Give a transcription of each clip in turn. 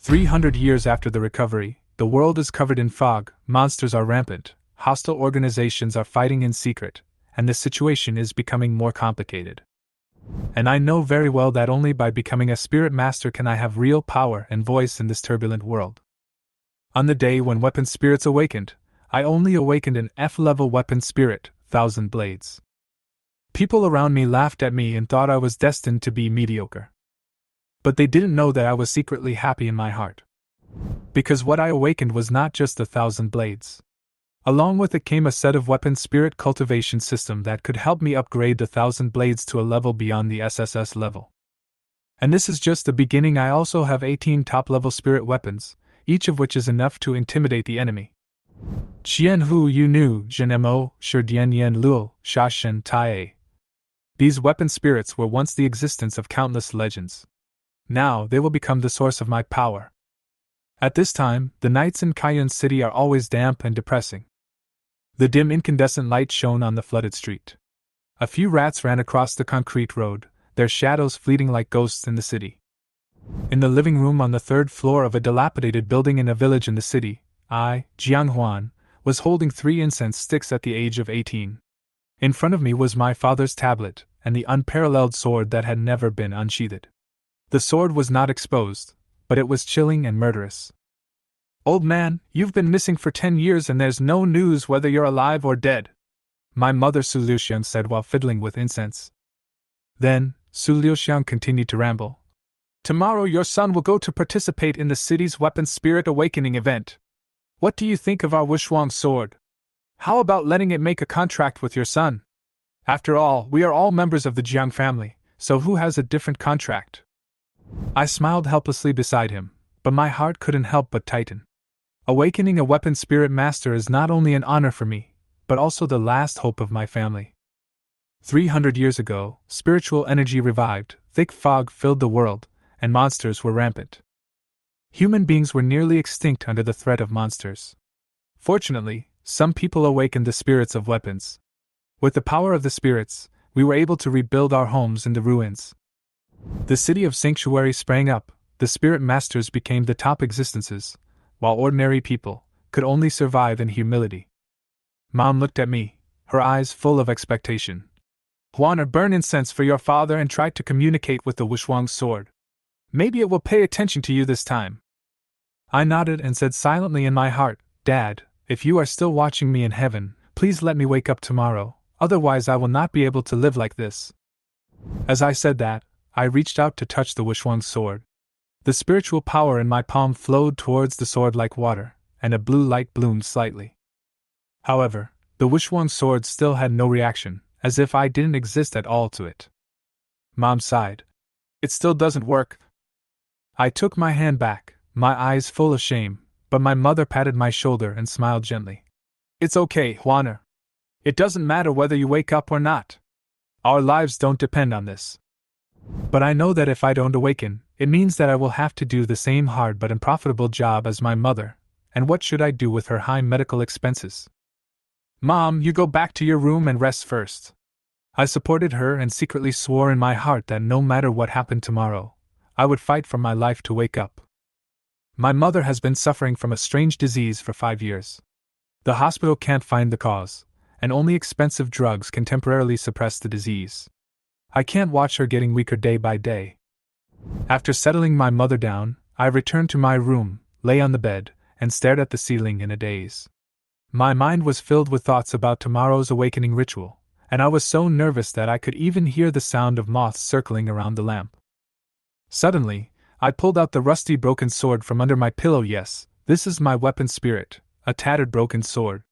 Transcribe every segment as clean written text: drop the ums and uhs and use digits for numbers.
300 years after the recovery, the world is covered in fog, monsters are rampant, hostile organizations are fighting in secret, and the situation is becoming more complicated. And I know very well that only by becoming a spirit master can I have real power and voice in this turbulent world. On the day when weapon spirits awakened, I only awakened an F-level weapon spirit, 1,000 blades. People around me laughed at me and thought I was destined to be mediocre. But they didn't know that I was secretly happy in my heart. Because what I awakened was not just 1,000 blades. Along with it came a set of weapon spirit cultivation system that could help me upgrade the 1,000 blades to a level beyond the SSS level. And this is just the beginning. I also have 18 top-level spirit weapons, each of which is enough to intimidate the enemy. Jian Hu Yu Nu Jian Mo Shi Dian Yan Luo Sha Shen Tai. These weapon spirits were once the existence of countless legends. Now they will become the source of my power. At this time, the nights in Kaiyuan City are always damp and depressing. The dim incandescent light shone on the flooded street. A few rats ran across the concrete road, their shadows fleeting like ghosts in the city. In the living room on the third floor of a dilapidated building in a village in the city, I, Jian Huan, was holding 3 incense sticks at the age of 18. In front of me was my father's tablet, and the unparalleled sword that had never been unsheathed. The sword was not exposed, but it was chilling and murderous. "Old man, you've been missing for 10 years and there's no news whether you're alive or dead," my mother Su Liuxiang said while fiddling with incense. Then, Su Liuxiang continued to ramble. "Tomorrow your son will go to participate in the city's weapon spirit awakening event. What do you think of our Wushuang sword? How about letting it make a contract with your son? After all, we are all members of the Jiang family, so who has a different contract?" I smiled helplessly beside him, but my heart couldn't help but tighten. Awakening a weapon spirit master is not only an honor for me, but also the last hope of my family. 300 years ago, spiritual energy revived, thick fog filled the world, and monsters were rampant. Human beings were nearly extinct under the threat of monsters. Fortunately, some people awakened the spirits of weapons. With the power of the spirits, we were able to rebuild our homes in the ruins. The city of Sanctuary sprang up, the spirit masters became the top existences, while ordinary people could only survive in humility. Mom looked at me, her eyes full of expectation. "Huan, burn incense for your father and try to communicate with the Wushuang sword. Maybe it will pay attention to you this time." I nodded and said silently in my heart, "Dad, if you are still watching me in heaven, please let me wake up tomorrow, otherwise I will not be able to live like this." As I said that, I reached out to touch the Wushuang sword. The spiritual power in my palm flowed towards the sword like water, and a blue light bloomed slightly. However, the Wushuang sword still had no reaction, as if I didn't exist at all to it. Mom sighed. "It still doesn't work." I took my hand back, my eyes full of shame, but my mother patted my shoulder and smiled gently. "It's okay, Huaner. It doesn't matter whether you wake up or not. Our lives don't depend on this. But I know that if I don't awaken, it means that I will have to do the same hard but unprofitable job as my mother, and what should I do with her high medical expenses?" "Mom, you go back to your room and rest first." I supported her and secretly swore in my heart that no matter what happened tomorrow, I would fight for my life to wake up. My mother has been suffering from a strange disease for 5 years. The hospital can't find the cause, and only expensive drugs can temporarily suppress the disease. I can't watch her getting weaker day by day. After settling my mother down, I returned to my room, lay on the bed, and stared at the ceiling in a daze. My mind was filled with thoughts about tomorrow's awakening ritual, and I was so nervous that I could even hear the sound of moths circling around the lamp. Suddenly, I pulled out the rusty broken sword from under my pillow. Yes, this is my weapon spirit, a tattered broken sword.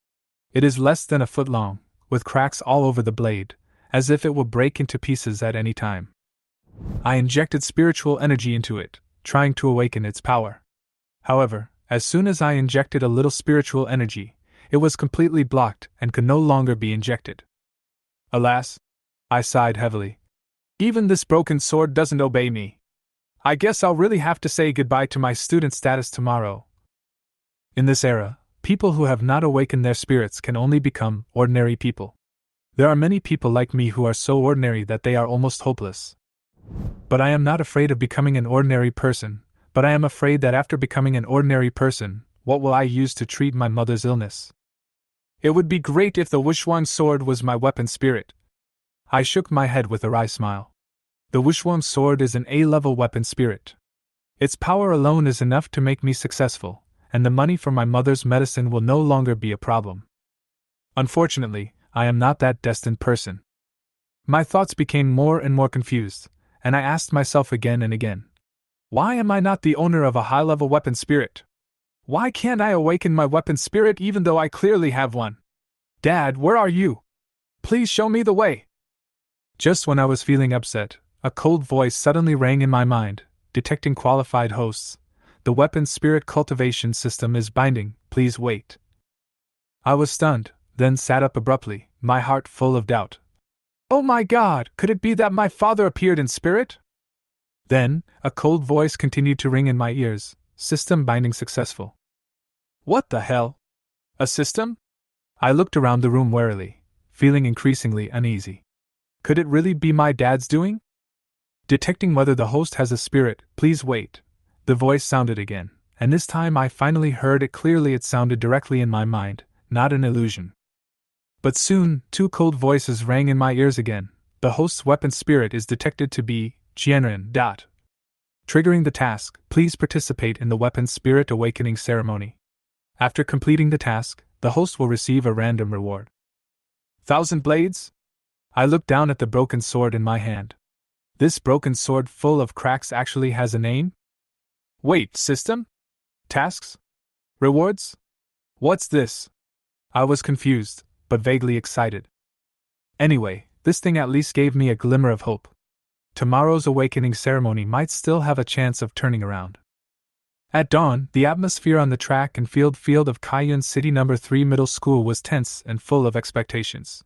It is less than a foot long, with cracks all over the blade, as if it will break into pieces at any time. I injected spiritual energy into it, trying to awaken its power. However, as soon as I injected a little spiritual energy, it was completely blocked and could no longer be injected. Alas, I sighed heavily. Even this broken sword doesn't obey me. I guess I'll really have to say goodbye to my student status tomorrow. In this era, people who have not awakened their spirits can only become ordinary people. There are many people like me who are so ordinary that they are almost hopeless. But I am not afraid of becoming an ordinary person, but I am afraid that after becoming an ordinary person, what will I use to treat my mother's illness? It would be great if the Wuxuan sword was my weapon spirit. I shook my head with a wry smile. The Wuxuan sword is an A-level weapon spirit. Its power alone is enough to make me successful, and the money for my mother's medicine will no longer be a problem. Unfortunately, I am not that destined person. My thoughts became more and more confused, and I asked myself again and again, why am I not the owner of a high-level weapon spirit? Why can't I awaken my weapon spirit even though I clearly have one? Dad, where are you? Please show me the way. Just when I was feeling upset, a cold voice suddenly rang in my mind, detecting qualified hosts. The weapon spirit cultivation system is binding, please wait. I was stunned, then sat up abruptly, my heart full of doubt. Oh my God, could it be that my father appeared in spirit? Then, a cold voice continued to ring in my ears, system binding successful. What the hell? A system? I looked around the room warily, feeling increasingly uneasy. Could it really be my dad's doing? Detecting whether the host has a spirit, please wait. The voice sounded again, and this time I finally heard it clearly. It sounded directly in my mind, not an illusion. But soon, two cold voices rang in my ears again. The host's weapon spirit is detected to be Jian. Triggering the task, please participate in the weapon spirit awakening ceremony. After completing the task, the host will receive a random reward. 1,000 blades? I looked down at the broken sword in my hand. This broken sword full of cracks actually has a name? Wait, system? Tasks? Rewards? What's this? I was confused, but vaguely excited. Anyway, this thing at least gave me a glimmer of hope. Tomorrow's awakening ceremony might still have a chance of turning around. At dawn, the atmosphere on the track and field of Kaiyuan City No. 3 Middle School was tense and full of expectations.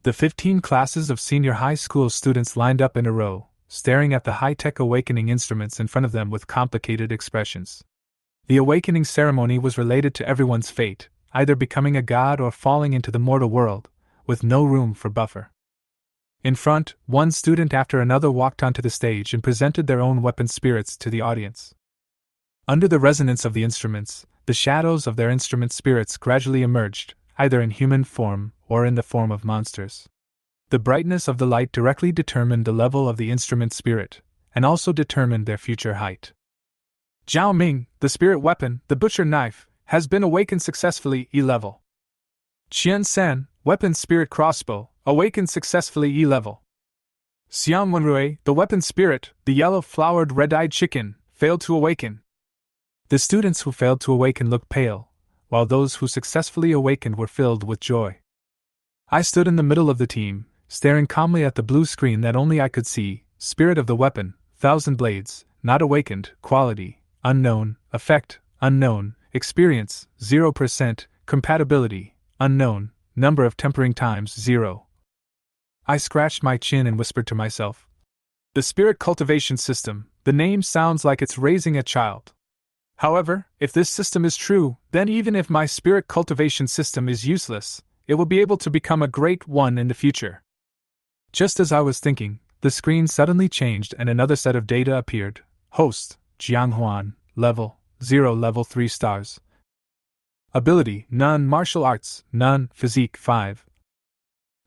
The 15 classes of senior high school students lined up in a row, staring at the high-tech awakening instruments in front of them with complicated expressions. The awakening ceremony was related to everyone's fate, either becoming a god or falling into the mortal world, with no room for buffer. In front, one student after another walked onto the stage and presented their own weapon spirits to the audience. Under the resonance of the instruments, the shadows of their instrument spirits gradually emerged, either in human form or in the form of monsters. The brightness of the light directly determined the level of the instrument spirit, and also determined their future height. Zhao Ming, the spirit weapon, the butcher knife, has been awakened successfully E-level. Qian San, weapon spirit crossbow, awakened successfully E-level. Xiang Wenrui, the weapon spirit, the yellow-flowered red-eyed chicken, failed to awaken. The students who failed to awaken looked pale, while those who successfully awakened were filled with joy. I stood in the middle of the team, staring calmly at the blue screen that only I could see. Spirit of the weapon, 1,000 blades, not awakened, quality, unknown, effect, unknown, experience, 0%, compatibility, unknown, number of tempering times, 0. I scratched my chin and whispered to myself. The spirit cultivation system, the name sounds like it's raising a child. However, if this system is true, then even if my spirit cultivation system is useless, it will be able to become a great one in the future. Just as I was thinking, the screen suddenly changed and another set of data appeared. Host, Jiang Huan, level, 0 level 3 stars. Ability, none. Martial arts, none. Physique, 5.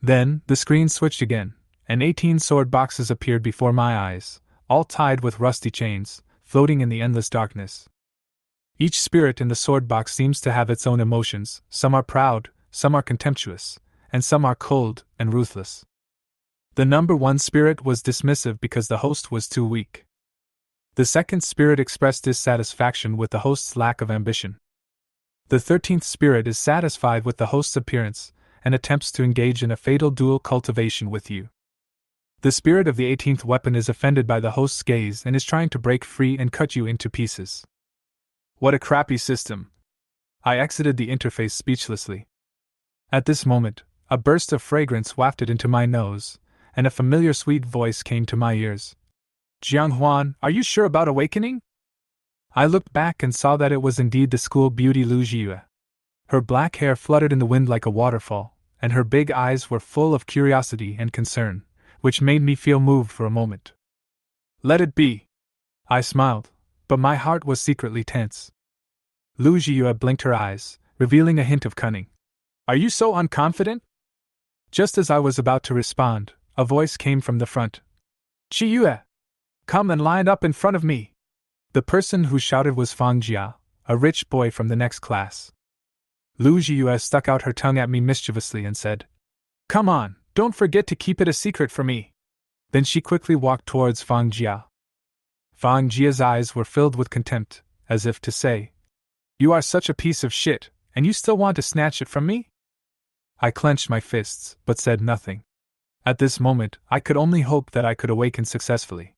Then, the screen switched again, and 18 sword boxes appeared before my eyes, all tied with rusty chains, floating in the endless darkness. Each spirit in the sword box seems to have its own emotions. Some are proud, some are contemptuous, and some are cold and ruthless. The number 1 spirit was dismissive because the host was too weak. The second spirit expressed dissatisfaction with the host's lack of ambition. The 13th spirit is satisfied with the host's appearance and attempts to engage in a fatal dual cultivation with you. The spirit of the 18th weapon is offended by the host's gaze and is trying to break free and cut you into pieces. What a crappy system! I exited the interface speechlessly. At this moment, a burst of fragrance wafted into my nose, and a familiar sweet voice came to my ears. Jiang Huan, are you sure about awakening? I looked back and saw that it was indeed the school beauty Lu Jia. Her black hair fluttered in the wind like a waterfall, and her big eyes were full of curiosity and concern, which made me feel moved for a moment. Let it be. I smiled, but my heart was secretly tense. Lu Jia blinked her eyes, revealing a hint of cunning. Are you so unconfident? Just as I was about to respond, a voice came from the front. Jiyue! Come and line up in front of me! The person who shouted was Fang Jia, a rich boy from the next class. Lu Jiyue stuck out her tongue at me mischievously and said, Come on, don't forget to keep it a secret for me. Then she quickly walked towards Fang Jia. Fang Jia's eyes were filled with contempt, as if to say, You are such a piece of shit, and you still want to snatch it from me? I clenched my fists, but said nothing. At this moment, I could only hope that I could awaken successfully.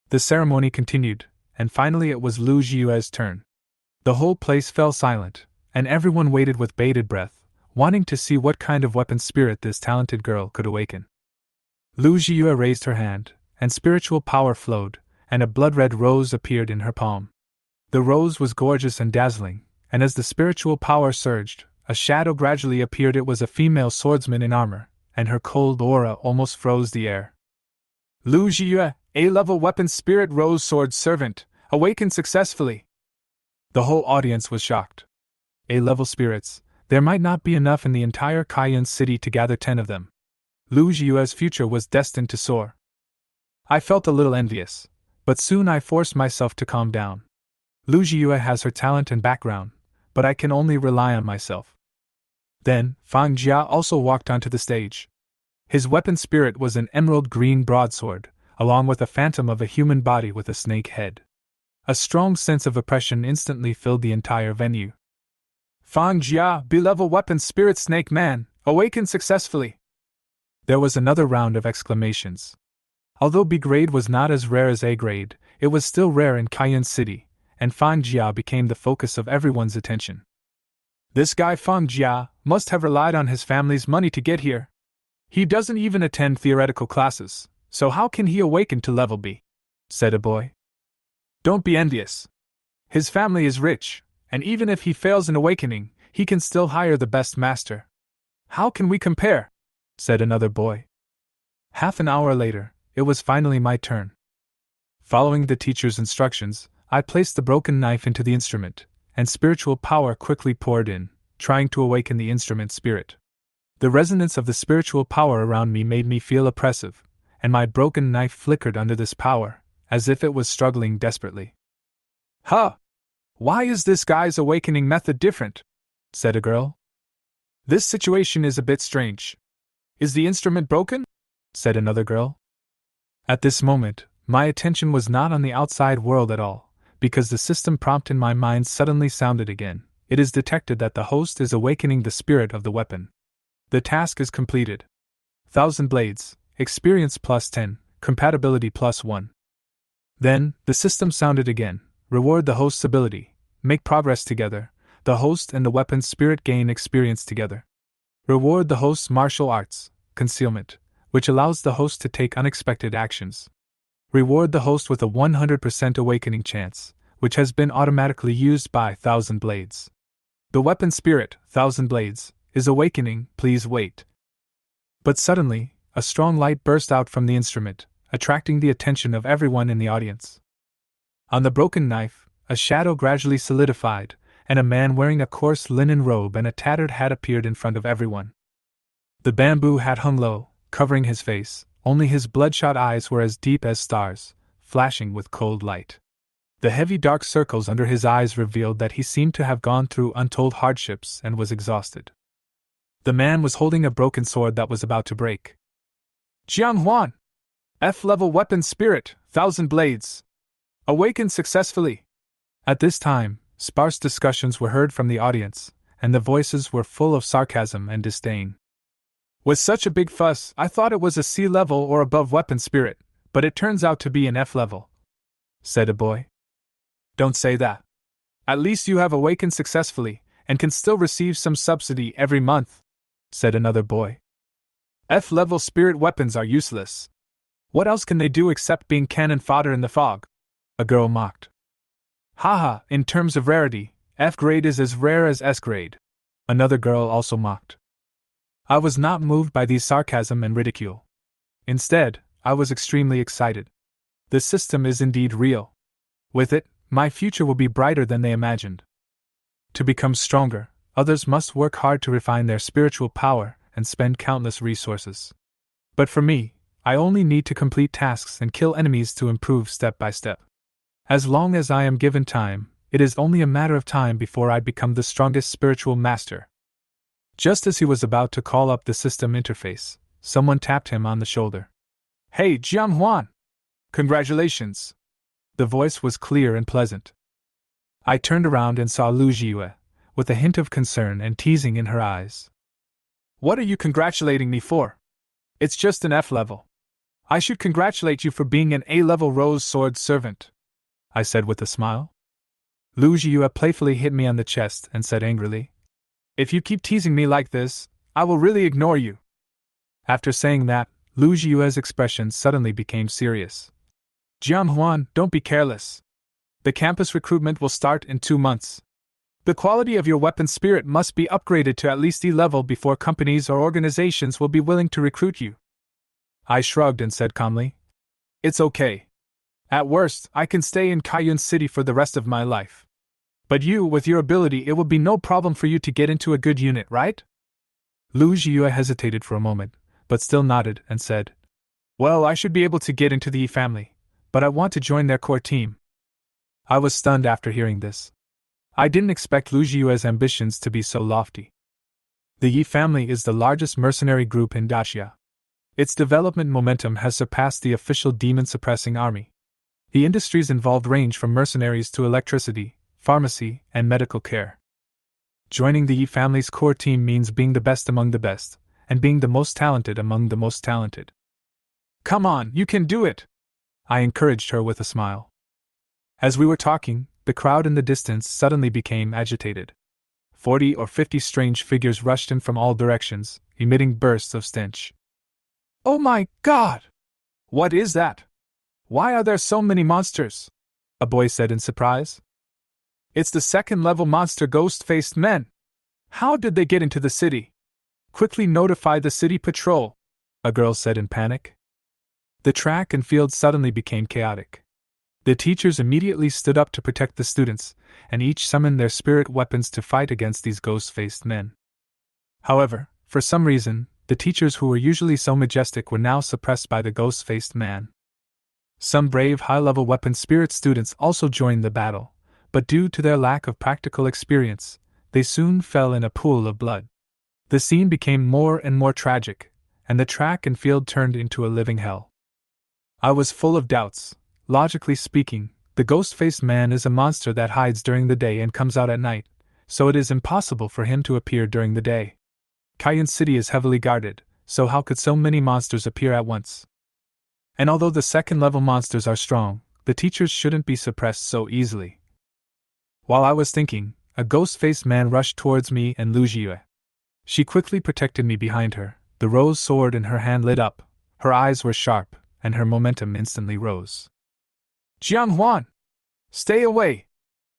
The ceremony continued, and finally it was Lu Jiyue's turn. The whole place fell silent, and everyone waited with bated breath, wanting to see what kind of weapon spirit this talented girl could awaken. Lu Jiyue raised her hand, and spiritual power flowed, and a blood-red rose appeared in her palm. The rose was gorgeous and dazzling, and as the spiritual power surged, a shadow gradually appeared. It was a female swordsman in armor, and her cold aura almost froze the air. Lu Jiyue, A-level weapon spirit rose sword servant, awakened successfully. The whole audience was shocked. A-level spirits, there might not be enough in the entire Cayenne city to gather 10 of them. Lu Jiyue's future was destined to soar. I felt a little envious, but soon I forced myself to calm down. Lu Jiyue has her talent and background, but I can only rely on myself. Then, Fang Jia also walked onto the stage. His weapon spirit was an emerald green broadsword, along with a phantom of a human body with a snake head. A strong sense of oppression instantly filled the entire venue. Fang Jia, B-level weapon spirit snake man, awakened successfully. There was another round of exclamations. Although B grade was not as rare as A grade, it was still rare in Cayenne City, and Fang Jia became the focus of everyone's attention. This guy Fang Jia must have relied on his family's money to get here. He doesn't even attend theoretical classes, so how can he awaken to level B? Said a boy. Don't be envious. His family is rich, and even if he fails in awakening, he can still hire the best master. How can we compare? Said another boy. Half an hour later, it was finally my turn. Following the teacher's instructions, I placed the broken knife into the instrument, and spiritual power quickly poured in, trying to awaken the instrument spirit. The resonance of the spiritual power around me made me feel oppressive, and my broken knife flickered under this power, as if it was struggling desperately. Huh! Why is this guy's awakening method different? Said a girl. This situation is a bit strange. Is the instrument broken? Said another girl. At this moment, my attention was not on the outside world at all, because the system prompt in my mind suddenly sounded again. It is detected that the host is awakening the spirit of the weapon. The task is completed. 1,000 blades, experience plus 10, compatibility plus 1. Then, the system sounded again. Reward the host's ability. Make progress together. The host and the weapon's spirit gain experience together. Reward the host's martial arts, concealment, which allows the host to take unexpected actions. Reward the host with a 100% awakening chance, which has been automatically used by 1,000 blades. The weapon spirit, 1,000 blades, is awakening, please wait. But suddenly, a strong light burst out from the instrument, attracting the attention of everyone in the audience. On the broken knife, a shadow gradually solidified, and a man wearing a coarse linen robe and a tattered hat appeared in front of everyone. The bamboo hat hung low, covering his face. Only his bloodshot eyes were as deep as stars, flashing with cold light. The heavy dark circles under his eyes revealed that he seemed to have gone through untold hardships and was exhausted. The man was holding a broken sword that was about to break. Jian Huan! F-level weapon spirit, 1,000 blades. Awakened successfully. At this time, sparse discussions were heard from the audience, and the voices were full of sarcasm and disdain. With such a big fuss, I thought it was a C-level or above weapon spirit, but it turns out to be an F-level, said a boy. Don't say that. At least you have awakened successfully, and can still receive some subsidy every month, said another boy. F-level spirit weapons are useless. What else can they do except being cannon fodder in the fog? A girl mocked. Haha, in terms of rarity, F grade is as rare as S grade. Another girl also mocked. I was not moved by these sarcasm and ridicule. Instead, I was extremely excited. The system is indeed real. With it, My future will be brighter than they imagined. To become stronger, others must work hard to refine their spiritual power and spend countless resources. But for me, I only need to complete tasks and kill enemies to improve step by step. As long as I am given time, it is only a matter of time before I become the strongest spiritual master. Just as he was about to call up the system interface, someone tapped him on the shoulder. Hey, Jian Huan! Congratulations! The voice was clear and pleasant. I turned around and saw Lu Jia, with a hint of concern and teasing in her eyes. What are you congratulating me for? It's just an F level. I should congratulate you for being an A-level rose sword servant, I said with a smile. Lu Jia playfully hit me on the chest and said angrily, If you keep teasing me like this, I will really ignore you. After saying that, Lu Jia's expression suddenly became serious. Jian Huan, don't be careless. The campus recruitment will start in 2 months. The quality of your weapon spirit must be upgraded to at least E level before companies or organizations will be willing to recruit you. I shrugged and said calmly, It's okay. At worst, I can stay in Kaiyun City for the rest of my life. But you, with your ability, it will be no problem for you to get into a good unit, right? Lu Jia hesitated for a moment, but still nodded and said, Well, I should be able to get into the Yi family, but I want to join their core team. I was stunned after hearing this. I didn't expect Lu Jia's ambitions to be so lofty. The Yi family is the largest mercenary group in Daxia. Its development momentum has surpassed the official demon-suppressing army. The industries involved range from mercenaries to electricity, pharmacy, and medical care. Joining the Yi family's core team means being the best among the best, and being the most talented among the most talented. Come on, you can do it! I encouraged her with a smile. As we were talking, the crowd in the distance suddenly became agitated. 40 or 50 strange figures rushed in from all directions, emitting bursts of stench. Oh my God! What is that? Why are there so many monsters? A boy said in surprise. It's the second-level monster ghost-faced men. How did they get into the city? Quickly notify the city patrol, a girl said in panic. The track and field suddenly became chaotic. The teachers immediately stood up to protect the students, and each summoned their spirit weapons to fight against these ghost-faced men. However, for some reason, the teachers who were usually so majestic were now suppressed by the ghost-faced man. Some brave high-level weapon spirit students also joined the battle, but due to their lack of practical experience, they soon fell in a pool of blood. The scene became more and more tragic, and the track and field turned into a living hell. I was full of doubts. Logically speaking, the ghost-faced man is a monster that hides during the day and comes out at night, so it is impossible for him to appear during the day. Kaiyun City is heavily guarded, so how could so many monsters appear at once? And although the second-level monsters are strong, the teachers shouldn't be suppressed so easily. While I was thinking, a ghost-faced man rushed towards me and Lu Jia. She quickly protected me behind her, the rose sword in her hand lit up, her eyes were sharp, and her momentum instantly rose. Jian Huan! Stay away!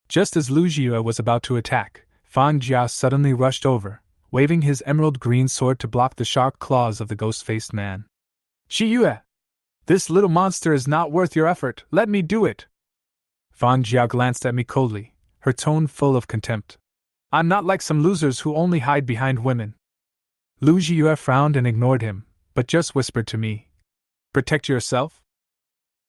Just as Lu Jia was about to attack, Fan Jia suddenly rushed over, waving his emerald green sword to block the sharp claws of the ghost-faced man. Shi Yue! This little monster is not worth your effort, let me do it! Fan Jia glanced at me coldly, her tone full of contempt. I'm not like some losers who only hide behind women. Lu Jia frowned and ignored him, but just whispered to me, Protect yourself?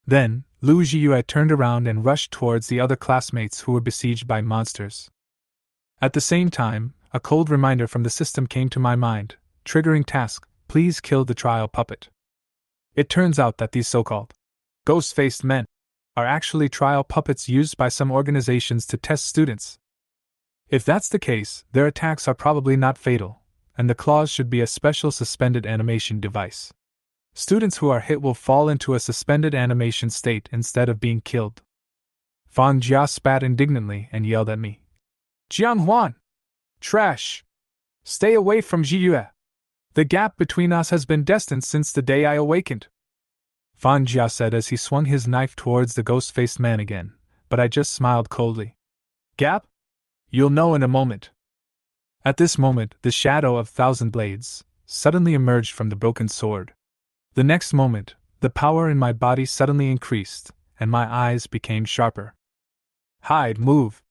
Then, Lu Jia turned around and rushed towards the other classmates who were besieged by monsters. At the same time, a cold reminder from the system came to my mind, triggering task, please kill the trial puppet. It turns out that these so-called ghost-faced men are actually trial puppets used by some organizations to test students. If that's the case, their attacks are probably not fatal, and the claws should be a special suspended animation device. Students who are hit will fall into a suspended animation state instead of being killed. Fan Jia spat indignantly and yelled at me. Jian Huan! Trash! Stay away from Ji Yue! The gap between us has been destined since the day I awakened. Fan Jia said as he swung his knife towards the ghost-faced man again, but I just smiled coldly. Gap? You'll know in a moment. At this moment, the shadow of 1,000 blades suddenly emerged from the broken sword. The next moment, the power in my body suddenly increased, and my eyes became sharper. Hide, move!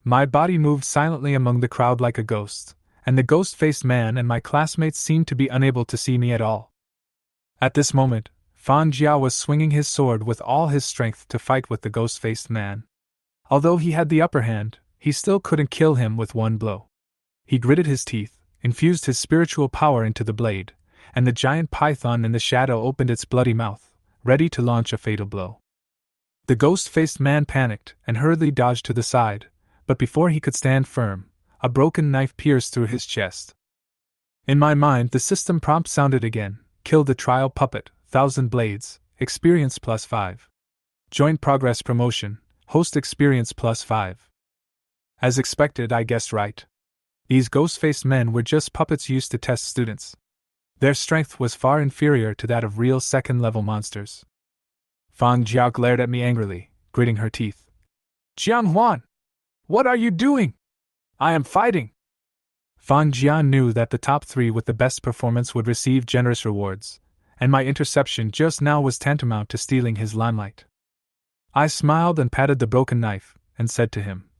My body moved silently among the crowd like a ghost, and the ghost-faced man and my classmates seemed to be unable to see me at all. At this moment, Fan Jia was swinging his sword with all his strength to fight with the ghost-faced man. Although he had the upper hand, he still couldn't kill him with one blow. He gritted his teeth, infused his spiritual power into the blade, and the giant python in the shadow opened its bloody mouth, ready to launch a fatal blow. The ghost-faced man panicked and hurriedly dodged to the side, but before he could stand firm, a broken knife pierced through his chest. In my mind, the system prompt sounded again: kill the trial puppet, 1,000 blades, experience +5. Join progress promotion, host experience +5. As expected, I guessed right. These ghost-faced men were just puppets used to test students. Their strength was far inferior to that of real second-level monsters. Fan Jia glared at me angrily, gritting her teeth. Jian Huan! What are you doing? I am fighting! Fan Jia knew that the top 3 with the best performance would receive generous rewards, and my interception just now was tantamount to stealing his limelight. I smiled and patted the broken knife, and said to him,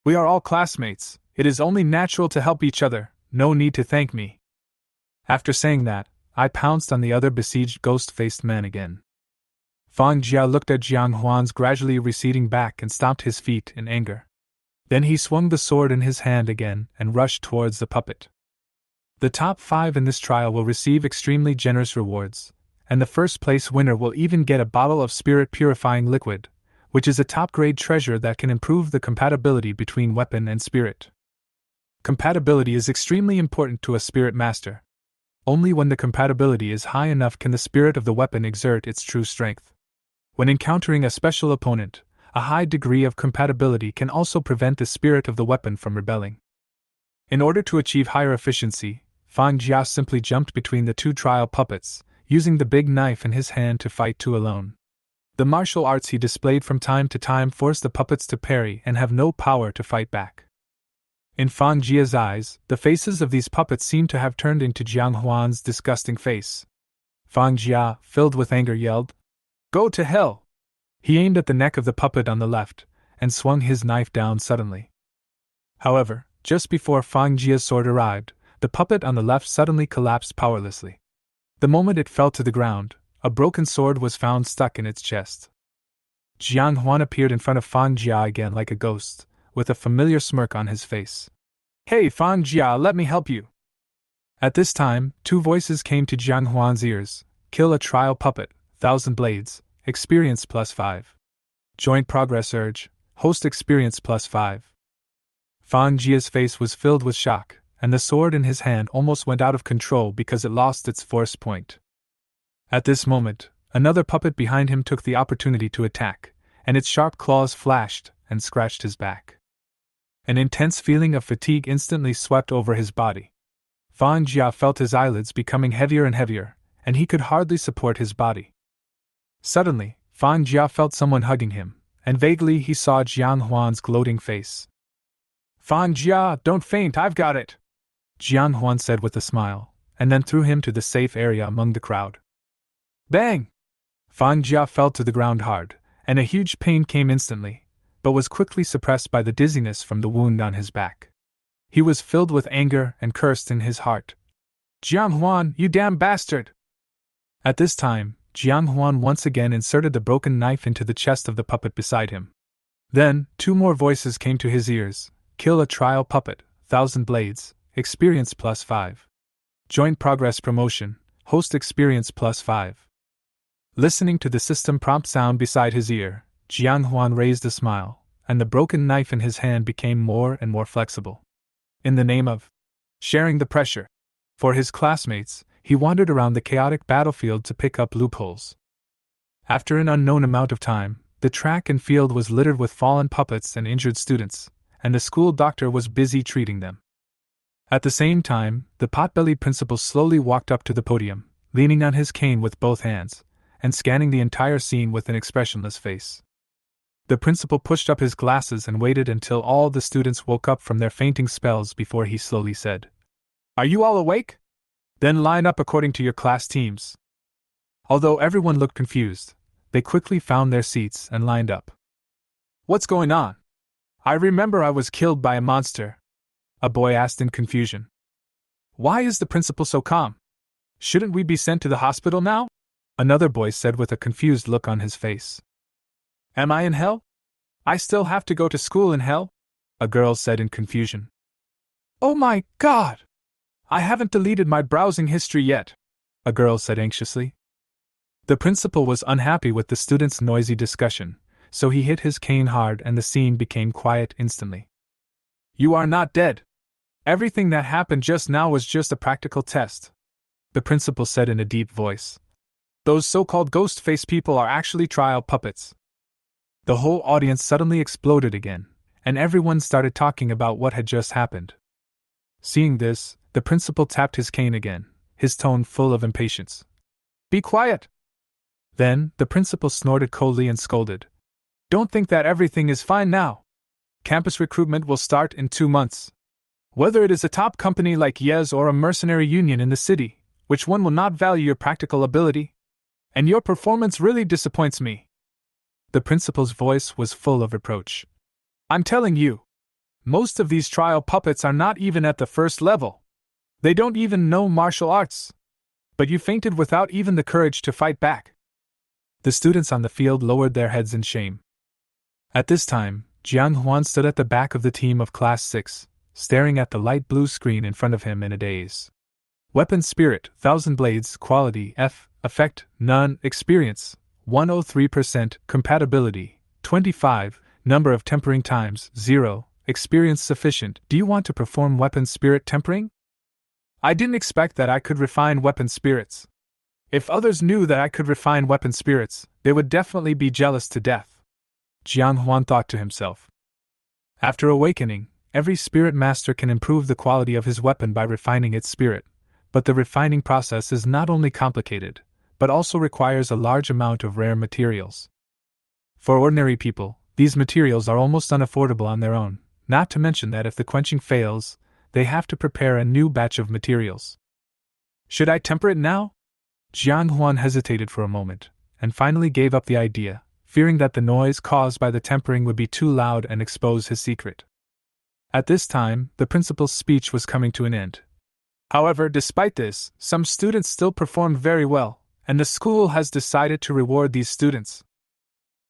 We are all classmates, it is only natural to help each other, no need to thank me. After saying that, I pounced on the other besieged ghost-faced man again. Fan Jia looked at Jian Huan's gradually receding back and stomped his feet in anger. Then he swung the sword in his hand again and rushed towards the puppet. The top 5 in this trial will receive extremely generous rewards, and the first-place winner will even get a bottle of spirit-purifying liquid, which is a top-grade treasure that can improve the compatibility between weapon and spirit. Compatibility is extremely important to a spirit master. Only when the compatibility is high enough can the spirit of the weapon exert its true strength. When encountering a special opponent, a high degree of compatibility can also prevent the spirit of the weapon from rebelling. In order to achieve higher efficiency, Fan Jia simply jumped between the 2 trial puppets, using the big knife in his hand to fight 2 alone. The martial arts he displayed from time to time forced the puppets to parry and have no power to fight back. In Fan Jia's eyes, the faces of these puppets seemed to have turned into Jiang Huan's disgusting face. Fan Jia, filled with anger, yelled, Go to hell! He aimed at the neck of the puppet on the left, and swung his knife down suddenly. However, just before Fan Jia's sword arrived, the puppet on the left suddenly collapsed powerlessly. The moment it fell to the ground, a broken sword was found stuck in its chest. Jian Huan appeared in front of Fan Jia again like a ghost, with a familiar smirk on his face. Hey Fan Jia, let me help you! At this time, 2 voices came to Jian Huan's ears: kill a trial puppet, 1,000 blades, experience +5. Joint progress urge, host experience +5. Fan Jia's face was filled with shock, and the sword in his hand almost went out of control because it lost its force point. At this moment, another puppet behind him took the opportunity to attack, and its sharp claws flashed and scratched his back. An intense feeling of fatigue instantly swept over his body. Fan Jia felt his eyelids becoming heavier and heavier, and he could hardly support his body. Suddenly, Fan Jia felt someone hugging him, and vaguely he saw Jian Huan's gloating face. Fan Jia, don't faint, I've got it! Jian Huan said with a smile, and then threw him to the safe area among the crowd. Bang! Fan Jia fell to the ground hard, and a huge pain came instantly, but was quickly suppressed by the dizziness from the wound on his back. He was filled with anger and cursed in his heart. Jian Huan, you damn bastard! At this time, Jian Huan once again inserted the broken knife into the chest of the puppet beside him. Then, 2 more voices came to his ears: kill a trial puppet, 1,000 blades, experience +5. Joint progress promotion, host experience +5. Listening to the system prompt sound beside his ear, Jian Huan raised a smile, and the broken knife in his hand became more and more flexible. In the name of sharing the pressure for his classmates, he wandered around the chaotic battlefield to pick up loopholes. After an unknown amount of time, the track and field was littered with fallen puppets and injured students, and the school doctor was busy treating them. At the same time, the pot-bellied principal slowly walked up to the podium, leaning on his cane with both hands, and scanning the entire scene with an expressionless face. The principal pushed up his glasses and waited until all the students woke up from their fainting spells before he slowly said, Are you all awake? Then line up according to your class teams. Although everyone looked confused, they quickly found their seats and lined up. What's going on? I remember I was killed by a monster, a boy asked in confusion. Why is the principal so calm? Shouldn't we be sent to the hospital now? Another boy said with a confused look on his face. Am I in hell? I still have to go to school in hell? A girl said in confusion. Oh my God! I haven't deleted my browsing history yet, a girl said anxiously. The principal was unhappy with the students' noisy discussion, so he hit his cane hard and the scene became quiet instantly. You are not dead. Everything that happened just now was just a practical test, the principal said in a deep voice. Those so-called ghost-face people are actually trial puppets. The whole audience suddenly exploded again, and everyone started talking about what had just happened. Seeing this, the principal tapped his cane again, his tone full of impatience. Be quiet! Then, the principal snorted coldly and scolded. Don't think that everything is fine now. Campus recruitment will start in 2 months. Whether it is a top company like Yes or a mercenary union in the city, which one will not value your practical ability? And your performance really disappoints me. The principal's voice was full of reproach. I'm telling you, most of these trial puppets are not even at the first level. They don't even know martial arts. But you fainted without even the courage to fight back. The students on the field lowered their heads in shame. At this time, Huan stood at the back of the team of Class 6, staring at the light blue screen in front of him in a daze. Weapon Spirit, 1000 Blades, Quality, F, Effect, None, Experience, 103%, Compatibility, 25, Number of Tempering Times, 0, Experience Sufficient. Do you want to perform Weapon Spirit Tempering? I didn't expect that I could refine weapon spirits. If others knew that I could refine weapon spirits, they would definitely be jealous to death. Huan thought to himself. After awakening, every spirit master can improve the quality of his weapon by refining its spirit, but the refining process is not only complicated, but also requires a large amount of rare materials. For ordinary people, these materials are almost unaffordable on their own, not to mention that if the quenching fails, they have to prepare a new batch of materials. Should I temper it now? Huan hesitated for a moment, and finally gave up the idea, fearing that the noise caused by the tempering would be too loud and expose his secret. At this time, the principal's speech was coming to an end. However, despite this, some students still performed very well, and the school has decided to reward these students.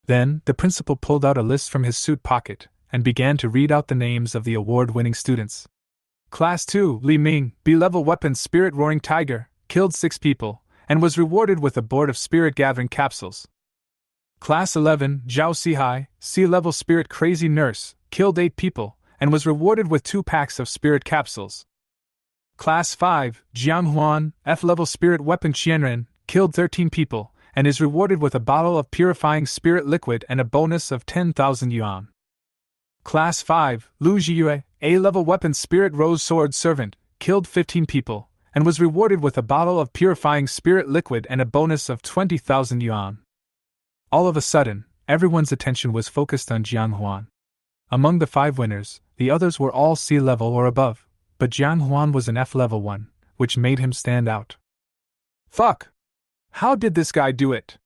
Then, the principal pulled out a list from his suit pocket, and began to read out the names of the award-winning students. Class 2, Li Ming, B-level weapon Spirit Roaring Tiger, killed 6 people, and was rewarded with a board of spirit gathering capsules. Class 11, Zhao Sihai, C-level Spirit Crazy Nurse, killed 8 people, and was rewarded with 2 packs of spirit capsules. Class 5, Jian Huan, F-level Spirit Weapon Qianren, killed 13 people, and is rewarded with a bottle of purifying spirit liquid and a bonus of 10,000 yuan. Class 5, Lu Jia, A-level Weapon Spirit Rose Sword Servant, killed 15 people, and was rewarded with a bottle of purifying spirit liquid and a bonus of 20,000 yuan. All of a sudden, everyone's attention was focused on Huan. Among the 5 winners, the others were all C-level or above, but Huan was an F-level one, which made him stand out. Fuck! How did this guy do it?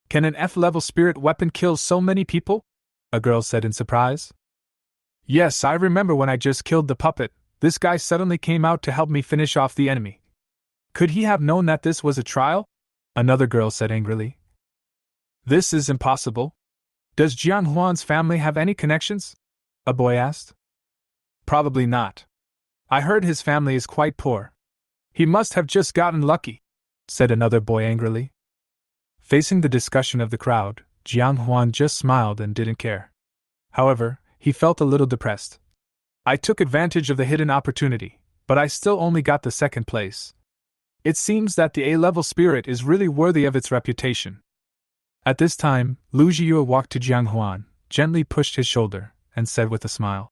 Can an F-level spirit weapon kill so many people? A girl said in surprise. Yes, I remember when I just killed the puppet, this guy suddenly came out to help me finish off the enemy. Could he have known that this was a trial? Another girl said angrily. This is impossible. Does Huan's family have any connections? A boy asked. Probably not. I heard his family is quite poor. He must have just gotten lucky, said another boy angrily. Facing the discussion of the crowd, Huan just smiled and didn't care. However, he felt a little depressed. I took advantage of the hidden opportunity, but I still only got the 2nd place. It seems that the A-level spirit is really worthy of its reputation. At this time, Lu Jia walked to Huan, gently pushed his shoulder, and said with a smile,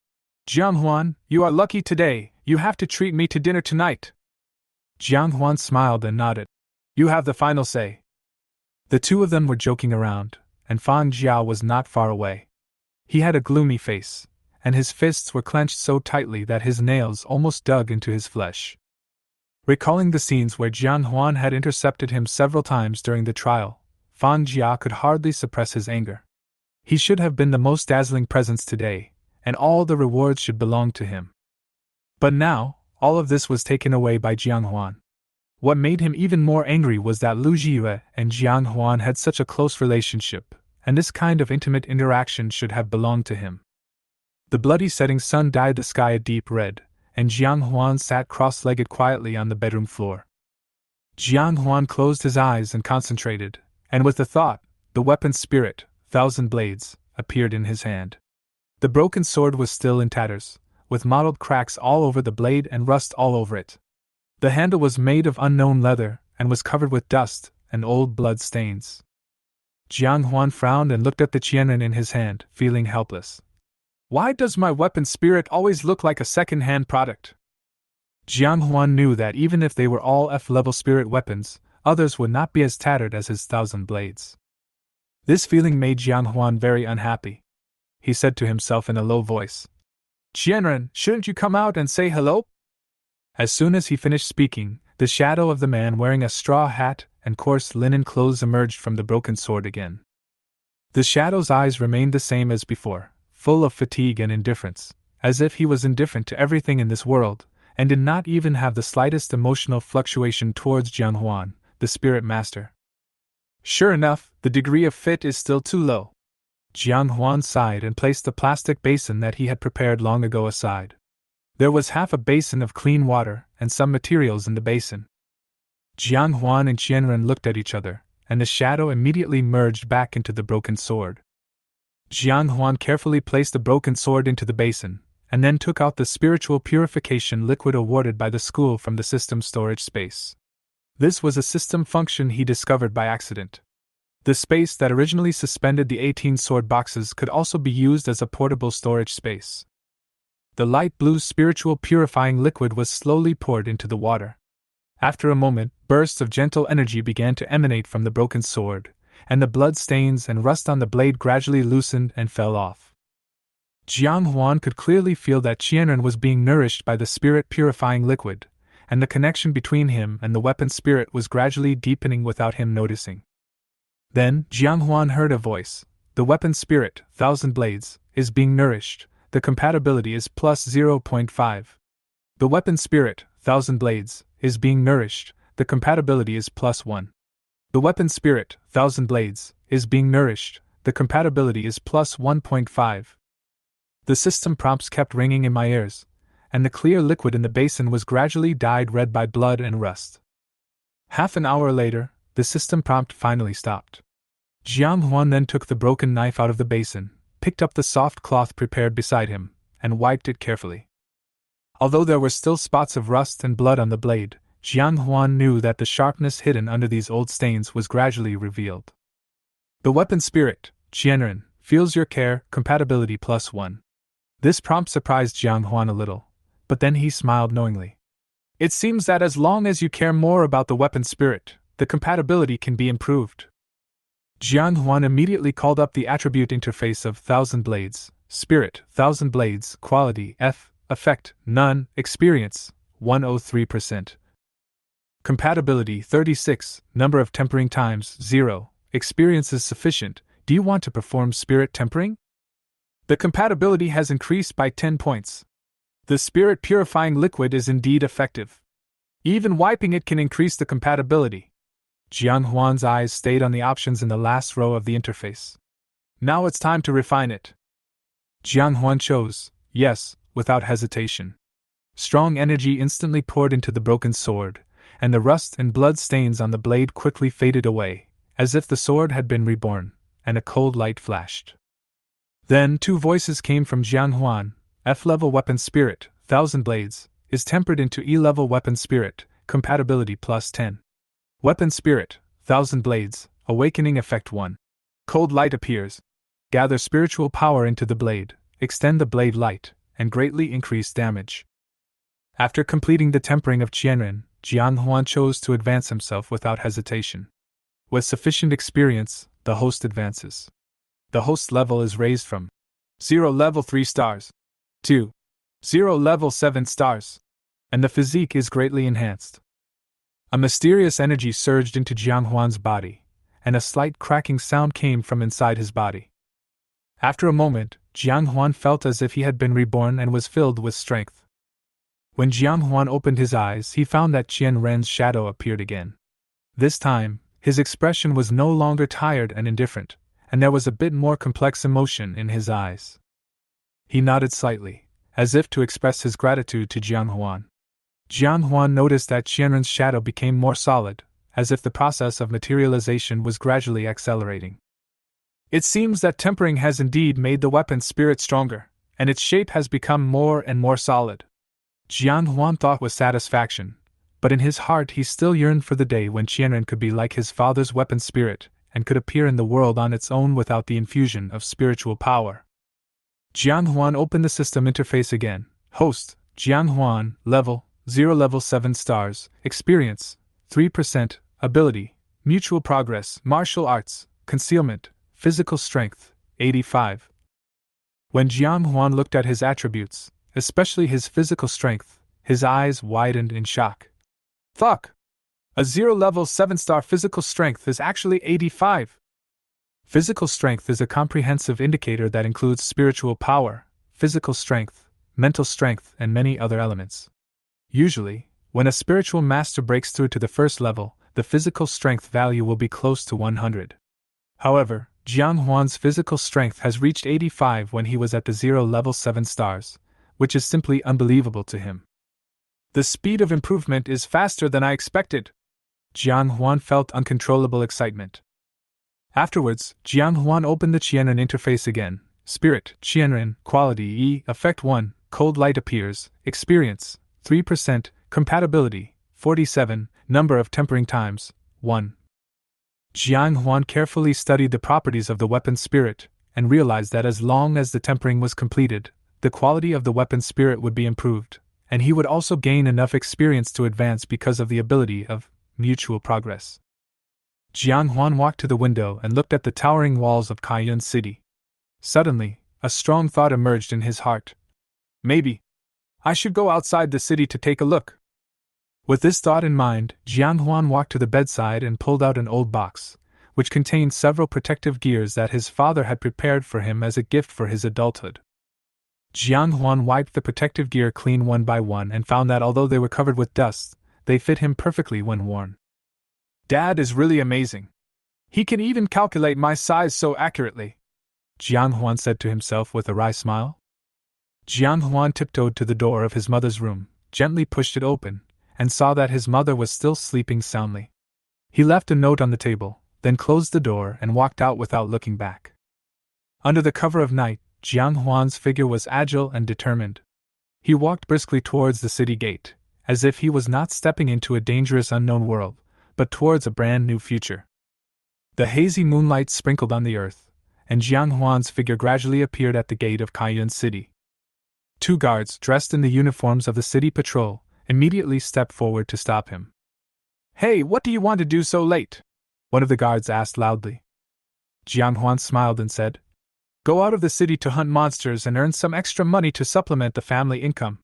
Huan, you are lucky today, you have to treat me to dinner tonight. Huan smiled and nodded. You have the final say. The two of them were joking around, and Fan Jiao was not far away. He had a gloomy face, and his fists were clenched so tightly that his nails almost dug into his flesh. Recalling the scenes where Huan had intercepted him several times during the trial, Fan Jia could hardly suppress his anger. He should have been the most dazzling presence today, and all the rewards should belong to him. But now, all of this was taken away by Jian Huan. What made him even more angry was that Lu Jia and Jian Huan had such a close relationship, and this kind of intimate interaction should have belonged to him. The bloody setting sun dyed the sky a deep red, and Jian Huan sat cross-legged quietly on the bedroom floor. Jian Huan closed his eyes and concentrated, and with the thought, the weapon spirit, 1,000 blades, appeared in his hand. The broken sword was still in tatters, with mottled cracks all over the blade and rust all over it. The handle was made of unknown leather and was covered with dust and old blood stains. Jian Huan frowned and looked at the qianren in his hand, feeling helpless. Why does my weapon spirit always look like a second-hand product? Jian Huan knew that even if they were all F-level spirit weapons, others would not be as tattered as his 1,000 blades. This feeling made Jian Huan very unhappy. He said to himself in a low voice, Qianren, shouldn't you come out and say hello? As soon as he finished speaking, the shadow of the man wearing a straw hat and coarse linen clothes emerged from the broken sword again. The shadow's eyes remained the same as before, full of fatigue and indifference, as if he was indifferent to everything in this world, and did not even have the slightest emotional fluctuation towards Jian Huan, the spirit master. Sure enough, the degree of fit is still too low. Jian Huan sighed and placed the plastic basin that he had prepared long ago aside. There was half a basin of clean water and some materials in the basin. Jian Huan and Qianren looked at each other, and the shadow immediately merged back into the broken sword. Jian Huan carefully placed the broken sword into the basin, and then took out the spiritual purification liquid awarded by the school from the system storage space. This was a system function he discovered by accident. The space that originally suspended the 18 sword boxes could also be used as a portable storage space. The light blue spiritual purifying liquid was slowly poured into the water. After a moment, bursts of gentle energy began to emanate from the broken sword, and the blood stains and rust on the blade gradually loosened and fell off. Jian Huan could clearly feel that Qianren was being nourished by the spirit-purifying liquid, and the connection between him and the weapon spirit was gradually deepening without him noticing. Then, Jian Huan heard a voice. The weapon spirit, 1,000 blades, is being nourished. The compatibility is plus 0.5. The weapon spirit, 1,000 blades, is being nourished. The compatibility is plus 1. The weapon spirit, 1,000 blades, is being nourished. The compatibility is plus 1.5. The system prompts kept ringing in my ears, and the clear liquid in the basin was gradually dyed red by blood and rust. Half an hour later, the system prompt finally stopped. Jian Huan then took the broken knife out of the basin, picked up the soft cloth prepared beside him, and wiped it carefully. Although there were still spots of rust and blood on the blade, Jian Huan knew that the sharpness hidden under these old stains was gradually revealed. The weapon spirit, Qianren, feels your care, compatibility plus 1. This prompt surprised Jian Huan a little, but then he smiled knowingly. It seems that as long as you care more about the weapon spirit, the compatibility can be improved. Jian Huan immediately called up the attribute interface of 1,000 blades, spirit, 1,000 blades, quality, F, effect, none, experience, 103%. Compatibility 36, number of tempering times 0, experience is sufficient. Do you want to perform spirit tempering? The compatibility has increased by 10 points. The spirit purifying liquid is indeed effective. Even wiping it can increase the compatibility. Jian Huan's eyes stayed on the options in the last row of the interface. Now it's time to refine it. Jian Huan chose, yes, without hesitation. Strong energy instantly poured into the broken sword, and the rust and blood stains on the blade quickly faded away, as if the sword had been reborn, and a cold light flashed. Then 2 voices came from Jian Huan. F-level weapon spirit, 1,000 blades, is tempered into E-level weapon spirit, compatibility plus 10. Weapon spirit, 1,000 blades, awakening effect 1. Cold light appears. Gather spiritual power into the blade, extend the blade light, and greatly increase damage. After completing the tempering of Qianren, Jian Huan chose to advance himself without hesitation. With sufficient experience, the host advances. The host level is raised from 0 level 3 stars to 0 level 7 stars, and the physique is greatly enhanced. A mysterious energy surged into Jian Huan's body, and a slight cracking sound came from inside his body. After a moment, Jian Huan felt as if he had been reborn and was filled with strength. When Jian Huan opened his eyes, he found that Qian Ren's shadow appeared again. This time, his expression was no longer tired and indifferent, and there was a bit more complex emotion in his eyes. He nodded slightly, as if to express his gratitude to Jian Huan. Jian Huan noticed that Qianren's shadow became more solid, as if the process of materialization was gradually accelerating. It seems that tempering has indeed made the weapon's spirit stronger, and its shape has become more and more solid. Jian Huan thought with satisfaction, but in his heart he still yearned for the day when Qianren could be like his father's weapon spirit and could appear in the world on its own without the infusion of spiritual power. Jian Huan opened the system interface again. Host, Jian Huan, level 0, level 7 stars, experience 3%, ability, mutual progress, martial arts, concealment, physical strength, 85. When Jian Huan looked at his attributes, especially his physical strength, his eyes widened in shock. Fuck! A 0 level 7-star physical strength is actually 85. Physical strength is a comprehensive indicator that includes spiritual power, physical strength, mental strength, and many other elements. Usually, when a spiritual master breaks through to the first level, the physical strength value will be close to 100. However, Jian Huan's physical strength has reached 85 when he was at the 0 level 7 stars, which is simply unbelievable to him. The speed of improvement is faster than I expected. Jian Huan felt uncontrollable excitement. Afterwards, Jian Huan opened the Qianren interface again. Spirit, Qianren, quality E, effect 1, cold light appears, experience, 3%, compatibility, 47, number of tempering times, 1. Jian Huan carefully studied the properties of the weapon spirit, and realized that as long as the tempering was completed, the quality of the weapon spirit would be improved, and he would also gain enough experience to advance because of the ability of mutual progress. Jian Huan walked to the window and looked at the towering walls of Kaiyun City. Suddenly, a strong thought emerged in his heart. Maybe I should go outside the city to take a look. With this thought in mind, Jian Huan walked to the bedside and pulled out an old box, which contained several protective gears that his father had prepared for him as a gift for his adulthood. Jian Huan wiped the protective gear clean one by one and found that although they were covered with dust, they fit him perfectly when worn. Dad is really amazing. He can even calculate my size so accurately, Jian Huan said to himself with a wry smile. Jian Huan tiptoed to the door of his mother's room, gently pushed it open, and saw that his mother was still sleeping soundly. He left a note on the table, then closed the door and walked out without looking back. Under the cover of night, Jian Huan's figure was agile and determined. He walked briskly towards the city gate, as if he was not stepping into a dangerous unknown world, but towards a brand new future. The hazy moonlight sprinkled on the earth, and Jian Huan's figure gradually appeared at the gate of Kaiyun City. 2 guards, dressed in the uniforms of the city patrol, immediately stepped forward to stop him. Hey, what do you want to do so late? One of the guards asked loudly. Jian Huan smiled and said, Go out of the city to hunt monsters and earn some extra money to supplement the family income.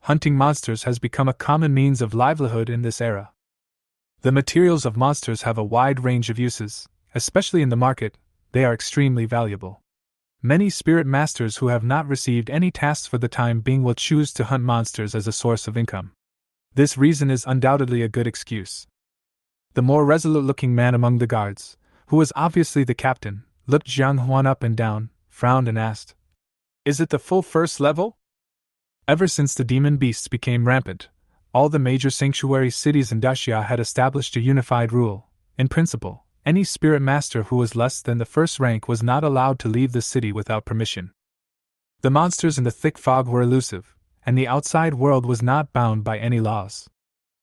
Hunting monsters has become a common means of livelihood in this era. The materials of monsters have a wide range of uses, especially in the market. They are extremely valuable. Many spirit masters who have not received any tasks for the time being will choose to hunt monsters as a source of income. This reason is undoubtedly a good excuse. The more resolute-looking man among the guards, who was obviously the captain, looked Jian Huan up and down, frowned and asked, Is it the full first level? Ever since the demon beasts became rampant, all the major sanctuary cities in Daxia had established a unified rule. In principle, any spirit master who was less than the first rank was not allowed to leave the city without permission. The monsters in the thick fog were elusive, and the outside world was not bound by any laws.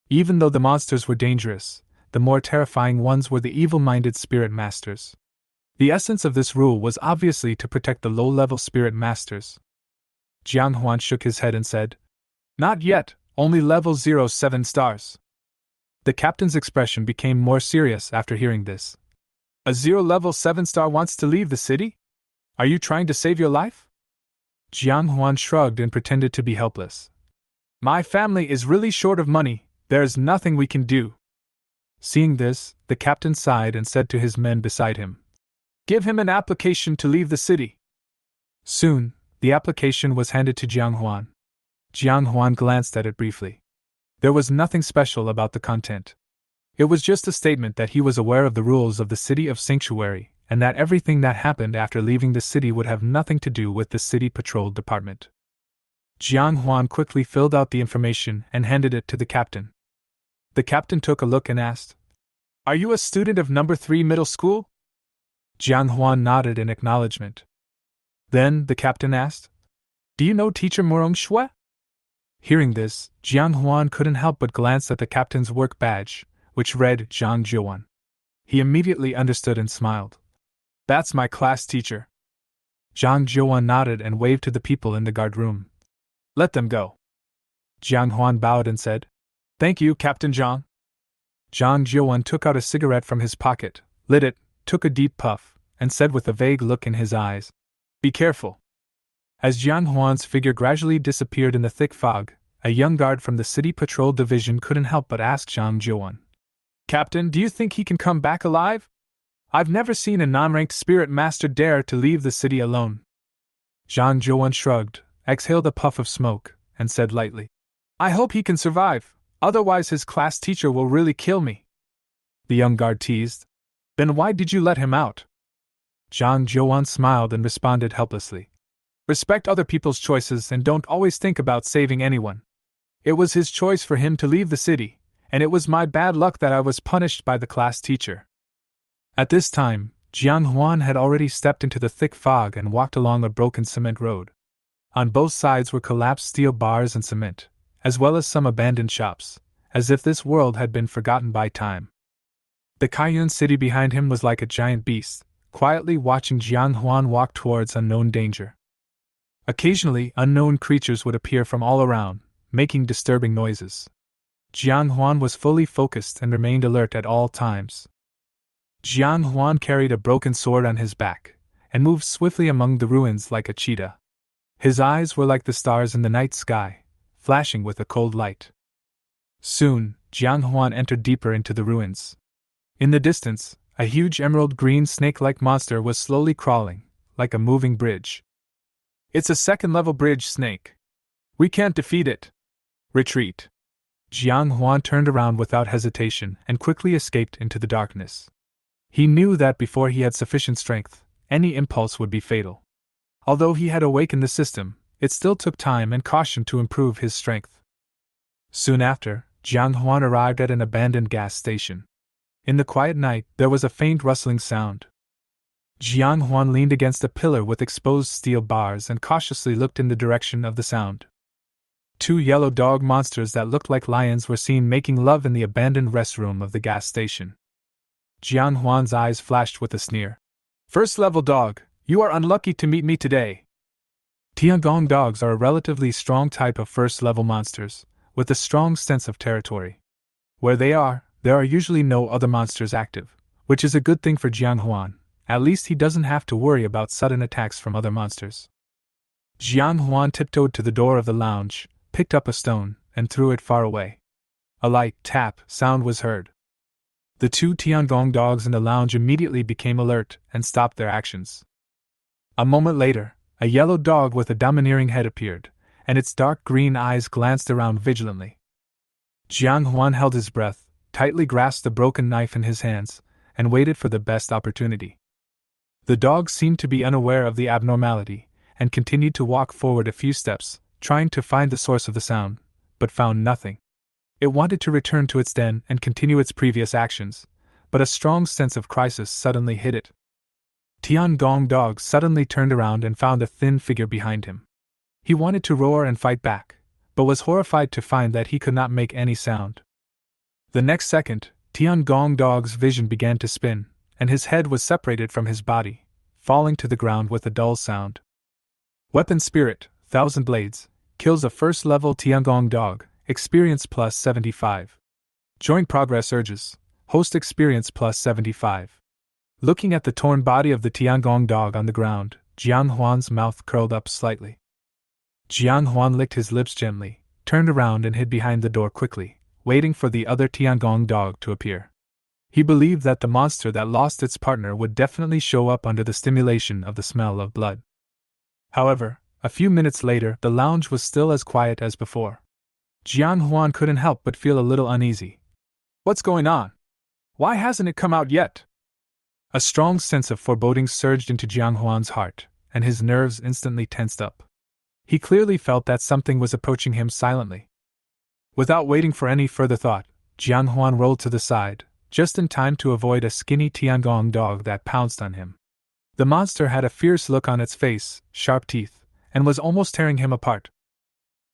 Even though the monsters were dangerous, the more terrifying ones were the evil-minded spirit masters. The essence of this rule was obviously to protect the low-level spirit masters. Jian Huan shook his head and said, Not yet, only level 07 stars. The captain's expression became more serious after hearing this. A 0 level 7 star wants to leave the city? Are you trying to save your life? Jian Huan shrugged and pretended to be helpless. My family is really short of money, there's nothing we can do. Seeing this, the captain sighed and said to his men beside him, Give him an application to leave the city. Soon, the application was handed to Jian Huan. Jian Huan glanced at it briefly. There was nothing special about the content. It was just a statement that he was aware of the rules of the City of Sanctuary, and that everything that happened after leaving the city would have nothing to do with the City Patrol Department. Jian Huan quickly filled out the information and handed it to the captain. The captain took a look and asked, "Are you a student of number 3 middle school?" Jian Huan nodded in acknowledgement. Then the captain asked, "Do you know Teacher Murong Shui?" Hearing this, Jian Huan couldn't help but glance at the captain's work badge, which read Zhang Jiuan. He immediately understood and smiled. "That's my class teacher." Zhang Jiuan nodded and waved to the people in the guard room. "Let them go." Jiang Huan bowed and said, "Thank you, Captain Zhang." Zhang Jiuan took out a cigarette from his pocket, lit it, took a deep puff, and said with a vague look in his eyes, "Be careful." As Jiang Huan's figure gradually disappeared in the thick fog, a young guard from the City Patrol Division couldn't help but ask Zhang Jiuan, "Captain, do you think he can come back alive? I've never seen a non-ranked spirit master dare to leave the city alone." Zhang Jiuan shrugged, exhaled a puff of smoke, and said lightly, "I hope he can survive, otherwise his class teacher will really kill me." The young guard teased, "Then why did you let him out?" Zhang Jiuan smiled and responded helplessly, "Respect other people's choices and don't always think about saving anyone. It was his choice for him to leave the city, and it was my bad luck that I was punished by the class teacher." At this time, Jian Huan had already stepped into the thick fog and walked along a broken cement road. On both sides were collapsed steel bars and cement, as well as some abandoned shops, as if this world had been forgotten by time. The Kaiyun city behind him was like a giant beast, quietly watching Jian Huan walk towards unknown danger. Occasionally, unknown creatures would appear from all around, making disturbing noises. Jian Huan was fully focused and remained alert at all times. Jian Huan carried a broken sword on his back, and moved swiftly among the ruins like a cheetah. His eyes were like the stars in the night sky, flashing with a cold light. Soon, Jian Huan entered deeper into the ruins. In the distance, a huge emerald-green snake-like monster was slowly crawling, like a moving bridge. "It's a second-level bridge snake. We can't defeat it. Retreat." Jian Huan turned around without hesitation and quickly escaped into the darkness. He knew that before he had sufficient strength, any impulse would be fatal. Although he had awakened the system, it still took time and caution to improve his strength. Soon after, Jian Huan arrived at an abandoned gas station. In the quiet night, there was a faint rustling sound. Jian Huan leaned against a pillar with exposed steel bars and cautiously looked in the direction of the sound. 2 yellow dog monsters that looked like lions were seen making love in the abandoned restroom of the gas station. Jian Huan's eyes flashed with a sneer. "First-level dog, you are unlucky to meet me today." Tiangong dogs are a relatively strong type of first-level monsters, with a strong sense of territory. Where they are, there are usually no other monsters active, which is a good thing for Jian Huan. At least he doesn't have to worry about sudden attacks from other monsters. Jian Huan tiptoed to the door of the lounge, picked up a stone, and threw it far away. A light tap sound was heard. The 2 Tiangong dogs in the lounge immediately became alert and stopped their actions. A moment later, a yellow dog with a domineering head appeared, and its dark green eyes glanced around vigilantly. Jian Huan held his breath, tightly grasped the broken knife in his hands, and waited for the best opportunity. The dog seemed to be unaware of the abnormality, and continued to walk forward a few steps, trying to find the source of the sound, but found nothing. It wanted to return to its den and continue its previous actions, but a strong sense of crisis suddenly hit it. Tiangong dog suddenly turned around and found a thin figure behind him. He wanted to roar and fight back, but was horrified to find that he could not make any sound. The next second, Tiangong dog's vision began to spin, and his head was separated from his body, falling to the ground with a dull sound. Weapon Spirit, 1000 Blades, kills a first-level Tiangong dog, experience plus 75. Joint progress urges, host experience plus 75. Looking at the torn body of the Tiangong dog on the ground, Jian Huan's mouth curled up slightly. Jian Huan licked his lips gently, turned around and hid behind the door quickly, waiting for the other Tiangong dog to appear. He believed that the monster that lost its partner would definitely show up under the stimulation of the smell of blood. However, a few minutes later, the lounge was still as quiet as before. Huan couldn't help but feel a little uneasy. What's going on? Why hasn't it come out yet? A strong sense of foreboding surged into Huan's heart, and his nerves instantly tensed up. He clearly felt that something was approaching him silently. Without waiting for any further thought, Huan rolled to the side, just in time to avoid a skinny Tiangong dog that pounced on him. The monster had a fierce look on its face, sharp teeth, and was almost tearing him apart.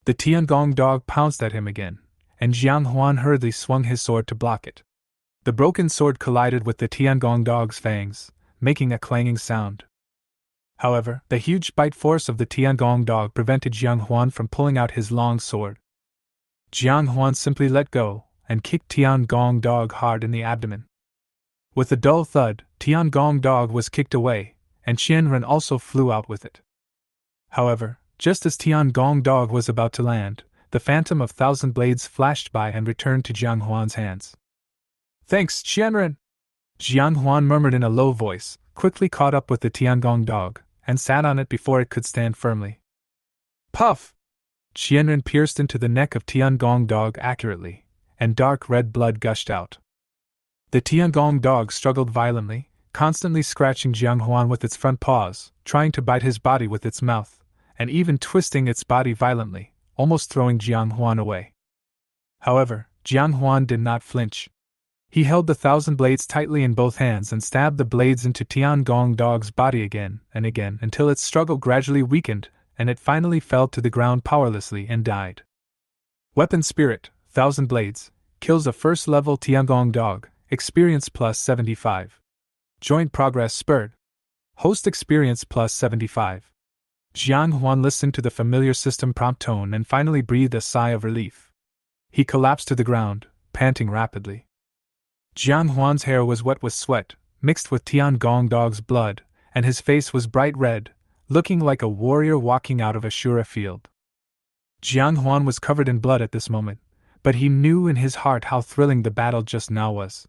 The Tiangong dog pounced at him again, and Huan hurriedly swung his sword to block it. The broken sword collided with the Tiangong dog's fangs, making a clanging sound. However, the huge bite force of the Tiangong dog prevented Huan from pulling out his long sword. Huan simply let go, and kicked Tiangong dog hard in the abdomen. With a dull thud, Tiangong dog was kicked away, and Qianren also flew out with it. However, just as Tiangong dog was about to land, the phantom of thousand blades flashed by and returned to Huan's hands. Thanks, Qianren! Huan murmured in a low voice, quickly caught up with the Tiangong dog, and sat on it before it could stand firmly. Puff! Qianren pierced into the neck of Tiangong dog accurately, and dark red blood gushed out. The Tiangong dog struggled violently, constantly scratching Huan with its front paws, trying to bite his body with its mouth, and even twisting its body violently, almost throwing Huan away. However, Huan did not flinch. He held the thousand blades tightly in both hands and stabbed the blades into Tiangong dog's body again and again until its struggle gradually weakened and it finally fell to the ground powerlessly and died. Weapon Spirit, Thousand Blades, kills a first-level Tiangong dog, experience plus 75. Joint progress spurred. Host experience plus 75. Huan listened to the familiar system prompt tone and finally breathed a sigh of relief. He collapsed to the ground, panting rapidly. Huan's hair was wet with sweat, mixed with Tiangong dog's blood, and his face was bright red, looking like a warrior walking out of a Shura field. Huan was covered in blood at this moment, but he knew in his heart how thrilling the battle just now was.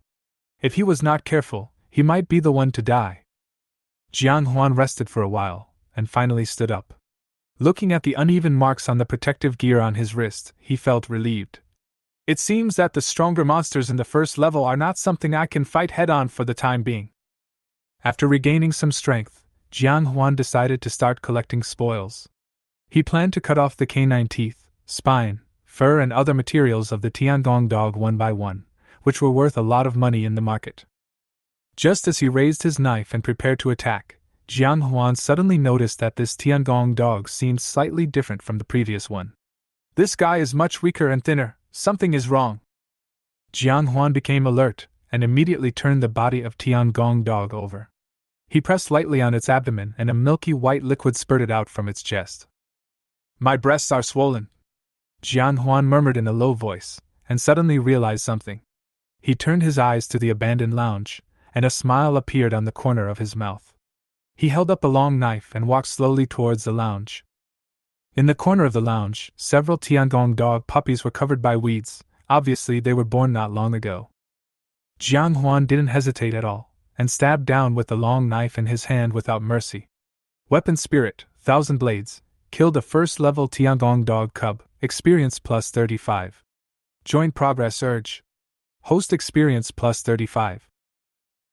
If he was not careful, he might be the one to die. Huan rested for a while, and finally stood up. Looking at the uneven marks on the protective gear on his wrist, he felt relieved. It seems that the stronger monsters in the first level are not something I can fight head-on for the time being. After regaining some strength, Huan decided to start collecting spoils. He planned to cut off the canine teeth, spine, fur and other materials of the Tiangong dog one by one, which were worth a lot of money in the market. Just as he raised his knife and prepared to attack, Huan suddenly noticed that this Tiangong dog seemed slightly different from the previous one. This guy is much weaker and thinner. Something is wrong. Huan became alert, and immediately turned the body of Tiangong dog over. He pressed lightly on its abdomen and a milky white liquid spurted out from its chest. My breasts are swollen. Huan murmured in a low voice, and suddenly realized something. He turned his eyes to the abandoned lounge, and a smile appeared on the corner of his mouth. He held up a long knife and walked slowly towards the lounge. In the corner of the lounge, several Tiangong dog puppies were covered by weeds. Obviously they were born not long ago. Huan didn't hesitate at all, and stabbed down with the long knife in his hand without mercy. Weapon Spirit, Thousand Blades, killed a first-level Tiangong dog cub, experience plus 35. Joint progress urge. Host experience plus 35.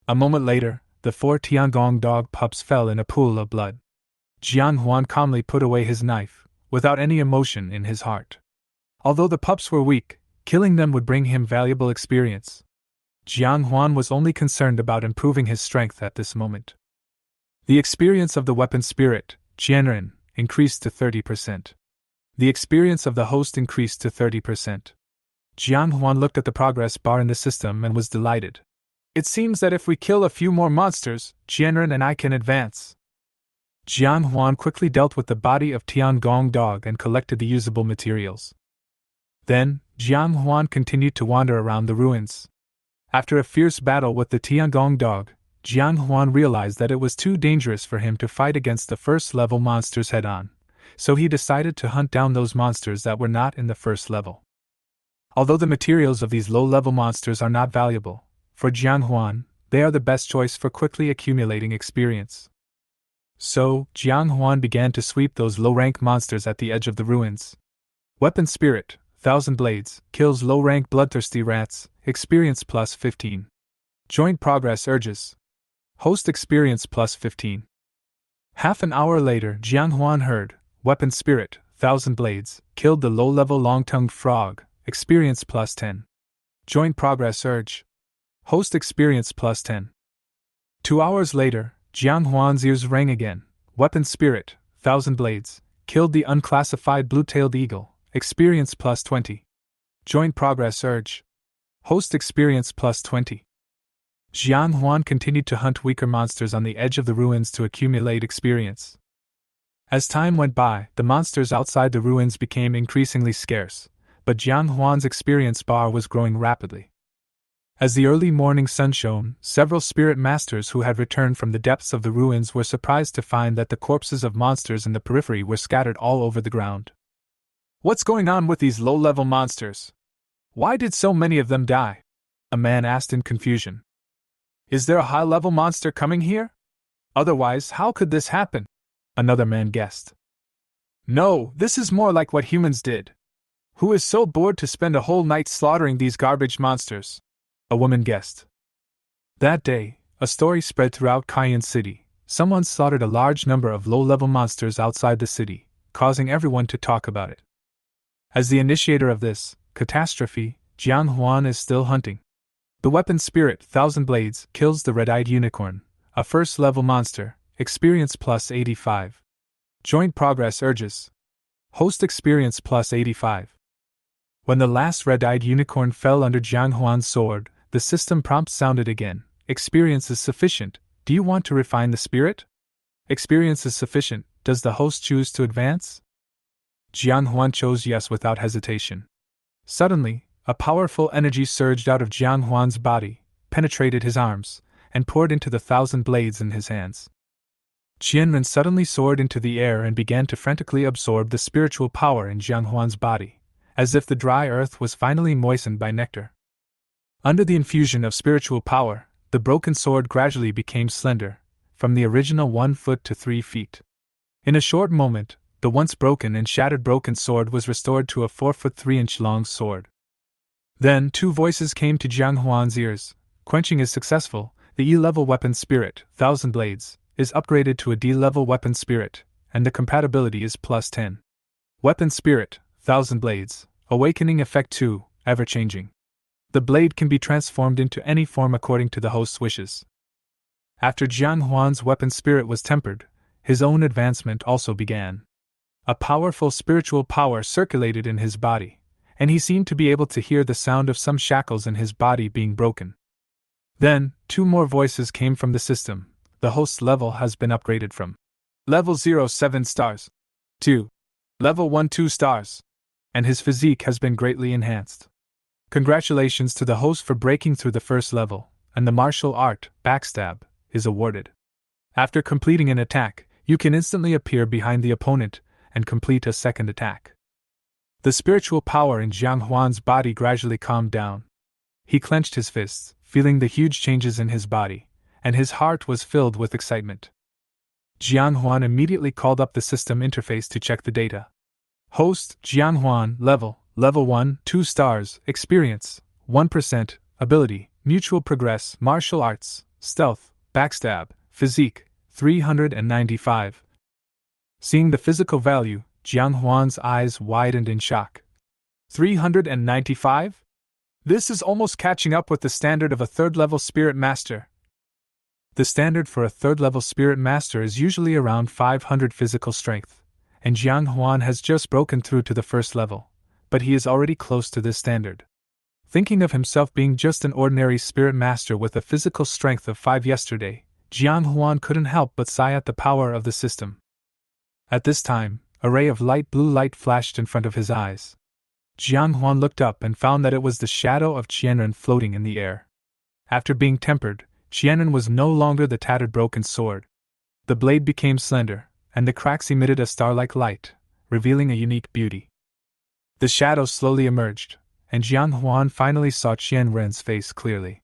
A moment later, the 4 Tiangong dog pups fell in a pool of blood. Huan calmly put away his knife, without any emotion in his heart. Although the pups were weak, killing them would bring him valuable experience. Huan was only concerned about improving his strength at this moment. The experience of the weapon spirit, Qianren, increased to 30%. The experience of the host increased to 30%. Huan looked at the progress bar in the system and was delighted. It seems that if we kill a few more monsters, Qianren and I can advance. Huan quickly dealt with the body of Tiangong dog and collected the usable materials. Then, Huan continued to wander around the ruins. After a fierce battle with the Tiangong dog, Huan realized that it was too dangerous for him to fight against the first-level monsters head-on, so he decided to hunt down those monsters that were not in the first level. Although the materials of these low-level monsters are not valuable, for Huan, they are the best choice for quickly accumulating experience. So, Huan began to sweep those low-rank monsters at the edge of the ruins. Weapon Spirit, 1000 Blades, kills low-rank bloodthirsty rats, experience plus 15. Joint Progress Urges. Host experience plus 15. Half an hour later, Huan heard, Weapon Spirit, 1000 Blades, killed the low-level long-tongued frog, experience plus 10. Joint Progress Urge. Host experience plus 10. 2 hours later, Huan's ears rang again. Weapon Spirit, 1000 Blades, killed the unclassified blue-tailed eagle, experience plus 20. Joint Progress Urge. Host experience plus 20. Huan continued to hunt weaker monsters on the edge of the ruins to accumulate experience. As time went by, the monsters outside the ruins became increasingly scarce, but Huan's experience bar was growing rapidly. As the early morning sun shone, several spirit masters who had returned from the depths of the ruins were surprised to find that the corpses of monsters in the periphery were scattered all over the ground. "What's going on with these low-level monsters? Why did so many of them die?" a man asked in confusion. "Is there a high-level monster coming here? Otherwise, how could this happen?" another man guessed. "No, this is more like what humans did. Who is so bored to spend a whole night slaughtering these garbage monsters?" a woman guessed. That day, a story spread throughout Cayenne City. Someone slaughtered a large number of low-level monsters outside the city, causing everyone to talk about it. As the initiator of this catastrophe, Huan is still hunting. The Weapon Spirit, 1000 Blades, kills the red-eyed unicorn, a first-level monster, experience plus 85. Joint Progress Urges. Host experience plus 85. When the last red-eyed unicorn fell under Huan's sword, the system prompt sounded again. Experience is sufficient. Do you want to refine the spirit? Experience is sufficient. Does the host choose to advance? Huan chose yes without hesitation. Suddenly, a powerful energy surged out of Huan's body, penetrated his arms, and poured into the 1000 blades in his hands. Jian suddenly soared into the air and began to frantically absorb the spiritual power in Huan's body, as if the dry earth was finally moistened by nectar. Under the infusion of spiritual power, the broken sword gradually became slender, from the original 1 foot to 3 feet. In a short moment, the once broken and shattered broken sword was restored to a 4 foot 3 inch long sword. Then 2 voices came to Huan's ears. Quenching is successful. The E-level weapon spirit, 1000 blades, is upgraded to a D-level weapon spirit, and the compatibility is plus 10. Weapon spirit, 1000 blades, awakening effect 2, ever-changing. The blade can be transformed into any form according to the host's wishes. After Huan's weapon spirit was tempered, his own advancement also began. A powerful spiritual power circulated in his body, and he seemed to be able to hear the sound of some shackles in his body being broken. Then, 2 more voices came from the system. The host's level has been upgraded from level 0 7 stars to level 1 2 stars, and his physique has been greatly enhanced. Congratulations to the host for breaking through the first level, and the martial art, backstab, is awarded. After completing an attack, you can instantly appear behind the opponent and complete a second attack. The spiritual power in Huan's body gradually calmed down. He clenched his fists, feeling the huge changes in his body, and his heart was filled with excitement. Huan immediately called up the system interface to check the data. Host, Huan, level 1, 2 stars, experience, 1%, ability, mutual progress, martial arts, stealth, backstab, physique, 395. Seeing the physical value, Huan's eyes widened in shock. 395? This is almost catching up with the standard of a third-level spirit master. The standard for a third-level spirit master is usually around 500 physical strength, and Huan has just broken through to the first level, but he is already close to this standard. Thinking of himself being just an ordinary spirit master with a physical strength of 5 yesterday, Huan couldn't help but sigh at the power of the system. At this time, a ray of light blue light flashed in front of his eyes. Huan looked up and found that it was the shadow of Jian floating in the air. After being tempered, Jian was no longer the tattered broken sword. The blade became slender, and the cracks emitted a star-like light, revealing a unique beauty. The shadow slowly emerged, and Huan finally saw Jian's face clearly.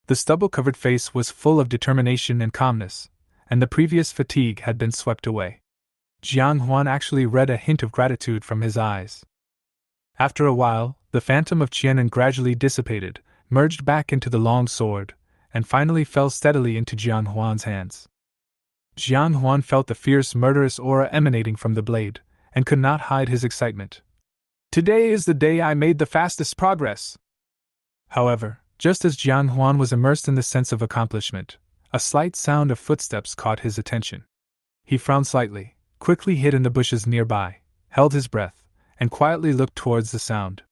The stubble-covered face was full of determination and calmness, and the previous fatigue had been swept away. Huan actually read a hint of gratitude from his eyes. After a while, the phantom of Jian gradually dissipated, merged back into the long sword, and finally fell steadily into Huan's hands. Huan felt the fierce, murderous aura emanating from the blade, and could not hide his excitement. Today is the day I made the fastest progress. However, just as Huan was immersed in the sense of accomplishment, a slight sound of footsteps caught his attention. He frowned slightly, quickly hid in the bushes nearby, held his breath, and quietly looked towards the sound.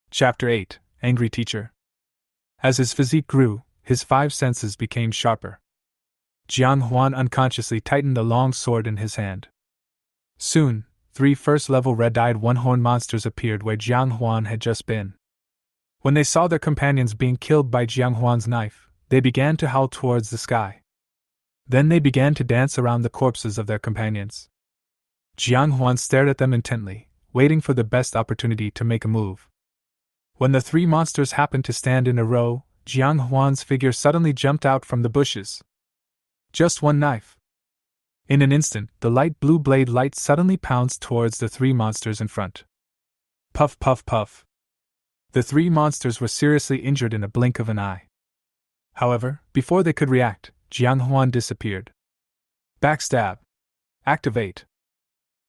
Chapter 8: Angry Teacher. As his physique grew, his five senses became sharper. Huan unconsciously tightened the long sword in his hand. Soon, 3 first-level red-eyed one-horned monsters appeared where Huan had just been. When they saw their companions being killed by Huan's knife, they began to howl towards the sky. Then they began to dance around the corpses of their companions. Huan stared at them intently, waiting for the best opportunity to make a move. When the 3 monsters happened to stand in a row, Huan's figure suddenly jumped out from the bushes. Just one knife. In an instant, the light blue blade light suddenly pounced towards the 3 monsters in front. Puff, puff, puff. The 3 monsters were seriously injured in a blink of an eye. However, before they could react, Huan disappeared. Backstab. Activate.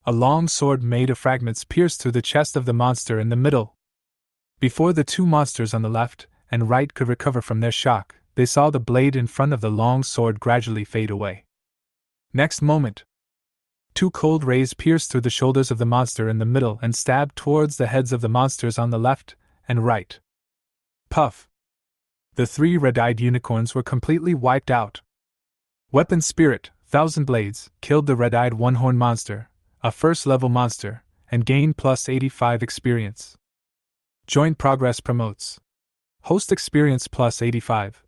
A long sword made of fragments pierced through the chest of the monster in the middle. Before the 2 monsters on the left and right could recover from their shock, they saw the blade in front of the long sword gradually fade away. Next moment, 2 cold rays pierced through the shoulders of the monster in the middle and stabbed towards the heads of the monsters on the left and right. Puff! The 3 red-eyed unicorns were completely wiped out. Weapon Spirit, 1000 Blades, killed the red-eyed one-horned monster, a first-level monster, and gained plus 85 experience. Joint Progress promotes. Host experience plus 85.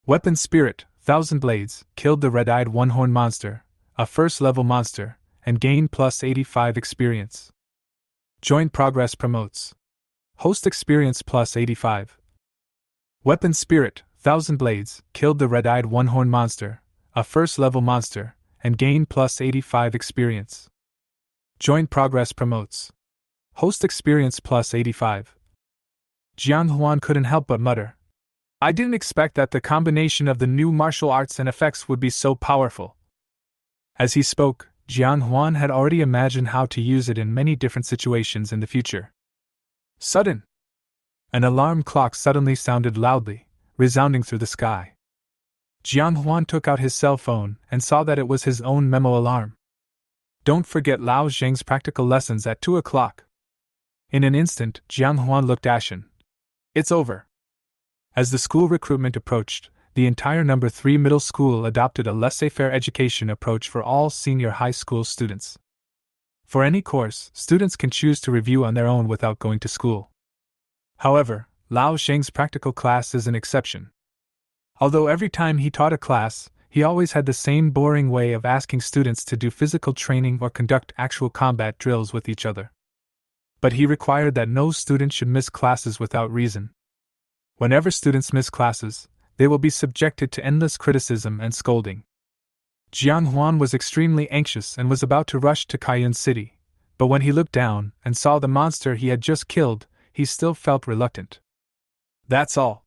Weapon Spirit, 1000 Blades, killed the red-eyed one-horned monster, a first-level monster, and gained plus 85 experience. Joint Progress promotes. Host experience plus 85. Weapon Spirit, 1000 Blades, killed the red-eyed one-horned monster, a first-level monster, and gained plus 85 experience. Joint Progress promotes. Host experience plus 85. Huan couldn't help but mutter. I didn't expect that the combination of the new martial arts and effects would be so powerful. As he spoke, Huan had already imagined how to use it in many different situations in the future. Sudden! An alarm clock suddenly sounded loudly, resounding through the sky. Huan took out his cell phone and saw that it was his own memo alarm. Don't forget Lao Zheng's practical lessons at 2 o'clock. In an instant, Huan looked ashen. It's over. As the school recruitment approached, the entire number 3 middle school adopted a laissez-faire education approach for all senior high school students. For any course, students can choose to review on their own without going to school. However, Lao Zheng's practical class is an exception. Although every time he taught a class, he always had the same boring way of asking students to do physical training or conduct actual combat drills with each other. But he required that no student should miss classes without reason. Whenever students miss classes, they will be subjected to endless criticism and scolding. Huan was extremely anxious and was about to rush to Kaiyun City, but when he looked down and saw the monster he had just killed, he still felt reluctant. That's all.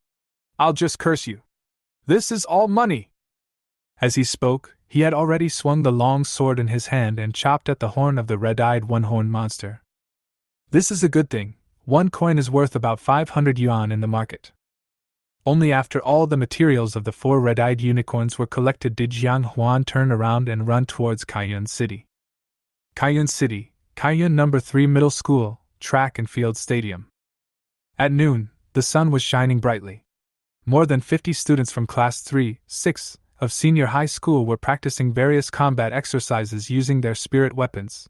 I'll just curse you. This is all money. As he spoke, he had already swung the long sword in his hand and chopped at the horn of the red-eyed one-horned monster. This is a good thing. 1 coin is worth about 500 yuan in the market. Only after all the materials of the 4 red-eyed unicorns were collected did Huan turn around and run towards Kaiyun City. Kaiyun City, Kaiyun No. 3 Middle School, Track and Field Stadium. At noon, the sun was shining brightly. More than 50 students from Class 3-6 of senior high school were practicing various combat exercises using their spirit weapons.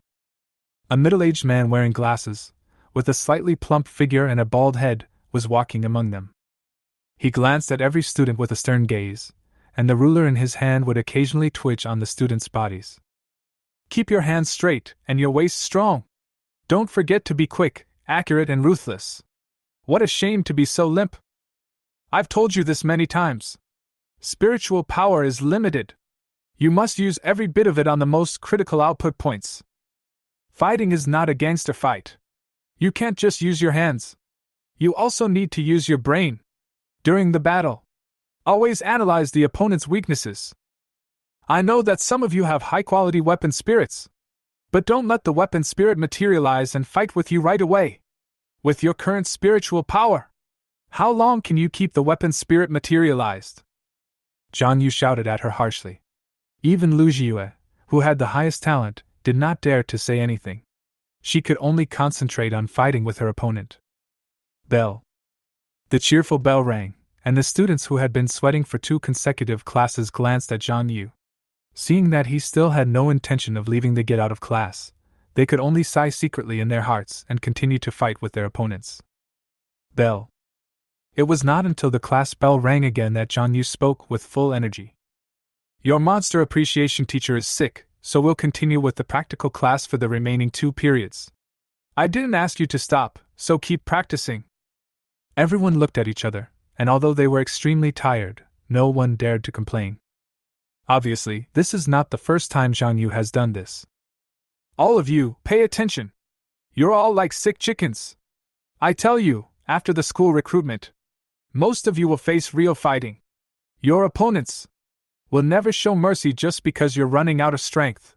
A middle-aged man wearing glasses, with a slightly plump figure and a bald head, was walking among them. He glanced at every student with a stern gaze, and the ruler in his hand would occasionally twitch on the students' bodies. Keep your hands straight and your waist strong. Don't forget to be quick, accurate, and ruthless. What a shame to be so limp. I've told you this many times. Spiritual power is limited. You must use every bit of it on the most critical output points. Fighting is not a gangster fight. You can't just use your hands. You also need to use your brain. During the battle, always analyze the opponent's weaknesses. I know that some of you have high-quality weapon spirits, but don't let the weapon spirit materialize and fight with you right away. With your current spiritual power, how long can you keep the weapon spirit materialized? Jian Yu shouted at her harshly. Even Lu Jia, who had the highest talent, did not dare to say anything. She could only concentrate on fighting with her opponent. Bell. The cheerful bell rang, and the students who had been sweating for 2 consecutive classes glanced at Jian Yu. Seeing that he still had no intention of leaving the get out of class, they could only sigh secretly in their hearts and continue to fight with their opponents. Bell. It was not until the class bell rang again that Jian Yu spoke with full energy. Your monster appreciation teacher is sick, so we'll continue with the practical class for the remaining 2 periods. I didn't ask you to stop, so keep practicing. Everyone looked at each other, and although they were extremely tired, no one dared to complain. Obviously, this is not the first time Jian Yu has done this. All of you, pay attention. You're all like sick chickens. I tell you, after the school recruitment, most of you will face real fighting. Your opponents will never show mercy just because you're running out of strength.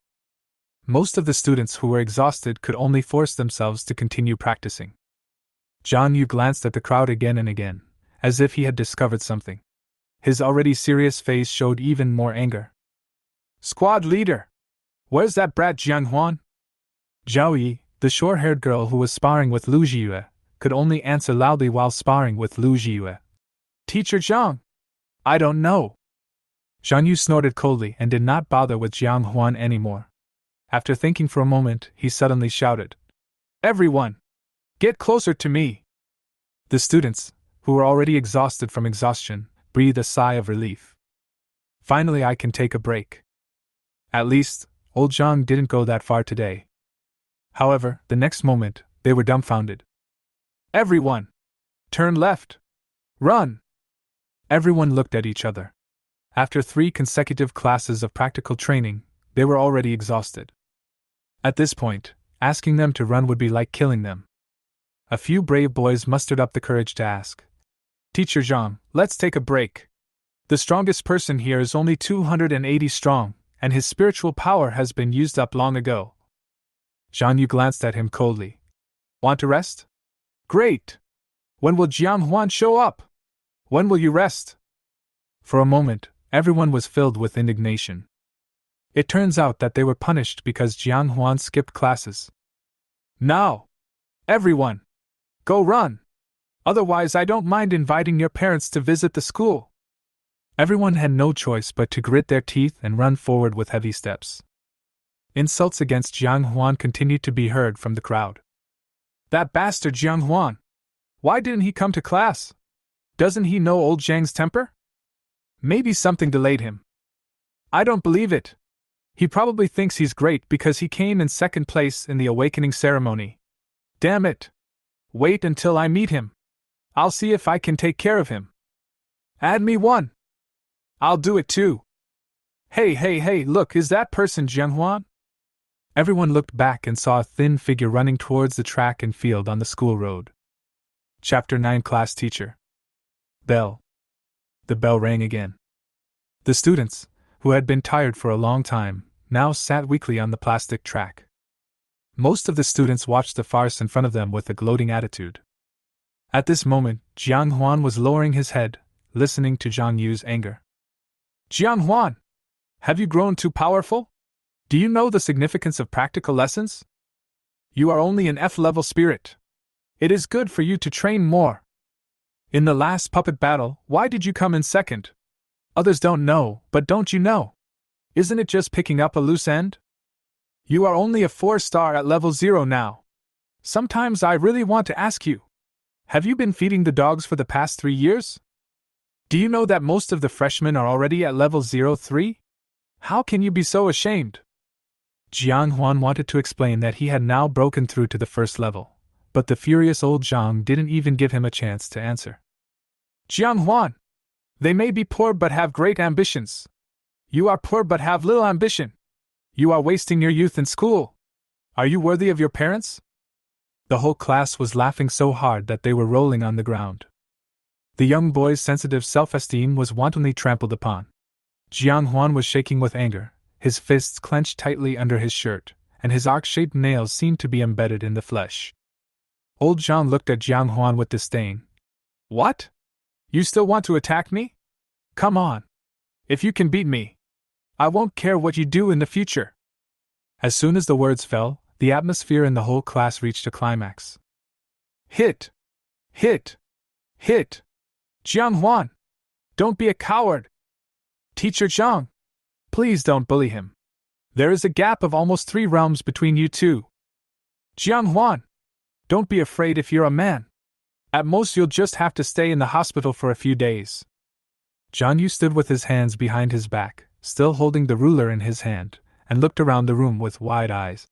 Most of the students who were exhausted could only force themselves to continue practicing. Jian Yu glanced at the crowd again and again, as if he had discovered something. His already serious face showed even more anger. Squad leader! Where's that brat Jiang Huan? Zhao Yi, the short-haired girl who was sparring with Lu Jia, could only answer loudly while sparring with Lu Jia. Teacher Zhang! I don't know. Jian Yu snorted coldly and did not bother with Jiang Huan anymore. After thinking for a moment, he suddenly shouted, Everyone! Get closer to me! The students, who were already exhausted from exhaustion, breathed a sigh of relief. Finally, I can take a break. At least, old Zhang didn't go that far today. However, the next moment, they were dumbfounded. Everyone! Turn left! Run! Everyone looked at each other. After 3 consecutive classes of practical training, they were already exhausted. At this point, asking them to run would be like killing them. A few brave boys mustered up the courage to ask, Teacher Zhang, let's take a break. The strongest person here is only 280 strong, and his spiritual power has been used up long ago. Jian Yu glanced at him coldly. Want to rest? Great! When will Jiang Huan show up? When will you rest? For a moment, everyone was filled with indignation. It turns out that they were punished because Jiang Huan skipped classes. Now! Everyone! Go run! Otherwise I don't mind inviting your parents to visit the school. Everyone had no choice but to grit their teeth and run forward with heavy steps. Insults against Jiang Huan continued to be heard from the crowd. That bastard Jiang Huan! Why didn't he come to class? Doesn't he know old Zhang's temper? Maybe something delayed him. I don't believe it. He probably thinks he's great because he came in 2nd place in the awakening ceremony. Damn it! Wait until I meet him. I'll see if I can take care of him. Add me 1. I'll do it too. Hey, look, is that person Jiang Huan? Everyone looked back and saw a thin figure running towards the track and field on the school road. Chapter 9 Class Teacher. Bell. The bell rang again. The students, who had been tired for a long time, now sat weakly on the plastic track. Most of the students watched the farce in front of them with a gloating attitude. At this moment, Jiang Huan was lowering his head, listening to Jiang Yu's anger. Jiang Huan! Have you grown too powerful? Do you know the significance of practical lessons? You are only an F-level spirit. It is good for you to train more. In the last puppet battle, why did you come in 2nd? Others don't know, but don't you know? Isn't it just picking up a loose end? You are only a 4-star at level 0 now. Sometimes I really want to ask you, have you been feeding the dogs for the past 3 years? Do you know that most of the freshmen are already at level 03? How can you be so ashamed? Jiang Huan wanted to explain that he had now broken through to the 1st level, but the furious old Zhang didn't even give him a chance to answer. Jiang Huan! They may be poor but have great ambitions. You are poor but have little ambition. You are wasting your youth in school. Are you worthy of your parents? The whole class was laughing so hard that they were rolling on the ground. The young boy's sensitive self-esteem was wantonly trampled upon. Huan was shaking with anger, his fists clenched tightly under his shirt, and his arc-shaped nails seemed to be embedded in the flesh. Old Jian looked at Huan with disdain. What? You still want to attack me? Come on. If you can beat me, I won't care what you do in the future. As soon as the words fell, the atmosphere in the whole class reached a climax. Hit! Hit! Hit! Huan! Don't be a coward! Teacher Zhang! Please don't bully him. There is a gap of almost 3 realms between you two. Huan! Don't be afraid if you're a man. At most you'll just have to stay in the hospital for a few days. Jian stood with his hands behind his back, still holding the ruler in his hand, and looked around the room with wide eyes.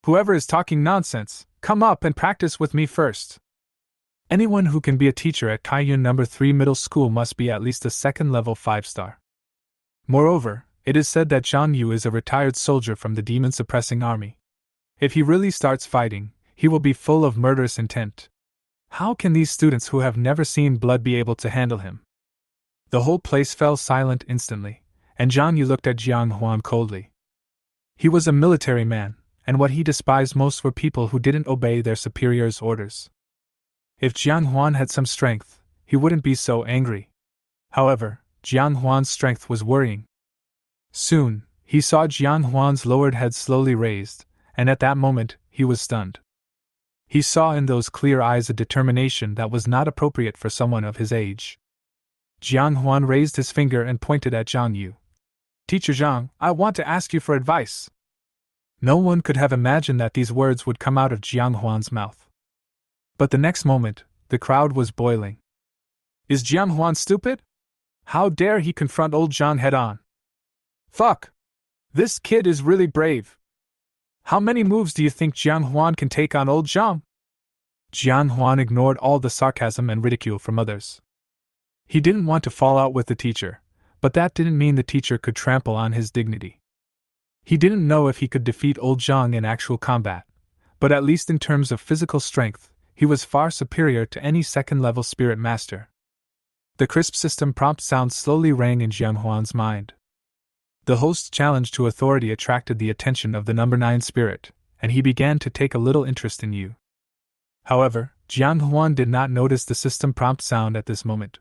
Whoever is talking nonsense, come up and practice with me first. Anyone who can be a teacher at Kaiyun No. 3 Middle School must be at least a second-level 5-star. Moreover, it is said that Zhang Yu is a retired soldier from the demon-suppressing army. If he really starts fighting, he will be full of murderous intent. How can these students who have never seen blood be able to handle him? The whole place fell silent instantly, and Zhang Yu looked at Huan coldly. He was a military man, and what he despised most were people who didn't obey their superiors' orders. If Huan had some strength, he wouldn't be so angry. However, Huan's strength was worrying. Soon, he saw Huan's lowered head slowly raised, and at that moment, he was stunned. He saw in those clear eyes a determination that was not appropriate for someone of his age. Huan raised his finger and pointed at Zhang Yu. Teacher Zhang, I want to ask you for advice. No one could have imagined that these words would come out of Huan's mouth. But the next moment, the crowd was boiling. Is Huan stupid? How dare he confront old Zhang head-on? Fuck! This kid is really brave. How many moves do you think Huan can take on old Zhang? Huan ignored all the sarcasm and ridicule from others. He didn't want to fall out with the teacher, but that didn't mean the teacher could trample on his dignity. He didn't know if he could defeat old Zhang in actual combat, but at least in terms of physical strength, he was far superior to any second-level spirit master. The crisp system prompt sound slowly rang in Huan's mind. The host's challenge to authority attracted the attention of the number 9 spirit, and he began to take a little interest in you. However, Huan did not notice the system prompt sound at this moment.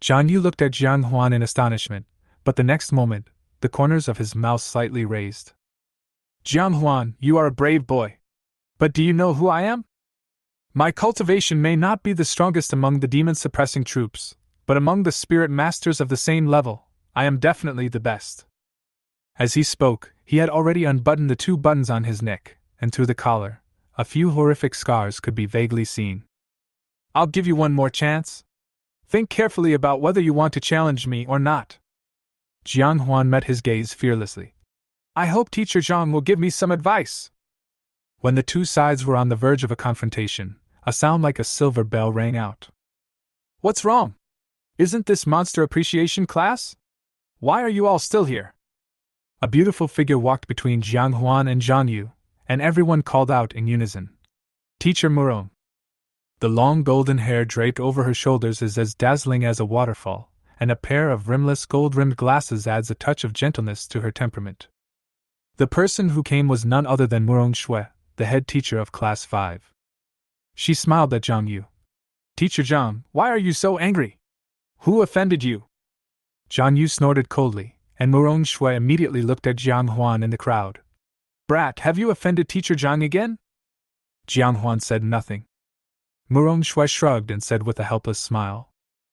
Zhang Yu looked at Huan in astonishment, but the next moment, the corners of his mouth slightly raised. Huan, you are a brave boy. But do you know who I am? My cultivation may not be the strongest among the demon-suppressing troops, but among the spirit masters of the same level, I am definitely the best. As he spoke, he had already unbuttoned the 2 buttons on his neck, and through the collar, a few horrific scars could be vaguely seen. I'll give you one more chance. Think carefully about whether you want to challenge me or not. Huan met his gaze fearlessly. I hope Teacher Zhang will give me some advice. When the 2 sides were on the verge of a confrontation, a sound like a silver bell rang out. What's wrong? Isn't this monster appreciation class? Why are you all still here? A beautiful figure walked between Huan and Zhang Yu, and everyone called out in unison. Teacher Murong. The long golden hair draped over her shoulders is as dazzling as a waterfall, and a pair of rimless gold-rimmed glasses adds a touch of gentleness to her temperament. The person who came was none other than Murong Shui, the head teacher of Class 5. She smiled at Zhang Yu. Teacher Zhang, why are you so angry? Who offended you? Zhang Yu snorted coldly, and Murong Shui immediately looked at Huan in the crowd. Brat, have you offended Teacher Zhang again? Huan said nothing. Murong Shui shrugged and said with a helpless smile.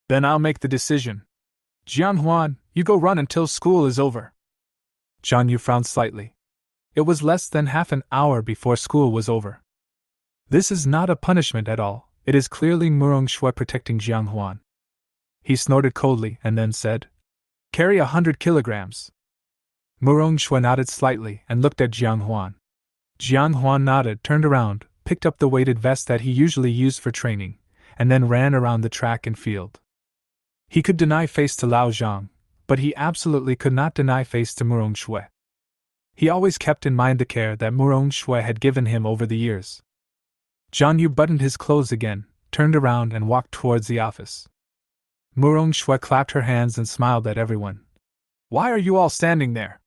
Then I'll make the decision. Huan, you go run until school is over. Zhang Yu frowned slightly. It was less than half an hour before school was over. This is not a punishment at all, it is clearly Murong Shui protecting Huan. He snorted coldly and then said, Carry 100 kilograms. Murong Shui nodded slightly and looked at Huan. Huan nodded, turned around, picked up the weighted vest that he usually used for training, and then ran around the track and field. He could deny face to Lao Zhang, but he absolutely could not deny face to Murong Shui. He always kept in mind the care that Murong Shui had given him over the years. Jian Yu buttoned his clothes again, turned around and walked towards the office. Murong Shui clapped her hands and smiled at everyone. "Why are you all standing there?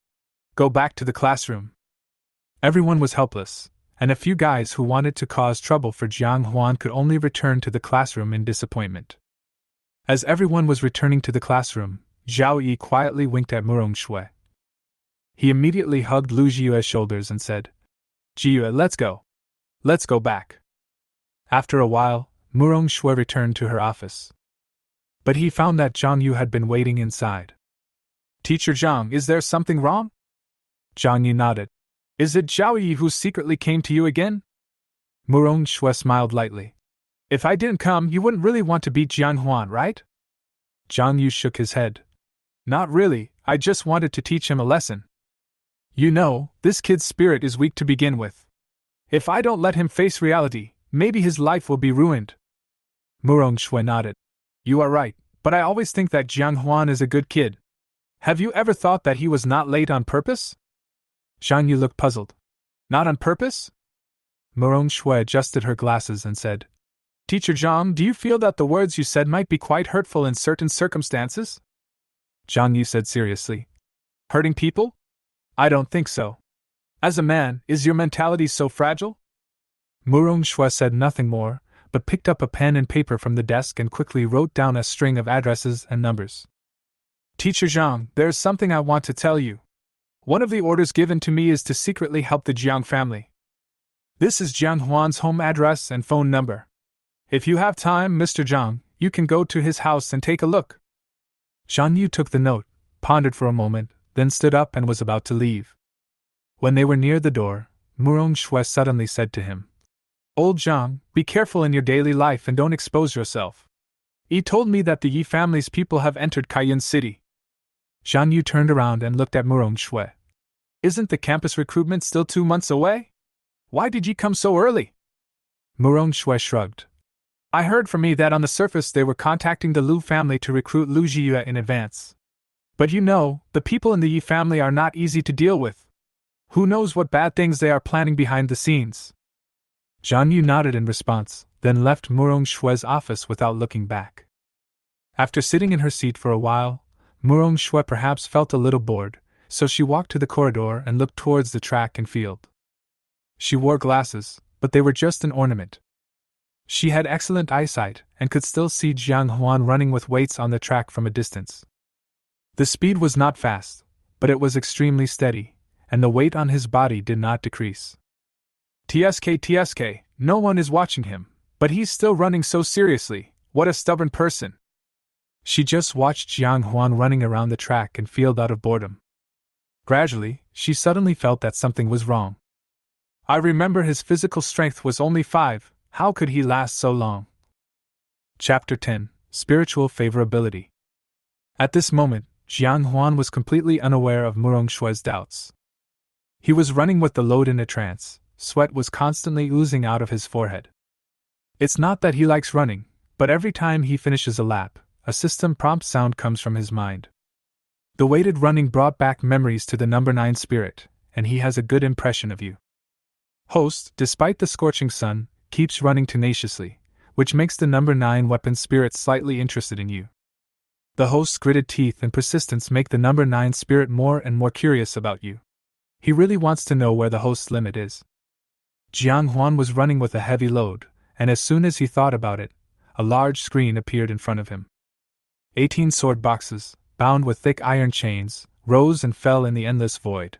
Go back to the classroom." Everyone was helpless, and a few guys who wanted to cause trouble for Jiang Huan could only return to the classroom in disappointment. As everyone was returning to the classroom, Zhao Yi quietly winked at Murong Shui. He immediately hugged Lu Jia's shoulders and said, "Jia, let's go. Let's go back." After a while, Murong Shui returned to her office. But he found that Zhang Yu had been waiting inside. "Teacher Zhang, is there something wrong?" Zhang Yu nodded. "Is it Zhao Yi who secretly came to you again?" Murong Shui smiled lightly. "If I didn't come, you wouldn't really want to beat Jian Huan, right?" Zhang Yu shook his head. "Not really, I just wanted to teach him a lesson. You know, this kid's spirit is weak to begin with. If I don't let him face reality, maybe his life will be ruined." Murong Shui nodded. "You are right, but I always think that Jiang Huan is a good kid. Have you ever thought that he was not late on purpose?" Zhang Yu looked puzzled. "Not on purpose?" Murong Shui adjusted her glasses and said, "Teacher Zhang, do you feel that the words you said might be quite hurtful in certain circumstances?" Zhang Yu said seriously, "Hurting people? I don't think so. As a man, is your mentality so fragile?" Murong Shui said nothing more, but picked up a pen and paper from the desk and quickly wrote down a string of addresses and numbers. "Teacher Zhang, there's something I want to tell you. One of the orders given to me is to secretly help the Jiang family. This is Jiang Huan's home address and phone number. If you have time, Mr. Zhang, you can go to his house and take a look." Zhang Yu took the note, pondered for a moment, then stood up and was about to leave. When they were near the door, Murong Shui suddenly said to him, "Old Zhang, be careful in your daily life and don't expose yourself. He told me that the Yi family's people have entered Cayenne City." Zhang Yu turned around and looked at Murong Shui. "Isn't the campus recruitment still 2 months away? Why did you come so early?" Murong Shui shrugged. "I heard from me that on the surface they were contacting the Lu family to recruit Lu Jia in advance. But you know, the people in the Yi family are not easy to deal with. Who knows what bad things they are planning behind the scenes?" Zhang Yu nodded in response, then left Murong Shui's office without looking back. After sitting in her seat for a while, Murong Shui perhaps felt a little bored, so she walked to the corridor and looked towards the track and field. She wore glasses, but they were just an ornament. She had excellent eyesight and could still see Jiang Huan running with weights on the track from a distance. The speed was not fast, but it was extremely steady, and the weight on his body did not decrease. TSK, no one is watching him, but he's still running so seriously, what a stubborn person." She just watched Jiang Huan running around the track and field out of boredom. Gradually, she suddenly felt that something was wrong. "I remember his physical strength was only 5, how could he last so long?" Chapter 10, Spiritual Favorability. At this moment, Jiang Huan was completely unaware of Murong Shui's doubts. He was running with the load in a trance, sweat was constantly oozing out of his forehead. It's not that he likes running, but every time he finishes a lap, a system prompt sound comes from his mind. The weighted running brought back memories to the number 9 spirit, and he has a good impression of you. Host, despite the scorching sun, keeps running tenaciously, which makes the number 9 weapon spirit slightly interested in you. The host's gritted teeth and persistence make the number 9 spirit more and more curious about you. He really wants to know where the host's limit is. Jiang Huan was running with a heavy load, and as soon as he thought about it, a large screen appeared in front of him. 18 sword boxes, bound with thick iron chains, rose and fell in the endless void.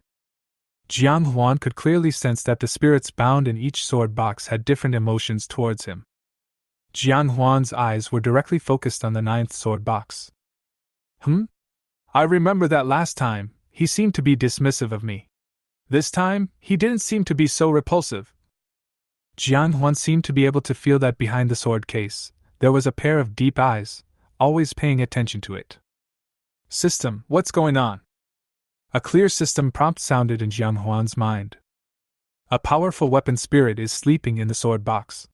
Jiang Huan could clearly sense that the spirits bound in each sword box had different emotions towards him. Jiang Huan's eyes were directly focused on the 9th sword box. I remember that last time, he seemed to be dismissive of me. This time, he didn't seem to be so repulsive. Jiang Huan seemed to be able to feel that behind the sword case, there was a pair of deep eyes, always paying attention to it. System, what's going on? A clear system prompt sounded in Jiang Huan's mind. A powerful weapon spirit is sleeping in the sword box.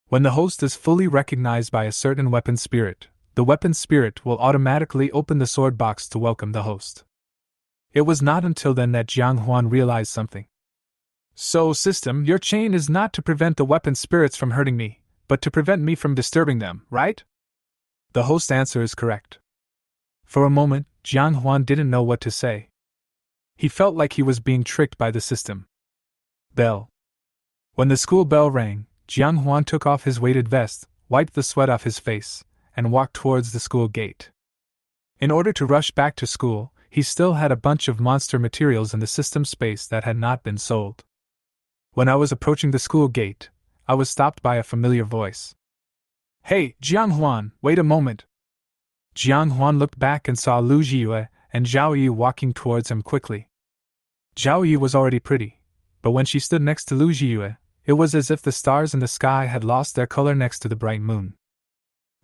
When the host is fully recognized by a certain weapon spirit, the weapon spirit will automatically open the sword box to welcome the host. It was not until then that Huan realized something. So, system, your chain is not to prevent the weapon spirits from hurting me, but to prevent me from disturbing them, right? The host answer is correct. For a moment, Huan didn't know what to say. He felt like he was being tricked by the system. Bell. When the school bell rang, Huan took off his weighted vest, wiped the sweat off his face, and walked towards the school gate. In order to rush back to school, he still had a bunch of monster materials in the system space that had not been sold. When I was approaching the school gate, I was stopped by a familiar voice. Hey, Huan, wait a moment. Huan looked back and saw Lu Jia and Zhao Yi walking towards him quickly. Zhao Yi was already pretty, but when she stood next to Lu Jia, it was as if the stars in the sky had lost their color next to the bright moon.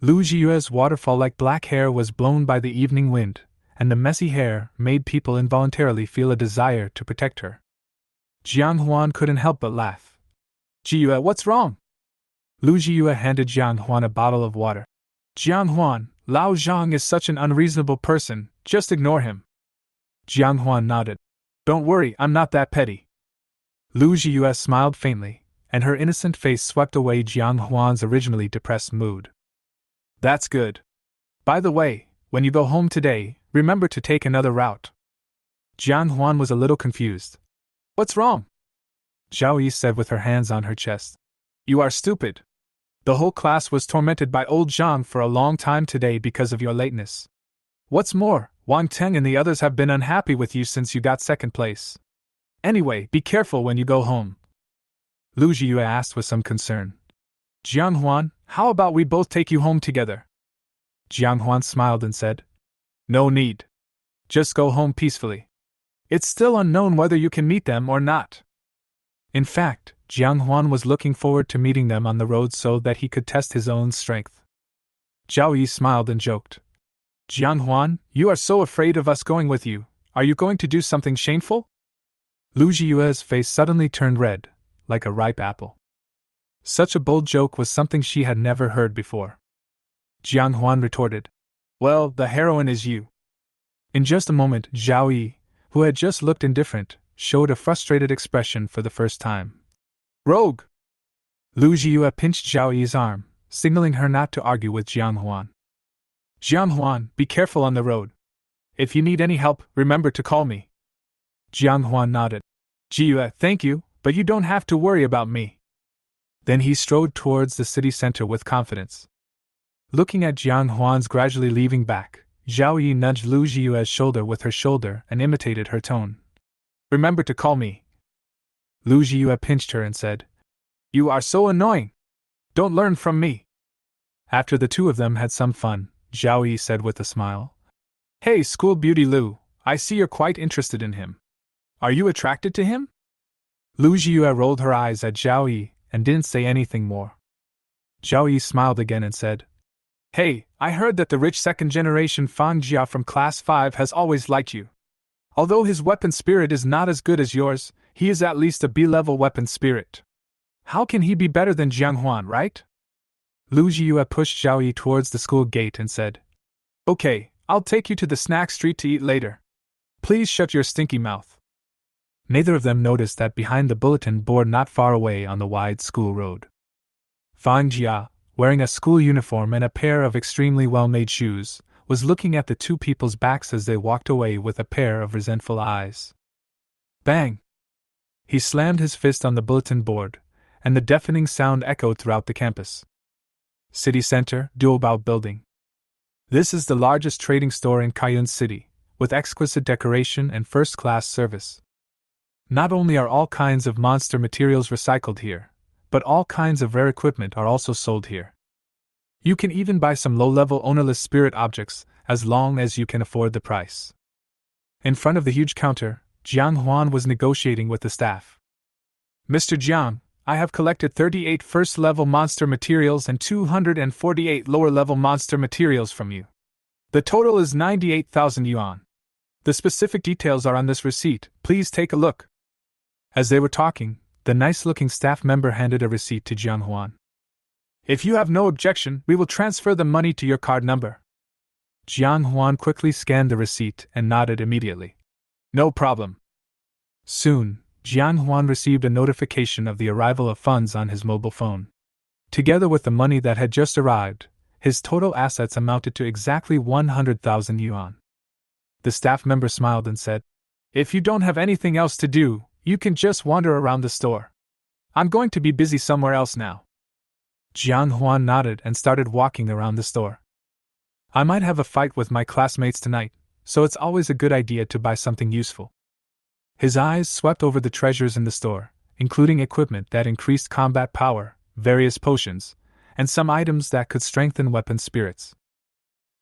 Lu Jia's waterfall-like black hair was blown by the evening wind, and the messy hair made people involuntarily feel a desire to protect her. Huan couldn't help but laugh. Jia, what's wrong? Lu Jia handed Huan a bottle of water. Huan, Lao Zhang is such an unreasonable person, just ignore him. Huan nodded. Don't worry, I'm not that petty. Lu Jia smiled faintly, and her innocent face swept away Huan's originally depressed mood. That's good. By the way, when you go home today, remember to take another route. Huan was a little confused. What's wrong? Zhao Yi said with her hands on her chest. You are stupid. The whole class was tormented by old Zhang for a long time today because of your lateness. What's more, Wang Teng and the others have been unhappy with you since you got second place. Anyway, be careful when you go home. Lu Jia asked with some concern. Huan, how about we both take you home together? Huan smiled and said, No need. Just go home peacefully. It's still unknown whether you can meet them or not. In fact, Huan was looking forward to meeting them on the road so that he could test his own strength. Zhao Yi smiled and joked. Huan, you are so afraid of us going with you. Are you going to do something shameful? Lu Jia's face suddenly turned red, like a ripe apple. Such a bold joke was something she had never heard before. Huan retorted, Well, the heroine is you. In just a moment, Zhao Yi, who had just looked indifferent, showed a frustrated expression for the first time. Rogue! Lu Jia pinched Zhao Yi's arm, signaling her not to argue with Huan. Huan, be careful on the road. If you need any help, remember to call me. Huan nodded. Jia, thank you, but you don't have to worry about me. Then he strode towards the city center with confidence. Looking at Huan's gradually leaving back, Zhao Yi nudged Lu Jia's shoulder with her shoulder and imitated her tone. Remember to call me. Lu Jia pinched her and said, You are so annoying. Don't learn from me. After the two of them had some fun, Zhao Yi said with a smile, Hey, school beauty Lu, I see you're quite interested in him. Are you attracted to him? Lu Jia rolled her eyes at Zhao Yi and didn't say anything more. Zhao Yi smiled again and said, Hey, I heard that the rich second-generation Fang Jia from Class 5 has always liked you. Although his weapon spirit is not as good as yours, he is at least a B-level weapon spirit. How can he be better than Huan, right? Lu Jia pushed Zhao Yi towards the school gate and said, Okay, I'll take you to the snack street to eat later. Please shut your stinky mouth. Neither of them noticed that behind the bulletin board not far away on the wide school road, Fang Jia, wearing a school uniform and a pair of extremely well-made shoes, was looking at the two people's backs as they walked away with a pair of resentful eyes. Bang! He slammed his fist on the bulletin board, and the deafening sound echoed throughout the campus. City Center, Duobao Building. This is the largest trading store in Kaiyun City, with exquisite decoration and first-class service. Not only are all kinds of monster materials recycled here, but all kinds of rare equipment are also sold here. You can even buy some low-level ownerless spirit objects, as long as you can afford the price. In front of the huge counter, Huan was negotiating with the staff. Mr. Jian, I have collected 38 first-level monster materials and 248 lower-level monster materials from you. The total is 98,000 yuan. The specific details are on this receipt, please take a look. As they were talking, the nice-looking staff member handed a receipt to Huan. If you have no objection, we will transfer the money to your card number. Jian Huan quickly scanned the receipt and nodded immediately. No problem. Soon, Jian Huan received a notification of the arrival of funds on his mobile phone. Together with the money that had just arrived, his total assets amounted to exactly 100,000 yuan. The staff member smiled and said, "If you don't have anything else to do, you can just wander around the store. I'm going to be busy somewhere else now." Jian Huan nodded and started walking around the store. "I might have a fight with my classmates tonight, so it's always a good idea to buy something useful." His eyes swept over the treasures in the store, including equipment that increased combat power, various potions, and some items that could strengthen weapon spirits.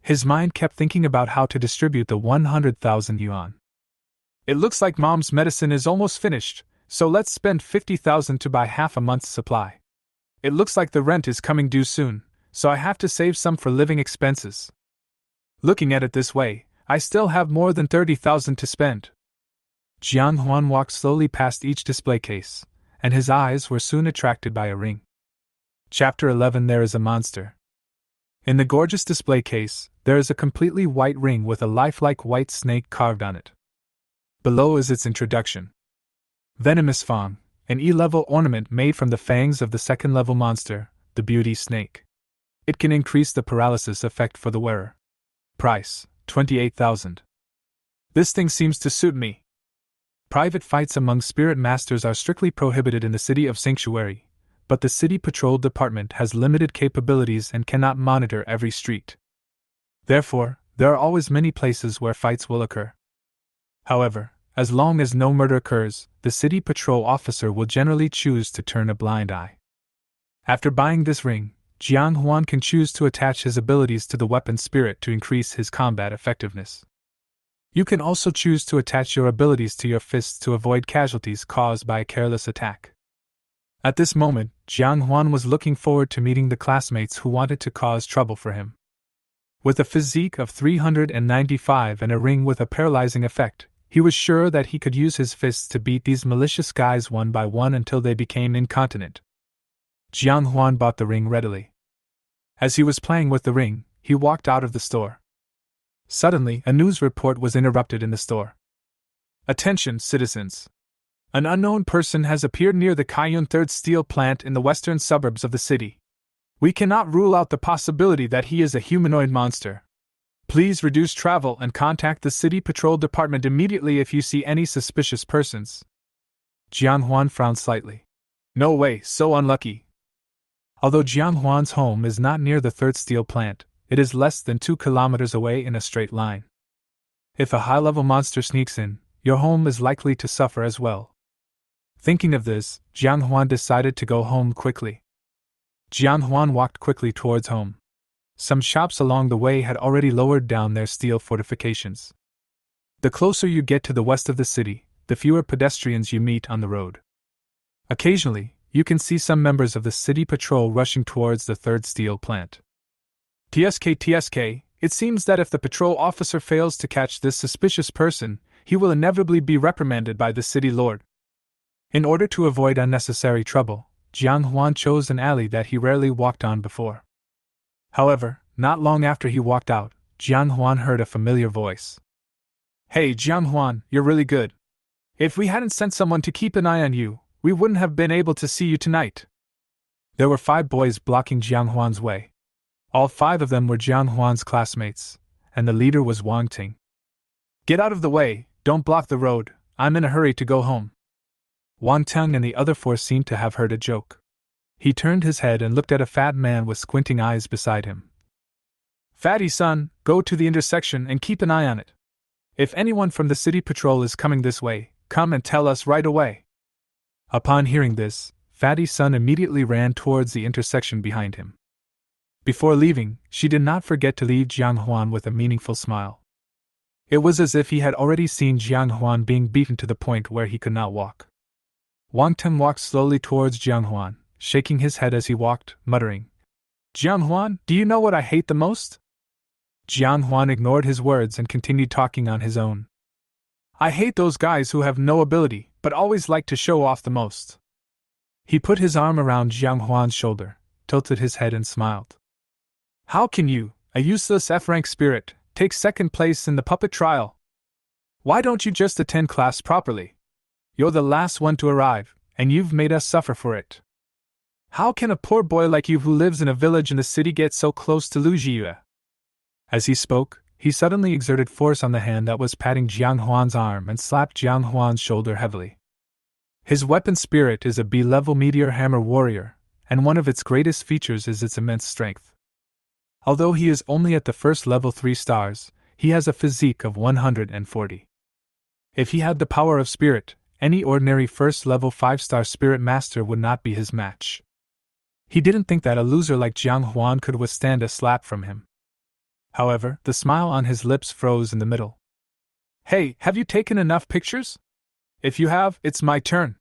His mind kept thinking about how to distribute the 100,000 yuan. "It looks like Mom's medicine is almost finished, so let's spend 50,000 to buy half a month's supply. It looks like the rent is coming due soon, so I have to save some for living expenses. Looking at it this way, I still have more than 30,000 to spend." Jian Huan walked slowly past each display case, and his eyes were soon attracted by a ring. Chapter 11. There is a monster. In the gorgeous display case, there is a completely white ring with a lifelike white snake carved on it. Below is its introduction. Venomous Fang, an E-level ornament made from the fangs of the second-level monster, the beauty snake. It can increase the paralysis effect for the wearer. Price, 28,000. This thing seems to suit me. Private fights among spirit masters are strictly prohibited in the city of Sanctuary, but the city patrol department has limited capabilities and cannot monitor every street. Therefore, there are always many places where fights will occur. However, as long as no murder occurs, the city patrol officer will generally choose to turn a blind eye. After buying this ring, Jian Huan can choose to attach his abilities to the weapon spirit to increase his combat effectiveness. You can also choose to attach your abilities to your fists to avoid casualties caused by a careless attack. At this moment, Jian Huan was looking forward to meeting the classmates who wanted to cause trouble for him. With a physique of 395 and a ring with a paralyzing effect, he was sure that he could use his fists to beat these malicious guys one by one until they became incontinent. Jian Huan bought the ring readily. As he was playing with the ring, he walked out of the store. Suddenly, a news report was interrupted in the store. "Attention, citizens! An unknown person has appeared near the Kaiyun Third Steel Plant in the western suburbs of the city. We cannot rule out the possibility that he is a humanoid monster. Please reduce travel and contact the city patrol department immediately if you see any suspicious persons." Jian Huan frowned slightly. "No way, so unlucky." Although Jian Huan's home is not near the Third Steel Plant, it is less than 2 kilometers away in a straight line. If a high-level monster sneaks in, your home is likely to suffer as well. Thinking of this, Jian Huan decided to go home quickly. Jian Huan walked quickly towards home. Some shops along the way had already lowered down their steel fortifications. The closer you get to the west of the city, the fewer pedestrians you meet on the road. Occasionally, you can see some members of the city patrol rushing towards the Third Steel Plant. TSK, it seems that if the patrol officer fails to catch this suspicious person, he will inevitably be reprimanded by the city lord. In order to avoid unnecessary trouble, Jian Huan chose an alley that he rarely walked on before. However, not long after he walked out, Jian Huan heard a familiar voice. "Hey Jian Huan, you're really good. If we hadn't sent someone to keep an eye on you, we wouldn't have been able to see you tonight." There were 5 boys blocking Jian Huan's way. All 5 of them were Jian Huan's classmates, and the leader was Wang Ting. "Get out of the way, don't block the road, I'm in a hurry to go home." Wang Ting and the other 4 seemed to have heard a joke. He turned his head and looked at a fat man with squinting eyes beside him. "Fatty son, go to the intersection and keep an eye on it. If anyone from the city patrol is coming this way, come and tell us right away." Upon hearing this, Fatty son immediately ran towards the intersection behind him. Before leaving, she did not forget to leave Jian Huan with a meaningful smile. It was as if he had already seen Jian Huan being beaten to the point where he could not walk. Wang Ting walked slowly towards Jian Huan, shaking his head as he walked, muttering, "Jian Huan, do you know what I hate the most?" Jian Huan ignored his words and continued talking on his own. "I hate those guys who have no ability, but always like to show off the most." He put his arm around Jian Huan's shoulder, tilted his head and smiled. "How can you, a useless F-rank spirit, take second place in the puppet trial. Why don't you just attend class properly? You're the last one to arrive, and you've made us suffer for it. How can a poor boy like you who lives in a village in the city get so close to Lu Jia? As he spoke, he suddenly exerted force on the hand that was patting Jian Huan's arm and slapped Jian Huan's shoulder heavily. His weapon spirit is a B-level meteor hammer warrior, and one of its greatest features is its immense strength. Although he is only at the first level 3 stars, he has a physique of 140. If he had the power of spirit, any ordinary first level 5-star spirit master would not be his match. He didn't think that a loser like Jiang Huan could withstand a slap from him. However, the smile on his lips froze in the middle. Hey, have you taken enough pictures? If you have, it's my turn.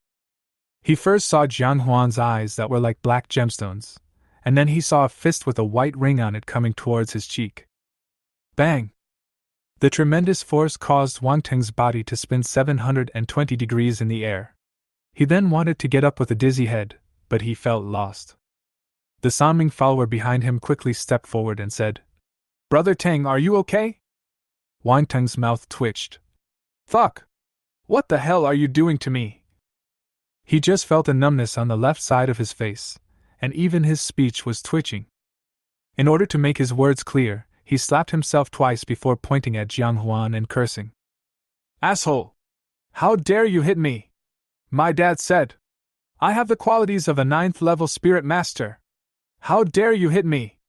He first saw Jiang Huan's eyes that were like black gemstones, and then he saw a fist with a white ring on it coming towards his cheek. Bang! The tremendous force caused Wang Teng's body to spin 720 degrees in the air. He then wanted to get up with a dizzy head, but he felt lost. The Sanming follower behind him quickly stepped forward and said, "Brother Teng, are you okay?" Wang Teng's mouth twitched. "Fuck! What the hell are you doing to me?" He just felt a numbness on the left side of his face, and even his speech was twitching. In order to make his words clear, he slapped himself twice before pointing at Jiang Huan and cursing. "Asshole! How dare you hit me? My dad said I have the qualities of a 9th level spirit master. How dare you hit me?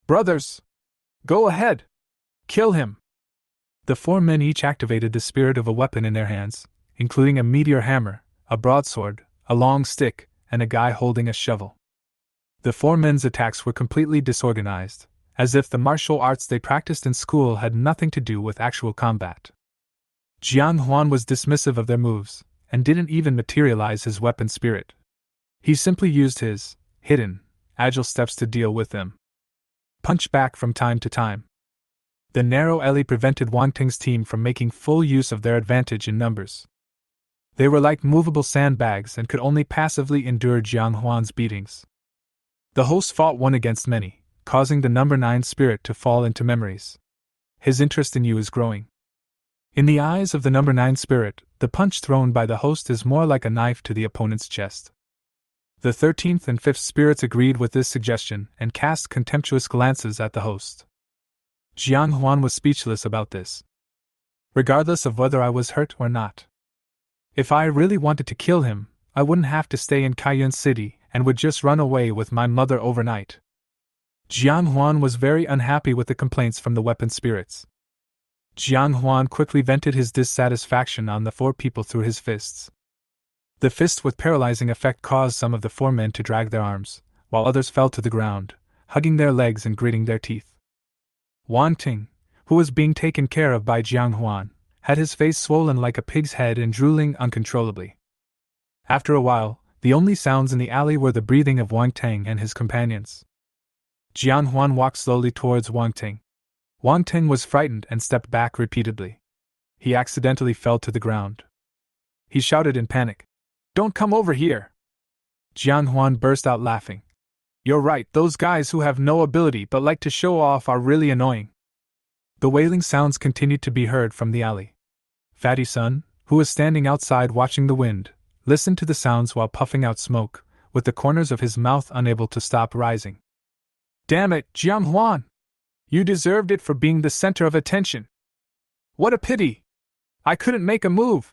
Brothers! Go ahead! Kill him!" The 4 men each activated the spirit of a weapon in their hands, including a meteor hammer, a broadsword, a long stick, and a guy holding a shovel. The 4 men's attacks were completely disorganized, as if the martial arts they practiced in school had nothing to do with actual combat. Jiang Huan was dismissive of their moves, and didn't even materialize his weapon spirit. He simply used his hidden, agile steps to deal with them. Punch back from time to time. The narrow alley prevented Wang Teng's team from making full use of their advantage in numbers. They were like movable sandbags and could only passively endure Jiang Huan's beatings. The host fought one against many, causing the number 9 spirit to fall into memories. His interest in you is growing. In the eyes of the number 9 spirit, the punch thrown by the host is more like a knife to the opponent's chest. The 13th and 5th spirits agreed with this suggestion and cast contemptuous glances at the host. Jiang Huan was speechless about this. Regardless of whether I was hurt or not. If I really wanted to kill him, I wouldn't have to stay in Kaiyuan City and would just run away with my mother overnight. Jiang Huan was very unhappy with the complaints from the weapon spirits. Jiang Huan quickly vented his dissatisfaction on the 4 people through his fists. The fist with paralyzing effect caused some of the 4 men to drag their arms, while others fell to the ground, hugging their legs and gritting their teeth. Wan Ting, who was being taken care of by Jiang Huan, had his face swollen like a pig's head and drooling uncontrollably. After a while, the only sounds in the alley were the breathing of Wang Teng and his companions. Jiang Huan walked slowly towards Wang Teng. Wang Teng was frightened and stepped back repeatedly. He accidentally fell to the ground. He shouted in panic, "Don't come over here!" Jiang Huan burst out laughing. "You're right, those guys who have no ability but like to show off are really annoying." The wailing sounds continued to be heard from the alley. Fatty Sun, who was standing outside watching the wind, listened to the sounds while puffing out smoke, with the corners of his mouth unable to stop rising. "Damn it, Jiang Huan! You deserved it for being the center of attention. What a pity! I couldn't make a move.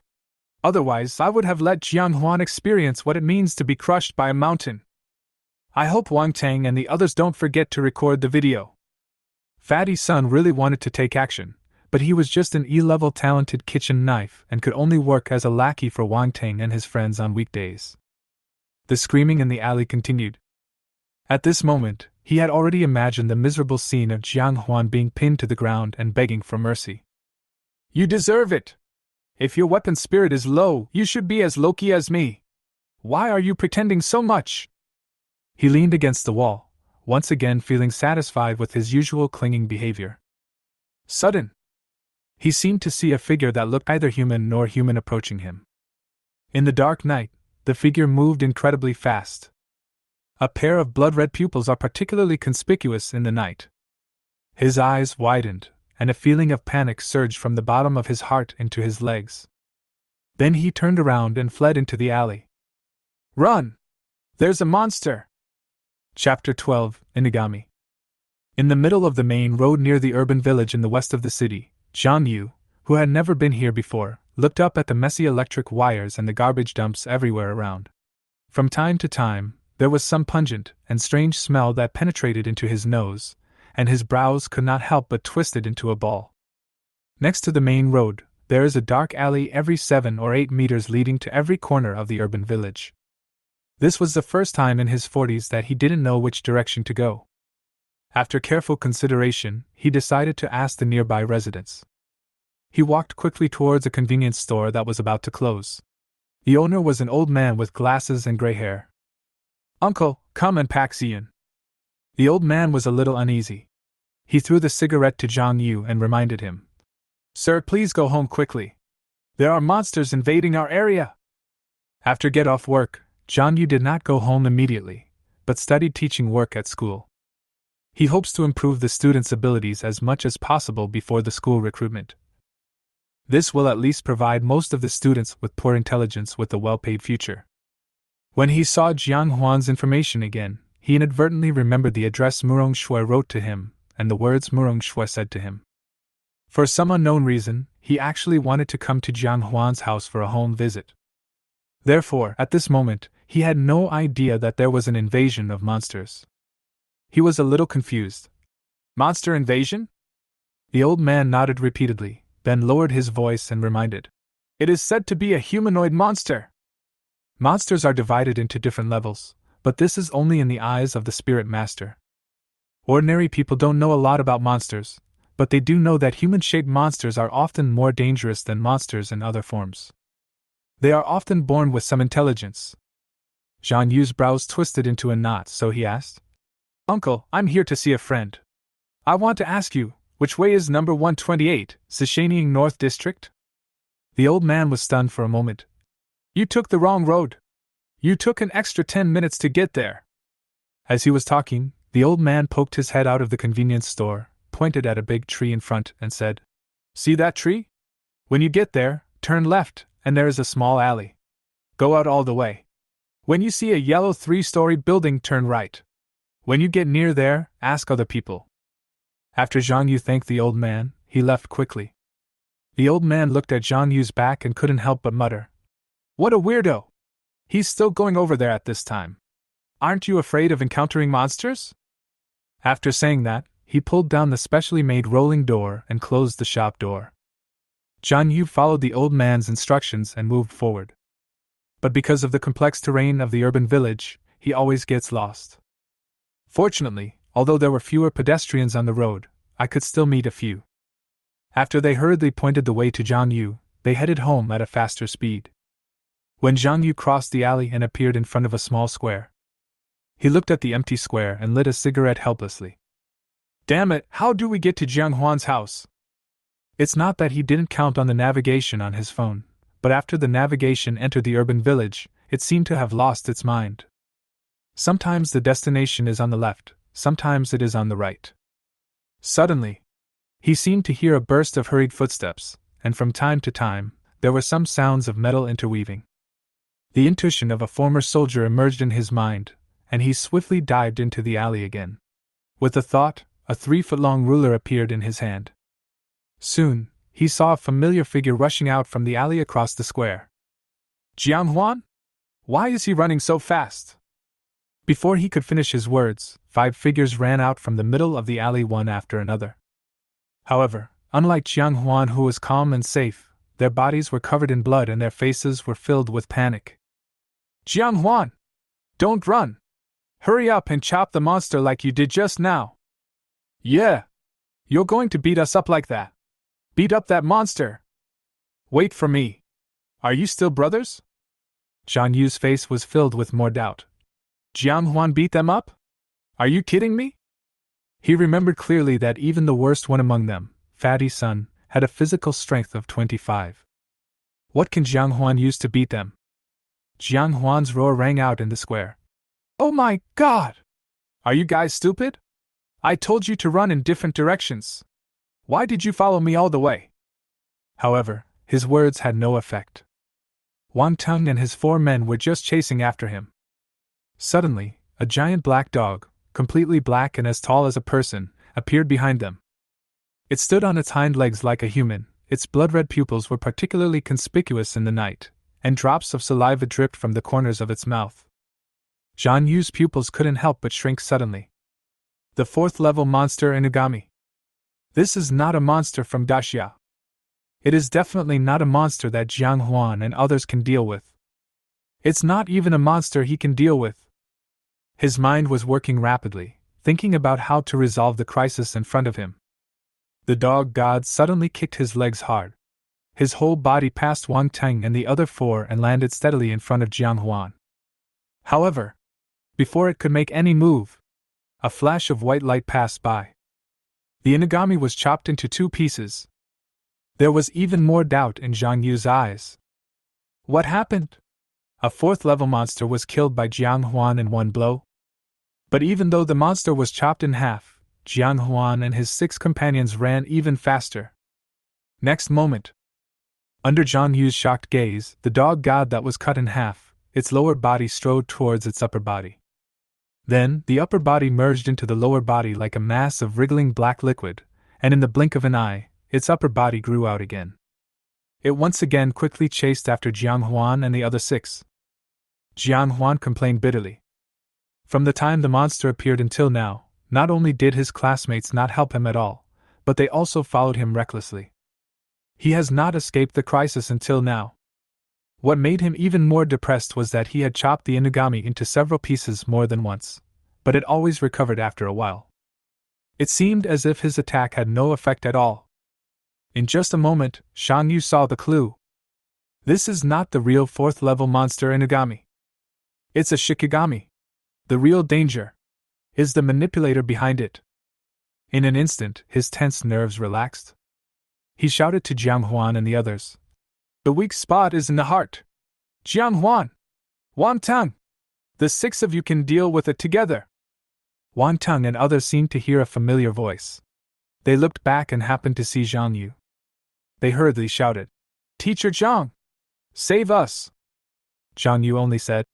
Otherwise, I would have let Jiang Huan experience what it means to be crushed by a mountain. I hope Wang Teng and the others don't forget to record the video." Fatty Sun really wanted to take action, but he was just an E-level talented kitchen knife and could only work as a lackey for Wang Teng and his friends on weekdays. The screaming in the alley continued. At this moment, he had already imagined the miserable scene of Jiang Huan being pinned to the ground and begging for mercy. "You deserve it! If your weapon spirit is low, you should be as low-key as me. Why are you pretending so much?" He leaned against the wall, once again feeling satisfied with his usual clinging behavior. Sudden! He seemed to see a figure that looked neither human nor human approaching him. In the dark night, the figure moved incredibly fast. A pair of blood-red pupils are particularly conspicuous in the night. His eyes widened, and a feeling of panic surged from the bottom of his heart into his legs. Then he turned around and fled into the alley. Run! There's a monster! Chapter 12, Inagami. In the middle of the main road near the urban village in the west of the city, Jian, who had never been here before, looked up at the messy electric wires and the garbage dumps everywhere around. From time to time, there was some pungent and strange smell that penetrated into his nose, and his brows could not help but twisted into a ball. Next to the main road, there is a dark alley every 7 or 8 meters leading to every corner of the urban village. This was the first time in his 40s that he didn't know which direction to go. After careful consideration, he decided to ask the nearby residents. He walked quickly towards a convenience store that was about to close. The owner was an old man with glasses and gray hair. "Uncle, come and pack Jian." The old man was a little uneasy. He threw the cigarette to Jian and reminded him. "Sir, please go home quickly. There are monsters invading our area." After get off work, Jian did not go home immediately, but studied teaching work at school. He hopes to improve the students' abilities as much as possible before the school recruitment. This will at least provide most of the students with poor intelligence with a well-paid future. When he saw Jiang Huan's information again, he inadvertently remembered the address Murong Shui wrote to him, and the words Murong Shui said to him. For some unknown reason, he actually wanted to come to Jiang Huan's house for a home visit. Therefore, at this moment, he had no idea that there was an invasion of monsters. He was a little confused. "Monster invasion?" The old man nodded repeatedly, then lowered his voice and reminded. "It is said to be a humanoid monster." Monsters are divided into different levels, but this is only in the eyes of the spirit master. Ordinary people don't know a lot about monsters, but they do know that human-shaped monsters are often more dangerous than monsters in other forms. They are often born with some intelligence. Jian Yu's brows twisted into a knot, so he asked, "Uncle, I'm here to see a friend. I want to ask you, which way is number 128, Sishanying North District?" The old man was stunned for a moment. "You took the wrong road. You took an extra 10 minutes to get there." As he was talking, the old man poked his head out of the convenience store, pointed at a big tree in front, and said, "See that tree? When you get there, turn left, and there is a small alley. Go out all the way. When you see a yellow 3-story building, turn right. When you get near there, ask other people." After Jian Yu thanked the old man, he left quickly. The old man looked at Jian Yu's back and couldn't help but mutter, "What a weirdo! He's still going over there at this time. Aren't you afraid of encountering monsters?" After saying that, he pulled down the specially made rolling door and closed the shop door. Jian Yu followed the old man's instructions and moved forward. But because of the complex terrain of the urban village, he always gets lost. Fortunately, although there were fewer pedestrians on the road, I could still meet a few. After they hurriedly pointed the way to Jian Yu, they headed home at a faster speed. When Jian Yu crossed the alley and appeared in front of a small square, he looked at the empty square and lit a cigarette helplessly. "Damn it, how do we get to Jiang Huan's house?" It's not that he didn't count on the navigation on his phone, but after the navigation entered the urban village, it seemed to have lost its mind. Sometimes the destination is on the left, sometimes it is on the right. Suddenly, he seemed to hear a burst of hurried footsteps, and from time to time, there were some sounds of metal interweaving. The intuition of a former soldier emerged in his mind, and he swiftly dived into the alley again. With the thought, a 3-foot-long ruler appeared in his hand. Soon, he saw a familiar figure rushing out from the alley across the square. "Jiang Huan? Why is he running so fast?" Before he could finish his words, 5 figures ran out from the middle of the alley one after another. However, unlike Jiang Huan, who was calm and safe, their bodies were covered in blood and their faces were filled with panic. "Jiang Huan! Don't run! Hurry up and chop the monster like you did just now!" "Yeah! You're going to beat us up like that! Beat up that monster! Wait for me! Are you still brothers?" Jian Yu's face was filled with more doubt. "Jiang Huan beat them up? Are you kidding me?" He remembered clearly that even the worst one among them, Fatty Sun, had a physical strength of 25. What can Jiang Huan use to beat them? Jiang Huan's roar rang out in the square. "Oh my God! Are you guys stupid? I told you to run in different directions. Why did you follow me all the way? However, his words had no effect. Huan and his 4 men were just chasing after him. Suddenly, a giant black dog, completely black and as tall as a person, appeared behind them. It stood on its hind legs like a human, its blood-red pupils were particularly conspicuous in the night, and drops of saliva dripped from the corners of its mouth. Jian Yu's pupils couldn't help but shrink suddenly. The 4th-level monster Inugami. This is not a monster from Daxia. It is definitely not a monster that Jiang Huan and others can deal with. It's not even a monster he can deal with. His mind was working rapidly, thinking about how to resolve the crisis in front of him. The dog god suddenly kicked his legs hard. His whole body passed Wang Teng and the other 4 and landed steadily in front of Jiang Huan. However, before it could make any move, a flash of white light passed by. The Inugami was chopped into 2 pieces. There was even more doubt in Zhang Yu's eyes. What happened? A 4th-level monster was killed by Jiang Huan in 1 blow? But even though the monster was chopped in half, Jiang Huan and his 6 companions ran even faster. Next moment, under Zhang Yu's shocked gaze, the dog god that was cut in half, its lower body strode towards its upper body. Then, the upper body merged into the lower body like a mass of wriggling black liquid, and in the blink of an eye, its upper body grew out again. It once again quickly chased after Jiang Huan and the other 6. Jiang Huan complained bitterly. From the time the monster appeared until now, not only did his classmates not help him at all, but they also followed him recklessly. He has not escaped the crisis until now. What made him even more depressed was that he had chopped the Inugami into several pieces more than once, but it always recovered after a while. It seemed as if his attack had no effect at all. In just a moment, Zhang Yu saw the clue. This is not the real 4th-level monster Inugami. It's a Shikigami. The real danger is the manipulator behind it. In an instant, his tense nerves relaxed. He shouted to Jiang Huan and the others. The weak spot is in the heart. Jiang Huan! Wan Tang! The 6 of you can deal with it together. Wan Tang and others seemed to hear a familiar voice. They looked back and happened to see Zhang Yu. They hurriedly shouted, Teacher Zhang! Save us! Zhang Yu only said,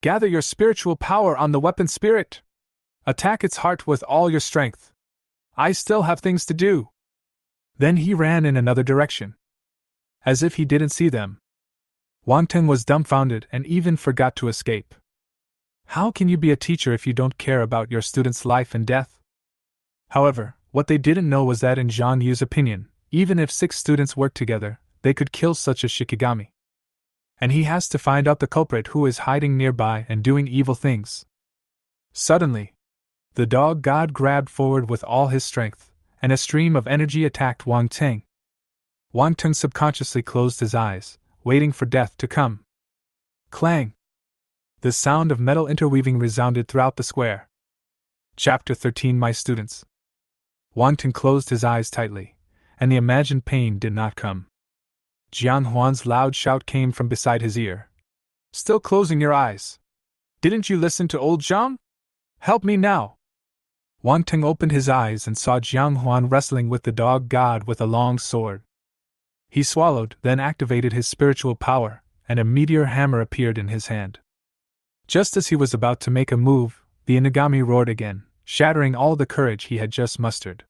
Gather your spiritual power on the weapon spirit. Attack its heart with all your strength. I still have things to do. Then he ran in another direction. As if he didn't see them. Wang Teng was dumbfounded and even forgot to escape. How can you be a teacher if you don't care about your students' life and death? However, what they didn't know was that in Zhang Yu's opinion, even if 6 students worked together, they could kill such a Shikigami. And he has to find out the culprit who is hiding nearby and doing evil things. Suddenly, the dog god grabbed forward with all his strength, and a stream of energy attacked Wang Teng. Wang Teng subconsciously closed his eyes, waiting for death to come. Clang! The sound of metal interweaving resounded throughout the square. Chapter 13 My Students. Wang Teng closed his eyes tightly, and the imagined pain did not come. Jian Huan's loud shout came from beside his ear. Still closing your eyes? Didn't you listen to old Zhang? Help me now! Wang Teng opened his eyes and saw Jiang Huan wrestling with the dog god with a long sword. He swallowed, then activated his spiritual power, and a meteor hammer appeared in his hand. Just as he was about to make a move, the Inugami roared again, shattering all the courage he had just mustered.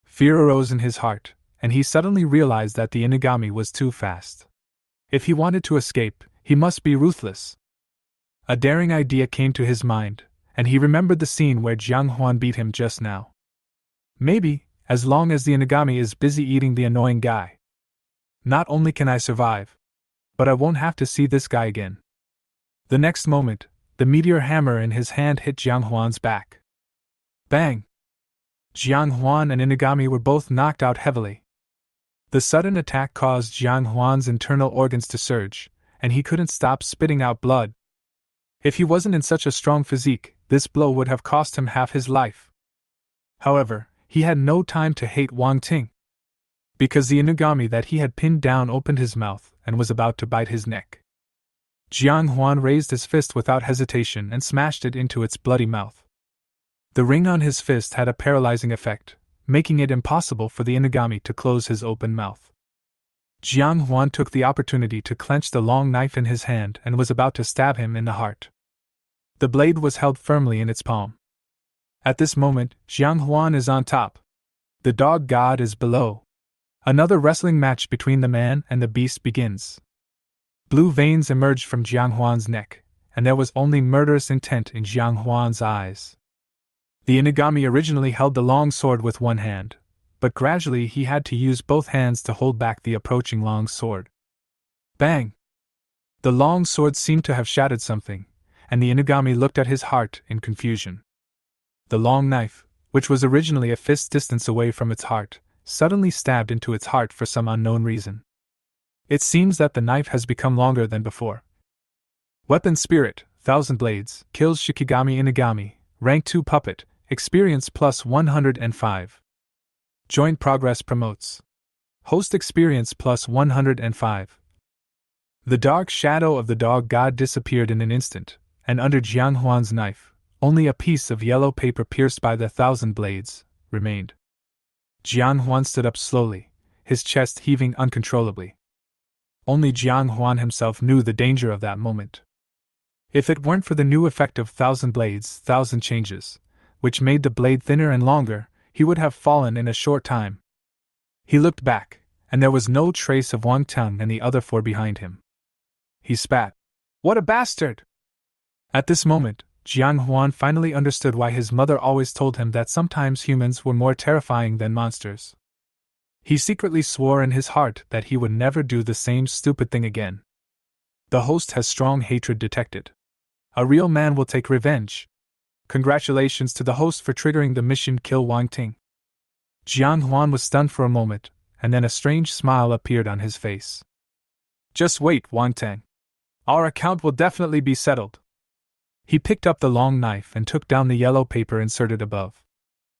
Fear arose in his heart, and he suddenly realized that the Inugami was too fast. If he wanted to escape, he must be ruthless. A daring idea came to his mind, and he remembered the scene where Jiang Huan beat him just now. Maybe, as long as the Inugami is busy eating the annoying guy. Not only can I survive, but I won't have to see this guy again. The next moment, the meteor hammer in his hand hit Jiang Huan's back. Bang! Jiang Huan and Inugami were both knocked out heavily. The sudden attack caused Jiang Huan's internal organs to surge, and he couldn't stop spitting out blood. If he wasn't in such a strong physique, this blow would have cost him half his life. However, he had no time to hate Wang Ting, because the Inugami that he had pinned down opened his mouth and was about to bite his neck. Jiang Huan raised his fist without hesitation and smashed it into its bloody mouth. The ring on his fist had a paralyzing effect, making it impossible for the Inugami to close his open mouth. Huan took the opportunity to clench the long knife in his hand and was about to stab him in the heart. The blade was held firmly in its palm. At this moment, Huan is on top. The dog god is below. Another wrestling match between the man and the beast begins. Blue veins emerged from Huan's neck, and there was only murderous intent in Huan's eyes. The Inugami originally held the long sword with one hand, but gradually he had to use both hands to hold back the approaching long sword. Bang! The long sword seemed to have shattered something, and the Inugami looked at his heart in confusion. The long knife, which was originally a fist distance away from its heart, suddenly stabbed into its heart for some unknown reason. It seems that the knife has become longer than before. Weapon Spirit, 1000 Blades, kills Shikigami Inugami, rank 2 Puppet, experience plus 105. Joint Progress promotes. Host experience plus 105. The dark shadow of the dog god disappeared in an instant, and under Huan's knife, only a piece of yellow paper pierced by the 1000 blades remained. Huan stood up slowly, his chest heaving uncontrollably. Only Huan himself knew the danger of that moment. If it weren't for the new effect of 1000 blades, 1000 changes, which made the blade thinner and longer, he would have fallen in a short time. He looked back, and there was no trace of Wang Tang and the other 4 behind him. He spat. What a bastard! At this moment, Huan finally understood why his mother always told him that sometimes humans were more terrifying than monsters. He secretly swore in his heart that he would never do the same stupid thing again. The host has strong hatred detected. A real man will take revenge. Congratulations to the host for triggering the mission Kill Wang Ting. Huan was stunned for a moment, and then a strange smile appeared on his face. Just wait, Wang Tang. Our account will definitely be settled. He picked up the long knife and took down the yellow paper inserted above.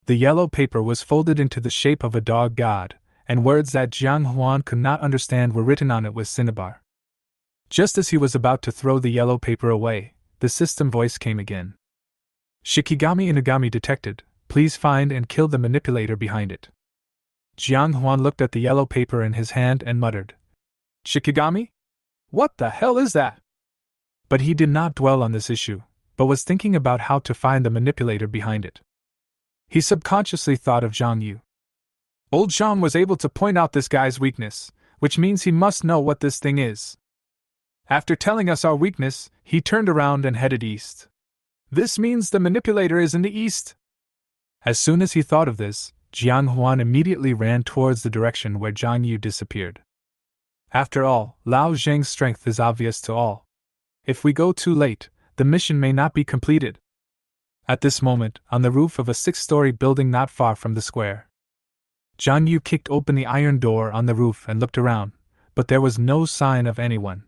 The yellow paper was folded into the shape of a dog god, and words that Huan could not understand were written on it with cinnabar. Just as he was about to throw the yellow paper away, the system voice came again. Shikigami Inugami detected, please find and kill the manipulator behind it. Huan looked at the yellow paper in his hand and muttered, Shikigami? What the hell is that? But he did not dwell on this issue, but was thinking about how to find the manipulator behind it. He subconsciously thought of Zhang Yu. Old Zhang was able to point out this guy's weakness, which means he must know what this thing is. After telling us our weakness, he turned around and headed east. This means the manipulator is in the east. As soon as he thought of this, Huan immediately ran towards the direction where Zhang Yu disappeared. After all, Lao Zheng's strength is obvious to all. If we go too late, the mission may not be completed. At this moment, on the roof of a 6-story building not far from the square, Zhang Yu kicked open the iron door on the roof and looked around, but there was no sign of anyone.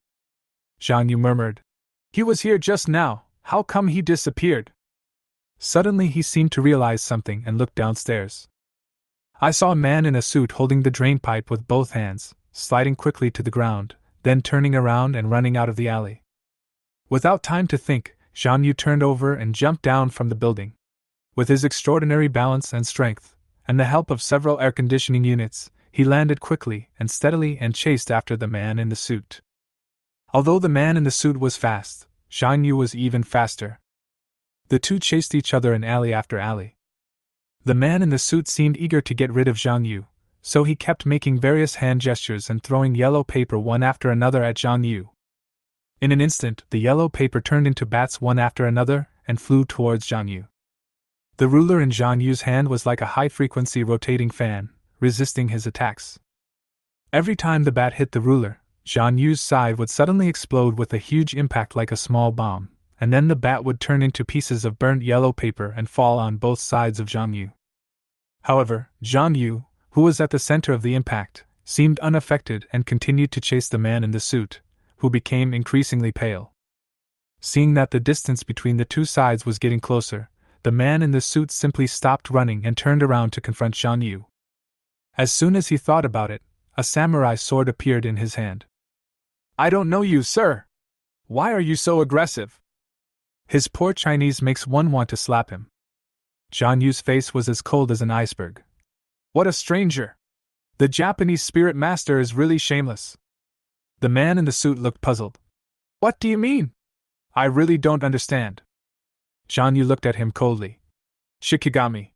Zhang Yu murmured, He was here just now, how come he disappeared? Suddenly he seemed to realize something and looked downstairs. I saw a man in a suit holding the drain pipe with both hands, sliding quickly to the ground, then turning around and running out of the alley. Without time to think, Zhang Yu turned over and jumped down from the building. With his extraordinary balance and strength, and the help of several air conditioning units, he landed quickly and steadily and chased after the man in the suit. Although the man in the suit was fast, Zhang Yu was even faster. The two chased each other in alley after alley. The man in the suit seemed eager to get rid of Zhang Yu, so he kept making various hand gestures and throwing yellow paper one after another at Zhang Yu. In an instant, the yellow paper turned into bats one after another and flew towards Zhang Yu. The ruler in Zhang Yu's hand was like a high-frequency rotating fan, resisting his attacks. Every time the bat hit the ruler, Zhang Yu's side would suddenly explode with a huge impact like a small bomb, and then the bat would turn into pieces of burnt yellow paper and fall on both sides of Zhang Yu. However, Zhang Yu, who was at the center of the impact, seemed unaffected and continued to chase the man in the suit, who became increasingly pale. Seeing that the distance between the two sides was getting closer, the man in the suit simply stopped running and turned around to confront Zhang Yu. As soon as he thought about it, a samurai sword appeared in his hand. I don't know you, sir. Why are you so aggressive? His poor Chinese makes one want to slap him. Zhang Yu's face was as cold as an iceberg. What a stranger! The Japanese spirit master is really shameless. The man in the suit looked puzzled. What do you mean? I really don't understand. Jian Yu looked at him coldly. Shikigami.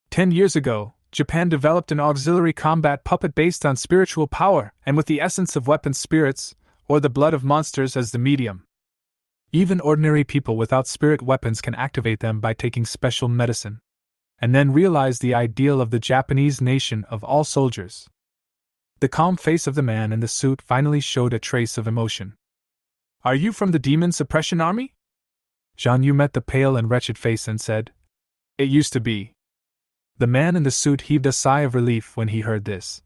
10 years ago, Japan developed an auxiliary combat puppet based on spiritual power and with the essence of weapon spirits, or the blood of monsters, as the medium. Even ordinary people without spirit weapons can activate them by taking special medicine. And then realize the ideal of the Japanese nation of all soldiers. The calm face of the man in the suit finally showed a trace of emotion. Are you from the Demon Suppression Army? Jian Yu met the pale and wretched face and said, It used to be. The man in the suit heaved a sigh of relief when he heard this.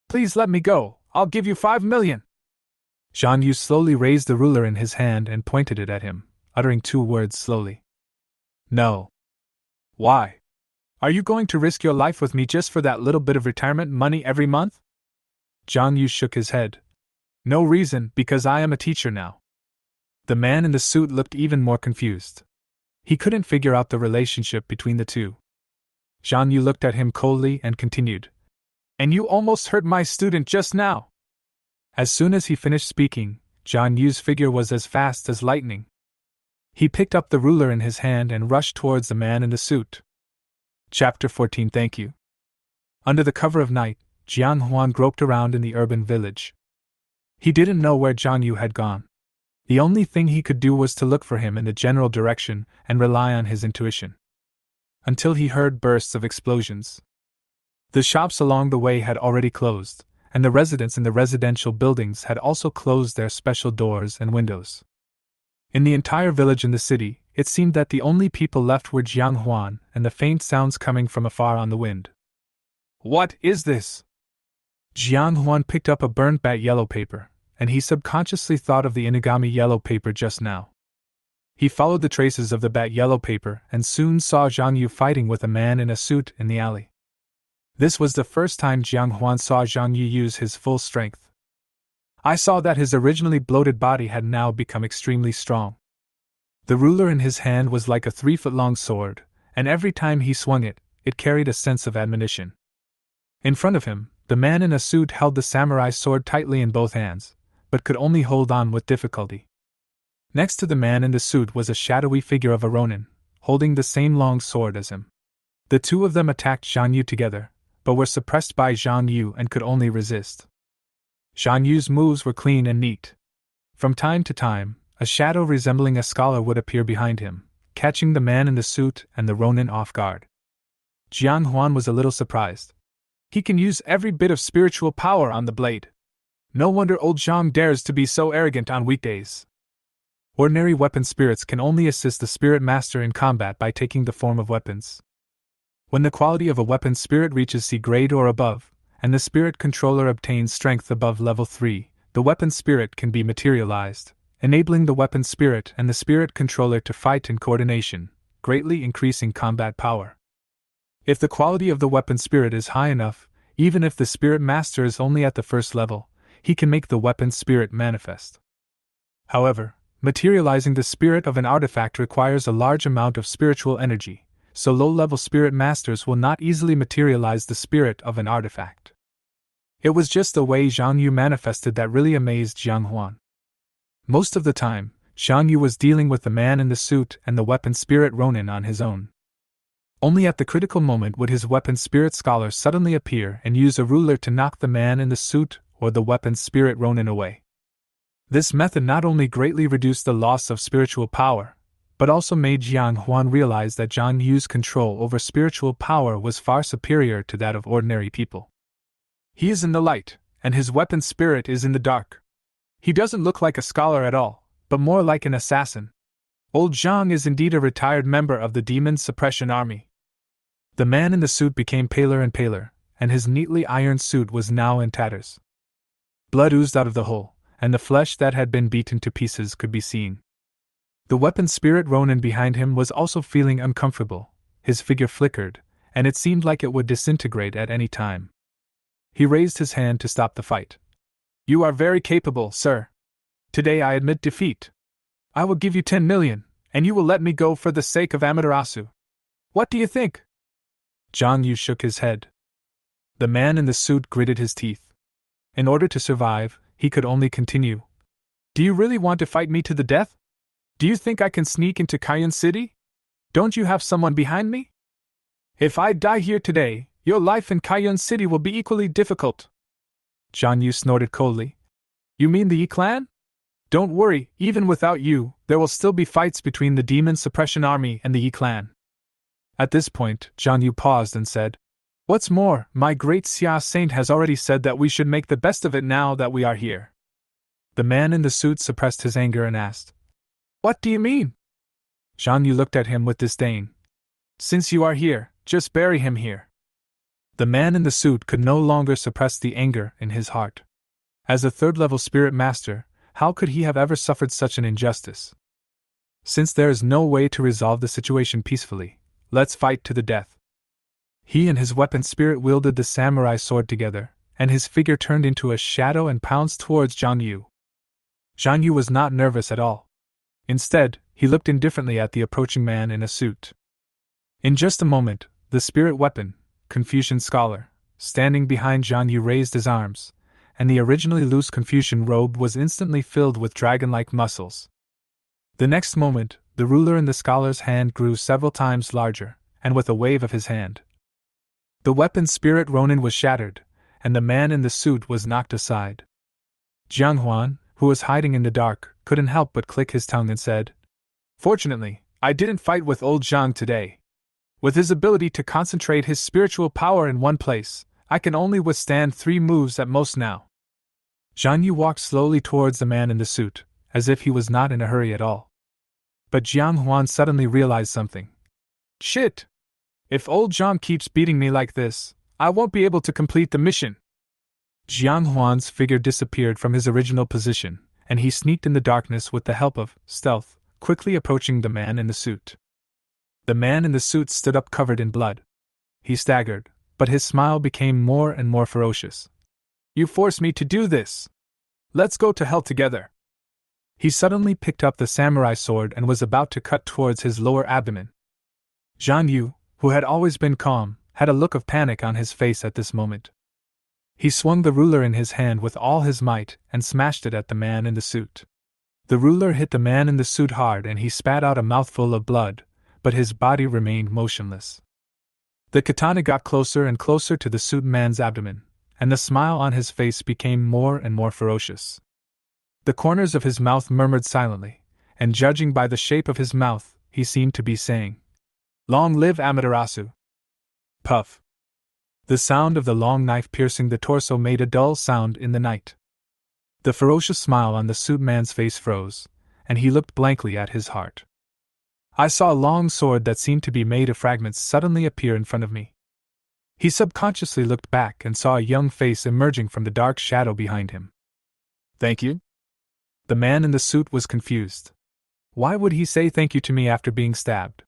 Please let me go, I'll give you 5 million. Jian Yu slowly raised the ruler in his hand and pointed it at him, uttering 2 words slowly. No. Why? Are you going to risk your life with me just for that little bit of retirement money every month? Jian Yu shook his head. No reason, because I am a teacher now. The man in the suit looked even more confused. He couldn't figure out the relationship between the two. Jian Yu looked at him coldly and continued. And you almost hurt my student just now. As soon as he finished speaking, Jian Yu's figure was as fast as lightning. He picked up the ruler in his hand and rushed towards the man in the suit. Chapter 14. Thank you. Under the cover of night, Huan groped around in the urban village. He didn't know where Jian Yu had gone. The only thing he could do was to look for him in the general direction and rely on his intuition. Until he heard bursts of explosions. The shops along the way had already closed, and the residents in the residential buildings had also closed their special doors and windows. In the entire village in the city, it seemed that the only people left were Huan and the faint sounds coming from afar on the wind. What is this? Huan picked up a burnt bat yellow paper, and he subconsciously thought of the inagami yellow paper just now. He followed the traces of the bat yellow paper and soon saw Jian Yu fighting with a man in a suit in the alley. This was the first time Huan saw Jian Yu use his full strength. I saw that his originally bloated body had now become extremely strong. The ruler in his hand was like a 3-foot-long sword, and every time he swung it, it carried a sense of admonition. In front of him, the man in a suit held the samurai sword tightly in both hands, but could only hold on with difficulty. Next to the man in the suit was a shadowy figure of a ronin, holding the same long sword as him. The two of them attacked Jian Yu together, but were suppressed by Jian Yu and could only resist. Jian Yu's moves were clean and neat. From time to time, a shadow resembling a scholar would appear behind him, catching the man in the suit and the ronin off guard. Huan was a little surprised. He can use every bit of spiritual power on the blade. No wonder old Zhang dares to be so arrogant on weekdays. Ordinary weapon spirits can only assist the spirit master in combat by taking the form of weapons. When the quality of a weapon spirit reaches C grade or above, and the spirit controller obtains strength above level 3, the weapon spirit can be materialized, enabling the weapon spirit and the spirit controller to fight in coordination, greatly increasing combat power. If the quality of the weapon spirit is high enough, even if the spirit master is only at the first level, he can make the weapon spirit manifest. However, materializing the spirit of an artifact requires a large amount of spiritual energy, so low-level spirit masters will not easily materialize the spirit of an artifact. It was just the way Jian Yu manifested that really amazed Huan. Most of the time, Jian Yu was dealing with the man in the suit and the weapon spirit ronin on his own. Only at the critical moment would his weapon spirit scholar suddenly appear and use a ruler to knock the man in the suit or the weapon spirit ronin away. This method not only greatly reduced the loss of spiritual power, but also made Huan realize that Jian Yu's control over spiritual power was far superior to that of ordinary people. He is in the light, and his weapon spirit is in the dark. He doesn't look like a scholar at all, but more like an assassin. Old Zhang is indeed a retired member of the Demon Suppression Army. The man in the suit became paler and paler, and his neatly ironed suit was now in tatters. Blood oozed out of the hole, and the flesh that had been beaten to pieces could be seen. The weapon spirit ronin behind him was also feeling uncomfortable. His figure flickered, and it seemed like it would disintegrate at any time. He raised his hand to stop the fight. You are very capable, sir. Today I admit defeat. I will give you 10 million, and you will let me go for the sake of Amaterasu. What do you think? Jian Yu shook his head. The man in the suit gritted his teeth. In order to survive, he could only continue. Do you really want to fight me to the death? Do you think I can sneak into Cayenne City? Don't you have someone behind me? If I die here today, your life in Cayenne City will be equally difficult. Jian Yu snorted coldly. You mean the Yi clan? Don't worry, even without you, there will still be fights between the Demon Suppression Army and the Yi clan. At this point, Jian Yu paused and said, What's more, my great Xia Saint has already said that we should make the best of it now that we are here. The man in the suit suppressed his anger and asked, What do you mean? Jian Yu looked at him with disdain. Since you are here, just bury him here. The man in the suit could no longer suppress the anger in his heart. As a third-level spirit master, how could he have ever suffered such an injustice? Since there is no way to resolve the situation peacefully, let's fight to the death. He and his weapon spirit wielded the samurai sword together, and his figure turned into a shadow and pounced towards Jian Yu. Jian Yu was not nervous at all. Instead, he looked indifferently at the approaching man in a suit. In just a moment, the spirit weapon, Confucian Scholar, standing behind Jian Yu raised his arms, and the originally loose Confucian robe was instantly filled with dragon-like muscles. The next moment, the ruler in the scholar's hand grew several times larger, and with a wave of his hand, the weapon spirit Ronin was shattered, and the man in the suit was knocked aside. Huan, who was hiding in the dark, couldn't help but click his tongue and said, Fortunately, I didn't fight with old Zhang today. With his ability to concentrate his spiritual power in one place, I can only withstand 3 moves at most now. Jian Yu walked slowly towards the man in the suit, as if he was not in a hurry at all. But Jiang Huan suddenly realized something. Shit! If old Zhang keeps beating me like this, I won't be able to complete the mission. Jiang Huan's figure disappeared from his original position, and he sneaked in the darkness with the help of stealth, quickly approaching the man in the suit. The man in the suit stood up covered in blood. He staggered, but his smile became more and more ferocious. You forced me to do this. Let's go to hell together. He suddenly picked up the samurai sword and was about to cut towards his lower abdomen. Jian Yu, who had always been calm, had a look of panic on his face at this moment. He swung the ruler in his hand with all his might and smashed it at the man in the suit. The ruler hit the man in the suit hard and he spat out a mouthful of blood, but his body remained motionless. The katana got closer and closer to the suit man's abdomen, and the smile on his face became more and more ferocious. The corners of his mouth murmured silently, and judging by the shape of his mouth, he seemed to be saying, Long live Amaterasu! Puff! The sound of the long knife piercing the torso made a dull sound in the night. The ferocious smile on the suit man's face froze, and he looked blankly at his heart. I saw a long sword that seemed to be made of fragments suddenly appear in front of me. He subconsciously looked back and saw a young face emerging from the dark shadow behind him. Thank you? The man in the suit was confused. Why would he say thank you to me after being stabbed?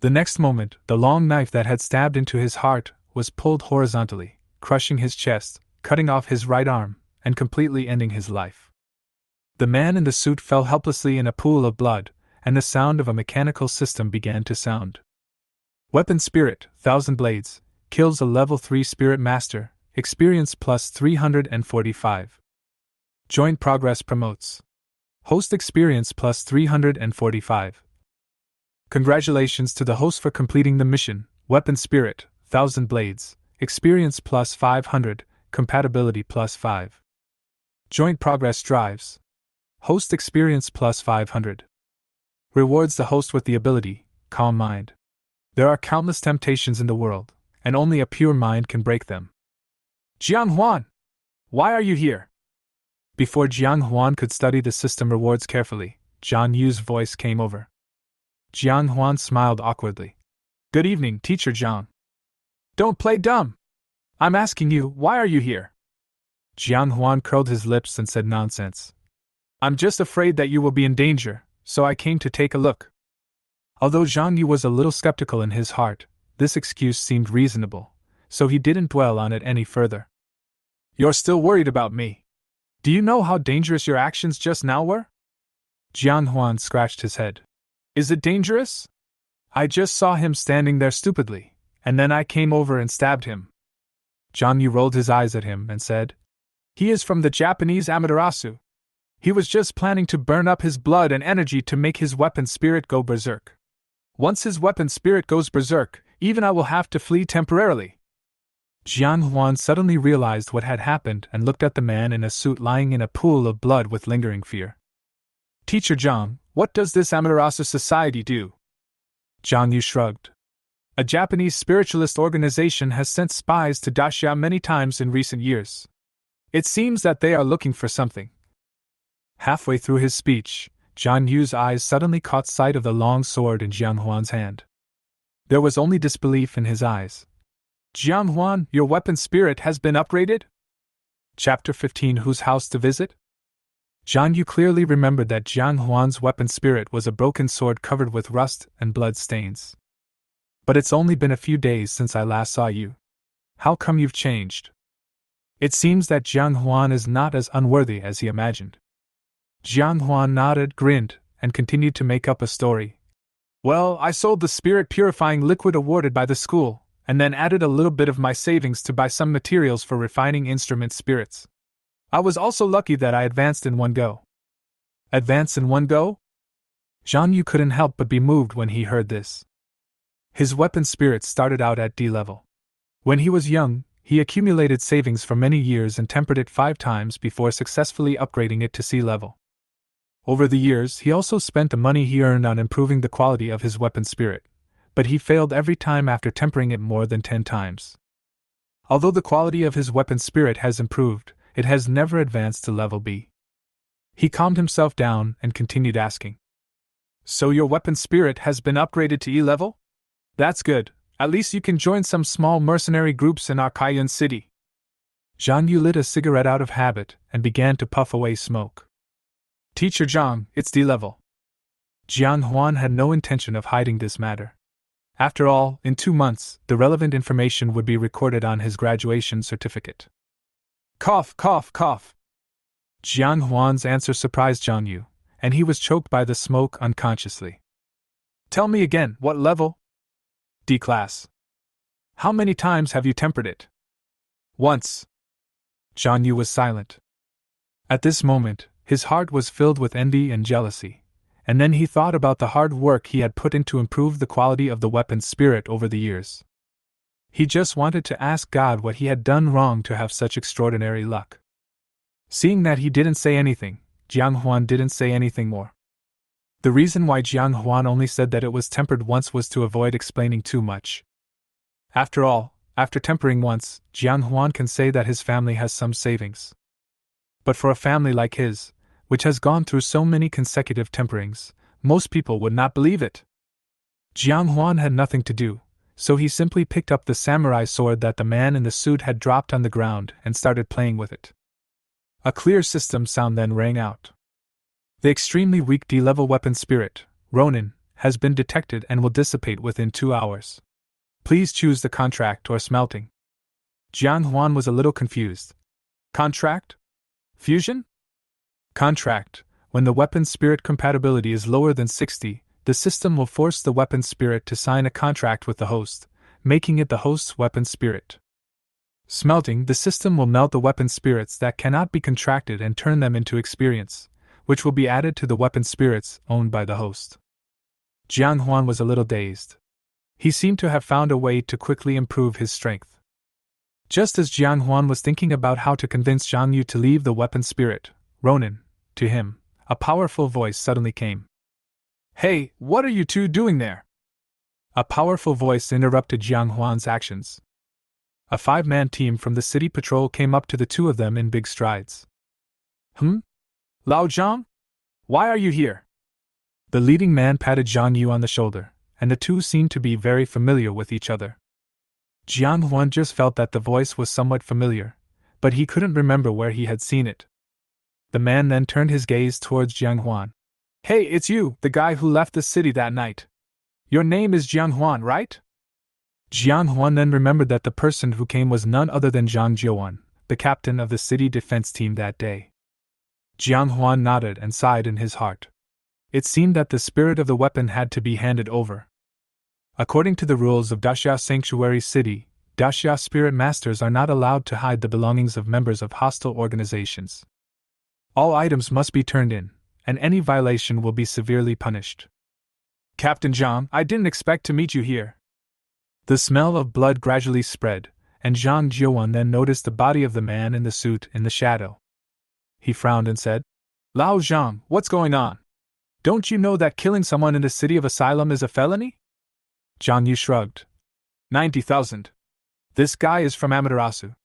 The next moment, the long knife that had stabbed into his heart was pulled horizontally, crushing his chest, cutting off his right arm, and completely ending his life. The man in the suit fell helplessly in a pool of blood, and the sound of a mechanical system began to sound. Weapon Spirit, 1000 Blades, kills a level 3 Spirit Master, experience plus 345. Joint Progress promotes. Host experience plus 345. Congratulations to the host for completing the mission, Weapon Spirit, 1000 Blades, experience plus 500, compatibility plus 5. Joint Progress drives. Host experience plus 500. Rewards the host with the ability, Calm Mind. There are countless temptations in the world, and only a pure mind can break them. Jiang Huan! Why are you here? Before Jiang Huan could study the system rewards carefully, Jian Yu's voice came over. Jiang Huan smiled awkwardly. Good evening, Teacher Jiang. Don't play dumb! I'm asking you, why are you here? Jiang Huan curled his lips and said nonsense. I'm just afraid that you will be in danger, so I came to take a look. Although Jiang Yu was a little skeptical in his heart, this excuse seemed reasonable, so he didn't dwell on it any further. You're still worried about me. Do you know how dangerous your actions just now were? Jiang Huan scratched his head. Is it dangerous? I just saw him standing there stupidly, and then I came over and stabbed him. Jian Yu rolled his eyes at him and said, "He is from the Japanese Amaterasu. He was just planning to burn up his blood and energy to make his weapon spirit go berserk. Once his weapon spirit goes berserk, even I will have to flee temporarily." Jian Huan suddenly realized what had happened and looked at the man in a suit lying in a pool of blood with lingering fear. "Teacher Zhang, what does this Amaterasu society do?" Jiang Yu shrugged. "A Japanese spiritualist organization has sent spies to Daxia many times in recent years. It seems that they are looking for something." Halfway through his speech, Jian Yu's eyes suddenly caught sight of the long sword in Jiang Huan's hand. There was only disbelief in his eyes. "Jiang Huan, your weapon spirit has been upgraded?" Chapter 15 Whose House to Visit? Jian Yu clearly remembered that Jiang Huan's weapon spirit was a broken sword covered with rust and blood stains. "But it's only been a few days since I last saw you. How come you've changed?" It seems that Jiang Huan is not as unworthy as he imagined. Jiang Huan nodded, grinned, and continued to make up a story. "Well, I sold the spirit purifying liquid awarded by the school, and then added a little bit of my savings to buy some materials for refining instrument spirits. I was also lucky that I advanced in one go." "Advance in one go?" Jian Yu couldn't help but be moved when he heard this. His weapon spirit started out at D level. When he was young, he accumulated savings for many years and tempered it 5 times before successfully upgrading it to C level. Over the years, he also spent the money he earned on improving the quality of his weapon spirit, but he failed every time after tempering it more than 10 times. Although the quality of his weapon spirit has improved, it has never advanced to level B. He calmed himself down and continued asking, "So your weapon spirit has been upgraded to E level? That's good, at least you can join some small mercenary groups in our Kaiyun city." Jian Yu lit a cigarette out of habit and began to puff away smoke. "Teacher Zhang, it's D level." Jiang Huan had no intention of hiding this matter. After all, in 2 months, the relevant information would be recorded on his graduation certificate. Cough, cough, cough. Jiang Huan's answer surprised Jiang Yu, and he was choked by the smoke unconsciously. "Tell me again, what level?" "D class." "How many times have you tempered it?" "Once." Jiang Yu was silent. At this moment, his heart was filled with envy and jealousy, and then he thought about the hard work he had put in to improve the quality of the weapon's spirit over the years. He just wanted to ask God what he had done wrong to have such extraordinary luck. Seeing that he didn't say anything, Jiang Huan didn't say anything more. The reason why Jiang Huan only said that it was tempered once was to avoid explaining too much. After all, after tempering once, Jiang Huan can say that his family has some savings. But for a family like his, which has gone through so many consecutive temperings, most people would not believe it. Jiang Huan had nothing to do, so he simply picked up the samurai sword that the man in the suit had dropped on the ground and started playing with it. A clear system sound then rang out. "The extremely weak D-level weapon spirit, Ronin, has been detected and will dissipate within 2 hours. Please choose the contract or smelting." Jiang Huan was a little confused. "Contract? Fusion?" "Contract. When the weapon spirit compatibility is lower than 60, the system will force the weapon spirit to sign a contract with the host, making it the host's weapon spirit. Smelting. The system will melt the weapon spirits that cannot be contracted and turn them into experience, which will be added to the weapon spirits owned by the host." Jiang Huan was a little dazed. He seemed to have found a way to quickly improve his strength. Just as Jiang Huan was thinking about how to convince Jiang Yu to leave the weapon spirit, Ronin, to him, a powerful voice suddenly came. "Hey, what are you two doing there?" A powerful voice interrupted Jiang Huan's actions. A 5-man team from the city patrol came up to the two of them in big strides. Lao Zhang? Why are you here?" The leading man patted Jiang Yu on the shoulder, and the two seemed to be very familiar with each other. Jiang Huan just felt that the voice was somewhat familiar, but he couldn't remember where he had seen it. The man then turned his gaze towards Jiang Huan. "Hey, it's you, the guy who left the city that night. Your name is Jiang Huan, right?" Jiang Huan then remembered that the person who came was none other than Zhang Jiuan, the captain of the city defense team that day. Jiang Huan nodded and sighed in his heart. It seemed that the spirit of the weapon had to be handed over. According to the rules of Daxia Sanctuary City, Daxia spirit masters are not allowed to hide the belongings of members of hostile organizations. All items must be turned in, and any violation will be severely punished. Captain Jiang, I didn't expect to meet you here. The smell of blood gradually spread, and Zhang Jiuan then noticed the body of the man in the suit in the shadow. He frowned and said, Lao Zhang, what's going on? Don't you know that killing someone in the city of Asylum is a felony? Zhang Yu shrugged. 90,000. This guy is from Amaterasu.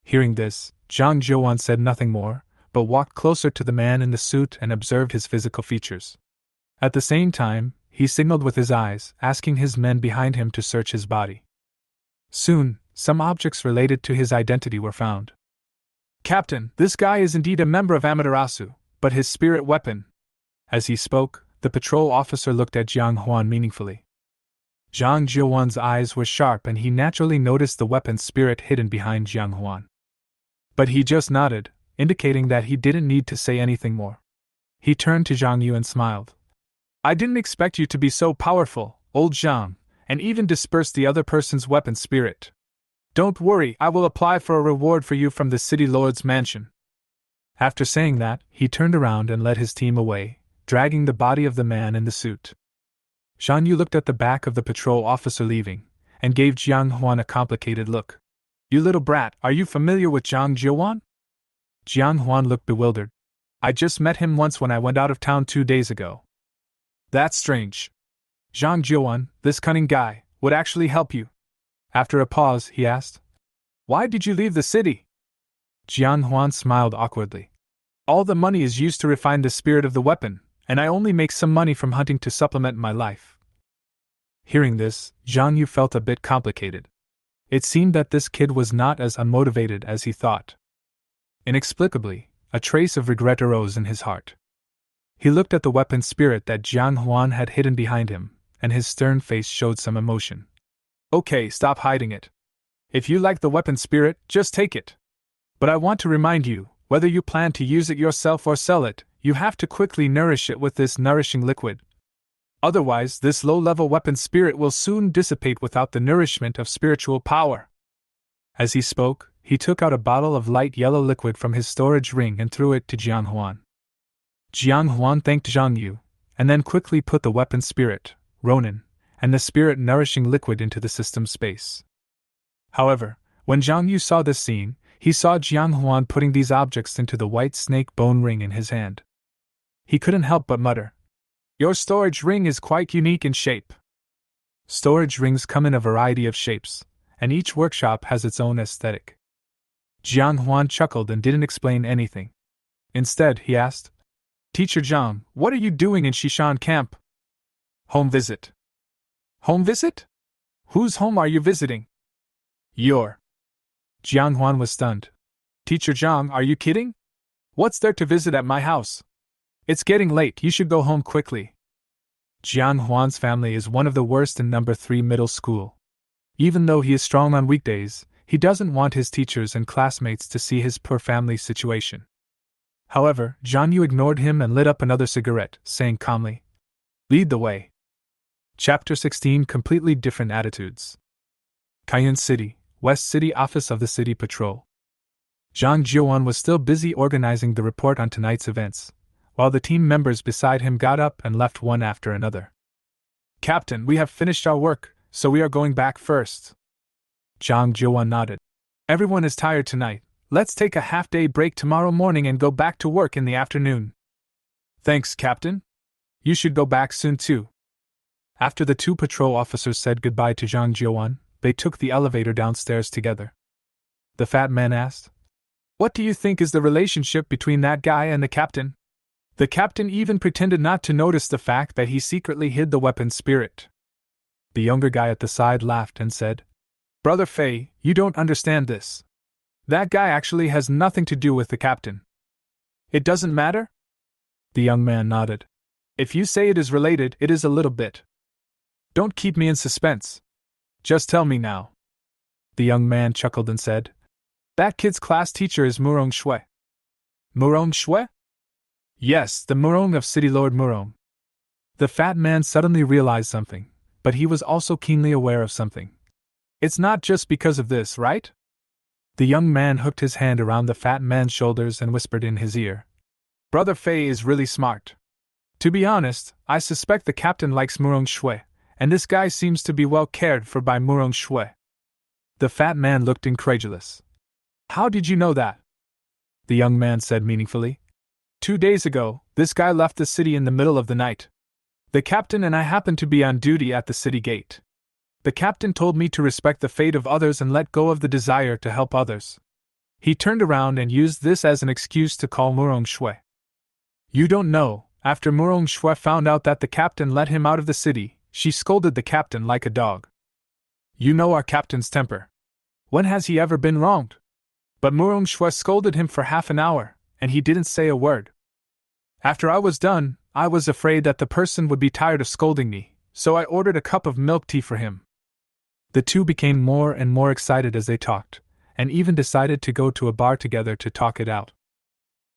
Hearing this, Zhang Jiuan said nothing more, but walked closer to the man in the suit and observed his physical features. At the same time, he signaled with his eyes, asking his men behind him to search his body. Soon, some objects related to his identity were found. Captain, this guy is indeed a member of Amaterasu, but his spirit weapon. As he spoke, the patrol officer looked at Jiang Huan meaningfully. Zhang Jiuan's eyes were sharp and he naturally noticed the weapon's spirit hidden behind Jiang Huan. But he just nodded, indicating that he didn't need to say anything more. He turned to Zhang Yu and smiled. I didn't expect you to be so powerful, old Zhang, and even disperse the other person's weapon spirit. Don't worry, I will apply for a reward for you from the city lord's mansion. After saying that, he turned around and led his team away, dragging the body of the man in the suit. Zhang Yu looked at the back of the patrol officer leaving, and gave Jiang Huan a complicated look. You little brat, are you familiar with Zhang Jiuan? Jiang Huan looked bewildered. I just met him once when I went out of town 2 days ago. That's strange. Zhang Jiuan, this cunning guy, would actually help you. After a pause, he asked, Why did you leave the city? Jiang Huan smiled awkwardly. All the money is used to refine the spirit of the weapon, and I only make some money from hunting to supplement my life. Hearing this, Zhang Yu felt a bit complicated. It seemed that this kid was not as unmotivated as he thought. Inexplicably, a trace of regret arose in his heart. He looked at the weapon spirit that Jiang Huan had hidden behind him, and his stern face showed some emotion. Okay, stop hiding it. If you like the weapon spirit, just take it. But I want to remind you, whether you plan to use it yourself or sell it, you have to quickly nourish it with this nourishing liquid. Otherwise, this low-level weapon spirit will soon dissipate without the nourishment of spiritual power. As he spoke, he took out a bottle of light yellow liquid from his storage ring and threw it to Jiang Huan. Jiang Huan thanked Zhang Yu, and then quickly put the weapon spirit, Ronin, and the spirit-nourishing liquid into the system space. However, when Zhang Yu saw this scene, he saw Jiang Huan putting these objects into the white snake bone ring in his hand. He couldn't help but mutter, Your storage ring is quite unique in shape. Storage rings come in a variety of shapes, and each workshop has its own aesthetic. Jiang Huan chuckled and didn't explain anything. Instead, he asked, Teacher Zhang, what are you doing in Shishan camp? Home visit. Home visit? Whose home are you visiting? Your. Jiang Huan was stunned. Teacher Zhang, are you kidding? What's there to visit at my house? It's getting late, you should go home quickly. Jiang Huan's family is one of the worst in number 3 middle school. Even though he is strong on weekdays, he doesn't want his teachers and classmates to see his poor family situation. However, Zhang Yu ignored him and lit up another cigarette, saying calmly, Lead the way. Chapter 16 Completely Different Attitudes. Cayenne City, West City Office of the City Patrol. Zhang Jiuan was still busy organizing the report on tonight's events, while the team members beside him got up and left one after another. Captain, we have finished our work, so we are going back first. Zhang Jiuan nodded. Everyone is tired tonight. Let's take a half-day break tomorrow morning and go back to work in the afternoon. Thanks, Captain. You should go back soon too. After the 2 patrol officers said goodbye to Zhang Jiuan, they took the elevator downstairs together. The fat man asked, What do you think is the relationship between that guy and the captain? The captain even pretended not to notice the fact that he secretly hid the weapon spirit. The younger guy at the side laughed and said, Brother Fei, you don't understand this. That guy actually has nothing to do with the captain. It doesn't matter? The young man nodded. If you say it is related, it is a little bit. Don't keep me in suspense. Just tell me now. The young man chuckled and said, That kid's class teacher is Murong Shui. Murong Shui? Yes, the Murong of City Lord Murong. The fat man suddenly realized something, but he was also keenly aware of something. It's not just because of this, right? The young man hooked his hand around the fat man's shoulders and whispered in his ear. Brother Fei is really smart. To be honest, I suspect the captain likes Murong Shui, and this guy seems to be well cared for by Murong Shui. The fat man looked incredulous. How did you know that? The young man said meaningfully. 2 days ago, this guy left the city in the middle of the night. The captain and I happened to be on duty at the city gate. The captain told me to respect the fate of others and let go of the desire to help others. He turned around and used this as an excuse to call Murong Shui. You don't know, after Murong Shui found out that the captain let him out of the city, she scolded the captain like a dog. You know our captain's temper. When has he ever been wronged? But Murong Shui scolded him for half an hour, and he didn't say a word. After I was done, I was afraid that the person would be tired of scolding me, so I ordered a cup of milk tea for him. The two became more and more excited as they talked, and even decided to go to a bar together to talk it out.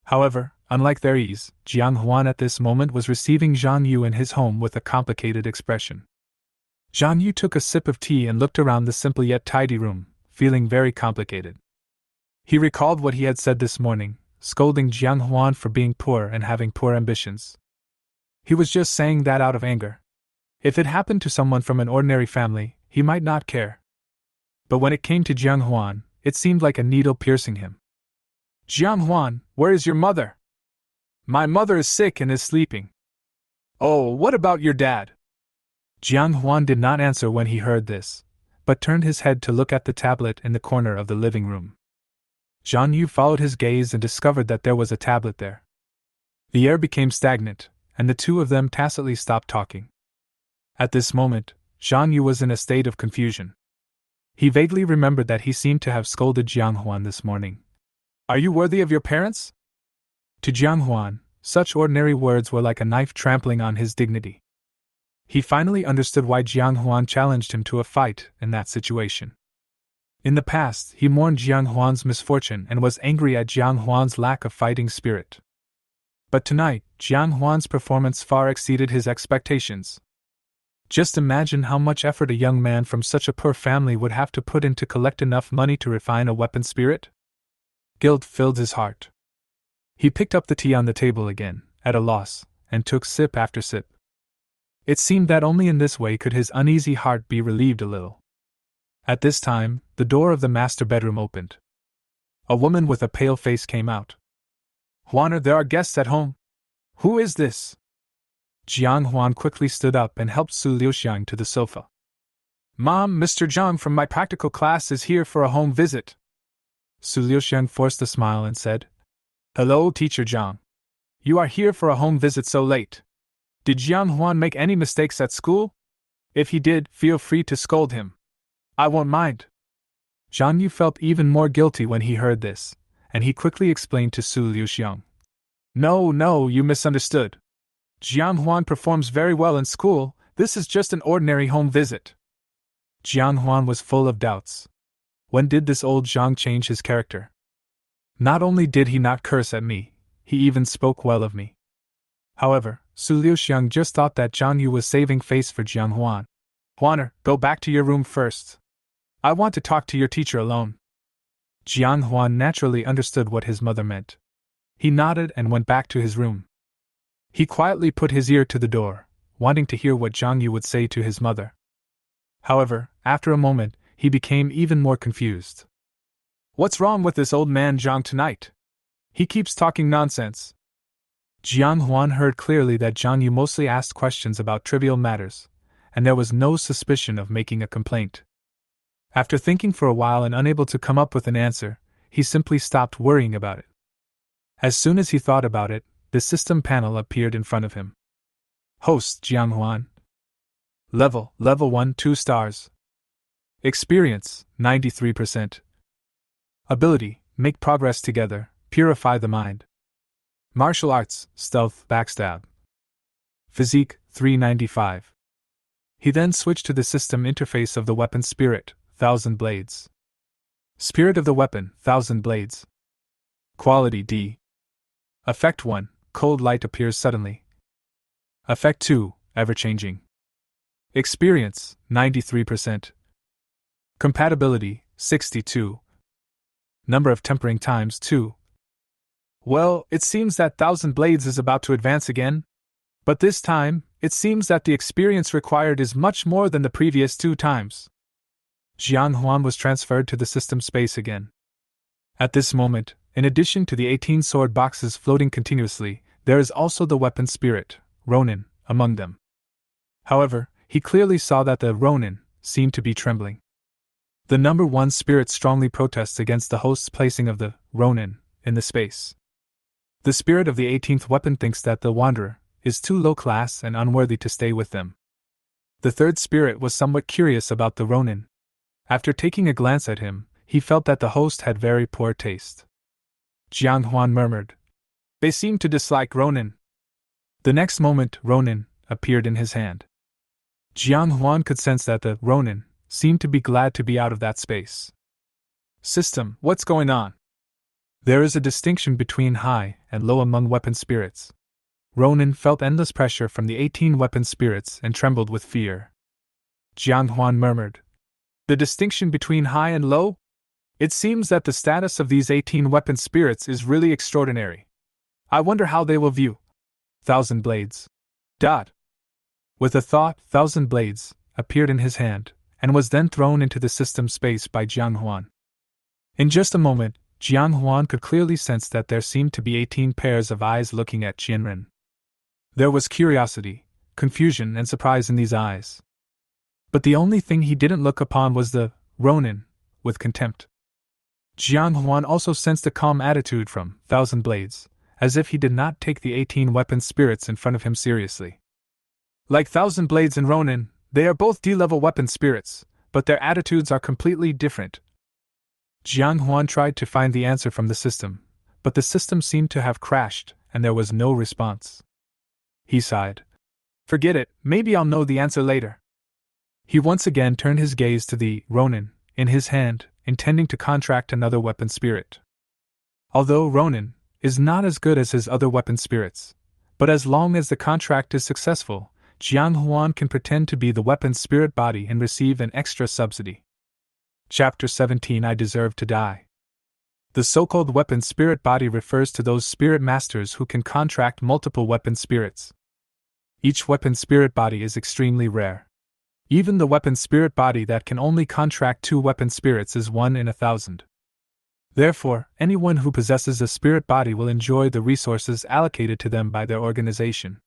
However, unlike their ease, Huan at this moment was receiving Zhang Yu in his home with a complicated expression. Zhang Yu took a sip of tea and looked around the simple yet tidy room, feeling very complicated. He recalled what he had said this morning, scolding Huan for being poor and having poor ambitions. He was just saying that out of anger. If it happened to someone from an ordinary family, he might not care. But when it came to Huan, it seemed like a needle piercing him. Huan, where is your mother? My mother is sick and is sleeping. Oh, what about your dad? Huan did not answer when he heard this, but turned his head to look at the tablet in the corner of the living room. Zhang Yu followed his gaze and discovered that there was a tablet there. The air became stagnant, and the two of them tacitly stopped talking. At this moment, Zhang Yu was in a state of confusion. He vaguely remembered that he seemed to have scolded Huan this morning. Are you worthy of your parents? To Huan, such ordinary words were like a knife trampling on his dignity. He finally understood why Huan challenged him to a fight in that situation. In the past, he mourned Huan's misfortune and was angry at Huan's lack of fighting spirit. But tonight, Huan's performance far exceeded his expectations. Just imagine how much effort a young man from such a poor family would have to put in to collect enough money to refine a weapon spirit. Guilt filled his heart. He picked up the tea on the table again, at a loss, and took sip after sip. It seemed that only in this way could his uneasy heart be relieved a little. At this time, the door of the master bedroom opened. A woman with a pale face came out. Huan, there are guests at home. Who is this? Huan quickly stood up and helped Su Liuxiang to the sofa. Mom, Mr. Zhang from my practical class is here for a home visit. Su Liuxiang forced a smile and said, Hello, Teacher Zhang. You are here for a home visit so late. Did Huan make any mistakes at school? If he did, feel free to scold him. I won't mind. Zhang Yu felt even more guilty when he heard this, and he quickly explained to Su Liuxiang. No, you misunderstood. Huan performs very well in school, this is just an ordinary home visit. Huan was full of doubts. When did this old Zhang change his character? Not only did he not curse at me, he even spoke well of me. However, Su Liuxiang just thought that Zhang Yu was saving face for Huan. Huaner, go back to your room first. I want to talk to your teacher alone. Huan naturally understood what his mother meant. He nodded and went back to his room. He quietly put his ear to the door, wanting to hear what Zhang Yu would say to his mother. However, after a moment, he became even more confused. What's wrong with this old man Zhang tonight? He keeps talking nonsense. Huan heard clearly that Zhang Yu mostly asked questions about trivial matters, and there was no suspicion of making a complaint. After thinking for a while and unable to come up with an answer, he simply stopped worrying about it. As soon as he thought about it, the system panel appeared in front of him. Host Huan. Level 1 2 stars. Experience 93%. Ability, make progress together, purify the mind. Martial arts, stealth, backstab. Physique 395. He then switched to the system interface of the weapon spirit, 1000 blades. Spirit of the weapon, 1000 blades. Quality D. Effect 1, cold light appears suddenly. Effect 2, ever-changing. Experience, 93%. Compatibility, 62. Number of tempering times, 2. Well, it seems that Thousand Blades is about to advance again. But this time, it seems that the experience required is much more than the previous 2 times. Huan was transferred to the system space again. At this moment, in addition to the 18 sword boxes floating continuously, there is also the weapon spirit, Ronin, among them. However, he clearly saw that the Ronin seemed to be trembling. The number 1 spirit strongly protests against the host's placing of the Ronin in the space. The spirit of the 18th weapon thinks that the Wanderer is too low class and unworthy to stay with them. The 3rd spirit was somewhat curious about the Ronin. After taking a glance at him, he felt that the host had very poor taste. Huan murmured, "They seem to dislike Ronin." The next moment, Ronin appeared in his hand. Huan could sense that the Ronin seemed to be glad to be out of that space. "System, what's going on?" There is a distinction between high and low among weapon spirits. Ronin felt endless pressure from the 18 weapon spirits and trembled with fear. Huan murmured, "The distinction between high and low? It seems that the status of these 18 weapon spirits is really extraordinary. I wonder how they will view Thousand Blades. Dot." With a thought, Thousand Blades appeared in his hand, and was then thrown into the system space by Huan. In just a moment, Huan could clearly sense that there seemed to be 18 pairs of eyes looking at Jian. There was curiosity, confusion, and surprise in these eyes. But the only thing he didn't look upon was the Ronin, with contempt. Huan also sensed a calm attitude from Thousand Blades, as if he did not take the 18 weapon spirits in front of him seriously. Like Thousand Blades and Ronin, they are both D-level weapon spirits, but their attitudes are completely different. Huan tried to find the answer from the system, but the system seemed to have crashed, and there was no response. He sighed. "Forget it, maybe I'll know the answer later." He once again turned his gaze to the Ronin in his hand, intending to contract another weapon spirit. Although Ronin is not as good as his other weapon spirits, but as long as the contract is successful, Huan can pretend to be the weapon spirit body and receive an extra subsidy. Chapter 17, I Deserve to Die. The so-called weapon spirit body refers to those spirit masters who can contract multiple weapon spirits. Each weapon spirit body is extremely rare. Even the weapon spirit body that can only contract 2 weapon spirits is 1 in 1,000. Therefore, anyone who possesses a spirit body will enjoy the resources allocated to them by their organization.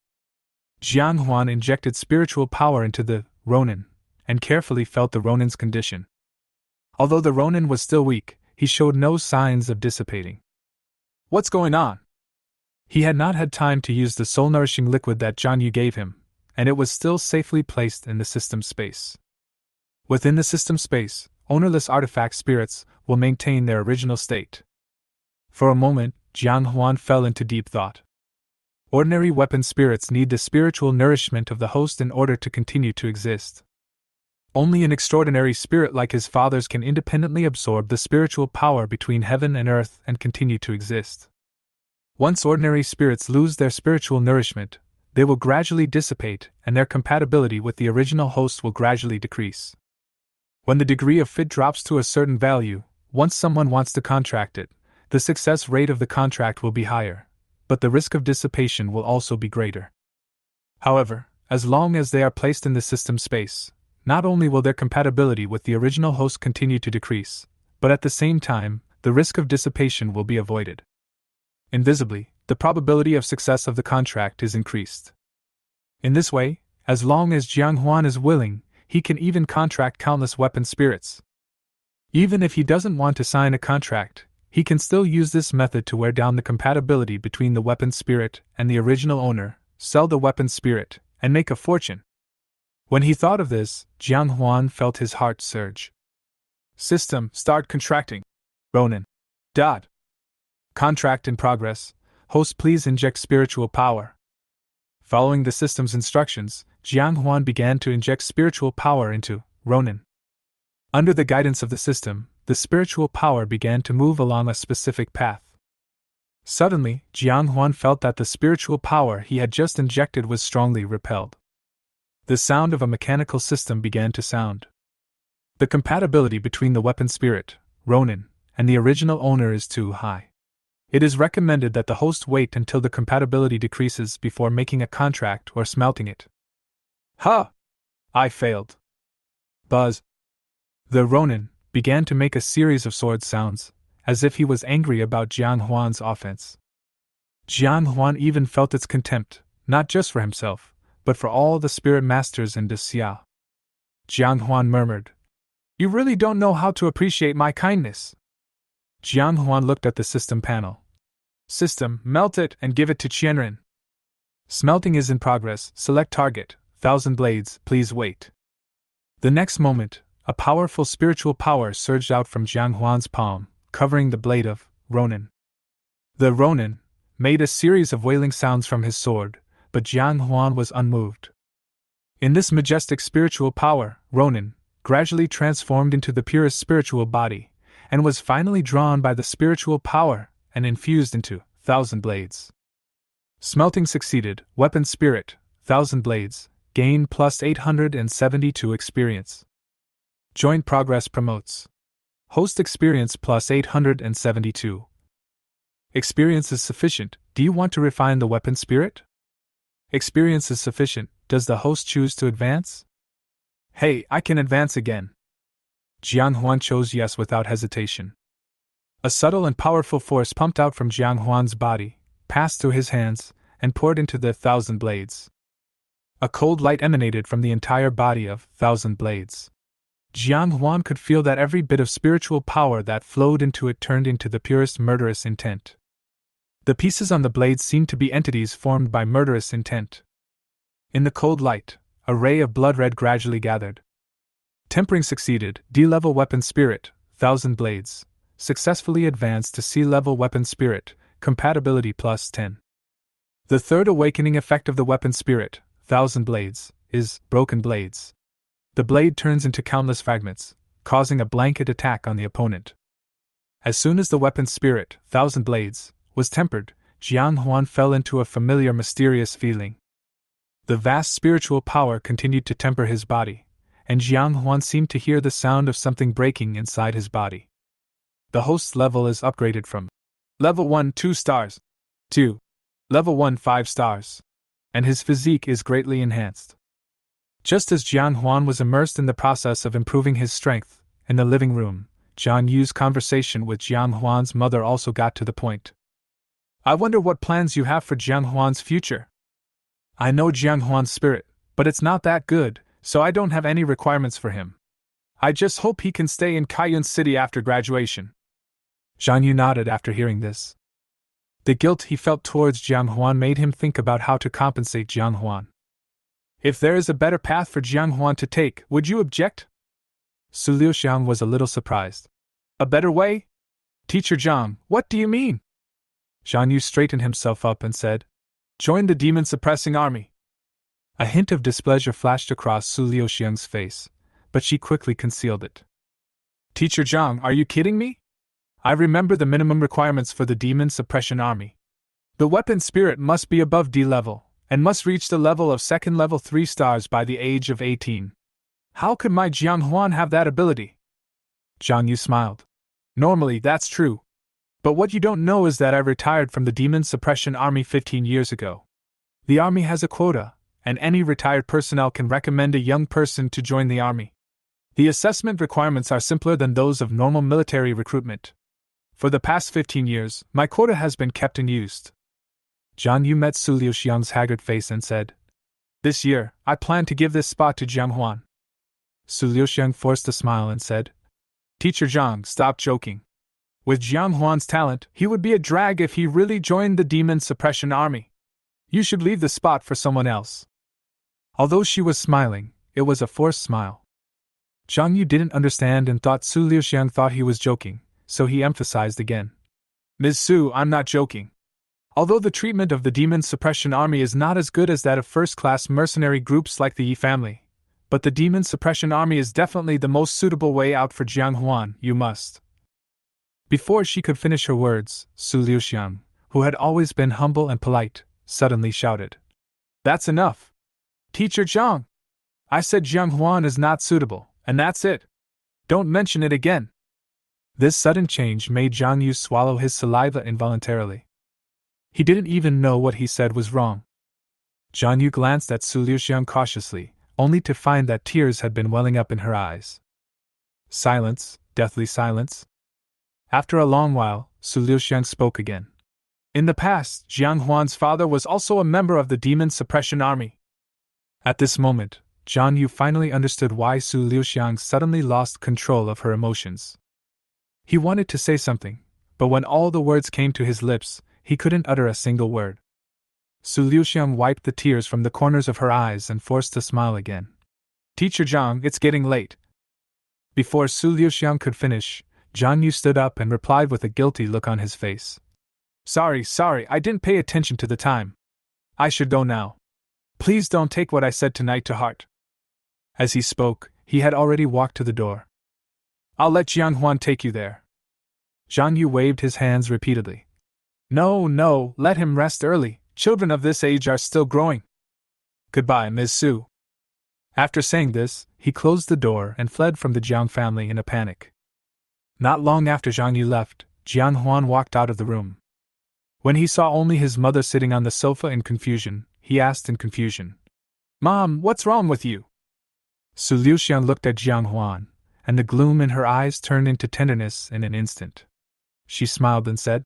Huan injected spiritual power into the Ronin, and carefully felt the Ronin's condition. Although the Ronin was still weak, he showed no signs of dissipating. "What's going on?" He had not had time to use the soul-nourishing liquid that Jian gave him, and it was still safely placed in the system space. Within the system space, ownerless artifact spirits will maintain their original state. For a moment, Huan fell into deep thought. Ordinary weapon spirits need the spiritual nourishment of the host in order to continue to exist. Only an extraordinary spirit like his father's can independently absorb the spiritual power between heaven and earth and continue to exist. Once ordinary spirits lose their spiritual nourishment, they will gradually dissipate, and their compatibility with the original host will gradually decrease. When the degree of fit drops to a certain value, once someone wants to contract it, the success rate of the contract will be higher, but the risk of dissipation will also be greater. However, as long as they are placed in the system space, not only will their compatibility with the original host continue to decrease, but at the same time, the risk of dissipation will be avoided. Invisibly, the probability of success of the contract is increased. In this way, as long as Huan is willing, he can even contract countless weapon spirits. Even if he doesn't want to sign a contract, he can still use this method to wear down the compatibility between the weapon spirit and the original owner, sell the weapon spirit, and make a fortune. When he thought of this, Huan felt his heart surge. "System, start contracting. Ronin. Dot. Contract in progress. Host, please inject spiritual power." Following the system's instructions, Huan began to inject spiritual power into Ronin. Under the guidance of the system, the spiritual power began to move along a specific path. Suddenly, Huan felt that the spiritual power he had just injected was strongly repelled. The sound of a mechanical system began to sound. The compatibility between the weapon spirit, Ronin, and the original owner is too high. It is recommended that the host wait until the compatibility decreases before making a contract or smelting it. Huh! I failed. Buzz. The Ronin began to make a series of sword sounds, as if he was angry about Jian Huan's offense. Jian Huan even felt its contempt, not just for himself, but for all the spirit masters in Xia. Jian Huan murmured, "You really don't know how to appreciate my kindness." Jian Huan looked at the system panel. System, melt it and give it to Qianren. Smelting is in progress, select target, 1,000 blades, please wait. The next moment, a powerful spiritual power surged out from Jian Huan's palm, covering the blade of Ronin. The Ronin made a series of wailing sounds from his sword, but Jian Huan was unmoved. In this majestic spiritual power, Ronin gradually transformed into the purest spiritual body, and was finally drawn by the spiritual power and infused into 1,000 blades. Smelting succeeded, weapon spirit, 1,000 blades, gain plus 872 experience. Joint progress promotes. Host experience plus 872. Experience is sufficient, do you want to refine the weapon spirit? Experience is sufficient, does the host choose to advance? Hey, I can advance again. Jian Huan chose yes without hesitation. A subtle and powerful force pumped out from Jian Huan's body, passed through his hands, and poured into the 1,000 blades. A cold light emanated from the entire body of 1,000 blades. Jian Huan could feel that every bit of spiritual power that flowed into it turned into the purest murderous intent. The pieces on the blades seemed to be entities formed by murderous intent. In the cold light, a ray of blood red gradually gathered. Tempering succeeded, D-level weapon spirit, 1,000 blades, successfully advanced to C-level weapon spirit, compatibility plus 10. The third awakening effect of the weapon spirit, 1,000 blades, is broken blades. The blade turns into countless fragments, causing a blanket attack on the opponent. As soon as the weapon spirit, 1,000 blades, was tempered, Jian Huan fell into a familiar mysterious feeling. The vast spiritual power continued to temper his body, and Jian Huan seemed to hear the sound of something breaking inside his body. The host's level is upgraded from Level 1 2 stars to Level 1 5 stars, and his physique is greatly enhanced. Just as Jian Huan was immersed in the process of improving his strength, in the living room, Jian Yu's conversation with Jian Huan's mother also got to the point. I wonder what plans you have for Jian Huan's future. I know Jian Huan's spirit, but it's not that good, so I don't have any requirements for him. I just hope he can stay in Kaiyun City after graduation. Jian Yu nodded after hearing this. The guilt he felt towards Jian Huan made him think about how to compensate Jian Huan. If there is a better path for Jian Huan to take, would you object? Su Liuxiang was a little surprised. A better way? Teacher Zhang, what do you mean? Jian Yu straightened himself up and said, Join the demon-suppressing army. A hint of displeasure flashed across Su Liuxiang's face, but she quickly concealed it. Teacher Zhang, are you kidding me? I remember the minimum requirements for the demon suppression army. The weapon spirit must be above D level, and must reach the level of second level 3 stars by the age of 18. How could my Jian Huan have that ability? Zhang Yu smiled. Normally that's true. But what you don't know is that I retired from the demon suppression army 15 years ago. The army has a quota, and any retired personnel can recommend a young person to join the army. The assessment requirements are simpler than those of normal military recruitment. For the past 15 years, my quota has been kept unused. Jian Yu met Su Liuxiang's haggard face and said, This year, I plan to give this spot to Jiang Huan. Su Liuxiang forced a smile and said, Teacher Zhang, stop joking. With Jiang Huan's talent, he would be a drag if he really joined the demon suppression army. You should leave the spot for someone else. Although she was smiling, it was a forced smile. Zhang Yu didn't understand and thought Su Liuxiang thought he was joking, so he emphasized again. Ms. Su, I'm not joking. Although the treatment of the demon suppression army is not as good as that of first-class mercenary groups like the Yi family, but the demon suppression army is definitely the most suitable way out for Jiang Huan, you must. Before she could finish her words, Su Liuxiang, who had always been humble and polite, suddenly shouted. That's enough. Teacher Zhang! I said Jiang Huan is not suitable, and that's it. Don't mention it again. This sudden change made Jian Yu swallow his saliva involuntarily. He didn't even know what he said was wrong. Jian Yu glanced at Su Liuxiang cautiously, only to find that tears had been welling up in her eyes. Silence, deathly silence. After a long while, Su Liuxiang spoke again. In the past, Jiang Huan's father was also a member of the Demon Suppression Army. At this moment, Jian Yu finally understood why Su Liuxiang suddenly lost control of her emotions. He wanted to say something, but when all the words came to his lips, he couldn't utter a single word. Su Liuxiang wiped the tears from the corners of her eyes and forced a smile again. Teacher Zhang, it's getting late. Before Su Liuxiang could finish, Jian Yu stood up and replied with a guilty look on his face. Sorry, I didn't pay attention to the time. I should go now. Please don't take what I said tonight to heart. As he spoke, he had already walked to the door. I'll let Jiang Huan take you there. Jian Yu waved his hands repeatedly. No, let him rest early. Children of this age are still growing. Goodbye, Ms. Su. After saying this, he closed the door and fled from the Jiang family in a panic. Not long after Jiang Yu left, Jiang Huan walked out of the room. When he saw only his mother sitting on the sofa in confusion, he asked in confusion, Mom, what's wrong with you? Su Liuxiang looked at Jiang Huan, and the gloom in her eyes turned into tenderness in an instant. She smiled and said,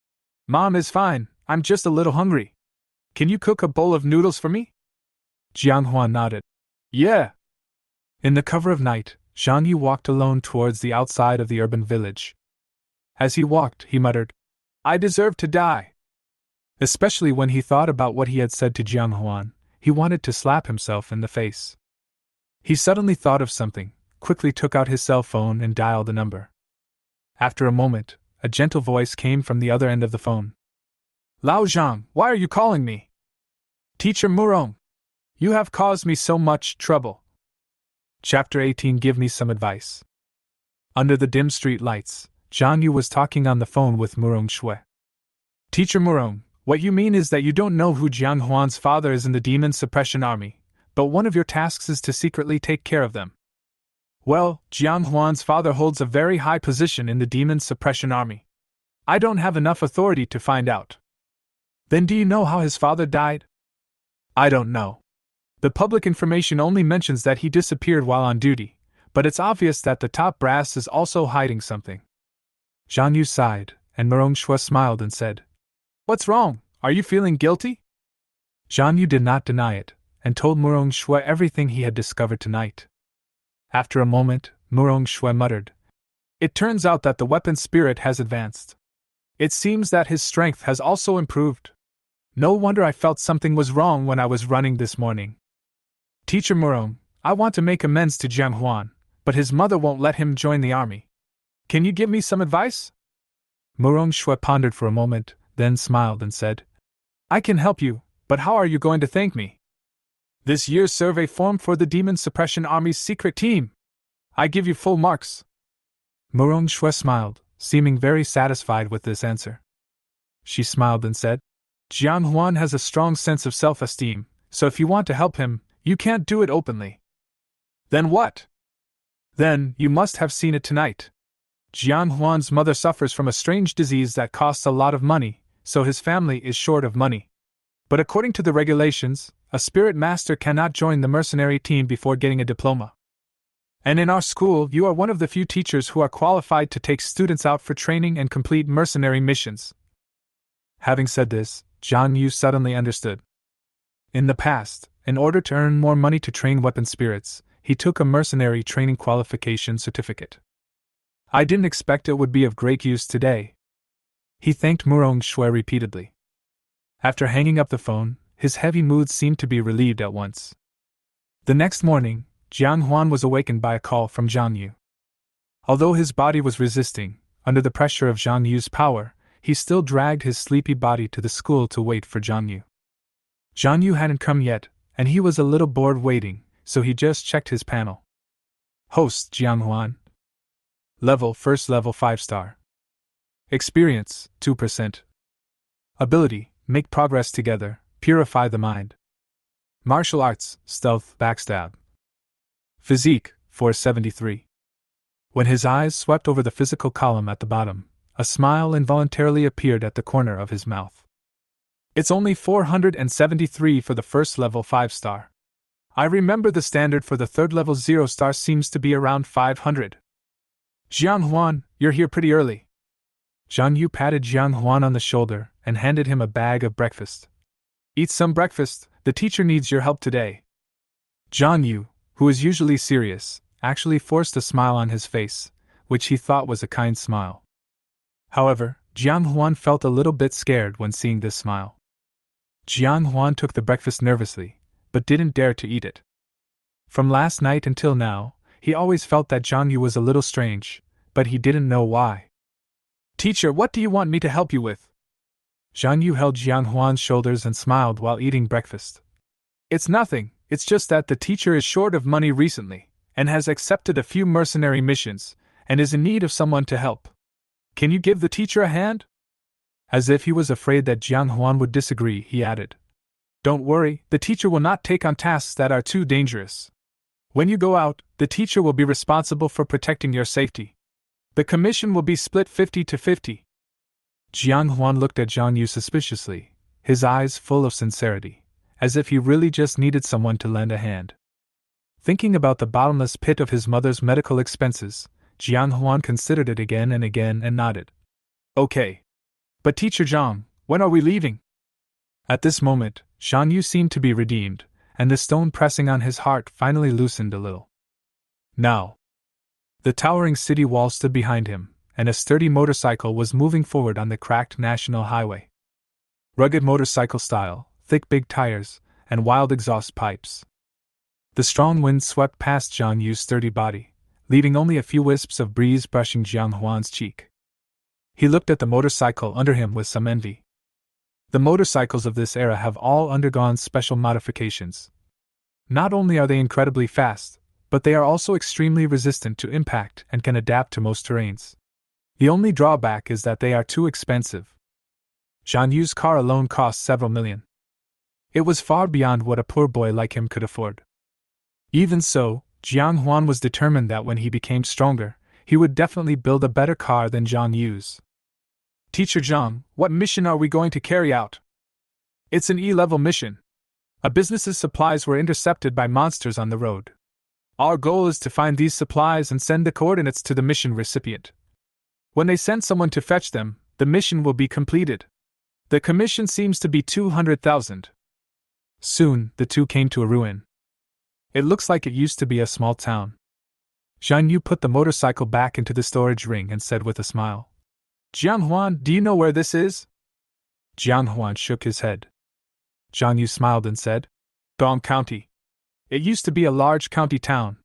Mom is fine, I'm just a little hungry. Can you cook a bowl of noodles for me? Jiang Huan nodded. Yeah. In the cover of night, Jian Yu walked alone towards the outside of the urban village. As he walked, he muttered, I deserve to die. Especially when he thought about what he had said to Jiang Huan, he wanted to slap himself in the face. He suddenly thought of something, quickly took out his cell phone and dialed the number. After a moment, a gentle voice came from the other end of the phone. Lao Zhang, why are you calling me? Teacher Murong, you have caused me so much trouble. Chapter 18. Give me some advice. Under the dim street lights, Jian Yu was talking on the phone with Murong Shui. Teacher Murong, what you mean is that you don't know who Jiang Huan's father is in the Demon Suppression Army, but one of your tasks is to secretly take care of them. Well, Jiang Huan's father holds a very high position in the Demon Suppression Army. I don't have enough authority to find out. Then do you know how his father died? I don't know. The public information only mentions that he disappeared while on duty, but it's obvious that the top brass is also hiding something. Jian Yu sighed, and Murong Shui smiled and said, What's wrong? Are you feeling guilty? Jian Yu did not deny it, and told Murong Shui everything he had discovered tonight. After a moment, Murong Shui muttered, It turns out that the weapon spirit has advanced. It seems that his strength has also improved. No wonder I felt something was wrong when I was running this morning. Teacher Murong, I want to make amends to Jiang Huan, but his mother won't let him join the army. Can you give me some advice? Murong Shui pondered for a moment, then smiled and said, I can help you, but how are you going to thank me? This year's survey form for the Demon Suppression Army's secret team. I give you full marks. Murong Shui smiled, seeming very satisfied with this answer. She smiled and said, Jiang Huan has a strong sense of self-esteem, so if you want to help him, you can't do it openly. Then what? Then, you must have seen it tonight. Jiang Huan's mother suffers from a strange disease that costs a lot of money, so his family is short of money. But according to the regulations, a spirit master cannot join the mercenary team before getting a diploma. And in our school, you are one of the few teachers who are qualified to take students out for training and complete mercenary missions. Having said this, Jian Yu suddenly understood. In the past, in order to earn more money to train weapon spirits, he took a mercenary training qualification certificate. I didn't expect it would be of great use today. He thanked Murong Shui repeatedly. After hanging up the phone, his heavy mood seemed to be relieved at once. The next morning, Jiang Huan was awakened by a call from Jian Yu. Although his body was resisting, under the pressure of Jian Yu's power, he still dragged his sleepy body to the school to wait for Jian Yu. Jian Yu hadn't come yet, and he was a little bored waiting, so he just checked his panel. Host Jiang Huan. Level, first level 5-star. Experience, 2%. Ability, make progress together, purify the mind. Martial arts, stealth, backstab. Physique, 473. When his eyes swept over the physical column at the bottom, a smile involuntarily appeared at the corner of his mouth. It's only 473 for the first level 5-star. I remember the standard for the third level 0-star seems to be around 500. Jian Huan, you're here pretty early. Zhang Yu patted Jian Huan on the shoulder and handed him a bag of breakfast. Eat some breakfast, the teacher needs your help today. Zhang Yu, who is usually serious, actually forced a smile on his face, which he thought was a kind smile. However, Jian Huan felt a little bit scared when seeing this smile. Jian Huan took the breakfast nervously, but didn't dare to eat it. From last night until now, he always felt that Zhang Yu was a little strange, but he didn't know why. Teacher, what do you want me to help you with? Zhang Yu held Jian Huan's shoulders and smiled while eating breakfast. It's nothing, it's just that the teacher is short of money recently, and has accepted a few mercenary missions, and is in need of someone to help. Can you give the teacher a hand? As if he was afraid that Jian Huan would disagree, he added. Don't worry, the teacher will not take on tasks that are too dangerous. When you go out, the teacher will be responsible for protecting your safety. The commission will be split 50-50. Jian Huan looked at Zhang Yu suspiciously, his eyes full of sincerity, as if he really just needed someone to lend a hand. Thinking about the bottomless pit of his mother's medical expenses, Jian Huan considered it again and nodded. Okay. But Teacher Zhang, when are we leaving? At this moment, Zhang Yu seemed to be redeemed, and the stone pressing on his heart finally loosened a little. Now. The towering city wall stood behind him, and a sturdy motorcycle was moving forward on the cracked national highway. Rugged motorcycle style, thick big tires, and wild exhaust pipes. The strong wind swept past Zhang Yu's sturdy body, leaving only a few wisps of breeze brushing Jian Huan's cheek. He looked at the motorcycle under him with some envy. The motorcycles of this era have all undergone special modifications. Not only are they incredibly fast, but they are also extremely resistant to impact and can adapt to most terrains. The only drawback is that they are too expensive. Zhang Yu's car alone cost several million. It was far beyond what a poor boy like him could afford. Even so, Jian Huan was determined that when he became stronger, he would definitely build a better car than Zhang Yu's. Teacher Zhang, what mission are we going to carry out? It's an E-level mission. A business's supplies were intercepted by monsters on the road. Our goal is to find these supplies and send the coordinates to the mission recipient. When they send someone to fetch them, the mission will be completed. The commission seems to be 200,000. Soon, the two came to a ruin. It looks like it used to be a small town. Zhang Yu put the motorcycle back into the storage ring and said with a smile. Jian Huan, do you know where this is? Jian Huan shook his head. Zhang Yu smiled and said, Dong County. It used to be a large county town.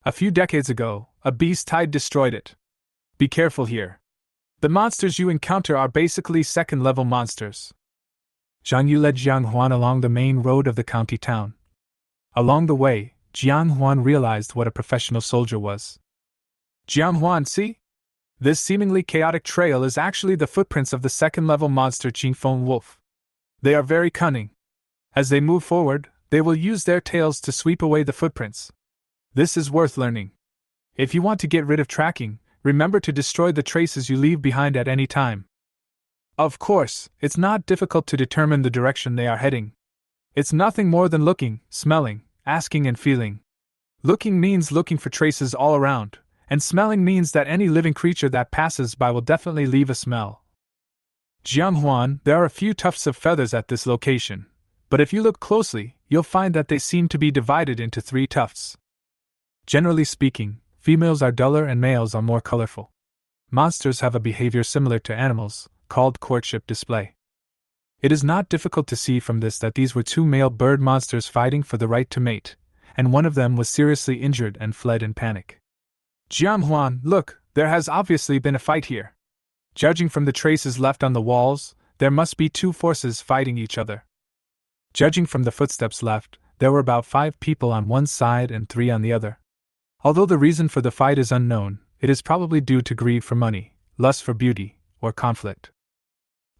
A few decades ago, a beast tide destroyed it. Be careful here. The monsters you encounter are basically second-level monsters. Zhang Yu led Jian Huan along the main road of the county town. Along the way, Jian Huan realized what a professional soldier was. Jian Huan, see? This seemingly chaotic trail is actually the footprints of the second-level monster Qingfeng Wolf. They are very cunning. As they move forward, they will use their tails to sweep away the footprints. This is worth learning. If you want to get rid of tracking, remember to destroy the traces you leave behind at any time. Of course, it's not difficult to determine the direction they are heading. It's nothing more than looking, smelling, asking and feeling. Looking means looking for traces all around, and smelling means that any living creature that passes by will definitely leave a smell. Jian Huan, there are a few tufts of feathers at this location, but if you look closely, you'll find that they seem to be divided into 3 tufts. Generally speaking, females are duller and males are more colorful. Monsters have a behavior similar to animals, called courtship display. It is not difficult to see from this that these were 2 male bird monsters fighting for the right to mate, and one of them was seriously injured and fled in panic. Jian Huan, look, there has obviously been a fight here. Judging from the traces left on the walls, there must be 2 forces fighting each other. Judging from the footsteps left, there were about 5 people on one side and 3 on the other. Although the reason for the fight is unknown, it is probably due to greed for money, lust for beauty, or conflict.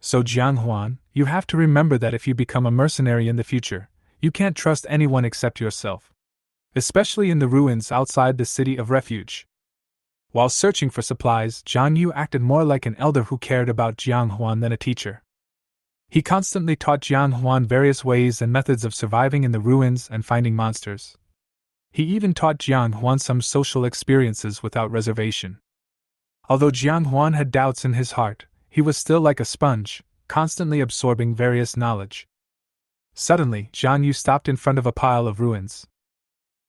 So Jian Huan, you have to remember that if you become a mercenary in the future, you can't trust anyone except yourself. Especially in the ruins outside the city of refuge. While searching for supplies, Jian Yu acted more like an elder who cared about Jiang Huan than a teacher. He constantly taught Jiang Huan various ways and methods of surviving in the ruins and finding monsters. He even taught Jiang Huan some social experiences without reservation. Although Jiang Huan had doubts in his heart, he was still like a sponge, constantly absorbing various knowledge. Suddenly, Jian Yu stopped in front of a pile of ruins.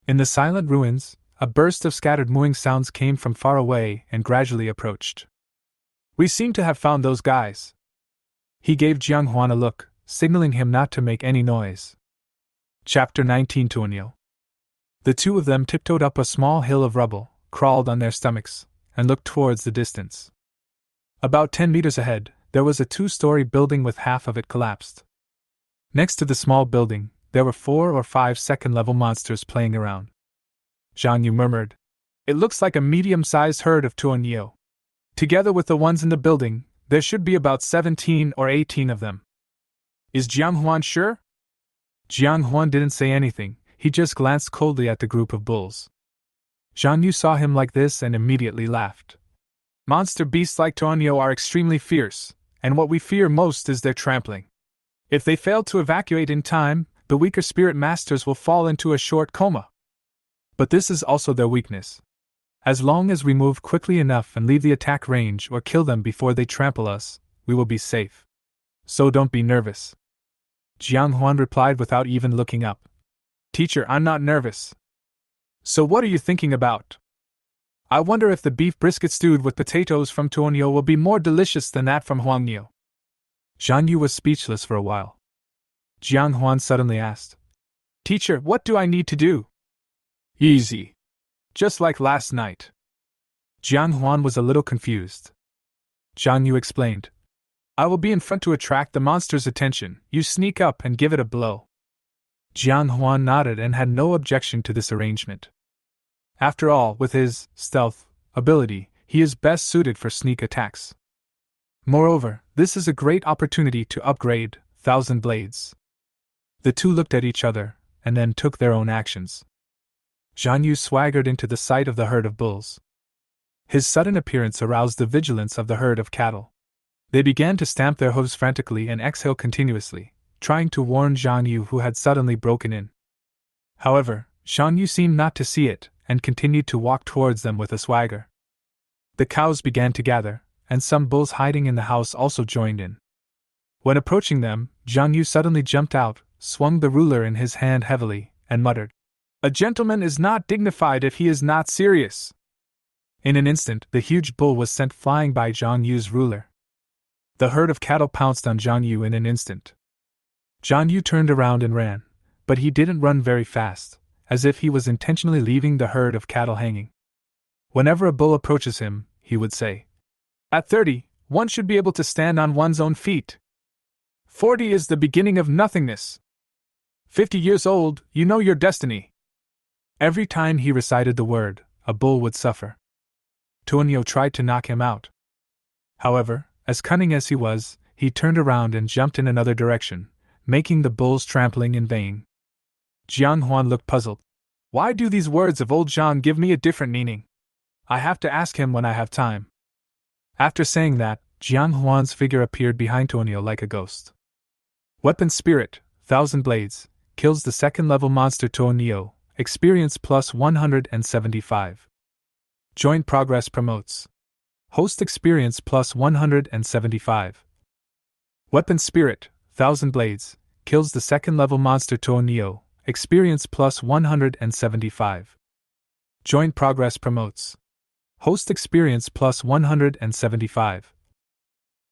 In the silent ruins, a burst of scattered mooing sounds came from far away and gradually approached. "We seem to have found those guys." He gave Jiang Huan a look, signaling him not to make any noise. Chapter 19 Tuanyo. The two of them tiptoed up a small hill of rubble, crawled on their stomachs, and looked towards the distance. About 10 meters ahead, there was a 2-story building with half of it collapsed. Next to the small building, there were 4 or 5 second-level monsters playing around. Jian Yu murmured, "It looks like a medium-sized herd of Tuanyo. Together with the ones in the building, there should be about 17 or 18 of them." "Is Jiang Huan sure?" Jiang Huan didn't say anything, he just glanced coldly at the group of bulls. Jian Yu saw him like this and immediately laughed. "Monster beasts like Tuanyo are extremely fierce, and what we fear most is their trampling. If they fail to evacuate in time, the weaker spirit masters will fall into a short coma. But this is also their weakness. As long as we move quickly enough and leave the attack range or kill them before they trample us, we will be safe. So don't be nervous." Jiang Huan replied without even looking up. "Teacher, I'm not nervous." "So what are you thinking about?" "I wonder if the beef brisket stewed with potatoes from Tuanyo will be more delicious than that from Huangnyo." Jian Yu was speechless for a while. Jiang Huan suddenly asked, "Teacher, what do I need to do?" "Easy. Just like last night." Jiang Huan was a little confused. Jian Yu explained, "I will be in front to attract the monster's attention. You sneak up and give it a blow." Jiang Huan nodded and had no objection to this arrangement. After all, with his stealth ability, he is best suited for sneak attacks. Moreover, this is a great opportunity to upgrade 1,000 blades. The two looked at each other, and then took their own actions. Jian Yu swaggered into the sight of the herd of bulls. His sudden appearance aroused the vigilance of the herd of cattle. They began to stamp their hooves frantically and exhale continuously, trying to warn Jian Yu, who had suddenly broken in. However, Jian Yu seemed not to see it, and continued to walk towards them with a swagger. The cows began to gather, and some bulls hiding in the house also joined in. When approaching them, Jian Yu suddenly jumped out, swung the ruler in his hand heavily, and muttered, "A gentleman is not dignified if he is not serious." In an instant, the huge bull was sent flying by Jian Yu's ruler. The herd of cattle pounced on Jian Yu in an instant. Jian Yu turned around and ran, but he didn't run very fast, as if he was intentionally leaving the herd of cattle hanging. Whenever a bull approaches him, he would say, "At 30, one should be able to stand on one's own feet. 40 is the beginning of nothingness. 50 years old, you know your destiny." Every time he recited the word, a bull would suffer. Tuanyo tried to knock him out. However, as cunning as he was, he turned around and jumped in another direction, making the bull's trampling in vain. Jiang Huan looked puzzled. Why do these words of old Jian give me a different meaning? I have to ask him when I have time. After saying that, Jiang Huan's figure appeared behind Tuanyo like a ghost. Weapon Spirit, 1,000 blades, kills the second-level monster Tuanyo, experience plus 175. Joint progress promotes. Host experience plus 175. Weapon Spirit, 1,000 blades, kills the second-level monster Tuanyo, experience plus 175. Joint progress promotes. Host experience plus 175.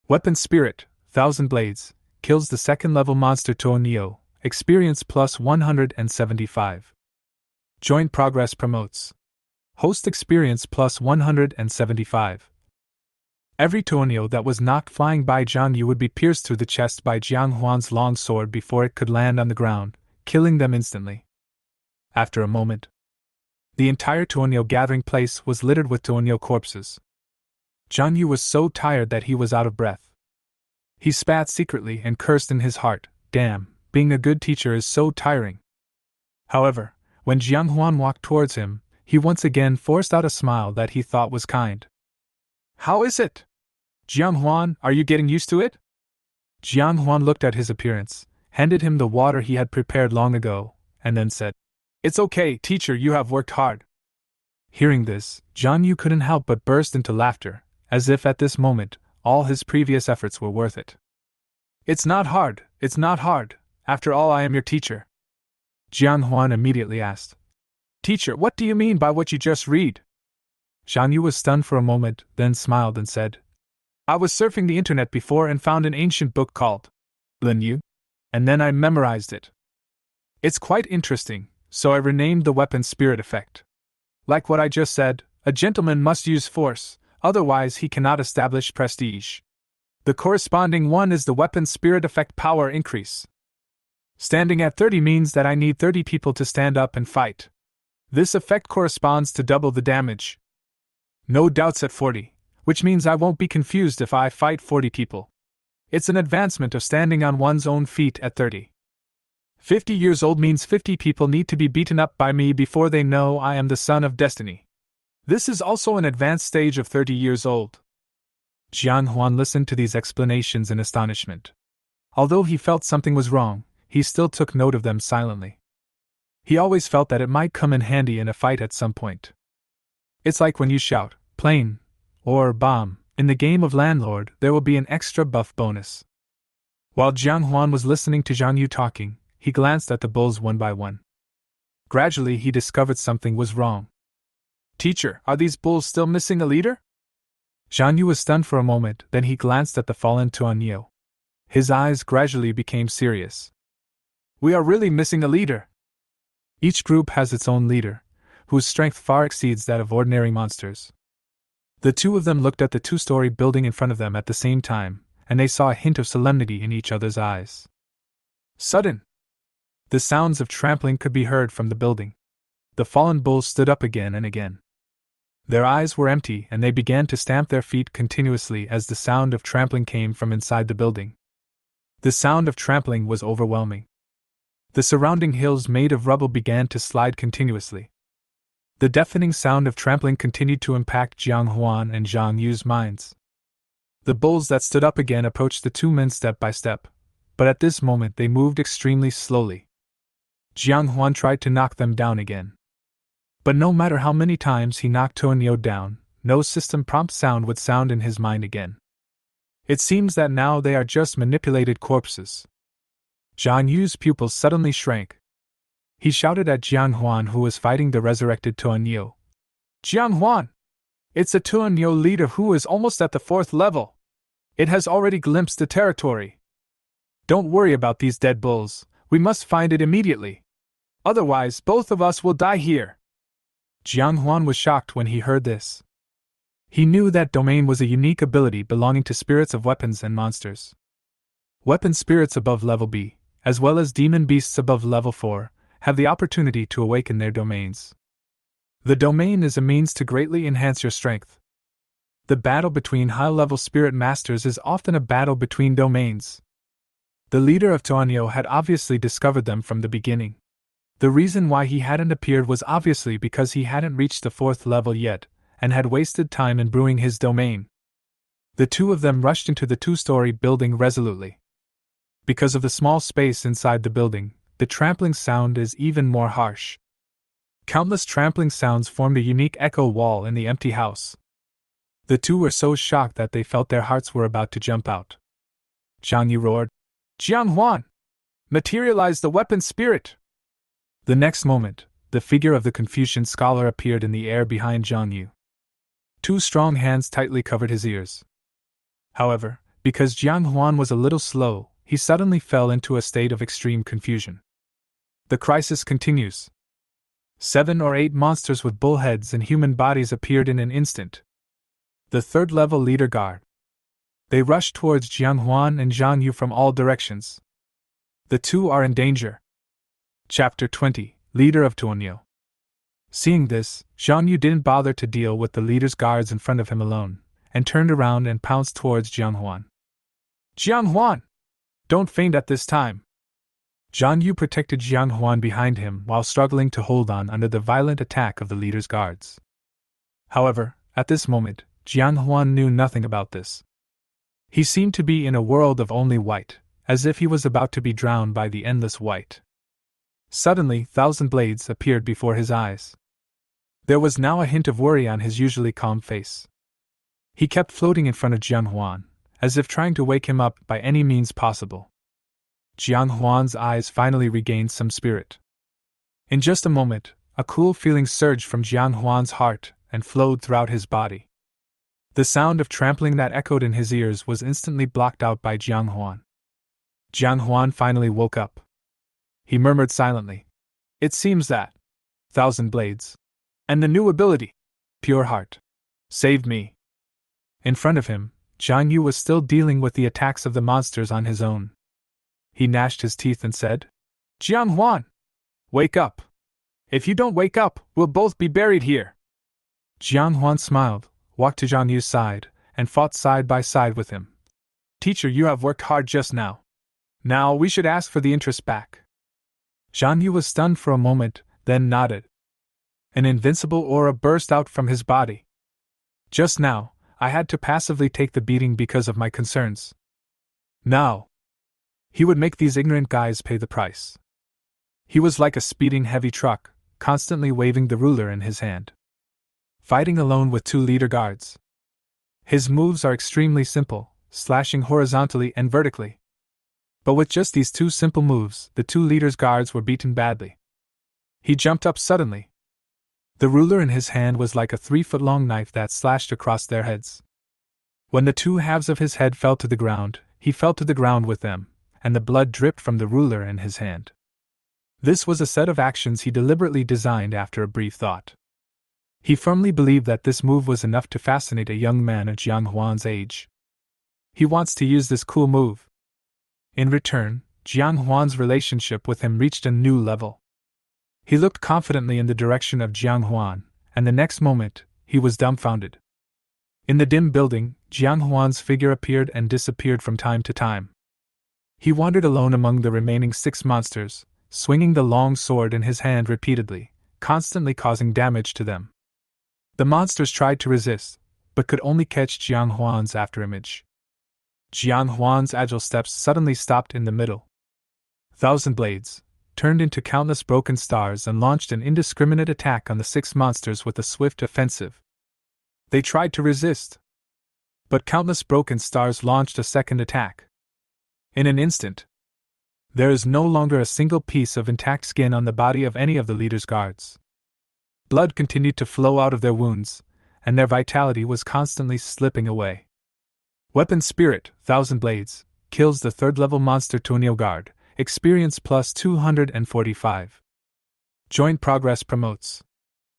Weapon Spirit, 1,000 blades, kills the second-level monster Tuanyo, experience plus 175. Joint progress promotes. Host experience plus 175. Every Tuanyo that was knocked flying by Jian Yu would be pierced through the chest by Jiang Huan's long sword before it could land on the ground, killing them instantly. After a moment, the entire Tuanyo gathering place was littered with Tuanyo corpses. Jian Yu was so tired that he was out of breath. He spat secretly and cursed in his heart, "Damn, being a good teacher is so tiring." However, when Jiang Huan walked towards him, he once again forced out a smile that he thought was kind. How is it? Jian Huan, are you getting used to it? Jian Huan looked at his appearance, handed him the water he had prepared long ago, and then said, It's okay, teacher, you have worked hard. Hearing this, Jian Yu couldn't help but burst into laughter, as if at this moment, all his previous efforts were worth it. It's not hard. After all, I am your teacher. Jian Huan immediately asked, Teacher, what do you mean by what you just read? Jian Yu was stunned for a moment, then smiled and said, I was surfing the internet before and found an ancient book called Lin Yu, and then I memorized it. It's quite interesting, so I renamed the weapon spirit effect. Like what I just said, a gentleman must use force, otherwise he cannot establish prestige. The corresponding one is the weapon spirit effect power increase. Standing at 30 means that I need 30 people to stand up and fight. This effect corresponds to double the damage. No doubts at 40, which means I won't be confused if I fight 40 people. It's an advancement of standing on one's own feet at 30. 50 years old means 50 people need to be beaten up by me before they know I am the son of destiny. This is also an advanced stage of 30 years old. Jian Huan listened to these explanations in astonishment. Although he felt something was wrong, he still took note of them silently. He always felt that it might come in handy in a fight at some point. It's like when you shout, plane, or bomb, in the game of landlord, there will be an extra buff bonus. While Jian Huan was listening to Jian Yu talking, he glanced at the bulls one by one. Gradually he discovered something was wrong. Teacher, are these bulls still missing a leader? Jian Yu was stunned for a moment, then he glanced at the fallen Tuan. His eyes gradually became serious. We are really missing a leader. Each group has its own leader, whose strength far exceeds that of ordinary monsters. The two of them looked at the two-story building in front of them at the same time, and they saw a hint of solemnity in each other's eyes. Sudden! The sounds of trampling could be heard from the building. The fallen bulls stood up again and again. Their eyes were empty and they began to stamp their feet continuously as the sound of trampling came from inside the building. The sound of trampling was overwhelming. The surrounding hills made of rubble began to slide continuously. The deafening sound of trampling continued to impact Jian Huan and Jian Yu's minds. The bulls that stood up again approached the two men step by step, but at this moment they moved extremely slowly. Jian Huan tried to knock them down again. But no matter how many times he knocked Tuan down, no system prompt sound would sound in his mind again. It seems that now they are just manipulated corpses. Jian Yu's pupils suddenly shrank. He shouted at Jian Huan, who was fighting the resurrected Tuan. Jian Huan! It's a Tuan leader who is almost at the 4th level. It has already glimpsed the territory. Don't worry about these dead bulls, we must find it immediately. Otherwise, both of us will die here. Jian Huan was shocked when he heard this. He knew that domain was a unique ability belonging to spirits of weapons and monsters. Weapon spirits above level B, as well as demon beasts above level 4, have the opportunity to awaken their domains. The domain is a means to greatly enhance your strength. The battle between high-level spirit masters is often a battle between domains. The leader of Tuan had obviously discovered them from the beginning. The reason why he hadn't appeared was obviously because he hadn't reached the 4th level yet, and had wasted time in brewing his domain. The two of them rushed into the two-story building resolutely. Because of the small space inside the building, the trampling sound is even more harsh. Countless trampling sounds formed a unique echo wall in the empty house. The two were so shocked that they felt their hearts were about to jump out. Jian Yu roared, Jian Huan! Materialize the weapon spirit! The next moment, the figure of the Confucian scholar appeared in the air behind Jian Yu. Two strong hands tightly covered his ears. However, because Jian Huan was a little slow, he suddenly fell into a state of extreme confusion. The crisis continues. 7 or 8 monsters with bull heads and human bodies appeared in an instant. The 3rd-level leader guard. They rushed towards Jian Huan and Jian Yu from all directions. The two are in danger. Chapter 20, Leader of Tuan. Seeing this, Jian Yu didn't bother to deal with the leader's guards in front of him alone, and turned around and pounced towards Jian Huan. Jian Huan! Don't faint at this time. Jian Yu protected Jiang Huan behind him while struggling to hold on under the violent attack of the leader's guards. However, at this moment, Jiang Huan knew nothing about this. He seemed to be in a world of only white, as if he was about to be drowned by the endless white. Suddenly, thousand blades appeared before his eyes. There was now a hint of worry on his usually calm face. He kept floating in front of Jiang Huan, as if trying to wake him up by any means possible. Jiang Huan's eyes finally regained some spirit. In just a moment, a cool feeling surged from Jiang Huan's heart and flowed throughout his body. The sound of trampling that echoed in his ears was instantly blocked out by Jiang Huan. Jiang Huan finally woke up. He murmured silently, "It seems that Thousand Blades and the new ability, Pure Heart, saved me." In front of him, Jiang Yu was still dealing with the attacks of the monsters on his own. He gnashed his teeth and said, "Jiang Huan, wake up! If you don't wake up, we'll both be buried here." Jiang Huan smiled, walked to Jiang Yu's side, and fought side by side with him. "Teacher, you have worked hard just now. Now we should ask for the interest back." Jiang Yu was stunned for a moment, then nodded. An invincible aura burst out from his body. "Just now, I had to passively take the beating because of my concerns. Now, he would make these ignorant guys pay the price." He was like a speeding heavy truck, constantly waving the ruler in his hand. Fighting alone with two leader guards. His moves are extremely simple, slashing horizontally and vertically. But with just these two simple moves, the two leaders' guards were beaten badly. He jumped up suddenly. The ruler in his hand was like a 3-foot-long knife that slashed across their heads. When the two halves of his head fell to the ground, he fell to the ground with them, and the blood dripped from the ruler in his hand. This was a set of actions he deliberately designed after a brief thought. He firmly believed that this move was enough to fascinate a young man of Jiang Huan's age. He wants to use this cool move. In return, Jiang Huan's relationship with him reached a new level. He looked confidently in the direction of Jiang Huan, and the next moment, he was dumbfounded. In the dim building, Jiang Huan's figure appeared and disappeared from time to time. He wandered alone among the remaining 6 monsters, swinging the long sword in his hand repeatedly, constantly causing damage to them. The monsters tried to resist, but could only catch Jiang Huan's afterimage. Jiang Huan's agile steps suddenly stopped in the middle. Thousand Blades turned into countless broken stars and launched an indiscriminate attack on the 6 monsters with a swift offensive. They tried to resist, but countless broken stars launched a second attack. In an instant, there is no longer a single piece of intact skin on the body of any of the leader's guards. Blood continued to flow out of their wounds, and their vitality was constantly slipping away. Weapon Spirit, Thousand Blades, kills the 3rd-level monster Tunio Guard, experience plus 245. Joint Progress promotes.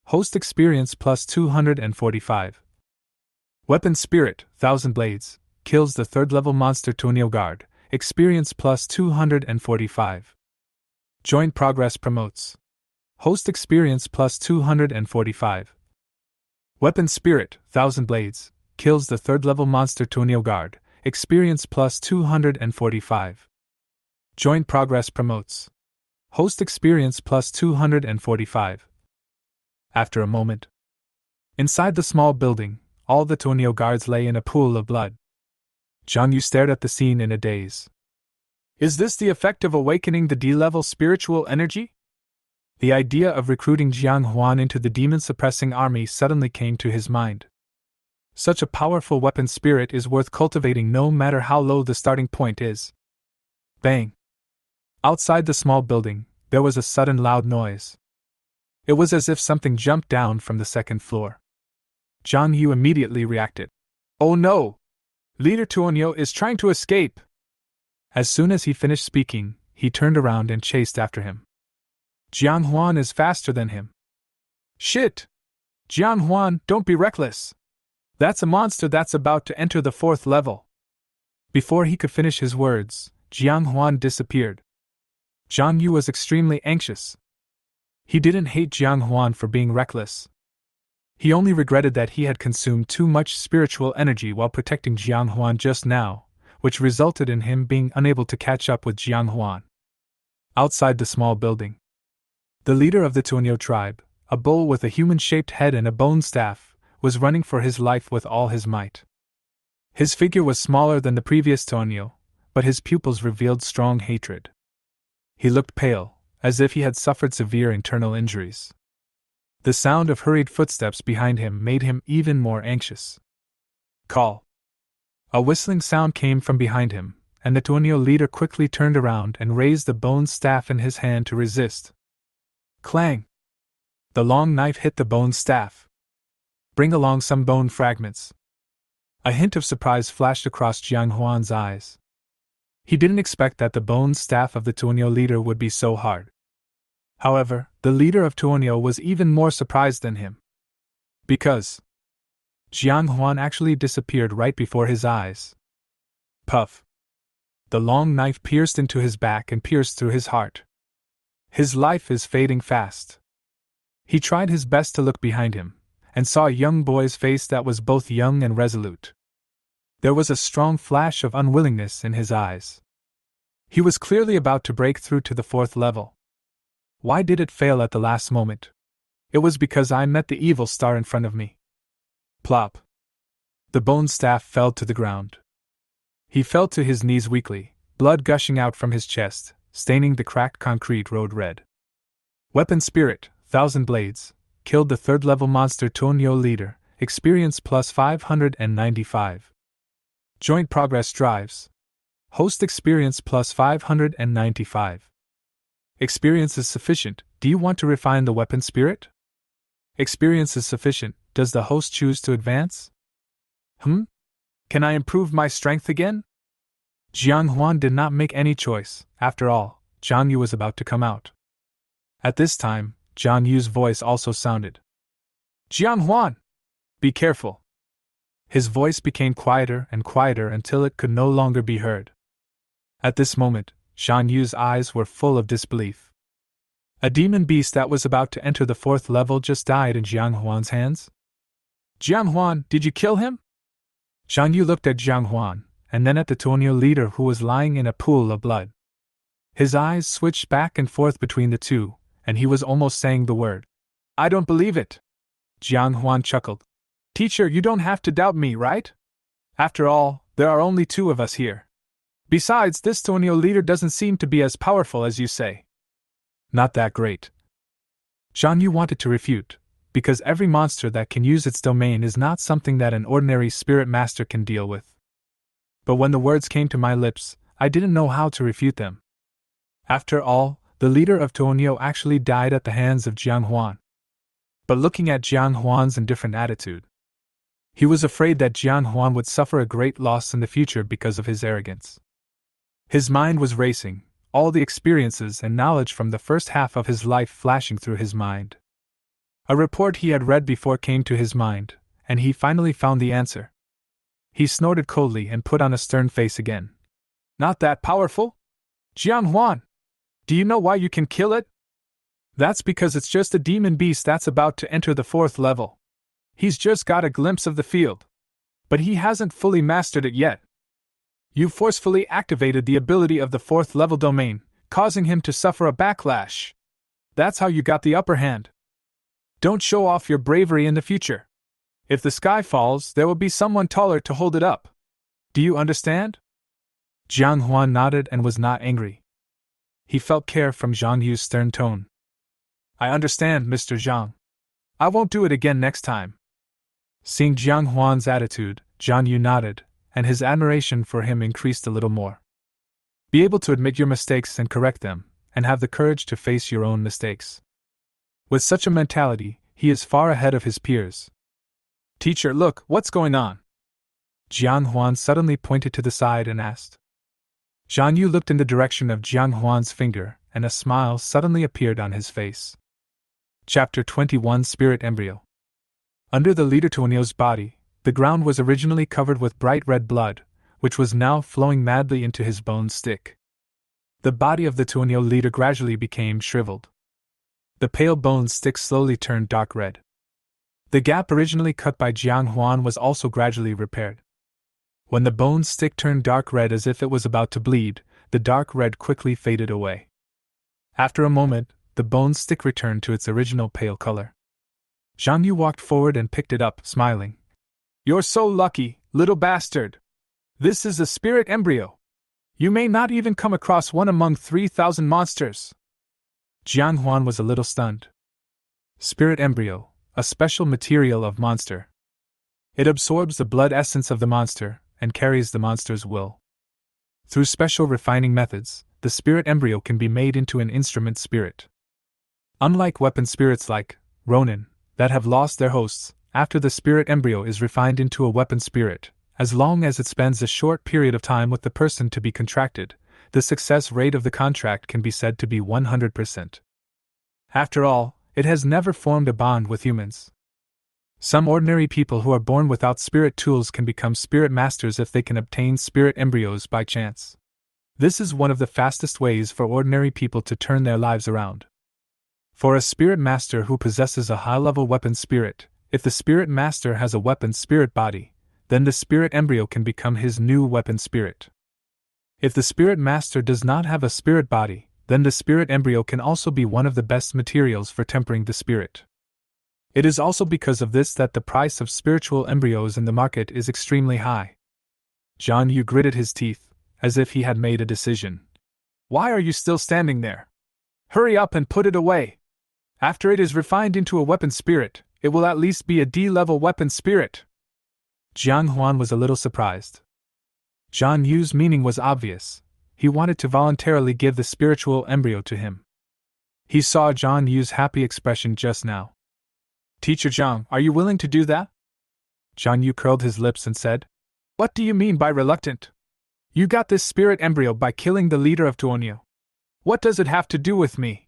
Host experience plus 245. Weapon Spirit, Thousand Blades, kills the 3rd-level monster Tunio Guard, experience plus 245. Joint Progress promotes. Host experience plus 245. Weapon Spirit, Thousand Blades, kills the 3rd-level monster Tunio Guard, experience plus 245. Joint Progress promotes. Host experience plus 245. After a moment, inside the small building, all the Tunio guards lay in a pool of blood. Jiang Yu stared at the scene in a daze. Is this the effect of awakening the D-level spiritual energy? The idea of recruiting Jiang Huan into the demon-suppressing army suddenly came to his mind. Such a powerful weapon spirit is worth cultivating no matter how low the starting point is. Bang! Outside the small building, there was a sudden loud noise. It was as if something jumped down from the 2nd floor. Jiang Yu immediately reacted. "Oh no! Leader Tuonyo is trying to escape!" As soon as he finished speaking, he turned around and chased after him. Jiang Huan is faster than him. Shit! Jiang Huan, don't be reckless! That's a monster that's about to enter the 4th level. Before he could finish his words, Jiang Huan disappeared. Jiang Yu was extremely anxious. He didn't hate Jiang Huan for being reckless. He only regretted that he had consumed too much spiritual energy while protecting Jiang Huan just now, which resulted in him being unable to catch up with Jiang Huan. Outside the small building, the leader of the Tuonyo tribe, a bull with a human-shaped head and a bone staff, was running for his life with all his might. His figure was smaller than the previous Tuonyo, but his pupils revealed strong hatred. He looked pale, as if he had suffered severe internal injuries. The sound of hurried footsteps behind him made him even more anxious. Call! A whistling sound came from behind him, and the Tuonyo leader quickly turned around and raised the bone staff in his hand to resist. Clang! The long knife hit the bone staff. Bring along some bone fragments. A hint of surprise flashed across Jian Huan's eyes. He didn't expect that the bone staff of the Tuonyo leader would be so hard. However, the leader of Tuonyo was even more surprised than him. Because Jian Huan actually disappeared right before his eyes. Puff! The long knife pierced into his back and pierced through his heart. His life is fading fast. He tried his best to look behind him, and saw a young boy's face that was both young and resolute. There was a strong flash of unwillingness in his eyes. He was clearly about to break through to the 4th level. Why did it fail at the last moment? It was because I met the evil star in front of me. Plop! The bone staff fell to the ground. He fell to his knees weakly, blood gushing out from his chest, staining the cracked concrete road red. Weapon Spirit, 1000 Blades, killed the 3rd level monster Tuonyo leader, experience plus 595. Joint Progress Drives. Host experience plus 595. Experience is sufficient. Do you want to refine the weapon spirit? Experience is sufficient. Does the host choose to advance? Can I improve my strength again? Jian Huan did not make any choice. After all, Zhang Yu was about to come out. At this time, Zhang Yu's voice also sounded. Jian Huan! Be careful! His voice became quieter and quieter until it could no longer be heard. At this moment, Zhang Yu's eyes were full of disbelief. A demon beast that was about to enter the 4th level just died in Jiang Huan's hands? Jiang Huan, did you kill him? Zhang Yu looked at Jiang Huan, and then at the Tuonyo leader who was lying in a pool of blood. His eyes switched back and forth between the two, and he was almost saying the word. I don't believe it. Jiang Huan chuckled. Teacher, you don't have to doubt me, right? After all, there are only 2 of us here. Besides, this Tuonyo leader doesn't seem to be as powerful as you say. Not that great. Zhang Yu wanted to refute, because every monster that can use its domain is not something that an ordinary spirit master can deal with. But when the words came to my lips, I didn't know how to refute them. After all, the leader of Tuonyo actually died at the hands of Jiang Huan. But looking at Jiang Huan's indifferent attitude, he was afraid that Jiang Huan would suffer a great loss in the future because of his arrogance. His mind was racing, all the experiences and knowledge from the first half of his life flashing through his mind. A report he had read before came to his mind, and he finally found the answer. He snorted coldly and put on a stern face again. Not that powerful? Jiang Huan! Do you know why you can kill it? That's because it's just a demon beast that's about to enter the 4th level. He's just got a glimpse of the field. But he hasn't fully mastered it yet. You forcefully activated the ability of the 4th level domain, causing him to suffer a backlash. That's how you got the upper hand. Don't show off your bravery in the future. If the sky falls, there will be someone taller to hold it up. Do you understand? Jiang Huan nodded and was not angry. He felt care from Zhang Yu's stern tone. I understand, Mr. Zhang. I won't do it again next time. Seeing Jiang Huan's attitude, Zhang Yu nodded, and his admiration for him increased a little more. Be able to admit your mistakes and correct them, and have the courage to face your own mistakes. With such a mentality, he is far ahead of his peers. Teacher, look, what's going on? Jiang Huan suddenly pointed to the side and asked. Zhang Yu looked in the direction of Jiang Huan's finger, and a smile suddenly appeared on his face. Chapter 21 Spirit Embryo. Under the leader Tuonyo's body, the ground was originally covered with bright red blood, which was now flowing madly into his bone stick. The body of the Tuonyo leader gradually became shriveled. The pale bone stick slowly turned dark red. The gap originally cut by Jiang Huan was also gradually repaired. When the bone stick turned dark red as if it was about to bleed, the dark red quickly faded away. After a moment, the bone stick returned to its original pale color. Jian Yu walked forward and picked it up, smiling. You're so lucky, little bastard! This is a spirit embryo. You may not even come across one among 3,000 monsters. Jian Huan was a little stunned. Spirit embryo, a special material of monster. It absorbs the blood essence of the monster and carries the monster's will. Through special refining methods, the spirit embryo can be made into an instrument spirit. Unlike weapon spirits like Ronin, that have lost their hosts, after the spirit embryo is refined into a weapon spirit, as long as it spends a short period of time with the person to be contracted, the success rate of the contract can be said to be 100%. After all, it has never formed a bond with humans. Some ordinary people who are born without spirit tools can become spirit masters if they can obtain spirit embryos by chance. This is one of the fastest ways for ordinary people to turn their lives around. For a spirit master who possesses a high-level weapon spirit, if the spirit master has a weapon spirit body, then the spirit embryo can become his new weapon spirit. If the spirit master does not have a spirit body, then the spirit embryo can also be one of the best materials for tempering the spirit. It is also because of this that the price of spiritual embryos in the market is extremely high. Jian Yu gritted his teeth, as if he had made a decision. Why are you still standing there? Hurry up and put it away! After it is refined into a weapon spirit, it will at least be a D-level weapon spirit. Jian Huan was a little surprised. Jian Yu's meaning was obvious. He wanted to voluntarily give the spiritual embryo to him. He saw Jian Yu's happy expression just now. Teacher Jiang, are you willing to do that? Jian Yu curled his lips and said, What do you mean by reluctant? You got this spirit embryo by killing the leader of Tuonyo. What does it have to do with me?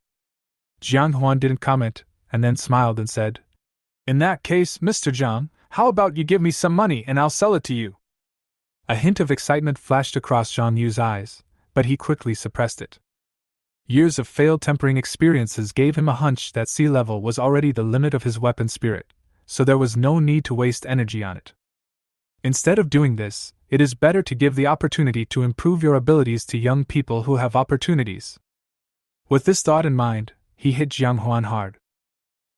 Jiang Huan didn't comment, and then smiled and said, In that case, Mr. Jiang, how about you give me some money and I'll sell it to you? A hint of excitement flashed across Jian Yu's eyes, but he quickly suppressed it. Years of failed tempering experiences gave him a hunch that sea level was already the limit of his weapon spirit, so there was no need to waste energy on it. Instead of doing this, it is better to give the opportunity to improve your abilities to young people who have opportunities. With this thought in mind, he hit Jiang Huan hard.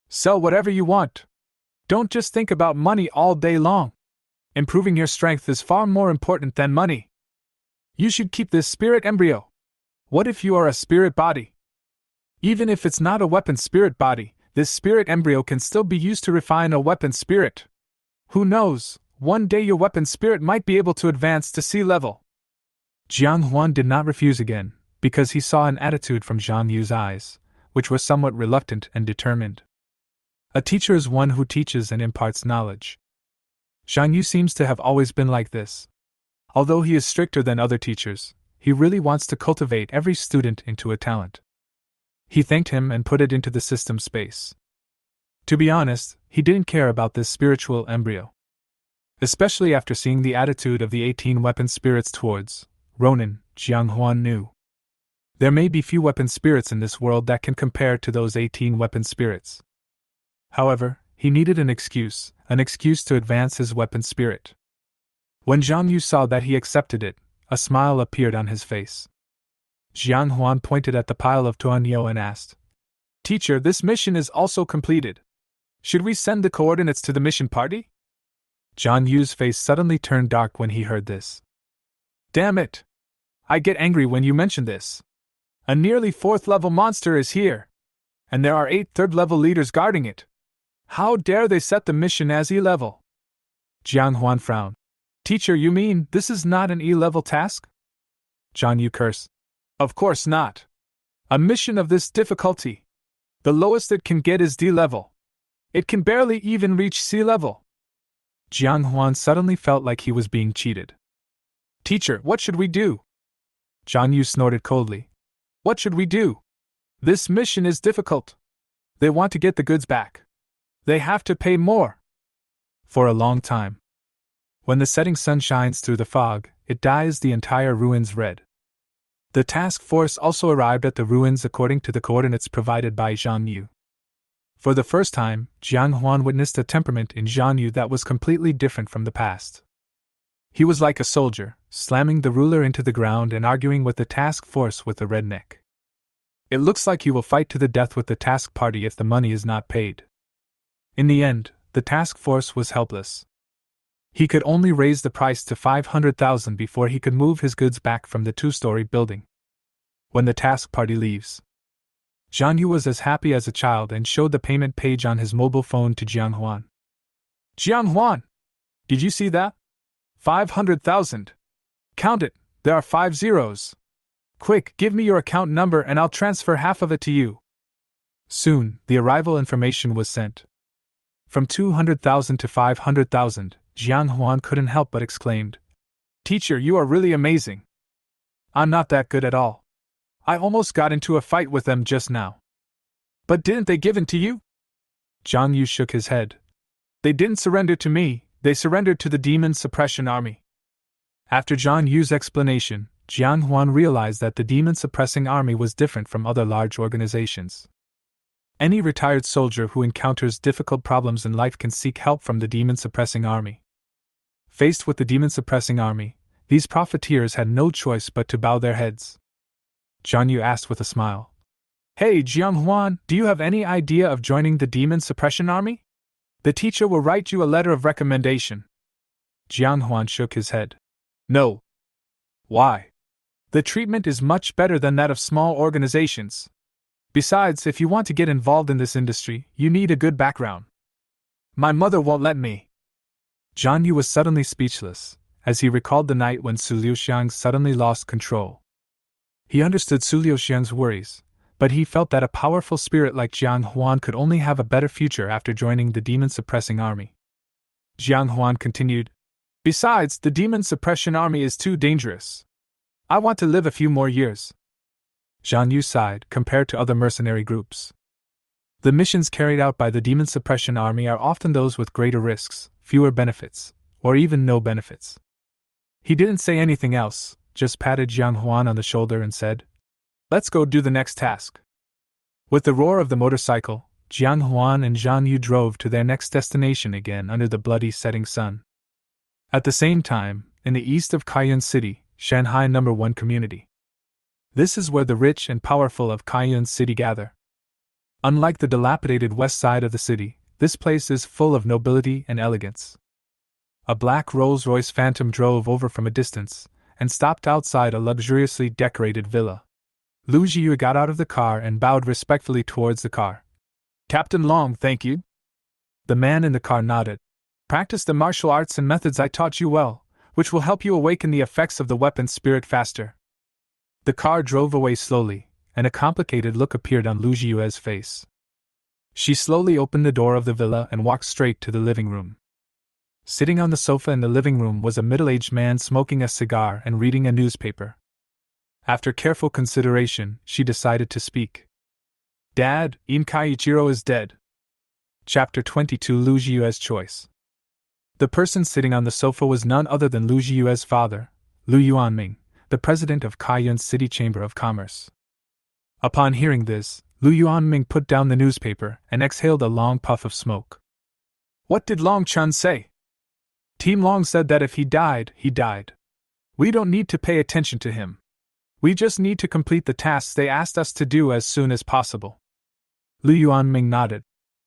Sell whatever you want. Don't just think about money all day long. Improving your strength is far more important than money. You should keep this spirit embryo. What if you are a spirit body? Even if it's not a weapon spirit body, this spirit embryo can still be used to refine a weapon spirit. Who knows, one day your weapon spirit might be able to advance to sea level. Jiang Huan did not refuse again, because he saw an attitude from Jian Yu's eyes, which was somewhat reluctant and determined. A teacher is one who teaches and imparts knowledge. Jian Yu seems to have always been like this. Although he is stricter than other teachers, he really wants to cultivate every student into a talent. He thanked him and put it into the system space. To be honest, he didn't care about this spiritual embryo. Especially after seeing the attitude of the 18 weapon spirits towards Ronin, Jiang Huan knew. There may be few weapon spirits in this world that can compare to those 18 weapon spirits. However, he needed an excuse to advance his weapon spirit. When Jiang Yu saw that he accepted it, a smile appeared on his face. Jiang Huan pointed at the pile of Tuonyo and asked, Teacher, this mission is also completed. Should we send the coordinates to the mission party? Jiang Yu's face suddenly turned dark when he heard this. Damn it! I get angry when you mention this. A nearly 4th level monster is here, and there are 8 3rd level leaders guarding it. How dare they set the mission as E-level? Jiang Huan frowned. Teacher, you mean this is not an E-level task? Jian Yu cursed. Of course not. A mission of this difficulty. The lowest it can get is D-level. It can barely even reach C-level. Jiang Huan suddenly felt like he was being cheated. Teacher, what should we do? Jian Yu snorted coldly. What should we do? This mission is difficult. They want to get the goods back. They have to pay more. For a long time. When the setting sun shines through the fog, it dyes the entire ruins red. The task force also arrived at the ruins according to the coordinates provided by Jian Yu. For the first time, Jiang Huan witnessed a temperament in Jian Yu that was completely different from the past. He was like a soldier, slamming the ruler into the ground and arguing with the task force with a red neck. It looks like he will fight to the death with the task party if the money is not paid. In the end, the task force was helpless. He could only raise the price to 500,000 before he could move his goods back from the two-story building. When the task party leaves, Jian Yu was as happy as a child and showed the payment page on his mobile phone to Jian Huan. Jian Huan! Did you see that? 500,000! Count it, there are 5 zeros. Quick, give me your account number and I'll transfer half of it to you. Soon, the arrival information was sent. From 200,000 to 500,000, Jian Huan couldn't help but exclaimed, "Teacher, you are really amazing. I'm not that good at all. I almost got into a fight with them just now." "But didn't they give in to you?" Jian Yu shook his head. "They didn't surrender to me, they surrendered to the demon suppression army." After Jian Yu's explanation, Jian Huan realized that the demon suppressing army was different from other large organizations. Any retired soldier who encounters difficult problems in life can seek help from the demon suppressing army. Faced with the demon suppressing army, these profiteers had no choice but to bow their heads. Jian Yu asked with a smile, "Hey Jian Huan, do you have any idea of joining the demon suppression army? The teacher will write you a letter of recommendation." Jian Huan shook his head. "No." "Why?" "The treatment is much better than that of small organizations. Besides, if you want to get involved in this industry, you need a good background." "My mother won't let me." Jian Yu was suddenly speechless, as he recalled the night when Su Liuxiang suddenly lost control. He understood Su Liuxiang's worries, but he felt that a powerful spirit like Jian Huan could only have a better future after joining the demon suppressing army. Jian Huan continued, "Besides, the demon suppression army is too dangerous. I want to live a few more years." Jian Yu sighed, compared to other mercenary groups. The missions carried out by the demon suppression army are often those with greater risks, fewer benefits, or even no benefits. He didn't say anything else, just patted Jian Huan on the shoulder and said, "Let's go do the next task." With the roar of the motorcycle, Jian Huan and Jian Yu drove to their next destination again under the bloody setting sun. At the same time, in the east of Kaiyuan City, Shanghai No. 1 community. This is where the rich and powerful of Kaiyuan City gather. Unlike the dilapidated west side of the city, this place is full of nobility and elegance. A black Rolls-Royce Phantom drove over from a distance, and stopped outside a luxuriously decorated villa. Lu Jia got out of the car and bowed respectfully towards the car. "Captain Long, thank you." The man in the car nodded. "Practice the martial arts and methods I taught you well, which will help you awaken the effects of the weapon spirit faster." The car drove away slowly, and a complicated look appeared on Lu Jia's face. She slowly opened the door of the villa and walked straight to the living room. Sitting on the sofa in the living room was a middle-aged man smoking a cigar and reading a newspaper. After careful consideration, she decided to speak. "Dad, In Kaiichiro is dead." Chapter 22 Lu Jia's Choice. The person sitting on the sofa was none other than Lu Jia's father, Lu Yuanming, the president of Kaiyuan City Chamber of Commerce. Upon hearing this, Lu Yuanming put down the newspaper and exhaled a long puff of smoke. "What did Long Chun say?" "Team Long said that if he died, he died. We don't need to pay attention to him. We just need to complete the tasks they asked us to do as soon as possible." Lu Yuanming nodded.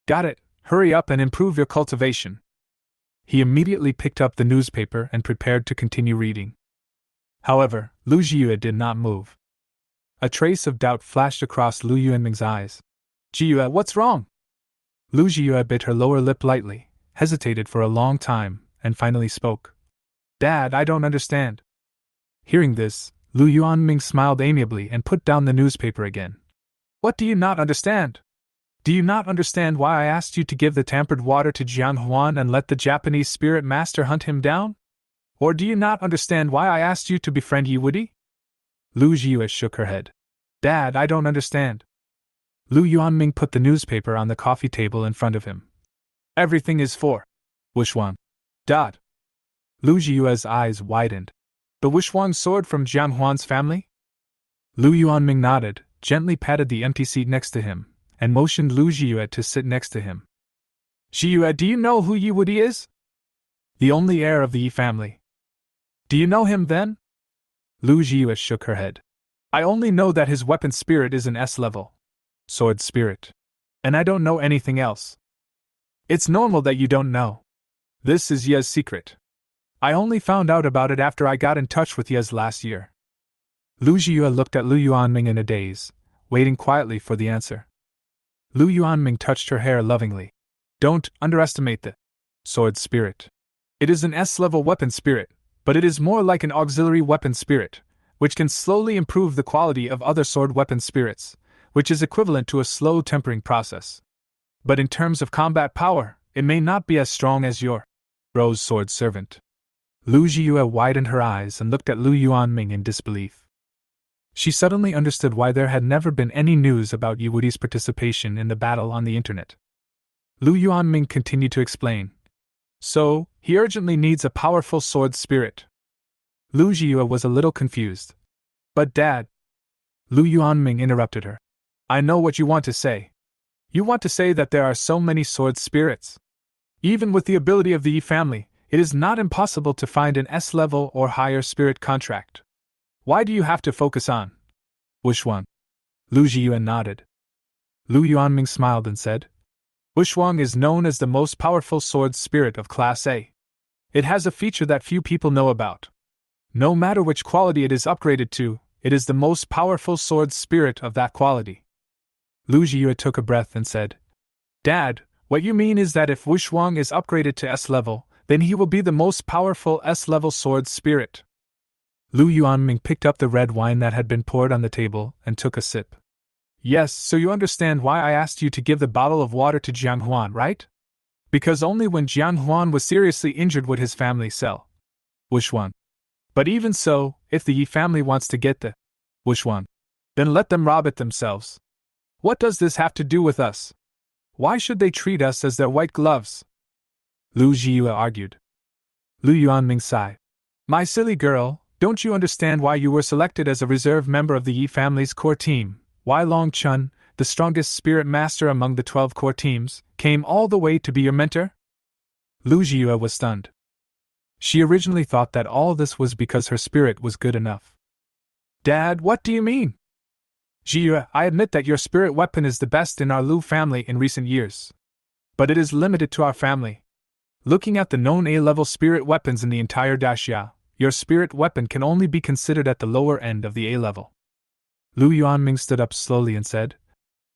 "Got it, hurry up and improve your cultivation." He immediately picked up the newspaper and prepared to continue reading. However, Lu Jia did not move. A trace of doubt flashed across Lu Yuanming's eyes. "Jia, what's wrong?" Lu Jia bit her lower lip lightly, hesitated for a long time, and finally spoke. "Dad, I don't understand." Hearing this, Lu Yuanming smiled amiably and put down the newspaper again. "What do you not understand? Do you not understand why I asked you to give the tampered water to Jian Huan and let the Japanese spirit master hunt him down? Or do you not understand why I asked you to befriend Yiwudi?" Lu Jia shook her head. "Dad, I don't understand." Lu Yuanming put the newspaper on the coffee table in front of him. "Everything is for Wushuang. Dot." Lu Jia's eyes widened. "The Wushuang sword from Jian Huan's family?" Lu Yuanming nodded, gently patted the empty seat next to him, and motioned Lu Jia to sit next to him. "Jia, do you know who Yiwudi is?" "The only heir of the Yi family." "Do you know him then?" Lu Jia shook her head. I only know that his weapon spirit is an S level sword spirit. And I don't know anything else. It's normal that you don't know. This is Ye's secret. I only found out about it after I got in touch with Ye's last year. Lu Jia looked at Lu Yuanming in a daze, waiting quietly for the answer. Lu Yuanming touched her hair lovingly. Don't underestimate the sword spirit. It is an S-level weapon spirit, but it is more like an auxiliary weapon spirit, which can slowly improve the quality of other sword weapon spirits, which is equivalent to a slow tempering process. But in terms of combat power, it may not be as strong as your rose sword servant. Lu Jia widened her eyes and looked at Lu Yuanming in disbelief. She suddenly understood why there had never been any news about Yu Wudi's participation in the battle on the internet. Lu Yuanming continued to explain. So, he urgently needs a powerful sword spirit. Lu Jia was a little confused. But Dad. Lu Yuanming interrupted her. I know what you want to say. You want to say that there are so many sword spirits. Even with the ability of the Yi family, it is not impossible to find an S-level or higher spirit contract. Why do you have to focus on Wuxuang? Lu Jiyuan nodded. Lu Yuanming smiled and said, Wuxuang is known as the most powerful sword spirit of Class A. It has a feature that few people know about. No matter which quality it is upgraded to, it is the most powerful sword spirit of that quality. Lu Jiyue took a breath and said, Dad, what you mean is that if Wuxuang is upgraded to S-level, then he will be the most powerful S-level sword spirit. Lu Yuanming picked up the red wine that had been poured on the table and took a sip. Yes, so you understand why I asked you to give the bottle of water to Jian Huan, right? Because only when Jian Huan was seriously injured would his family sell Wuxuang. But even so, if the Yi family wants to get the Wuxuang, then let them rob it themselves. What does this have to do with us? Why should they treat us as their white gloves? Lu Jiyue argued. Lu Yuanming sighed. My silly girl, don't you understand why you were selected as a reserve member of the Yi family's core team? Why Long Chun, the strongest spirit master among the 12 core teams, came all the way to be your mentor? Lu Jiyue was stunned. She originally thought that all this was because her spirit was good enough. Dad, what do you mean? Jiyue, I admit that your spirit weapon is the best in our Lu family in recent years. But it is limited to our family. Looking at the known A-level spirit weapons in the entire Daxia, your spirit weapon can only be considered at the lower end of the A-level. Lu Yuanming stood up slowly and said,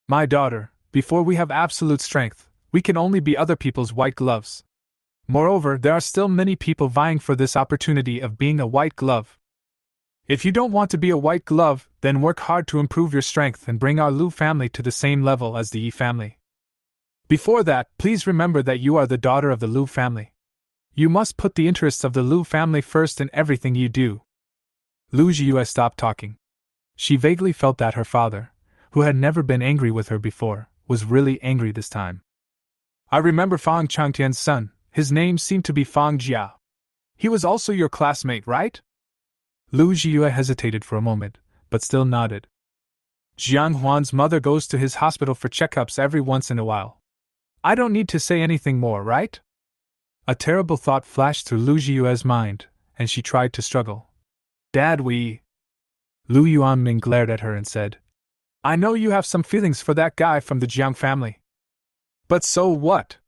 My daughter, before we have absolute strength, we can only be other people's white gloves. Moreover, there are still many people vying for this opportunity of being a white glove. If you don't want to be a white glove, then work hard to improve your strength and bring our Lu family to the same level as the Yi family. Before that, please remember that you are the daughter of the Lu family. You must put the interests of the Lu family first in everything you do. Lu Jiyue stopped talking. She vaguely felt that her father, who had never been angry with her before, was really angry this time. I remember Fang Changtian's son, his name seemed to be Fang Jia. He was also your classmate, right? Lu Jiyue hesitated for a moment, but still nodded. Jian Huan's mother goes to his hospital for checkups every once in a while. I don't need to say anything more, right? A terrible thought flashed through Lu Jiyue's mind, and she tried to struggle. Dad, we... Lu Yuanming glared at her and said, I know you have some feelings for that guy from the Jiang family. But so what?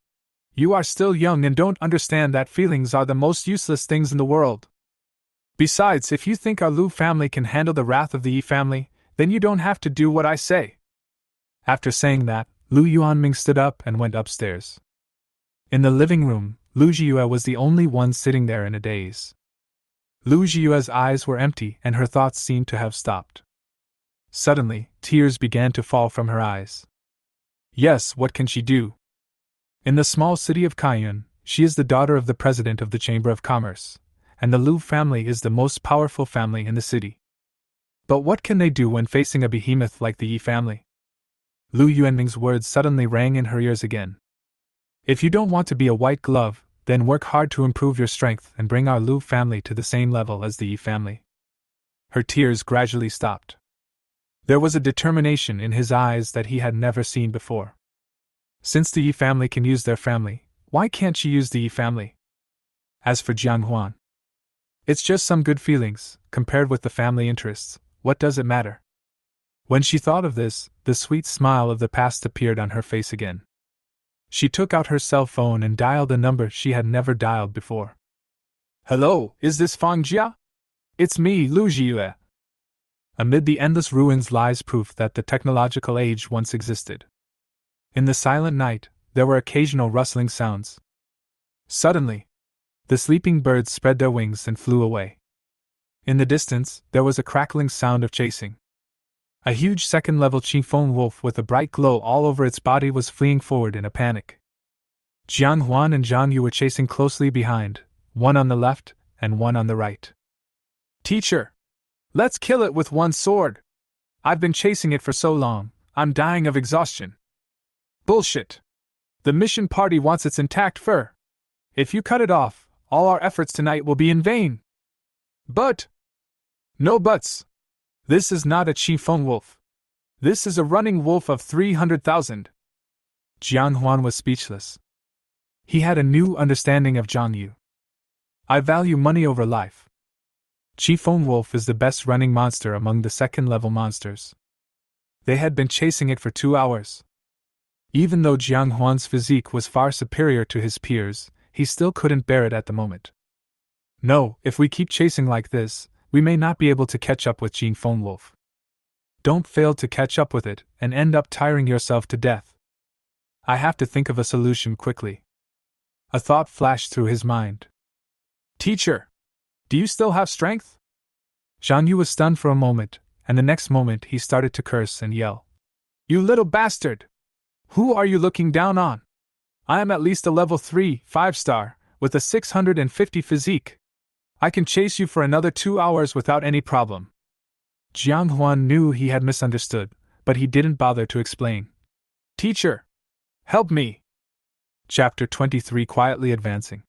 You are still young and don't understand that feelings are the most useless things in the world. Besides, if you think our Lu family can handle the wrath of the Yi family, then you don't have to do what I say. After saying that, Lu Yuanming stood up and went upstairs. In the living room, Lu Jiyue was the only one sitting there in a daze. Lu Jiyue's eyes were empty and her thoughts seemed to have stopped. Suddenly, tears began to fall from her eyes. Yes, what can she do? In the small city of Kaiyun, she is the daughter of the president of the Chamber of Commerce, and the Lu family is the most powerful family in the city. But what can they do when facing a behemoth like the Yi family? Lu Yuanming's words suddenly rang in her ears again. If you don't want to be a white glove, then work hard to improve your strength and bring our Lu family to the same level as the Yi family. Her tears gradually stopped. There was a determination in his eyes that he had never seen before. Since the Yi family can use their family, why can't she use the Yi family? As for Jian Huan, it's just some good feelings, compared with the family interests. what does it matter? When she thought of this, the sweet smile of the past appeared on her face again. She took out her cell phone and dialed a number she had never dialed before. Hello, is this Fang Jia? It's me, Lu Jia. Amid the endless ruins lies proof that the technological age once existed. In the silent night, there were occasional rustling sounds. Suddenly, the sleeping birds spread their wings and flew away. In the distance, there was a crackling sound of chasing. A huge second-level chiffon wolf with a bright glow all over its body was fleeing forward in a panic. Jian, Huan, and Jian Yu were chasing closely behind, one on the left and one on the right. Teacher! Let's kill it with one sword! I've been chasing it for so long, I'm dying of exhaustion. Bullshit! The mission party wants its intact fur. If you cut it off, all our efforts tonight will be in vain. But! No buts! This is not a chiffon wolf. This is a running wolf of 300,000. Jian Huan was speechless. He had a new understanding of Jian Yu. I value money over life. Chiffon wolf is the best running monster among the second-level monsters. They had been chasing it for 2 hours. Even though Jian Huan's physique was far superior to his peers, he still couldn't bear it at the moment. No, if we keep chasing like this, we may not be able to catch up with chiffon wolf. Don't fail to catch up with it and end up tiring yourself to death. I have to think of a solution quickly. A thought flashed through his mind. Teacher! Do you still have strength? Jian Yu was stunned for a moment, and the next moment he started to curse and yell. You little bastard! Who are you looking down on? I am at least a level 3, 5-star, with a 650 physique. I can chase you for another 2 hours without any problem. Jian Huan knew he had misunderstood, but he didn't bother to explain. Teacher! Help me! Chapter 23 Quietly Advancing.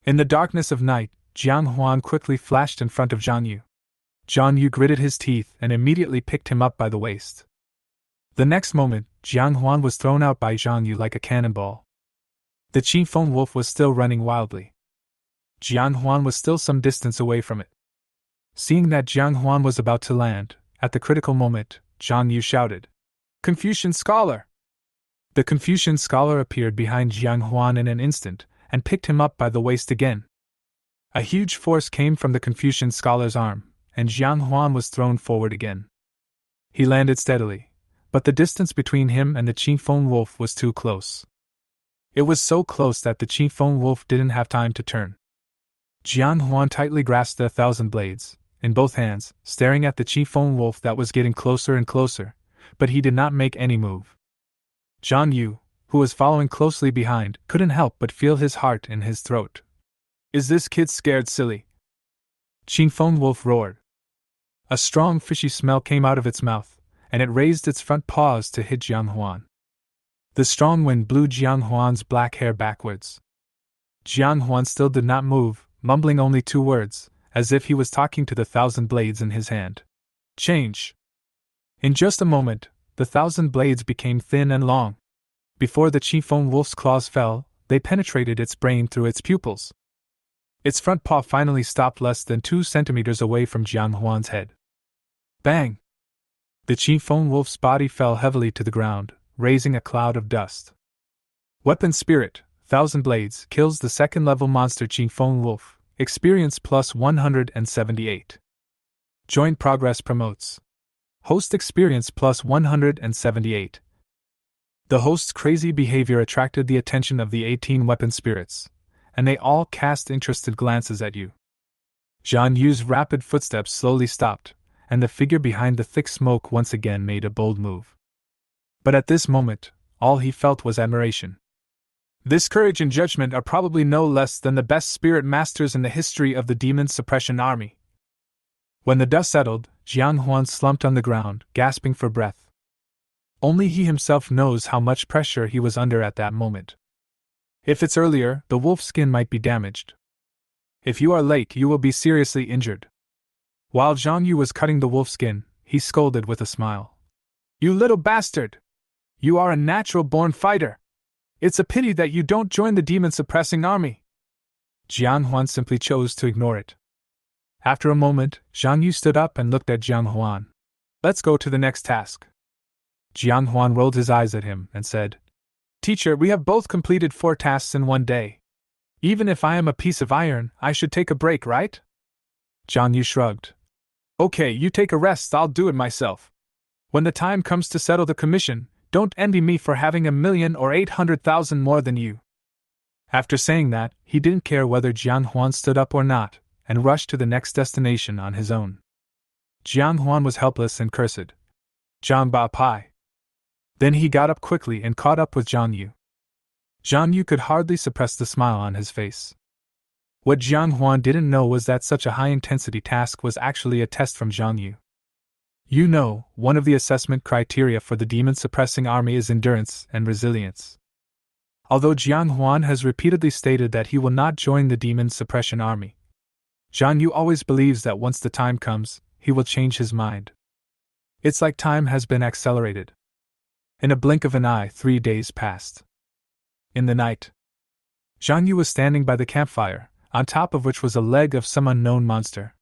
In the darkness of night, Jian Huan quickly flashed in front of Jian Yu. Jian Yu gritted his teeth and immediately picked him up by the waist. The next moment, Jian Huan was thrown out by Jian Yu like a cannonball. The chiffon wolf was still running wildly. Jian Huan was still some distance away from it. Seeing that Jian Huan was about to land, at the critical moment, Jian Yu shouted, Confucian Scholar! The Confucian Scholar appeared behind Jian Huan in an instant, and picked him up by the waist again. A huge force came from the Confucian Scholar's arm, and Jian Huan was thrown forward again. He landed steadily, but the distance between him and the chiffon wolf was too close. It was so close that the chiffon wolf didn't have time to turn. Jian Huan tightly grasped the 1,000 blades, in both hands, staring at the chiffon wolf that was getting closer and closer, but he did not make any move. Jian Yu, who was following closely behind, couldn't help but feel his heart in his throat. Is this kid scared silly? Chiffon wolf roared. A strong fishy smell came out of its mouth, and it raised its front paws to hit Jian Huan. The strong wind blew Jian Huan's black hair backwards. Jian Huan still did not move, mumbling only 2 words, as if he was talking to the 1,000 blades in his hand. Change! In just a moment, the 1,000 blades became thin and long. Before the chiffon wolf's claws fell, they penetrated its brain through its pupils. Its front paw finally stopped less than 2 centimeters away from Jian Huan's head. Bang! The chiffon wolf's body fell heavily to the ground, raising a cloud of dust. Weapon Spirit, 1,000 blades, kills the second-level monster chiffon wolf. Experience plus 178. Joint progress promotes. Host experience plus 178. The host's crazy behavior attracted the attention of the 18 weapon spirits, and they all cast interested glances at you. Jian Yu's rapid footsteps slowly stopped, and the figure behind the thick smoke once again made a bold move. But at this moment, all he felt was admiration. This courage and judgment are probably no less than the best spirit masters in the history of the Demon Suppression Army. When the dust settled, Jian Huan slumped on the ground, gasping for breath. Only he himself knows how much pressure he was under at that moment. If it's earlier, the wolf's skin might be damaged. If you are late, you will be seriously injured. While Jian Yu was cutting the wolf's skin, he scolded with a smile. You little bastard! You are a natural-born fighter! It's a pity that you don't join the demon-suppressing army. Jian Huan simply chose to ignore it. After a moment, Zhang Yu stood up and looked at Jiang Huan. Let's go to the next task. Jiang Huan rolled his eyes at him and said, Teacher, we have both completed 4 tasks in one day. Even if I am a piece of iron, I should take a break, right? Zhang Yu shrugged. Okay, you take a rest, I'll do it myself. When the time comes to settle the commission, don't envy me for having 1,000,000 or 800,000 more than you. After saying that, he didn't care whether Jiang Huan stood up or not, and rushed to the next destination on his own. Jiang Huan was helpless and cursed. Zhang Ba Pai. Then he got up quickly and caught up with Zhang Yu. Zhang Yu could hardly suppress the smile on his face. What Jiang Huan didn't know was that such a high-intensity task was actually a test from Zhang Yu. You know, one of the assessment criteria for the demon-suppressing army is endurance and resilience. Although Jiang Huan has repeatedly stated that he will not join the demon suppression army, Zhang Yu always believes that once the time comes, he will change his mind. It's like time has been accelerated. In a blink of an eye, 3 days passed. In the night, Zhang Yu was standing by the campfire, on top of which was a leg of some unknown monster.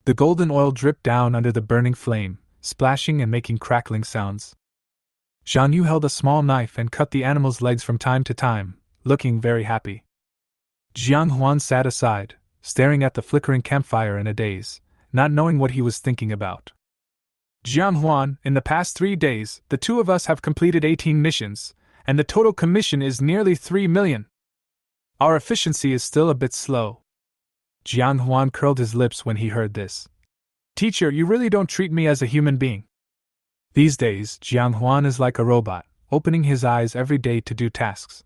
The golden oil dripped down under the burning flame, splashing and making crackling sounds. Zhang Yu held a small knife and cut the animal's legs from time to time, looking very happy. Jiang Huan sat aside, staring at the flickering campfire in a daze, not knowing what he was thinking about. Jiang Huan, in the past 3 days, the two of us have completed 18 missions, and the total commission is nearly 3 million. Our efficiency is still a bit slow. Jiang Huan curled his lips when he heard this. Teacher, you really don't treat me as a human being. These days, Jiang Huan is like a robot, opening his eyes every day to do tasks.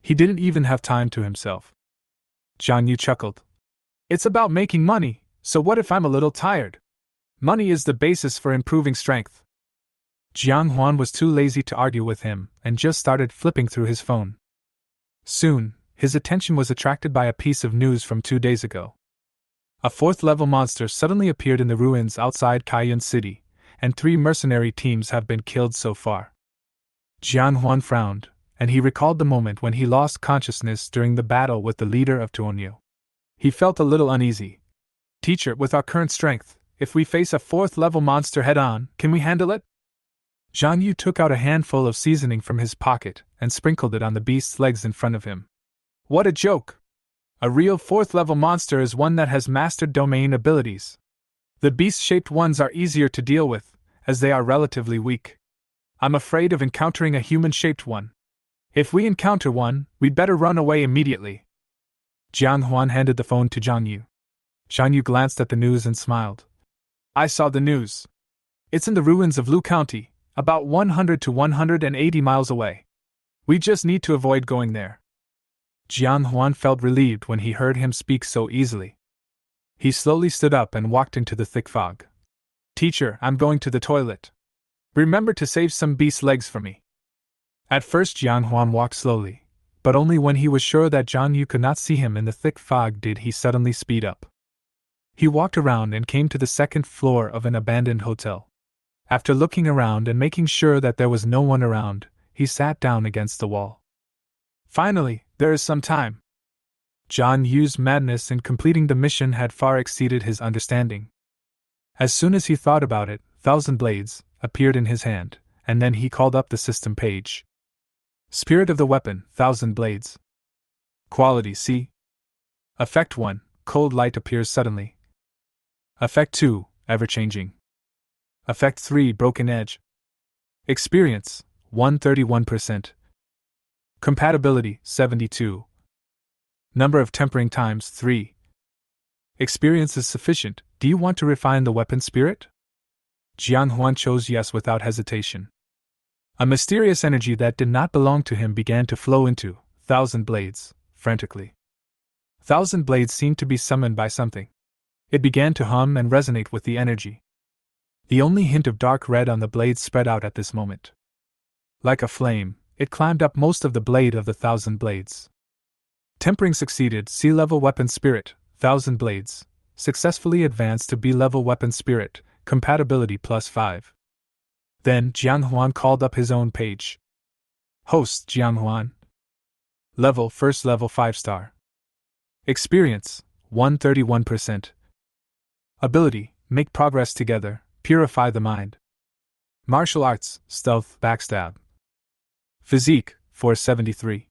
He didn't even have time to himself. Zhang Yu chuckled. It's about making money, so what if I'm a little tired? Money is the basis for improving strength. Jiang Huan was too lazy to argue with him and just started flipping through his phone. Soon, his attention was attracted by a piece of news from 2 days ago. A 4th-level monster suddenly appeared in the ruins outside Kaiyuan City, and 3 mercenary teams have been killed so far. Jiang Huan frowned, and he recalled the moment when he lost consciousness during the battle with the leader of Tuonyu. He felt a little uneasy. Teacher, with our current strength, if we face a 4th-level monster head-on, can we handle it? Zhang Yu took out a handful of seasoning from his pocket and sprinkled it on the beast's legs in front of him. What a joke! A real 4th-level monster is one that has mastered domain abilities. The beast-shaped ones are easier to deal with, as they are relatively weak. I'm afraid of encountering a human-shaped one. If we encounter one, we'd better run away immediately. Jiang Huan handed the phone to Zhang Yu. Zhang Yu glanced at the news and smiled. I saw the news. It's in the ruins of Lu County, about 100 to 180 miles away. We just need to avoid going there. Jiang Huan felt relieved when he heard him speak so easily. He slowly stood up and walked into the thick fog. Teacher, I'm going to the toilet. Remember to save some beast legs for me. At first Jiang Huan walked slowly, but only when he was sure that Zhang Yu could not see him in the thick fog did he suddenly speed up. He walked around and came to the 2nd floor of an abandoned hotel. After looking around and making sure that there was no one around, he sat down against the wall. Finally, there is some time. Zhang Yu's madness in completing the mission had far exceeded his understanding. As soon as he thought about it, 1,000 blades appeared in his hand, and then he called up the system page. Spirit of the weapon, 1,000 blades. Quality C. Effect 1, cold light appears suddenly. Effect 2, ever-changing. Effect 3, broken edge. Experience, 131%. Compatibility, 72. Number of tempering times, 3. Experience is sufficient. Do you want to refine the weapon spirit? Jiang Huan chose yes without hesitation. A mysterious energy that did not belong to him began to flow into 1,000 blades, frantically. 1,000 blades seemed to be summoned by something. It began to hum and resonate with the energy. The only hint of dark red on the blades spread out at this moment. Like a flame, it climbed up most of the blade of the 1,000 blades. Tempering succeeded. C-level weapon spirit, 1,000 blades, successfully advanced to B-level weapon spirit, compatibility +5. Then Jiang Huan called up his own page. Host Jiang Huan. Level, first level 5-star. Experience, 131%. Ability, make progress together, purify the mind. Martial arts, stealth, backstab. Physique, 473.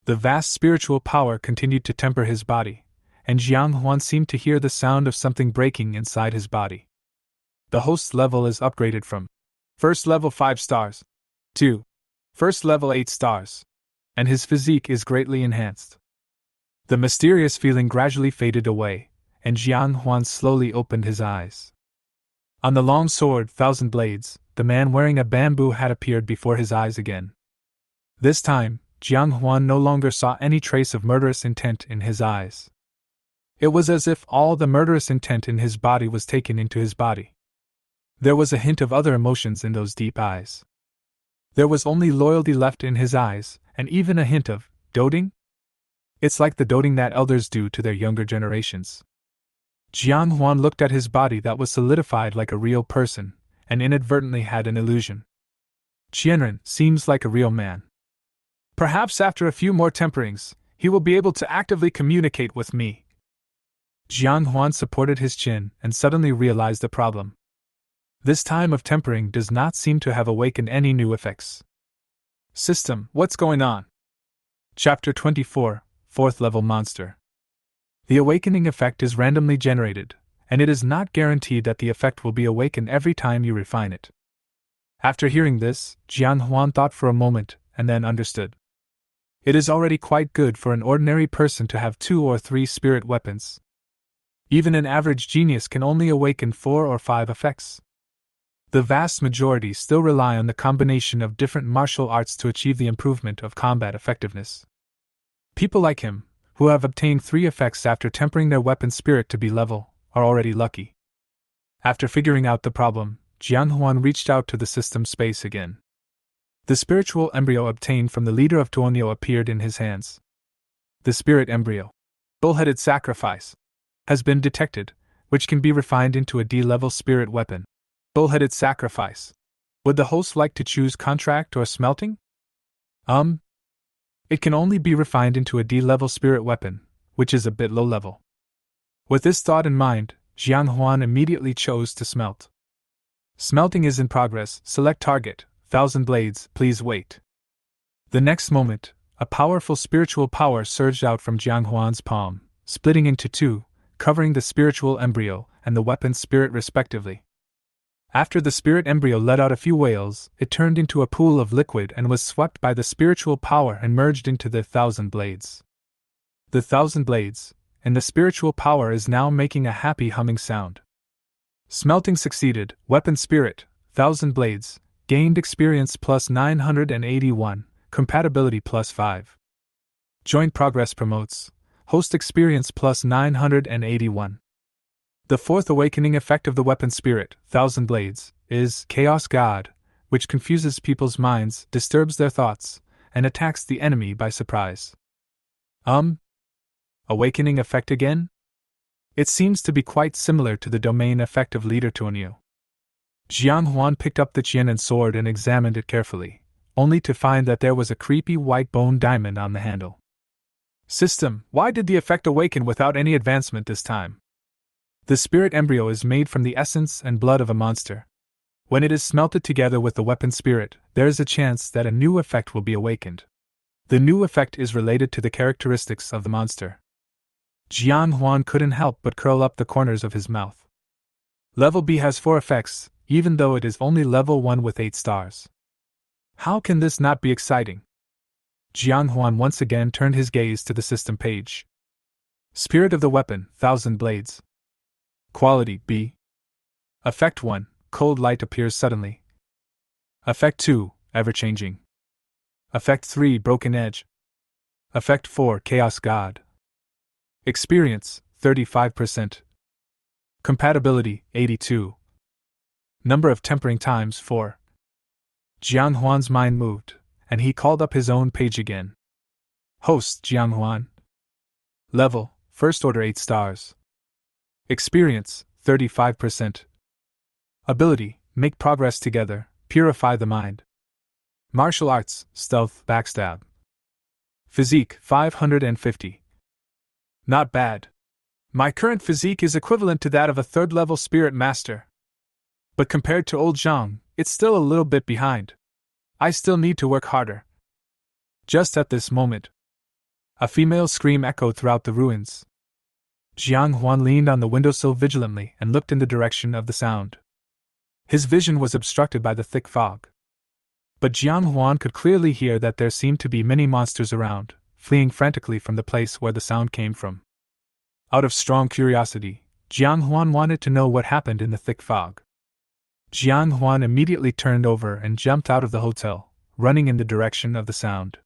The vast spiritual power continued to temper his body, and Huan seemed to hear the sound of something breaking inside his body. The host's level is upgraded from first level 5 stars to first level 8 stars, and his physique is greatly enhanced. The mysterious feeling gradually faded away, and Huan slowly opened his eyes. On the long sword, Thousand Blades, the man wearing a bamboo hat appeared before his eyes again. This time, Huan no longer saw any trace of murderous intent in his eyes. It was as if all the murderous intent in his body was taken into his body. There was a hint of other emotions in those deep eyes. There was only loyalty left in his eyes, and even a hint of doting? It's like the doting that elders do to their younger generations. Huan looked at his body that was solidified like a real person, and inadvertently had an illusion. Qianren seems like a real man. Perhaps after a few more temperings, he will be able to actively communicate with me. Huan supported his chin and suddenly realized the problem. This time of tempering does not seem to have awakened any new effects. System, what's going on? Chapter 24, 4th Level Monster. The awakening effect is randomly generated, and it is not guaranteed that the effect will be awakened every time you refine it. After hearing this, Huan thought for a moment, and then understood. It is already quite good for an ordinary person to have 2 or 3 spirit weapons. Even an average genius can only awaken 4 or 5 effects. The vast majority still rely on the combination of different martial arts to achieve the improvement of combat effectiveness. People like him, who have obtained 3 effects after tempering their weapon spirit to be level, are already lucky. After figuring out the problem, Huan reached out to the system space again. The spiritual embryo obtained from the leader of Tuonyo appeared in his hands. The spirit embryo, bullheaded sacrifice, has been detected, which can be refined into a D-level spirit weapon. Bullheaded sacrifice. Would the host like to choose contract or smelting? It can only be refined into a D-level spirit weapon, which is a bit low level. With this thought in mind, Huan immediately chose to smelt. Smelting is in progress, select target, Thousand Blades, please wait. The next moment, a powerful spiritual power surged out from Huan's palm, splitting into 2, covering the spiritual embryo and the weapon's spirit respectively. After the spirit embryo let out a few wails, it turned into a pool of liquid and was swept by the spiritual power and merged into the Thousand Blades. The Thousand Blades, and the spiritual power is now making a happy humming sound. Smelting succeeded, weapon spirit, Thousand Blades, gained experience plus 981, compatibility plus 5. Joint progress promotes, host experience plus 981. The 4th awakening effect of the weapon spirit, Thousand Blades, is Chaos God, which confuses people's minds, disturbs their thoughts, and attacks the enemy by surprise. Awakening effect again? It seems to be quite similar to the domain effect of Leader Tuonyo. Huan picked up the Qianren sword and examined it carefully, only to find that there was a creepy white bone diamond on the handle. System, why did the effect awaken without any advancement this time? The spirit embryo is made from the essence and blood of a monster. When it is smelted together with the weapon spirit, there is a chance that a new effect will be awakened. The new effect is related to the characteristics of the monster. Huan couldn't help but curl up the corners of his mouth. Level B has 4 effects, even though it is only level 1 with 8 stars. How can this not be exciting? Huan once again turned his gaze to the system page. Spirit of the weapon, Thousand Blades. Quality B. Effect 1, cold light appears suddenly. Effect 2, ever-changing. Effect 3, broken edge. Effect 4, chaos god. Experience, 35%. Compatibility, 82. Number of tempering times, 4. Huan's mind moved, and he called up his own page again. Host, Huan. Level, first order 8 stars. Experience, 35%. Ability, make progress together, purify the mind. Martial arts, stealth, backstab. Physique, 550. Not bad. My current physique is equivalent to that of a third-level spirit master. But compared to old Zhang, it's still a little bit behind. I still need to work harder. Just at this moment, a female scream echoed throughout the ruins. Huan leaned on the windowsill vigilantly and looked in the direction of the sound. His vision was obstructed by the thick fog. But Huan could clearly hear that there seemed to be many monsters around, fleeing frantically from the place where the sound came from. Out of strong curiosity, Huan wanted to know what happened in the thick fog. Huan immediately turned over and jumped out of the hotel, running in the direction of the sound.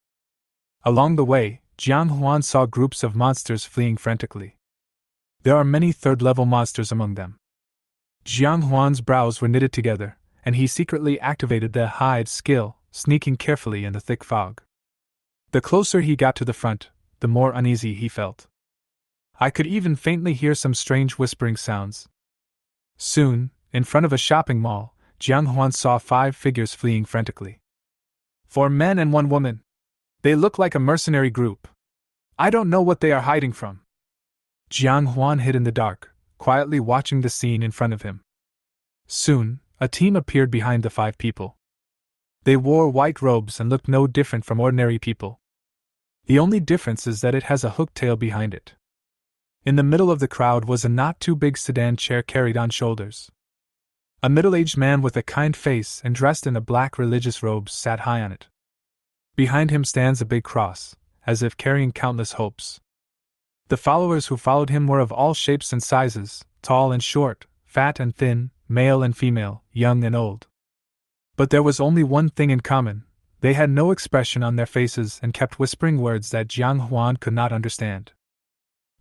Along the way, Huan saw groups of monsters fleeing frantically. There are many third-level monsters among them. Huan's brows were knitted together, and he secretly activated the hide skill, sneaking carefully in the thick fog. The closer he got to the front, the more uneasy he felt. I could even faintly hear some strange whispering sounds. Soon, in front of a shopping mall, Huan saw 5 figures fleeing frantically. 4 men and 1 woman. They look like a mercenary group. I don't know what they are hiding from. Huan hid in the dark, quietly watching the scene in front of him. Soon, a team appeared behind the 5 people. They wore white robes and looked no different from ordinary people. The only difference is that it has a hooked tail behind it. In the middle of the crowd was a not-too-big sedan chair carried on shoulders. A middle-aged man with a kind face and dressed in a black religious robe sat high on it. Behind him stands a big cross, as if carrying countless hopes. The followers who followed him were of all shapes and sizes, tall and short, fat and thin, male and female, young and old. But there was only one thing in common: they had no expression on their faces and kept whispering words that Huan could not understand.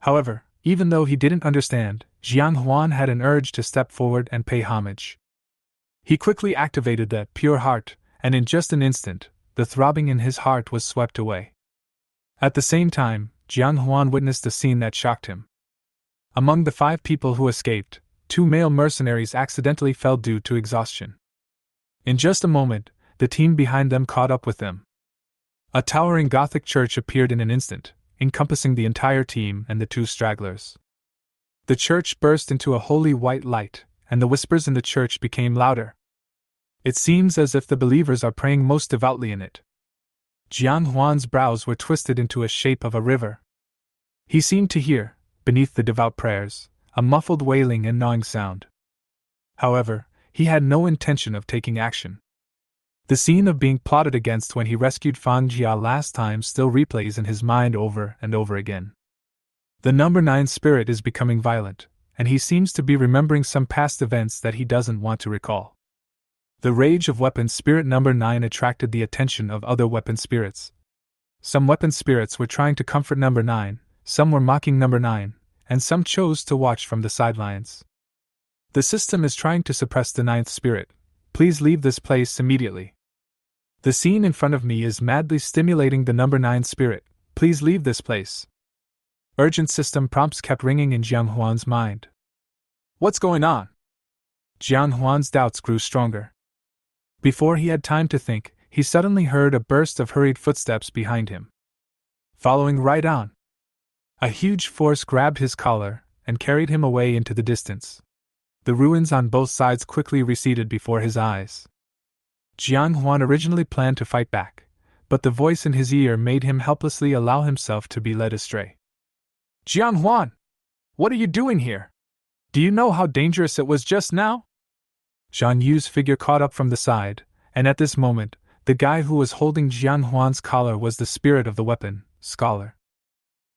However, even though he didn't understand, Huan had an urge to step forward and pay homage. He quickly activated the pure heart, and in just an instant, the throbbing in his heart was swept away. At the same time, Huan witnessed a scene that shocked him. Among the 5 people who escaped, 2 male mercenaries accidentally fell due to exhaustion. In just a moment, the team behind them caught up with them. A towering Gothic church appeared in an instant, encompassing the entire team and the 2 stragglers. The church burst into a holy white light, and the whispers in the church became louder. It seems as if the believers are praying most devoutly in it. Huan's brows were twisted into a shape of a river. He seemed to hear, beneath the devout prayers, a muffled wailing and gnawing sound. However, he had no intention of taking action. The scene of being plotted against when he rescued Fang Jia last time still replays in his mind over and over again. The number 9 spirit is becoming violent, and he seems to be remembering some past events that he doesn't want to recall. The rage of weapon spirit number 9 attracted the attention of other weapon spirits. Some weapon spirits were trying to comfort number 9, some were mocking number 9, and some chose to watch from the sidelines. The system is trying to suppress the 9th spirit. Please leave this place immediately. The scene in front of me is madly stimulating the number 9 spirit. Please leave this place. Urgent system prompts kept ringing in Huan's mind. What's going on? Huan's doubts grew stronger. Before he had time to think, he suddenly heard a burst of hurried footsteps behind him. Following right on, a huge force grabbed his collar and carried him away into the distance. The ruins on both sides quickly receded before his eyes. Huan originally planned to fight back, but the voice in his ear made him helplessly allow himself to be led astray. Huan! What are you doing here? Do you know how dangerous it was just now? Zhang Yu's figure caught up from the side, and at this moment, the guy who was holding Huan's collar was the spirit of the weapon, Scholar.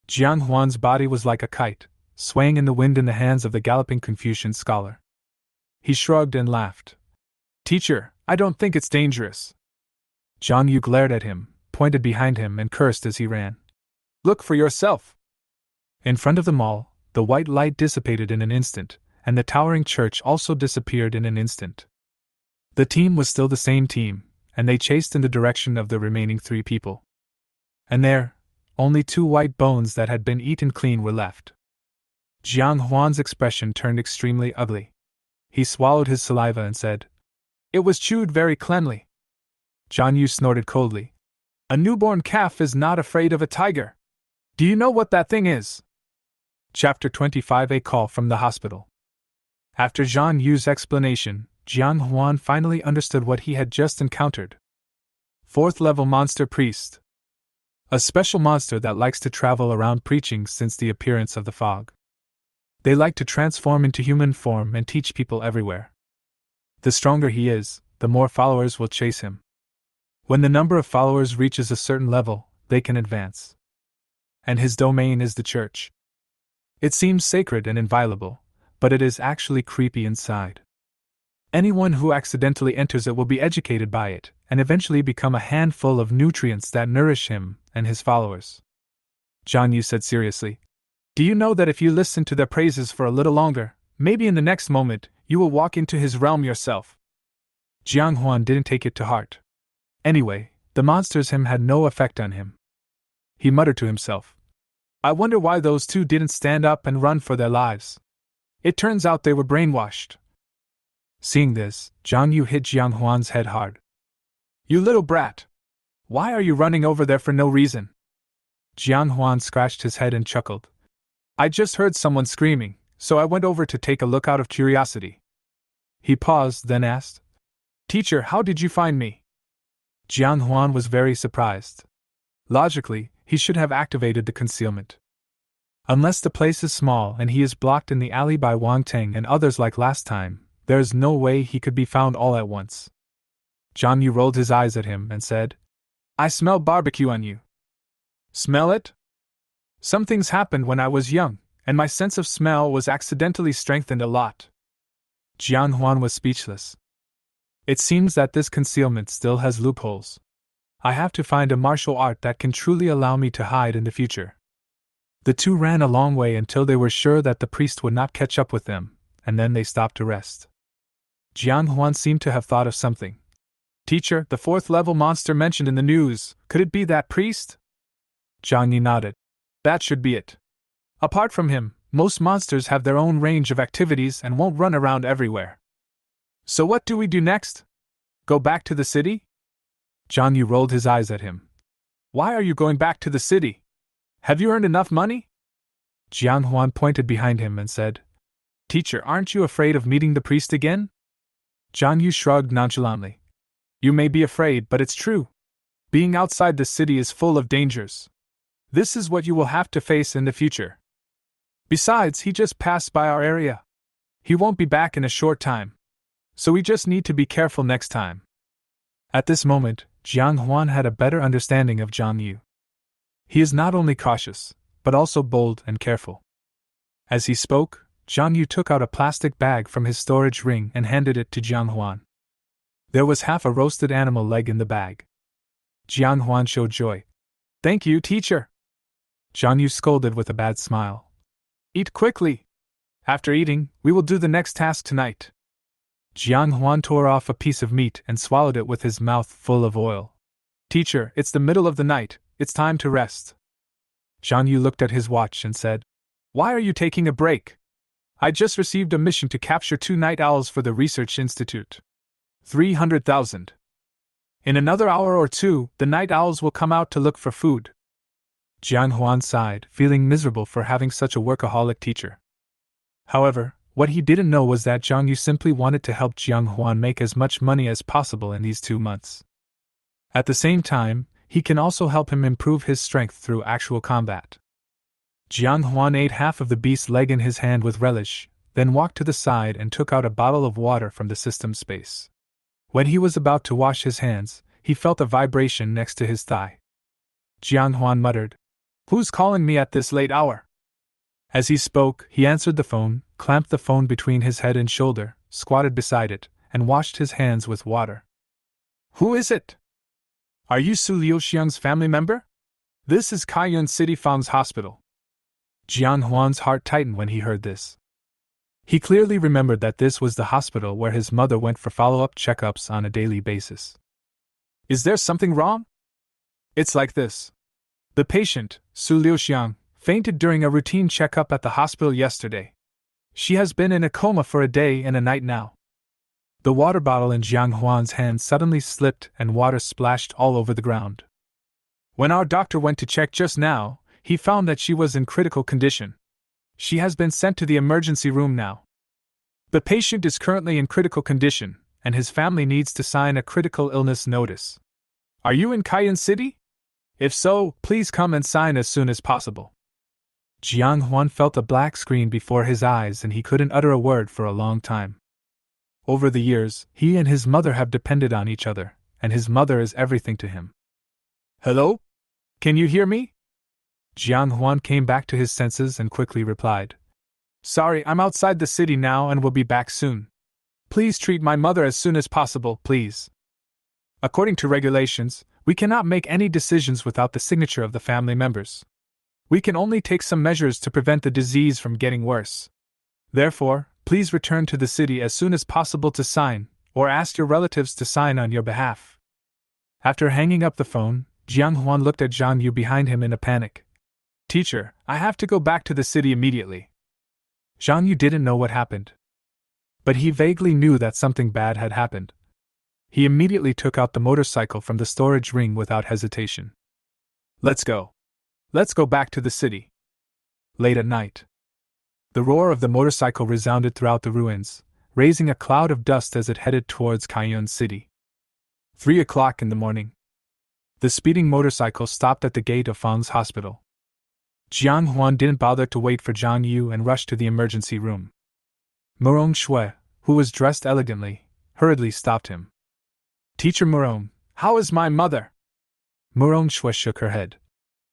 Huan's body was like a kite, swaying in the wind in the hands of the galloping Confucian scholar. He shrugged and laughed. Teacher, I don't think it's dangerous. Zhang Yu glared at him, pointed behind him and cursed as he ran. Look for yourself! In front of them all, the white light dissipated in an instant, and the towering church also disappeared in an instant. The team was still the same team, and they chased in the direction of the remaining 3 people. And there, only 2 white bones that had been eaten clean were left. Huan's expression turned extremely ugly. He swallowed his saliva and said, It was chewed very cleanly. Zhang Yu snorted coldly. A newborn calf is not afraid of a tiger. Do you know what that thing is? Chapter 25: A Call from the Hospital. After Jian Yu's explanation, Huan finally understood what he had just encountered. 4th level monster priest. A special monster that likes to travel around preaching since the appearance of the fog. They like to transform into human form and teach people everywhere. The stronger he is, the more followers will chase him. When the number of followers reaches a certain level, they can advance. And his domain is the church. It seems sacred and inviolable, but it is actually creepy inside. Anyone who accidentally enters it will be educated by it, and eventually become a handful of nutrients that nourish him and his followers. Jian Yu said seriously, "Do you know that if you listen to their praises for a little longer, maybe in the next moment, you will walk into his realm yourself?" Huan didn't take it to heart. Anyway, the monster's hymn had no effect on him. He muttered to himself, "I wonder why those two didn't stand up and run for their lives. It turns out they were brainwashed." Seeing this, Jian Yu hit Huan's head hard. "You little brat! Why are you running over there for no reason?" Huan scratched his head and chuckled. "I just heard someone screaming, so I went over to take a look out of curiosity." He paused, then asked, "Teacher, how did you find me?" Huan was very surprised. Logically, he should have activated the concealment. Unless the place is small and he is blocked in the alley by Wang Teng and others like last time, there is no way he could be found all at once. Jian Yu rolled his eyes at him and said, "I smell barbecue on you." "Smell it? Some things happened when I was young, and my sense of smell was accidentally strengthened a lot." Huan was speechless. It seems that this concealment still has loopholes. I have to find a martial art that can truly allow me to hide in the future. The two ran a long way until they were sure that the priest would not catch up with them, and then they stopped to rest. Huan seemed to have thought of something. "Teacher, the 4th level monster mentioned in the news, could it be that priest?" Jian Yu nodded. "That should be it. Apart from him, most monsters have their own range of activities and won't run around everywhere. So what do we do next? Go back to the city?" Jian Yu rolled his eyes at him. "Why are you going back to the city? Have you earned enough money?" Huan pointed behind him and said, "Teacher, aren't you afraid of meeting the priest again?" Jian Yu shrugged nonchalantly. "You may be afraid, but it's true. Being outside the city is full of dangers. This is what you will have to face in the future. Besides, he just passed by our area. He won't be back in a short time. So we just need to be careful next time." At this moment, Huan had a better understanding of Jian Yu. He is not only cautious, but also bold and careful. As he spoke, Jian Yu took out a plastic bag from his storage ring and handed it to Huan. There was half a roasted animal leg in the bag. Huan showed joy. "Thank you, teacher." Jian Yu scolded with a bad smile. "Eat quickly. After eating, we will do the next task tonight." Huan tore off a piece of meat and swallowed it with his mouth full of oil. "Teacher, it's the middle of the night, it's time to rest." Jian Yu looked at his watch and said, "Why are you taking a break? I just received a mission to capture 2 night owls for the research institute. 300,000. In another hour or two, the night owls will come out to look for food." Huan sighed, feeling miserable for having such a workaholic teacher. However, what he didn't know was that Jian Yu simply wanted to help Huan make as much money as possible in these 2 months. At the same time, he can also help him improve his strength through actual combat. Huan ate half of the beast's leg in his hand with relish, then walked to the side and took out a bottle of water from the system space. When he was about to wash his hands, he felt a vibration next to his thigh. Huan muttered, "Who's calling me at this late hour?" As he spoke, he answered the phone, clamped the phone between his head and shoulder, squatted beside it, and washed his hands with water. "Who is it? Are you Su Liuxiang's family member? This is Kaiyun City Fang's hospital." Huan's heart tightened when he heard this. He clearly remembered that this was the hospital where his mother went for follow-up checkups on a daily basis. "Is there something wrong?" "It's like this. The patient, Su Liuxiang, fainted during a routine checkup at the hospital yesterday. She has been in a coma for a day and a night now." The water bottle in Huan's hand suddenly slipped and water splashed all over the ground. "When our doctor went to check just now, he found that she was in critical condition. She has been sent to the emergency room now. The patient is currently in critical condition, and his family needs to sign a critical illness notice. Are you in Cayenne City? If so, please come and sign as soon as possible. Huan felt a black screen before his eyes and he couldn't utter a word for a long time. Over the years, he and his mother have depended on each other, and his mother is everything to him. Hello? Can you hear me? Huan came back to his senses and quickly replied. Sorry, I'm outside the city now and will be back soon. Please treat my mother as soon as possible, please. According to regulations, we cannot make any decisions without the signature of the family members. We can only take some measures to prevent the disease from getting worse. Therefore, please return to the city as soon as possible to sign, or ask your relatives to sign on your behalf. After hanging up the phone, Huan looked at Zhang Yu behind him in a panic. Teacher, I have to go back to the city immediately. Zhang Yu didn't know what happened, but he vaguely knew that something bad had happened. He immediately took out the motorcycle from the storage ring without hesitation. Let's go. Let's go back to the city. Late at night, the roar of the motorcycle resounded throughout the ruins, raising a cloud of dust as it headed towards Cayenne City. 3 o'clock in the morning. The speeding motorcycle stopped at the gate of Fang's hospital. Huan didn't bother to wait for Zhang Yu and rushed to the emergency room. Murong Shui, who was dressed elegantly, hurriedly stopped him. Teacher Murong, how is my mother? Murong Shui shook her head.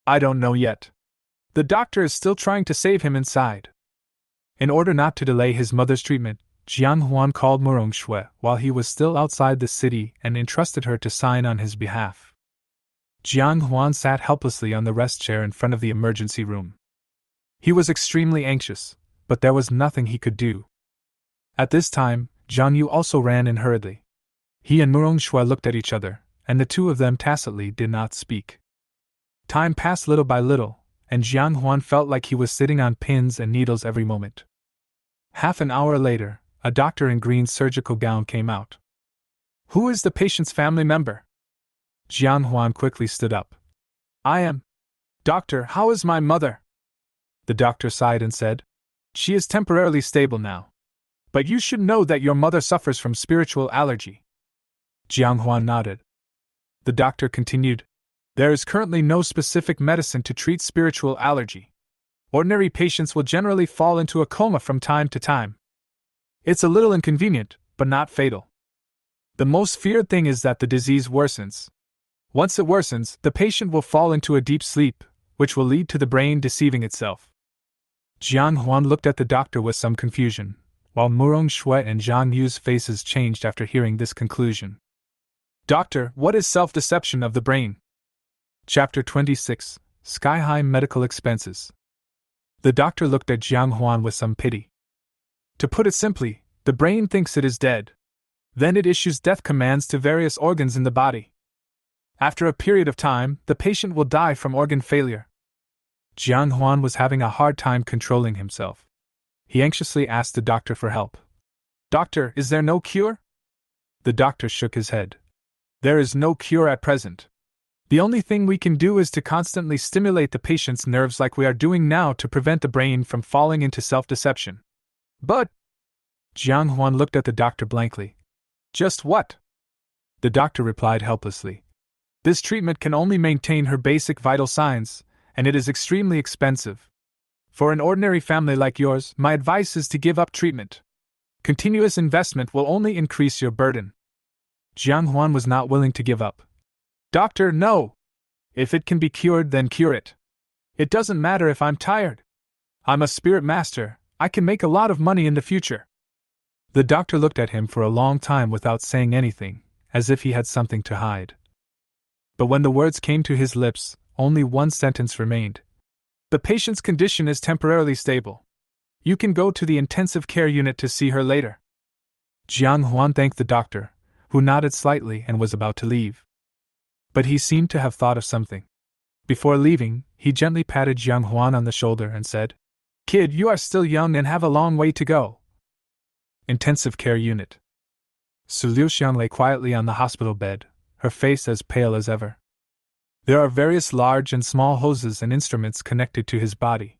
I don't know yet. The doctor is still trying to save him inside. In order not to delay his mother's treatment, Huan called Murong Shui while he was still outside the city and entrusted her to sign on his behalf. Huan sat helplessly on the rest chair in front of the emergency room. He was extremely anxious, but there was nothing he could do. At this time, Zhang Yu also ran in hurriedly. He and Murong Shui looked at each other, and the two of them tacitly did not speak. Time passed little by little, and Huan felt like he was sitting on pins and needles every moment. Half an hour later, a doctor in green surgical gown came out. Who is the patient's family member? Huan quickly stood up. I am. Doctor, how is my mother? The doctor sighed and said, She is temporarily stable now. But you should know that your mother suffers from spiritual allergy. Huan nodded. The doctor continued, There is currently no specific medicine to treat spiritual allergy. Ordinary patients will generally fall into a coma from time to time. It's a little inconvenient, but not fatal. The most feared thing is that the disease worsens. Once it worsens, the patient will fall into a deep sleep, which will lead to the brain deceiving itself. Huan looked at the doctor with some confusion, while Murong Shui and Zhang Yu's faces changed after hearing this conclusion. Doctor, what is self-deception of the brain? Chapter 26, Sky-High Medical Expenses. The doctor looked at Huan with some pity. To put it simply, the brain thinks it is dead. Then it issues death commands to various organs in the body. After a period of time, the patient will die from organ failure. Huan was having a hard time controlling himself. He anxiously asked the doctor for help. Doctor, is there no cure? The doctor shook his head. There is no cure at present. The only thing we can do is to constantly stimulate the patient's nerves like we are doing now to prevent the brain from falling into self-deception. But... Huan looked at the doctor blankly. Just what? The doctor replied helplessly. This treatment can only maintain her basic vital signs, and it is extremely expensive. For an ordinary family like yours, my advice is to give up treatment. Continuous investment will only increase your burden. Huan was not willing to give up. Doctor, no! If it can be cured, then cure it. It doesn't matter if I'm tired. I'm a spirit master, I can make a lot of money in the future. The doctor looked at him for a long time without saying anything, as if he had something to hide. But when the words came to his lips, only one sentence remained. The patient's condition is temporarily stable. You can go to the intensive care unit to see her later. Huan thanked the doctor, who nodded slightly and was about to leave. But he seemed to have thought of something. Before leaving, he gently patted Huan on the shoulder and said, Kid, you are still young and have a long way to go. Intensive care unit. Su Liuxiang lay quietly on the hospital bed, her face as pale as ever. There are various large and small hoses and instruments connected to his body.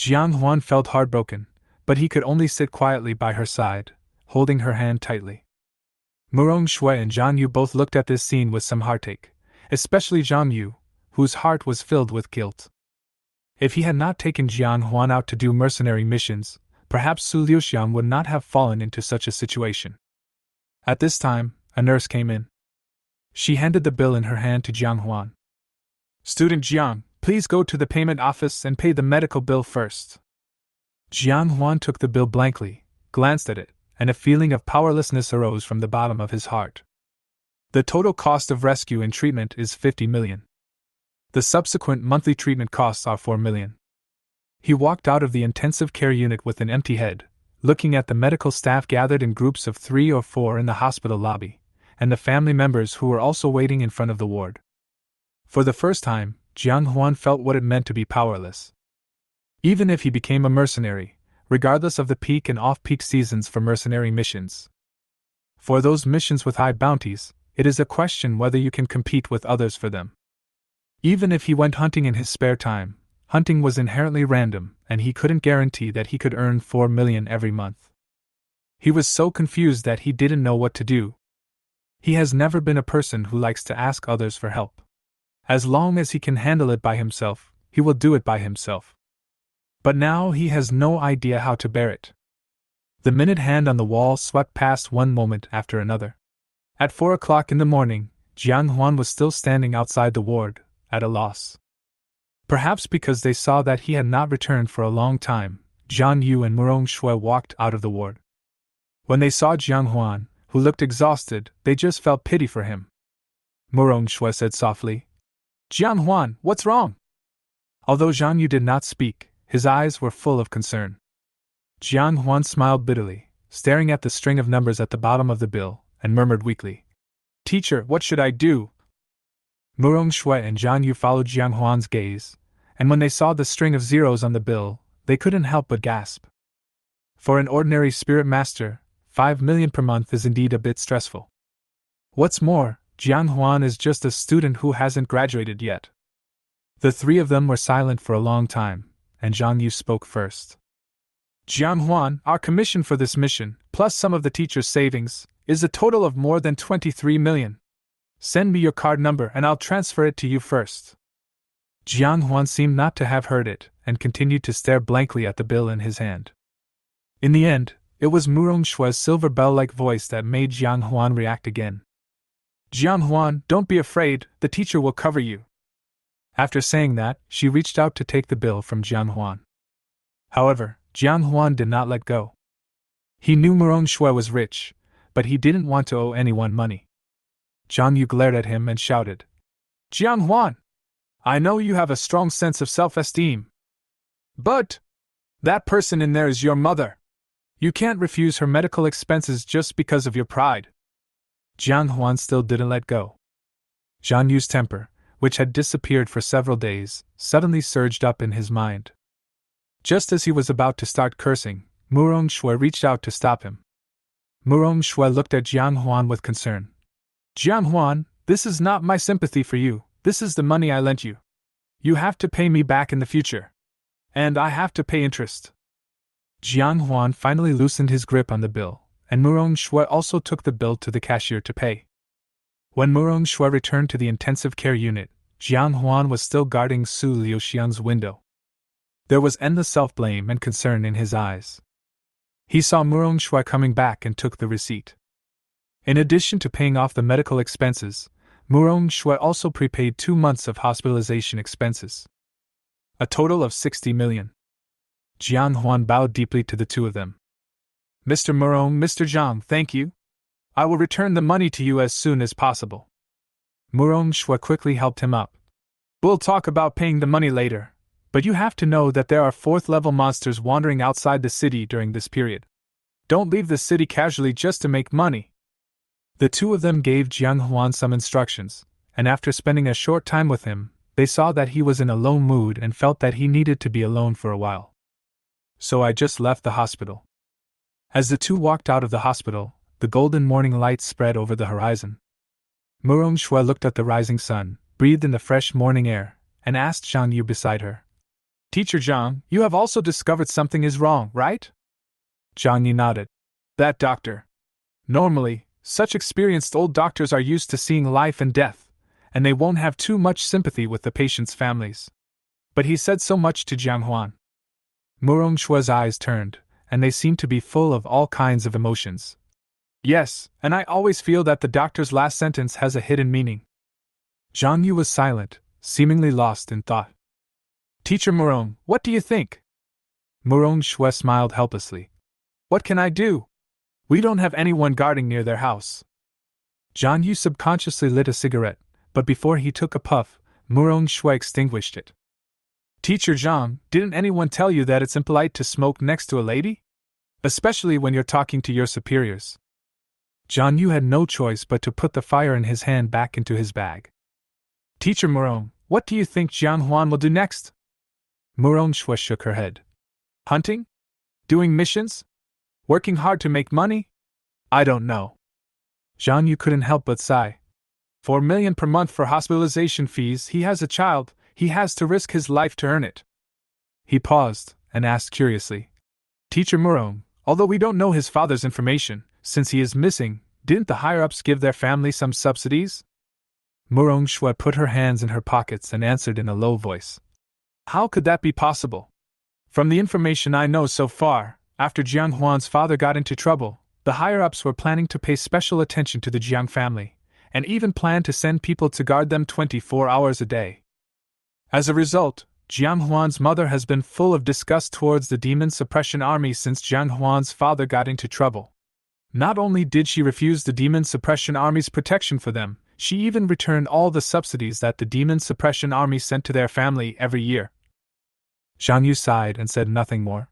Jian Huan felt heartbroken, but he could only sit quietly by her side, holding her hand tightly. Murong Shui and Zhang Yu both looked at this scene with some heartache, especially Zhang Yu, whose heart was filled with guilt. If he had not taken Jian Huan out to do mercenary missions, perhaps Su Liuxiang would not have fallen into such a situation. At this time, a nurse came in. She handed the bill in her hand to Jiang Huan. "Student Jiang, please go to the payment office and pay the medical bill first." Jiang Huan took the bill blankly, glanced at it, and a feeling of powerlessness arose from the bottom of his heart. The total cost of rescue and treatment is 50 million. The subsequent monthly treatment costs are 4 million. He walked out of the intensive care unit with an empty head, looking at the medical staff gathered in groups of 3 or 4 in the hospital lobby, and the family members who were also waiting in front of the ward. For the first time, Jiang Huan felt what it meant to be powerless. Even if he became a mercenary, regardless of the peak and off-peak seasons for mercenary missions. For those missions with high bounties, it is a question whether you can compete with others for them. Even if he went hunting in his spare time, hunting was inherently random, and he couldn't guarantee that he could earn 4 million every month. He was so confused that he didn't know what to do. He has never been a person who likes to ask others for help. As long as he can handle it by himself, he will do it by himself. But now he has no idea how to bear it. The minute hand on the wall swept past one moment after another. At 4 o'clock in the morning, Jiang Huan was still standing outside the ward, at a loss. Perhaps because they saw that he had not returned for a long time, Zhang Yu and Murong Shui walked out of the ward. When they saw Jiang Huan, who looked exhausted, they just felt pity for him. Murong Shui said softly, "Jiang Huan, what's wrong?" Although Zhang Yu did not speak, his eyes were full of concern. Jiang Huan smiled bitterly, staring at the string of numbers at the bottom of the bill, and murmured weakly, "Teacher, what should I do?" Murong Shui and Zhang Yu followed Jiang Huan's gaze, and when they saw the string of zeros on the bill, they couldn't help but gasp. For an ordinary spirit master, 5 million per month is indeed a bit stressful. What's more, Jiang Huan is just a student who hasn't graduated yet. The three of them were silent for a long time, and Zhang Yu spoke first. "Jiang Huan, our commission for this mission, plus some of the teacher's savings, is a total of more than 23 million. Send me your card number and I'll transfer it to you first." Jiang Huan seemed not to have heard it, and continued to stare blankly at the bill in his hand. In the end, it was Murong Shui's silver bell-like voice that made Jiang Huan react again. "Jiang Huan, don't be afraid, the teacher will cover you." After saying that, she reached out to take the bill from Jiang Huan. However, Jiang Huan did not let go. He knew Murong Shui was rich, but he didn't want to owe anyone money. Zhang Yu glared at him and shouted, "Jiang Huan! I know you have a strong sense of self-esteem. But that person in there is your mother. You can't refuse her medical expenses just because of your pride." Jiang Huan still didn't let go. Zhang Yu's temper, which had disappeared for several days, suddenly surged up in his mind. Just as he was about to start cursing, Murong Shui reached out to stop him. Murong Shui looked at Jiang Huan with concern. "Jiang Huan, this is not my sympathy for you, this is the money I lent you. You have to pay me back in the future. And I have to pay interest." Jiang Huan finally loosened his grip on the bill, and Murong Shui also took the bill to the cashier to pay. When Murong Shui returned to the intensive care unit, Jiang Huan was still guarding Su Liuxiang's window. There was endless self-blame and concern in his eyes. He saw Murong Shui coming back and took the receipt. In addition to paying off the medical expenses, Murong Shui also prepaid 2 months of hospitalization expenses. A total of 60 million. Jiang Huan bowed deeply to the two of them. "Mr. Murong, Mr. Zhang, thank you. I will return the money to you as soon as possible." Murong Shui quickly helped him up. "We'll talk about paying the money later, but you have to know that there are 4th-level monsters wandering outside the city during this period. Don't leave the city casually just to make money." The two of them gave Jiang Huan some instructions, and after spending a short time with him, they saw that he was in a low mood and felt that he needed to be alone for a while. "So I just left the hospital." As the two walked out of the hospital, the golden morning light spread over the horizon. Murong Shui looked at the rising sun, breathed in the fresh morning air, and asked Zhang Yu beside her, Teacher Zhang, you have also discovered something is wrong, right? Zhang Yi nodded. That doctor. Normally, such experienced old doctors are used to seeing life and death, and they won't have too much sympathy with the patients' families. But he said so much to Jiang Huan. Murong Shua's eyes turned, and they seemed to be full of all kinds of emotions. Yes, and I always feel that the doctor's last sentence has a hidden meaning. Zhang Yu was silent, seemingly lost in thought. Teacher Murong, what do you think? Murong Shue smiled helplessly. What can I do? We don't have anyone guarding near their house. Zhang Yu subconsciously lit a cigarette, but before he took a puff, Murong Shue extinguished it. Teacher Zhang, didn't anyone tell you that it's impolite to smoke next to a lady? Especially when you're talking to your superiors. Zhang Yu had no choice but to put the fire in his hand back into his bag. Teacher Murong, what do you think Jian Huan will do next? Murong Shue shook her head. Hunting? Doing missions? Working hard to make money? I don't know. Zhang Yu couldn't help but sigh. 4 million per month for hospitalization fees. He has a child. He has to risk his life to earn it. He paused and asked curiously. Teacher Murong, although we don't know his father's information, since he is missing, didn't the higher-ups give their family some subsidies? Murong Shue put her hands in her pockets and answered in a low voice. How could that be possible? From the information I know so far, after Jiang Huan's father got into trouble, the higher-ups were planning to pay special attention to the Jiang family, and even planned to send people to guard them 24 hours a day. As a result, Jiang Huan's mother has been full of disgust towards the demon suppression army since Jiang Huan's father got into trouble. Not only did she refuse the demon suppression army's protection for them, she even returned all the subsidies that the demon suppression army sent to their family every year. Zhang Yu sighed and said nothing more.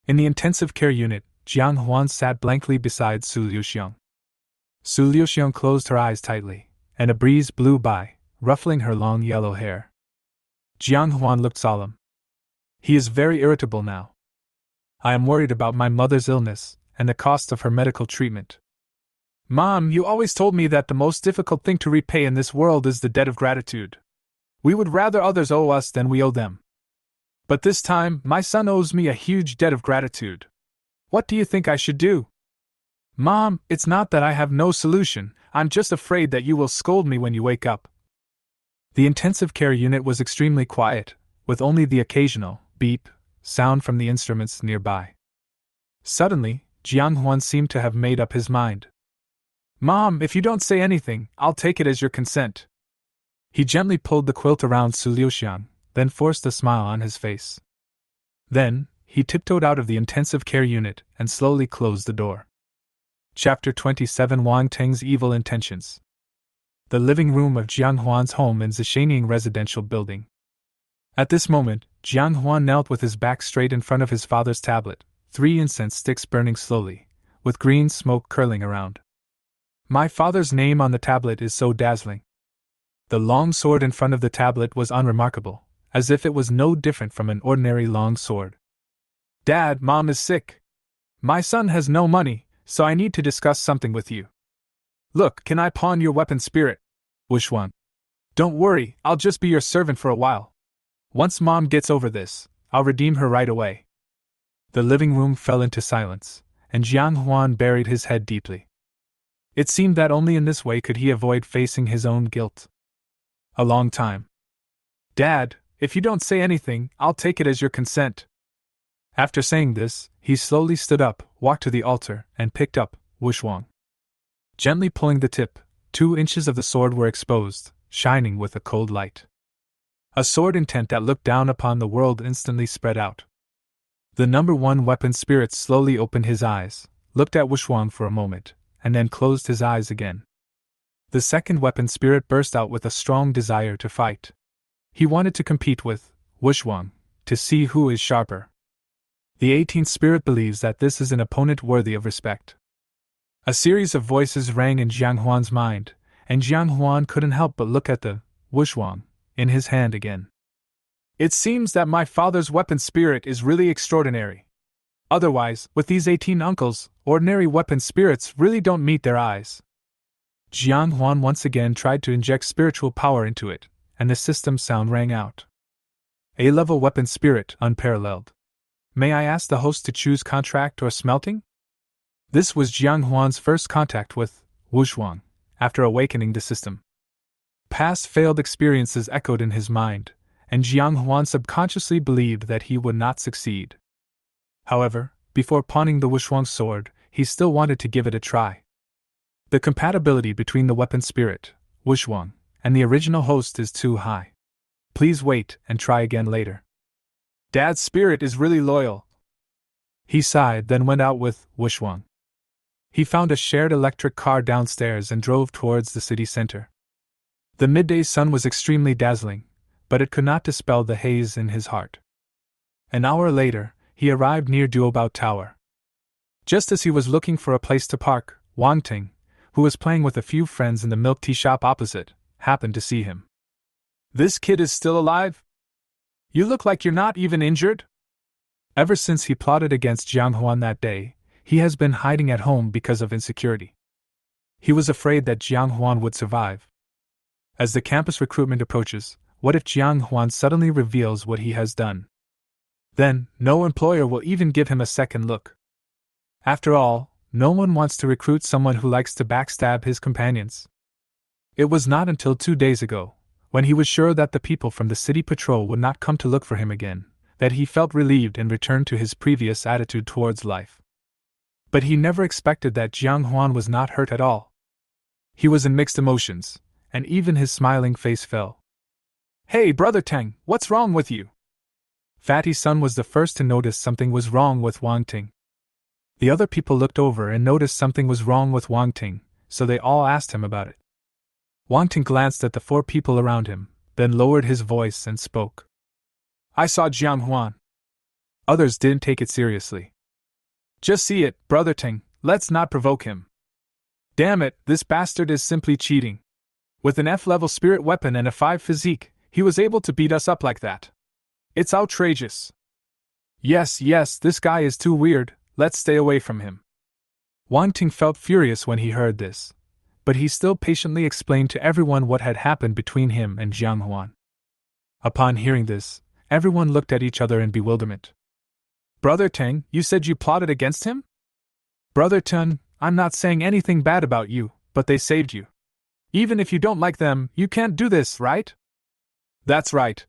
In the intensive care unit, Jiang Huan sat blankly beside Su Liuxiang. Su Liuxiang closed her eyes tightly, and a breeze blew by, ruffling her long yellow hair. Jiang Huan looked solemn. He is very irritable now. I am worried about my mother's illness and the cost of her medical treatment. Mom, you always told me that the most difficult thing to repay in this world is the debt of gratitude. We would rather others owe us than we owe them. But this time, my son owes me a huge debt of gratitude. What do you think I should do? Mom, it's not that I have no solution, I'm just afraid that you will scold me when you wake up. The intensive care unit was extremely quiet, with only the occasional beep sound from the instruments nearby. Suddenly, Jiang Huan seemed to have made up his mind. Mom, if you don't say anything, I'll take it as your consent. He gently pulled the quilt around Su Liuxiang, then forced a smile on his face. Then, he tiptoed out of the intensive care unit and slowly closed the door. Chapter 27 Wang Teng's Evil Intentions. The living room of Jiang Huan's home in Zishaning residential building. At this moment, Jiang Huan knelt with his back straight in front of his father's tablet, 3 incense sticks burning slowly, with green smoke curling around. My father's name on the tablet is so dazzling. The long sword in front of the tablet was unremarkable, as if it was no different from an ordinary long sword. Dad, Mom is sick. My son has no money, so I need to discuss something with you. Look, can I pawn your weapon spirit? Huan. Don't worry, I'll just be your servant for a while. Once Mom gets over this, I'll redeem her right away. The living room fell into silence, and Jiang Huan buried his head deeply. It seemed that only in this way could he avoid facing his own guilt. A long time. Dad, if you don't say anything, I'll take it as your consent. After saying this, he slowly stood up, walked to the altar, and picked up Wushwang. Gently pulling the tip, 2 inches of the sword were exposed, shining with a cold light. A sword intent that looked down upon the world instantly spread out. The number 1 weapon spirit slowly opened his eyes, looked at Wushwang for a moment, and then closed his eyes again. The second weapon spirit burst out with a strong desire to fight. He wanted to compete with Wushwang, to see who is sharper. The 18th spirit believes that this is an opponent worthy of respect. A series of voices rang in Jiang Huan's mind, and Jiang Huan couldn't help but look at the Wushwang in his hand again. It seems that my father's weapon spirit is really extraordinary. Otherwise, with these 18 uncles, ordinary weapon spirits really don't meet their eyes. Jiang Huan once again tried to inject spiritual power into it, and the system sound rang out. A-level weapon spirit unparalleled. May I ask the host to choose contract or smelting? This was Jiang Huan's first contact with Wushuang after awakening the system. Past failed experiences echoed in his mind, and Jiang Huan subconsciously believed that he would not succeed. However, before pawning the Wushuang sword, he still wanted to give it a try. The compatibility between the weapon spirit, Wushuang, and the original host is too high. Please wait and try again later. Dad's spirit is really loyal. He sighed, then went out with Wushuang. He found a shared electric car downstairs and drove towards the city center. The midday sun was extremely dazzling, but it could not dispel the haze in his heart. An hour later, he arrived near Duobao Tower. Just as he was looking for a place to park, Wang Ting, who was playing with a few friends in the milk tea shop opposite, happened to see him. This kid is still alive? You look like you're not even injured? Ever since he plotted against Jiang Huan that day, he has been hiding at home because of insecurity. He was afraid that Jiang Huan would survive. As the campus recruitment approaches, what if Jiang Huan suddenly reveals what he has done? Then, no employer will even give him a second look. After all, no one wants to recruit someone who likes to backstab his companions. It was not until 2 days ago, when he was sure that the people from the city patrol would not come to look for him again, that he felt relieved and returned to his previous attitude towards life. But he never expected that Jiang Huan was not hurt at all. He was in mixed emotions, and even his smiling face fell. Hey, Brother Tang, what's wrong with you? Fatty Sun was the first to notice something was wrong with Wang Ting. The other people looked over and noticed something was wrong with Wang Ting, so they all asked him about it. Wang Ting glanced at the 4 people around him, then lowered his voice and spoke. I saw Jiang Huan. Others didn't take it seriously. Just see it, Brother Ting, let's not provoke him. Damn it, this bastard is simply cheating. With an F-level spirit weapon and a 5 physique, he was able to beat us up like that. It's outrageous. Yes, this guy is too weird, let's stay away from him. Wang Ting felt furious when he heard this, but he still patiently explained to everyone what had happened between him and Jiang Huan. Upon hearing this, everyone looked at each other in bewilderment. Brother Tang, you said you plotted against him? Brother Tang, I'm not saying anything bad about you, but they saved you. Even if you don't like them, you can't do this, right? That's right.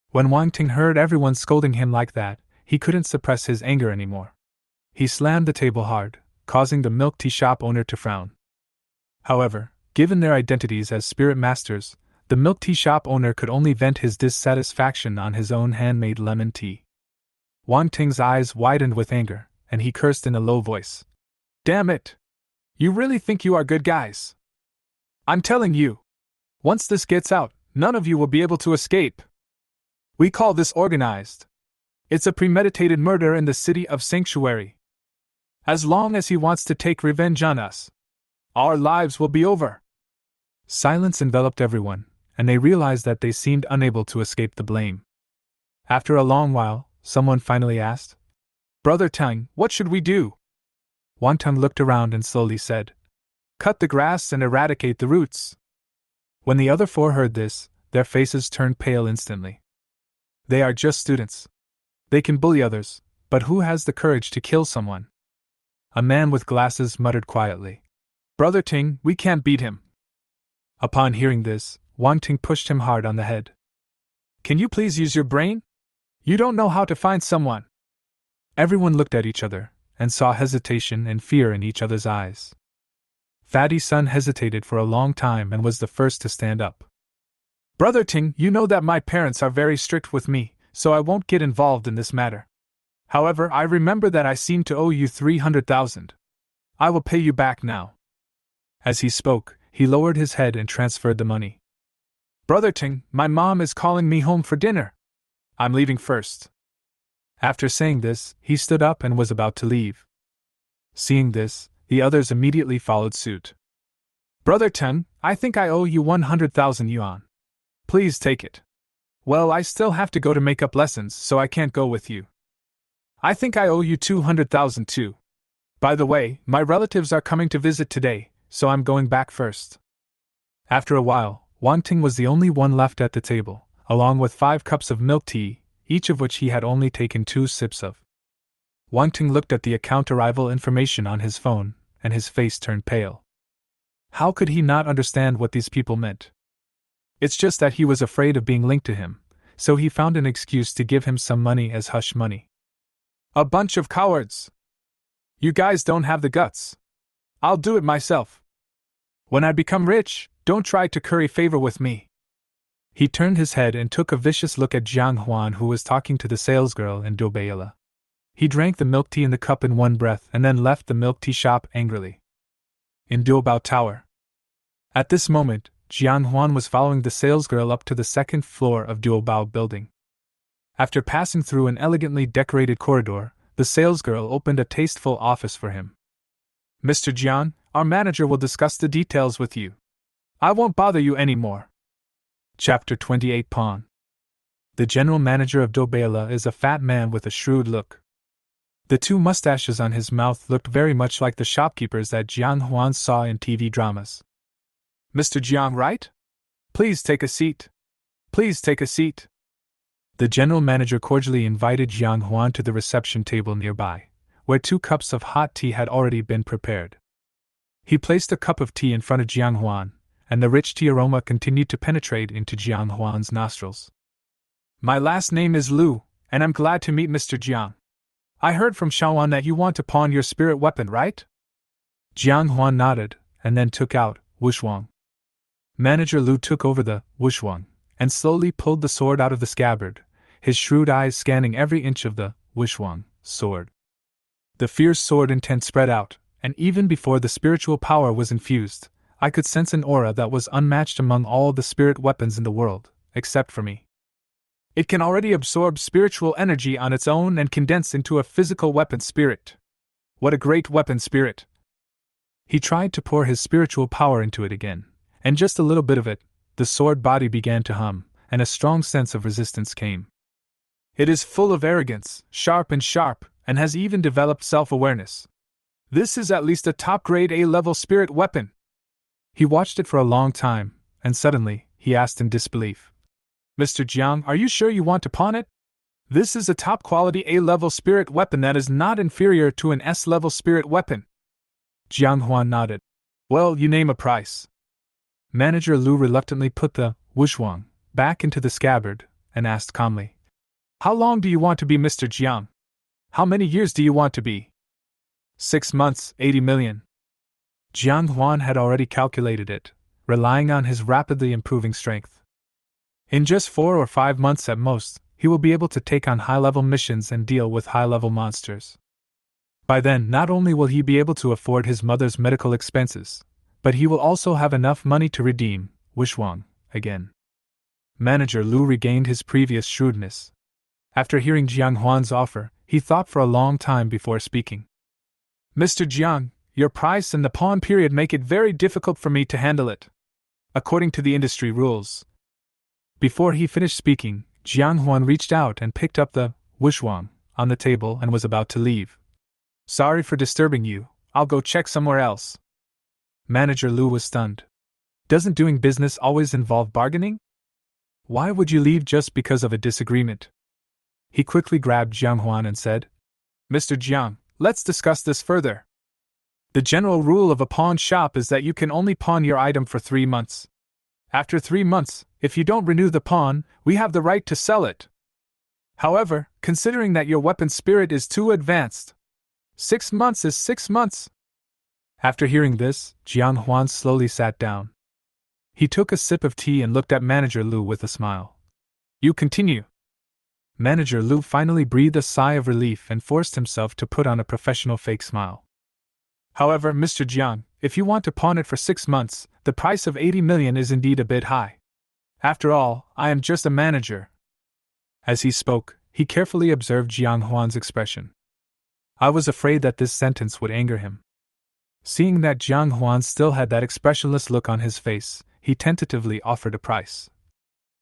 When Wang Ting heard everyone scolding him like that, he couldn't suppress his anger anymore. He slammed the table hard, causing the milk tea shop owner to frown. However, given their identities as spirit masters, the milk tea shop owner could only vent his dissatisfaction on his own handmade lemon tea. Wang Ting's eyes widened with anger, and he cursed in a low voice. Damn it! You really think you are good guys? I'm telling you! Once this gets out, none of you will be able to escape. We call this organized. It's a premeditated murder in the city of Sanctuary. As long as he wants to take revenge on us, our lives will be over. Silence enveloped everyone, and they realized that they seemed unable to escape the blame. After a long while, someone finally asked, Brother Tang, what should we do? Wang Tang looked around and slowly said, Cut the grass and eradicate the roots. When the other 4 heard this, their faces turned pale instantly. They are just students. They can bully others, but who has the courage to kill someone? A man with glasses muttered quietly. Brother Ting, we can't beat him. Upon hearing this, Wang Ting pushed him hard on the head. Can you please use your brain? You don't know how to find someone. Everyone looked at each other, and saw hesitation and fear in each other's eyes. Fatty Sun hesitated for a long time and was the first to stand up. Brother Ting, you know that my parents are very strict with me, so I won't get involved in this matter. However, I remember that I seem to owe you 300,000. I will pay you back now. As he spoke, he lowered his head and transferred the money. Brother Ting, my mom is calling me home for dinner. I'm leaving first. After saying this, he stood up and was about to leave. Seeing this, the others immediately followed suit. Brother Ten, I think I owe you 100,000 yuan. Please take it. Well, I still have to go to makeup lessons, so I can't go with you. I think I owe you 200,000 too. By the way, my relatives are coming to visit today, so I'm going back first. After a while, Wan Ting was the only one left at the table, along with 5 cups of milk tea, each of which he had only taken 2 sips of. Wang Ting looked at the account arrival information on his phone, and his face turned pale. How could he not understand what these people meant? It's just that he was afraid of being linked to him, so he found an excuse to give him some money as hush money. A bunch of cowards! You guys don't have the guts. I'll do it myself. When I become rich, don't try to curry favor with me. He turned his head and took a vicious look at Jiang Huan, who was talking to the salesgirl in Dobeila. He drank the milk tea in the cup in one breath and then left the milk tea shop angrily. In Duobao Tower. At this moment, Jiang Huan was following the salesgirl up to the 2nd floor of Duobao building. After passing through an elegantly decorated corridor, the salesgirl opened a tasteful office for him. Mr. Jian, our manager will discuss the details with you. I won't bother you anymore. Chapter 28 Pawn. The general manager of Dobeila is a fat man with a shrewd look. The 2 mustaches on his mouth looked very much like the shopkeepers that Jiang Huan saw in TV dramas. Mr. Jiang, right? Please take a seat. Please take a seat. The general manager cordially invited Jiang Huan to the reception table nearby, where 2 cups of hot tea had already been prepared. He placed a cup of tea in front of Jiang Huan, and the rich tea aroma continued to penetrate into Jiang Huan's nostrils. My last name is Lu, and I'm glad to meet Mr. Jiang. I heard from Shaoan that you want to pawn your spirit weapon, right? Jiang Huan nodded, and then took out wuxuang. Manager Lu took over the wuxuang, and slowly pulled the sword out of the scabbard, his shrewd eyes scanning every inch of the wuxuang sword. The fierce sword intent spread out, and even before the spiritual power was infused, I could sense an aura that was unmatched among all the spirit weapons in the world, except for me. It can already absorb spiritual energy on its own and condense into a physical weapon spirit. What a great weapon spirit! He tried to pour his spiritual power into it again, and just a little bit of it, the sword body began to hum, and a strong sense of resistance came. It is full of arrogance, sharp, and has even developed self-awareness. This is at least a top-grade A-level spirit weapon. He watched it for a long time, and suddenly, he asked in disbelief. Mr. Jiang, are you sure you want to pawn it? This is a top-quality A-level spirit weapon that is not inferior to an S-level spirit weapon. Jiang Huan nodded. Well, you name a price. Manager Lu reluctantly put the wuxuang back into the scabbard, and asked calmly. How long do you want to be Mr. Jiang? How many years do you want to be? 6 months, 80 million. Jiang Huan had already calculated it, relying on his rapidly improving strength. In just 4 or 5 months at most, he will be able to take on high-level missions and deal with high-level monsters. By then, not only will he be able to afford his mother's medical expenses, but he will also have enough money to redeem wuxuang again. Manager Lu regained his previous shrewdness. After hearing Jiang Huan's offer, he thought for a long time before speaking. Mr. Jiang, your price and the pawn period make it very difficult for me to handle it, according to the industry rules. Before he finished speaking, Jiang Huan reached out and picked up the wuxuang on the table and was about to leave. Sorry for disturbing you, I'll go check somewhere else. Manager Lu was stunned. Doesn't doing business always involve bargaining? Why would you leave just because of a disagreement? He quickly grabbed Jiang Huan and said, Mr. Jiang, let's discuss this further. The general rule of a pawn shop is that you can only pawn your item for 3 months. After 3 months, if you don't renew the pawn, we have the right to sell it. However, considering that your weapon spirit is too advanced, 6 months is 6 months. After hearing this, Jiang Huan slowly sat down. He took a sip of tea and looked at Manager Lu with a smile. You continue. Manager Lu finally breathed a sigh of relief and forced himself to put on a professional fake smile. However, Mr. Jiang, if you want to pawn it for 6 months, the price of 80 million is indeed a bit high. After all, I am just a manager. As he spoke, he carefully observed Jiang Huan's expression. I was afraid that this sentence would anger him. Seeing that Jiang Huan still had that expressionless look on his face, he tentatively offered a price.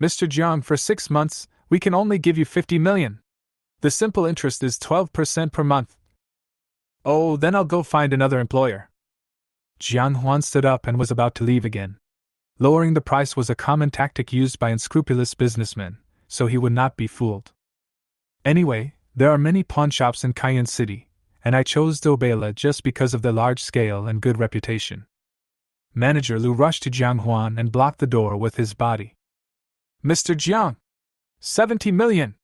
Mr. Jiang, for 6 months, we can only give you 50 million. The simple interest is 12% per month. Oh, then I'll go find another employer. Jiang Huan stood up and was about to leave again. Lowering the price was a common tactic used by unscrupulous businessmen, so he would not be fooled. Anyway, there are many pawnshops in Cayenne City, and I chose Dobela just because of their large scale and good reputation. Manager Lu rushed to Jiang Huan and blocked the door with his body. Mr. Jiang! 70 million!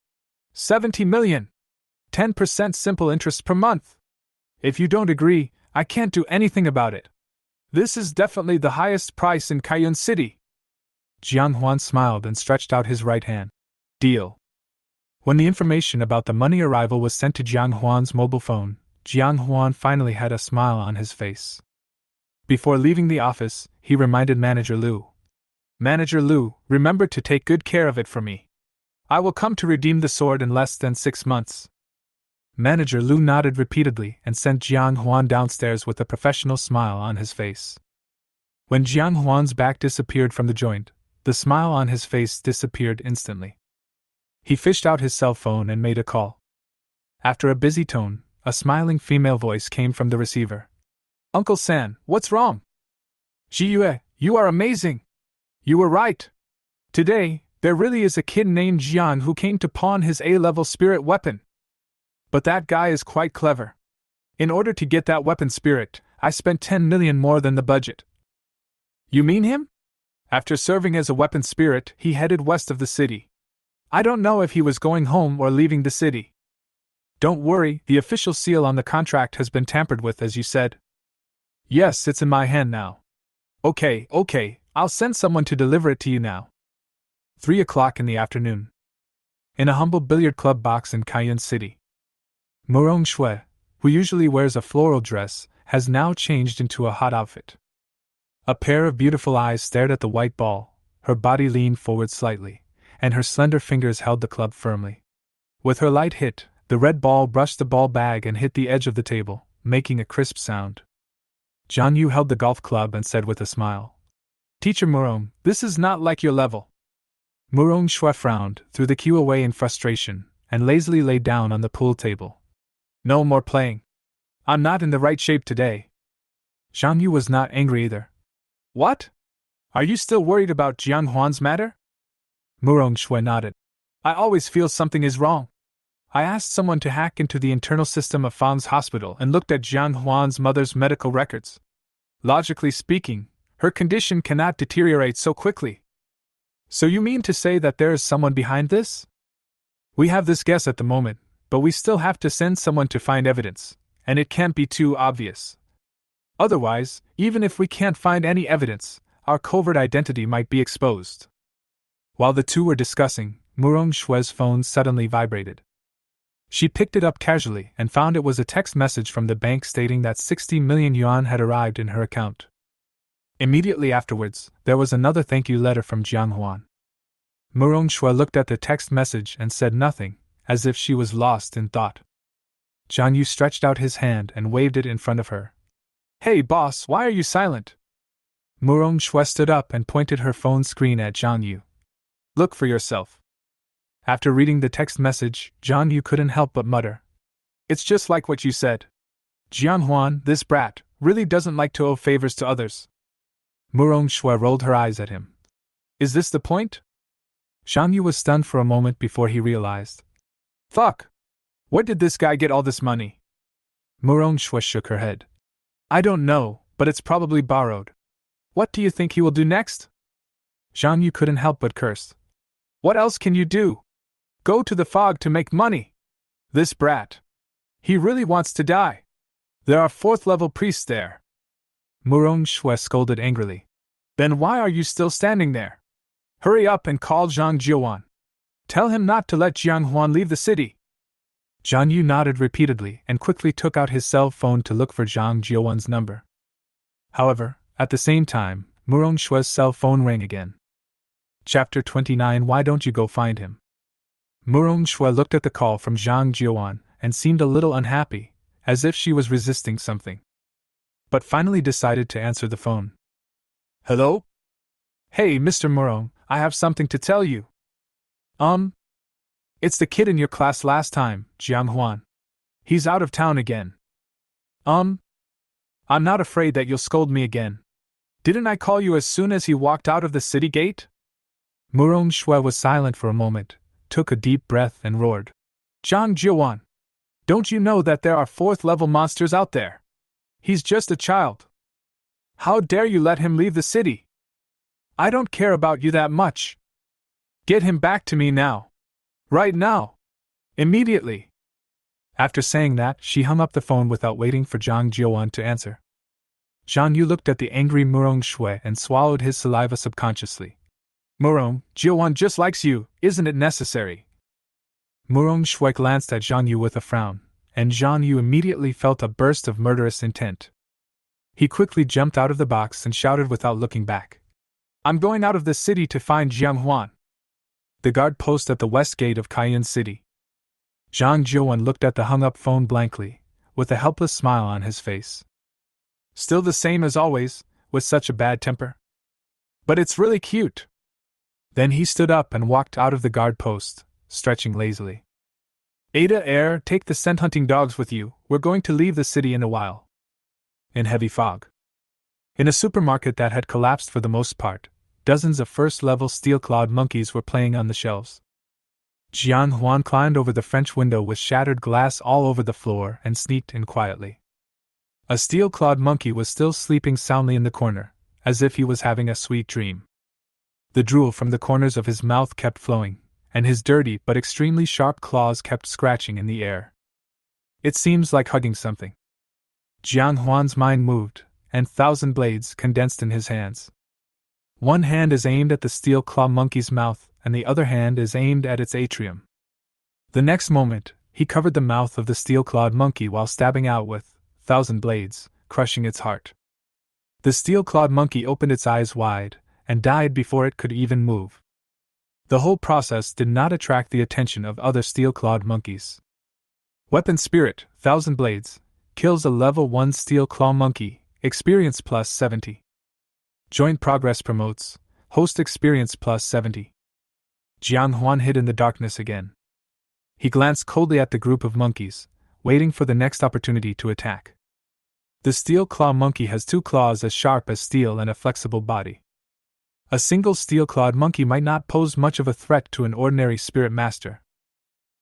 70 million! 10% simple interest per month! If you don't agree, I can't do anything about it. This is definitely the highest price in Cayenne City. Jiang Huan smiled and stretched out his right hand. Deal. When the information about the money arrival was sent to Jiang Huan's mobile phone, Jiang Huan finally had a smile on his face. Before leaving the office, he reminded Manager Lu. Manager Lu, remember to take good care of it for me. I will come to redeem the sword in less than 6 months. Manager Lu nodded repeatedly and sent Jiang Huan downstairs with a professional smile on his face. When Jiang Huan's back disappeared from the joint, the smile on his face disappeared instantly. He fished out his cell phone and made a call. After a busy tone, a smiling female voice came from the receiver. Uncle San, what's wrong? Jiyue, you are amazing! You were right! Today, there really is a kid named Jian who came to pawn his A-level spirit weapon. But that guy is quite clever. In order to get that weapon spirit, I spent 10 million more than the budget. You mean him? After serving as a weapon spirit, he headed west of the city. I don't know if he was going home or leaving the city. Don't worry, the official seal on the contract has been tampered with, as you said. Yes, it's in my hand now. Okay, I'll send someone to deliver it to you now. 3 o'clock in the afternoon. In a humble billiard club box in Cayenne City. Murong Shui, who usually wears a floral dress, has now changed into a hot outfit. A pair of beautiful eyes stared at the white ball, her body leaned forward slightly, and her slender fingers held the club firmly. With her light hit, the red ball brushed the ball bag and hit the edge of the table, making a crisp sound. Jian Yu held the golf club and said with a smile, Teacher Murong, this is not like your level. Murong Shui frowned, threw the cue away in frustration, and lazily lay down on the pool table. No more playing. I'm not in the right shape today. Jian Yu was not angry either. What? Are you still worried about Jiang Huan's matter? Murong Shui nodded. I always feel something is wrong. I asked someone to hack into the internal system of Fang's hospital and looked at Jiang Huan's mother's medical records. Logically speaking, her condition cannot deteriorate so quickly. So you mean to say that there is someone behind this? We have this guess at the moment, but we still have to send someone to find evidence, and it can't be too obvious. Otherwise, even if we can't find any evidence, our covert identity might be exposed. While the two were discussing, Murong Shui's phone suddenly vibrated. She picked it up casually and found it was a text message from the bank stating that 60 million yuan had arrived in her account. Immediately afterwards, there was another thank you letter from Jiang Huan. Murong Shui looked at the text message and said nothing, as if she was lost in thought. Jian Yu stretched out his hand and waved it in front of her. Hey boss, why are you silent? Murong Shui stood up and pointed her phone screen at Jian Yu. Look for yourself. After reading the text message, Jian Yu couldn't help but mutter. It's just like what you said. Jiang Huan, this brat, really doesn't like to owe favors to others. Murong Shui rolled her eyes at him. Is this the point? Jian Yu was stunned for a moment before he realized. Fuck! Where did this guy get all this money? Murong Shui shook her head. I don't know, but it's probably borrowed. What do you think he will do next? Jian Yu couldn't help but curse. What else can you do? Go to the fog to make money. This brat. He really wants to die. There are 4th-level priests there. Murong Shui scolded angrily. Then why are you still standing there? Hurry up and call Zhang Jiuan. Tell him not to let Jiang Huan leave the city. Jian Yu nodded repeatedly and quickly took out his cell phone to look for Zhang Jiuan's number. However, at the same time, Murong Shui's cell phone rang again. Chapter 29. Why don't you go find him? Murong Shui looked at the call from Zhang Jiuan and seemed a little unhappy, as if she was resisting something. But finally decided to answer the phone. Hello? Hey, Mr. Murong, I have something to tell you. It's the kid in your class last time, Jiang Huan. He's out of town again. I'm not afraid that you'll scold me again. Didn't I call you as soon as he walked out of the city gate? Murong Shui was silent for a moment, took a deep breath and roared. Jian Jian! Don't you know that there are 4th-level monsters out there? He's just a child. How dare you let him leave the city? I don't care about you that much. Get him back to me now. Right now. Immediately. After saying that, she hung up the phone without waiting for Jiang Jiuan to answer. Jian Yu looked at the angry Murong Shui and swallowed his saliva subconsciously. Murong, Jiuan just likes you, isn't it necessary? Murong Shui glanced at Jian Yu with a frown, and Jian Yu immediately felt a burst of murderous intent. He quickly jumped out of the box and shouted without looking back. I'm going out of the city to find Jiang Huan. The guard post at the west gate of Cayenne City. Jiang Jiuan looked at the hung-up phone blankly, with a helpless smile on his face. Still the same as always, with such a bad temper? But it's really cute. Then he stood up and walked out of the guard post, stretching lazily. Ada, take the scent-hunting dogs with you, we're going to leave the city in a while. In heavy fog. In a supermarket that had collapsed for the most part, dozens of first-level steel-clawed monkeys were playing on the shelves. Jian Huan climbed over the French window with shattered glass all over the floor and sneaked in quietly. A steel-clawed monkey was still sleeping soundly in the corner, as if he was having a sweet dream. The drool from the corners of his mouth kept flowing, and his dirty but extremely sharp claws kept scratching in the air. It seems like hugging something. Jiang Huan's mind moved, and 1,000 blades condensed in his hands. One hand is aimed at the steel claw monkey's mouth, and the other hand is aimed at its atrium. The next moment, he covered the mouth of the steel-clawed monkey while stabbing out with 1,000 blades, crushing its heart. The steel-clawed monkey opened its eyes wide, and died before it could even move. The whole process did not attract the attention of other steel-clawed monkeys. Weapon Spirit, 1,000 blades, kills a level 1 steel claw monkey, experience plus 70. Joint progress promotes, host experience plus 70. Jiang Huan hid in the darkness again. He glanced coldly at the group of monkeys, waiting for the next opportunity to attack. The steel claw monkey has 2 claws as sharp as steel and a flexible body. A single steel-clawed monkey might not pose much of a threat to an ordinary spirit master.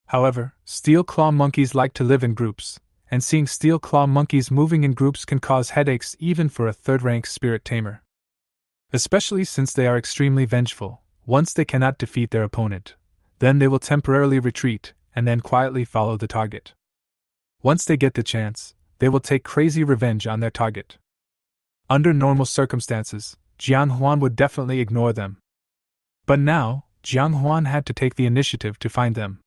However, steel claw monkeys like to live in groups, and seeing steel claw monkeys moving in groups can cause headaches even for a 3rd-rank spirit tamer. Especially since they are extremely vengeful. Once they cannot defeat their opponent, then they will temporarily retreat and then quietly follow the target. Once they get the chance, they will take crazy revenge on their target. Under normal circumstances, Jiang Huan would definitely ignore them. But now, Jiang Huan had to take the initiative to find them.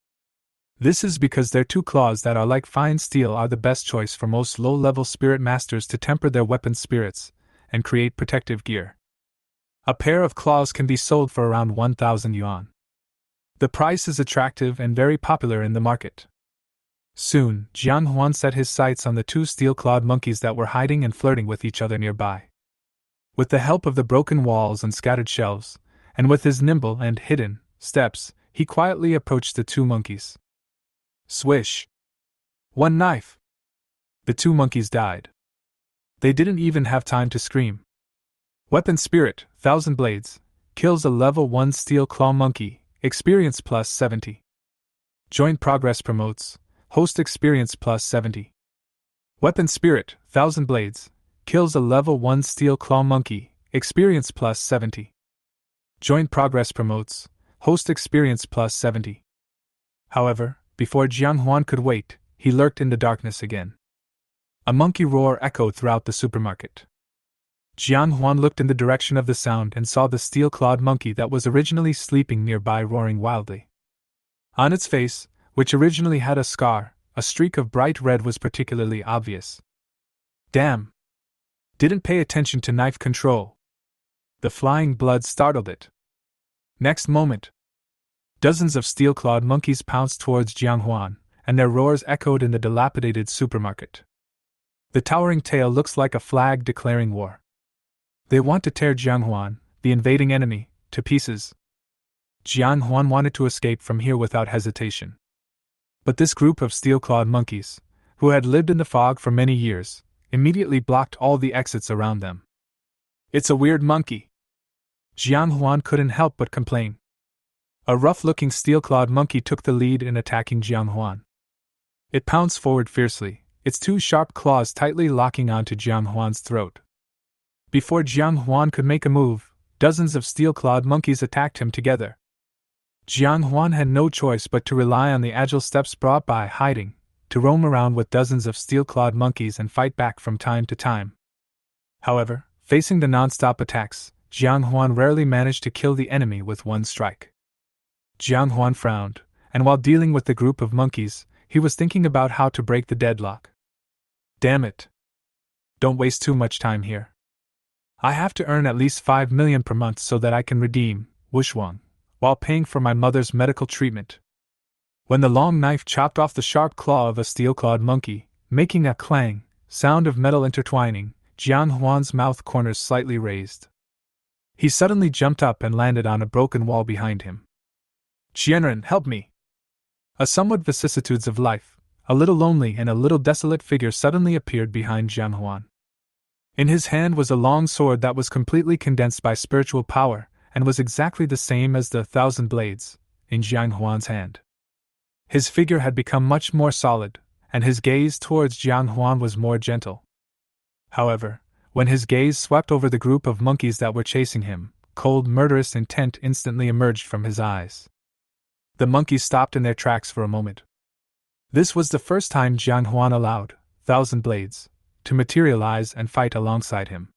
This is because their 2 claws that are like fine steel are the best choice for most low-level spirit masters to temper their weapon spirits and create protective gear. A pair of claws can be sold for around 1,000 yuan. The price is attractive and very popular in the market. Soon, Jiang Huan set his sights on the 2 steel-clawed monkeys that were hiding and flirting with each other nearby. With the help of the broken walls and scattered shelves, and with his nimble and hidden steps, he quietly approached the 2 monkeys. Swish! 1 knife! The 2 monkeys died. They didn't even have time to scream. Weapon Spirit, 1,000 blades, kills a level 1 steel claw monkey, experience plus 70. Joint progress promotes, host experience plus 70. Weapon Spirit, 1,000 blades, kills a level 1 steel claw monkey, experience plus 70. Joint progress promotes, host experience plus 70. However, before Jiang Huan could wait, he lurked in the darkness again. A monkey roar echoed throughout the supermarket. Jiang Huan looked in the direction of the sound and saw the steel-clawed monkey that was originally sleeping nearby roaring wildly. On its face, which originally had a scar, a streak of bright red was particularly obvious. Damn! Didn't pay attention to knife control. The flying blood startled it. Next moment, dozens of steel-clawed monkeys pounced towards Jiang Huan, and their roars echoed in the dilapidated supermarket. The towering tail looks like a flag declaring war. They want to tear Jiang Huan, the invading enemy, to pieces. Jiang Huan wanted to escape from here without hesitation. But this group of steel-clawed monkeys, who had lived in the fog for many years, immediately blocked all the exits around them. It's a weird monkey. Jiang Huan couldn't help but complain. A rough-looking steel-clawed monkey took the lead in attacking Jian Huan. It pounced forward fiercely, its two sharp claws tightly locking onto Jian Huan's throat. Before Jian Huan could make a move, dozens of steel-clawed monkeys attacked him together. Jian Huan had no choice but to rely on the agile steps brought by hiding, to roam around with dozens of steel-clawed monkeys and fight back from time to time. However, facing the non-stop attacks, Jian Huan rarely managed to kill the enemy with one strike. Jian Huan frowned, and while dealing with the group of monkeys, he was thinking about how to break the deadlock. Damn it! Don't waste too much time here. I have to earn at least 5 million per month so that I can redeem Wushwang, while paying for my mother's medical treatment. When the long knife chopped off the sharp claw of a steel-clawed monkey, making a clang sound of metal intertwining, Jian Huan's mouth corners slightly raised. He suddenly jumped up and landed on a broken wall behind him. Qianren, help me! A somewhat vicissitudes of life, a little lonely and a little desolate figure suddenly appeared behind Jian Huan. In his hand was a long sword that was completely condensed by spiritual power, and was exactly the same as the 1,000 blades in Jian Huan's hand. His figure had become much more solid, and his gaze towards Jian Huan was more gentle. However, when his gaze swept over the group of monkeys that were chasing him, cold, murderous intent instantly emerged from his eyes. The monkeys stopped in their tracks for a moment. This was the first time Jian Huan allowed 1,000 blades to materialize and fight alongside him.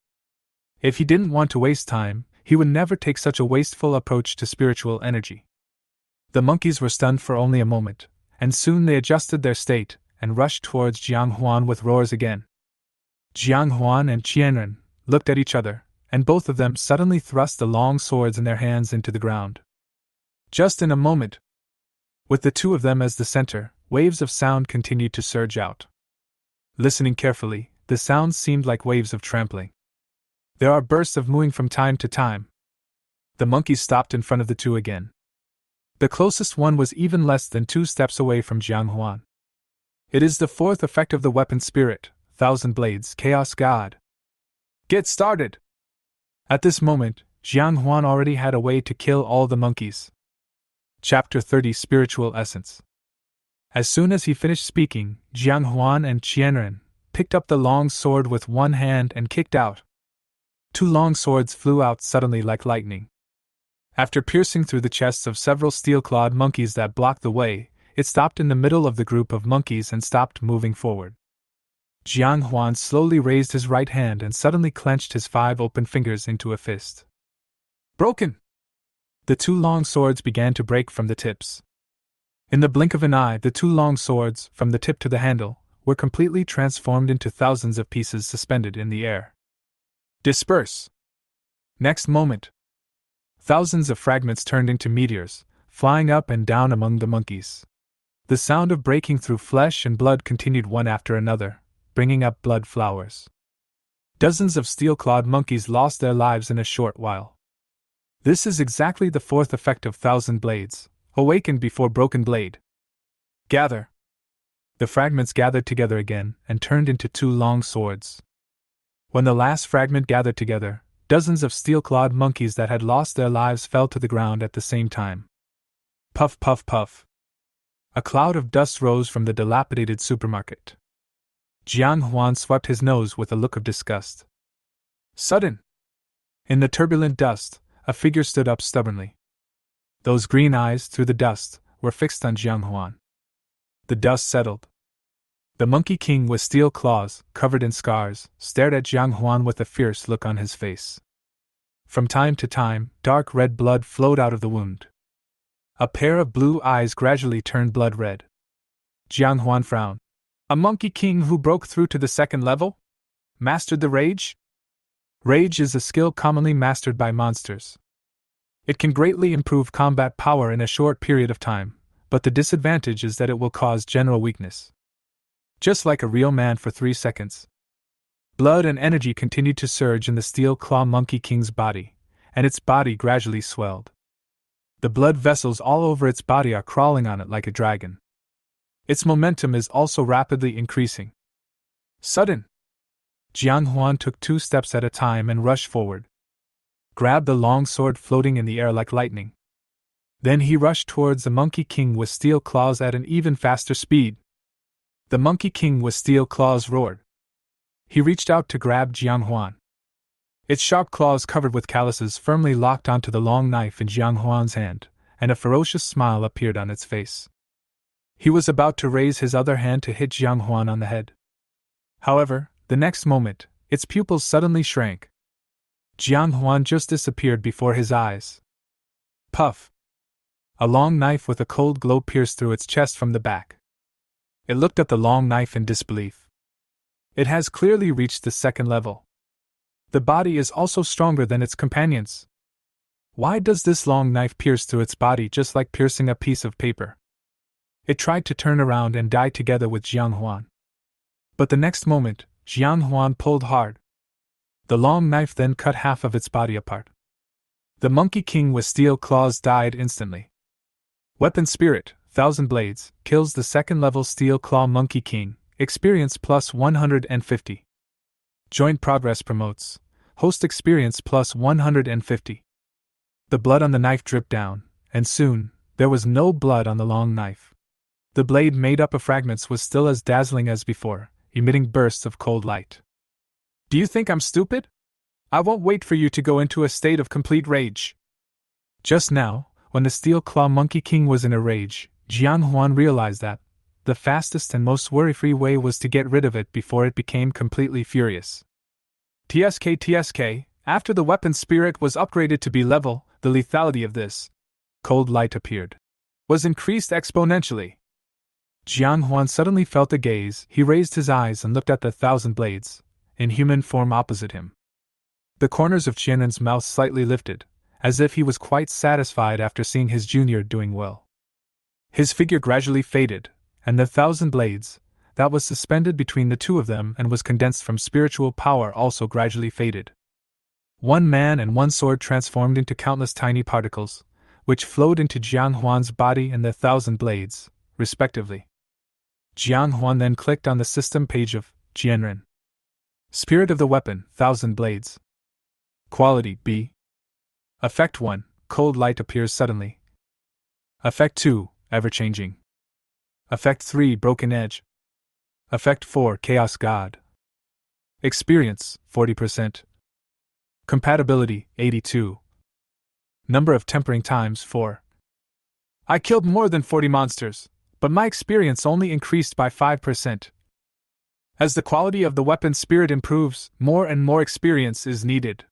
If he didn't want to waste time, he would never take such a wasteful approach to spiritual energy. The monkeys were stunned for only a moment, and soon they adjusted their state and rushed towards Jian Huan with roars again. Jian Huan and Qianren looked at each other, and both of them suddenly thrust the long swords in their hands into the ground. Just in a moment, with the two of them as the center, waves of sound continued to surge out. Listening carefully, the sounds seemed like waves of trampling. There are bursts of mooing from time to time. The monkeys stopped in front of the two again. The closest one was even less than 2 steps away from Jian Huan. It is the fourth effect of the weapon spirit, 1,000 blades, Chaos God. Get started! At this moment, Jian Huan already had a way to kill all the monkeys. Chapter 30 Spiritual Essence. As soon as he finished speaking, Jian Huan and Qianren picked up the long sword with one hand and kicked out. 2 long swords flew out suddenly like lightning. After piercing through the chests of several steel-clawed monkeys that blocked the way, it stopped in the middle of the group of monkeys and stopped moving forward. Jian Huan slowly raised his right hand and suddenly clenched his 5 open fingers into a fist. Broken! The 2 long swords began to break from the tips. In the blink of an eye, the 2 long swords, from the tip to the handle, were completely transformed into thousands of pieces suspended in the air. Disperse! Next moment, thousands of fragments turned into meteors, flying up and down among the monkeys. The sound of breaking through flesh and blood continued one after another, bringing up blood flowers. Dozens of steel-clawed monkeys lost their lives in a short while. This is exactly the 4th effect of 1,000 blades, awakened before broken blade. Gather! The fragments gathered together again and turned into 2 long swords. When the last fragment gathered together, dozens of steel-clawed monkeys that had lost their lives fell to the ground at the same time. Puff, puff, puff. A cloud of dust rose from the dilapidated supermarket. Jian Huan swept his nose with a look of disgust. Sudden! In the turbulent dust, a figure stood up stubbornly. Those green eyes, through the dust, were fixed on Jian Huan. The dust settled. The Monkey King with steel claws, covered in scars, stared at Jian Huan with a fierce look on his face. From time to time, dark red blood flowed out of the wound. A pair of blue eyes gradually turned blood red. Jian Huan frowned. A Monkey King who broke through to the 2nd level? Mastered the rage? Rage is a skill commonly mastered by monsters. It can greatly improve combat power in a short period of time, but the disadvantage is that it will cause general weakness. Just like a real man for 3 seconds. Blood and energy continued to surge in the steel claw Monkey King's body, and its body gradually swelled. The blood vessels all over its body are crawling on it like a dragon. Its momentum is also rapidly increasing. Sudden! Jian Huan took 2 steps at a time and rushed forward. Grabbed the long sword floating in the air like lightning. Then he rushed towards the Monkey King with steel claws at an even faster speed. The Monkey King with steel claws roared. He reached out to grab Huan. Its sharp claws covered with calluses firmly locked onto the long knife in Huan's hand, and a ferocious smile appeared on its face. He was about to raise his other hand to hit Huan on the head. However, the next moment, its pupils suddenly shrank. Huan just disappeared before his eyes. Puff! A long knife with a cold glow pierced through its chest from the back. It looked at the long knife in disbelief. It has clearly reached the second level. The body is also stronger than its companions. Why does this long knife pierce through its body just like piercing a piece of paper? It tried to turn around and die together with Huan. But the next moment, Huan pulled hard. The long knife then cut half of its body apart. The Monkey King with steel claws died instantly. Weapon Spirit, 1000 Blades, kills the second-level Steel Claw Monkey King, experience plus 150. Joint Progress promotes, host experience plus 150. The blood on the knife dripped down, and soon, there was no blood on the long knife. The blade made up of fragments was still as dazzling as before, emitting bursts of cold light. Do you think I'm stupid? I won't wait for you to go into a state of complete rage. Just now, when the Steel Claw Monkey King was in a rage, Huan realized that the fastest and most worry-free way was to get rid of it before it became completely furious. TSK, after the weapon spirit was upgraded to B-level, the lethality of this cold light appeared, was increased exponentially. Huan suddenly felt a gaze. He raised his eyes and looked at the 1000 Blades, in human form opposite him. The corners of Jian's mouth slightly lifted, as if he was quite satisfied after seeing his junior doing well. His figure gradually faded, and the 1000 Blades, that was suspended between the two of them and was condensed from spiritual power, also gradually faded. One man and one sword transformed into countless tiny particles, which flowed into Huan's body and the 1000 Blades, respectively. Huan then clicked on the system page of Jianren. Spirit of the weapon, 1000 Blades. Quality B. Effect 1, cold light appears suddenly. Effect 2, ever-changing. Effect 3, broken edge. Effect 4, chaos god. Experience, 40%. Compatibility, 82. Number of tempering times, 4. I killed more than 40 monsters, but my experience only increased by 5%. As the quality of the weapon spirit improves, more and more experience is needed.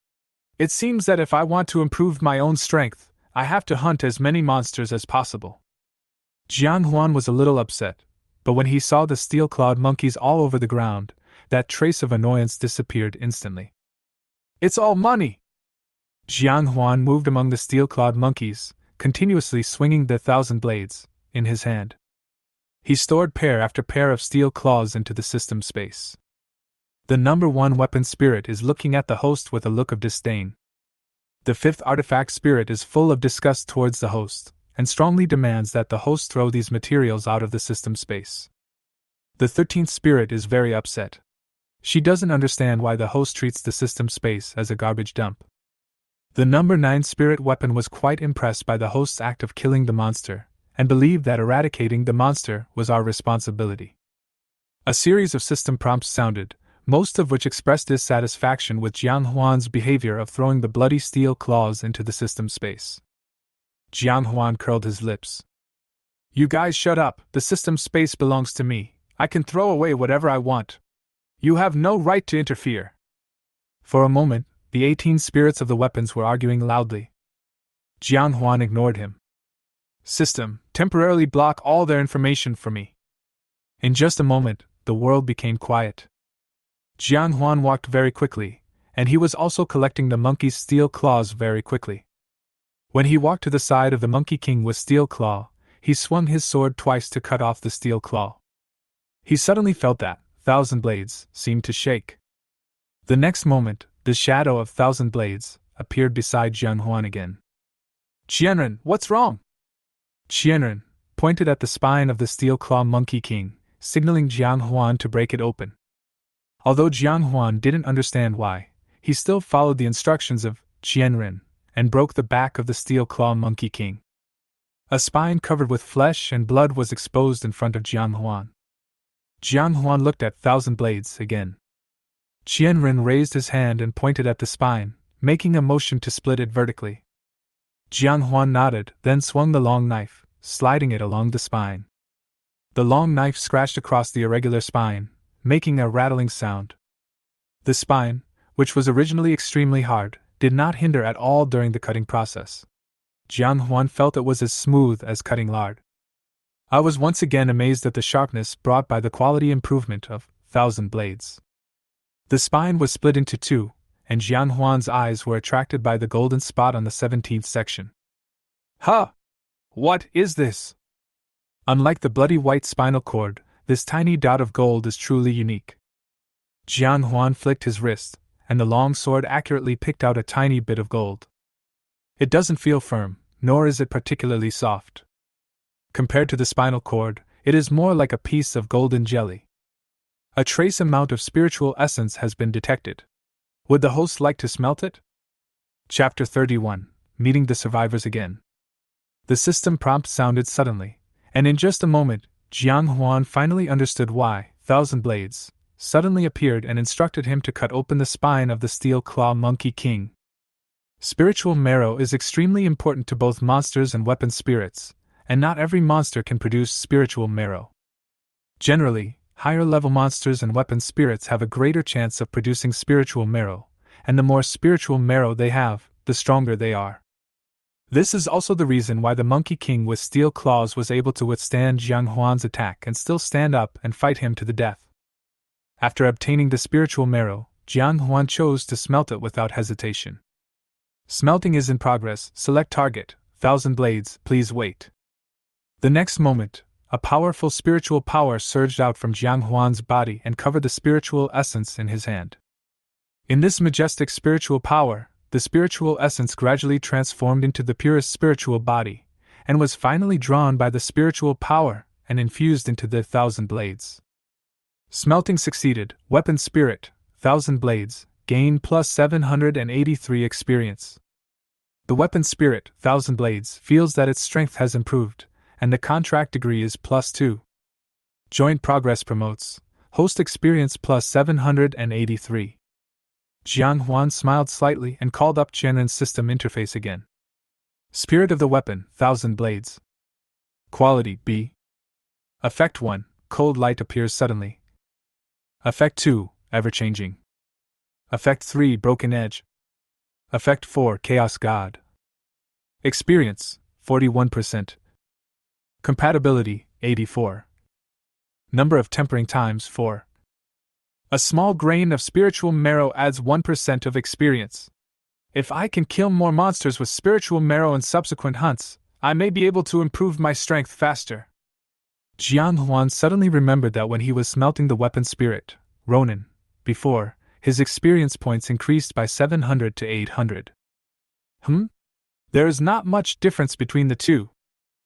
It seems that if I want to improve my own strength, I have to hunt as many monsters as possible. Huan was a little upset, but when he saw the steel-clawed monkeys all over the ground, that trace of annoyance disappeared instantly. It's all money! Huan moved among the steel-clawed monkeys, continuously swinging the 1000 Blades in his hand. He stored pair after pair of steel claws into the system space. The number 1 weapon spirit is looking at the host with a look of disdain. The 5th artifact spirit is full of disgust towards the host, and strongly demands that the host throw these materials out of the system space. The 13th spirit is very upset. She doesn't understand why the host treats the system space as a garbage dump. The number 9 spirit weapon was quite impressed by the host's act of killing the monster, and believed that eradicating the monster was our responsibility. A series of system prompts sounded, most of which expressed dissatisfaction with Huan's behavior of throwing the bloody steel claws into the system space. Huan curled his lips. You guys shut up, the system space belongs to me, I can throw away whatever I want. You have no right to interfere. For a moment, the 18 spirits of the weapons were arguing loudly. Huan ignored him. System, temporarily block all their information for me. In just a moment, the world became quiet. Huan walked very quickly, and he was also collecting the monkey's steel claws very quickly. When he walked to the side of the Monkey King with steel claw, he swung his sword twice to cut off the steel claw. He suddenly felt that 1000 Blades seemed to shake. The next moment, the shadow of 1000 Blades appeared beside Huan again. Jianren, what's wrong? Jianren pointed at the spine of the steel claw Monkey King, signaling Huan to break it open. Although Huan didn't understand why, he still followed the instructions of Jianren and broke the back of the steel claw Monkey King. A spine covered with flesh and blood was exposed in front of Huan. Huan looked at Thousand Blades again. Qianren raised his hand and pointed at the spine, making a motion to split it vertically. Huan nodded, then swung the long knife, sliding it along the spine. The long knife scratched across the irregular spine, making a rattling sound. The spine, which was originally extremely hard, did not hinder at all during the cutting process. Huan felt it was as smooth as cutting lard. I was once again amazed at the sharpness brought by the quality improvement of Thousand Blades. The spine was split into two, and Huan's eyes were attracted by the golden spot on the 17th section. Ha! What is this? Unlike the bloody white spinal cord, this tiny dot of gold is truly unique. Huan flicked his wrist, and the long sword accurately picked out a tiny bit of gold. It doesn't feel firm, nor is it particularly soft. Compared to the spinal cord, it is more like a piece of golden jelly. A trace amount of spiritual essence has been detected. Would the host like to smelt it? Chapter 31, Meeting the Survivors Again. The system prompt sounded suddenly, and in just a moment, Huan finally understood why Thousand Blades suddenly appeared and instructed him to cut open the spine of the Steel Claw Monkey King. Spiritual marrow is extremely important to both monsters and weapon spirits, and not every monster can produce spiritual marrow. Generally, higher-level monsters and weapon spirits have a greater chance of producing spiritual marrow, and the more spiritual marrow they have, the stronger they are. This is also the reason why the Monkey King with steel claws was able to withstand Huan's attack and still stand up and fight him to the death. After obtaining the spiritual marrow, Huan chose to smelt it without hesitation. Smelting is in progress. Select target, Thousand Blades, please wait. The next moment, a powerful spiritual power surged out from Huan's body and covered the spiritual essence in his hand. In this majestic spiritual power, the spiritual essence gradually transformed into the purest spiritual body, and was finally drawn by the spiritual power and infused into the Thousand Blades. Smelting succeeded. Weapon Spirit, Thousand Blades, gain plus 783 experience. The Weapon Spirit, Thousand Blades, feels that its strength has improved, and the contract degree is plus 2. Joint Progress promotes. Host experience plus 783. Huan smiled slightly and called up Qianren's system interface again. Spirit of the Weapon, Thousand Blades. Quality B. Effect 1, Cold Light appears suddenly. Effect 2, Ever-changing. Effect 3, Broken Edge. Effect 4, Chaos God. Experience, 41%. Compatibility, 84. Number of tempering times, 4. A small grain of spiritual marrow adds 1% of experience. If I can kill more monsters with spiritual marrow in subsequent hunts, I may be able to improve my strength faster. Huan suddenly remembered that when he was smelting the weapon spirit, Ronin, before, his experience points increased by 700 to 800. There is not much difference between the two.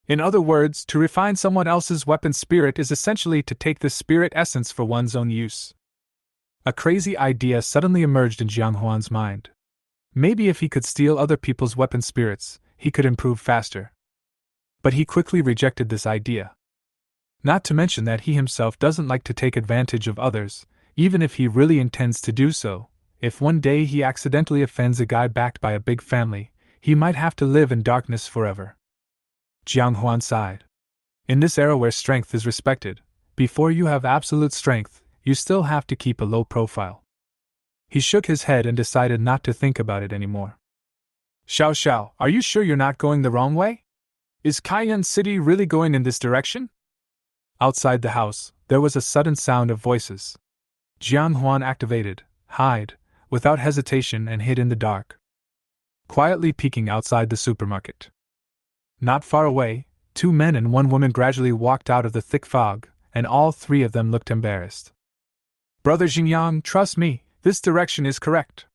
In other words, to refine someone else's weapon spirit is essentially to take the spirit essence for one's own use. A crazy idea suddenly emerged in Huan's mind. Maybe if he could steal other people's weapon spirits, he could improve faster. But he quickly rejected this idea. Not to mention that he himself doesn't like to take advantage of others, even if he really intends to do so. If one day he accidentally offends a guy backed by a big family, he might have to live in darkness forever. Huan sighed. In this era where strength is respected, before you have absolute strength, you still have to keep a low profile. He shook his head and decided not to think about it anymore. Xiao, are you sure you're not going the wrong way? Is Cayenne City really going in this direction? Outside the house, there was a sudden sound of voices. Huan activated, hide, without hesitation and hid in the dark. Quietly peeking outside the supermarket. Not far away, 2 men and 1 woman gradually walked out of the thick fog, and all 3 of them looked embarrassed. Brother Xingyang, trust me, this direction is correct.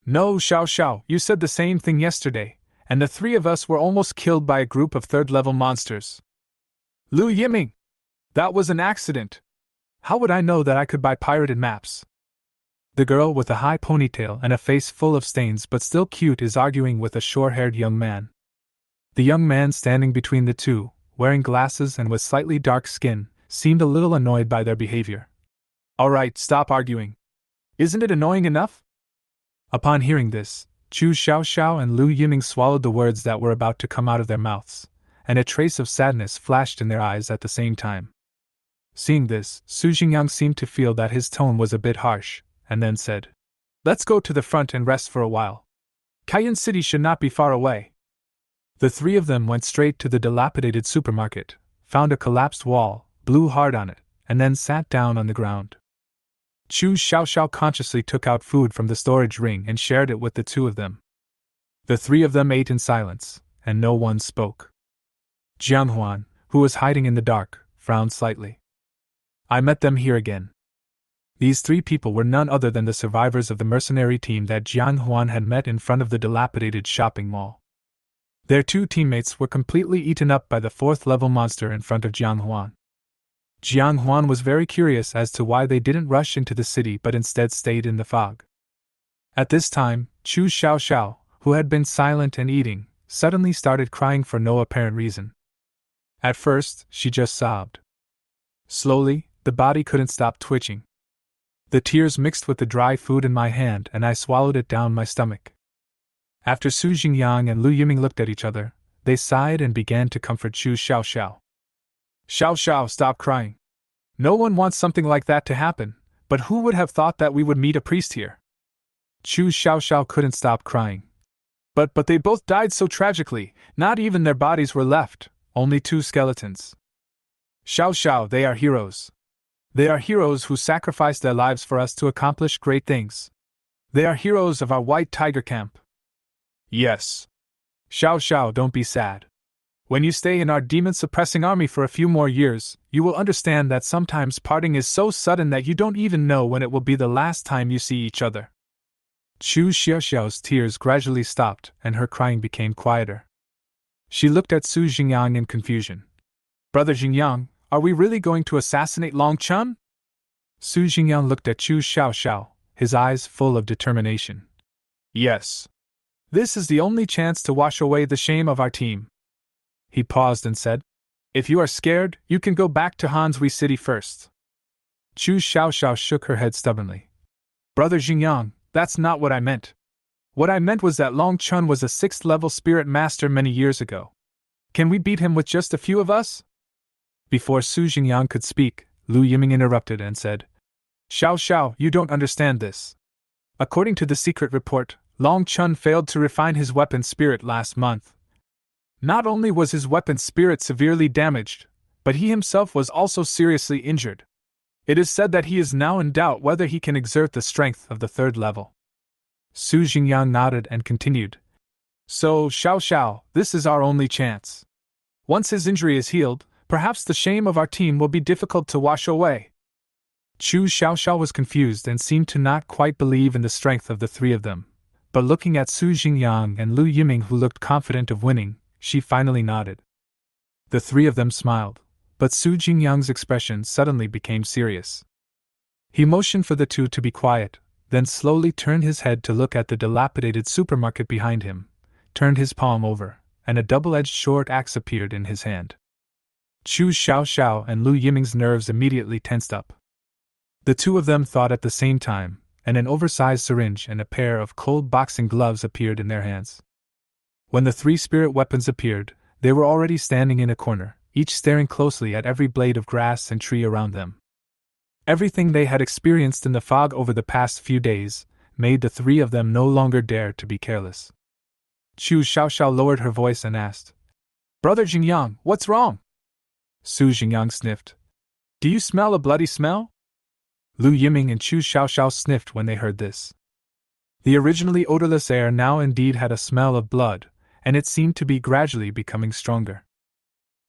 No, Xiao, you said the same thing yesterday, and the 3 of us were almost killed by a group of 3rd-level monsters. Lu Yiming! That was an accident. How would I know that I could buy pirated maps? The girl with a high ponytail and a face full of stains but still cute is arguing with a short-haired young man. The young man standing between the two, wearing glasses and with slightly dark skin, seemed a little annoyed by their behavior. "Alright, stop arguing. Isn't it annoying enough?" Upon hearing this, Chu Xiaoxiao and Lu Yiming swallowed the words that were about to come out of their mouths, and a trace of sadness flashed in their eyes at the same time. Seeing this, Su Jingyang seemed to feel that his tone was a bit harsh, and then said, "Let's go to the front and rest for a while. Cayenne City should not be far away." The three of them went straight to the dilapidated supermarket, found a collapsed wall, blew hard on it, and then sat down on the ground. Chu Xiaoxiao consciously took out food from the storage ring and shared it with the two of them. The three of them ate in silence, and no one spoke. Huan, who was hiding in the dark, frowned slightly. "I met them here again." These three people were none other than the survivors of the mercenary team that Huan had met in front of the dilapidated shopping mall. Their two teammates were completely eaten up by the fourth-level monster in front of Huan. Huan was very curious as to why they didn't rush into the city but instead stayed in the fog. At this time, Chu Xiaoxiao, who had been silent and eating, suddenly started crying for no apparent reason. At first, she just sobbed. Slowly, the body couldn't stop twitching. The tears mixed with the dry food in my hand and I swallowed it down my stomach. After Su Jingyang and Lu Yiming looked at each other, they sighed and began to comfort Chu Xiaoxiao. "Xiaoxiao, stop crying. No one wants something like that to happen, but who would have thought that we would meet a priest here?" Chu Xiaoxiao couldn't stop crying. But they both died so tragically, not even their bodies were left, only two skeletons." "Xiaoxiao, they are heroes. They are heroes who sacrificed their lives for us to accomplish great things. They are heroes of our White Tiger camp." "Yes. Xiaoxiao, don't be sad. When you stay in our demon-suppressing army for a few more years, you will understand that sometimes parting is so sudden that you don't even know when it will be the last time you see each other." Chu Xiaoxiao's tears gradually stopped and her crying became quieter. She looked at Su Jingyang in confusion. "Brother Jingyang, are we really going to assassinate Long Chun?" Su Jingyang looked at Chu Xiaoxiao, his eyes full of determination. "Yes. This is the only chance to wash away the shame of our team." He paused and said, "If you are scared, you can go back to Hanshui City first." Chu Xiaoxiao shook her head stubbornly. "Brother Jingyang, that's not what I meant. What I meant was that Long Chun was a 6th-level spirit master many years ago. Can we beat him with just a few of us?" Before Su Jingyang could speak, Lu Yiming interrupted and said, "Xiaoxiao, you don't understand this. According to the secret report, Long Chun failed to refine his weapon spirit last month. Not only was his weapon spirit severely damaged, but he himself was also seriously injured. It is said that he is now in doubt whether he can exert the strength of the 3rd level." Su Jingyang nodded and continued, "So, Xiaoxiao, this is our only chance. Once his injury is healed, perhaps the shame of our team will be difficult to wash away." Chu Xiaoxiao was confused and seemed to not quite believe in the strength of the three of them, but looking at Su Jingyang and Lu Yiming, who looked confident of winning, she finally nodded. The three of them smiled, but Su Jingyang's expression suddenly became serious. He motioned for the two to be quiet, then slowly turned his head to look at the dilapidated supermarket behind him, turned his palm over, and a double-edged short axe appeared in his hand. Chu Xiaoxiao and Lu Yiming's nerves immediately tensed up. The two of them thought at the same time, and an oversized syringe and a pair of cold boxing gloves appeared in their hands. When the three spirit weapons appeared, they were already standing in a corner, each staring closely at every blade of grass and tree around them. Everything they had experienced in the fog over the past few days made the three of them no longer dare to be careless. Chu Xiaoxiao lowered her voice and asked, "Brother Jingyang, what's wrong?" Su Jingyang sniffed. "Do you smell a bloody smell?" Lu Yiming and Chu Xiaoxiao sniffed when they heard this. The originally odorless air now indeed had a smell of blood, and it seemed to be gradually becoming stronger.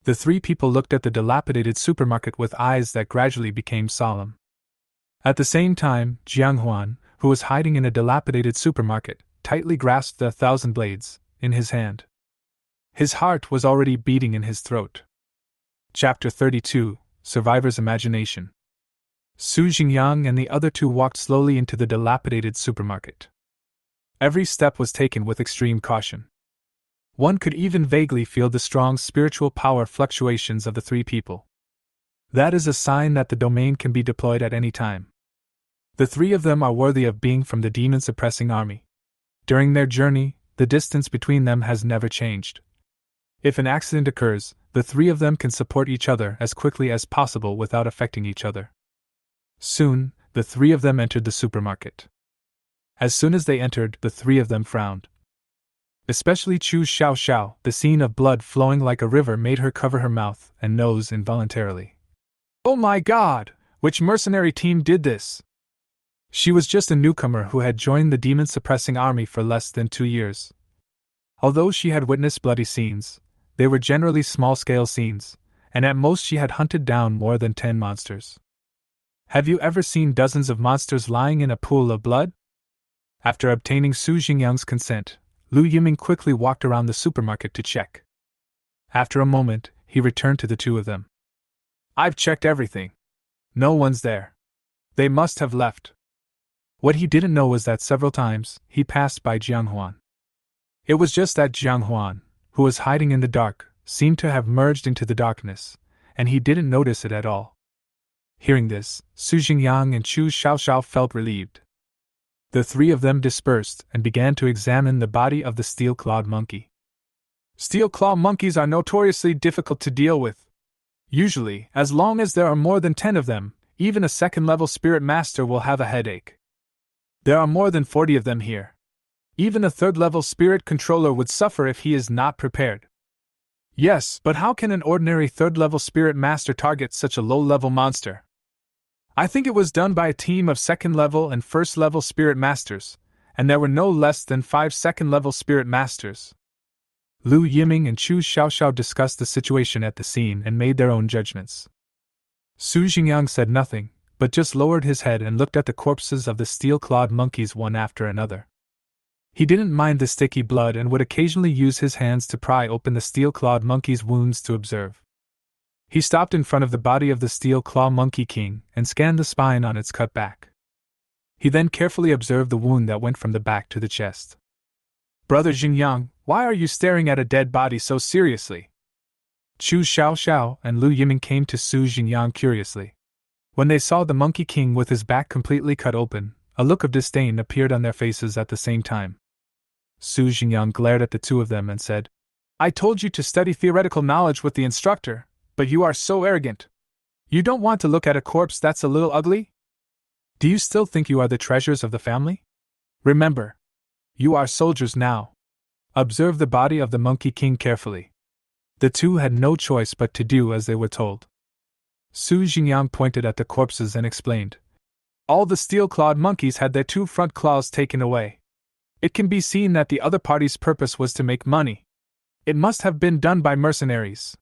The three people looked at the dilapidated supermarket with eyes that gradually became solemn. At the same time, Huan, who was hiding in a dilapidated supermarket, tightly grasped the 1,000 blades in his hand. His heart was already beating in his throat. Chapter 32, Survivor's Imagination. Su Jingyang and the other two walked slowly into the dilapidated supermarket. Every step was taken with extreme caution. One could even vaguely feel the strong spiritual power fluctuations of the three people. That is a sign that the domain can be deployed at any time. The three of them are worthy of being from the demon-suppressing army. During their journey, the distance between them has never changed. If an accident occurs, the three of them can support each other as quickly as possible without affecting each other. Soon, the three of them entered the supermarket. As soon as they entered, the three of them frowned. Especially Chu Xiao Xiao, the scene of blood flowing like a river made her cover her mouth and nose involuntarily. Oh my God! Which mercenary team did this? She was just a newcomer who had joined the demon-suppressing army for less than 2 years. Although she had witnessed bloody scenes, they were generally small-scale scenes, and at most she had hunted down more than 10 monsters. Have you ever seen dozens of monsters lying in a pool of blood? After obtaining Su Jingyang's consent, Lu Yiming quickly walked around the supermarket to check. After a moment, he returned to the two of them. I've checked everything. No one's there. They must have left. What he didn't know was that several times, he passed by Jian Huan. It was just that Jian Huan, who was hiding in the dark, seemed to have merged into the darkness, and he didn't notice it at all. Hearing this, Su Jingyang and Chu Xiaoxiao felt relieved. The three of them dispersed and began to examine the body of the steel-clawed monkey. Steel-claw monkeys are notoriously difficult to deal with. Usually, as long as there are more than 10 of them, even a second-level spirit master will have a headache. There are more than 40 of them here. Even a third-level spirit controller would suffer if he is not prepared. Yes, but how can an ordinary third-level spirit master target such a low-level monster? I think it was done by a team of second-level and first-level spirit masters, and there were no less than 5 second-level spirit masters. Lu Yiming and Chu Xiaoxiao discussed the situation at the scene and made their own judgments. Su Jingyang said nothing, but just lowered his head and looked at the corpses of the steel-clawed monkeys one after another. He didn't mind the sticky blood and would occasionally use his hands to pry open the steel-clawed monkey's wounds to observe. He stopped in front of the body of the steel-claw monkey king and scanned the spine on its cut back. He then carefully observed the wound that went from the back to the chest. Brother Jingyang, why are you staring at a dead body so seriously? Chu Xiaoxiao and Lu Yiming came to Su Jingyang curiously. When they saw the monkey king with his back completely cut open, a look of disdain appeared on their faces at the same time. Su Jingyang glared at the two of them and said, I told you to study theoretical knowledge with the instructor, but you are so arrogant. You don't want to look at a corpse that's a little ugly? Do you still think you are the treasures of the family? Remember, you are soldiers now. Observe the body of the monkey king carefully. The two had no choice but to do as they were told. Su Jingyang pointed at the corpses and explained. All the steel-clawed monkeys had their 2 front claws taken away. It can be seen that the other party's purpose was to make money. It must have been done by mercenaries.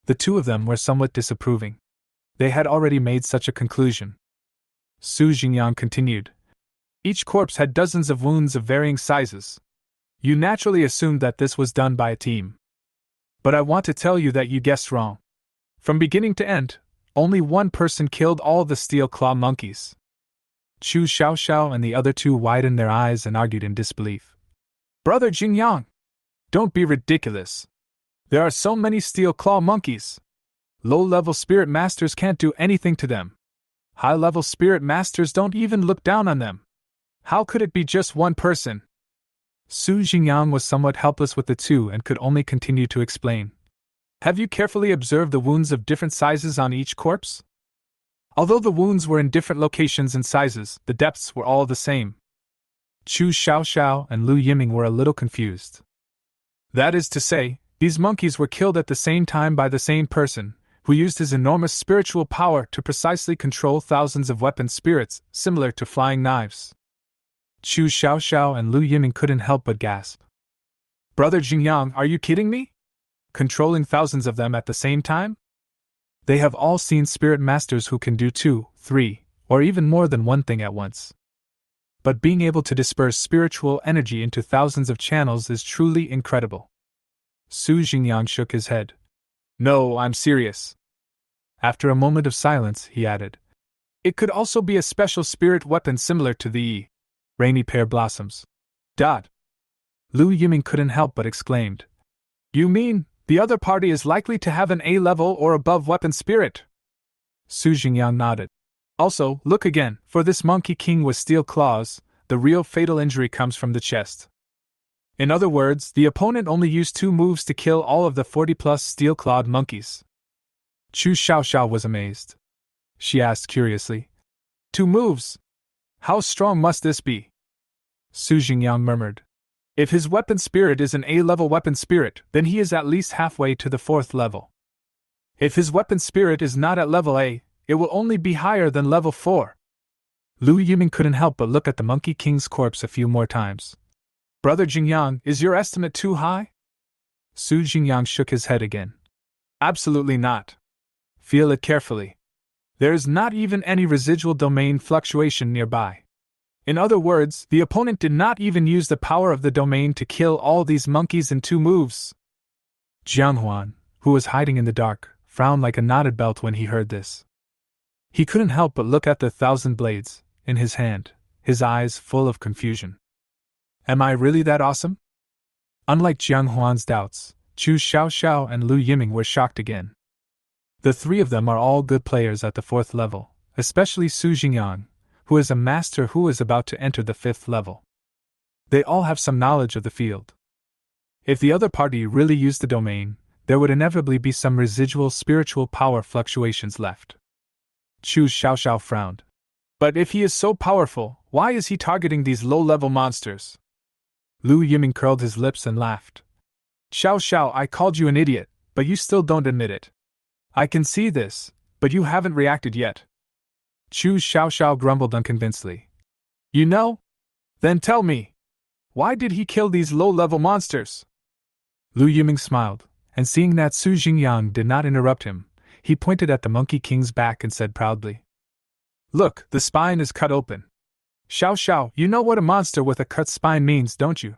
The two of them were somewhat disapproving. They had already made such a conclusion. Su Jingyang continued. Each corpse had dozens of wounds of varying sizes. You naturally assumed that this was done by a team. But I want to tell you that you guessed wrong. From beginning to end, only one person killed all the steel-claw monkeys. Chu Xiaoxiao and the other two widened their eyes and argued in disbelief. Brother Jingyang, don't be ridiculous. There are so many steel-claw monkeys. Low-level spirit masters can't do anything to them. High-level spirit masters don't even look down on them. How could it be just one person? Su Jingyang was somewhat helpless with the two and could only continue to explain. Have you carefully observed the wounds of different sizes on each corpse? Although the wounds were in different locations and sizes, the depths were all the same. Chu Xiaoxiao and Lu Yiming were a little confused. That is to say, these monkeys were killed at the same time by the same person, who used his enormous spiritual power to precisely control thousands of weapon spirits, similar to flying knives. Chu Xiaoxiao and Lu Yiming couldn't help but gasp. Brother Jingyang, are you kidding me? Controlling thousands of them at the same time? They have all seen spirit masters who can do 2, 3, or even more than one thing at once. But being able to disperse spiritual energy into thousands of channels is truly incredible. Su Jingyang shook his head. No, I'm serious. After a moment of silence, he added. It could also be a special spirit weapon similar to the rainy pear blossoms. Lu Yiming couldn't help but exclaimed. You mean, the other party is likely to have an A-level or above weapon spirit? Su Jingyang nodded. Also, look again, for this monkey king with steel claws, the real fatal injury comes from the chest. In other words, the opponent only used 2 moves to kill all of the 40-plus steel-clawed monkeys. Chu Xiaoxiao was amazed. She asked curiously. 2 moves? How strong must this be? Su Jingyang murmured. If his weapon spirit is an A-level weapon spirit, then he is at least halfway to the 4th level. If his weapon spirit is not at level A, it will only be higher than level 4. Lu Yiming couldn't help but look at the Monkey King's corpse a few more times. Brother Jingyang, is your estimate too high? Su Jingyang shook his head again. Absolutely not. Feel it carefully. There is not even any residual domain fluctuation nearby. In other words, the opponent did not even use the power of the domain to kill all these monkeys in 2 moves. Huan, who was hiding in the dark, frowned like a knotted belt when he heard this. He couldn't help but look at the 1,000 blades in his hand, his eyes full of confusion. Am I really that awesome? Unlike Jiang Huan's doubts, Chu Xiaoxiao and Lu Yiming were shocked again. The 3 of them are all good players at the 4th level, especially Su Jingyang, who is a master who is about to enter the 5th level. They all have some knowledge of the field. If the other party really used the domain, there would inevitably be some residual spiritual power fluctuations left. Chu Xiaoxiao frowned. But if he is so powerful, why is he targeting these low-level monsters? Lu Yiming curled his lips and laughed. Xiao, I called you an idiot, but you still don't admit it. I can see this, but you haven't reacted yet. Chu Xiaoxiao grumbled unconvincedly. You know? Then tell me. Why did he kill these low-level monsters? Lu Yiming smiled, and seeing that Su Jingyang did not interrupt him, he pointed at the Monkey King's back and said proudly. Look, the spine is cut open. Xiao, you know what a monster with a cut spine means, don't you?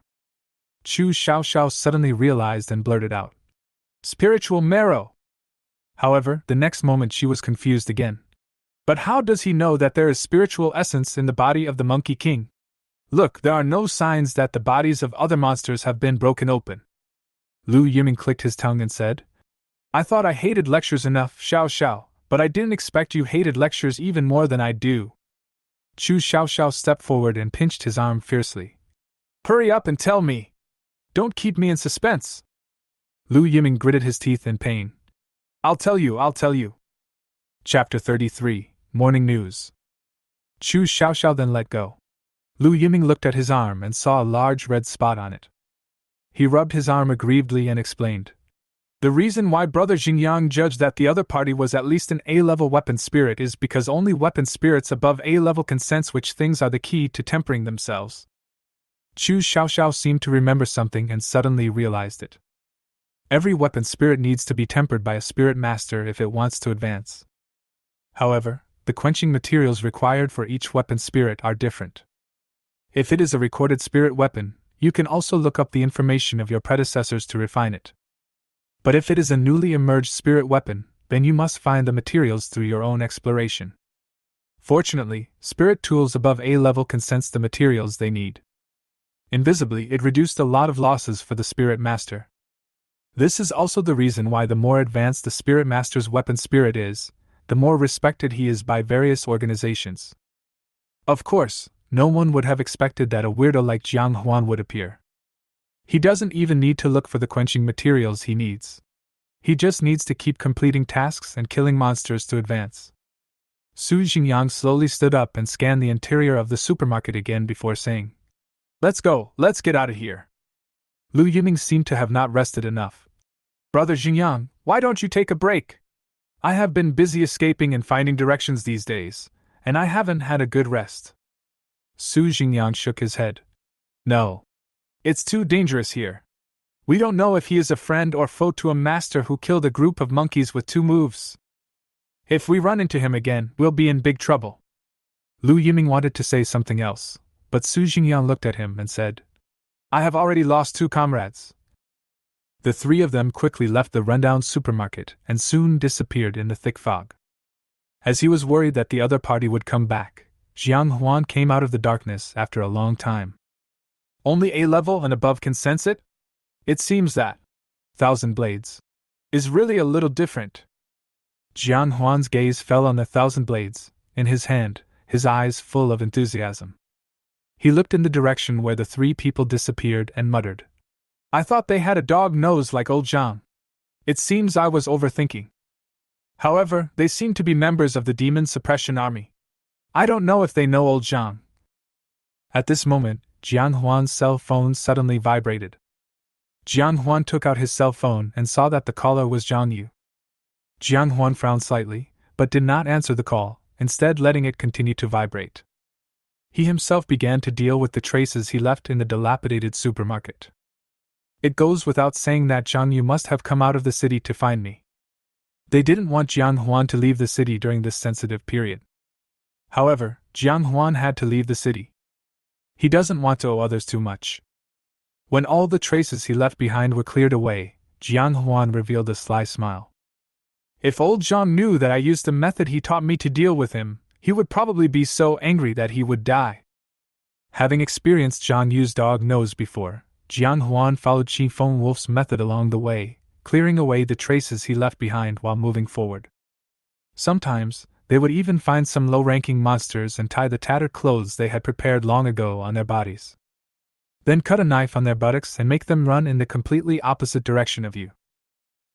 Chu Xiaoxiao suddenly realized and blurted out. Spiritual marrow! However, the next moment she was confused again. But how does he know that there is spiritual essence in the body of the Monkey King? Look, there are no signs that the bodies of other monsters have been broken open. Lu Yiming clicked his tongue and said, I thought I hated lectures enough, Xiao, but I didn't expect you hated lectures even more than I do. Chu Xiaoxiao stepped forward and pinched his arm fiercely. Hurry up and tell me! Don't keep me in suspense! Lu Yiming gritted his teeth in pain. I'll tell you. Chapter 33, Morning News. Chu Xiaoxiao then let go. Lu Yiming looked at his arm and saw a large red spot on it. He rubbed his arm aggrievedly and explained. The reason why Brother Jingyang judged that the other party was at least an A-level weapon spirit is because only weapon spirits above A-level can sense which things are the key to tempering themselves. Chu Xiaoxiao seemed to remember something and suddenly realized it. Every weapon spirit needs to be tempered by a spirit master if it wants to advance. However, the quenching materials required for each weapon spirit are different. If it is a recorded spirit weapon, you can also look up the information of your predecessors to refine it. But if it is a newly emerged spirit weapon, then you must find the materials through your own exploration. Fortunately, spirit tools above A level can sense the materials they need. Invisibly, it reduced a lot of losses for the spirit master. This is also the reason why the more advanced the spirit master's weapon spirit is, the more respected he is by various organizations. Of course, no one would have expected that a weirdo like Jiang Huan would appear. He doesn't even need to look for the quenching materials he needs. He just needs to keep completing tasks and killing monsters to advance. Su Jingyang slowly stood up and scanned the interior of the supermarket again before saying, Let's go, let's get out of here. Lu Yiming seemed to have not rested enough. Brother Jingyang, why don't you take a break? I have been busy escaping and finding directions these days, and I haven't had a good rest. Su Jingyang shook his head. No. It's too dangerous here. We don't know if he is a friend or foe to a master who killed a group of monkeys with 2 moves. If we run into him again, we'll be in big trouble. Lu Yiming wanted to say something else, but Su Jingyang looked at him and said, I have already lost 2 comrades. The 3 of them quickly left the rundown supermarket and soon disappeared in the thick fog. As he was worried that the other party would come back, Jiang Huan came out of the darkness after a long time. Only A level and above can sense it? It seems that Thousand Blades is really a little different. Jian Huan's gaze fell on the thousand blades, in his hand, his eyes full of enthusiasm. He looked in the direction where the three people disappeared and muttered, I thought they had a dog nose like old Jiang. It seems I was overthinking. However, they seem to be members of the Demon Suppression Army. I don't know if they know old Jiang. At this moment, Jian Huan's cell phone suddenly vibrated. Jian Huan took out his cell phone and saw that the caller was Zhang Yu. Jian Huan frowned slightly, but did not answer the call, instead letting it continue to vibrate. He himself began to deal with the traces he left in the dilapidated supermarket. It goes without saying that Zhang Yu must have come out of the city to find me. They didn't want Jian Huan to leave the city during this sensitive period. However, Jian Huan had to leave the city. He doesn't want to owe others too much. When all the traces he left behind were cleared away, Jian Huan revealed a sly smile. If old Zhang knew that I used the method he taught me to deal with him, he would probably be so angry that he would die. Having experienced Zhang Yu's dog nose before, Jian Huan followed Qi Feng Wolf's method along the way, clearing away the traces he left behind while moving forward. Sometimes, they would even find some low-ranking monsters and tie the tattered clothes they had prepared long ago on their bodies. Then cut a knife on their buttocks and make them run in the completely opposite direction of you.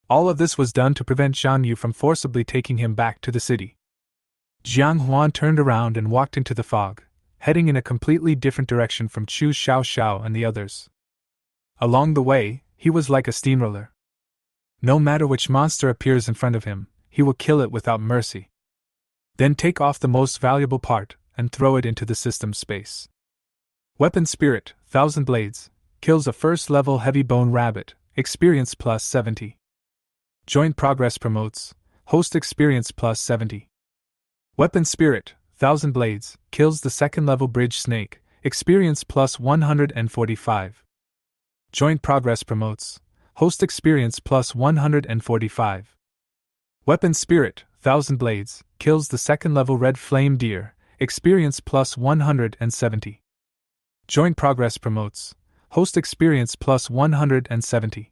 All of this was done to prevent Zhang Yu from forcibly taking him back to the city. Jiang Huan turned around and walked into the fog, heading in a completely different direction from Chu Xiao and the others. Along the way, he was like a steamroller. No matter which monster appears in front of him, he will kill it without mercy. Then take off the most valuable part and throw it into the system space. Weapon Spirit, Thousand Blades, kills a first-level heavy bone rabbit, experience plus 70. Joint Progress promotes, host experience plus 70. Weapon Spirit, Thousand Blades, kills the second-level bridge snake, experience plus 145. Joint Progress promotes, host experience plus 145. Weapon Spirit, Thousand Blades, kills the second-level red flame deer, experience plus 170. Joint Progress promotes, host experience plus 170.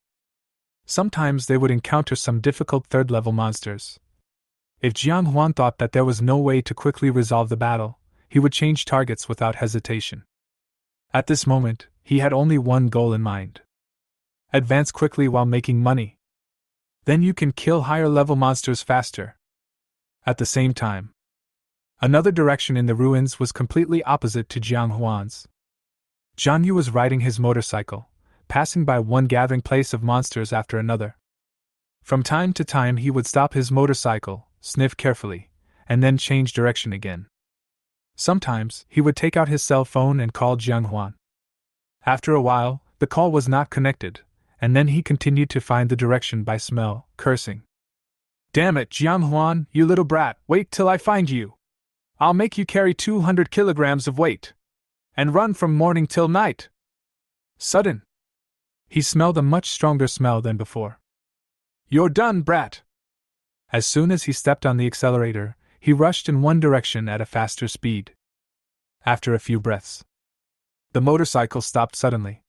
Sometimes they would encounter some difficult third-level monsters. If Jiang Huan thought that there was no way to quickly resolve the battle, he would change targets without hesitation. At this moment, he had only one goal in mind. Advance quickly while making money. Then you can kill higher-level monsters faster. At the same time, another direction in the ruins was completely opposite to Jiang Huan's. Zhang Yu was riding his motorcycle, passing by one gathering place of monsters after another. From time to time he would stop his motorcycle, sniff carefully, and then change direction again. Sometimes he would take out his cell phone and call Jiang Huan. After a while, the call was not connected, and then he continued to find the direction by smell, cursing. Damn it, Jiang Huan, you little brat, wait till I find you. I'll make you carry 200 kilograms of weight. And run from morning till night. Sudden. He smelled a much stronger smell than before. You're done, brat. As soon as he stepped on the accelerator, he rushed in one direction at a faster speed. After a few breaths, the motorcycle stopped suddenly.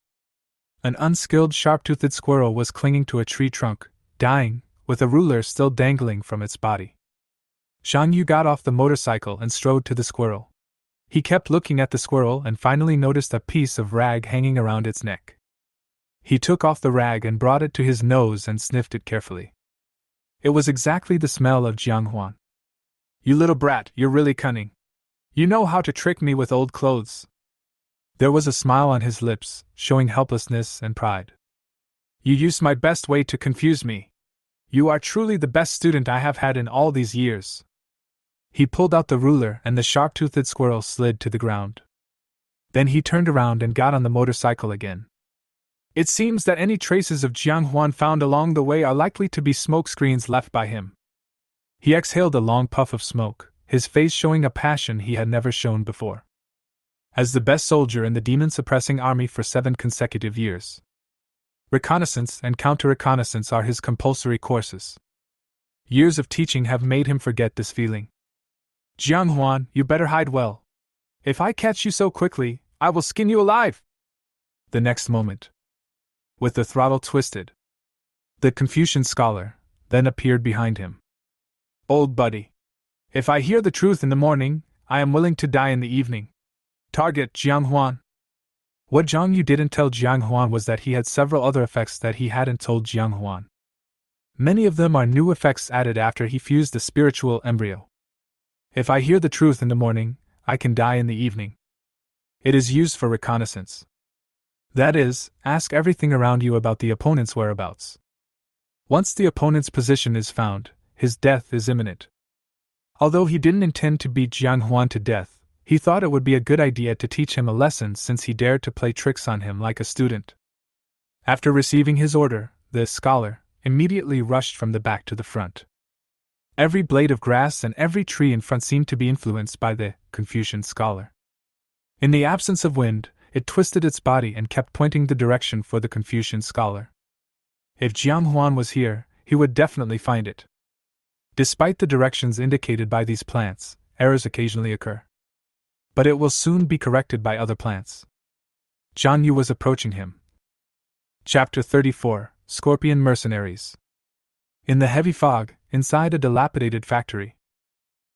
An unskilled sharp-toothed squirrel was clinging to a tree trunk, dying, with a ruler still dangling from its body. Zhang Yu got off the motorcycle and strode to the squirrel. He kept looking at the squirrel and finally noticed a piece of rag hanging around its neck. He took off the rag and brought it to his nose and sniffed it carefully. It was exactly the smell of Jiang Huan. You little brat, you're really cunning. You know how to trick me with old clothes. There was a smile on his lips, showing helplessness and pride. You used my best way to confuse me. You are truly the best student I have had in all these years. He pulled out the ruler and the sharp-toothed squirrel slid to the ground. Then he turned around and got on the motorcycle again. It seems that any traces of Jiang Huan found along the way are likely to be smoke screens left by him. He exhaled a long puff of smoke, his face showing a passion he had never shown before. As the best soldier in the demon-suppressing army for 7 consecutive years, reconnaissance and counter-reconnaissance are his compulsory courses. Years of teaching have made him forget this feeling. Jiang Huan, you better hide well. If I catch you so quickly, I will skin you alive. The next moment, with the throttle twisted, the Confucian scholar then appeared behind him. Old buddy. If I hear the truth in the morning, I am willing to die in the evening. Target Jiang Huan. What Jiang Yu didn't tell Jiang Huan was that he had several other effects that he hadn't told Jiang Huan. Many of them are new effects added after he fused the spiritual embryo. If I hear the truth in the morning, I can die in the evening. It is used for reconnaissance. That is, ask everything around you about the opponent's whereabouts. Once the opponent's position is found, his death is imminent. Although he didn't intend to beat Jiang Huan to death, he thought it would be a good idea to teach him a lesson since he dared to play tricks on him like a student. After receiving his order, the scholar immediately rushed from the back to the front. Every blade of grass and every tree in front seemed to be influenced by the Confucian scholar. In the absence of wind, it twisted its body and kept pointing the direction for the Confucian scholar. If Jiang Huan was here, he would definitely find it. Despite the directions indicated by these plants, errors occasionally occur. But it will soon be corrected by other plants. Jian Yu was approaching him. Chapter 34, Scorpion Mercenaries. In the heavy fog, inside a dilapidated factory.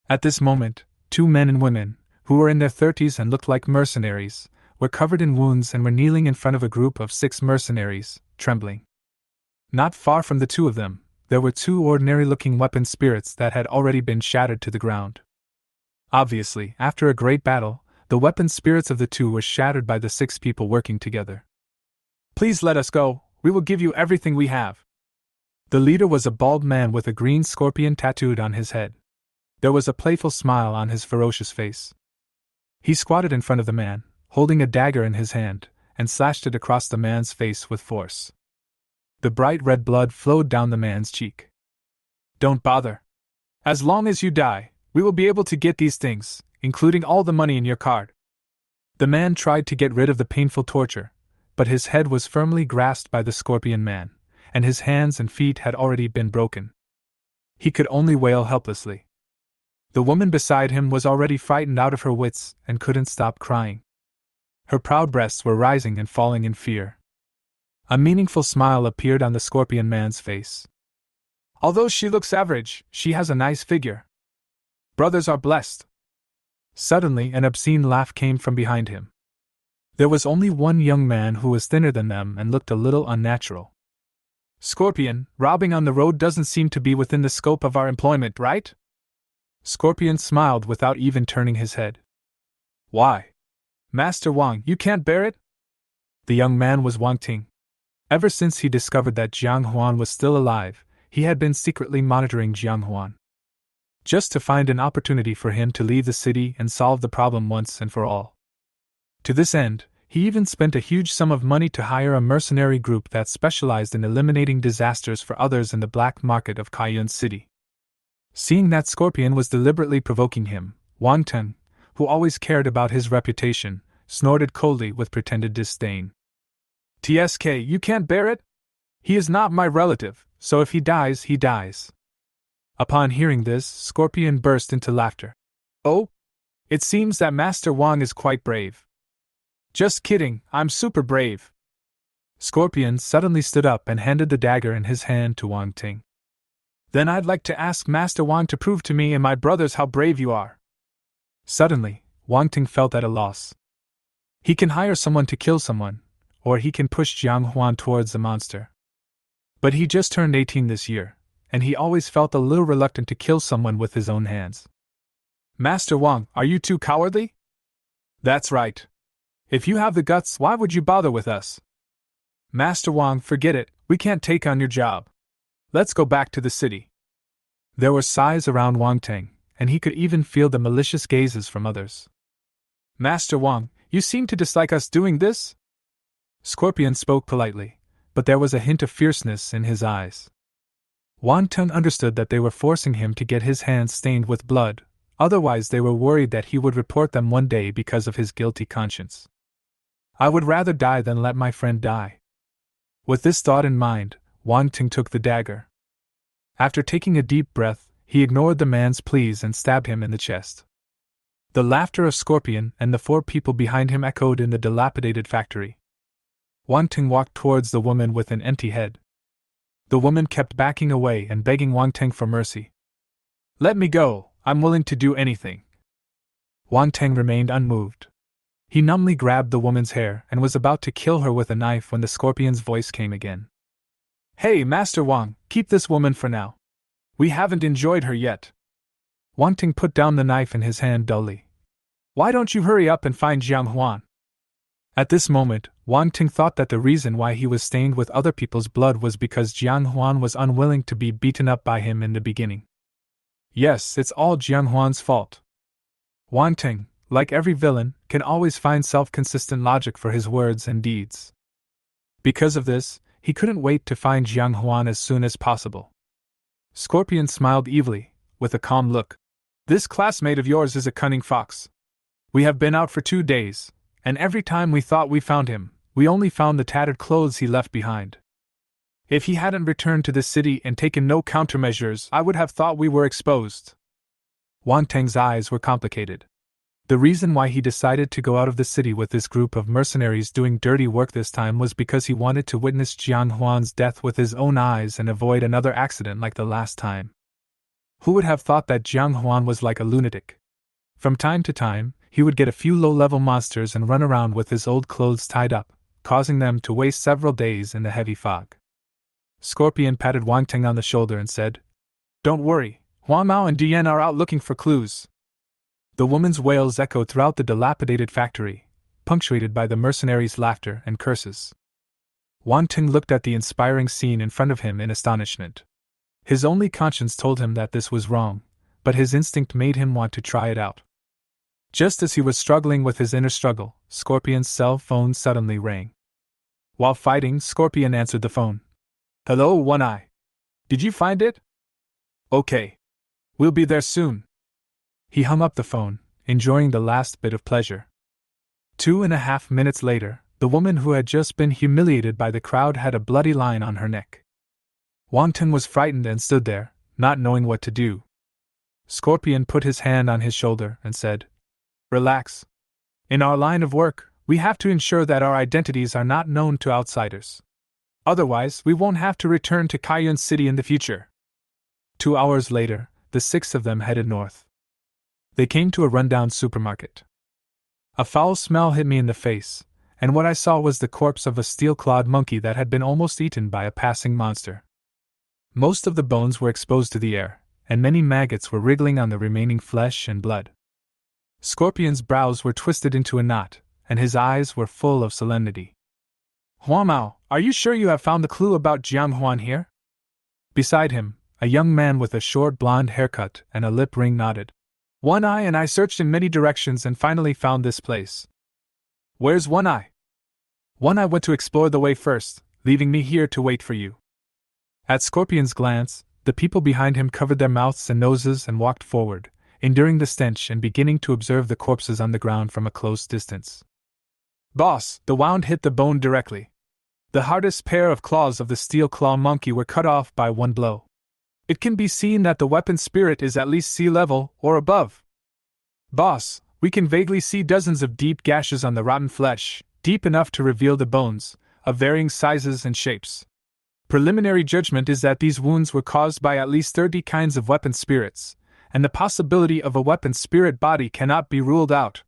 At this moment, two men and women, who were in their 30s and looked like mercenaries, were covered in wounds and were kneeling in front of a group of 6 mercenaries, trembling. Not far from the two of them, there were 2 ordinary-looking weapon spirits that had already been shattered to the ground. Obviously, after a great battle, the weapon spirits of the 2 were shattered by the 6 people working together. Please let us go, we will give you everything we have. The leader was a bald man with a green scorpion tattooed on his head. There was a playful smile on his ferocious face. He squatted in front of the man, holding a dagger in his hand, and slashed it across the man's face with force. The bright red blood flowed down the man's cheek. Don't bother. As long as you die, we will be able to get these things, including all the money in your card. The man tried to get rid of the painful torture, but his head was firmly grasped by the scorpion man, and his hands and feet had already been broken. He could only wail helplessly. The woman beside him was already frightened out of her wits and couldn't stop crying. Her proud breasts were rising and falling in fear. A meaningful smile appeared on the scorpion man's face. Although she looks average, she has a nice figure. Brothers are blessed. Suddenly, an obscene laugh came from behind him. There was only one young man who was thinner than them and looked a little unnatural. Scorpion, robbing on the road doesn't seem to be within the scope of our employment, right? Scorpion smiled without even turning his head. Why? Master Wang, you can't bear it? The young man was Wang Ting. Ever since he discovered that Jiang Huan was still alive, he had been secretly monitoring Jiang Huan. Just to find an opportunity for him to leave the city and solve the problem once and for all. To this end, he even spent a huge sum of money to hire a mercenary group that specialized in eliminating disasters for others in the black market of Kaiyun City. Seeing that Scorpion was deliberately provoking him, Wang Ting, who always cared about his reputation, snorted coldly with pretended disdain. TSK, you can't bear it? He is not my relative, so if he dies, he dies. Upon hearing this, Scorpion burst into laughter. Oh? It seems that Master Wang is quite brave. Just kidding, I'm super brave. Scorpion suddenly stood up and handed the dagger in his hand to Wang Ting. Then I'd like to ask Master Wang to prove to me and my brothers how brave you are. Suddenly, Wang Ting felt at a loss. He can hire someone to kill someone, or he can push Jiang Huan towards the monster. But he just turned 18 this year, and he always felt a little reluctant to kill someone with his own hands. Master Wang, are you too cowardly? That's right. If you have the guts, why would you bother with us? Master Wang, forget it, we can't take on your job. Let's go back to the city. There were sighs around Wang Ting, and he could even feel the malicious gazes from others. Master Wang, you seem to dislike us doing this? Scorpion spoke politely, but there was a hint of fierceness in his eyes. Wang Ting understood that they were forcing him to get his hands stained with blood, otherwise they were worried that he would report them one day because of his guilty conscience. I would rather die than let my friend die. With this thought in mind, Wang Ting took the dagger. After taking a deep breath, he ignored the man's pleas and stabbed him in the chest. The laughter of Scorpion and the 4 people behind him echoed in the dilapidated factory. Huan walked towards the woman with an empty head. The woman kept backing away and begging Huan for mercy. "Let me go, I'm willing to do anything." Huan remained unmoved. He numbly grabbed the woman's hair and was about to kill her with a knife when the scorpion's voice came again. "Hey, Master Wang, keep this woman for now. We haven't enjoyed her yet." Huan put down the knife in his hand dully. "Why don't you hurry up and find Jiang Huan?" At this moment, Huan thought that the reason why he was stained with other people's blood was because Jiang Huan was unwilling to be beaten up by him in the beginning. Yes, it's all Jiang Huan's fault. Huan, like every villain, can always find self-consistent logic for his words and deeds. Because of this, he couldn't wait to find Jiang Huan as soon as possible. Scorpion smiled evilly, with a calm look. "This classmate of yours is a cunning fox. We have been out for 2 days, and every time we thought we found him, we only found the tattered clothes he left behind. If he hadn't returned to this city and taken no countermeasures, I would have thought we were exposed." Huan eyes were complicated. The reason why he decided to go out of the city with this group of mercenaries doing dirty work this time was because he wanted to witness Jiang Huan's death with his own eyes and avoid another accident like the last time. Who would have thought that Jiang Huan was like a lunatic? From time to time, he would get a few low-level monsters and run around with his old clothes tied up, causing them to waste several days in the heavy fog. Scorpion patted Huan on the shoulder and said, "Don't worry, Huan Mao and Jian are out looking for clues." The woman's wails echoed throughout the dilapidated factory, punctuated by the mercenaries' laughter and curses. Huan looked at the inspiring scene in front of him in astonishment. His only conscience told him that this was wrong, but his instinct made him want to try it out. Just as he was struggling with his inner struggle, Scorpion's cell phone suddenly rang. While fighting, Scorpion answered the phone. "Hello, One Eye. Did you find it?" "Okay. We'll be there soon." He hung up the phone, enjoying the last bit of pleasure. 2.5 minutes later, the woman who had just been humiliated by the crowd had a bloody line on her neck. Huan was frightened and stood there, not knowing what to do. Scorpion put his hand on his shoulder and said, "Relax. In our line of work, we have to ensure that our identities are not known to outsiders. Otherwise, we won't have to return to Kaiyun City in the future." 2 hours later, the 6 of them headed north. They came to a rundown supermarket. A foul smell hit me in the face, and what I saw was the corpse of a steel-clawed monkey that had been almost eaten by a passing monster. Most of the bones were exposed to the air, and many maggots were wriggling on the remaining flesh and blood. Scorpion's brows were twisted into a knot, and his eyes were full of solemnity. "Huan Mao, are you sure you have found the clue about Jiang Huan here?" Beside him, a young man with a short blonde haircut and a lip ring nodded. "One Eye and I searched in many directions and finally found this place." "Where's One Eye?" "One Eye went to explore the way first, leaving me here to wait for you." At Scorpion's glance, the people behind him covered their mouths and noses and walked forward, enduring the stench and beginning to observe the corpses on the ground from a close distance. "Boss, the wound hit the bone directly. The hardest pair of claws of the steel claw monkey were cut off by one blow. It can be seen that the weapon spirit is at least sea level or above. Boss, we can vaguely see dozens of deep gashes on the rotten flesh, deep enough to reveal the bones, of varying sizes and shapes. Preliminary judgment is that these wounds were caused by at least 30 kinds of weapon spirits, and the possibility of a weapon spirit body cannot be ruled out.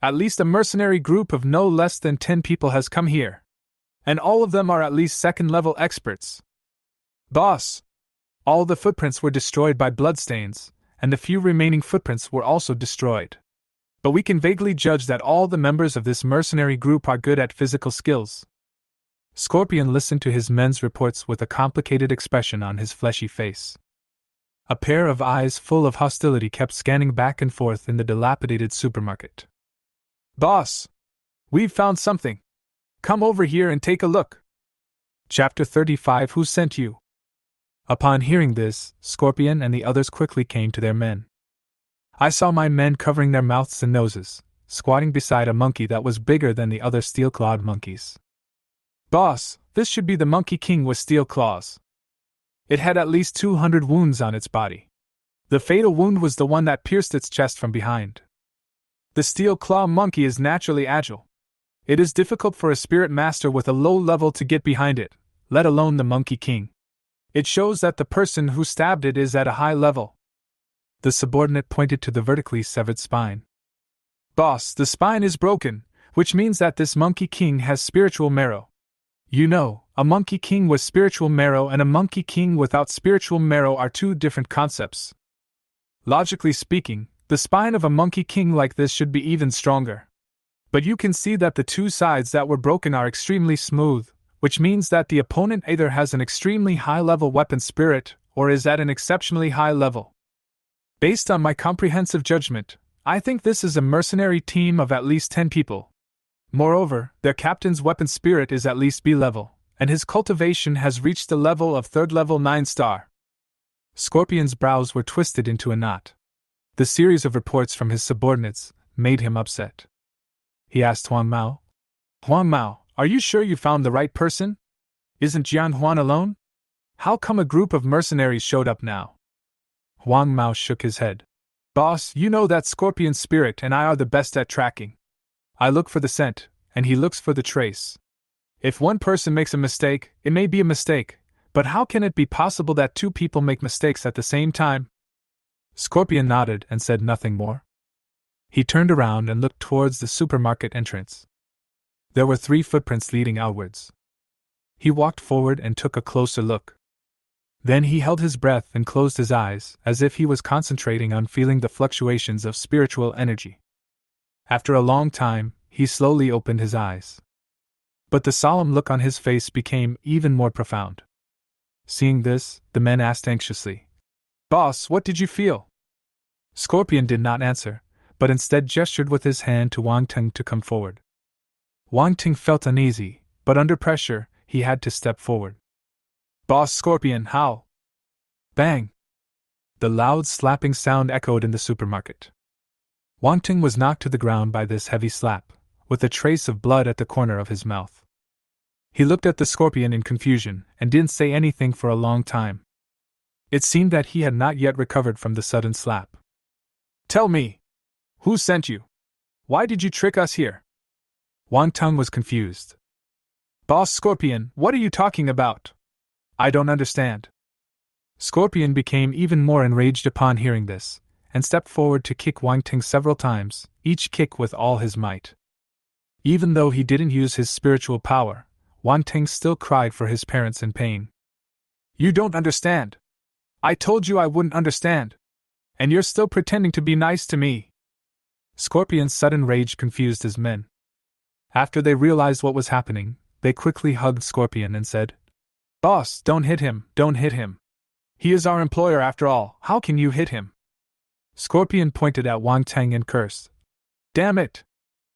At least a mercenary group of no less than 10 people has come here. And all of them are at least second-level experts. Boss, all the footprints were destroyed by bloodstains, and the few remaining footprints were also destroyed. But we can vaguely judge that all the members of this mercenary group are good at physical skills." Scorpion listened to his men's reports with a complicated expression on his fleshy face. A pair of eyes full of hostility kept scanning back and forth in the dilapidated supermarket. "Boss, we've found something. Come over here and take a look." Chapter 35. Who sent you? Upon hearing this, Scorpion and the others quickly came to their men. I saw my men covering their mouths and noses, squatting beside a monkey that was bigger than the other steel-clawed monkeys. "Boss, this should be the Monkey King with steel claws. It had at least 200 wounds on its body. The fatal wound was the one that pierced its chest from behind. The steel claw monkey is naturally agile. It is difficult for a spirit master with a low level to get behind it, let alone the Monkey King. It shows that the person who stabbed it is at a high level. The subordinate pointed to the vertically severed spine. Boss, the spine is broken, which means that this Monkey King has spiritual marrow. You know, a Monkey King with spiritual marrow and a Monkey King without spiritual marrow are two different concepts. Logically speaking, the spine of a Monkey King like this should be even stronger. But you can see that the two sides that were broken are extremely smooth, which means that the opponent either has an extremely high-level weapon spirit or is at an exceptionally high level. Based on my comprehensive judgment, I think this is a mercenary team of at least 10 people. Moreover, their captain's weapon spirit is at least B level, and his cultivation has reached the level of 3rd level 9-star. Scorpion's brows were twisted into a knot. The series of reports from his subordinates made him upset. He asked Huan Mao, "Huan Mao, are you sure you found the right person? Isn't Jian Huan alone? How come a group of mercenaries showed up now?" Huan Mao shook his head. "Boss, you know that Scorpion's spirit and I are the best at tracking. I look for the scent, and he looks for the trace. If one person makes a mistake, it may be a mistake, but how can it be possible that two people make mistakes at the same time?" Scorpion nodded and said nothing more. He turned around and looked towards the supermarket entrance. There were 3 footprints leading outwards. He walked forward and took a closer look. Then he held his breath and closed his eyes, as if he was concentrating on feeling the fluctuations of spiritual energy. After a long time, he slowly opened his eyes. But the solemn look on his face became even more profound. Seeing this, the men asked anxiously, "Boss, what did you feel?" Scorpion did not answer, but instead gestured with his hand to Wang Ting to come forward. Wang Ting felt uneasy, but under pressure, he had to step forward. "Boss Scorpion, how?" Bang! The loud slapping sound echoed in the supermarket. Wang Ting was knocked to the ground by this heavy slap, with a trace of blood at the corner of his mouth. He looked at the Scorpion in confusion and didn't say anything for a long time. It seemed that he had not yet recovered from the sudden slap. "Tell me! Who sent you? Why did you trick us here?" Wang Ting was confused. "Boss Scorpion, what are you talking about? I don't understand." Scorpion became even more enraged upon hearing this, and stepped forward to kick Wang Ting several times, each kick with all his might. Even though he didn't use his spiritual power, Wang Ting still cried for his parents in pain. "You don't understand. I told you I wouldn't understand. And you're still pretending to be nice to me." Scorpion's sudden rage confused his men. After they realized what was happening, they quickly hugged Scorpion and said, "Boss, don't hit him, don't hit him. He is our employer after all, how can you hit him?" Scorpion pointed at Wang Ting and cursed. "Damn it!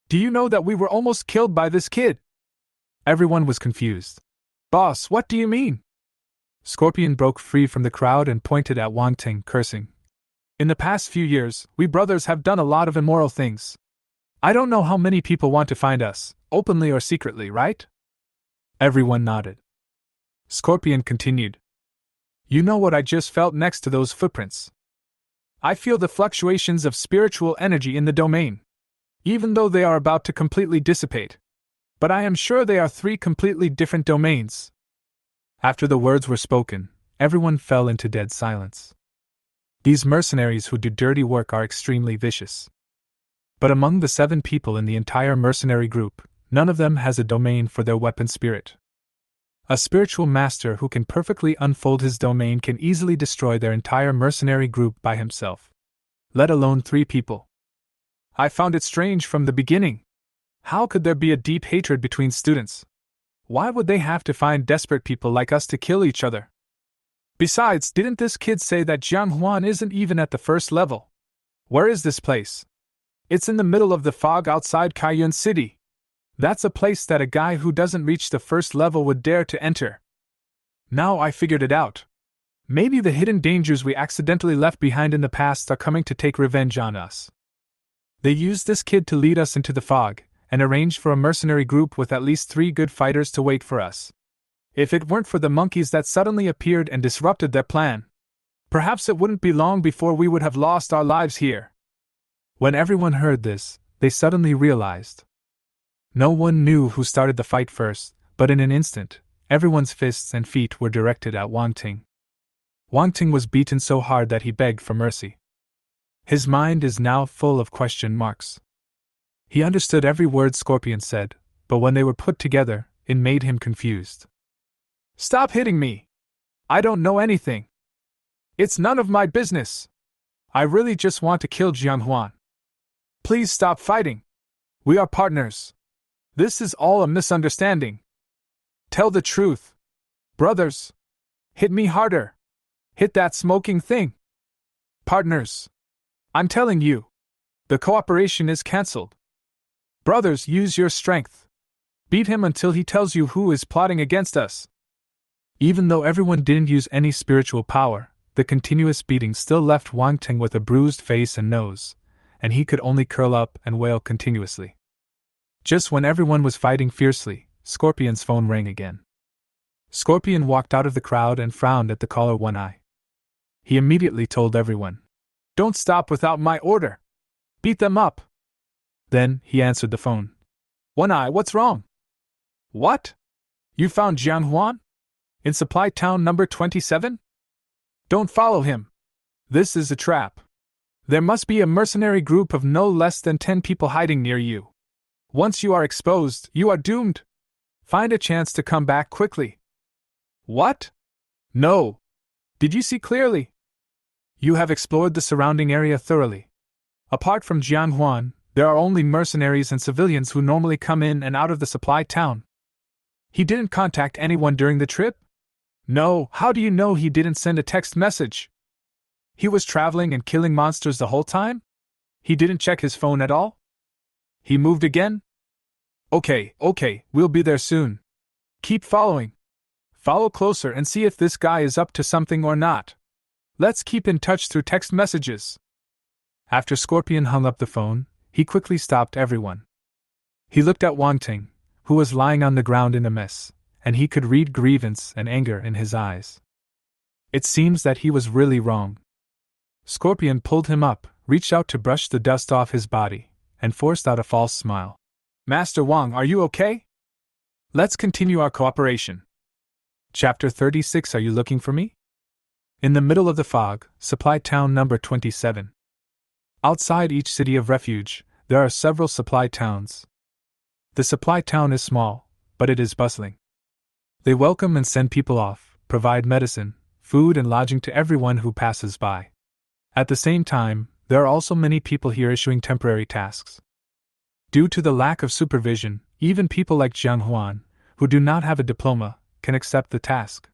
Do you know that we were almost killed by this kid?" Everyone was confused. "Boss, what do you mean?" Scorpion broke free from the crowd and pointed at Wang Ting, cursing. "In the past few years, we brothers have done a lot of immoral things. I don't know how many people want to find us, openly or secretly, right?" Everyone nodded. Scorpion continued. "You know what I just felt next to those footprints? I feel the fluctuations of spiritual energy in the domain, even though they are about to completely dissipate. But I am sure they are 3 completely different domains." After the words were spoken, everyone fell into dead silence. These mercenaries who do dirty work are extremely vicious. But among the 7 people in the entire mercenary group, none of them has a domain for their weapon spirit. A spiritual master who can perfectly unfold his domain can easily destroy their entire mercenary group by himself, let alone 3 people. I found it strange from the beginning. How could there be a deep hatred between students? Why would they have to find desperate people like us to kill each other? Besides, didn't this kid say that Jian Huan isn't even at the 1st level? Where is this place? It's in the middle of the fog outside Kaiyuan City. That's a place that a guy who doesn't reach the 1st level would dare to enter. Now I figured it out. Maybe the hidden dangers we accidentally left behind in the past are coming to take revenge on us. They used this kid to lead us into the fog, and arranged for a mercenary group with at least 3 good fighters to wait for us. If it weren't for the monkeys that suddenly appeared and disrupted their plan, perhaps it wouldn't be long before we would have lost our lives here." When everyone heard this, they suddenly realized. No one knew who started the fight first, but in an instant, everyone's fists and feet were directed at Wang Ting. Wang Ting was beaten so hard that he begged for mercy. His mind is now full of question marks. He understood every word Scorpion said, but when they were put together, it made him confused. Stop hitting me! I don't know anything. It's none of my business. I really just want to kill Jian Huan. Please stop fighting. We are partners. This is all a misunderstanding. Tell the truth. Brothers. Hit me harder. Hit that smoking thing. Partners. I'm telling you. The cooperation is cancelled. Brothers, use your strength. Beat him until he tells you who is plotting against us. Even though everyone didn't use any spiritual power, the continuous beating still left Wang Ting with a bruised face and nose, and he could only curl up and wail continuously. Just when everyone was fighting fiercely, Scorpion's phone rang again. Scorpion walked out of the crowd and frowned at the caller one eye. He immediately told everyone, "Don't stop without my order. Beat them up." Then he answered the phone. "One Eye, what's wrong?" "What? You found Jian Huan? In supply town number 27? Don't follow him. This is a trap. There must be a mercenary group of no less than 10 people hiding near you. Once you are exposed, you are doomed. Find a chance to come back quickly." "What? No. Did you see clearly? You have explored the surrounding area thoroughly. Apart from Jian Huan, there are only mercenaries and civilians who normally come in and out of the supply town. He didn't contact anyone during the trip? No, how do you know he didn't send a text message? He was traveling and killing monsters the whole time? He didn't check his phone at all? He moved again? Okay, we'll be there soon. Keep following. Follow closer and see if this guy is up to something or not. Let's keep in touch through text messages." After Scorpion hung up the phone, he quickly stopped everyone. He looked at Wang Ting, who was lying on the ground in a mess, and he could read grievance and anger in his eyes. It seems that he was really wrong. Scorpion pulled him up, reached out to brush the dust off his body, and forced out a false smile. "Master Wang, are you okay? Let's continue our cooperation." Chapter 36. Are you looking for me? In the middle of the fog, supply town number 27. Outside each city of refuge, there are several supply towns. The supply town is small, but it is bustling. They welcome and send people off, provide medicine, food and lodging to everyone who passes by. At the same time, there are also many people here issuing temporary tasks. Due to the lack of supervision, even people like Jian Huan, who do not have a diploma, can accept the task.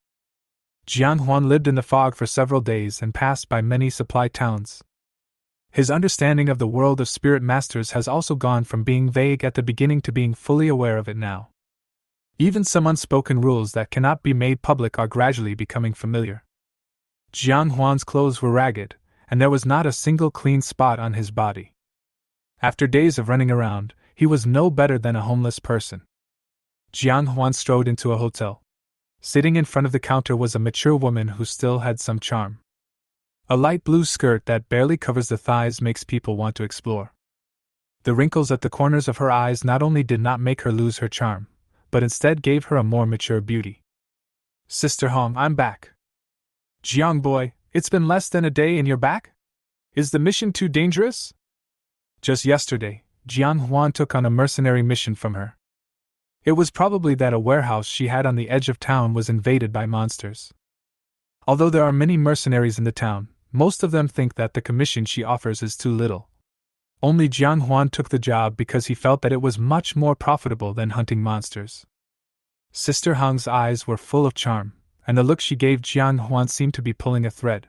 Jian Huan lived in the fog for several days and passed by many supply towns. His understanding of the world of spirit masters has also gone from being vague at the beginning to being fully aware of it now. Even some unspoken rules that cannot be made public are gradually becoming familiar. Jian Huan's clothes were ragged, and there was not a single clean spot on his body. After days of running around, he was no better than a homeless person. Jian Huan strode into a hotel. Sitting in front of the counter was a mature woman who still had some charm. A light blue skirt that barely covers the thighs makes people want to explore. The wrinkles at the corners of her eyes not only did not make her lose her charm, but instead gave her a more mature beauty. "Sister Hong, I'm back." "Jiang boy, it's been less than a day and you're back? Is the mission too dangerous?" Just yesterday, Jian Huan took on a mercenary mission from her. It was probably that a warehouse she had on the edge of town was invaded by monsters. Although there are many mercenaries in the town, most of them think that the commission she offers is too little. Only Jian Huan took the job because he felt that it was much more profitable than hunting monsters. Sister Hong's eyes were full of charm, and the look she gave Jian Huan seemed to be pulling a thread.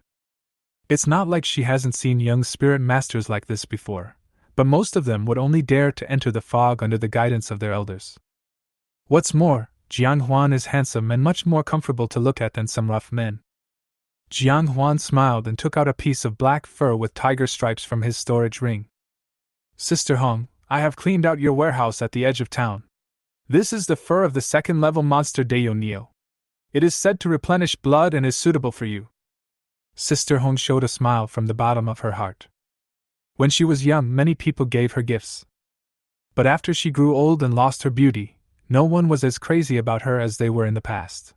It's not like she hasn't seen young spirit masters like this before, but most of them would only dare to enter the fog under the guidance of their elders. What's more, Jian Huan is handsome and much more comfortable to look at than some rough men. Jian Huan smiled and took out a piece of black fur with tiger stripes from his storage ring. "Sister Hong, I have cleaned out your warehouse at the edge of town. This is the fur of the second-level monster Dayo Neo. It is said to replenish blood and is suitable for you." Sister Hong showed a smile from the bottom of her heart. When she was young, many people gave her gifts. But after she grew old and lost her beauty, no one was as crazy about her as they were in the past.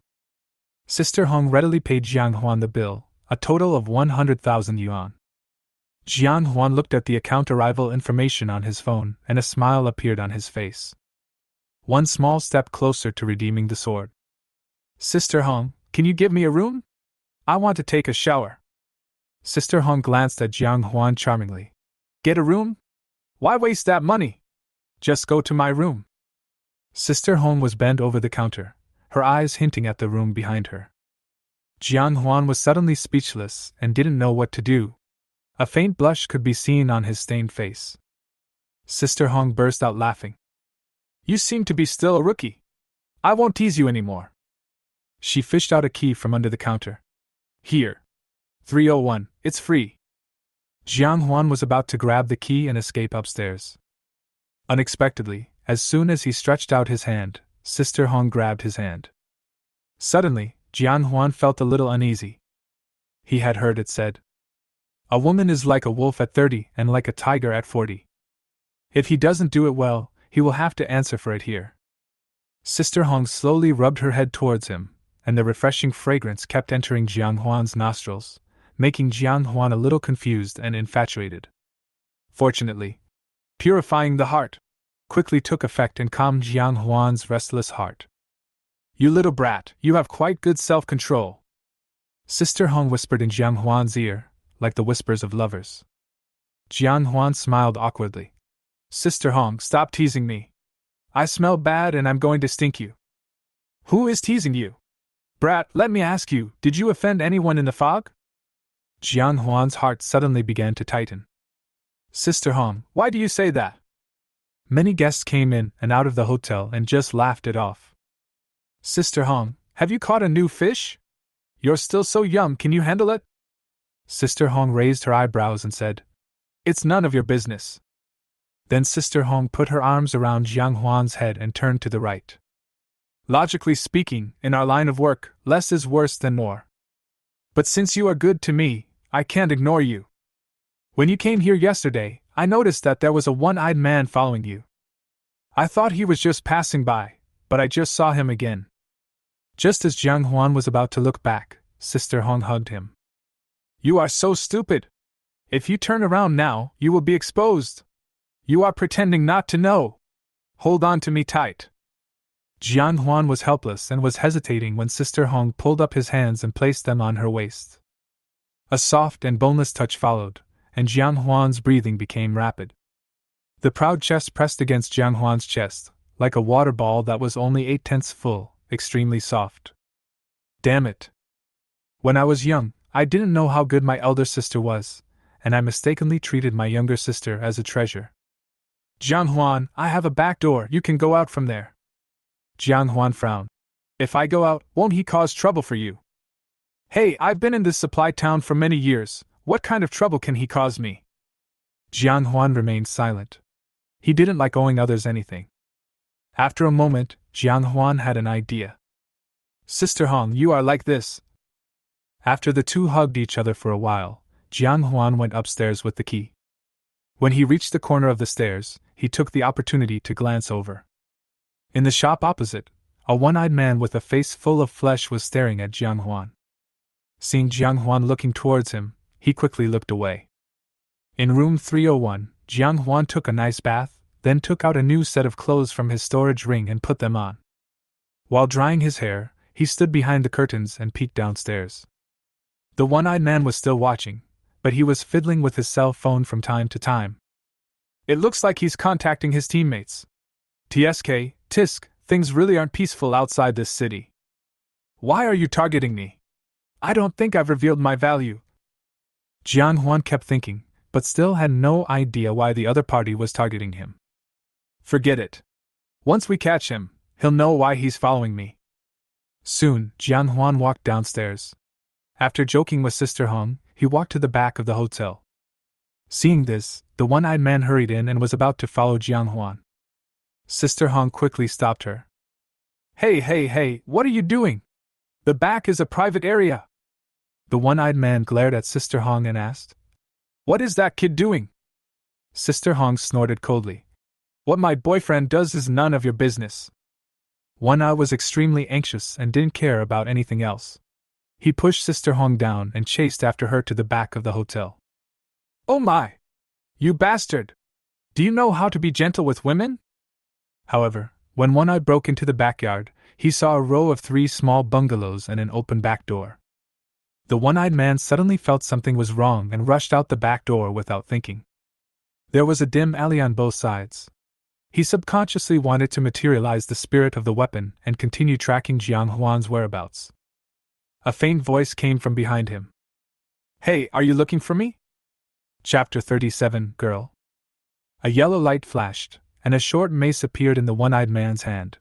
Sister Hong readily paid Jian Huan the bill, a total of 100,000 yuan. Jian Huan looked at the account arrival information on his phone, and a smile appeared on his face. One small step closer to redeeming the sword. Sister Hong, can you give me a room? I want to take a shower. Sister Hong glanced at Jiang Huan charmingly. Get a room? Why waste that money? Just go to my room. Sister Hong was bent over the counter, her eyes hinting at the room behind her. Jiang Huan was suddenly speechless and didn't know what to do. A faint blush could be seen on his stained face. Sister Hong burst out laughing. You seem to be still a rookie. I won't tease you anymore. She fished out a key from under the counter. Here. 301, it's free. Jiang Huan was about to grab the key and escape upstairs. Unexpectedly, as soon as he stretched out his hand, Sister Hong grabbed his hand. Suddenly, Jian Huan felt a little uneasy. He had heard it said, a woman is like a wolf at 30 and like a tiger at 40. If he doesn't do it well, he will have to answer for it here. Sister Hong slowly rubbed her head towards him, and the refreshing fragrance kept entering Jiang Huan's nostrils, making Jiang Huan a little confused and infatuated. Fortunately, purifying the heart quickly took effect and calmed Jiang Huan's restless heart. You little brat, you have quite good self-control. Sister Hong whispered in Jiang Huan's ear, like the whispers of lovers. Jiang Huan smiled awkwardly. Sister Hong, stop teasing me. I smell bad and I'm going to stink you. Who is teasing you? Brat, let me ask you, did you offend anyone in the fog? Jiang Huan's heart suddenly began to tighten. Sister Hong, why do you say that? Many guests came in and out of the hotel and just laughed it off. Sister Hong, have you caught a new fish? You're still so young, can you handle it? Sister Hong raised her eyebrows and said, It's none of your business. Then Sister Hong put her arms around Jiang Huan's head and turned to the right. Logically speaking, in our line of work, less is worse than more. But since you are good to me, I can't ignore you. When you came here yesterday, I noticed that there was a one-eyed man following you. I thought he was just passing by, but I just saw him again. Just as Jiang Huan was about to look back, Sister Hong hugged him. You are so stupid. If you turn around now, you will be exposed. You are pretending not to know. Hold on to me tight. Jiang Huan was helpless and was hesitating when Sister Hong pulled up his hands and placed them on her waist. A soft and boneless touch followed, and Jiang Huan's breathing became rapid. The proud chest pressed against Jiang Huan's chest, like a water ball that was only 8/10 full, extremely soft. Damn it. When I was young, I didn't know how good my elder sister was, and I mistakenly treated my younger sister as a treasure. Jiang Huan, I have a back door, you can go out from there. Jiang Huan frowned. If I go out, won't he cause trouble for you? Hey, I've been in this supply town for many years, what kind of trouble can he cause me? Jiang Huan remained silent. He didn't like owing others anything. After a moment, Jiang Huan had an idea. Sister Hong, you are like this. After the two hugged each other for a while, Jiang Huan went upstairs with the key. When he reached the corner of the stairs, he took the opportunity to glance over. In the shop opposite, a one-eyed man with a face full of flesh was staring at Jiang Huan. Seeing Jiang Huan looking towards him, he quickly looked away. In room 301, Jiang Huan took a nice bath, then took out a new set of clothes from his storage ring and put them on. While drying his hair, he stood behind the curtains and peeked downstairs. The one-eyed man was still watching, but he was fiddling with his cell phone from time to time. It looks like he's contacting his teammates. Tisk, things really aren't peaceful outside this city. Why are you targeting me? I don't think I've revealed my value. Jiang Huan kept thinking, but still had no idea why the other party was targeting him. Forget it. Once we catch him, he'll know why he's following me. Soon, Jiang Huan walked downstairs. After joking with Sister Hong, he walked to the back of the hotel. Seeing this, the one-eyed man hurried in and was about to follow Jiang Huan. Sister Hong quickly stopped her. Hey, what are you doing? The back is a private area. The one-eyed man glared at Sister Hong and asked, What is that kid doing? Sister Hong snorted coldly. What my boyfriend does is none of your business. One Eye was extremely anxious and didn't care about anything else. He pushed Sister Hong down and chased after her to the back of the hotel. Oh my! You bastard! Do you know how to be gentle with women? However, when One Eye broke into the backyard, he saw a row of 3 small bungalows and an open back door. The one-eyed man suddenly felt something was wrong and rushed out the back door without thinking. There was a dim alley on both sides. He subconsciously wanted to materialize the spirit of the weapon and continue tracking Huan's whereabouts. A faint voice came from behind him. Hey, are you looking for me? Chapter 37, Girl. A yellow light flashed, and a short mace appeared in the one-eyed man's hand.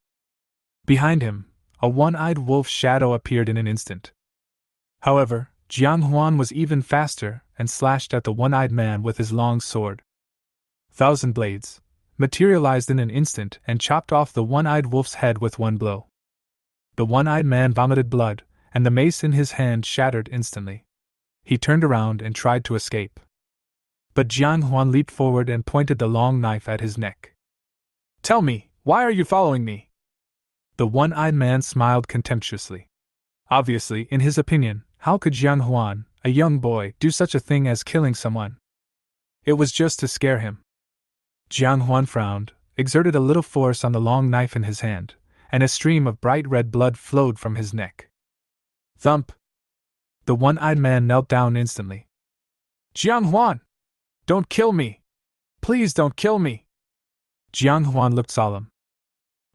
Behind him, a one-eyed wolf's shadow appeared in an instant. However, Huan was even faster and slashed at the one-eyed man with his long sword. 1,000 blades materialized in an instant and chopped off the one-eyed wolf's head with one blow. The one-eyed man vomited blood, and the mace in his hand shattered instantly. He turned around and tried to escape. But Huan leaped forward and pointed the long knife at his neck. Tell me, why are you following me? The one-eyed man smiled contemptuously. Obviously, in his opinion, how could Huan, a young boy, do such a thing as killing someone? It was just to scare him. Huan frowned, exerted a little force on the long knife in his hand, and a stream of bright red blood flowed from his neck. Thump! The one-eyed man knelt down instantly. Huan! Don't kill me! Please don't kill me! Huan looked solemn.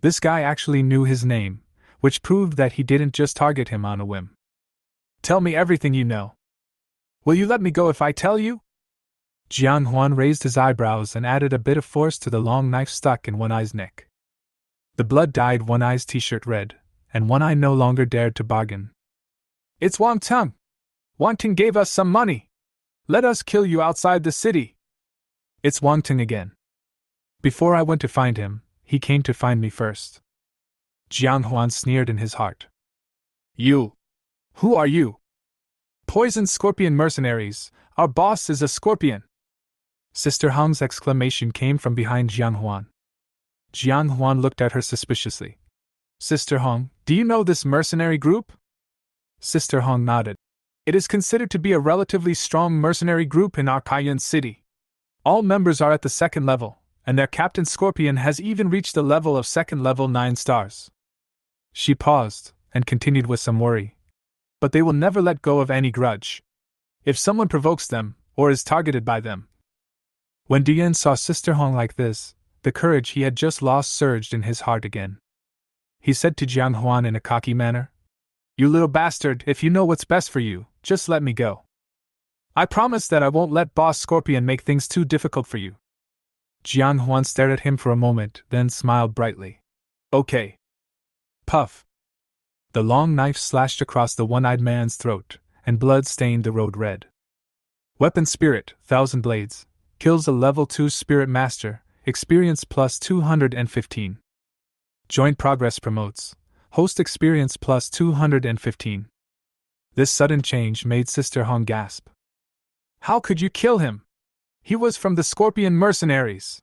This guy actually knew his name, which proved that he didn't just target him on a whim. Tell me everything you know. Will you let me go if I tell you? Huan raised his eyebrows and added a bit of force to the long knife stuck in One Eye's neck. The blood dyed One Eye's t-shirt red, and One Eye no longer dared to bargain. It's Wang Tung! Wang Tung gave us some money! Let us kill you outside the city! It's Wang Tung again. Before I went to find him, he came to find me first. Huan sneered in his heart. You! Who are you? Poison scorpion mercenaries, our boss is a scorpion! Sister Hong's exclamation came from behind Huan. Huan looked at her suspiciously. Sister Hong, do you know this mercenary group? Sister Hong nodded. It is considered to be a relatively strong mercenary group in Arcaian City. All members are at the 2nd level, and their captain Scorpion has even reached the level of 2nd level 9 stars. She paused, and continued with some worry. But they will never let go of any grudge. If someone provokes them, or is targeted by them. When Jian saw Sister Hong like this, the courage he had just lost surged in his heart again. He said to Huan in a cocky manner, You little bastard, if you know what's best for you, just let me go. I promise that I won't let Boss Scorpion make things too difficult for you. Huan stared at him for a moment, then smiled brightly. Okay. Puff. The long knife slashed across the one-eyed man's throat, and blood stained the road red. Weapon Spirit, 1,000 blades, kills a level 2 Spirit Master, experience plus 215. Joint progress promotes, host experience plus 215. This sudden change made Sister Hong gasp. How could you kill him? He was from the Scorpion Mercenaries.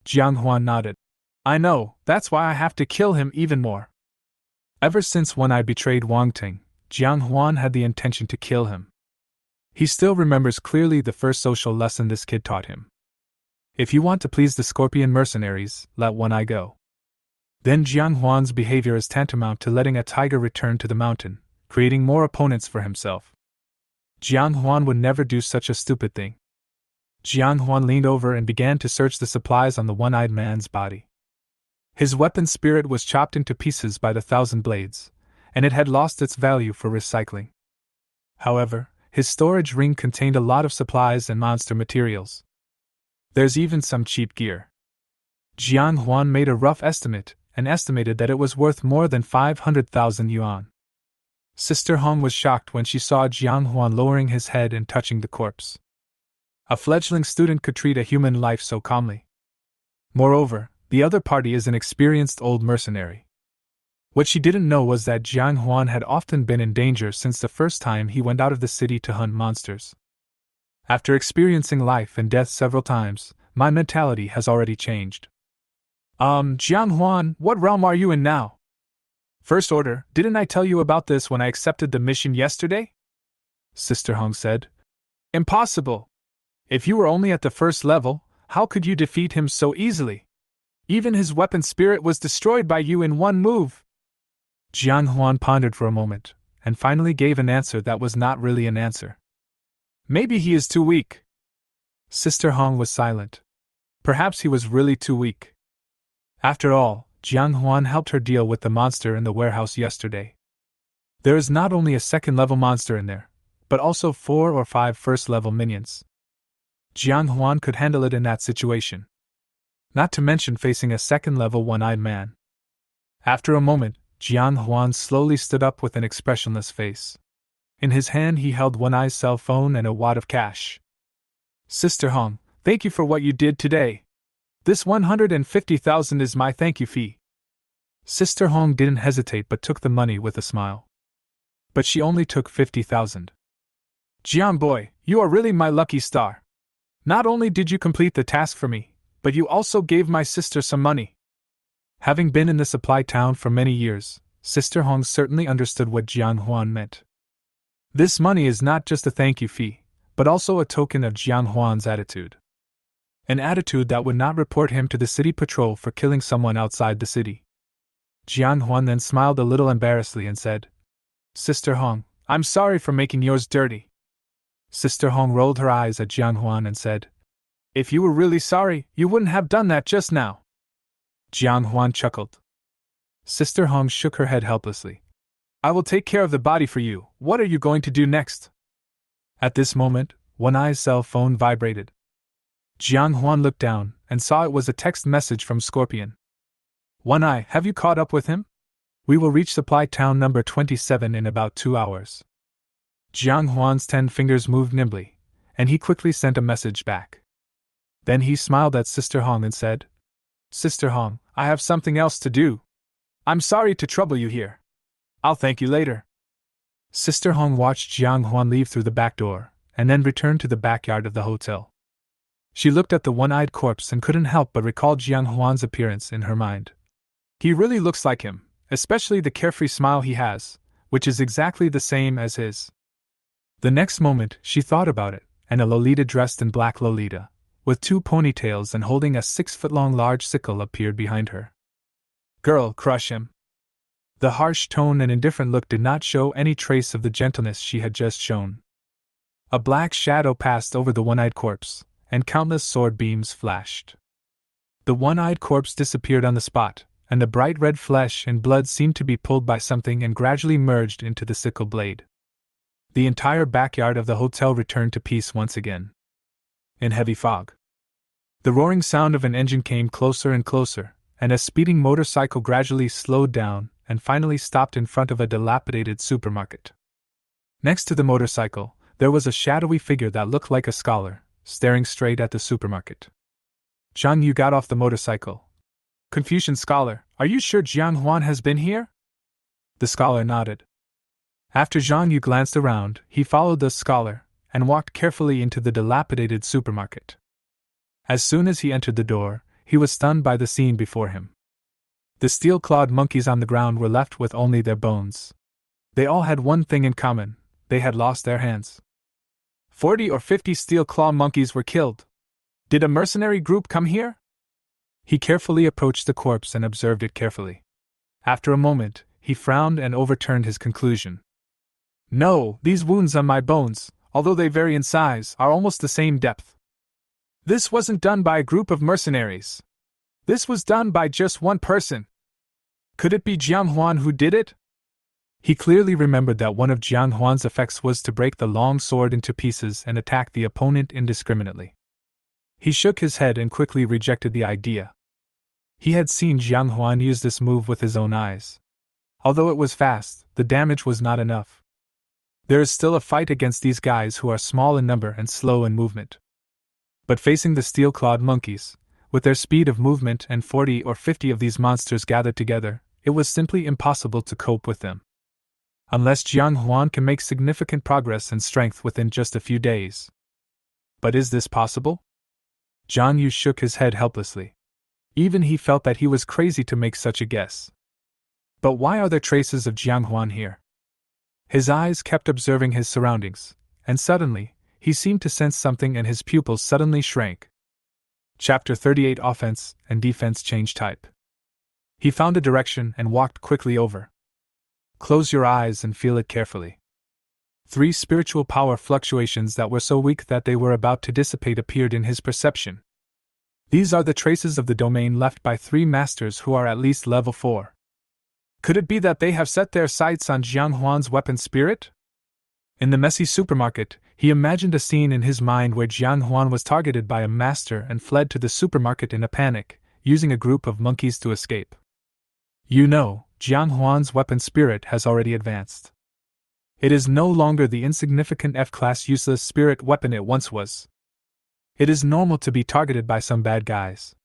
Huan nodded. I know, that's why I have to kill him even more. Ever since One Eye betrayed Wang Ting, Huan had the intention to kill him. He still remembers clearly the first social lesson this kid taught him. If you want to please the Scorpion Mercenaries, let One Eye go. Then Huan's behavior is tantamount to letting a tiger return to the mountain, creating more opponents for himself. Huan would never do such a stupid thing. Huan leaned over and began to search the supplies on the one-eyed man's body. His weapon spirit was chopped into pieces by the 1,000 blades, and it had lost its value for recycling. However, his storage ring contained a lot of supplies and monster materials. There's even some cheap gear. Huan made a rough estimate and estimated that it was worth more than 500,000 yuan. Sister Hong was shocked when she saw Huan lowering his head and touching the corpse. A fledgling student could treat a human life so calmly. Moreover, the other party is an experienced old mercenary. What she didn't know was that Huan had often been in danger since the first time he went out of the city to hunt monsters. After experiencing life and death several times, my mentality has already changed. Jian Huan, what realm are you in now? First Order, didn't I tell you about this when I accepted the mission yesterday? Sister Hong said. Impossible! If you were only at the first level, how could you defeat him so easily? Even his weapon spirit was destroyed by you in one move. Jian Huan pondered for a moment, and finally gave an answer that was not really an answer. Maybe he is too weak. Sister Hong was silent. Perhaps he was really too weak. After all, Jian Huan helped her deal with the monster in the warehouse yesterday. There is not only a second-level monster in there, but also 4 or 5 first-level minions. Jian Huan could handle it in that situation. Not to mention facing a second-level one-eyed man. After a moment, Jian Huan slowly stood up with an expressionless face. In his hand he held One-Eye's cell phone and a wad of cash. Sister Hong, thank you for what you did today. This 150,000 is my thank you fee. Sister Hong didn't hesitate but took the money with a smile. But she only took 50,000. Jian boy, you are really my lucky star. Not only did you complete the task for me, but you also gave my sister some money. Having been in the supply town for many years, Sister Hong certainly understood what Jian Huan meant. This money is not just a thank you fee, but also a token of Jian Huan's attitude. An attitude that would not report him to the city patrol for killing someone outside the city. Jian Huan then smiled a little embarrassedly and said, Sister Hong, I'm sorry for making yours dirty. Sister Hong rolled her eyes at Jian Huan and said, If you were really sorry, you wouldn't have done that just now. Jian Huan chuckled. Sister Hong shook her head helplessly. I will take care of the body for you. What are you going to do next? At this moment, One-Eye's cell phone vibrated. Jian Huan looked down and saw it was a text message from Scorpion. One-Eye, have you caught up with him? We will reach supply town number 27 in about 2 hours. Jian Huan's 10 fingers moved nimbly, and he quickly sent a message back. Then he smiled at Sister Hong and said, Sister Hong, I have something else to do. I'm sorry to trouble you here. I'll thank you later. Sister Hong watched Jian Huan leave through the back door, and then returned to the backyard of the hotel. She looked at the one-eyed corpse and couldn't help but recall Jian Huan's appearance in her mind. He really looks like him, especially the carefree smile he has, which is exactly the same as his. The next moment, she thought about it, and a Lolita dressed in black Lolita, with 2 ponytails and holding a 6-foot-long large sickle appeared behind her. Girl, crush him. The harsh tone and indifferent look did not show any trace of the gentleness she had just shown. A black shadow passed over the one-eyed corpse, and countless sword beams flashed. The one-eyed corpse disappeared on the spot, and the bright red flesh and blood seemed to be pulled by something and gradually merged into the sickle blade. The entire backyard of the hotel returned to peace once again. In heavy fog. The roaring sound of an engine came closer and closer, and a speeding motorcycle gradually slowed down and finally stopped in front of a dilapidated supermarket. Next to the motorcycle, there was a shadowy figure that looked like a scholar, staring straight at the supermarket. Zhang Yu got off the motorcycle. Confucian scholar, are you sure Jian Huan has been here? The scholar nodded. After Zhang Yu glanced around, he followed the scholar and walked carefully into the dilapidated supermarket. As soon as he entered the door, he was stunned by the scene before him. The steel-clawed monkeys on the ground were left with only their bones. They all had one thing in common: they had lost their hands. 40 or 50 steel-claw monkeys were killed. Did a mercenary group come here? He carefully approached the corpse and observed it carefully. After a moment, he frowned and overturned his conclusion. No, these wounds on my bones, although they vary in size, are almost the same depth. This wasn't done by a group of mercenaries. This was done by just one person. Could it be Jian Huan who did it? He clearly remembered that one of Jian Huan's effects was to break the long sword into pieces and attack the opponent indiscriminately. He shook his head and quickly rejected the idea. He had seen Jian Huan use this move with his own eyes. Although it was fast, the damage was not enough. There is still a fight against these guys who are small in number and slow in movement. But facing the steel-clawed monkeys, with their speed of movement and 40 or 50 of these monsters gathered together, it was simply impossible to cope with them. Unless Jian Huan can make significant progress in strength within just a few days. But is this possible? Zhang Yu shook his head helplessly. Even he felt that he was crazy to make such a guess. But why are there traces of Jiang Huan here? His eyes kept observing his surroundings, and suddenly, he seemed to sense something and his pupils suddenly shrank. Chapter 38 Offense and Defense Change Type. He found a direction and walked quickly over. Close your eyes and feel it carefully. 3 spiritual power fluctuations that were so weak that they were about to dissipate appeared in his perception. These are the traces of the domain left by 3 masters who are at least level 4. Could it be that they have set their sights on Jiang Huan's weapon spirit? In the messy supermarket, he imagined a scene in his mind where Jiang Huan was targeted by a master and fled to the supermarket in a panic, using a group of monkeys to escape. You know, Jiang Huan's weapon spirit has already advanced. It is no longer the insignificant F-class useless spirit weapon it once was. It is normal to be targeted by some bad guys.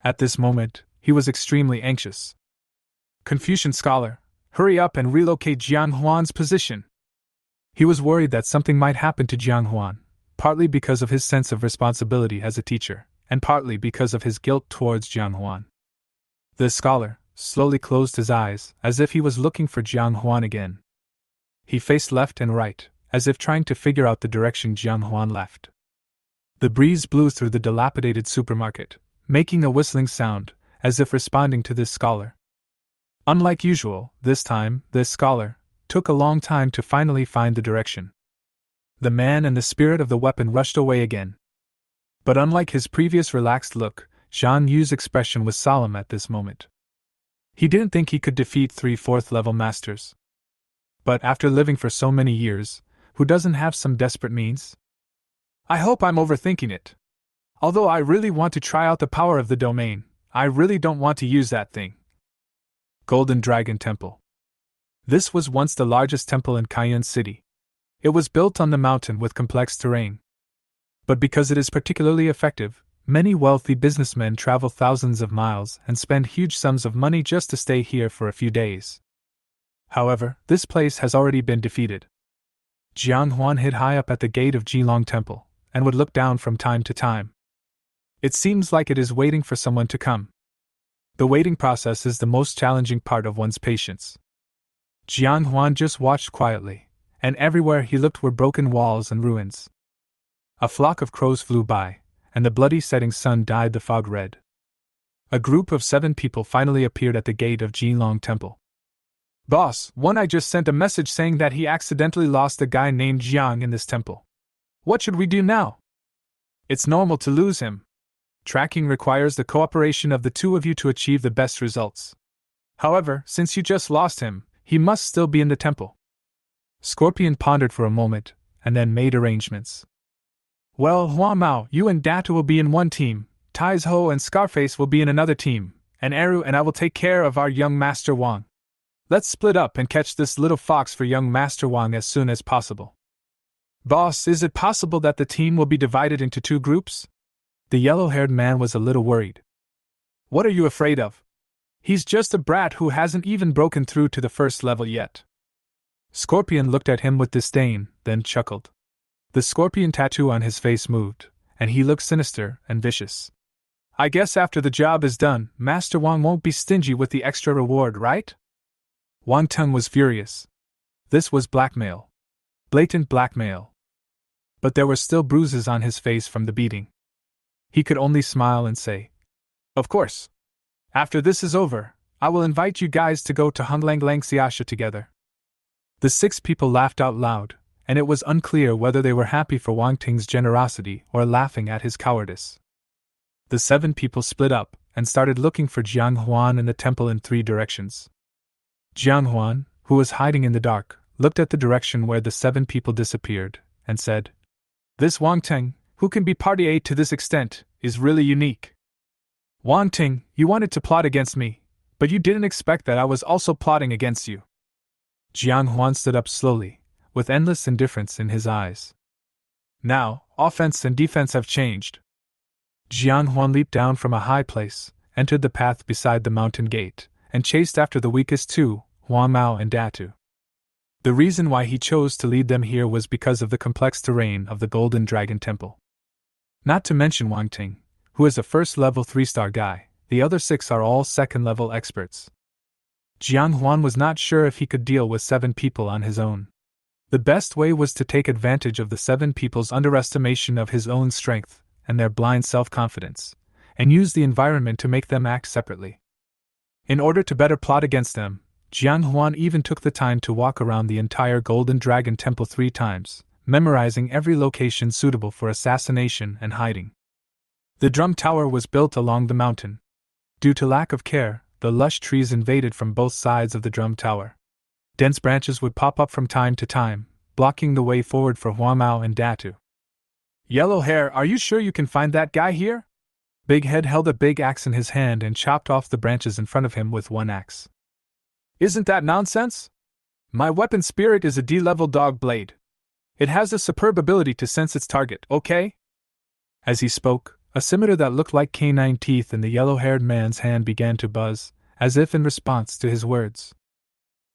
At this moment, he was extremely anxious. Confucian scholar, hurry up and relocate Jiang Huan's position. He was worried that something might happen to Jiang Huan, partly because of his sense of responsibility as a teacher, and partly because of his guilt towards Jiang Huan. The scholar slowly closed his eyes, as if he was looking for Jiang Huan again. He faced left and right, as if trying to figure out the direction Jiang Huan left. The breeze blew through the dilapidated supermarket, making a whistling sound, as if responding to this scholar. Unlike usual, this time, this scholar took a long time to finally find the direction. The man and the spirit of the weapon rushed away again. But unlike his previous relaxed look, Zhan Yu's expression was solemn at this moment. He didn't think he could defeat 3 4th-level masters. But after living for so many years, who doesn't have some desperate means? I hope I'm overthinking it. Although I really want to try out the power of the domain, I really don't want to use that thing. Golden Dragon Temple. This was once the largest temple in Cayenne City. It was built on the mountain with complex terrain. But because it is particularly effective, many wealthy businessmen travel thousands of miles and spend huge sums of money just to stay here for a few days. However, this place has already been defeated. Jiang Huan hid high up at the gate of Jilong Temple, and would look down from time to time. It seems like it is waiting for someone to come. The waiting process is the most challenging part of one's patience. Jiang Huan just watched quietly, and everywhere he looked were broken walls and ruins. A flock of crows flew by, and the bloody setting sun dyed the fog red. A group of 7 people finally appeared at the gate of Jilong Temple. Boss, I just sent a message saying that he accidentally lost a guy named Jiang in this temple. What should we do now? It's normal to lose him. Tracking requires the cooperation of the 2 of you to achieve the best results. However, since you just lost him, he must still be in the temple. Scorpion pondered for a moment, and then made arrangements. Well, Huan Mao, you and Datu will be in one team, Tai's Ho and Scarface will be in another team, and Eru and I will take care of our young Master Wang. Let's split up and catch this little fox for young Master Wang as soon as possible. Boss, is it possible that the team will be divided into 2 groups? The yellow-haired man was a little worried. What are you afraid of? He's just a brat who hasn't even broken through to the 1st level yet. Scorpion looked at him with disdain, then chuckled. The scorpion tattoo on his face moved, and he looked sinister and vicious. I guess after the job is done, Master Wang won't be stingy with the extra reward, right? Wang Teng was furious. This was blackmail. Blatant blackmail. But there were still bruises on his face from the beating. He could only smile and say, Of course. After this is over, I will invite you guys to go to Hunglanglang Xiasha together. The 6 people laughed out loud, and it was unclear whether they were happy for Wang Ting's generosity or laughing at his cowardice. The 7 people split up and started looking for Jiang Huan in the temple in 3 directions. Jiang Huan, who was hiding in the dark, looked at the direction where the 7 people disappeared, and said, This Wang Ting, who can be party aid to this extent, is really unique. Wang Ting, you wanted to plot against me, but you didn't expect that I was also plotting against you. Jiang Huan stood up slowly, with endless indifference in his eyes. Now, offense and defense have changed. Jiang Huan leaped down from a high place, entered the path beside the mountain gate, and chased after the weakest 2, Huan Mao and Datu. The reason why he chose to lead them here was because of the complex terrain of the Golden Dragon Temple. Not to mention Wang Ting, who is a 1st-level 3-star guy, the other 6 are all second-level experts. Huan was not sure if he could deal with 7 people on his own. The best way was to take advantage of the 7 people's underestimation of his own strength and their blind self-confidence, and use the environment to make them act separately. In order to better plot against them, Huan even took the time to walk around the entire Golden Dragon Temple 3 times, memorizing every location suitable for assassination and hiding. The drum tower was built along the mountain. Due to lack of care, the lush trees invaded from both sides of the drum tower. Dense branches would pop up from time to time, blocking the way forward for Huan Mao and Datu. "Yellow Hair, are you sure you can find that guy here?" Big Head held a big axe in his hand and chopped off the branches in front of him with one axe. "Isn't that nonsense? My weapon spirit is a D-level dog blade. It has a superb ability to sense its target, okay?" As he spoke, a scimitar that looked like canine teeth in the yellow-haired man's hand began to buzz, as if in response to his words.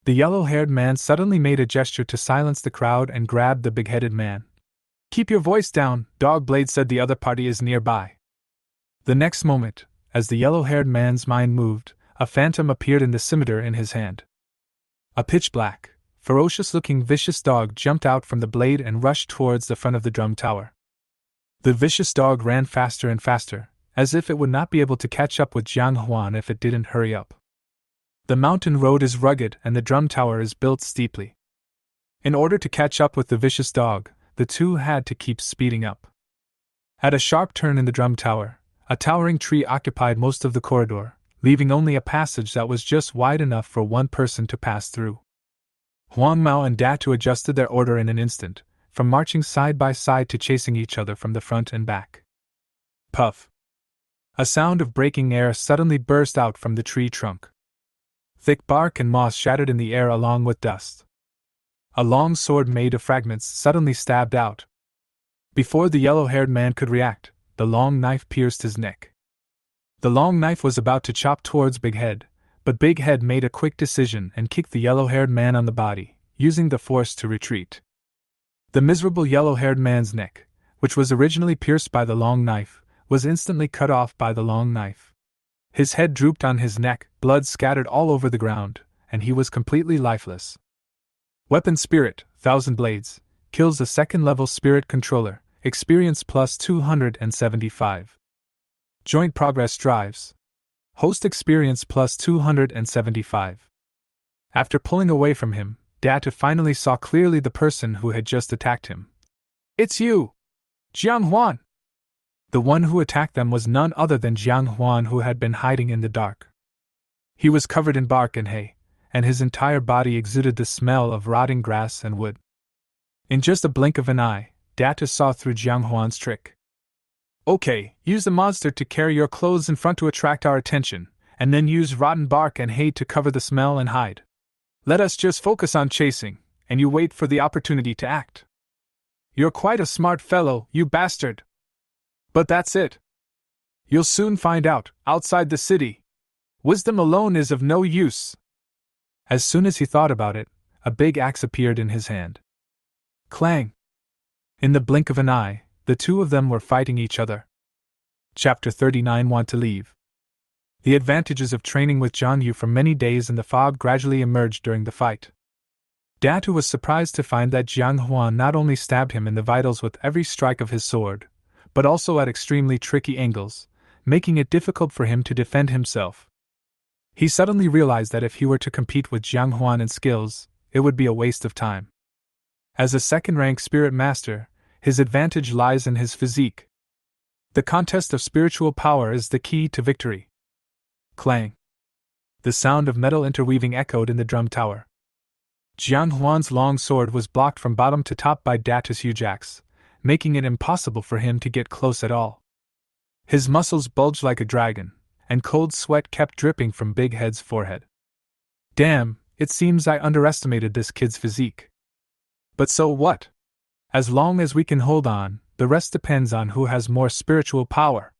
The yellow-haired man suddenly made a gesture to silence the crowd and grabbed the big-headed man. "Keep your voice down, Dogblade said the other party is nearby." The next moment, as the yellow-haired man's mind moved, a phantom appeared in the scimitar in his hand. A pitch-black, ferocious-looking vicious dog jumped out from the blade and rushed towards the front of the drum tower. The vicious dog ran faster and faster, as if it would not be able to catch up with Huan if it didn't hurry up. The mountain road is rugged and the drum tower is built steeply. In order to catch up with the vicious dog, the two had to keep speeding up. At a sharp turn in the drum tower, a towering tree occupied most of the corridor, leaving only a passage that was just wide enough for one person to pass through. Huan Mao and Datu adjusted their order in an instant, from marching side by side to chasing each other from the front and back. Puff! A sound of breaking air suddenly burst out from the tree trunk. Thick bark and moss shattered in the air along with dust. A long sword made of fragments suddenly stabbed out. Before the yellow-haired man could react, the long knife pierced his neck. The long knife was about to chop towards Big Head, but Big Head made a quick decision and kicked the yellow-haired man on the body, using the force to retreat. The miserable yellow-haired man's neck, which was originally pierced by the long knife, was instantly cut off by the long knife. His head drooped on his neck, blood scattered all over the ground, and he was completely lifeless. Weapon Spirit, 1000 Blades, kills a second-level Spirit Controller, experience plus 275. Joint Progress Drives. Host experience plus 275. After pulling away from him, Datu finally saw clearly the person who had just attacked him. "It's you! Jian Huan!" The one who attacked them was none other than Jian Huan, who had been hiding in the dark. He was covered in bark and hay, and his entire body exuded the smell of rotting grass and wood. In just a blink of an eye, Datu saw through Jian Huan's trick. "Okay, use the monster to carry your clothes in front to attract our attention, and then use rotten bark and hay to cover the smell and hide. Let us just focus on chasing, and you wait for the opportunity to act. You're quite a smart fellow, you bastard. But that's it. You'll soon find out, outside the city. Wisdom alone is of no use." As soon as he thought about it, a big axe appeared in his hand. Clang! In the blink of an eye, the two of them were fighting each other. Chapter 39. Want to leave. The advantages of training with Zhang Yu for many days in the fog gradually emerged during the fight. Datu was surprised to find that Jiang Huan not only stabbed him in the vitals with every strike of his sword, but also at extremely tricky angles, making it difficult for him to defend himself. He suddenly realized that if he were to compete with Jiang Huan in skills, it would be a waste of time. As a second-rank spirit master, his advantage lies in his physique. The contest of spiritual power is the key to victory. Clang! The sound of metal interweaving echoed in the drum tower. Jiang Huan's long sword was blocked from bottom to top by Datu's huge axe, making it impossible for him to get close at all. His muscles bulged like a dragon, and cold sweat kept dripping from Big Head's forehead. Damn, it seems I underestimated this kid's physique. But so what? As long as we can hold on, the rest depends on who has more spiritual power.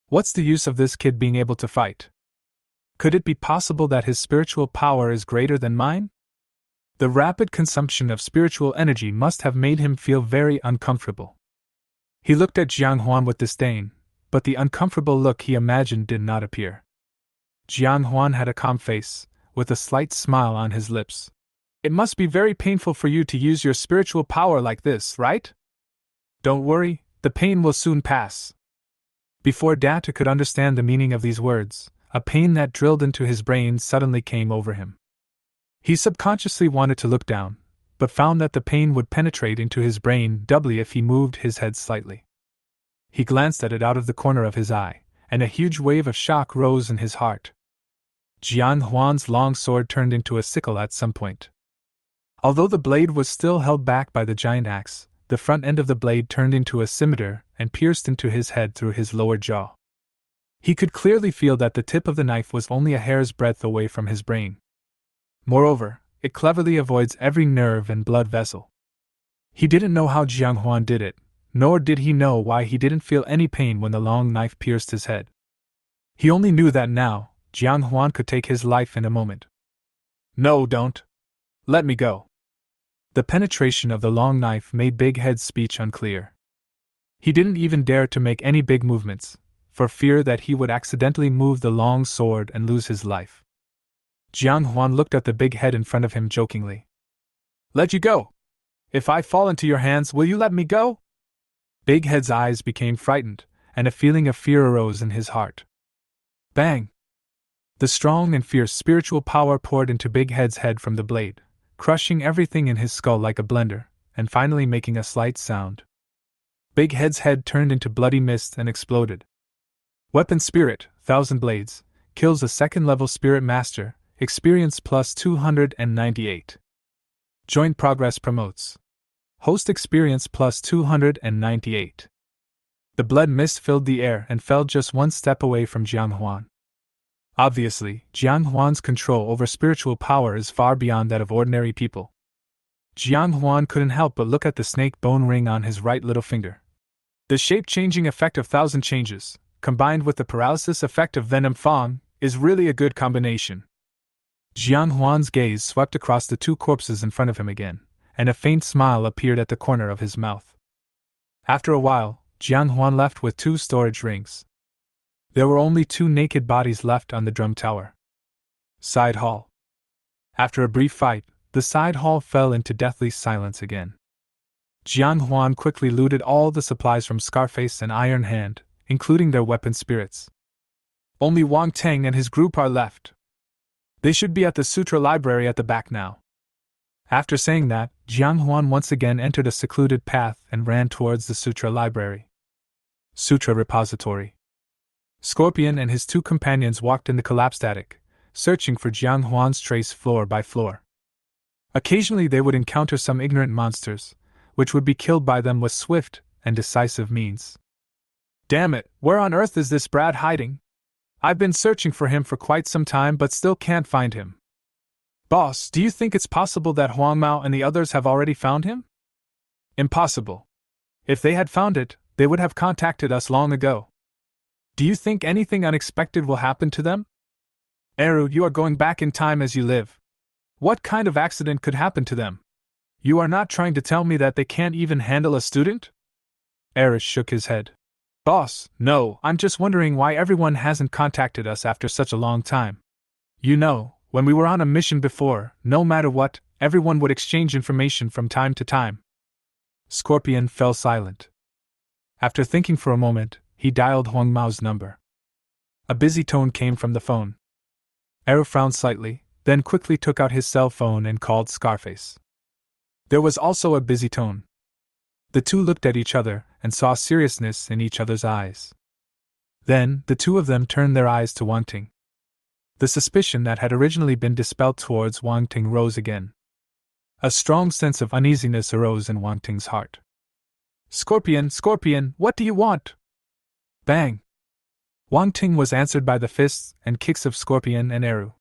What's the use of this kid being able to fight? Could it be possible that his spiritual power is greater than mine? The rapid consumption of spiritual energy must have made him feel very uncomfortable. He looked at Jiang Huan with disdain, but the uncomfortable look he imagined did not appear. Huan had a calm face, with a slight smile on his lips. It must be very painful for you to use your spiritual power like this, right? Don't worry, the pain will soon pass. Before Data could understand the meaning of these words, a pain that drilled into his brain suddenly came over him. He subconsciously wanted to look down, but found that the pain would penetrate into his brain doubly if he moved his head slightly. He glanced at it out of the corner of his eye, and a huge wave of shock rose in his heart. Huan's long sword turned into a sickle at some point. Although the blade was still held back by the giant axe, the front end of the blade turned into a scimitar and pierced into his head through his lower jaw. He could clearly feel that the tip of the knife was only a hair's breadth away from his brain. Moreover, it cleverly avoids every nerve and blood vessel. He didn't know how Huan did it, nor did he know why he didn't feel any pain when the long knife pierced his head. He only knew that now, Huan could take his life in a moment. No, don't. Let me go. The penetration of the long knife made Big Head's speech unclear. He didn't even dare to make any big movements, for fear that he would accidentally move the long sword and lose his life. Huan looked at the big head in front of him jokingly. Let you go? If I fall into your hands, will you let me go? Big Head's eyes became frightened, and a feeling of fear arose in his heart. Bang! The strong and fierce spiritual power poured into Big Head's head from the blade, crushing everything in his skull like a blender, and finally making a slight sound. Big Head's head turned into bloody mist and exploded. Weapon Spirit, 1000 Blades, kills a second-level Spirit Master, experience plus 298. Joint Progress promotes. Host experience plus 298. The blood mist filled the air and fell just one step away from Huan. Obviously, Huan's control over spiritual power is far beyond that of ordinary people. Huan couldn't help but look at the snake bone ring on his right little finger. The shape-changing effect of 1000 changes, combined with the paralysis effect of Venom Fang, is really a good combination. Huan's gaze swept across the two corpses in front of him again, and a faint smile appeared at the corner of his mouth. After a while, Huan left with 2 storage rings. There were only 2 naked bodies left on the drum tower. Side hall. After a brief fight, the side hall fell into deathly silence again. Huan quickly looted all the supplies from Scarface and Iron Hand, including their weapon spirits. Only Wang Teng and his group are left. They should be at the Sutra Library at the back now. After saying that, Huan once again entered a secluded path and ran towards the Sutra Library. Sutra Repository. Scorpion and his 2 companions walked in the collapsed attic, searching for Huan's trace floor by floor. Occasionally they would encounter some ignorant monsters, which would be killed by them with swift and decisive means. Damn it, where on earth is this Brad hiding? I've been searching for him for quite some time but still can't find him. Boss, do you think it's possible that Huang Mao and the others have already found him? Impossible. If they had found it, they would have contacted us long ago. Do you think anything unexpected will happen to them? Eru, you are going back in time as you live. What kind of accident could happen to them? You are not trying to tell me that they can't even handle a student? Eris shook his head. Boss, no, I'm just wondering why everyone hasn't contacted us after such a long time. You know, when we were on a mission before, no matter what, everyone would exchange information from time to time. Scorpion fell silent. After thinking for a moment, he dialed Huang Mao's number. A busy tone came from the phone. Eru frowned slightly, then quickly took out his cell phone and called Scarface. There was also a busy tone. The two looked at each other and saw seriousness in each other's eyes. Then, the two of them turned their eyes to Wang Ting. The suspicion that had originally been dispelled towards Wang Ting rose again. A strong sense of uneasiness arose in Wang Ting's heart. Scorpion, Scorpion, what do you want? Bang! Wang Ting was answered by the fists and kicks of Scorpion and Eru.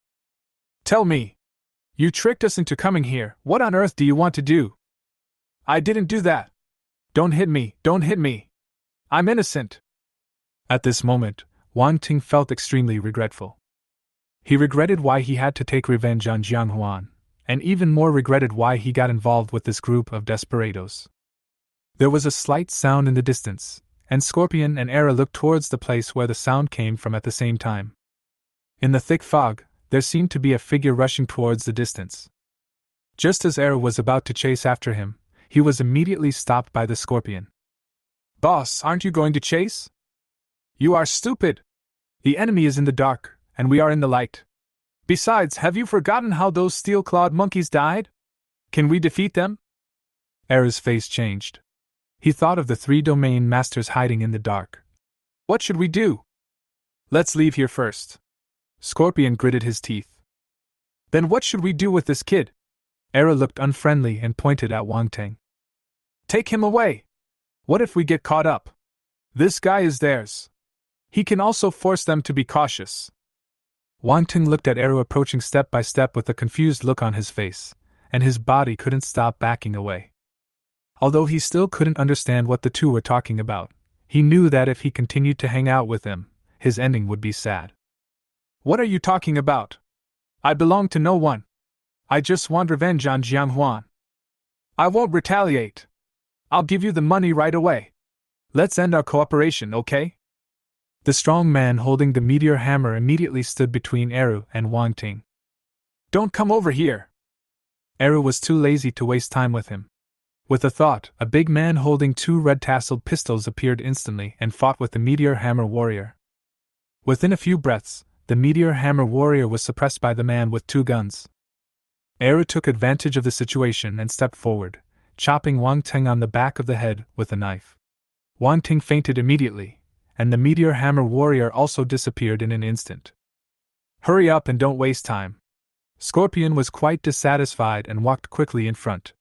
Tell me! You tricked us into coming here, what on earth do you want to do? I didn't do that! Don't hit me, don't hit me! I'm innocent! At this moment, Wang Ting felt extremely regretful. He regretted why he had to take revenge on Huan, and even more regretted why he got involved with this group of desperados. There was a slight sound in the distance, and Scorpion and Era looked towards the place where the sound came from at the same time. In the thick fog, there seemed to be a figure rushing towards the distance. Just as Era was about to chase after him, he was immediately stopped by the Scorpion. "Boss, aren't you going to chase? You are stupid! The enemy is in the dark, and we are in the light. Besides, have you forgotten how those steel-clawed monkeys died? Can we defeat them?" Era's face changed. He thought of the 3 domain masters hiding in the dark. "What should we do?" "Let's leave here first." Scorpion gritted his teeth. "Then what should we do with this kid?" Era looked unfriendly and pointed at Wang Ting. "Take him away! What if we get caught up? This guy is theirs. He can also force them to be cautious." Wang Ting looked at Era approaching step by step with a confused look on his face, and his body couldn't stop backing away. Although he still couldn't understand what the two were talking about, he knew that if he continued to hang out with them, his ending would be sad. "What are you talking about? I belong to no one. I just want revenge on Jian Huan. I won't retaliate. I'll give you the money right away. Let's end our cooperation, okay?" The strong man holding the meteor hammer immediately stood between Eru and Wang Ting. "Don't come over here!" Eru was too lazy to waste time with him. With a thought, a big man holding 2 red-tasseled pistols appeared instantly and fought with the meteor hammer warrior. Within a few breaths, the meteor hammer warrior was suppressed by the man with 2 guns. Eru took advantage of the situation and stepped forward, chopping Wang Ting on the back of the head with a knife. Wang Ting fainted immediately, and the meteor hammer warrior also disappeared in an instant. "Hurry up and don't waste time." Scorpion was quite dissatisfied and walked quickly in front.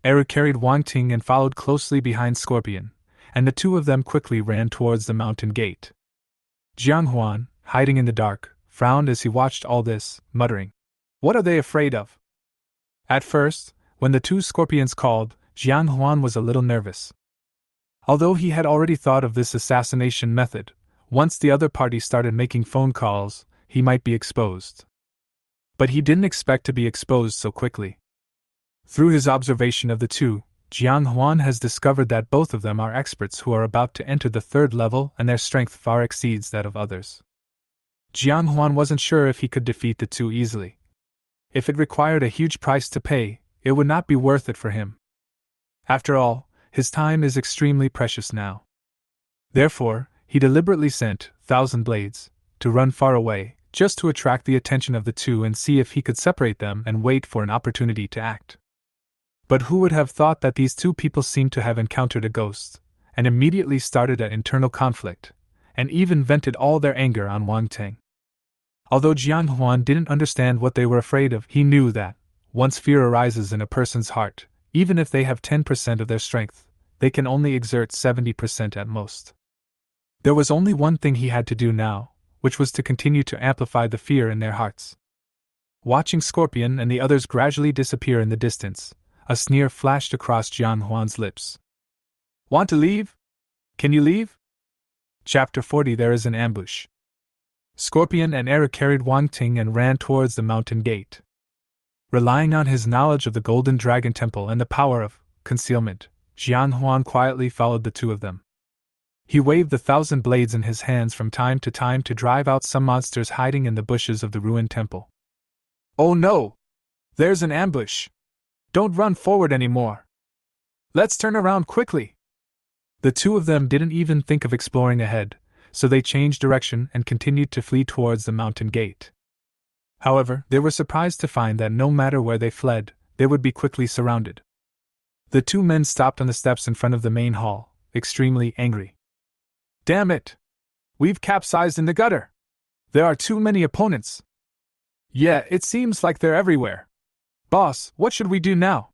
Eru carried Wang Ting and followed closely behind Scorpion, and the 2 of them quickly ran towards the mountain gate. Jian Huan, hiding in the dark, frowned as he watched all this, muttering, "What are they afraid of?" At first, when the 2 Scorpions called, Jian Huan was a little nervous. Although he had already thought of this assassination method, once the other party started making phone calls, he might be exposed. But he didn't expect to be exposed so quickly. Through his observation of the 2, Jian Huan has discovered that both of them are experts who are about to enter the 3rd level and their strength far exceeds that of others. Jian Huan wasn't sure if he could defeat the 2 easily. If it required a huge price to pay, it would not be worth it for him. After all, his time is extremely precious now. Therefore, he deliberately sent 1,000 blades to run far away, just to attract the attention of the 2 and see if he could separate them and wait for an opportunity to act. But who would have thought that these 2 people seemed to have encountered a ghost, and immediately started an internal conflict, and even vented all their anger on Wang Ting. Although Jian Huan didn't understand what they were afraid of, he knew that, once fear arises in a person's heart, even if they have 10% of their strength, they can only exert 70% at most. There was only one thing he had to do now, which was to continue to amplify the fear in their hearts. Watching Scorpion and the others gradually disappear in the distance, a sneer flashed across Jian Huan's lips. "Want to leave? Can you leave?" Chapter 40. There is an ambush. Scorpion and Era carried Wang Ting and ran towards the mountain gate. Relying on his knowledge of the Golden Dragon Temple and the power of concealment, Jian Huan quietly followed the 2 of them. He waved the 1,000 blades in his hands from time to time to drive out some monsters hiding in the bushes of the ruined temple. "Oh no! There's an ambush! Don't run forward anymore! Let's turn around quickly!" The 2 of them didn't even think of exploring ahead, so they changed direction and continued to flee towards the mountain gate. However, they were surprised to find that no matter where they fled, they would be quickly surrounded. The 2 men stopped on the steps in front of the main hall, extremely angry. "Damn it! We've capsized in the gutter! There are too many opponents! Yeah, it seems like they're everywhere. Boss, what should we do now?"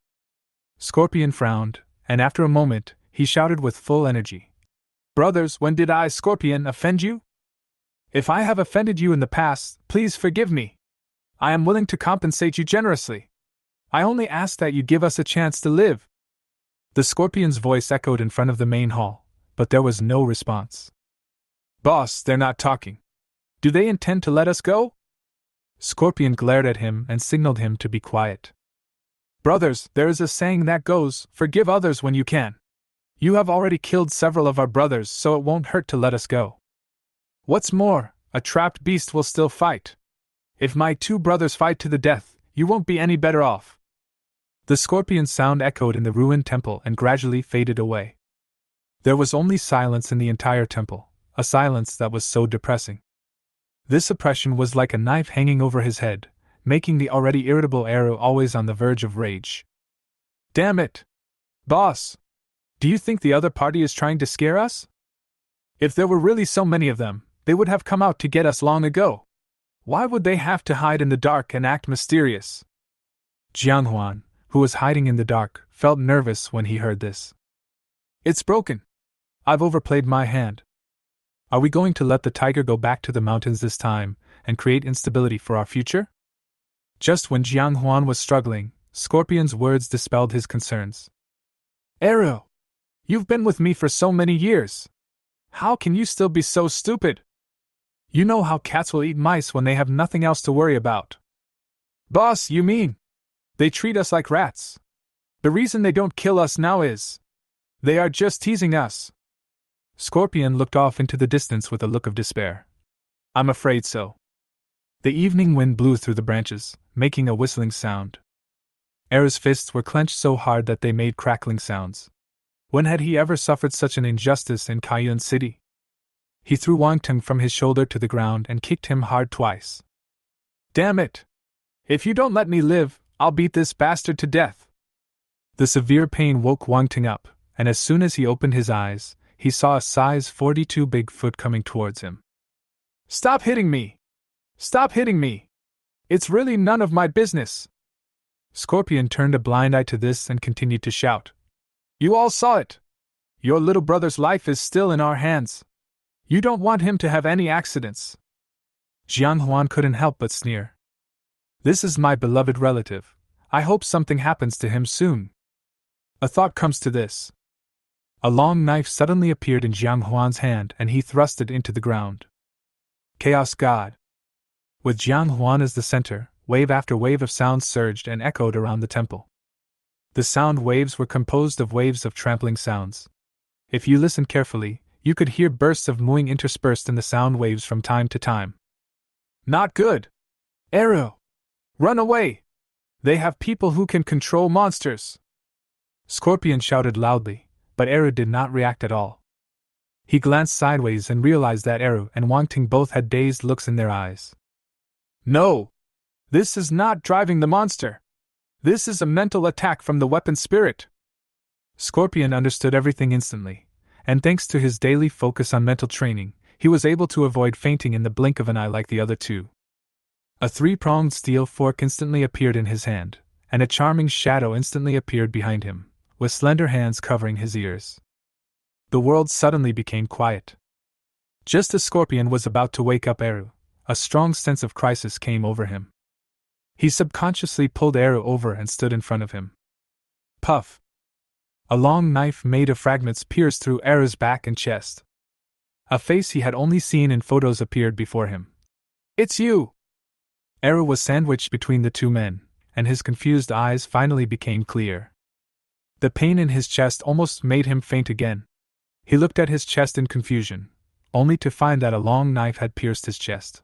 Scorpion frowned, and after a moment, he shouted with full energy. "Brothers, when did I, Scorpion, offend you? If I have offended you in the past, please forgive me. I am willing to compensate you generously. I only ask that you give us a chance to live." The Scorpion's voice echoed in front of the main hall, but there was no response. "Boss, they're not talking. Do they intend to let us go?" Scorpion glared at him and signaled him to be quiet. "Brothers, there is a saying that goes, 'Forgive others when you can.' You have already killed several of our brothers, so it won't hurt to let us go. What's more, a trapped beast will still fight. If my 2 brothers fight to the death, you won't be any better off." The scorpion's sound echoed in the ruined temple and gradually faded away. There was only silence in the entire temple, a silence that was so depressing. This oppression was like a knife hanging over his head, making the already irritable Eru always on the verge of rage. "Damn it! Boss! Do you think the other party is trying to scare us? If there were really so many of them, they would have come out to get us long ago. Why would they have to hide in the dark and act mysterious?" Huan, who was hiding in the dark, felt nervous when he heard this. "It's broken. I've overplayed my hand. Are we going to let the tiger go back to the mountains this time and create instability for our future?" Just when Huan was struggling, Scorpion's words dispelled his concerns. "Eru, you've been with me for so many years. How can you still be so stupid? You know how cats will eat mice when they have nothing else to worry about." "Boss, you mean? They treat us like rats. The reason they don't kill us now is they are just teasing us." Scorpion looked off into the distance with a look of despair. "I'm afraid so." The evening wind blew through the branches, making a whistling sound. Eru's fists were clenched so hard that they made crackling sounds. When had he ever suffered such an injustice in Kaiyun City? He threw Wang Teng from his shoulder to the ground and kicked him hard twice. "Damn it! If you don't let me live, I'll beat this bastard to death." The severe pain woke Wang Teng up, and as soon as he opened his eyes, he saw a size 42 big foot coming towards him. "Stop hitting me! Stop hitting me! It's really none of my business!" Scorpion turned a blind eye to this and continued to shout. "You all saw it! Your little brother's life is still in our hands. You don't want him to have any accidents." Huan couldn't help but sneer. "This is my beloved relative. I hope something happens to him soon." A thought comes to this. A long knife suddenly appeared in Huan's hand and he thrust it into the ground. Chaos God. With Huan as the center, wave after wave of sounds surged and echoed around the temple. The sound waves were composed of waves of trampling sounds. If you listened carefully, you could hear bursts of mooing interspersed in the sound waves from time to time. "Not good! Eru! Run away! They have people who can control monsters!" Scorpion shouted loudly, but Eru did not react at all. He glanced sideways and realized that Eru and Wang Ting both had dazed looks in their eyes. "No! This is not driving the monster! This is a mental attack from the weapon spirit!" Scorpion understood everything instantly, and thanks to his daily focus on mental training, he was able to avoid fainting in the blink of an eye like the other two. A 3-pronged steel fork instantly appeared in his hand, and a charming shadow instantly appeared behind him, with slender hands covering his ears. The world suddenly became quiet. Just as Scorpion was about to wake up Eru, a strong sense of crisis came over him. He subconsciously pulled Eru over and stood in front of him. Puff! A long knife made of fragments pierced through Eru's back and chest. A face he had only seen in photos appeared before him. "It's you!" Eru was sandwiched between the two men, and his confused eyes finally became clear. The pain in his chest almost made him faint again. He looked at his chest in confusion, only to find that a long knife had pierced his chest.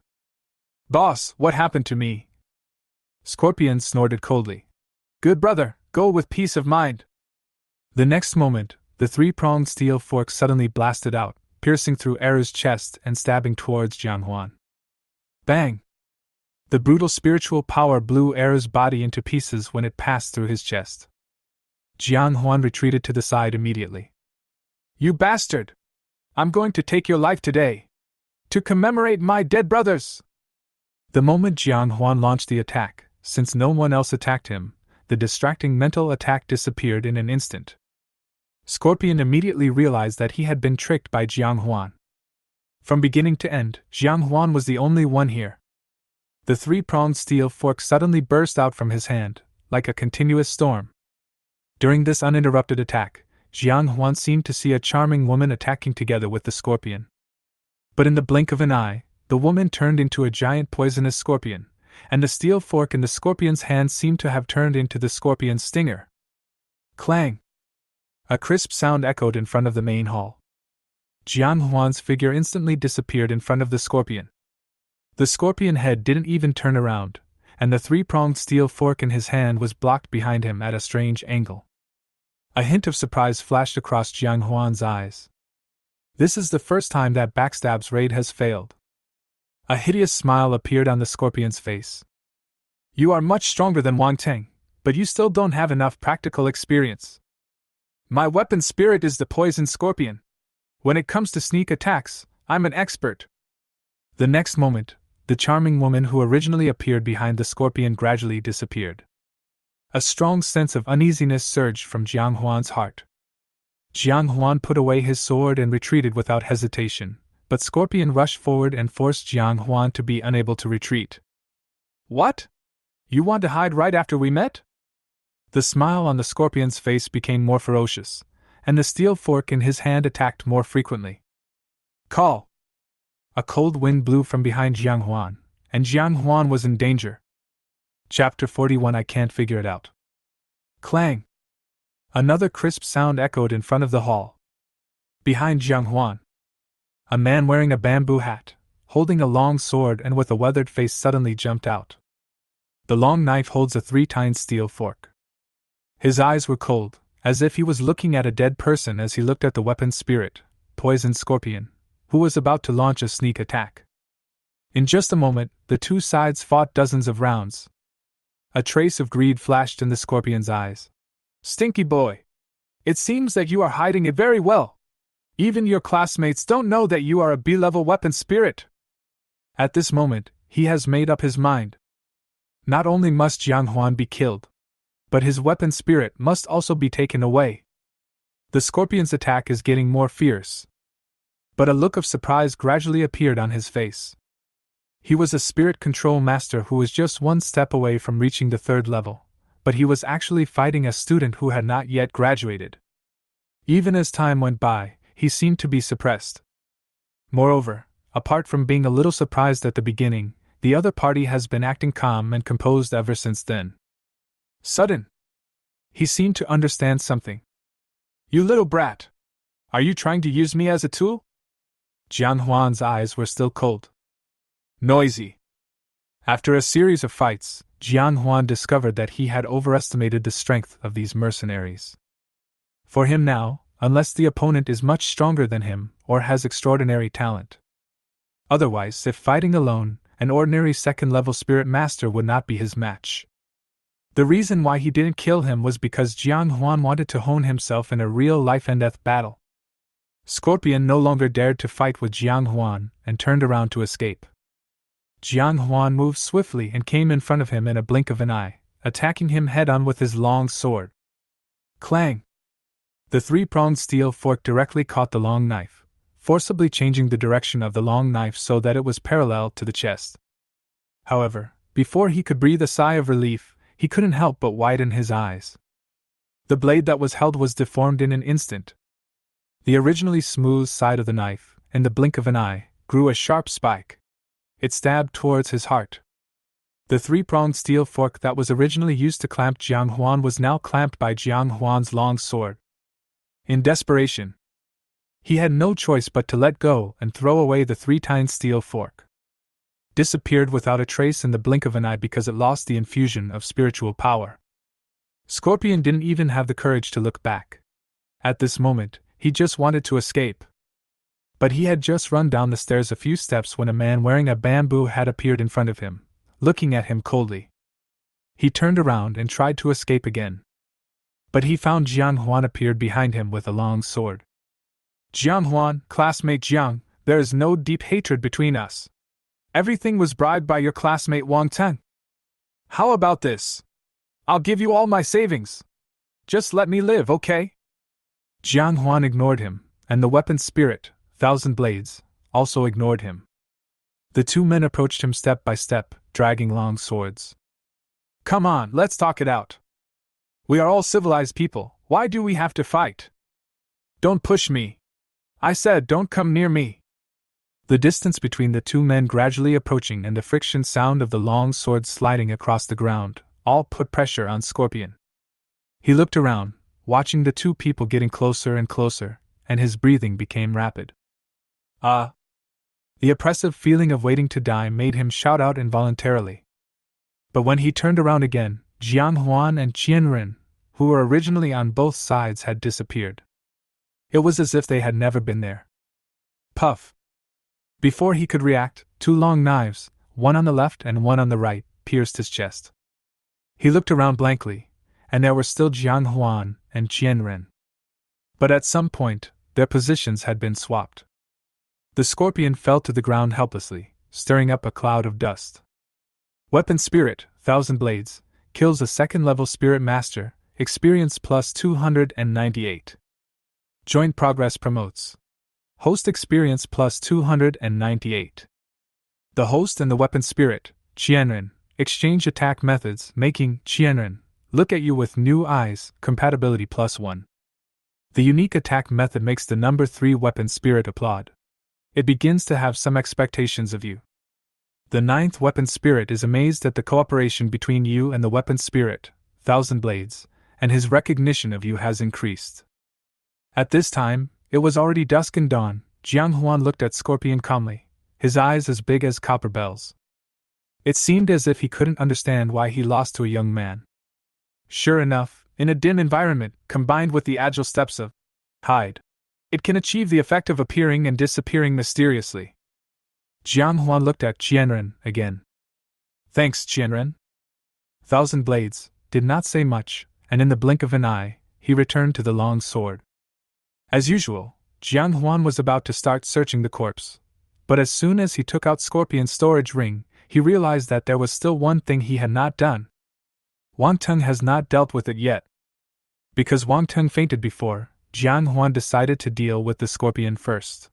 "Boss, what happened to me?" Scorpion snorted coldly. "Good brother, go with peace of mind." The next moment, the 3-pronged steel fork suddenly blasted out, piercing through Eru's chest and stabbing towards Huan. Bang! The brutal spiritual power blew Eru's body into pieces when it passed through his chest. Huan retreated to the side immediately. "You bastard! I'm going to take your life today! To commemorate my dead brothers!" The moment Huan launched the attack, since no one else attacked him, the distracting mental attack disappeared in an instant. Scorpion immediately realized that he had been tricked by Huan. From beginning to end, Huan was the only one here. The 3-pronged steel fork suddenly burst out from his hand, like a continuous storm. During this uninterrupted attack, Huan seemed to see a charming woman attacking together with the scorpion. But in the blink of an eye, the woman turned into a giant poisonous scorpion, and the steel fork in the scorpion's hand seemed to have turned into the scorpion's stinger. Clang! A crisp sound echoed in front of the main hall. Jian Huan's figure instantly disappeared in front of the scorpion. The scorpion head didn't even turn around, and the three-pronged steel fork in his hand was blocked behind him at a strange angle. A hint of surprise flashed across Jian Huan's eyes. This is the first time that Backstab's raid has failed. A hideous smile appeared on the scorpion's face. You are much stronger than Wang Teng, but you still don't have enough practical experience. My weapon spirit is the poison scorpion. When it comes to sneak attacks, I'm an expert. The next moment, the charming woman who originally appeared behind the scorpion gradually disappeared. A strong sense of uneasiness surged from Jiang Huan's heart. Jiang Huan put away his sword and retreated without hesitation, but Scorpion rushed forward and forced Jiang Huan to be unable to retreat. What? You want to hide right after we met? The smile on the scorpion's face became more ferocious, and the steel fork in his hand attacked more frequently. Call! A cold wind blew from behind Jiang Huan, and Jiang Huan was in danger. Chapter 41 I Can't Figure It Out. Clang! Another crisp sound echoed in front of the hall. Behind Jiang Huan, a man wearing a bamboo hat, holding a long sword and with a weathered face suddenly jumped out. The long knife holds a three-tined steel fork. His eyes were cold, as if he was looking at a dead person as he looked at the weapon spirit, Poison Scorpion, who was about to launch a sneak attack. In just a moment, the two sides fought dozens of rounds. A trace of greed flashed in the scorpion's eyes. Stinky boy! It seems that you are hiding it very well. Even your classmates don't know that you are a B-level weapon spirit. At this moment, he has made up his mind. Not only must Jiang Huan be killed, but his weapon spirit must also be taken away. The scorpion's attack is getting more fierce. But a look of surprise gradually appeared on his face. He was a spirit control master who was just one step away from reaching the 3rd level, but he was actually fighting a student who had not yet graduated. Even as time went by, he seemed to be suppressed. Moreover, apart from being a little surprised at the beginning, the other party has been acting calm and composed ever since then. Sudden! He seemed to understand something. You little brat! Are you trying to use me as a tool? Jiang Huan's eyes were still cold. Noisy! After a series of fights, Jiang Huan discovered that he had overestimated the strength of these mercenaries. For him now, unless the opponent is much stronger than him or has extraordinary talent. Otherwise, if fighting alone, an ordinary 2nd-level spirit master would not be his match. The reason why he didn't kill him was because Jiang Huan wanted to hone himself in a real life-and-death battle. Scorpion no longer dared to fight with Jiang Huan and turned around to escape. Jiang Huan moved swiftly and came in front of him in a blink of an eye, attacking him head-on with his long sword. Clang! The three-pronged steel fork directly caught the long knife, forcibly changing the direction of the long knife so that it was parallel to the chest. However, before he could breathe a sigh of relief, he couldn't help but widen his eyes. The blade that was held was deformed in an instant. The originally smooth side of the knife, in the blink of an eye, grew a sharp spike. It stabbed towards his heart. The three-pronged steel fork that was originally used to clamp Jiang Huan was now clamped by Jiang Huan's long sword. In desperation, he had no choice but to let go and throw away the three-tined steel fork. Disappeared without a trace in the blink of an eye because it lost the infusion of spiritual power. Scorpion didn't even have the courage to look back. At this moment, he just wanted to escape. But he had just run down the stairs a few steps when a man wearing a bamboo hat appeared in front of him, looking at him coldly. He turned around and tried to escape again. But he found Jiang Huan appeared behind him with a long sword. Jiang Huan, classmate Jiang, there is no deep hatred between us. Everything was bribed by your classmate Wang Teng. How about this? I'll give you all my savings. Just let me live, okay? Jiang Huan ignored him, and the weapon spirit, Thousand Blades, also ignored him. The two men approached him step by step, dragging long swords. Come on, let's talk it out. We are all civilized people, why do we have to fight? Don't push me. I said don't come near me. The distance between the two men gradually approaching and the friction sound of the long swords sliding across the ground, all put pressure on Scorpion. He looked around, watching the two people getting closer and closer, and his breathing became rapid. Ah! The oppressive feeling of waiting to die made him shout out involuntarily. But when he turned around again, Jian, Huan, and Qianren, who were originally on both sides, had disappeared. It was as if they had never been there. Puff! Before he could react, two long knives, one on the left and one on the right, pierced his chest. He looked around blankly, and there were still Jian, Huan, and Qianren. But at some point, their positions had been swapped. The scorpion fell to the ground helplessly, stirring up a cloud of dust. Weapon Spirit, 1000 Blades, kills a second-level Spirit Master, experience plus 298. Joint Progress promotes. Host experience plus 298. The host and the weapon spirit, Qianren, exchange attack methods, making Qianren look at you with new eyes, compatibility plus 1. The unique attack method makes the number 3 weapon spirit applaud. It begins to have some expectations of you. The 9th weapon spirit is amazed at the cooperation between you and the weapon spirit, 1000 Blades, and his recognition of you has increased. At this time, it was already dusk and dawn. Jiang Huan looked at Scorpion calmly, his eyes as big as copper bells. It seemed as if he couldn't understand why he lost to a young man. Sure enough, in a dim environment, combined with the agile steps of hide, it can achieve the effect of appearing and disappearing mysteriously. Jiang Huan looked at Qianren again. Thanks, Qianren. 1000 Blades did not say much, and in the blink of an eye, he returned to the long sword. As usual, Jiang Huan was about to start searching the corpse, but as soon as he took out Scorpion's storage ring, he realized that there was still one thing he had not done. Wang Teng has not dealt with it yet. Because Wang Teng fainted before, Jiang Huan decided to deal with the Scorpion first.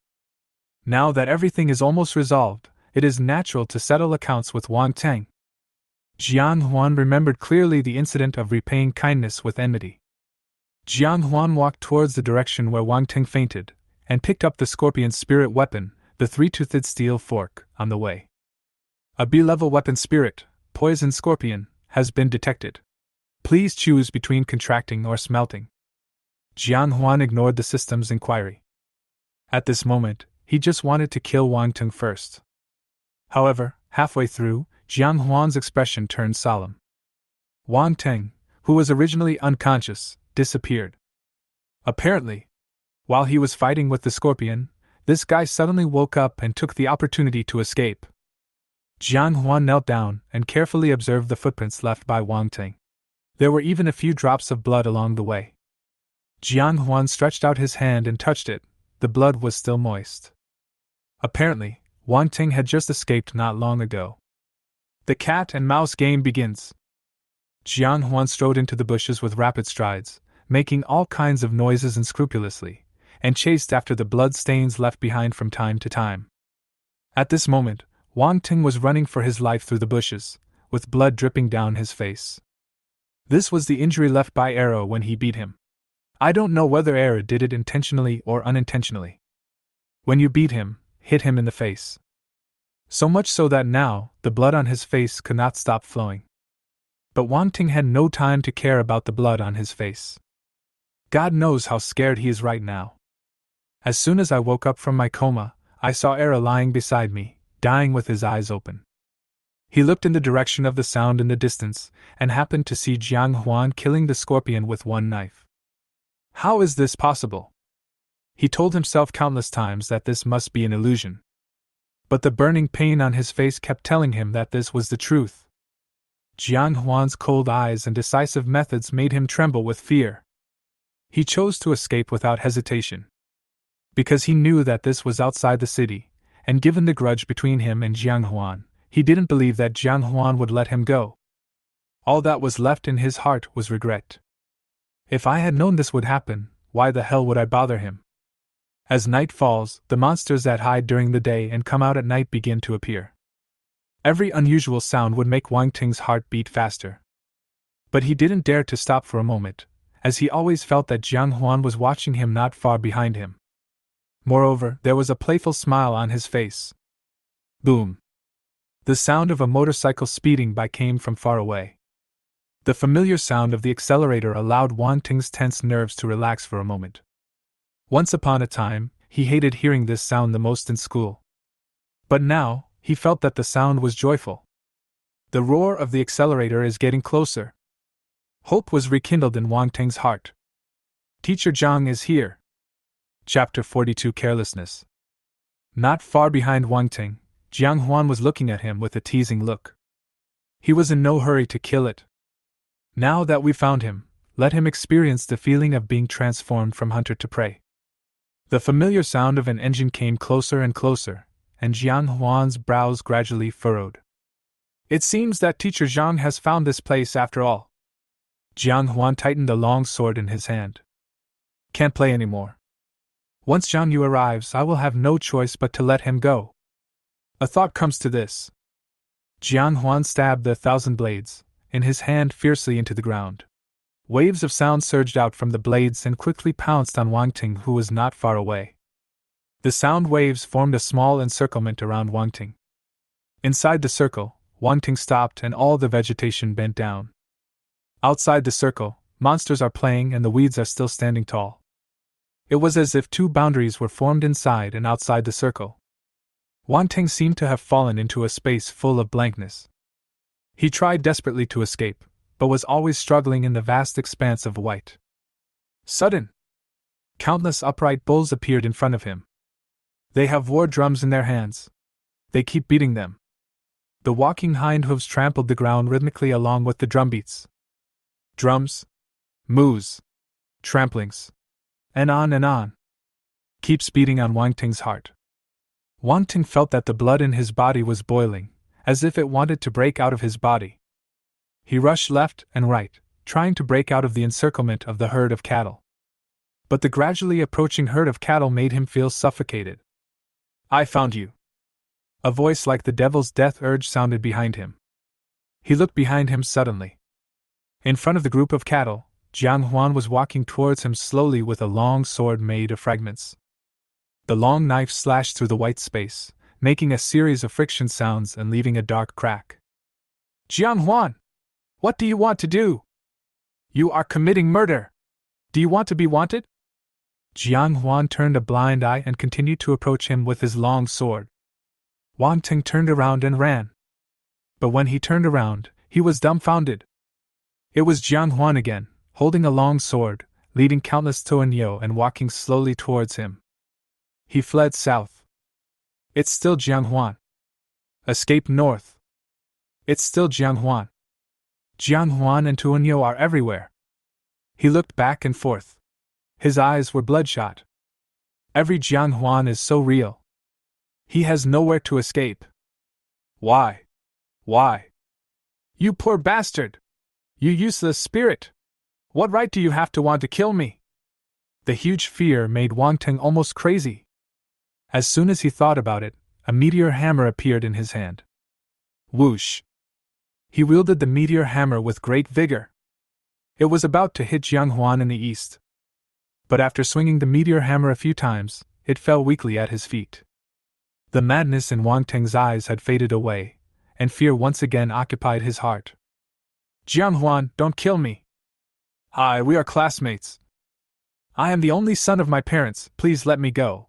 Now that everything is almost resolved, it is natural to settle accounts with Wang Teng. Jiang Huan remembered clearly the incident of repaying kindness with enmity. Jiang Huan walked towards the direction where Wang Teng fainted, and picked up the Scorpion's spirit weapon, the 3-toothed steel fork, on the way. A B-level weapon spirit, Poison Scorpion, has been detected. Please choose between contracting or smelting. Jiang Huan ignored the system's inquiry. At this moment, he just wanted to kill Wang Teng first. However, halfway through, Jiang Huan's expression turned solemn. Wang Teng, who was originally unconscious, disappeared. Apparently, while he was fighting with the Scorpion, this guy suddenly woke up and took the opportunity to escape. Jiang Huan knelt down and carefully observed the footprints left by Wang Teng. There were even a few drops of blood along the way. Jiang Huan stretched out his hand and touched it. The blood was still moist. Apparently, Wang Teng had just escaped not long ago. The cat and mouse game begins. Jiang Huan strode into the bushes with rapid strides, making all kinds of noises unscrupulously, and chased after the blood stains left behind from time to time. At this moment, Wang Teng was running for his life through the bushes, with blood dripping down his face. This was the injury left by Arrow when he beat him. I don't know whether Arrow did it intentionally or unintentionally. When you beat him, hit him in the face. So much so that now, the blood on his face could not stop flowing. But Wang Teng had no time to care about the blood on his face. God knows how scared he is right now. As soon as I woke up from my coma, I saw Arrow lying beside me, dying with his eyes open. He looked in the direction of the sound in the distance, and happened to see Jiang Huan killing the Scorpion with one knife. How is this possible? He told himself countless times that this must be an illusion. But the burning pain on his face kept telling him that this was the truth. Jiang Huan's cold eyes and decisive methods made him tremble with fear. He chose to escape without hesitation. Because he knew that this was outside the city, and given the grudge between him and Jiang Huan, he didn't believe that Jiang Huan would let him go. All that was left in his heart was regret. If I had known this would happen, why the hell would I bother him? As night falls, the monsters that hide during the day and come out at night begin to appear. Every unusual sound would make Wang Teng's heart beat faster. But he didn't dare to stop for a moment, as he always felt that Jiang Huan was watching him not far behind him. Moreover, there was a playful smile on his face. Boom! The sound of a motorcycle speeding by came from far away. The familiar sound of the accelerator allowed Huan Ting's tense nerves to relax for a moment. Once upon a time, he hated hearing this sound the most in school. But now, he felt that the sound was joyful. The roar of the accelerator is getting closer. Hope was rekindled in Huan Ting's heart. Teacher Zhang is here. Chapter 42 Carelessness. Not far behind Huan Ting, Jiang Huan was looking at him with a teasing look. He was in no hurry to kill it. Now that we found him, let him experience the feeling of being transformed from hunter to prey. The familiar sound of an engine came closer and closer, and Jiang Huan's brows gradually furrowed. It seems that Teacher Zhang has found this place after all. Jiang Huan tightened the long sword in his hand. Can't play anymore. Once Zhang Yu arrives, I will have no choice but to let him go. A thought comes to this. Jiang Huan stabbed the 1,000 blades in his hand fiercely into the ground. Waves of sound surged out from the blades and quickly pounced on Huan Ting, who was not far away. The sound waves formed a small encirclement around Huan Ting. Inside the circle, Huan Ting stopped and all the vegetation bent down. Outside the circle, monsters are playing and the weeds are still standing tall. It was as if two boundaries were formed inside and outside the circle. Huan Ting seemed to have fallen into a space full of blankness. He tried desperately to escape, but was always struggling in the vast expanse of white. Sudden! Countless upright bulls appeared in front of him. They have war drums in their hands. They keep beating them. The walking hind hooves trampled the ground rhythmically along with the drumbeats. Drums, moos, tramplings, and on. Keeps beating on Huan Ting's heart. Huan Ting felt that the blood in his body was boiling, as if it wanted to break out of his body. He rushed left and right, trying to break out of the encirclement of the herd of cattle. But the gradually approaching herd of cattle made him feel suffocated. I found you. A voice like the devil's death urge sounded behind him. He looked behind him suddenly. In front of the group of cattle, Jiang Huan was walking towards him slowly with a long sword made of fragments. The long knife slashed through the white space, making a series of friction sounds and leaving a dark crack. Jiang Huan! What do you want to do? You are committing murder! Do you want to be wanted? Jiang Huan turned a blind eye and continued to approach him with his long sword. Huan Ting turned around and ran. But when he turned around, he was dumbfounded. It was Jiang Huan again, holding a long sword, leading countless Tuanyo and walking slowly towards him. He fled south. It's still Jiang Huan. Escape north. It's still Jiang Huan. Jiang Huan and Tuanyo are everywhere. He looked back and forth. His eyes were bloodshot. Every Jiang Huan is so real. He has nowhere to escape. Why? Why? You poor bastard! You useless spirit! What right do you have to want to kill me? The huge fear made Huan Ting almost crazy. As soon as he thought about it, a meteor hammer appeared in his hand. Whoosh! He wielded the meteor hammer with great vigor. It was about to hit Jiang Huan in the east. But after swinging the meteor hammer a few times, it fell weakly at his feet. The madness in Huan Ting's eyes had faded away, and fear once again occupied his heart. Jiang Huan, don't kill me. We are classmates. I am the only son of my parents, please let me go.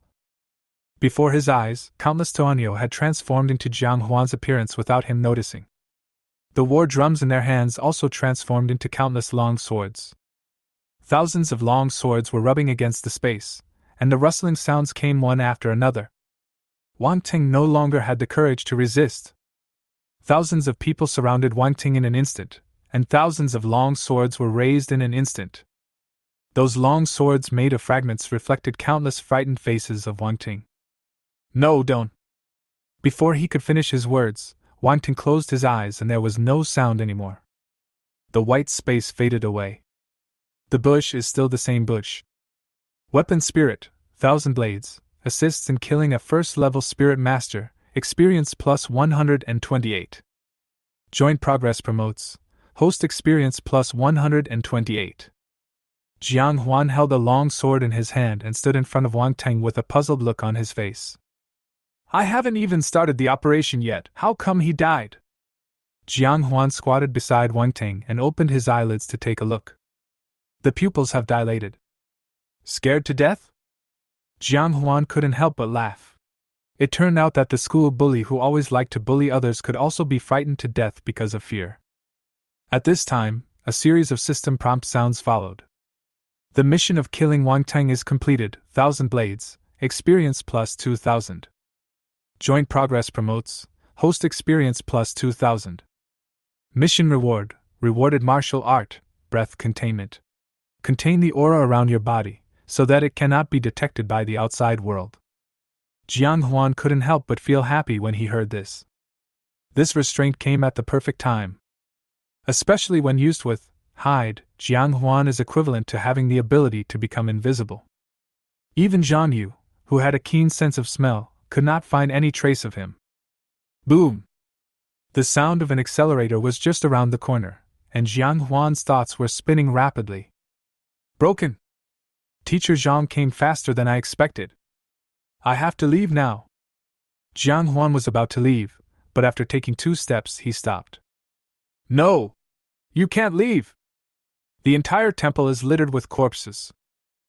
Before his eyes, countless Tuanyo had transformed into Jiang Huan's appearance without him noticing. The war drums in their hands also transformed into countless long swords. Thousands of long swords were rubbing against the space, and the rustling sounds came one after another. Huan Ting no longer had the courage to resist. Thousands of people surrounded Huan Ting in an instant, and thousands of long swords were raised in an instant. Those long swords made of fragments reflected countless frightened faces of Huan Ting. No, don't. Before he could finish his words, Huan Ting closed his eyes and there was no sound anymore. The white space faded away. The bush is still the same bush. Weapon Spirit, 1,000 blades, assists in killing a first-level Spirit Master, experience plus 128. Joint progress promotes, host experience plus 128. Jiang Huan held a long sword in his hand and stood in front of Huan Ting with a puzzled look on his face. I haven't even started the operation yet, how come he died? Jian Huan squatted beside Wang Ting and opened his eyelids to take a look. The pupils have dilated. Scared to death? Jian Huan couldn't help but laugh. It turned out that the school bully who always liked to bully others could also be frightened to death because of fear. At this time, a series of system prompt sounds followed. The mission of killing Wang Ting is completed, 1,000 blades, experience plus 2,000. Joint progress promotes, host experience plus 2,000. Mission reward, rewarded martial art, breath containment. Contain the aura around your body, so that it cannot be detected by the outside world. Jian Huan couldn't help but feel happy when he heard this. This restraint came at the perfect time. Especially when used with hide, Jian Huan is equivalent to having the ability to become invisible. Even Zhang Yu, who had a keen sense of smell, could not find any trace of him. Boom! The sound of an accelerator was just around the corner, and Jian Huan's thoughts were spinning rapidly. Broken! Teacher Zhang came faster than I expected. I have to leave now. Jian Huan was about to leave, but after taking 2 steps he stopped. No! You can't leave! The entire temple is littered with corpses.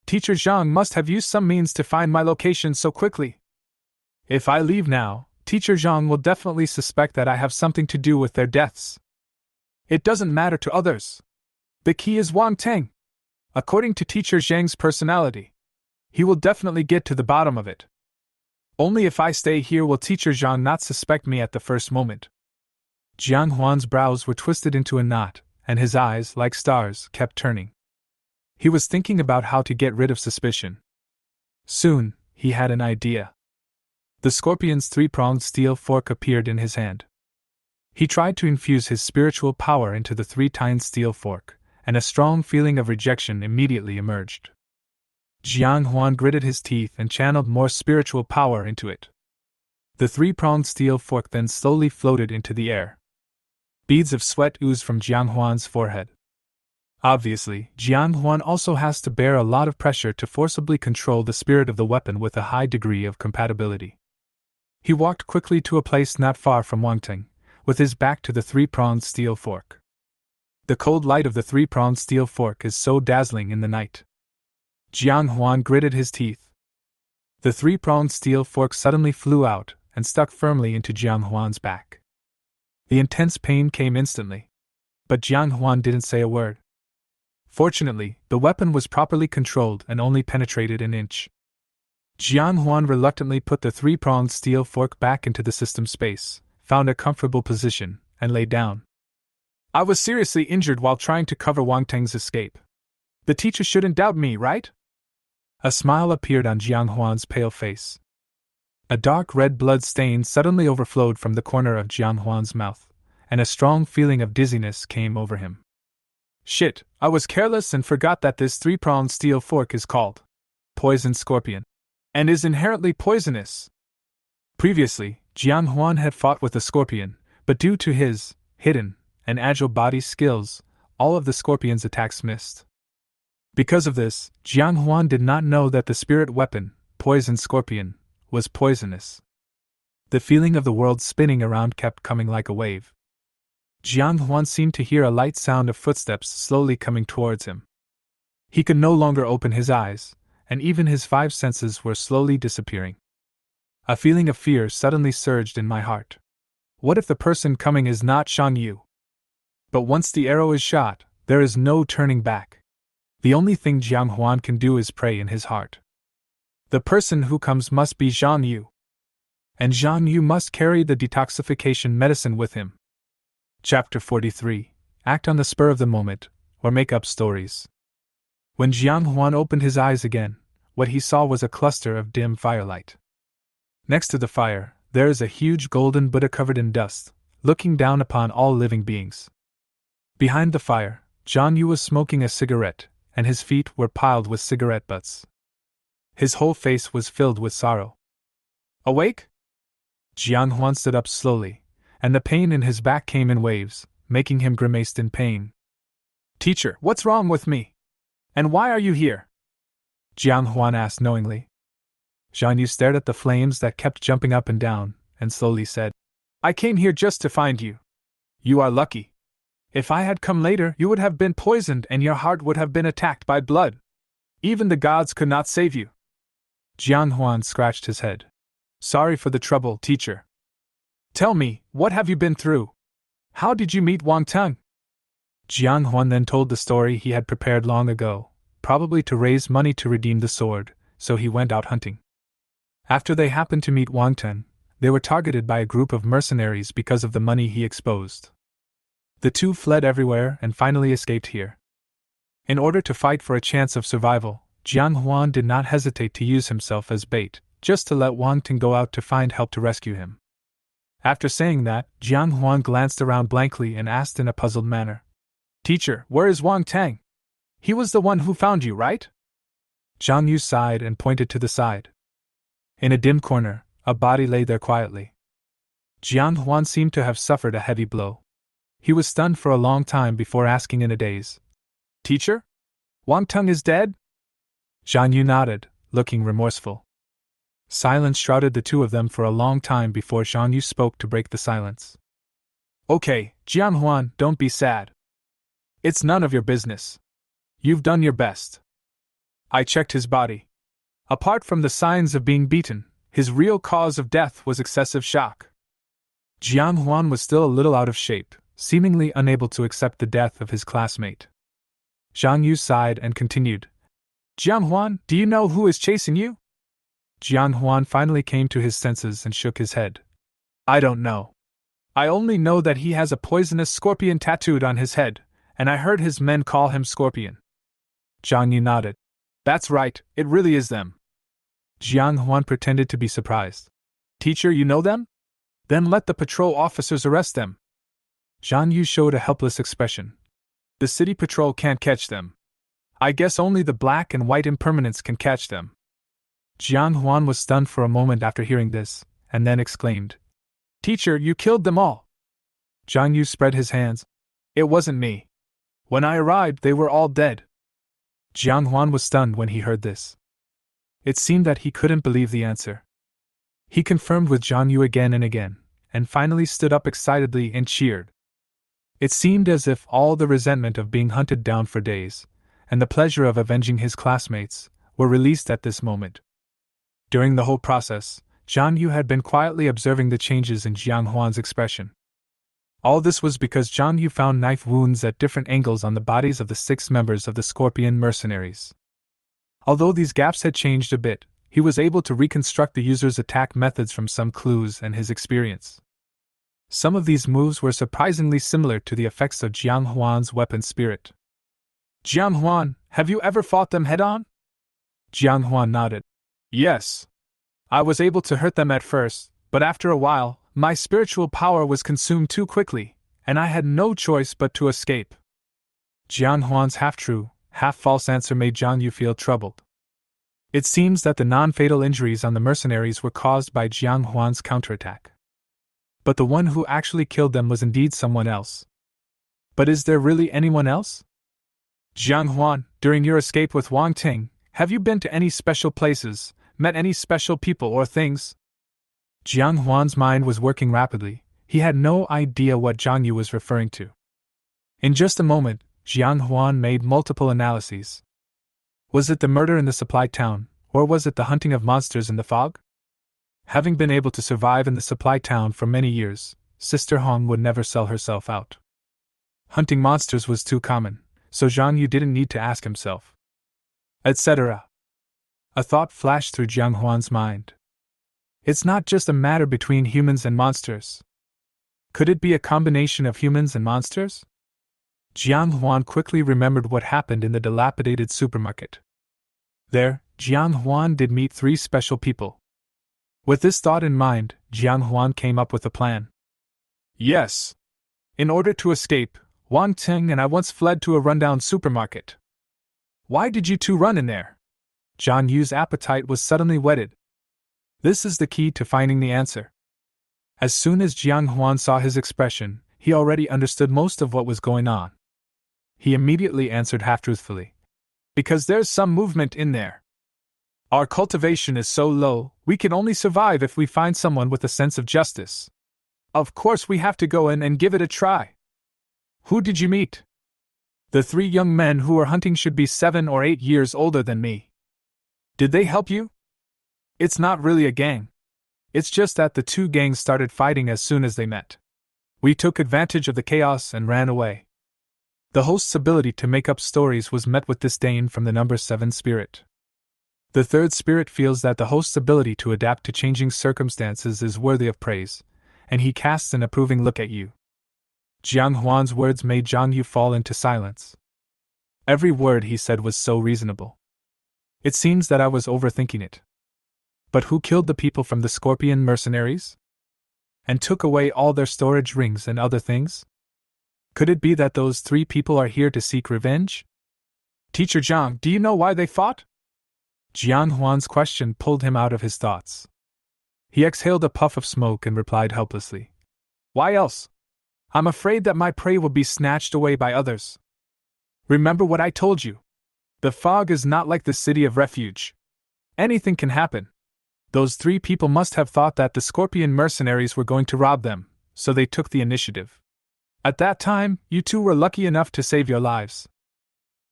Teacher Zhang must have used some means to find my location so quickly. If I leave now, Teacher Zhang will definitely suspect that I have something to do with their deaths. It doesn't matter to others. The key is Wang Ting. According to Teacher Zhang's personality, he will definitely get to the bottom of it. Only if I stay here will Teacher Zhang not suspect me at the first moment. Jian Huan's brows were twisted into a knot, and his eyes, like stars, kept turning. He was thinking about how to get rid of suspicion. Soon, he had an idea. The scorpion's 3-pronged steel fork appeared in his hand. He tried to infuse his spiritual power into the 3-tined steel fork, and a strong feeling of rejection immediately emerged. Jian Huan gritted his teeth and channeled more spiritual power into it. The 3-pronged steel fork then slowly floated into the air. Beads of sweat oozed from Jian Huan's forehead. Obviously, Jian Huan also has to bear a lot of pressure to forcibly control the spirit of the weapon with a high degree of compatibility. He walked quickly to a place not far from Wang Ting, with his back to the 3-pronged steel fork. The cold light of the 3-pronged steel fork is so dazzling in the night. Jian Huan gritted his teeth. The 3-pronged steel fork suddenly flew out and stuck firmly into Jian Huan's back. The intense pain came instantly, but Jian Huan didn't say a word. Fortunately, the weapon was properly controlled and only penetrated an inch. Jian Huan reluctantly put the 3-pronged steel fork back into the system space, found a comfortable position, and lay down. I was seriously injured while trying to cover Wang Ting's escape. The teacher shouldn't doubt me, right? A smile appeared on Jian Huan's pale face. A dark red blood stain suddenly overflowed from the corner of Jian Huan's mouth, and a strong feeling of dizziness came over him. Shit, I was careless and forgot that this 3-pronged steel fork is called Poison Scorpion, and is inherently poisonous. Previously, Jian Huan had fought with a scorpion, but due to his hidden and agile body skills, all of the scorpion's attacks missed. Because of this, Jian Huan did not know that the spirit weapon, Poison Scorpion, was poisonous. The feeling of the world spinning around kept coming like a wave. Jian Huan seemed to hear a light sound of footsteps slowly coming towards him. He could no longer open his eyes, and even his 5 senses were slowly disappearing. A feeling of fear suddenly surged in my heart. What if the person coming is not Zhang Yu? But once the arrow is shot, there is no turning back. The only thing Jian Huan can do is pray in his heart. The person who comes must be Zhang Yu. And Zhang Yu must carry the detoxification medicine with him. Chapter 43. Act on the spur of the moment, or make up stories. When Jian Huan opened his eyes again, what he saw was a cluster of dim firelight. Next to the fire, there is a huge golden Buddha covered in dust, looking down upon all living beings. Behind the fire, Zhang Yu was smoking a cigarette, and his feet were piled with cigarette butts. His whole face was filled with sorrow. Awake? Jian Huan stood up slowly, and the pain in his back came in waves, making him grimace in pain. Teacher, what's wrong with me? And why are you here? Jian Huan asked knowingly. Zhang Yu stared at the flames that kept jumping up and down, and slowly said, I came here just to find you. You are lucky. If I had come later, you would have been poisoned and your heart would have been attacked by blood. Even the gods could not save you. Huan scratched his head. Sorry for the trouble, teacher. Tell me, what have you been through? How did you meet Wang Teng? Huan then told the story he had prepared long ago, probably to raise money to redeem the sword, so he went out hunting. After they happened to meet Wang Teng, they were targeted by a group of mercenaries because of the money he exposed. The two fled everywhere and finally escaped here. In order to fight for a chance of survival, Huan did not hesitate to use himself as bait, just to let Wang Teng go out to find help to rescue him. After saying that, Huan glanced around blankly and asked in a puzzled manner, Teacher, where is Wang Teng? He was the one who found you, right? Zhang Yu sighed and pointed to the side. In a dim corner, a body lay there quietly. Huan seemed to have suffered a heavy blow. He was stunned for a long time before asking in a daze, Teacher? Wang Teng is dead? Zhang Yu nodded, looking remorseful. Silence shrouded the two of them for a long time before Zhang Yu spoke to break the silence. Okay, Huan, don't be sad. It's none of your business. You've done your best. I checked his body. Apart from the signs of being beaten, his real cause of death was excessive shock. Huan was still a little out of shape, seemingly unable to accept the death of his classmate. Zhang Yu sighed and continued. Huan, do you know who is chasing you? Huan finally came to his senses and shook his head. I don't know. I only know that he has a poisonous scorpion tattooed on his head, and I heard his men call him Scorpion. Zhang Yu nodded. That's right, it really is them. Huan pretended to be surprised. Teacher, you know them? Then let the patrol officers arrest them. Zhang Yu showed a helpless expression. The city patrol can't catch them. I guess only the black and white impermanents can catch them. Huan was stunned for a moment after hearing this, and then exclaimed, Teacher, you killed them all. Zhang Yu spread his hands. It wasn't me. When I arrived, they were all dead. Huan was stunned when he heard this. It seemed that he couldn't believe the answer. He confirmed with Zhang Yu again and again, and finally stood up excitedly and cheered. It seemed as if all the resentment of being hunted down for days, and the pleasure of avenging his classmates, were released at this moment. During the whole process, Zhang Yu had been quietly observing the changes in Huan's expression. All this was because Zhang Yu found knife wounds at different angles on the bodies of the 6 members of the Scorpion mercenaries. Although these gaps had changed a bit, he was able to reconstruct the user's attack methods from some clues and his experience. Some of these moves were surprisingly similar to the effects of Huan's weapon spirit. Huan, have you ever fought them head-on? Huan nodded. Yes. I was able to hurt them at first, but after a while, my spiritual power was consumed too quickly, and I had no choice but to escape. Huan's half-true, half-false answer made Zhang Yu feel troubled. It seems that the non-fatal injuries on the mercenaries were caused by Huan's counterattack. But the one who actually killed them was indeed someone else. But is there really anyone else? Huan, during your escape with Wang Teng, have you been to any special places, met any special people or things? Huan's mind was working rapidly. He had no idea what Zhang Yu was referring to. In just a moment, Huan made multiple analyses. Was it the murder in the supply town, or was it the hunting of monsters in the fog? Having been able to survive in the supply town for many years, Sister Hong would never sell herself out. Hunting monsters was too common, so Zhang Yu didn't need to ask himself. Etc. A thought flashed through Huan's mind. It's not just a matter between humans and monsters. Could it be a combination of humans and monsters? Huan quickly remembered what happened in the dilapidated supermarket. There, Huan did meet 3 special people. With this thought in mind, Huan came up with a plan. Yes. In order to escape, Wang Teng and I once fled to a rundown supermarket. Why did you 2 run in there? Zhang Yu's appetite was suddenly whetted. This is the key to finding the answer. As soon as Huan saw his expression, he already understood most of what was going on. He immediately answered half-truthfully. Because there's some movement in there. Our cultivation is so low, we can only survive if we find someone with a sense of justice. Of course we have to go in and give it a try. Who did you meet? The 3 young men who were hunting should be 7 or 8 years older than me. Did they help you? It's not really a gang. It's just that the 2 gangs started fighting as soon as they met. We took advantage of the chaos and ran away. The host's ability to make up stories was met with disdain from the number 7 spirit. The 3rd spirit feels that the host's ability to adapt to changing circumstances is worthy of praise, and he casts an approving look at you. Jiang Huan's words made Zhang Yu fall into silence. Every word he said was so reasonable. It seems that I was overthinking it. But who killed the people from the Scorpion mercenaries? And took away all their storage rings and other things? Could it be that those 3 people are here to seek revenge? Teacher Zhang, do you know why they fought? Jiang Huan's question pulled him out of his thoughts. He exhaled a puff of smoke and replied helplessly. Why else? I'm afraid that my prey will be snatched away by others. Remember what I told you. The fog is not like the city of refuge. Anything can happen. Those 3 people must have thought that the Scorpion mercenaries were going to rob them, so they took the initiative. At that time, you 2 were lucky enough to save your lives.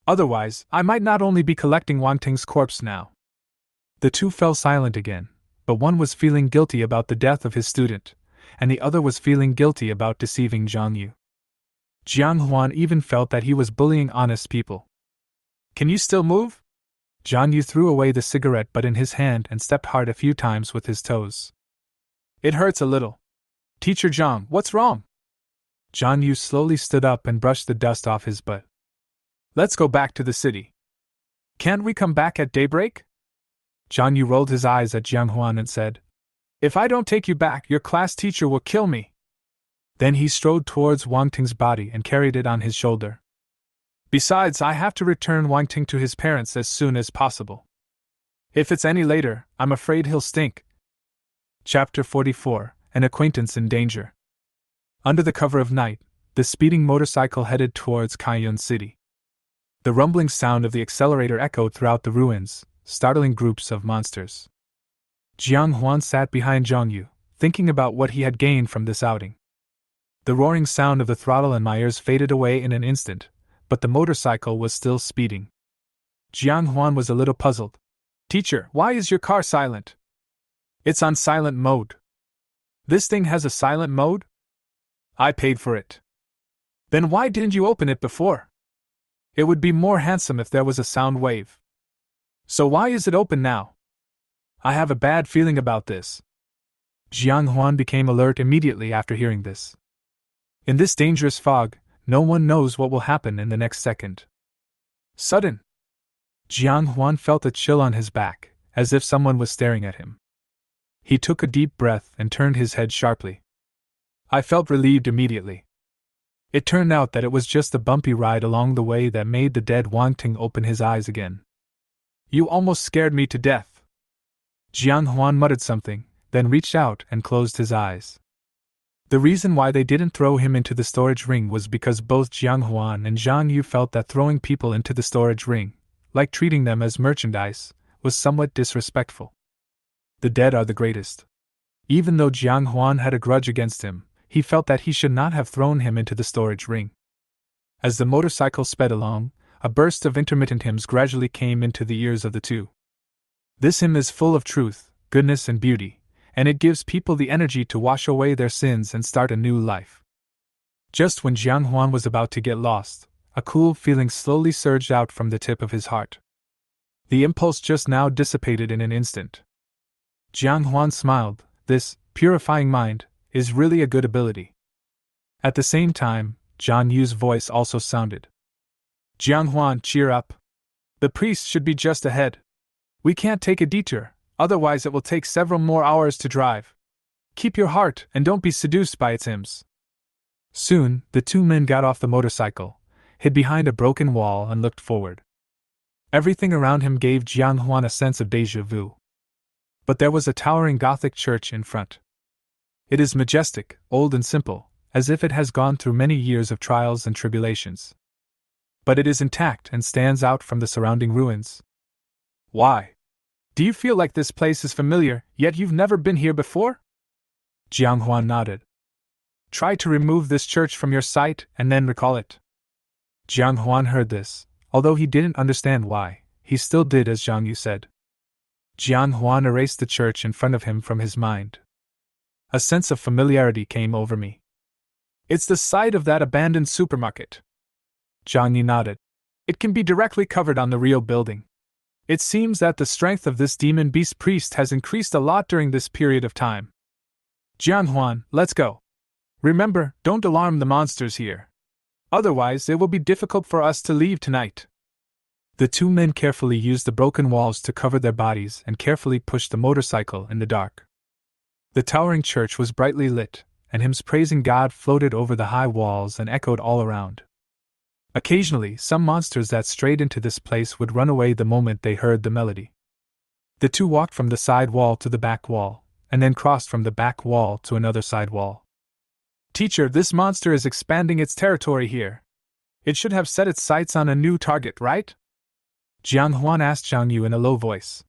Otherwise, I might not only be collecting Wang Ting's corpse now. The 2 fell silent again, but one was feeling guilty about the death of his student, and the other was feeling guilty about deceiving Zhang Yu. Jiang Huan even felt that he was bullying honest people. Can you still move? Zhang Yu threw away the cigarette butt in his hand and stepped hard a few times with his toes. It hurts a little. Teacher Zhang, what's wrong? Zhang Yu slowly stood up and brushed the dust off his butt. Let's go back to the city. Can't we come back at daybreak? Zhang Yu rolled his eyes at Jiang Huan and said, If I don't take you back, your class teacher will kill me. Then he strode towards Wang Ting's body and carried it on his shoulder. Besides, I have to return Wang Ting to his parents as soon as possible. If it's any later, I'm afraid he'll stink. Chapter 44, An Acquaintance in Danger. Under the cover of night, the speeding motorcycle headed towards Kaiyun City. The rumbling sound of the accelerator echoed throughout the ruins, startling groups of monsters. Jiang Huan sat behind Zhang Yu, thinking about what he had gained from this outing. The roaring sound of the throttle in my ears faded away in an instant, but the motorcycle was still speeding. Jiang Huan was a little puzzled. Teacher, why is your car silent? It's on silent mode. This thing has a silent mode? I paid for it. Then why didn't you open it before? It would be more handsome if there was a sound wave. So why is it open now? I have a bad feeling about this. Jiang Huan became alert immediately after hearing this. In this dangerous fog, no one knows what will happen in the next second. Sudden. Jiang Huan felt a chill on his back, as if someone was staring at him. He took a deep breath and turned his head sharply. I felt relieved immediately. It turned out that it was just the bumpy ride along the way that made the dead Wang Ting open his eyes again. You almost scared me to death. Jiang Huan muttered something, then reached out and closed his eyes. The reason why they didn't throw him into the storage ring was because both Jiang Huan and Zhang Yu felt that throwing people into the storage ring, like treating them as merchandise, was somewhat disrespectful. The dead are the greatest. Even though Jiang Huan had a grudge against him, he felt that he should not have thrown him into the storage ring. As the motorcycle sped along, a burst of intermittent hymns gradually came into the ears of the 2. This hymn is full of truth, goodness and beauty, and it gives people the energy to wash away their sins and start a new life. Just when Jiang Huan was about to get lost, a cool feeling slowly surged out from the tip of his heart. The impulse just now dissipated in an instant. Jiang Huan smiled. This purifying mind is really a good ability. At the same time, Zhang Yu's voice also sounded. Jiang Huan, cheer up. The priest should be just ahead. We can't take a detour, otherwise it will take several more hours to drive. Keep your heart and don't be seduced by its hymns. Soon, the 2 men got off the motorcycle, hid behind a broken wall and looked forward. Everything around him gave Jiang Huan a sense of déjà vu. But there was a towering Gothic church in front. It is majestic, old and simple, as if it has gone through many years of trials and tribulations. But it is intact and stands out from the surrounding ruins. Why? Do you feel like this place is familiar, yet you've never been here before? Jiang Huan nodded. Try to remove this church from your sight and then recall it. Huan heard this. Although he didn't understand why, he still did as Zhang Yu said. Huan erased the church in front of him from his mind. A sense of familiarity came over me. It's the site of that abandoned supermarket. Zhang Yu nodded. It can be directly covered on the real building. It seems that the strength of this demon beast priest has increased a lot during this period of time. Huan, let's go. Remember, don't alarm the monsters here. Otherwise, it will be difficult for us to leave tonight. The two men carefully used the broken walls to cover their bodies and carefully pushed the motorcycle in the dark. The towering church was brightly lit, and hymns praising God floated over the high walls and echoed all around. Occasionally, some monsters that strayed into this place would run away the moment they heard the melody. The two walked from the side wall to the back wall, and then crossed from the back wall to another side wall. Teacher, this monster is expanding its territory here. It should have set its sights on a new target, right? Huan asked Zhang Yu in a low voice.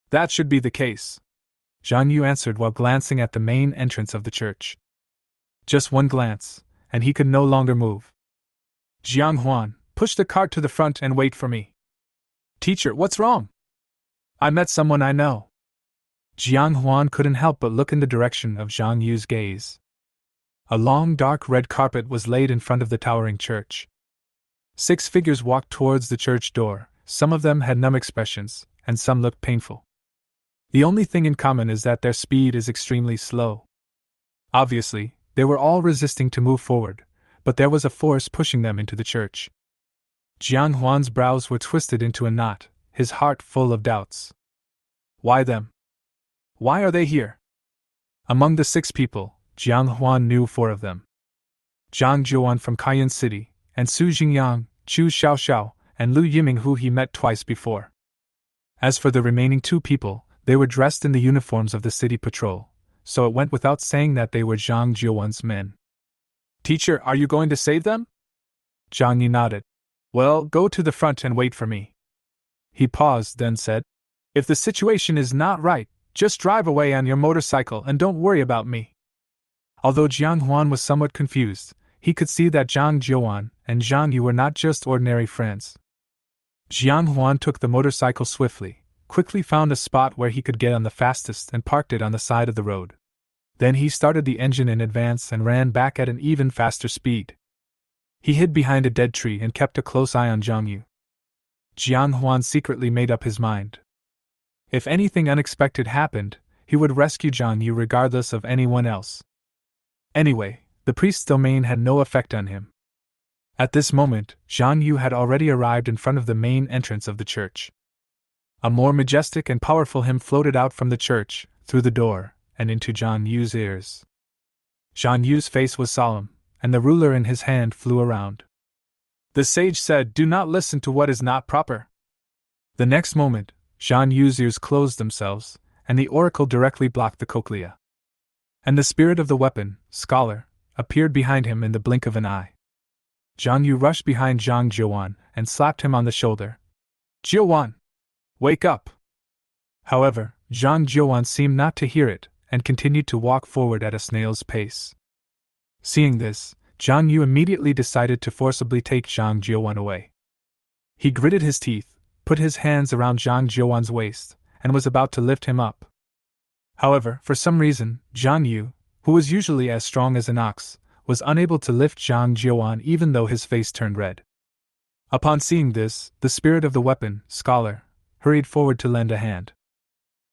That should be the case, Zhang Yu answered while glancing at the main entrance of the church. Just one glance, and he could no longer move. Huan, push the cart to the front and wait for me. Teacher, what's wrong? I met someone I know. Huan couldn't help but look in the direction of Zhang Yu's gaze. A long dark red carpet was laid in front of the towering church. 6 figures walked towards the church door. Some of them had numb expressions, and some looked painful. The only thing in common is that their speed is extremely slow. Obviously, they were all resisting to move forward, but there was a force pushing them into the church. Huan's brows were twisted into a knot, his heart full of doubts. Why them? Why are they here? Among the 6 people, Huan knew 4 of them. Zhang Jian from Cayenne City, and Su Jingyang, Chu Xiaoxiao, and Lu Yiming, who he met twice before. As for the remaining 2 people, they were dressed in the uniforms of the city patrol, so it went without saying that they were Zhang Jian's men. Teacher, are you going to save them? Zhang Yi nodded. Well, go to the front and wait for me. He paused, then said, if the situation is not right, just drive away on your motorcycle and don't worry about me. Although Huan was somewhat confused, he could see that Zhang Jian and Zhang Yu were not just ordinary friends. Huan took the motorcycle swiftly, quickly found a spot where he could get on the fastest and parked it on the side of the road. Then he started the engine in advance and ran back at an even faster speed. He hid behind a dead tree and kept a close eye on Zhang Yu. Huan secretly made up his mind. If anything unexpected happened, he would rescue Zhang Yu regardless of anyone else. Anyway, the priest's domain had no effect on him. At this moment, Zhang Yu had already arrived in front of the main entrance of the church. A more majestic and powerful hymn floated out from the church, through the door, and into Zhang Yu's ears. Zhang Yu's face was solemn, and the ruler in his hand flew around. The sage said, "Do not listen to what is not proper." The next moment, Zhang Yu's ears closed themselves, and the oracle directly blocked the cochlea. And the spirit of the weapon, scholar, appeared behind him in the blink of an eye. Zhang Yu rushed behind Zhang Jian and slapped him on the shoulder. "Jian! Wake up!" However, Zhang Jian seemed not to hear it, and continued to walk forward at a snail's pace. Seeing this, Zhang Yu immediately decided to forcibly take Zhang Jian away. He gritted his teeth, put his hands around Zhang Jian's waist, and was about to lift him up. However, for some reason, Zhang Yu, who was usually as strong as an ox, was unable to lift Zhang Jian even though his face turned red. Upon seeing this, the spirit of the weapon, scholar, hurried forward to lend a hand.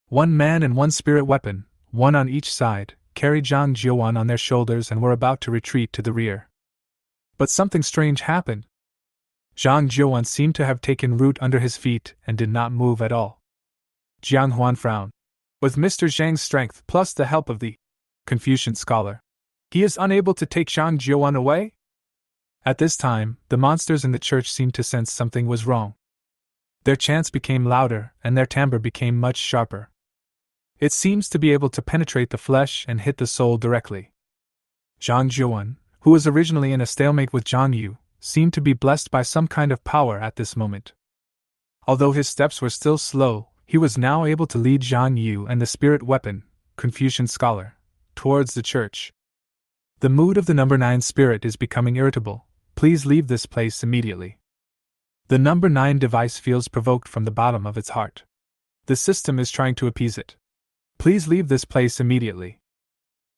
1 man and 1 spirit weapon, 1 on each side, carried Zhang Jian on their shoulders and were about to retreat to the rear. But something strange happened. Zhang Jian seemed to have taken root under his feet and did not move at all. Huan frowned. With Mr. Zhang's strength plus the help of the Confucian scholar, he is unable to take Zhang Jian away? At this time, the monsters in the church seemed to sense something was wrong. Their chants became louder and their timbre became much sharper. It seems to be able to penetrate the flesh and hit the soul directly. Zhang Jian, who was originally in a stalemate with Zhang Yu, seemed to be blessed by some kind of power at this moment. Although his steps were still slow, he was now able to lead Zhang Yu and the spirit weapon, Confucian scholar, towards the church. The mood of the number 9 spirit is becoming irritable. Please leave this place immediately. The number 9 device feels provoked from the bottom of its heart. The system is trying to appease it. Please leave this place immediately.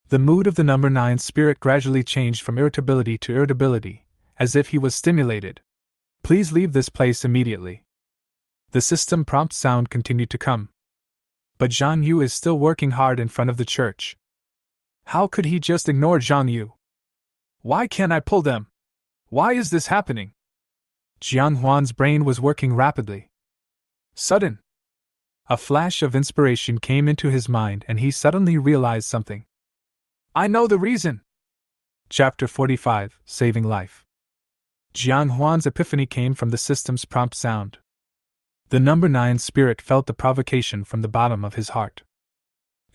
The mood of the number 9 spirit gradually changed from irritability to irritability, as if he was stimulated. Please leave this place immediately. The system prompt sound continued to come. But Jian Yu is still working hard in front of the church. How could he just ignore Jian Yu? Why can't I pull them? Why is this happening? Jian Huan's brain was working rapidly. Sudden. A flash of inspiration came into his mind and he suddenly realized something. I know the reason! Chapter 45, Saving Life. Jian Huan's epiphany came from the system's prompt sound. The number 9 spirit felt the provocation from the bottom of his heart.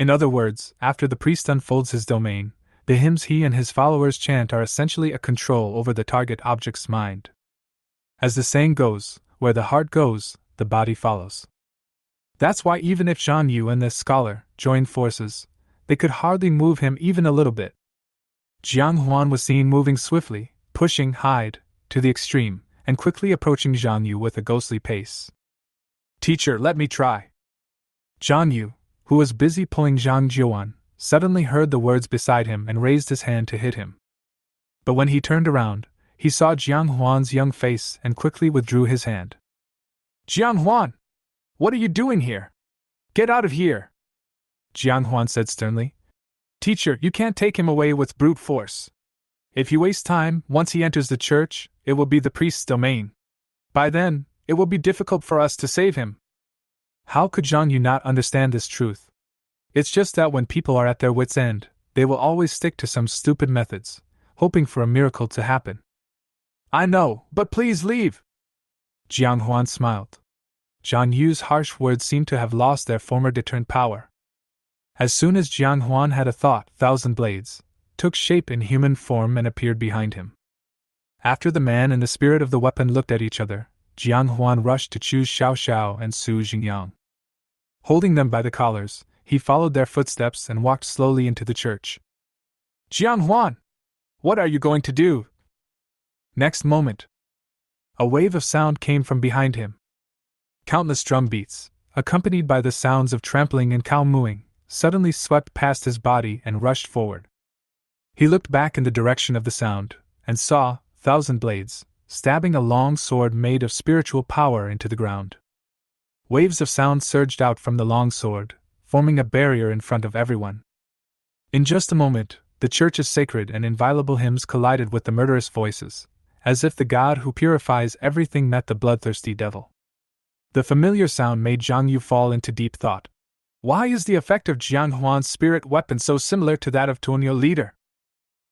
In other words, after the priest unfolds his domain, the hymns he and his followers chant are essentially a control over the target object's mind. As the saying goes, where the heart goes, the body follows. That's why even if Jian Yu and this scholar joined forces, they could hardly move him even a little bit. Jian Huan was seen moving swiftly, pushing hide to the extreme, and quickly approaching Jian Yu with a ghostly pace. Teacher, let me try. Jian Yu, who was busy pulling Zhang Jiuan, suddenly heard the words beside him and raised his hand to hit him. But when he turned around, he saw Jian Huan's young face and quickly withdrew his hand. Jian Huan! What are you doing here? Get out of here! Jian Huan said sternly. Teacher, you can't take him away with brute force. If you waste time, once he enters the church, it will be the priest's domain. By then, it will be difficult for us to save him. How could Jian Yu not understand this truth? It's just that when people are at their wits' end, they will always stick to some stupid methods, hoping for a miracle to happen. I know, but please leave! Jian Huan smiled. Jian Yu's harsh words seemed to have lost their former deterrent power. As soon as Jian Huan had a thought, 1,000 blades took shape in human form and appeared behind him. After the man and the spirit of the weapon looked at each other, Jian Huan rushed to choose Xiao Xiao and Su Jingyang. Holding them by the collars, he followed their footsteps and walked slowly into the church. Jian Huan! What are you going to do? Next moment, a wave of sound came from behind him. Countless drum beats, accompanied by the sounds of trampling and cow mooing, suddenly swept past his body and rushed forward. He looked back in the direction of the sound, and saw 1,000 blades, stabbing a long sword made of spiritual power into the ground. Waves of sound surged out from the long sword, forming a barrier in front of everyone. In just a moment, the church's sacred and inviolable hymns collided with the murderous voices, as if the god who purifies everything met the bloodthirsty devil. The familiar sound made Jian Yu fall into deep thought. Why is the effect of Jian Huan's spirit weapon so similar to that of Tuanyo leader?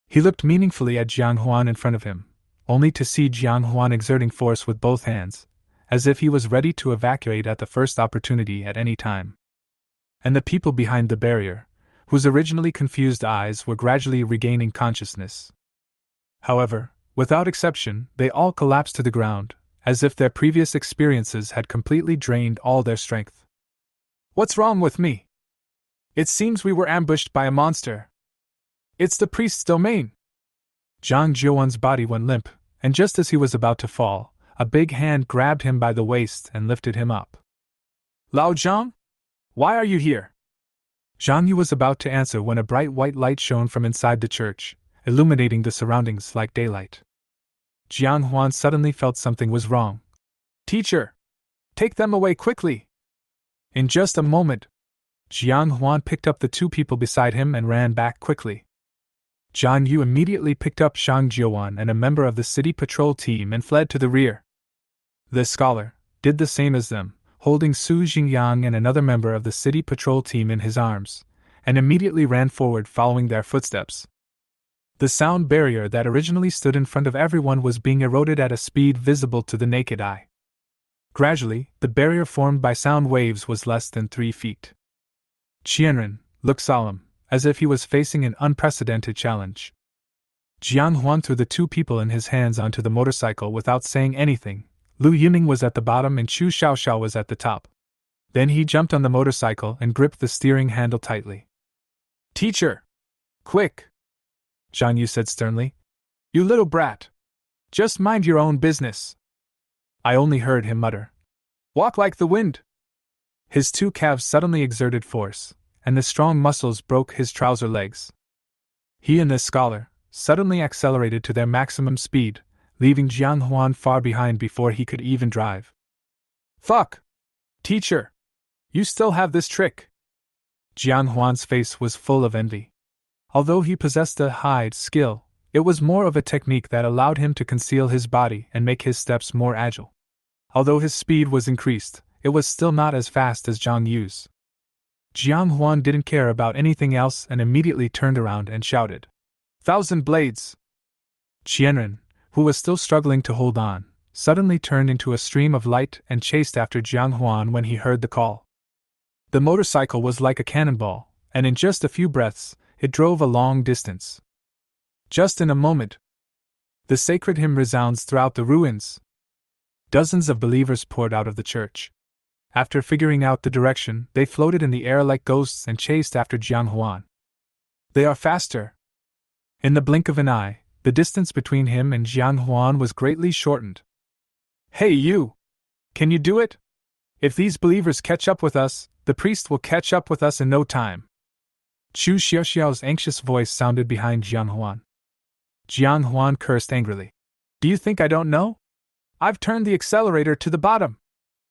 He looked meaningfully at Jian Huan in front of him, only to see Jian Huan exerting force with both hands, as if he was ready to evacuate at the first opportunity at any time. And the people behind the barrier, whose originally confused eyes were gradually regaining consciousness. However, without exception, they all collapsed to the ground, as if their previous experiences had completely drained all their strength. What's wrong with me? It seems we were ambushed by a monster. It's the priest's domain. Zhang Jiuan's body went limp, and just as he was about to fall, a big hand grabbed him by the waist and lifted him up. Lao Zhang? Why are you here? Zhang Yu was about to answer when a bright white light shone from inside the church, illuminating the surroundings like daylight. Jian Huan suddenly felt something was wrong. Teacher! Take them away quickly! In just a moment, Jian Huan picked up the two people beside him and ran back quickly. Jian Yu immediately picked up Zhang Jiuan and a member of the city patrol team and fled to the rear. The scholar did the same as them, holding Su Jingyang and another member of the city patrol team in his arms, and immediately ran forward following their footsteps. The sound barrier that originally stood in front of everyone was being eroded at a speed visible to the naked eye. Gradually, the barrier formed by sound waves was less than 3 feet. Qianren looked solemn, as if he was facing an unprecedented challenge. Jian Huan threw the two people in his hands onto the motorcycle without saying anything. Lu Yiming was at the bottom and Chu Xiaoxiao was at the top. Then he jumped on the motorcycle and gripped the steering handle tightly. Teacher! Quick! Jian Yu said sternly. You little brat. Just mind your own business. I only heard him mutter. Walk like the wind. His two calves suddenly exerted force, and the strong muscles broke his trouser legs. He and the scholar suddenly accelerated to their maximum speed, leaving Huan far behind before he could even drive. Fuck! Teacher! You still have this trick! Huan's face was full of envy. Although he possessed a hide skill, it was more of a technique that allowed him to conceal his body and make his steps more agile. Although his speed was increased, it was still not as fast as Jian Yu's. Huan didn't care about anything else and immediately turned around and shouted, 1,000 blades! Qianren, who was still struggling to hold on, suddenly turned into a stream of light and chased after Huan when he heard the call. The motorcycle was like a cannonball, and in just a few breaths, it drove a long distance. Just in a moment, the sacred hymn resounds throughout the ruins. Dozens of believers poured out of the church. After figuring out the direction, they floated in the air like ghosts and chased after Huan. They are faster. In the blink of an eye, the distance between him and Huan was greatly shortened. Hey you! Can you do it? If these believers catch up with us, the priest will catch up with us in no time. Chu Xiaoxiao's anxious voice sounded behind Huan. Huan cursed angrily. Do you think I don't know? I've turned the accelerator to the bottom.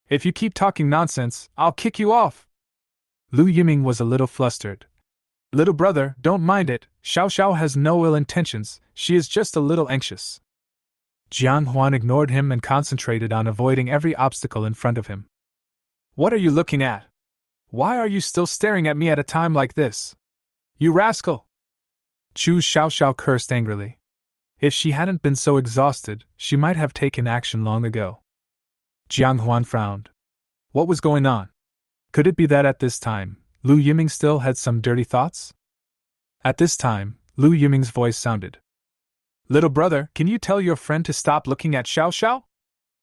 If you keep talking nonsense, I'll kick you off. Lu Yiming was a little flustered. Little brother, don't mind it, Xiao Xiao has no ill intentions, she is just a little anxious. Huan ignored him and concentrated on avoiding every obstacle in front of him. What are you looking at? Why are you still staring at me at a time like this? You rascal! Chu Xiao cursed angrily. If she hadn't been so exhausted, she might have taken action long ago. Huan frowned. What was going on? Could it be that at this time, Lu Yiming still had some dirty thoughts? At this time, Lu Yiming's voice sounded. Little brother, can you tell your friend to stop looking at Xiao Xiao?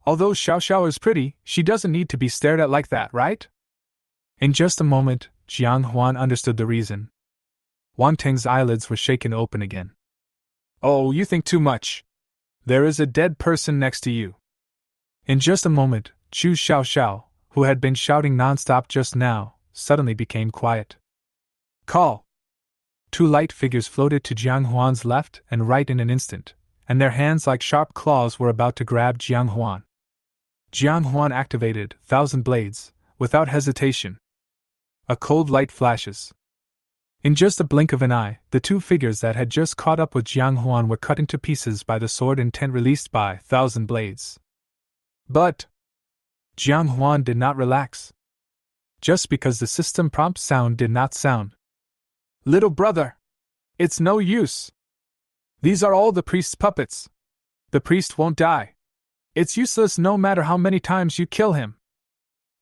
Although Xiao Xiao is pretty, she doesn't need to be stared at like that, right? In just a moment, Huan understood the reason. Wang Teng's eyelids were shaken open again. Oh, you think too much. There is a dead person next to you. In just a moment, Chu Xiao, who had been shouting nonstop just now, suddenly became quiet. Call! Two light figures floated to Huan's left and right in an instant, and their hands like sharp claws were about to grab Huan. Huan activated 1,000 blades, without hesitation. A cold light flashes. In just a blink of an eye, the two figures that had just caught up with Huan were cut into pieces by the sword intent released by 1,000 blades. But Huan did not relax. Just because the system prompt sound did not sound. Little brother! It's no use! These are all the priest's puppets. The priest won't die. It's useless no matter how many times you kill him.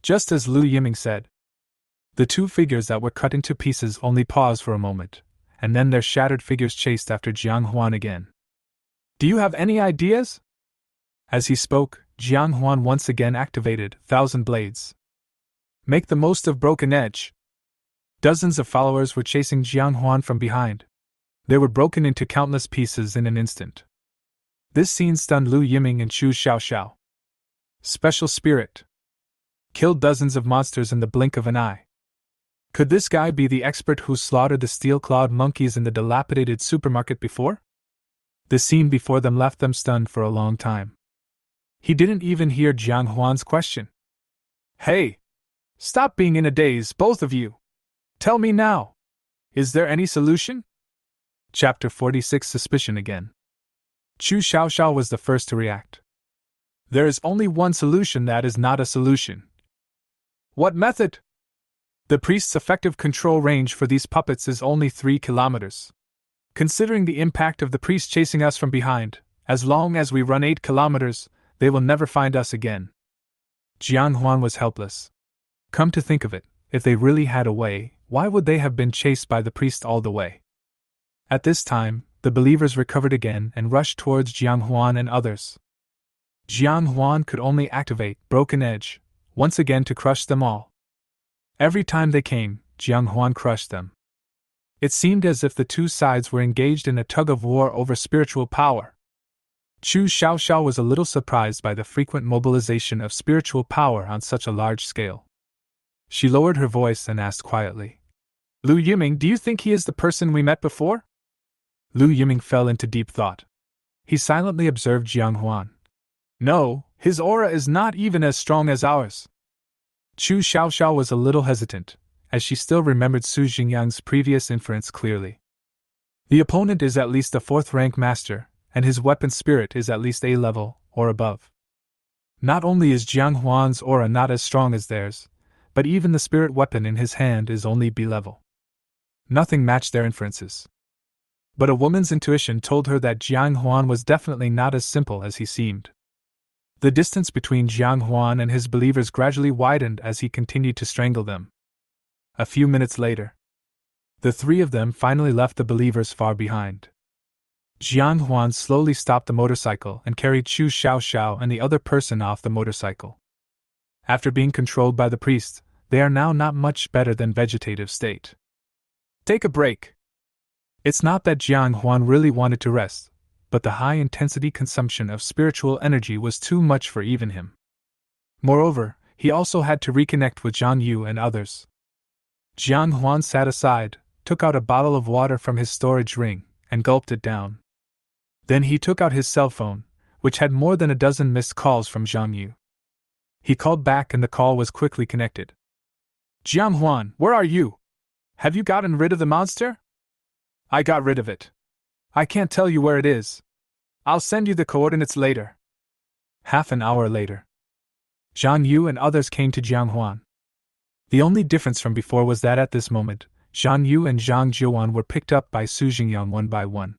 Just as Lu Yiming said. The two figures that were cut into pieces only paused for a moment, and then their shattered figures chased after Huan again. Do you have any ideas? As he spoke, Huan once again activated 1,000 blades. Make the most of Broken Edge. Dozens of followers were chasing Huan from behind. They were broken into countless pieces in an instant. This scene stunned Lu Yiming and Chu Xiao. Special Spirit. Killed dozens of monsters in the blink of an eye. Could this guy be the expert who slaughtered the steel-clawed monkeys in the dilapidated supermarket before? The scene before them left them stunned for a long time. He didn't even hear Huan's question. Hey! Stop being in a daze, both of you! Tell me now! Is there any solution? Chapter 46 Suspicion Again. Chu Xiao was the first to react. There is only one solution that is not a solution. What method? The priest's effective control range for these puppets is only 3 kilometers. Considering the impact of the priest chasing us from behind, as long as we run 8 kilometers, they will never find us again. Huan was helpless. Come to think of it, if they really had a way, why would they have been chased by the priest all the way? At this time, the believers recovered again and rushed towards Huan and others. Huan could only activate Broken Edge, once again to crush them all. Every time they came, Huan crushed them. It seemed as if the two sides were engaged in a tug-of-war over spiritual power. Chu Xiaoxiao was a little surprised by the frequent mobilization of spiritual power on such a large scale. She lowered her voice and asked quietly, "Lu Yiming, do you think he is the person we met before?" Lu Yiming fell into deep thought. He silently observed Jiang Huan. "No, his aura is not even as strong as ours." Chu Xiaoxiao was a little hesitant, as she still remembered Su Jingyang's previous inference clearly. The opponent is at least a 4th rank master, and his weapon spirit is at least A level, or above. Not only is Jiang Huan's aura not as strong as theirs, but even the spirit weapon in his hand is only B level. Nothing matched their inferences. But a woman's intuition told her that Jiang Huan was definitely not as simple as he seemed. The distance between Jiang Huan and his believers gradually widened as he continued to strangle them. A few minutes later, the three of them finally left the believers far behind. Jiang Huan slowly stopped the motorcycle and carried Chu Xiaoxiao and the other person off the motorcycle. After being controlled by the priest, they are now not much better than vegetative state. Take a break. It's not that Jiang Huan really wanted to rest, but the high-intensity consumption of spiritual energy was too much for even him. Moreover, he also had to reconnect with Zhang Yu and others. Jiang Huan sat aside, took out a bottle of water from his storage ring, and gulped it down. Then he took out his cell phone, which had more than a dozen missed calls from Zhang Yu. He called back and the call was quickly connected. "Jiang Huan, where are you? Have you gotten rid of the monster?" "I got rid of it. I can't tell you where it is. I'll send you the coordinates later." Half an hour later, Zhang Yu and others came to Jiang Huan. The only difference from before was that at this moment, Zhang Yu and Zhang Jiuan were picked up by Su Jingyang one by one.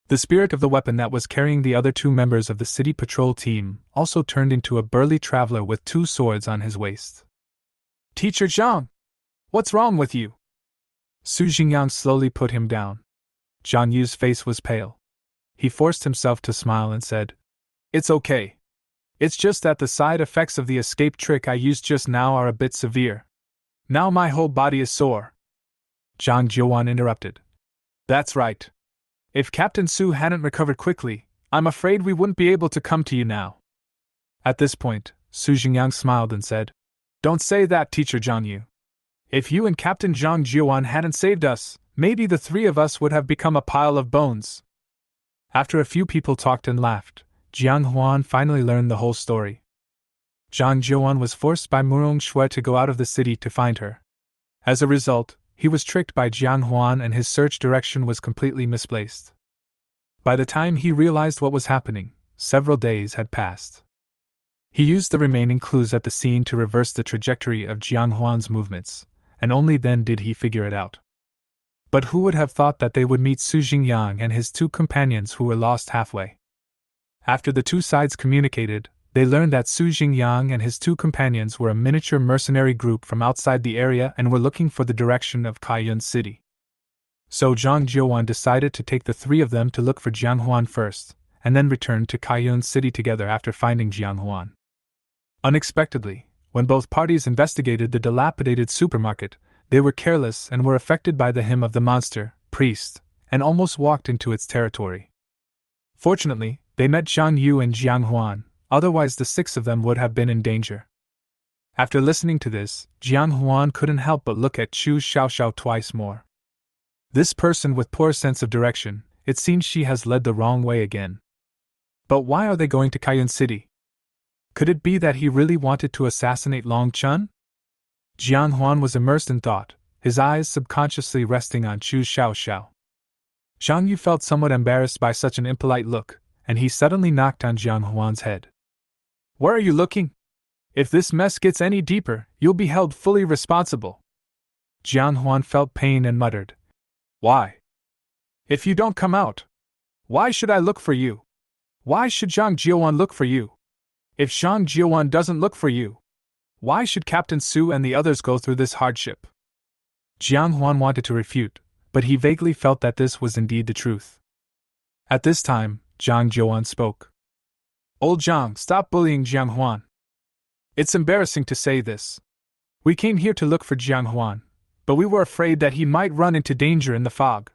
The spirit of the weapon that was carrying the other two members of the city patrol team also turned into a burly traveler with 2 swords on his waist. "Teacher Zhang! What's wrong with you?" Su Jingyang slowly put him down. Zhang Yu's face was pale. He forced himself to smile and said, "It's okay. It's just that the side effects of the escape trick I used just now are a bit severe. Now my whole body is sore." Zhang Jiuan interrupted. "That's right. If Captain Su hadn't recovered quickly, I'm afraid we wouldn't be able to come to you now." At this point, Su Jingyang smiled and said, "Don't say that, Teacher Zhang Yu. If you and Captain Zhang Jiuan hadn't saved us, maybe the 3 of us would have become a pile of bones." After a few people talked and laughed, Jiang Huan finally learned the whole story. Zhang Jiuan was forced by Murong Shui to go out of the city to find her. As a result, he was tricked by Jiang Huan and his search direction was completely misplaced. By the time he realized what was happening, several days had passed. He used the remaining clues at the scene to reverse the trajectory of Jiang Huan's movements, and only then did he figure it out. But who would have thought that they would meet Su Jingyang and his 2 companions who were lost halfway? After the 2 sides communicated, they learned that Su Jingyang and his 2 companions were a miniature mercenary group from outside the area and were looking for the direction of Kaiyun City. So Zhang Jiuan decided to take the 3 of them to look for Jiang Huan first, and then return to Kaiyun City together after finding Jiang Huan. Unexpectedly, when both parties investigated the dilapidated supermarket, they were careless and were affected by the hymn of the monster, priest, and almost walked into its territory. Fortunately, they met Zhang Yu and Jiang Huan, otherwise the 6 of them would have been in danger. After listening to this, Jiang Huan couldn't help but look at Chu Xiaoxiao twice more. This person with poor sense of direction, it seems she has led the wrong way again. But why are they going to Kaiyun City? Could it be that he really wanted to assassinate Long Chun? Jiang Huan was immersed in thought, his eyes subconsciously resting on Chu Xiaoxiao. Zhang Yu felt somewhat embarrassed by such an impolite look, and he suddenly knocked on Jiang Huan's head. "Where are you looking? If this mess gets any deeper, you'll be held fully responsible." Jiang Huan felt pain and muttered, "Why? If you don't come out, why should I look for you? Why should Zhang Jiuan look for you? If Zhang Jiuan doesn't look for you, why should Captain Su and the others go through this hardship?" Jiang Huan wanted to refute, but he vaguely felt that this was indeed the truth. At this time, Zhang Jiuan spoke. "Old Zhang, stop bullying Jiang Huan. It's embarrassing to say this. We came here to look for Jiang Huan, but we were afraid that he might run into danger in the fog.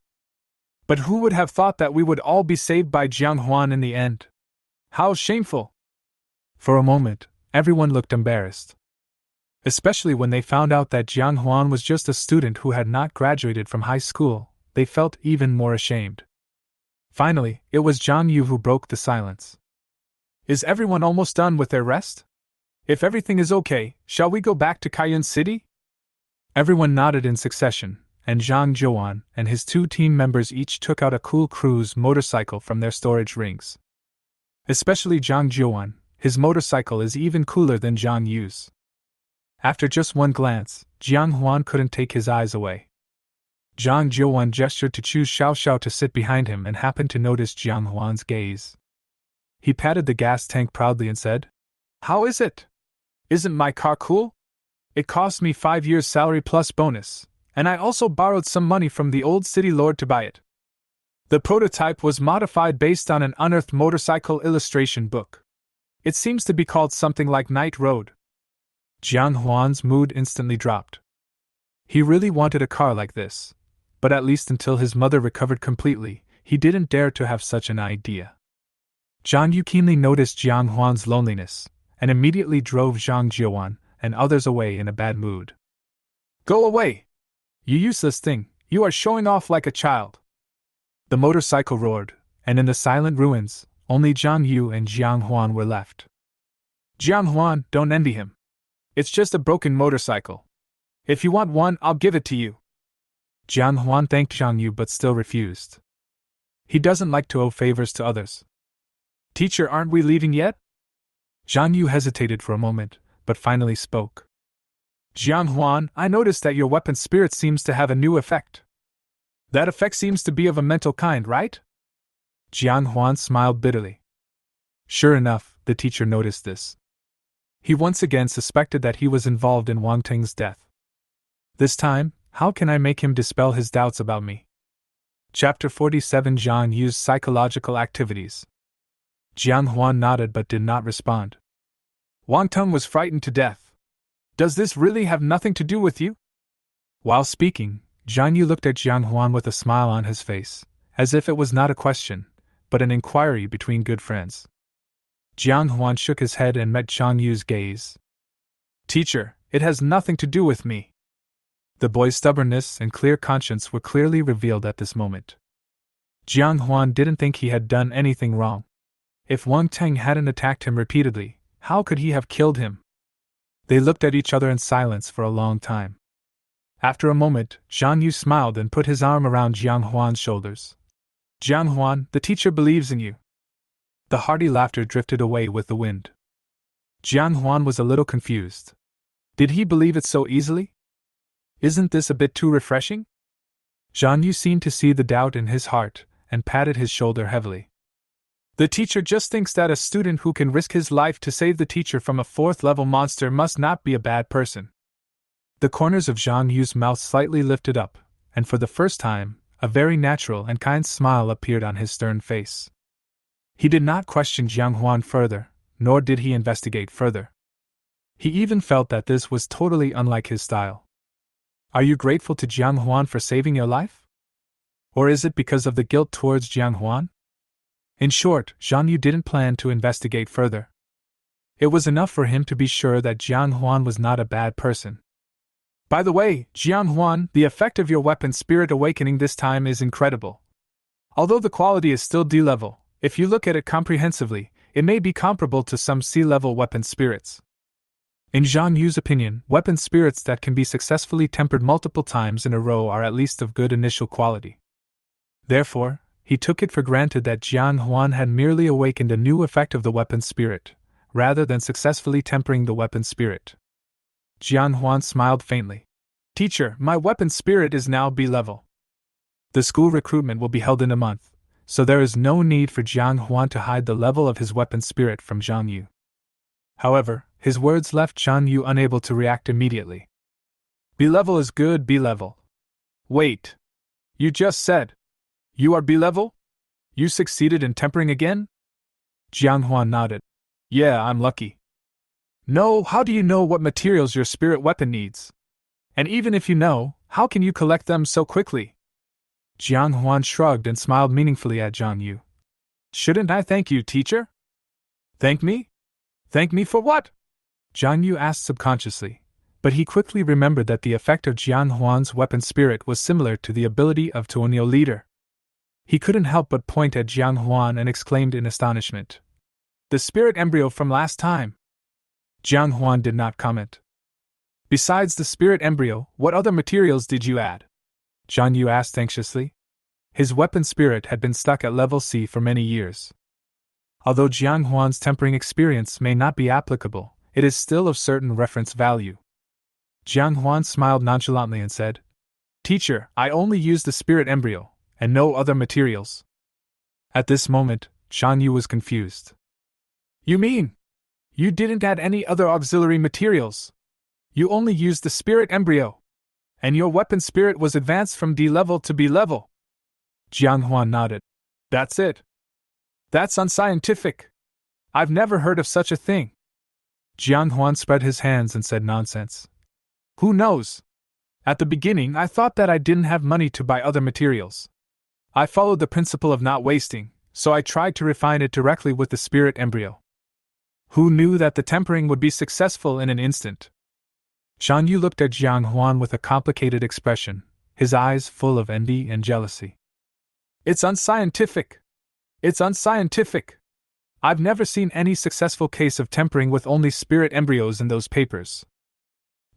But who would have thought that we would all be saved by Jiang Huan in the end? How shameful! For a moment, everyone looked embarrassed. Especially when they found out that Jiang Huan was just a student who had not graduated from high school, they felt even more ashamed. Finally, it was Zhang Yu who broke the silence. Is everyone almost done with their rest? If everything is okay, shall we go back to Kaiyun City? Everyone nodded in succession, and Zhang Zhuan and his 2 team members each took out a cool cruise motorcycle from their storage rings. Especially Zhang Zhuan, his motorcycle is even cooler than Zhang Yu's. After just one glance, Jiang Huan couldn't take his eyes away. Zhang Zhuan gestured to choose Xiao Xiao to sit behind him and happened to notice Jiang Huan's gaze. He patted the gas tank proudly and said, "How is it? Isn't my car cool? It cost me 5 years' salary plus bonus, and I also borrowed some money from the old city lord to buy it. The prototype was modified based on an unearthed motorcycle illustration book. It seems to be called something like Night Road." Jiang Huan's mood instantly dropped. He really wanted a car like this, but at least until his mother recovered completely, he didn't dare to have such an idea. Zhang Yu keenly noticed Jiang Huan's loneliness, and immediately drove Zhang Zhuan and others away in a bad mood. "Go away! You useless thing, you are showing off like a child!" The motorcycle roared, and in the silent ruins, only Zhang Yu and Jiang Huan were left. "Jiang Huan, don't envy him. It's just a broken motorcycle. If you want one, I'll give it to you." Jiang Huan thanked Zhang Yu but still refused. He doesn't like to owe favors to others. "Teacher, aren't we leaving yet?" Zhang Yu hesitated for a moment, but finally spoke. "Jiang Huan, I noticed that your weapon spirit seems to have a new effect. That effect seems to be of a mental kind, right?" Jiang Huan smiled bitterly. Sure enough, the teacher noticed this. He once again suspected that he was involved in Wang Ting's death. This time, how can I make him dispel his doubts about me? Chapter 47 Zhang Yu's psychological activities. Jiang Huan nodded but did not respond. "Wang Tung was frightened to death. Does this really have nothing to do with you?" While speaking, Zhang Yu looked at Jiang Huan with a smile on his face, as if it was not a question, but an inquiry between good friends. Jiang Huan shook his head and met Zhang Yu's gaze. "Teacher, it has nothing to do with me." The boy's stubbornness and clear conscience were clearly revealed at this moment. Jiang Huan didn't think he had done anything wrong. If Wang Teng hadn't attacked him repeatedly, how could he have killed him? They looked at each other in silence for a long time. After a moment, Zhang Yu smiled and put his arm around Jiang Huan's shoulders. "Jiang Huan, the teacher believes in you." The hearty laughter drifted away with the wind. Jiang Huan was a little confused. Did he believe it so easily? Isn't this a bit too refreshing? Zhang Yu seemed to see the doubt in his heart, and patted his shoulder heavily. "The teacher just thinks that a student who can risk his life to save the teacher from a 4th-level monster must not be a bad person." The corners of Zhang Yu's mouth slightly lifted up, and for the first time, a very natural and kind smile appeared on his stern face. He did not question Jiang Huan further, nor did he investigate further. He even felt that this was totally unlike his style. "Are you grateful to Jiang Huan for saving your life? Or is it because of the guilt towards Jiang Huan?" In short, Zhang Yu didn't plan to investigate further. It was enough for him to be sure that Jiang Huan was not a bad person. "By the way, Jiang Huan, the effect of your weapon spirit awakening this time is incredible. Although the quality is still D-level, if you look at it comprehensively, it may be comparable to some C-level weapon spirits." In Zhang Yu's opinion, weapon spirits that can be successfully tempered multiple times in a row are at least of good initial quality. Therefore, he took it for granted that Jiang Huan had merely awakened a new effect of the weapon spirit, rather than successfully tempering the weapon spirit. Jiang Huan smiled faintly. "Teacher, my weapon spirit is now B-level. The school recruitment will be held in a month, so there is no need for Jiang Huan to hide the level of his weapon spirit from Zhang Yu." However, his words left Zhang Yu unable to react immediately. "B-level is good, B-level. Wait. You just said you are B-level? You succeeded in tempering again?" Jiang Huan nodded. "Yeah, I'm lucky." "No, how do you know what materials your spirit weapon needs? And even if you know, How can you collect them so quickly? Huan shrugged and smiled meaningfully at Zhang Yu. Shouldn't I thank you, teacher? Thank me? Thank me for what? Zhang Yu asked subconsciously, but he quickly remembered that the effect of Huan's weapon spirit was similar to the ability of Tuonyo leader. He couldn't help but point at Huan and exclaimed in astonishment. The spirit embryo from last time. Huan did not comment. Besides the spirit embryo, what other materials did you add? Zhang Yu asked anxiously. His weapon spirit had been stuck at level C for many years. Although Huan's tempering experience may not be applicable, it is still of certain reference value. Huan smiled nonchalantly and said, Teacher, I only used the spirit embryo, and no other materials. At this moment, Zhang Yu was confused. You mean? You didn't add any other auxiliary materials? You only used the spirit embryo? And your weapon spirit was advanced from D level to B level? Huan nodded. That's it. That's unscientific. I've never heard of such a thing. Huan spread his hands and said nonsense. Who knows? At the beginning I thought that I didn't have money to buy other materials. I followed the principle of not wasting, so I tried to refine it directly with the spirit embryo. Who knew that the tempering would be successful in an instant? Zhang Yu looked at Huan with a complicated expression, his eyes full of envy and jealousy. It's unscientific. It's unscientific. I've never seen any successful case of tempering with only spirit embryos in those papers.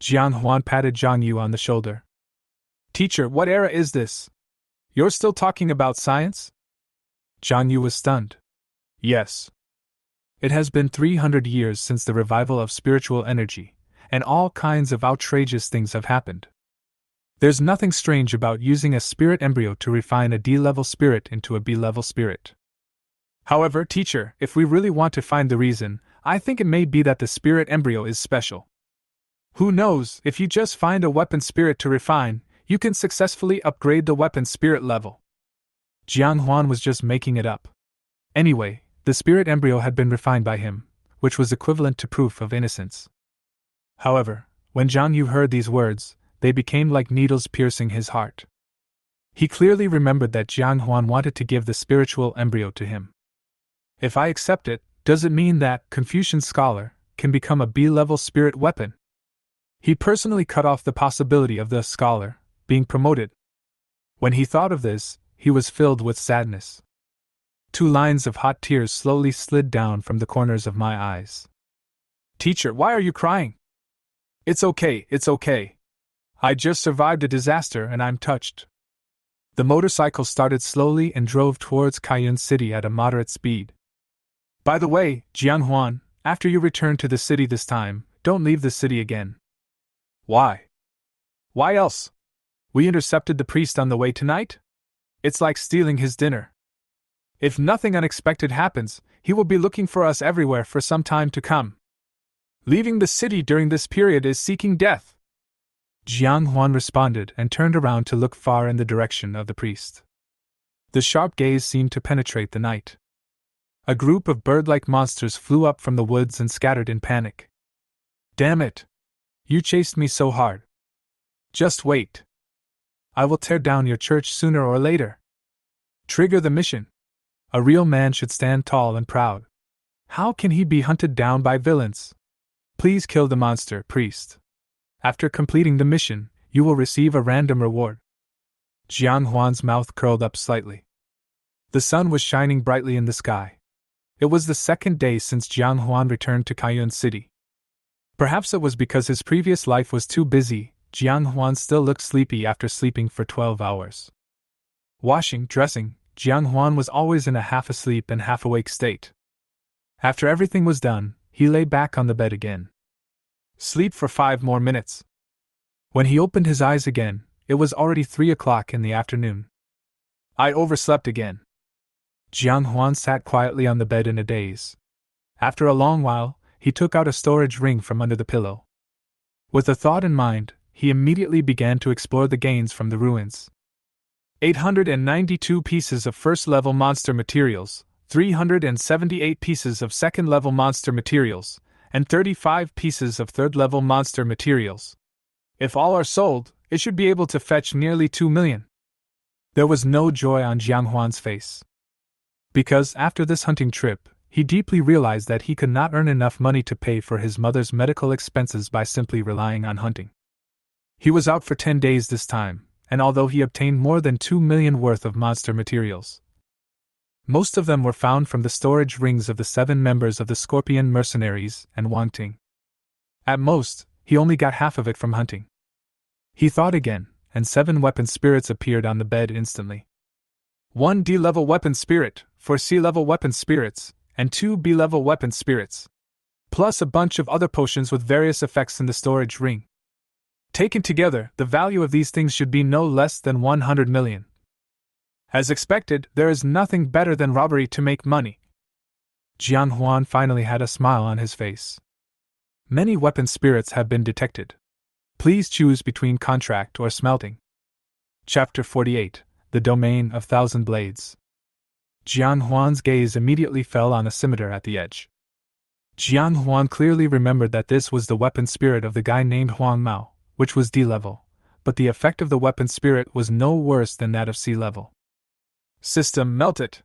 Huan patted Zhang Yu on the shoulder. Teacher, what era is this? You're still talking about science? Zhang Yu was stunned. Yes. It has been 300 years since the revival of spiritual energy, and all kinds of outrageous things have happened. There's nothing strange about using a spirit embryo to refine a D-level spirit into a B-level spirit. However, teacher, if we really want to find the reason, I think it may be that the spirit embryo is special. Who knows, if you just find a weapon spirit to refine, you can successfully upgrade the weapon spirit level. Huan was just making it up. Anyway, the spirit embryo had been refined by him, which was equivalent to proof of innocence. However, when Zhang Yu heard these words, they became like needles piercing his heart. He clearly remembered that Huan wanted to give the spiritual embryo to him. If I accept it, does it mean that Confucian's scholar can become a B-level spirit weapon? He personally cut off the possibility of the scholar being promoted. When he thought of this, he was filled with sadness. 2 lines of hot tears slowly slid down from the corners of my eyes. Teacher, why are you crying? It's okay, it's okay. I just survived a disaster and I'm touched. The motorcycle started slowly and drove towards Kaiyun City at a moderate speed. By the way, Huan, after you return to the city this time, don't leave the city again. Why? Why else? We intercepted the priest on the way tonight? It's like stealing his dinner. If nothing unexpected happens, he will be looking for us everywhere for some time to come. Leaving the city during this period is seeking death. Huan responded and turned around to look far in the direction of the priest. The sharp gaze seemed to penetrate the night. A group of bird-like monsters flew up from the woods and scattered in panic. Damn it! You chased me so hard. Just wait. I will tear down your church sooner or later. Trigger the mission. A real man should stand tall and proud. How can he be hunted down by villains? Please kill the monster, priest. After completing the mission, you will receive a random reward. Huan's mouth curled up slightly. The sun was shining brightly in the sky. It was the second day since Huan returned to Kaiyun City. Perhaps it was because his previous life was too busy. Huan still looked sleepy after sleeping for 12 hours. Washing, dressing, Huan was always in a half-asleep and half-awake state. After everything was done, he lay back on the bed again. Sleep for 5 more minutes. When he opened his eyes again, it was already 3 o'clock in the afternoon. I overslept again. Huan sat quietly on the bed in a daze. After a long while, he took out a storage ring from under the pillow. With a thought in mind, he immediately began to explore the gains from the ruins. 892 pieces of first-level monster materials, 378 pieces of second-level monster materials, and 35 pieces of third-level monster materials. If all are sold, It should be able to fetch nearly 2 million. There was no joy on Jian Huan's face. Because after this hunting trip, he deeply realized that he could not earn enough money to pay for his mother's medical expenses by simply relying on hunting. He was out for 10 days this time, and although he obtained more than 2 million worth of monster materials, most of them were found from the storage rings of the 7 members of the Scorpion mercenaries and Wang Ting. At most, he only got half of it from hunting. He thought again, and 7 weapon spirits appeared on the bed instantly. 1 D-level weapon spirit, 4 C-level weapon spirits, and 2 B-level weapon spirits, plus a bunch of other potions with various effects in the storage ring. Taken together, the value of these things should be no less than 100 million. As expected, there is nothing better than robbery to make money. Jian Huan finally had a smile on his face. Many weapon spirits have been detected. Please choose between contract or smelting. Chapter 48, The Domain of Thousand Blades. Jian Huan's gaze immediately fell on a scimitar at the edge. Jian Huan clearly remembered that this was the weapon spirit of the guy named Huang Mao, which was D-level, but the effect of the weapon spirit was no worse than that of C-level. System, melt it.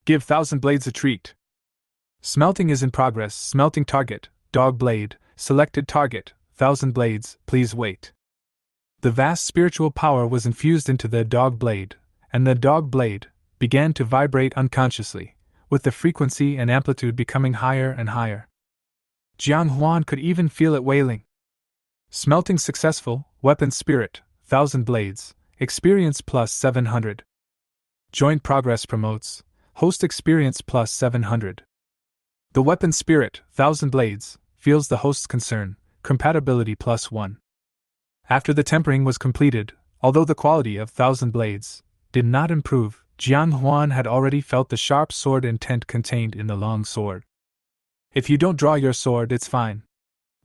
Give Thousand Blades a treat. Smelting is in progress. Smelting target, dog blade, selected target, Thousand Blades, please wait. The vast spiritual power was infused into the dog blade, and the dog blade began to vibrate unconsciously, with the frequency and amplitude becoming higher and higher. Jian Huan could even feel it wailing. Smelting successful, weapon spirit, Thousand Blades, experience plus 700. Joint progress promotes, host experience plus 700. The weapon spirit, Thousand Blades, feels the host's concern, compatibility plus 1. After the tempering was completed, although the quality of Thousand Blades did not improve, Jian Huan had already felt the sharp sword intent contained in the long sword. If you don't draw your sword, it's fine.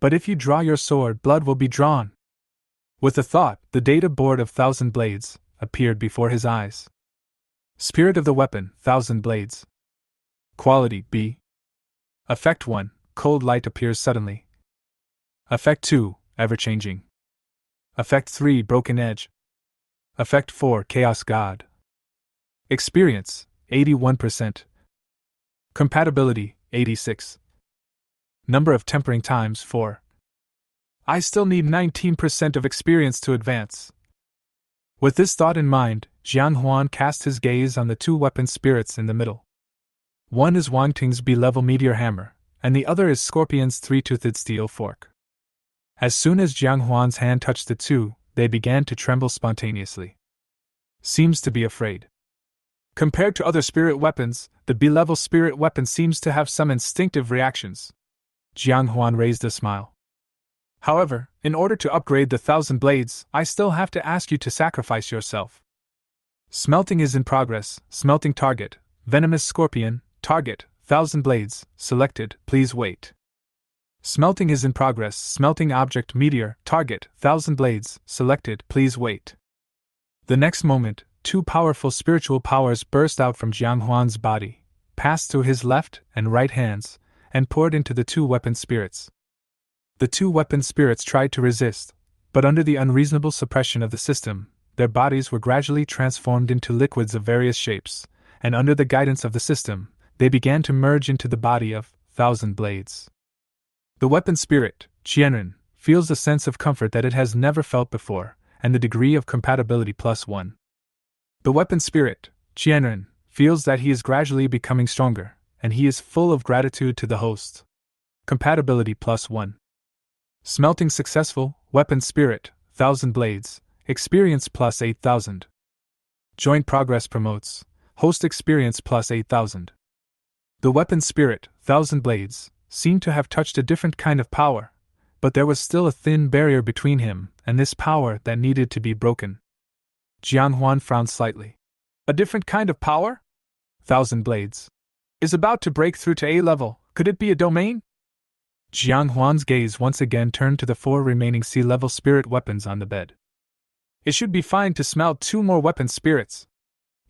But if you draw your sword, blood will be drawn. With the thought, the data board of Thousand Blades appeared before his eyes. Spirit of the weapon, Thousand Blades. Quality B. Effect 1, cold light appears suddenly. Effect 2, ever-changing. Effect 3, broken edge. Effect 4, chaos god. Experience, 81%. Compatibility, 86. Number of tempering times, 4. I still need 19% of experience to advance. With this thought in mind, Jian Huan cast his gaze on the 2 weapon spirits in the middle. One is Wang Ting's B-level meteor hammer, and the other is Scorpion's 3-toothed steel fork. As soon as Jian Huan's hand touched the 2, they began to tremble spontaneously. Seems to be afraid. Compared to other spirit weapons, the B-level spirit weapon seems to have some instinctive reactions. Jian Huan raised a smile. However, in order to upgrade the Thousand Blades, I still have to ask you to sacrifice yourself. Smelting is in progress. Smelting target, venomous scorpion, target, Thousand Blades, selected, please wait. Smelting is in progress. Smelting object meteor, target, Thousand Blades, selected, please wait. The next moment, 2 powerful spiritual powers burst out from Jian Huan's body, passed through his left and right hands, and poured into the 2 weapon spirits. The 2 weapon spirits tried to resist, but under the unreasonable suppression of the system, their bodies were gradually transformed into liquids of various shapes, and under the guidance of the system, they began to merge into the body of Thousand Blades. The weapon spirit, Jianren, feels a sense of comfort that it has never felt before, and the degree of compatibility plus 1. The weapon spirit, Jianren, feels that he is gradually becoming stronger, and he is full of gratitude to the host. Compatibility plus 1. Smelting successful, weapon spirit, Thousand Blades, experience plus 8,000. Joint progress promotes, host experience plus 8,000. The weapon spirit, Thousand Blades, seemed to have touched a different kind of power, but there was still a thin barrier between him and this power that needed to be broken. Jian Huan frowned slightly. A different kind of power? Thousand Blades is about to break through to A level. Could it be a domain? Jian Huan's gaze once again turned to the 4 remaining C-level spirit weapons on the bed. It should be fine to smelt 2 more weapon spirits.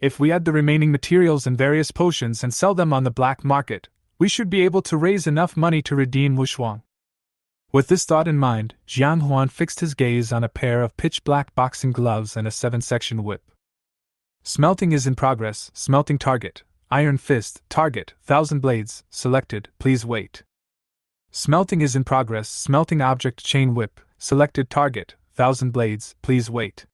If we add the remaining materials and various potions and sell them on the black market, we should be able to raise enough money to redeem Wushuang. With this thought in mind, Huan fixed his gaze on a pair of pitch-black boxing gloves and a 7-section whip. Smelting is in progress, smelting target. Iron fist, target, 1,000 blades, selected, please wait. Smelting is in progress, smelting object chain whip, selected target, 1,000 blades, please wait.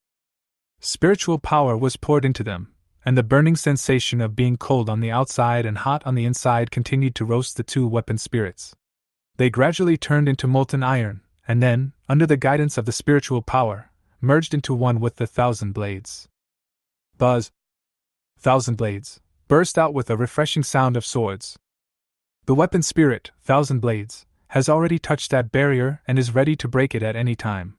Spiritual power was poured into them, and the burning sensation of being cold on the outside and hot on the inside continued to roast the two weapon spirits. They gradually turned into molten iron, and then, under the guidance of the spiritual power, merged into one with the 1,000 blades. Buzz! 1,000 blades burst out with a refreshing sound of swords. The weapon spirit, 1,000 blades, has already touched that barrier and is ready to break it at any time.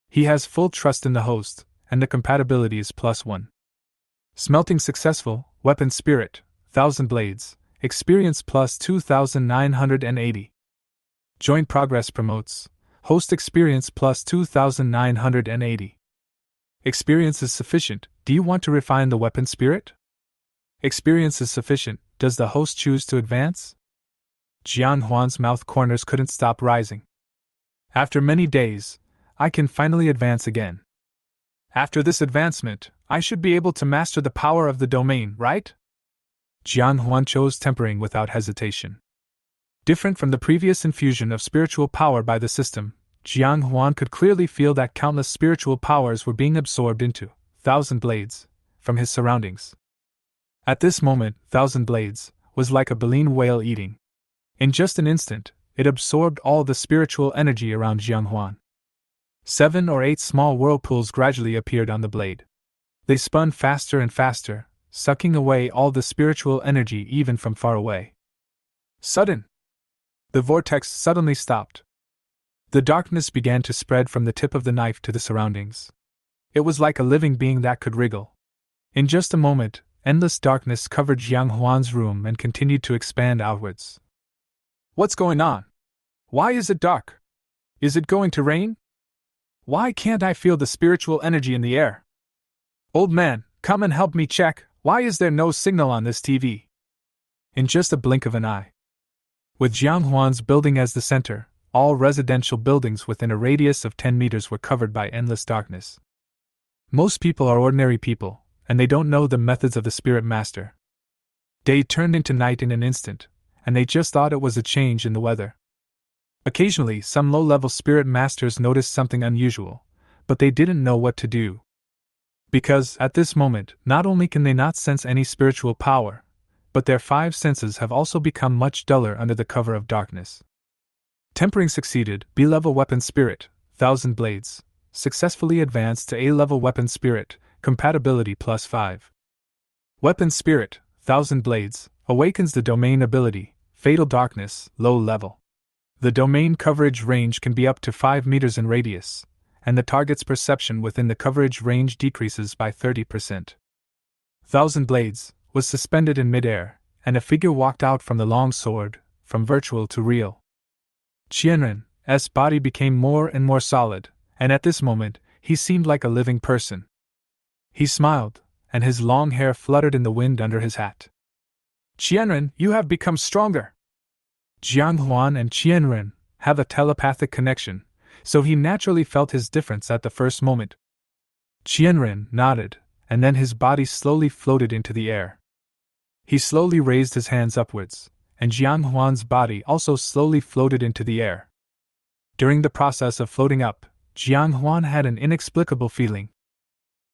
He has full trust in the host, and the compatibility is +1. Smelting successful, weapon spirit, 1,000 blades, experience +2,980. Joint progress promotes, host experience +2,980. Experience is sufficient. Do you want to refine the weapon spirit? Experience is sufficient. Does the host choose to advance? Huan's mouth corners couldn't stop rising. After many days, I can finally advance again. After this advancement, I should be able to master the power of the domain, right? Huan chose tempering without hesitation. Different from the previous infusion of spiritual power by the system, Huan could clearly feel that countless spiritual powers were being absorbed into 1,000 blades from his surroundings. At this moment, 1,000 blades was like a baleen whale eating. In just an instant, it absorbed all the spiritual energy around Huan. 7 or 8 small whirlpools gradually appeared on the blade. They spun faster and faster, sucking away all the spiritual energy even from far away. Sudden! The vortex suddenly stopped. The darkness began to spread from the tip of the knife to the surroundings. It was like a living being that could wriggle. In just a moment, endless darkness covered Huan's room and continued to expand outwards. What's going on? Why is it dark? Is it going to rain? Why can't I feel the spiritual energy in the air? Old man, come and help me check, why is there no signal on this TV? In just a blink of an eye. With Huan's building as the center, all residential buildings within a radius of 10 meters were covered by endless darkness. Most people are ordinary people, and they don't know the methods of the Spirit Master. Day turned into night in an instant, and they just thought it was a change in the weather. Occasionally, some low-level Spirit Masters noticed something unusual, but they didn't know what to do. Because, at this moment, not only can they not sense any spiritual power, but their 5 senses have also become much duller under the cover of darkness. Tempering succeeded. B-level weapon spirit, 1,000 blades, successfully advanced to A-level weapon spirit, compatibility +5. Weapon spirit, 1,000 blades, awakens the domain ability, fatal darkness, low level. The domain coverage range can be up to 5 meters in radius, and the target's perception within the coverage range decreases by 30%. 1,000 blades was suspended in midair, and a figure walked out from the long sword, from virtual to real. Jian's body became more and more solid, and at this moment, he seemed like a living person. He smiled, and his long hair fluttered in the wind under his hat. Jian, you have become stronger. Huan and Jian have a telepathic connection, so he naturally felt his difference at the first moment. Jian nodded, and then his body slowly floated into the air. He slowly raised his hands upwards, and Huan's body also slowly floated into the air. During the process of floating up, Huan had an inexplicable feeling.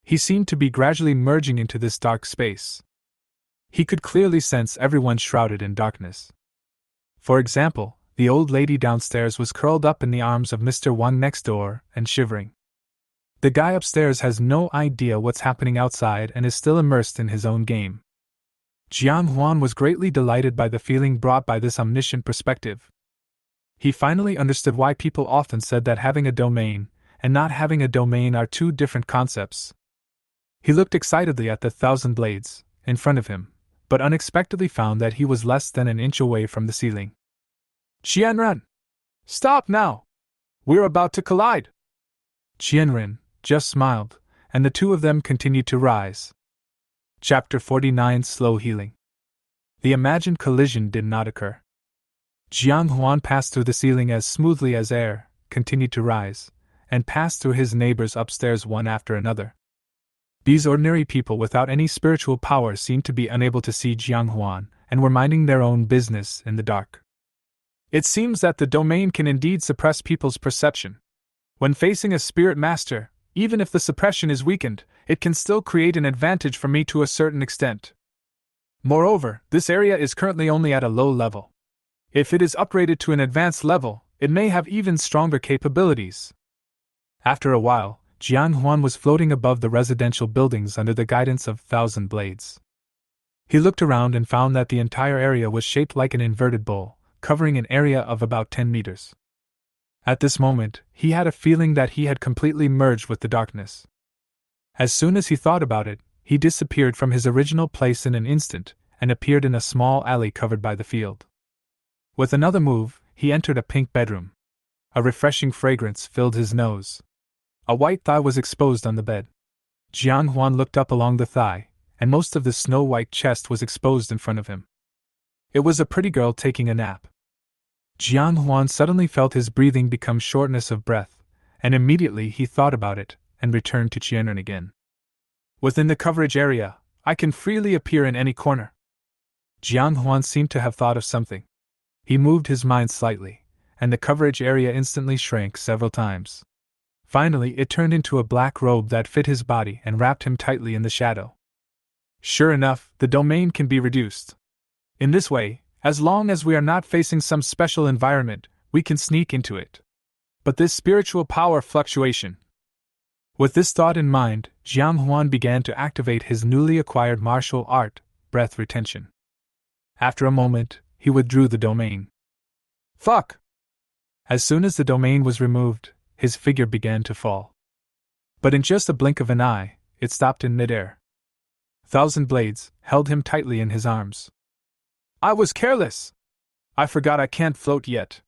He seemed to be gradually merging into this dark space. He could clearly sense everyone shrouded in darkness. For example, the old lady downstairs was curled up in the arms of Mr. Wang next door and shivering. The guy upstairs has no idea what's happening outside and is still immersed in his own game. Huan was greatly delighted by the feeling brought by this omniscient perspective. He finally understood why people often said that having a domain and not having a domain are two different concepts. He looked excitedly at the 1,000 blades in front of him, but unexpectedly found that he was less than an inch away from the ceiling. Jian! Stop now! We're about to collide! Jian just smiled, and the two of them continued to rise. Chapter 49 Slow Healing. The imagined collision did not occur. Huan passed through the ceiling as smoothly as air, continued to rise, and passed through his neighbors upstairs one after another. These ordinary people without any spiritual power seemed to be unable to see Huan, and were minding their own business in the dark. It seems that the domain can indeed suppress people's perception. When facing a spirit master, even if the suppression is weakened, it can still create an advantage for me to a certain extent. Moreover, this area is currently only at a low level. If it is upgraded to an advanced level, it may have even stronger capabilities. After a while, Huan was floating above the residential buildings under the guidance of 1,000 blades. He looked around and found that the entire area was shaped like an inverted bowl, covering an area of about 10 meters. At this moment, he had a feeling that he had completely merged with the darkness. As soon as he thought about it, he disappeared from his original place in an instant, and appeared in a small alley covered by the field. With another move, he entered a pink bedroom. A refreshing fragrance filled his nose. A white thigh was exposed on the bed. Huan looked up along the thigh, and most of the snow-white chest was exposed in front of him. It was a pretty girl taking a nap. Huan suddenly felt his breathing become shortness of breath, and immediately he thought about it, and returned to Jian again. Within the coverage area, I can freely appear in any corner. Huan seemed to have thought of something. He moved his mind slightly, and the coverage area instantly shrank several times. Finally, it turned into a black robe that fit his body and wrapped him tightly in the shadow. Sure enough, the domain can be reduced. In this way, as long as we are not facing some special environment, we can sneak into it. But this spiritual power fluctuation. With this thought in mind, Huan began to activate his newly acquired martial art, breath retention. After a moment, he withdrew the domain. Fuck! As soon as the domain was removed, his figure began to fall. But in just a blink of an eye, it stopped in midair. 1,000 blades held him tightly in his arms. I was careless! I forgot I can't float yet.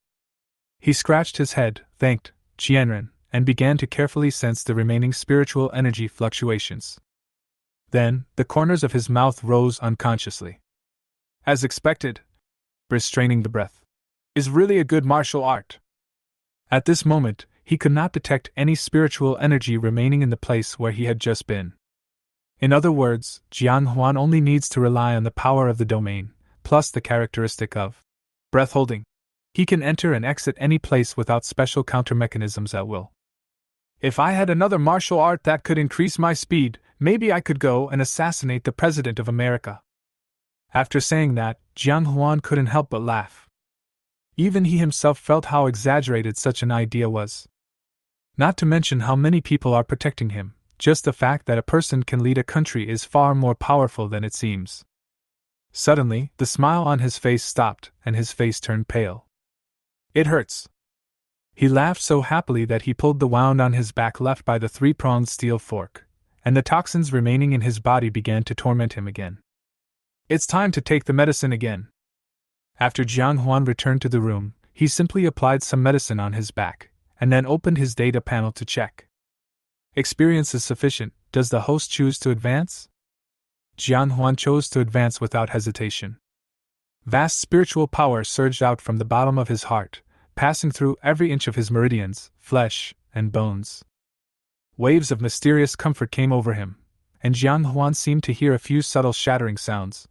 He scratched his head, thanked Jian, and began to carefully sense the remaining spiritual energy fluctuations. Then, the corners of his mouth rose unconsciously. As expected, restraining the breath is really a good martial art. At this moment, he could not detect any spiritual energy remaining in the place where he had just been. In other words, Huan only needs to rely on the power of the domain, plus the characteristic of breath holding. He can enter and exit any place without special counter-mechanisms at will. If I had another martial art that could increase my speed, maybe I could go and assassinate the President of America. After saying that, Huan couldn't help but laugh. Even he himself felt how exaggerated such an idea was. Not to mention how many people are protecting him, just the fact that a person can lead a country is far more powerful than it seems. Suddenly, the smile on his face stopped, and his face turned pale. It hurts. He laughed so happily that he pulled the wound on his back left by the 3-pronged steel fork, and the toxins remaining in his body began to torment him again. It's time to take the medicine again. After Huan returned to the room, he simply applied some medicine on his back, and then opened his data panel to check. Experience is sufficient. Does the host choose to advance? Huan chose to advance without hesitation. Vast spiritual power surged out from the bottom of his heart, passing through every inch of his meridians, flesh, and bones. Waves of mysterious comfort came over him, and Huan seemed to hear a few subtle shattering sounds.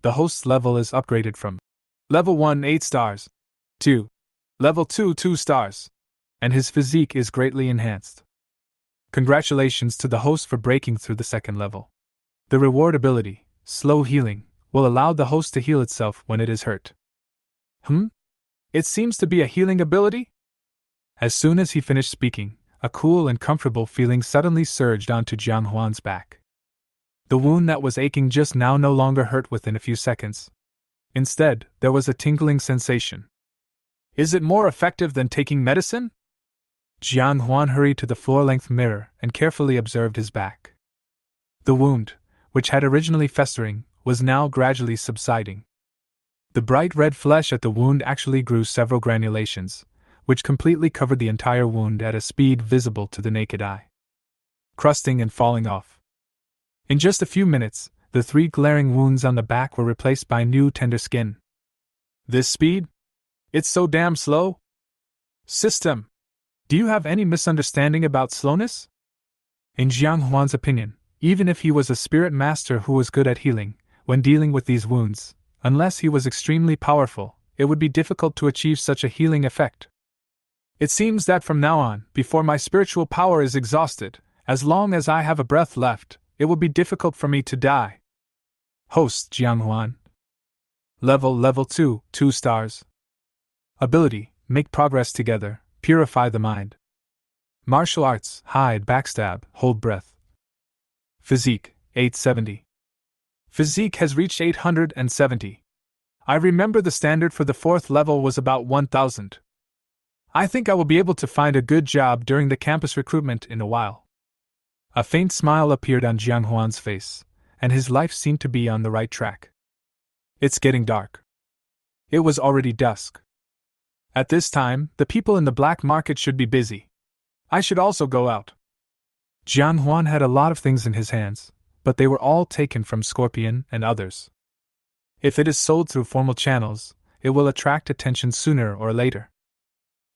The host's level is upgraded from Level 1 8 stars to Level 2 2 stars, and his physique is greatly enhanced. Congratulations to the host for breaking through the second level. The reward ability, Slow Healing, will allow the host to heal itself when it is hurt. It seems to be a healing ability? As soon as he finished speaking, a cool and comfortable feeling suddenly surged onto Huan's back. The wound that was aching just now no longer hurt within a few seconds. Instead, there was a tingling sensation. Is it more effective than taking medicine? Huan hurried to the floor-length mirror and carefully observed his back. The wound, which had originally festering, was now gradually subsiding. The bright red flesh at the wound actually grew several granulations, which completely covered the entire wound at a speed visible to the naked eye. Crusting and falling off. In just a few minutes, the 3 glaring wounds on the back were replaced by new tender skin. This speed? It's so damn slow? System. Do you have any misunderstanding about slowness? In Jiang Huan's opinion, even if he was a spirit master who was good at healing, when dealing with these wounds, unless he was extremely powerful, it would be difficult to achieve such a healing effect. It seems that from now on, before my spiritual power is exhausted, as long as I have a breath left, it will be difficult for me to die. Host Jiang Huan. Level 2, 2 stars. Ability, make progress together, purify the mind. Martial arts, hide, backstab, hold breath. Physique, 870. Physique has reached 870. I remember the standard for the 4th level was about 1000. I think I will be able to find a good job during the campus recruitment in a while. A faint smile appeared on Jiang Huan's face, and his life seemed to be on the right track. It's getting dark. It was already dusk. At this time, the people in the black market should be busy. I should also go out. Jiang Huan had a lot of things in his hands, but they were all taken from Scorpion and others. If it is sold through formal channels, it will attract attention sooner or later.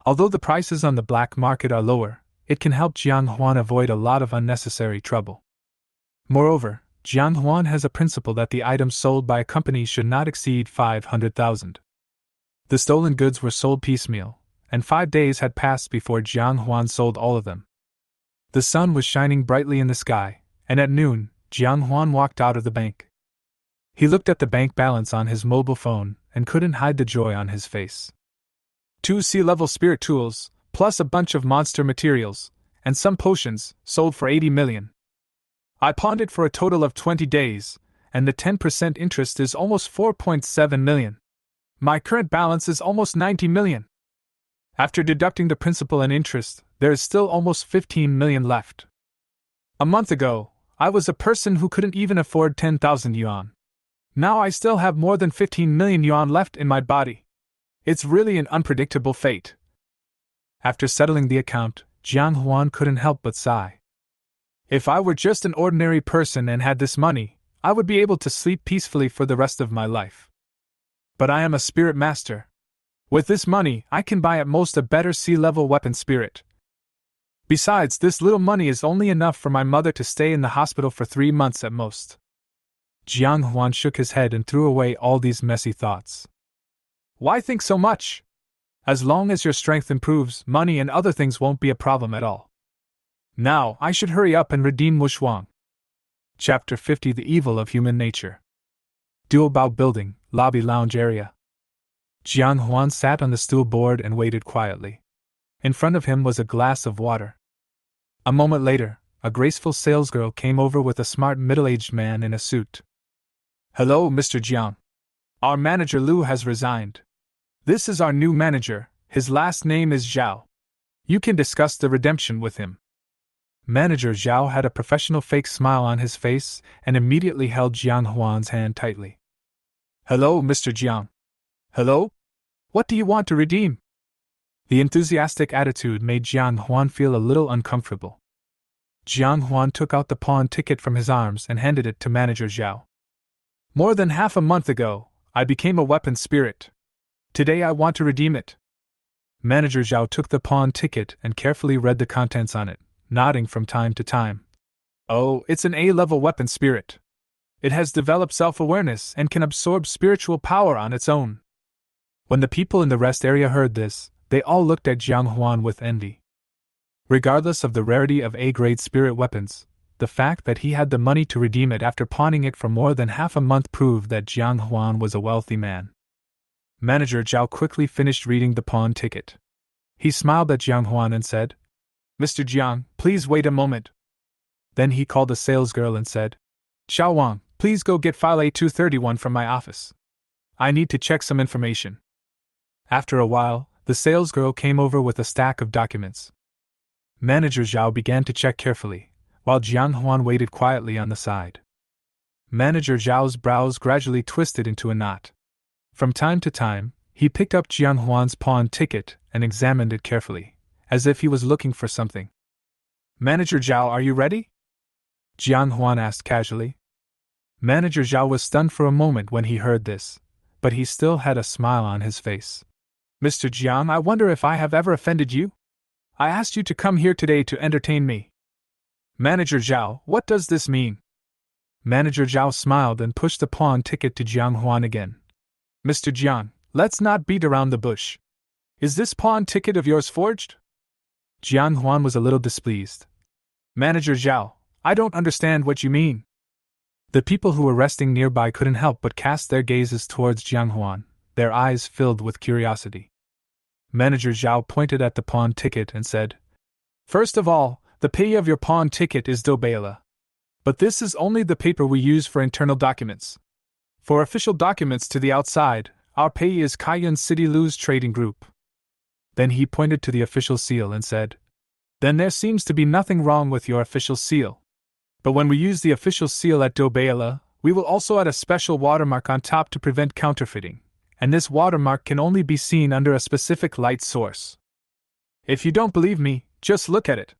Although the prices on the black market are lower, it can help Jiang Huan avoid a lot of unnecessary trouble. Moreover, Jiang Huan has a principle that the items sold by a company should not exceed 500,000. The stolen goods were sold piecemeal, and 5 days had passed before Jiang Huan sold all of them. The sun was shining brightly in the sky, and at noon, Jiang Huan walked out of the bank. He looked at the bank balance on his mobile phone and couldn't hide the joy on his face. 2 sea-level spirit tools, plus a bunch of monster materials, and some potions, sold for 80 million. I pawned it for a total of 20 days, and the 10% interest is almost 4.7 million. My current balance is almost 90 million. After deducting the principal and interest, there is still almost 15 million left. A month ago, I was a person who couldn't even afford 10,000 yuan. Now I still have more than 15 million yuan left in my body. It's really an unpredictable fate. After settling the account, Jiang Huan couldn't help but sigh. If I were just an ordinary person and had this money, I would be able to sleep peacefully for the rest of my life. But I am a spirit master. With this money, I can buy at most a better sea-level weapon spirit. Besides, this little money is only enough for my mother to stay in the hospital for 3 months at most. Jiang Huan shook his head and threw away all these messy thoughts. Why think so much? As long as your strength improves, money and other things won't be a problem at all. Now, I should hurry up and redeem Wushuang. Chapter 50 The Evil of Human Nature. Duobao Building, Lobby Lounge Area. Jiang Huan sat on the stool board and waited quietly. In front of him was a glass of water. A moment later, a graceful salesgirl came over with a smart middle-aged man in a suit. Hello, Mr. Jiang. Our manager Lu has resigned. This is our new manager, his last name is Zhao. You can discuss the redemption with him. Manager Zhao had a professional fake smile on his face and immediately held Jiang Huan's hand tightly. Hello, Mr. Jiang. Hello? What do you want to redeem? The enthusiastic attitude made Jiang Huan feel a little uncomfortable. Jiang Huan took out the pawn ticket from his arms and handed it to Manager Zhao. More than half a month ago, I became a weapon spirit. Today I want to redeem it. Manager Zhao took the pawn ticket and carefully read the contents on it, nodding from time to time. Oh, it's an A-level weapon spirit. It has developed self-awareness and can absorb spiritual power on its own. When the people in the rest area heard this, they all looked at Jiang Huan with envy. Regardless of the rarity of A-grade spirit weapons, the fact that he had the money to redeem it after pawning it for more than half a month proved that Jiang Huan was a wealthy man. Manager Zhao quickly finished reading the pawn ticket. He smiled at Jiang Huan and said, Mr. Jiang, please wait a moment. Then he called a salesgirl and said, Xiao Wang, please go get file A231 from my office. I need to check some information. After a while, the salesgirl came over with a stack of documents. Manager Zhao began to check carefully, while Jiang Huan waited quietly on the side. Manager Zhao's brows gradually twisted into a knot. From time to time, he picked up Jiang Huan's pawn ticket and examined it carefully, as if he was looking for something. Manager Zhao, are you ready? Jiang Huan asked casually. Manager Zhao was stunned for a moment when he heard this, but he still had a smile on his face. Mr. Jian, I wonder if I have ever offended you? I asked you to come here today to entertain me. Manager Zhao, what does this mean? Manager Zhao smiled and pushed the pawn ticket to Jiang Huan again. Mr. Jian, let's not beat around the bush. Is this pawn ticket of yours forged? Jiang Huan was a little displeased. Manager Zhao, I don't understand what you mean. The people who were resting nearby couldn't help but cast their gazes towards Jiang Huan, their eyes filled with curiosity. Manager Zhao pointed at the pawn ticket and said, First of all, the payee of your pawn ticket is Dobela. But this is only the paper we use for internal documents. For official documents to the outside, our payee is Kaiyuan City Lu's Trading Group. Then he pointed to the official seal and said, Then there seems to be nothing wrong with your official seal. But when we use the official seal at Dobela, we will also add a special watermark on top to prevent counterfeiting, and this watermark can only be seen under a specific light source. If you don't believe me, just look at it.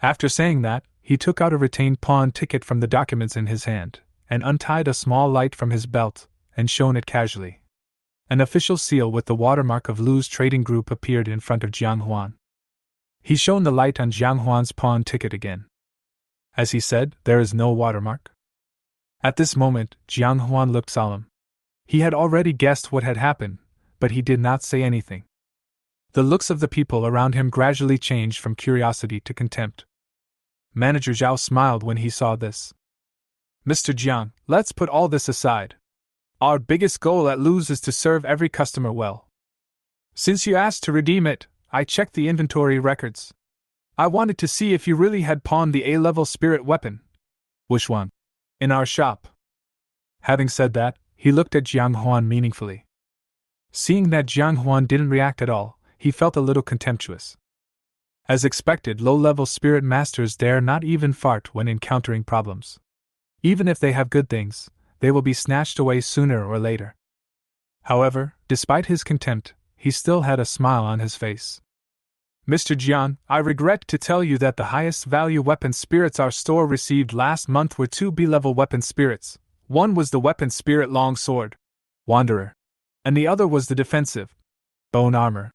After saying that, he took out a retained pawn ticket from the documents in his hand, and untied a small light from his belt, and shone it casually. An official seal with the watermark of Lu's Trading Group appeared in front of Jiang Huan. He shone the light on Jiang Huan's pawn ticket again. As he said, there is no watermark. At this moment, Jiang Huan looked solemn. He had already guessed what had happened, but he did not say anything. The looks of the people around him gradually changed from curiosity to contempt. Manager Zhao smiled when he saw this. Mr. Jian, let's put all this aside. Our biggest goal at Lu's is to serve every customer well. Since you asked to redeem it, I checked the inventory records. I wanted to see if you really had pawned the A-level spirit weapon, Huan, in our shop. Having said that, he looked at Jiang Huan meaningfully. Seeing that Jiang Huan didn't react at all, he felt a little contemptuous. As expected, low-level spirit masters dare not even fart when encountering problems. Even if they have good things, they will be snatched away sooner or later. However, despite his contempt, he still had a smile on his face. Mr. Jian, I regret to tell you that the highest value weapon spirits our store received last month were 2 B-level weapon spirits. One was the weapon spirit longsword, Wanderer, and the other was the defensive, bone armor.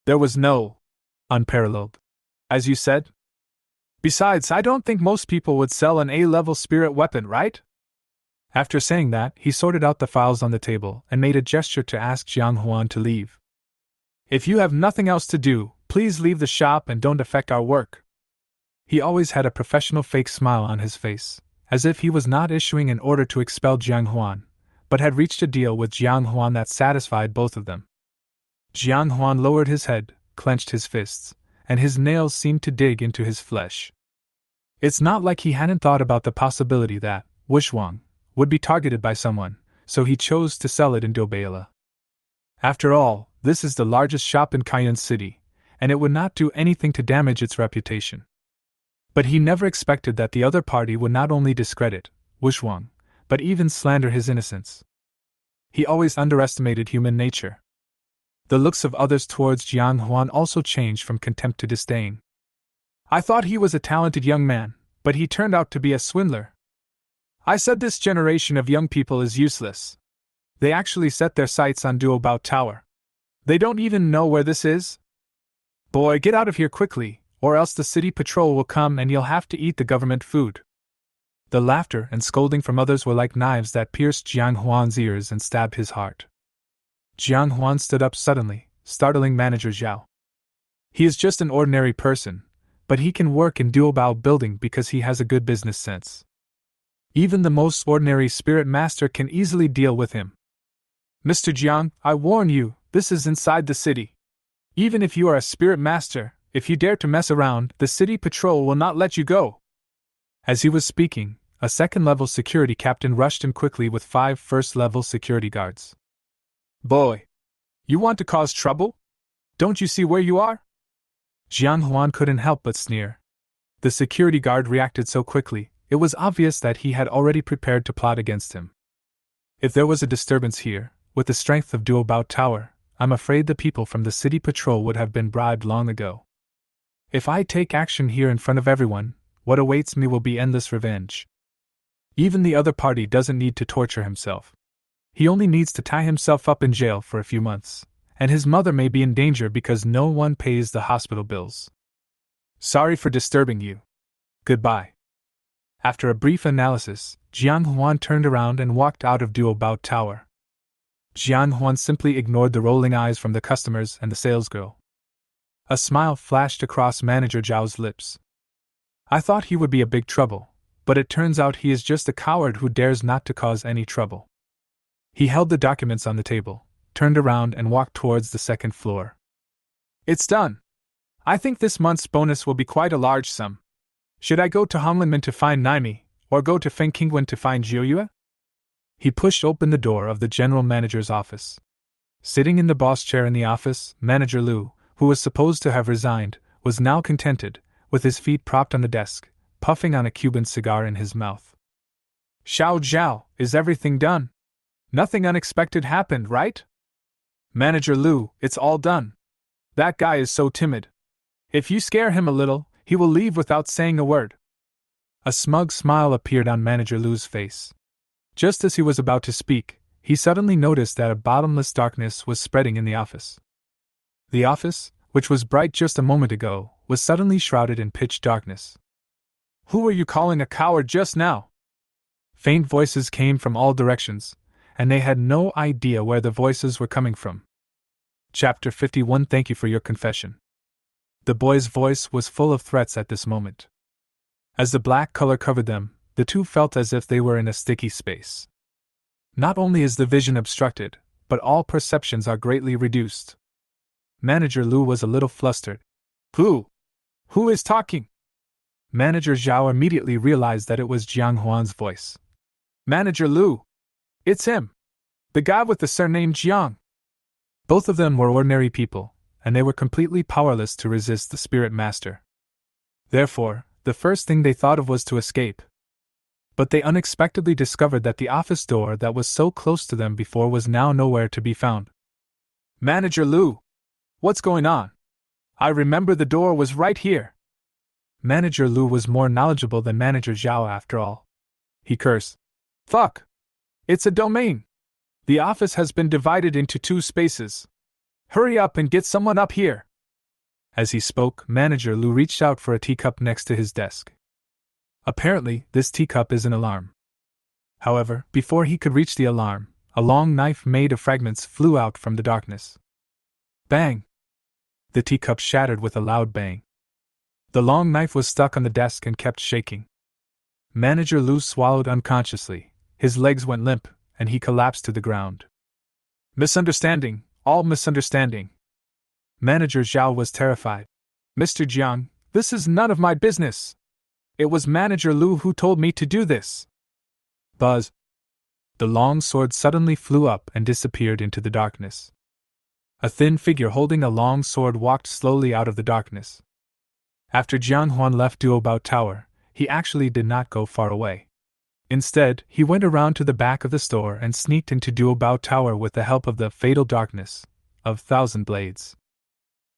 There was no unparalleled, as you said. Besides, I don't think most people would sell an A-level spirit weapon, right? After saying that, he sorted out the files on the table and made a gesture to ask Jiang Huan to leave. If you have nothing else to do, please leave the shop and don't affect our work. He always had a professional fake smile on his face, as if he was not issuing an order to expel Jiang Huan, but had reached a deal with Jiang Huan that satisfied both of them. Jiang Huan lowered his head, clenched his fists, and his nails seemed to dig into his flesh. It's not like he hadn't thought about the possibility that Huan would be targeted by someone, so he chose to sell it in Dobela. After all, this is the largest shop in Kaiyuan City, and it would not do anything to damage its reputation. But he never expected that the other party would not only discredit Huan, but even slander his innocence. He always underestimated human nature. The looks of others towards Jiang Huan also changed from contempt to disdain. I thought he was a talented young man, but he turned out to be a swindler. I said this generation of young people is useless. They actually set their sights on Duobao Tower. They don't even know where this is. Boy, get out of here quickly, or else the city patrol will come and you'll have to eat the government food. The laughter and scolding from others were like knives that pierced Jiang Huan's ears and stabbed his heart. Jiang Huan stood up suddenly, startling Manager Zhao. He is just an ordinary person, but he can work in Duobao building because he has a good business sense. Even the most ordinary spirit master can easily deal with him. Mr. Jiang, I warn you, this is inside the city. Even if you are a spirit master, if you dare to mess around, the city patrol will not let you go. As he was speaking, a second-level security captain rushed in quickly with 5 first-level security guards. Boy! You want to cause trouble? Don't you see where you are? Jiang Huan couldn't help but sneer. The security guard reacted so quickly, it was obvious that he had already prepared to plot against him. If there was a disturbance here, with the strength of Duobao Tower, I'm afraid the people from the city patrol would have been bribed long ago. If I take action here in front of everyone, what awaits me will be endless revenge. Even the other party doesn't need to torture himself. He only needs to tie himself up in jail for a few months, and his mother may be in danger because no one pays the hospital bills. Sorry for disturbing you. Goodbye. After a brief analysis, Huan turned around and walked out of Duobao Tower. Huan simply ignored the rolling eyes from the customers and the salesgirl. A smile flashed across Manager Zhao's lips. I thought he would be a big trouble, but it turns out he is just a coward who dares not to cause any trouble. He held the documents on the table, turned around and walked towards the second floor. It's done. I think this month's bonus will be quite a large sum. Should I go to Hanlinman to find Naimi, or go to Fengqingwen to find Jiuyue? He pushed open the door of the general manager's office. Sitting in the boss chair in the office, Manager Lu, who was supposed to have resigned, was now contented, with his feet propped on the desk, puffing on a Cuban cigar in his mouth. Xiao Zhao, is everything done? Nothing unexpected happened, right? Manager Lu, it's all done. That guy is so timid. If you scare him a little, he will leave without saying a word. A smug smile appeared on Manager Lu's face. Just as he was about to speak, he suddenly noticed that a bottomless darkness was spreading in the office. The office, which was bright just a moment ago, was suddenly shrouded in pitch darkness. Who were you calling a coward just now? Faint voices came from all directions, and they had no idea where the voices were coming from. Chapter 51. Thank you for your confession. The boy's voice was full of threats at this moment. As the black color covered them, the two felt as if they were in a sticky space. Not only is the vision obstructed, but all perceptions are greatly reduced. Manager Lu was a little flustered. Who is talking? Manager Zhao immediately realized that it was Huan's voice. Manager Lu! It's him! The guy with the surname Jiang! Both of them were ordinary people, and they were completely powerless to resist the spirit master. Therefore, the first thing they thought of was to escape. But they unexpectedly discovered that the office door that was so close to them before was now nowhere to be found. Manager Lu! What's going on? I remember the door was right here. Manager Lu was more knowledgeable than Manager Zhao after all. He cursed. Fuck! It's a domain! The office has been divided into 2 spaces. Hurry up and get someone up here! As he spoke, Manager Lu reached out for a teacup next to his desk. Apparently, this teacup is an alarm. However, before he could reach the alarm, a long knife made of fragments flew out from the darkness. Bang! The teacup shattered with a loud bang. The long knife was stuck on the desk and kept shaking. Manager Lu swallowed unconsciously, his legs went limp, and he collapsed to the ground. Misunderstanding, all misunderstanding. Manager Zhao was terrified. Mr. Jiang, this is none of my business. It was Manager Lu who told me to do this. Buzz. The long sword suddenly flew up and disappeared into the darkness. A thin figure holding a long sword walked slowly out of the darkness. After Huan left Duobao Tower, he actually did not go far away. Instead, he went around to the back of the store and sneaked into Duobao Tower with the help of the fatal darkness of 1,000 blades.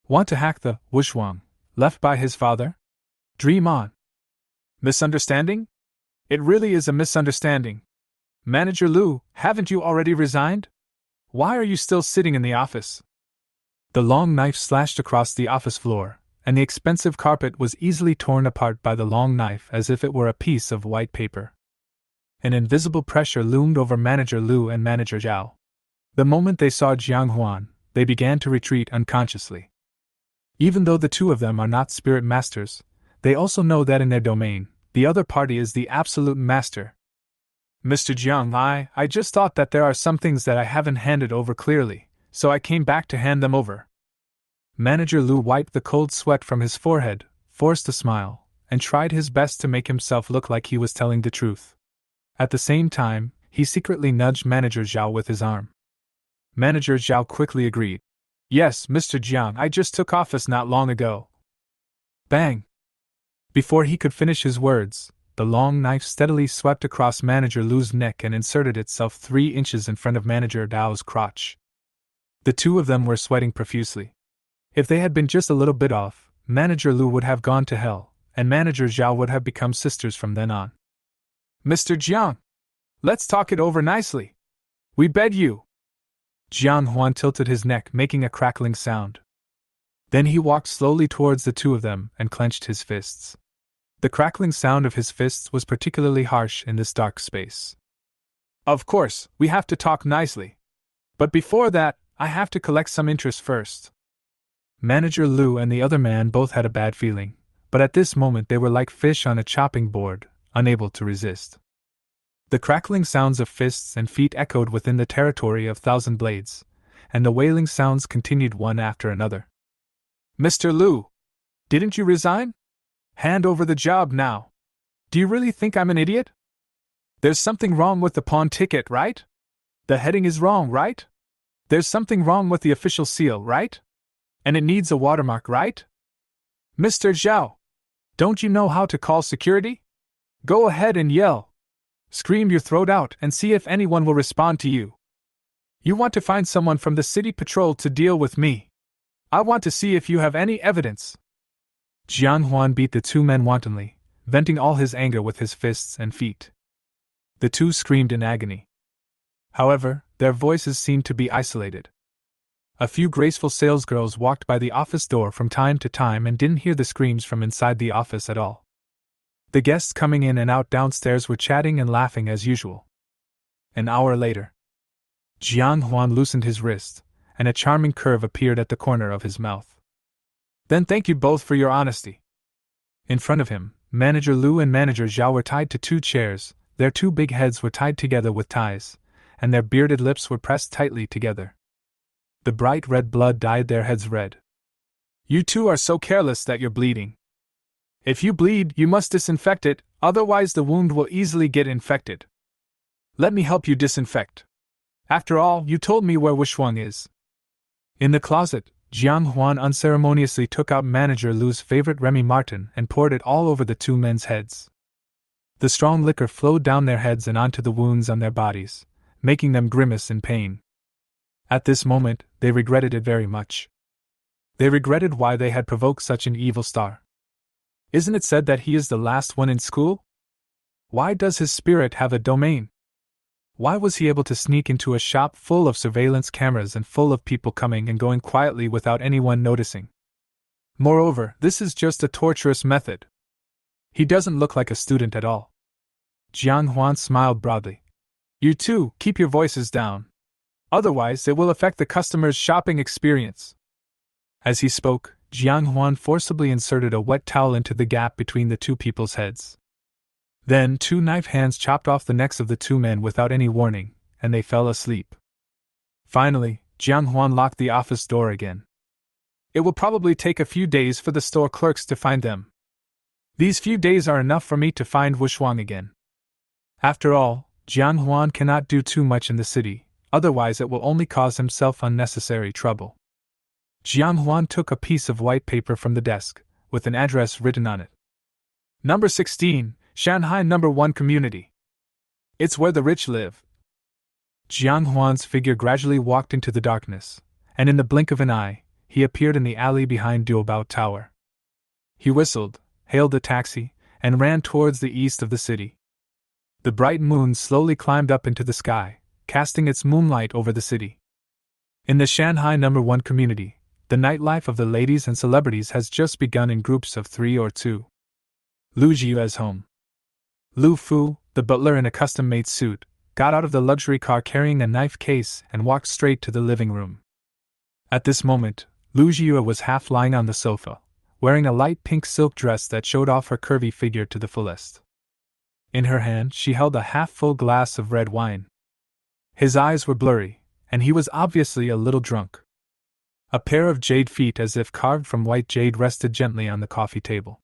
Want to hack the wuxuang left by his father? Dream on. Misunderstanding? It really is a misunderstanding. Manager Lu, haven't you already resigned? Why are you still sitting in the office? The long knife slashed across the office floor, and the expensive carpet was easily torn apart by the long knife as if it were a piece of white paper. An invisible pressure loomed over Manager Lu and Manager Zhao. The moment they saw Huan, they began to retreat unconsciously. Even though the two of them are not spirit masters, they also know that in their domain, the other party is the absolute master. Mr. Jiang, I just thought that there are some things that I haven't handed over clearly, so I came back to hand them over. Manager Lu wiped the cold sweat from his forehead, forced a smile, and tried his best to make himself look like he was telling the truth. At the same time, he secretly nudged Manager Zhao with his arm. Manager Zhao quickly agreed. Yes, Mr. Jiang, I just took office not long ago. Bang! Before he could finish his words, the long knife steadily swept across Manager Lu's neck and inserted itself 3 inches in front of Manager Dao's crotch. The two of them were sweating profusely. If they had been just a little bit off, Manager Lu would have gone to hell, and Manager Zhao would have become sisters from then on. Mr. Jiang, let's talk it over nicely. We beg you. Huan tilted his neck, making a crackling sound. Then he walked slowly towards the two of them and clenched his fists. The crackling sound of his fists was particularly harsh in this dark space. Of course, we have to talk nicely. But before that, I have to collect some interest first. Manager Lu and the other man both had a bad feeling, but at this moment they were like fish on a chopping board, unable to resist. The crackling sounds of fists and feet echoed within the territory of thousand blades, and the wailing sounds continued one after another. Mr. Lu, didn't you resign? Hand over the job now. Do you really think I'm an idiot? There's something wrong with the pawn ticket, right? The heading is wrong, right? There's something wrong with the official seal, right? And it needs a watermark, right? Mr. Zhao, don't you know how to call security? Go ahead and yell. Scream your throat out and see if anyone will respond to you. You want to find someone from the city patrol to deal with me. I want to see if you have any evidence. Huan beat the two men wantonly, venting all his anger with his fists and feet. The two screamed in agony. However, their voices seemed to be isolated. A few graceful salesgirls walked by the office door from time to time and didn't hear the screams from inside the office at all. The guests coming in and out downstairs were chatting and laughing as usual. An hour later, Huan loosened his wrist, and a charming curve appeared at the corner of his mouth. Then thank you both for your honesty. In front of him, Manager Lu and Manager Zhao were tied to two chairs, their two big heads were tied together with ties, and their bearded lips were pressed tightly together. The bright red blood dyed their heads red. You two are so careless that you're bleeding. If you bleed, you must disinfect it, otherwise the wound will easily get infected. Let me help you disinfect. After all, you told me where Wuxuang is. In the closet, Huan unceremoniously took out Manager Lu's favorite Remy Martin and poured it all over the two men's heads. The strong liquor flowed down their heads and onto the wounds on their bodies, making them grimace in pain. At this moment, they regretted it very much. They regretted why they had provoked such an evil star. Isn't it said that he is the last one in school? Why does his spirit have a domain? Why was he able to sneak into a shop full of surveillance cameras and full of people coming and going quietly without anyone noticing? Moreover, this is just a torturous method. He doesn't look like a student at all. Huan smiled broadly. You two, keep your voices down. Otherwise, it will affect the customer's shopping experience. As he spoke, Huan forcibly inserted a wet towel into the gap between the two people's heads. Then two knife hands chopped off the necks of the two men without any warning, and they fell asleep. Finally, Huan locked the office door again. It will probably take a few days for the store clerks to find them. These few days are enough for me to find Wuxuang again. After all, Huan cannot do too much in the city, otherwise it will only cause himself unnecessary trouble. Huan took a piece of white paper from the desk, with an address written on it. Number 16, Shanghai Number 1 Community. It's where the rich live. Huan's figure gradually walked into the darkness, and in the blink of an eye, he appeared in the alley behind Duobao Tower. He whistled, hailed a taxi, and ran towards the east of the city. The bright moon slowly climbed up into the sky, casting its moonlight over the city. In the Shanghai Number 1 Community, the nightlife of the ladies and celebrities has just begun in groups of 3 or 2. Lu Jia's home. Lu Fu, the butler in a custom-made suit, got out of the luxury car carrying a knife case and walked straight to the living room. At this moment, Lu Jia was half lying on the sofa, wearing a light pink silk dress that showed off her curvy figure to the fullest. In her hand she held a half-full glass of red wine. His eyes were blurry, and he was obviously a little drunk. A pair of jade feet as if carved from white jade rested gently on the coffee table.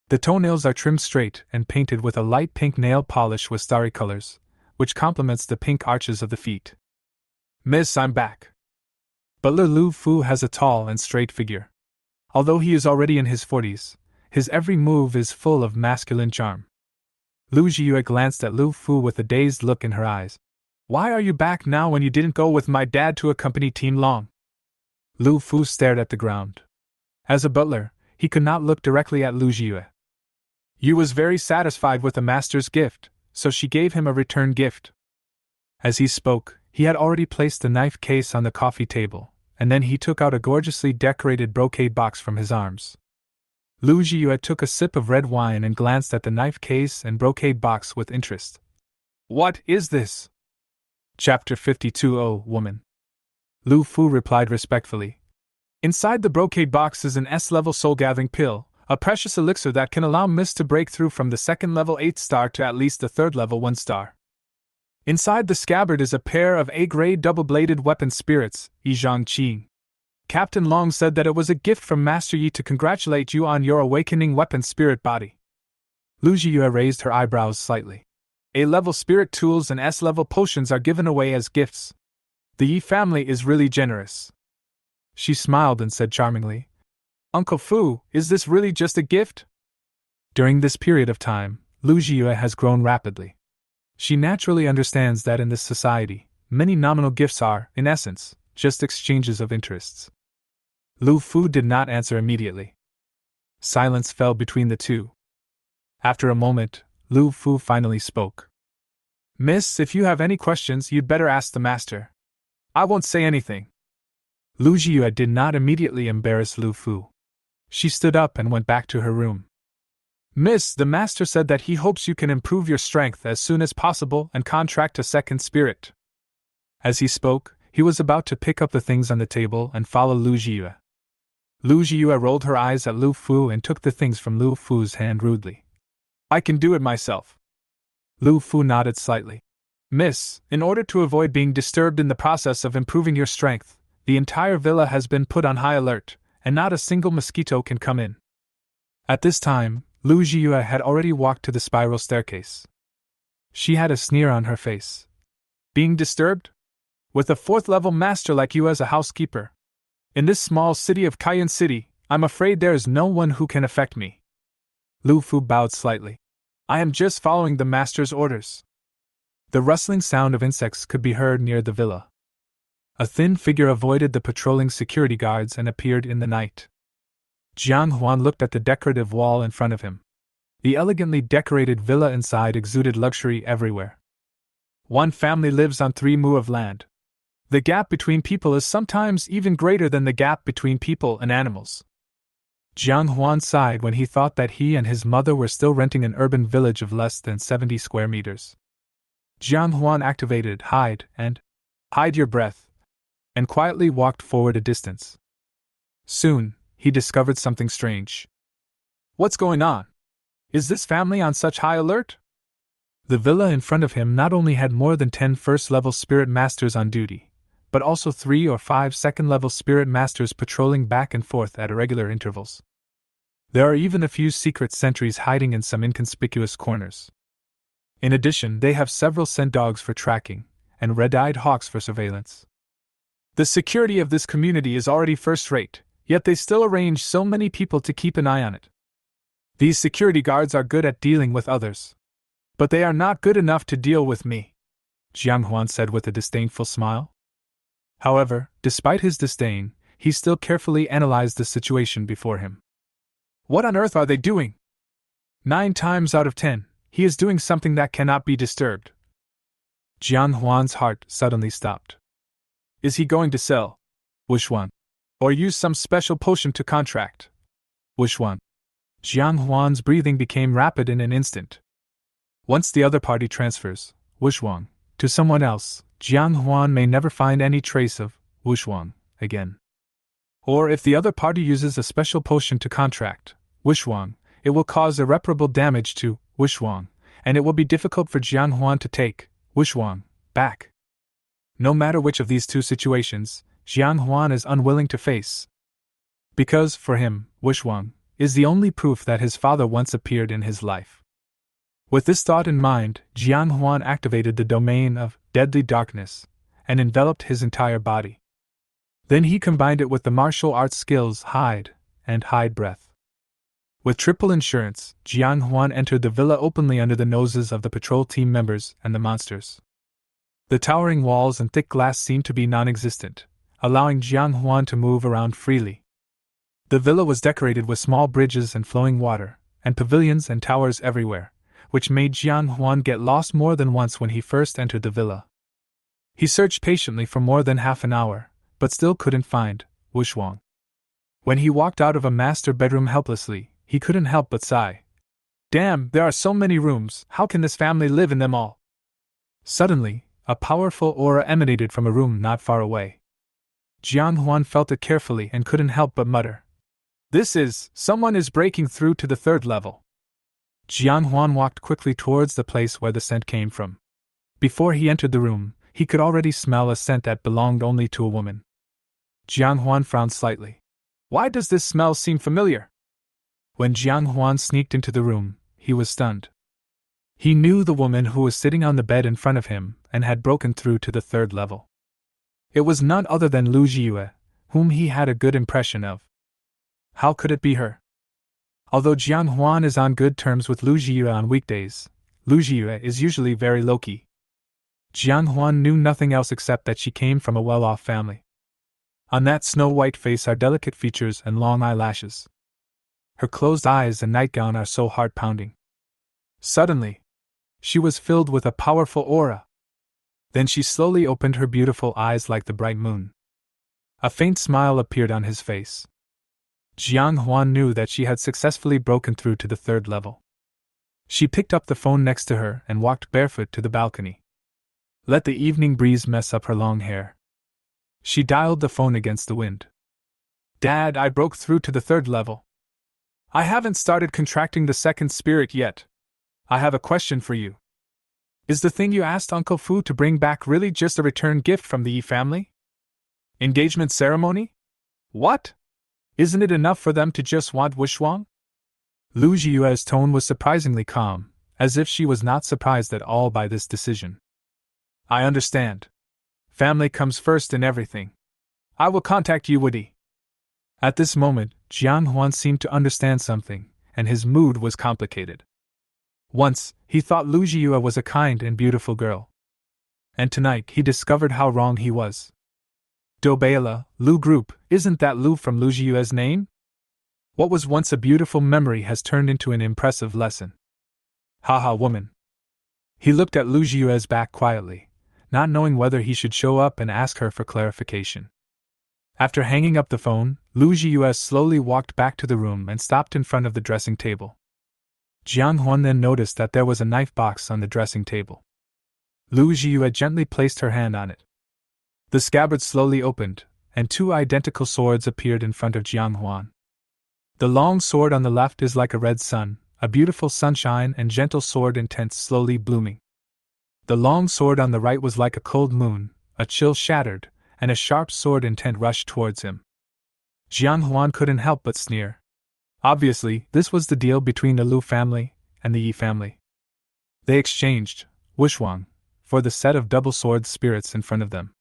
The toenails are trimmed straight and painted with a light pink nail polish with starry colors, which complements the pink arches of the feet. Miss, I'm back. Butler Lu Fu has a tall and straight figure. Although he is already in his 40s, his every move is full of masculine charm. Lu Jia glanced at Lu Fu with a dazed look in her eyes. Why are you back now when you didn't go with my dad to accompany Team Long? Lu Fu stared at the ground. As a butler, he could not look directly at Lu Jia. Yu was very satisfied with the master's gift, so she gave him a return gift. As he spoke, He had already placed the knife case on the coffee table, and then he took out a gorgeously decorated brocade box from his arms. Lu Jia took a sip of red wine and glanced at the knife case and brocade box with interest. What is this? Chapter 52. Oh, woman. Lu Fu replied respectfully. Inside the brocade box is an S-level soul-gathering pill, a precious elixir that can allow Mist to break through from the second level 8 star to at least the third level 1 star. Inside the scabbard is a pair of A-grade double-bladed weapon spirits, Yizhang Qing. Captain Long said that it was a gift from Master Yi to congratulate you on your awakening weapon spirit body. Lu Jia raised her eyebrows slightly. A-level spirit tools and S-level potions are given away as gifts. The Yi family is really generous. She smiled and said charmingly, Uncle Fu, is this really just a gift? During this period of time, Lu Jia has grown rapidly. She naturally understands that in this society, many nominal gifts are, in essence, just exchanges of interests. Lu Fu did not answer immediately. Silence fell between the two. After a moment, Lu Fu finally spoke. Miss, if you have any questions, you'd better ask the master. I won't say anything. Lu Jia did not immediately embarrass Lu Fu. She stood up and went back to her room. Miss, the master said that he hopes you can improve your strength as soon as possible and contract a second spirit. As he spoke, he was about to pick up the things on the table and follow Lu Jia. Lu Jia rolled her eyes at Lu Fu and took the things from Lu Fu's hand rudely. I can do it myself. Lu Fu nodded slightly. Miss, in order to avoid being disturbed in the process of improving your strength, the entire villa has been put on high alert, and not a single mosquito can come in. At this time, Lu Jia had already walked to the spiral staircase. She had a sneer on her face. Being disturbed? With a 4th-level master like you as a housekeeper? In this small city of Cayenne City, I'm afraid there is no one who can affect me. Lu Fu bowed slightly. I am just following the master's orders. The rustling sound of insects could be heard near the villa. A thin figure avoided the patrolling security guards and appeared in the night. Huan looked at the decorative wall in front of him. The elegantly decorated villa inside exuded luxury everywhere. One family lives on 3 mu of land. The gap between people is sometimes even greater than the gap between people and animals. Huan sighed when he thought that he and his mother were still renting an urban village of less than 70 square meters. Huan activated Hide and Hide Your Breath, and quietly walked forward a distance. Soon, he discovered something strange. What's going on? Is this family on such high alert? The villa in front of him not only had more than 10 first-level spirit masters on duty, but also 3 or 5 second-level spirit masters patrolling back and forth at irregular intervals. There are even a few secret sentries hiding in some inconspicuous corners. In addition, they have several scent dogs for tracking, and red-eyed hawks for surveillance. The security of this community is already first-rate, yet they still arrange so many people to keep an eye on it. These security guards are good at dealing with others. But they are not good enough to deal with me, Huan said with a disdainful smile. However, despite his disdain, he still carefully analyzed the situation before him. What on earth are they doing? 9 times out of 10, he is doing something that cannot be disturbed. Huan's heart suddenly stopped. Is he going to sell Wuxuan? Or use some special potion to contract Wuxuan? Huan's breathing became rapid in an instant. Once the other party transfers Wuxuan to someone else, Huan may never find any trace of Wuxuan again. Or if the other party uses a special potion to contract Wuxuan, it will cause irreparable damage to Wuxuan, and it will be difficult for Huan to take Wuxuan back. No matter which of these two situations, Huan is unwilling to face. Because, for him, Wuxuan is the only proof that his father once appeared in his life. With this thought in mind, Huan activated the domain of deadly darkness and enveloped his entire body. Then he combined it with the martial arts skills Hide and Hide Breath. With triple insurance, Huan entered the villa openly under the noses of the patrol team members and the monsters. The towering walls and thick glass seemed to be non-existent, allowing Huan to move around freely. The villa was decorated with small bridges and flowing water, and pavilions and towers everywhere, which made Huan get lost more than once when he first entered the villa. He searched patiently for more than half an hour, but still couldn't find Wushwang. When he walked out of a master bedroom helplessly, he couldn't help but sigh. Damn, there are so many rooms, how can this family live in them all? Suddenly, a powerful aura emanated from a room not far away. Huan felt it carefully and couldn't help but mutter. Someone is breaking through to the third level. Huan walked quickly towards the place where the scent came from. Before he entered the room, he could already smell a scent that belonged only to a woman. Huan frowned slightly. Why does this smell seem familiar? When Huan sneaked into the room, he was stunned. He knew the woman who was sitting on the bed in front of him and had broken through to the third level. It was none other than Lu Jia, whom he had a good impression of. How could it be her? Although Huan is on good terms with Lu Jia on weekdays, Lu Jia is usually very low-key. Huan knew nothing else except that she came from a well-off family. On that snow-white face are delicate features and long eyelashes. Her closed eyes and nightgown are so heart-pounding. Suddenly, she was filled with a powerful aura. Then she slowly opened her beautiful eyes like the bright moon. A faint smile appeared on his face. Huan knew that she had successfully broken through to the third level. She picked up the phone next to her and walked barefoot to the balcony. Let the evening breeze mess up her long hair. She dialed the phone against the wind. Dad, I broke through to the third level. I haven't started contracting the second spirit yet. I have a question for you. Is the thing you asked Uncle Fu to bring back really just a return gift from the Yi family? Engagement ceremony? What? Isn't it enough for them to just want Wushwang? Lu Jia's tone was surprisingly calm, as if she was not surprised at all by this decision. I understand. Family comes first in everything. I will contact you, Woody. At this moment, Huan seemed to understand something, and his mood was complicated. Once, he thought Lu Jia was a kind and beautiful girl. And tonight he discovered how wrong he was. Dobela, Lu Group, isn't that Lu from Lu Jia's name? What was once a beautiful memory has turned into an impressive lesson. Haha, woman. He looked at Lu Jia's back quietly, not knowing whether he should show up and ask her for clarification. After hanging up the phone, Lu Jia slowly walked back to the room and stopped in front of the dressing table. Huan then noticed that there was a knife box on the dressing table. Lu Jia gently placed her hand on it. The scabbard slowly opened, and two identical swords appeared in front of Huan. The long sword on the left is like a red sun, a beautiful sunshine and gentle sword intent slowly blooming. The long sword on the right was like a cold moon, a chill shattered, and a sharp sword intent rushed towards him. Huan couldn't help but sneer. Obviously, this was the deal between the Lu family and the Yi family. They exchanged Wushwang for the set of double-sword spirits in front of them.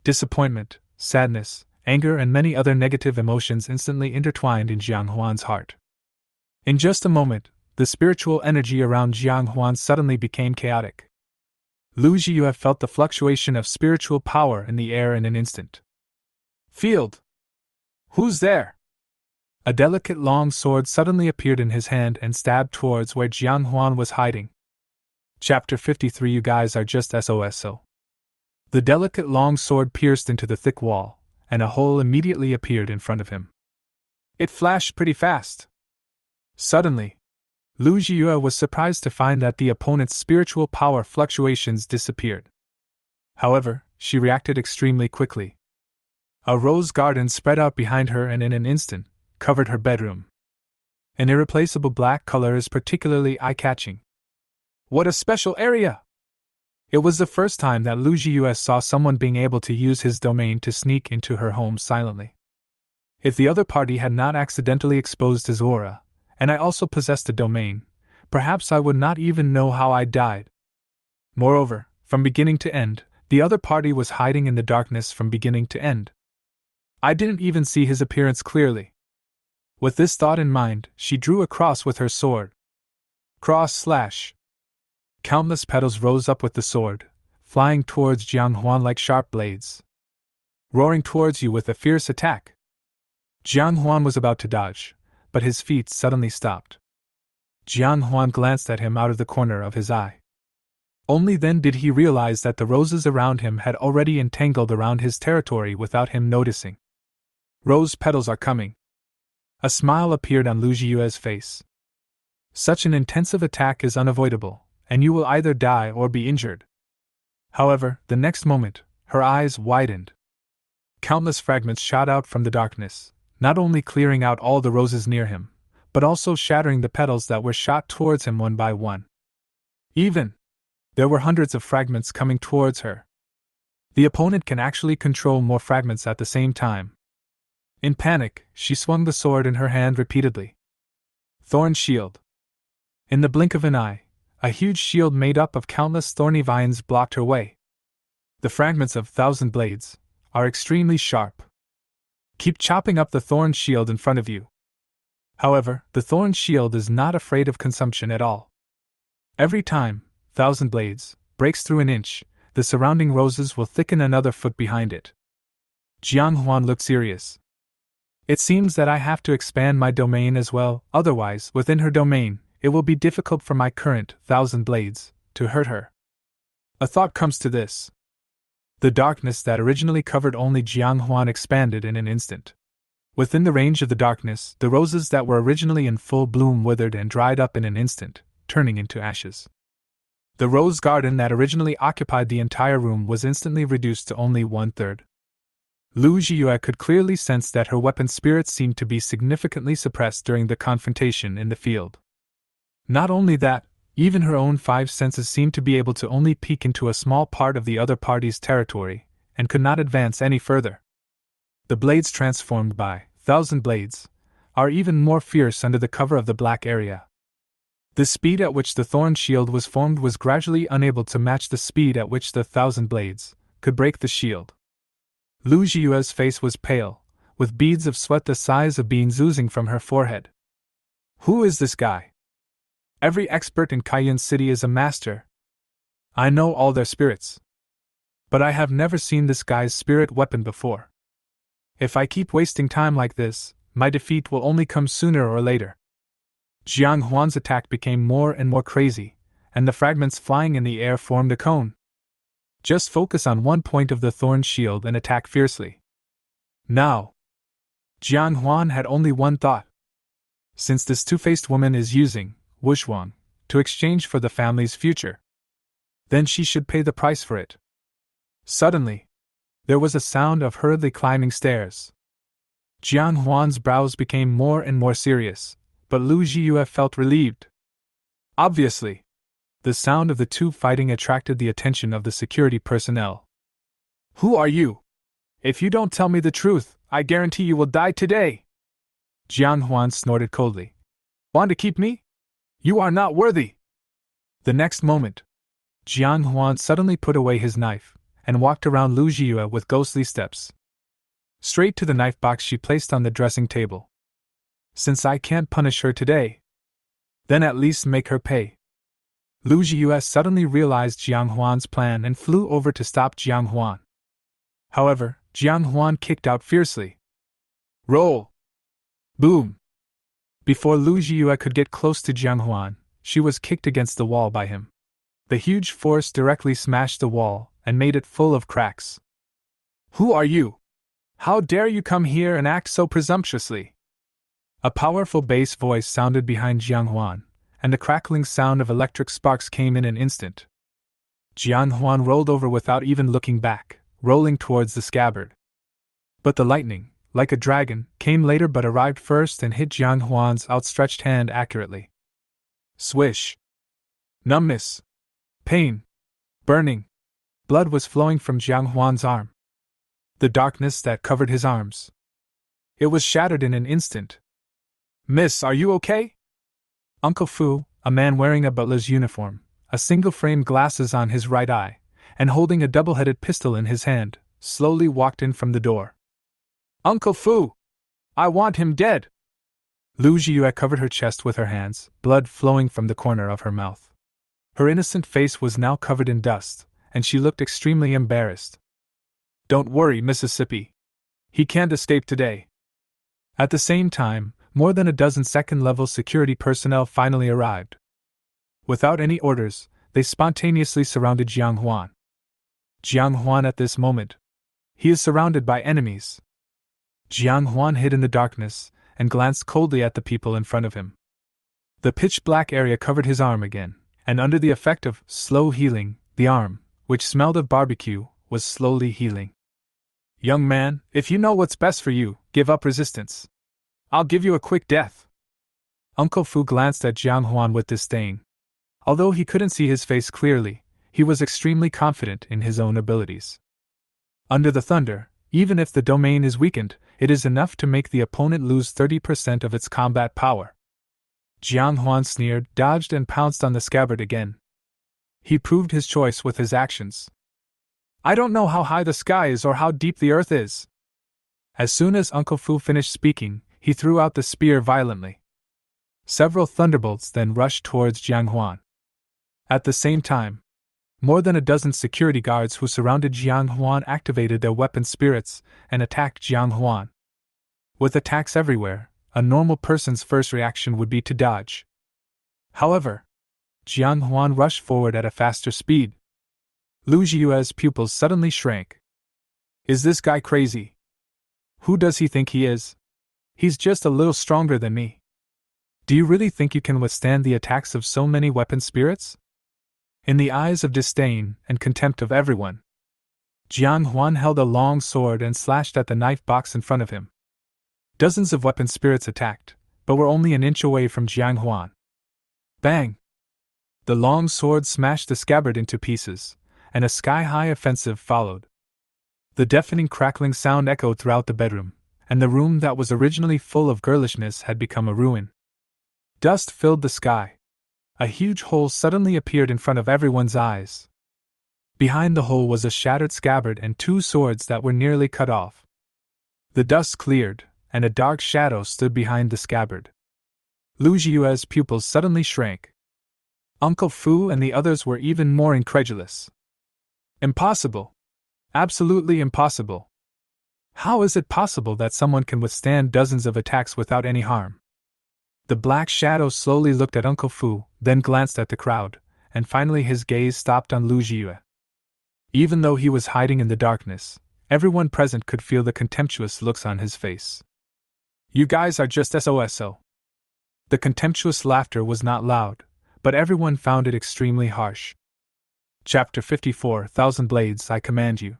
Disappointment, sadness, anger, and many other negative emotions instantly intertwined in Huan's heart. In just a moment, the spiritual energy around Huan suddenly became chaotic. Lu Jia felt the fluctuation of spiritual power in the air in an instant. Field! Who's there? A delicate long sword suddenly appeared in his hand and stabbed towards where Huan was hiding. Chapter 53. You guys are just SOSO. The delicate long sword pierced into the thick wall, and a hole immediately appeared in front of him. It flashed pretty fast. Suddenly, Lu Jia was surprised to find that the opponent's spiritual power fluctuations disappeared. However, she reacted extremely quickly. A rose garden spread out behind her and in an instant, covered her bedroom. An irreplaceable black color is particularly eye-catching. What a special area! It was the first time that Lu Jia saw someone being able to use his domain to sneak into her home silently. If the other party had not accidentally exposed his aura, and I also possessed a domain, perhaps I would not even know how I died. Moreover, from beginning to end, the other party was hiding in the darkness from beginning to end. I didn't even see his appearance clearly. With this thought in mind, she drew a cross with her sword. Cross /. Countless petals rose up with the sword, flying towards Huan like sharp blades. Roaring towards you with a fierce attack. Huan was about to dodge, but his feet suddenly stopped. Huan glanced at him out of the corner of his eye. Only then did he realize that the roses around him had already entangled around his territory without him noticing. Rose petals are coming. A smile appeared on Lu Jia's face. Such an intensive attack is unavoidable, and you will either die or be injured. However, the next moment, her eyes widened. Countless fragments shot out from the darkness, not only clearing out all the roses near him, but also shattering the petals that were shot towards him one by one. There were hundreds of fragments coming towards her. The opponent can actually control more fragments at the same time. In panic, she swung the sword in her hand repeatedly. Thorn shield. In the blink of an eye, a huge shield made up of countless thorny vines blocked her way. The fragments of 1,000 blades are extremely sharp. Keep chopping up the thorn shield in front of you. However, the thorn shield is not afraid of consumption at all. Every time 1,000 blades breaks through an inch, the surrounding roses will thicken another foot behind it. Huan looked serious. It seems that I have to expand my domain as well, otherwise, within her domain, it will be difficult for my current 1,000 blades to hurt her. A thought comes to this. The darkness that originally covered only Huan expanded in an instant. Within the range of the darkness, the roses that were originally in full bloom withered and dried up in an instant, turning into ashes. The rose garden that originally occupied the entire room was instantly reduced to only 1/3. Lu Jia could clearly sense that her weapon spirit seemed to be significantly suppressed during the confrontation in the field. Not only that, even her own 5 senses seemed to be able to only peek into a small part of the other party's territory, and could not advance any further. The blades transformed by 1,000 blades are even more fierce under the cover of the black area. The speed at which the thorn shield was formed was gradually unable to match the speed at which the 1,000 blades could break the shield. Lu Jia's face was pale, with beads of sweat the size of beans oozing from her forehead. Who is this guy? Every expert in Cayenne City is a master. I know all their spirits. But I have never seen this guy's spirit weapon before. If I keep wasting time like this, my defeat will only come sooner or later. Huan's attack became more and more crazy, and the fragments flying in the air formed a cone. Just focus on one point of the thorn shield and attack fiercely. Now. Huan had only one thought. Since this two-faced woman is using Wuxuan to exchange for the family's future, then she should pay the price for it. Suddenly, there was a sound of hurriedly climbing stairs. Huan's brows became more and more serious, but Lu Jia felt relieved. Obviously, the sound of the two fighting attracted the attention of the security personnel. Who are you? If you don't tell me the truth, I guarantee you will die today. Huan snorted coldly. Want to keep me? You are not worthy. The next moment, Huan suddenly put away his knife and walked around Lu Jia with ghostly steps. Straight to the knife box she placed on the dressing table. Since I can't punish her today, then at least make her pay. Lu Jia suddenly realized Huan's plan and flew over to stop Huan. However, Huan kicked out fiercely. Roll! Boom! Before Lu Jia could get close to Huan, she was kicked against the wall by him. The huge force directly smashed the wall and made it full of cracks. Who are you? How dare you come here and act so presumptuously? A powerful bass voice sounded behind Huan, and the crackling sound of electric sparks came in an instant. Huan rolled over without even looking back, rolling towards the scabbard. But the lightning, like a dragon, came later but arrived first and hit Huan's outstretched hand accurately. Swish! Numbness! Pain! Burning! Blood was flowing from Huan's arm. The darkness that covered his arms. It was shattered in an instant. Miss, are you okay? Uncle Fu, a man wearing a butler's uniform, a single-framed glasses on his right eye, and holding a double-headed pistol in his hand, slowly walked in from the door. Uncle Fu! I want him dead! Lu Jia covered her chest with her hands, blood flowing from the corner of her mouth. Her innocent face was now covered in dust, and she looked extremely embarrassed. Don't worry, Mississippi. He can't escape today. At the same time, more than a dozen second-level security personnel finally arrived. Without any orders, they spontaneously surrounded Jiang Huan. Jiang Huan at this moment. He is surrounded by enemies. Jiang Huan hid in the darkness and glanced coldly at the people in front of him. The pitch-black area covered his arm again, and under the effect of slow healing, the arm, which smelled of barbecue, was slowly healing. Young man, if you know what's best for you, give up resistance. I'll give you a quick death. Uncle Fu glanced at Jiang Huan with disdain. Although he couldn't see his face clearly, he was extremely confident in his own abilities. Under the thunder, even if the domain is weakened, it is enough to make the opponent lose 30% of its combat power. Jiang Huan sneered, dodged and pounced on the scabbard again. He proved his choice with his actions. I don't know how high the sky is or how deep the earth is. As soon as Uncle Fu finished speaking, he threw out the spear violently. Several thunderbolts then rushed towards Jiang Huan. At the same time, more than a dozen security guards who surrounded Jiang Huan activated their weapon spirits and attacked Jiang Huan. With attacks everywhere, a normal person's first reaction would be to dodge. However, Jiang Huan rushed forward at a faster speed. Lu Jia's pupils suddenly shrank. Is this guy crazy? Who does he think he is? He's just a little stronger than me. Do you really think you can withstand the attacks of so many weapon spirits? In the eyes of disdain and contempt of everyone, Jiang Huan held a long sword and slashed at the knife box in front of him. Dozens of weapon spirits attacked, but were only an inch away from Jiang Huan. Bang! The long sword smashed the scabbard into pieces, and a sky-high offensive followed. The deafening crackling sound echoed throughout the bedroom, and the room that was originally full of girlishness had become a ruin. Dust filled the sky. A huge hole suddenly appeared in front of everyone's eyes. Behind the hole was a shattered scabbard and two swords that were nearly cut off. The dust cleared, and a dark shadow stood behind the scabbard. Lu Jia's pupils suddenly shrank. Uncle Fu and the others were even more incredulous. Impossible! Absolutely impossible! How is it possible that someone can withstand dozens of attacks without any harm? The black shadow slowly looked at Uncle Fu, then glanced at the crowd, and finally his gaze stopped on Lu Jia. Even though he was hiding in the darkness, everyone present could feel the contemptuous looks on his face. You guys are just SOSO. The contemptuous laughter was not loud, but everyone found it extremely harsh. Chapter 54, 1,000 Blades, I command you.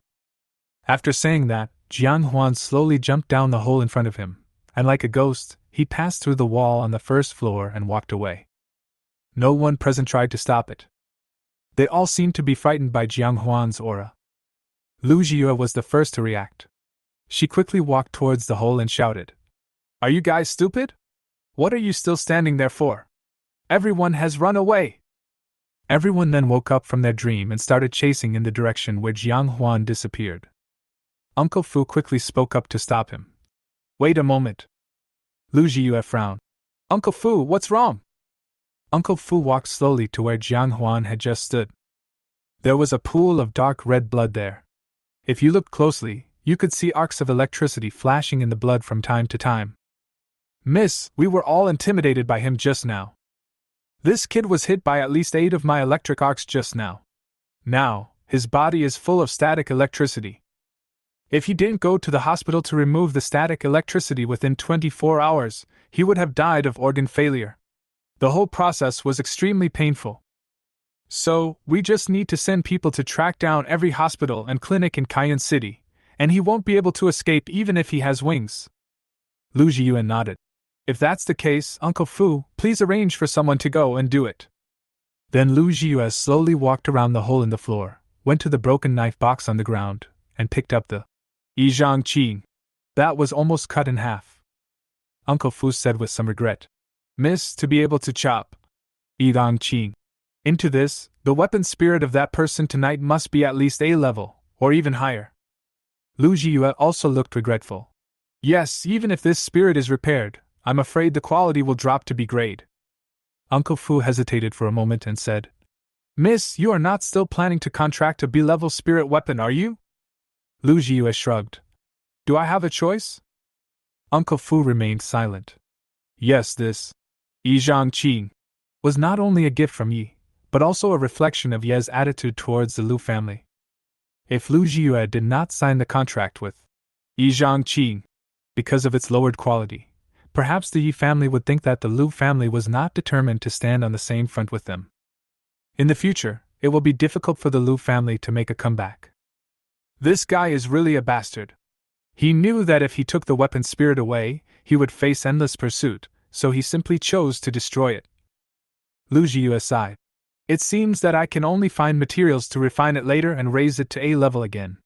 After saying that, Jiang Huan slowly jumped down the hole in front of him, and like a ghost, he passed through the wall on the first floor and walked away. No one present tried to stop it. They all seemed to be frightened by Jiang Huan's aura. Lu Jia was the first to react. She quickly walked towards the hole and shouted, Are you guys stupid? What are you still standing there for? Everyone has run away! Everyone then woke up from their dream and started chasing in the direction where Jiang Huan disappeared. Uncle Fu quickly spoke up to stop him. Wait a moment. Lu Jia frowned. Uncle Fu, what's wrong? Uncle Fu walked slowly to where Jiang Huan had just stood. There was a pool of dark red blood there. If you looked closely, you could see arcs of electricity flashing in the blood from time to time. Miss, we were all intimidated by him just now. This kid was hit by at least 8 of my electric arcs just now. Now, his body is full of static electricity. If he didn't go to the hospital to remove the static electricity within 24 hours, he would have died of organ failure. The whole process was extremely painful. So, we just need to send people to track down every hospital and clinic in Cayenne City, and he won't be able to escape even if he has wings. Lu Jia nodded. If that's the case, Uncle Fu, please arrange for someone to go and do it. Then Lu Jia slowly walked around the hole in the floor, went to the broken knife box on the ground, and picked up the Yizhang Qing. That was almost cut in half. Uncle Fu said with some regret. Miss, to be able to chop Yizhang Qing into this, the weapon spirit of that person tonight must be at least A level, or even higher. Lu Jia also looked regretful. Yes, even if this spirit is repaired, I'm afraid the quality will drop to B grade. Uncle Fu hesitated for a moment and said, Miss, you are not still planning to contract a B-level spirit weapon, are you? Lu Jia shrugged. Do I have a choice? Uncle Fu remained silent. Yes, this Yizhang Qing was not only a gift from Yi, but also a reflection of Ye's attitude towards the Lu family. If Lu Jia did not sign the contract with Yi Zhangqing because of its lowered quality, perhaps the Yi family would think that the Lu family was not determined to stand on the same front with them. In the future, it will be difficult for the Lu family to make a comeback. This guy is really a bastard. He knew that if he took the weapon spirit away, he would face endless pursuit, so he simply chose to destroy it. Lu Jia sighed. It seems that I can only find materials to refine it later and raise it to A level again.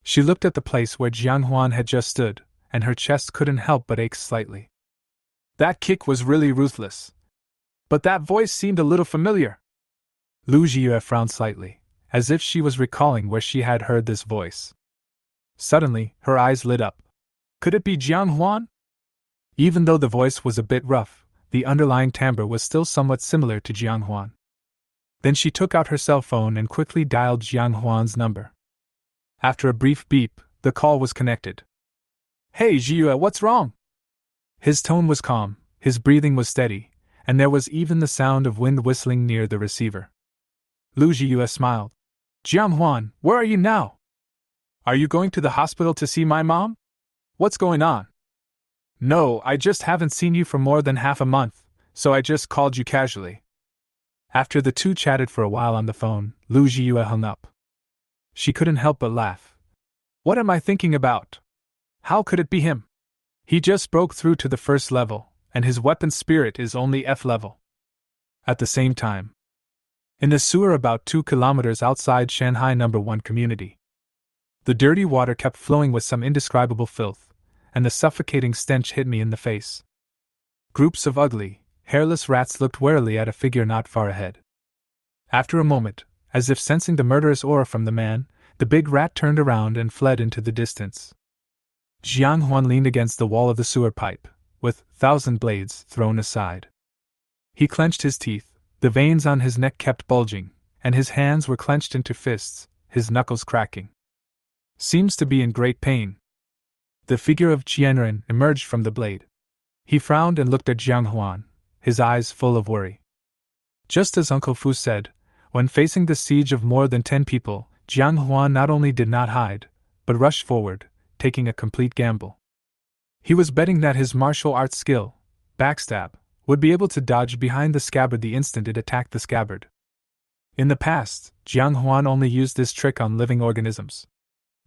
She looked at the place where Jian Huan had just stood, and her chest couldn't help but ache slightly. That kick was really ruthless. But that voice seemed a little familiar. Lu Jia frowned slightly, as if she was recalling where she had heard this voice. Suddenly, her eyes lit up. Could it be Jian Huan? Even though the voice was a bit rough, the underlying timbre was still somewhat similar to Jian Huan. Then she took out her cell phone and quickly dialed Jian Huan's number. After a brief beep, the call was connected. Hey Jia, what's wrong? His tone was calm, his breathing was steady, and there was even the sound of wind whistling near the receiver. Lu Jia smiled. Jian Huan, where are you now? Are you going to the hospital to see my mom? What's going on? No, I just haven't seen you for more than half a month, so I just called you casually. After the two chatted for a while on the phone, Lu Jia hung up. She couldn't help but laugh. What am I thinking about? How could it be him? He just broke through to the first level, and his weapon spirit is only F level. At the same time, in the sewer about 2 kilometers outside Shanghai No. 1 community, the dirty water kept flowing with some indescribable filth, and the suffocating stench hit me in the face. Groups of ugly, hairless rats looked warily at a figure not far ahead. After a moment, as if sensing the murderous aura from the man, the big rat turned around and fled into the distance. Jian Huan leaned against the wall of the sewer pipe, with 1,000 blades thrown aside. He clenched his teeth, the veins on his neck kept bulging, and his hands were clenched into fists, his knuckles cracking. Seems to be in great pain. The figure of Jianren emerged from the blade. He frowned and looked at Jian Huan, his eyes full of worry. Just as Uncle Fu said, when facing the siege of more than 10 people, Jian Huan not only did not hide, but rushed forward, taking a complete gamble. He was betting that his martial arts skill, backstab, would be able to dodge behind the scabbard the instant it attacked the scabbard. In the past, Jian Huan only used this trick on living organisms.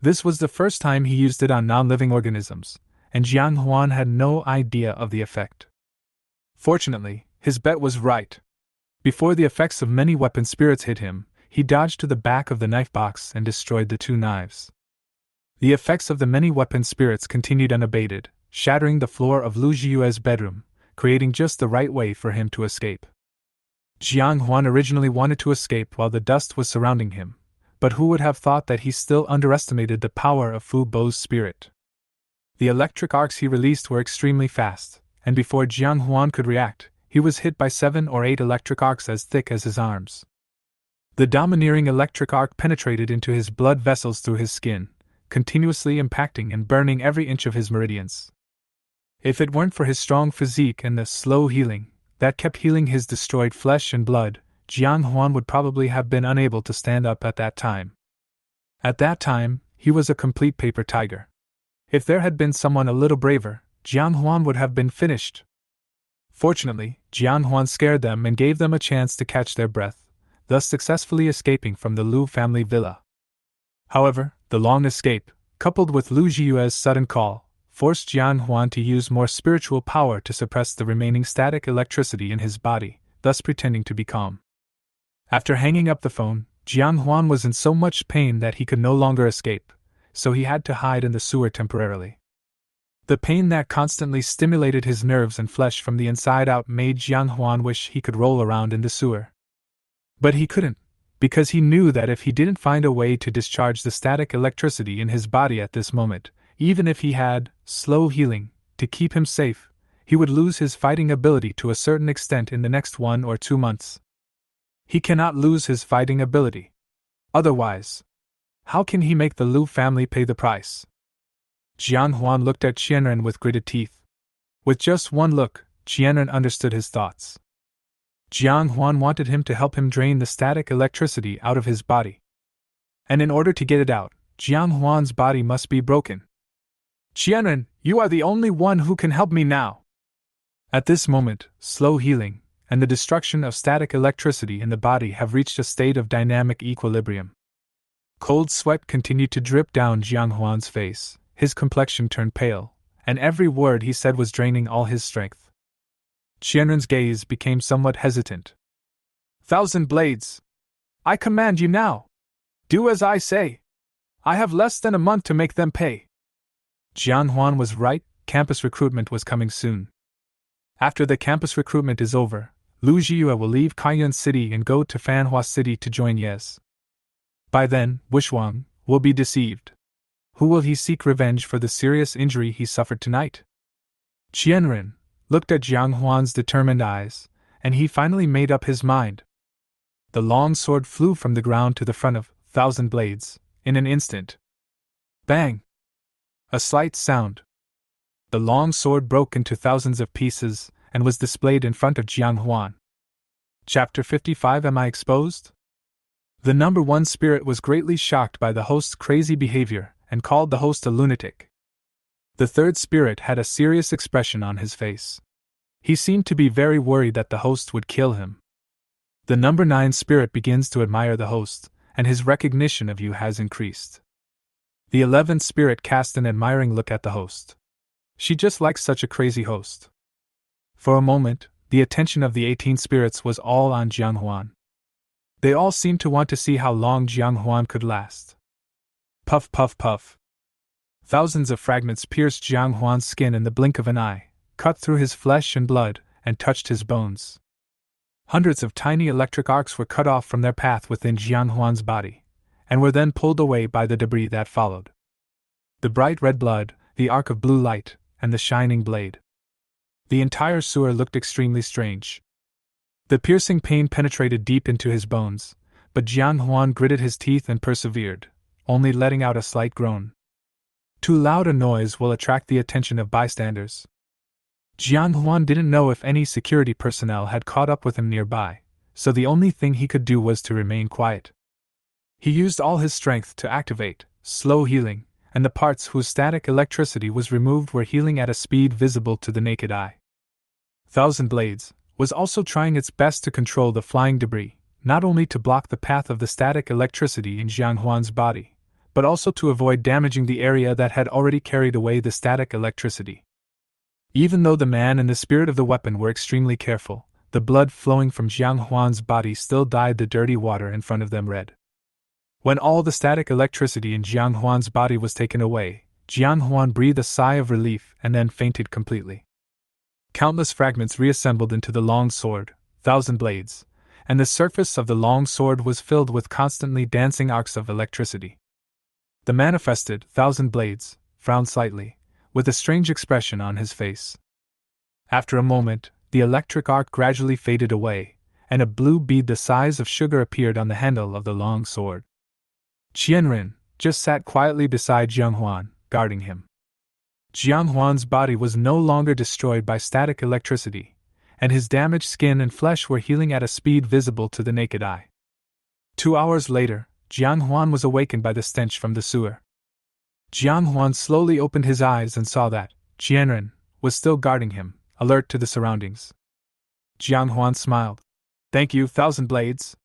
This was the first time he used it on non-living organisms, and Jian Huan had no idea of the effect. Fortunately, his bet was right. Before the effects of many weapon spirits hit him, he dodged to the back of the knife box and destroyed the 2 knives. The effects of the many weapon spirits continued unabated, shattering the floor of Lu Jia's bedroom, creating just the right way for him to escape. Jian Huan originally wanted to escape while the dust was surrounding him, but who would have thought that he still underestimated the power of Fu Bo's spirit? The electric arcs he released were extremely fast, and before Jian Huan could react, he was hit by 7 or 8 electric arcs as thick as his arms. The domineering electric arc penetrated into his blood vessels through his skin, continuously impacting and burning every inch of his meridians. If it weren't for his strong physique and the slow healing that kept healing his destroyed flesh and blood, Jian Huan would probably have been unable to stand up at that time. At that time, he was a complete paper tiger. If there had been someone a little braver, Jian Huan would have been finished. Fortunately, Jian Huan scared them and gave them a chance to catch their breath, thus successfully escaping from the Lu family villa. However, the long escape, coupled with Lu Jia's sudden call, forced Jian Huan to use more spiritual power to suppress the remaining static electricity in his body, thus pretending to be calm. After hanging up the phone, Jian Huan was in so much pain that he could no longer escape, so he had to hide in the sewer temporarily. The pain that constantly stimulated his nerves and flesh from the inside out made Jian Huan wish he could roll around in the sewer. But he couldn't, because he knew that if he didn't find a way to discharge the static electricity in his body at this moment, even if he had slow healing to keep him safe, he would lose his fighting ability to a certain extent in the next 1 or 2 months. He cannot lose his fighting ability. Otherwise, how can he make the Lu family pay the price? Jian Huan looked at Qianren with gritted teeth. With just one look, Qianren understood his thoughts. Jian Huan wanted him to help him drain the static electricity out of his body. And in order to get it out, Jian Huan's body must be broken. Jianren, you are the only one who can help me now. At this moment, slow healing and the destruction of static electricity in the body have reached a state of dynamic equilibrium. Cold sweat continued to drip down Jian Huan's face, his complexion turned pale, and every word he said was draining all his strength. Qianren's gaze became somewhat hesitant. Thousand Blades! I command you now! Do as I say! I have less than a month to make them pay. Jian Huan was right, campus recruitment was coming soon. After the campus recruitment is over, Lu Jia will leave Kaiyuan City and go to Fanhua City to join Yes. By then, Wishwang will be deceived. Who will he seek revenge for the serious injury he suffered tonight? Qianren looked at Jiang Huan's determined eyes, and he finally made up his mind. The long sword flew from the ground to the front of Thousand Blades, in an instant. Bang! A slight sound. The long sword broke into thousands of pieces and was displayed in front of Jiang Huan. Chapter 55 Am I Exposed? The number one spirit was greatly shocked by the host's crazy behavior and called the host a lunatic. The third spirit had a serious expression on his face. He seemed to be very worried that the host would kill him. The number 9 spirit begins to admire the host, and his recognition of you has increased. The 11th spirit cast an admiring look at the host. She just likes such a crazy host. For a moment, the attention of the 18 spirits was all on Jiang Huan. They all seemed to want to see how long Jiang Huan could last. Puff, puff, puff. Thousands of fragments pierced Jiang Huan's skin in the blink of an eye, cut through his flesh and blood, and touched his bones. Hundreds of tiny electric arcs were cut off from their path within Jiang Huan's body, and were then pulled away by the debris that followed. The bright red blood, the arc of blue light, and the shining blade. The entire sewer looked extremely strange. The piercing pain penetrated deep into his bones, but Jiang Huan gritted his teeth and persevered, only letting out a slight groan. Too loud a noise will attract the attention of bystanders. Jiang Huan didn't know if any security personnel had caught up with him nearby, so the only thing he could do was to remain quiet. He used all his strength to activate slow healing, and the parts whose static electricity was removed were healing at a speed visible to the naked eye. Thousand Blades was also trying its best to control the flying debris, not only to block the path of the static electricity in Jiang Huan's body, but also to avoid damaging the area that had already carried away the static electricity. Even though the man and the spirit of the weapon were extremely careful, the blood flowing from Jiang Huan's body still dyed the dirty water in front of them red. When all the static electricity in Jiang Huan's body was taken away, Jiang Huan breathed a sigh of relief and then fainted completely. Countless fragments reassembled into the long sword, Thousand Blades, and the surface of the long sword was filled with constantly dancing arcs of electricity. The manifested Thousand Blades frowned slightly, with a strange expression on his face. After a moment, the electric arc gradually faded away, and a blue bead the size of sugar appeared on the handle of the long sword. Qianren just sat quietly beside Jiang Huan, guarding him. Jiang Huan's body was no longer destroyed by static electricity, and his damaged skin and flesh were healing at a speed visible to the naked eye. 2 hours later, Jiang Huan was awakened by the stench from the sewer. Jiang Huan slowly opened his eyes and saw that Qianren was still guarding him, alert to the surroundings. Jiang Huan smiled. Thank you, Thousand Blades.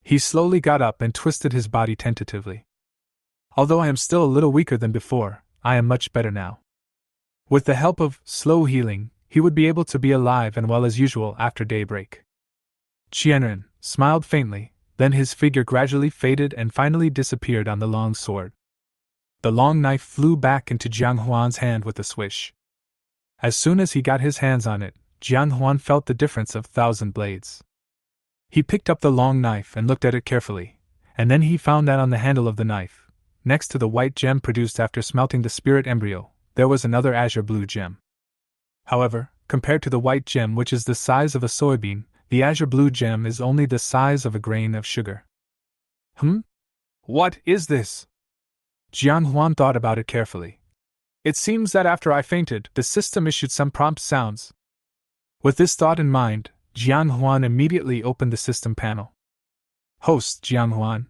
He slowly got up and twisted his body tentatively. Although I am still a little weaker than before, I am much better now. With the help of slow healing, he would be able to be alive and well as usual after daybreak. Qianren smiled faintly, then his figure gradually faded and finally disappeared on the long sword. The long knife flew back into Jiang Huan's hand with a swish. As soon as he got his hands on it, Jiang Huan felt the difference of Thousand Blades. He picked up the long knife and looked at it carefully, and then he found that on the handle of the knife, next to the white gem produced after smelting the spirit embryo, there was another azure blue gem. However, compared to the white gem, which is the size of a soybean, the azure blue gem is only the size of a grain of sugar. What is this? Jiang Huan thought about it carefully. It seems that after I fainted, the system issued some prompt sounds. With this thought in mind, Jian Huan immediately opened the system panel. Host Jian Huan.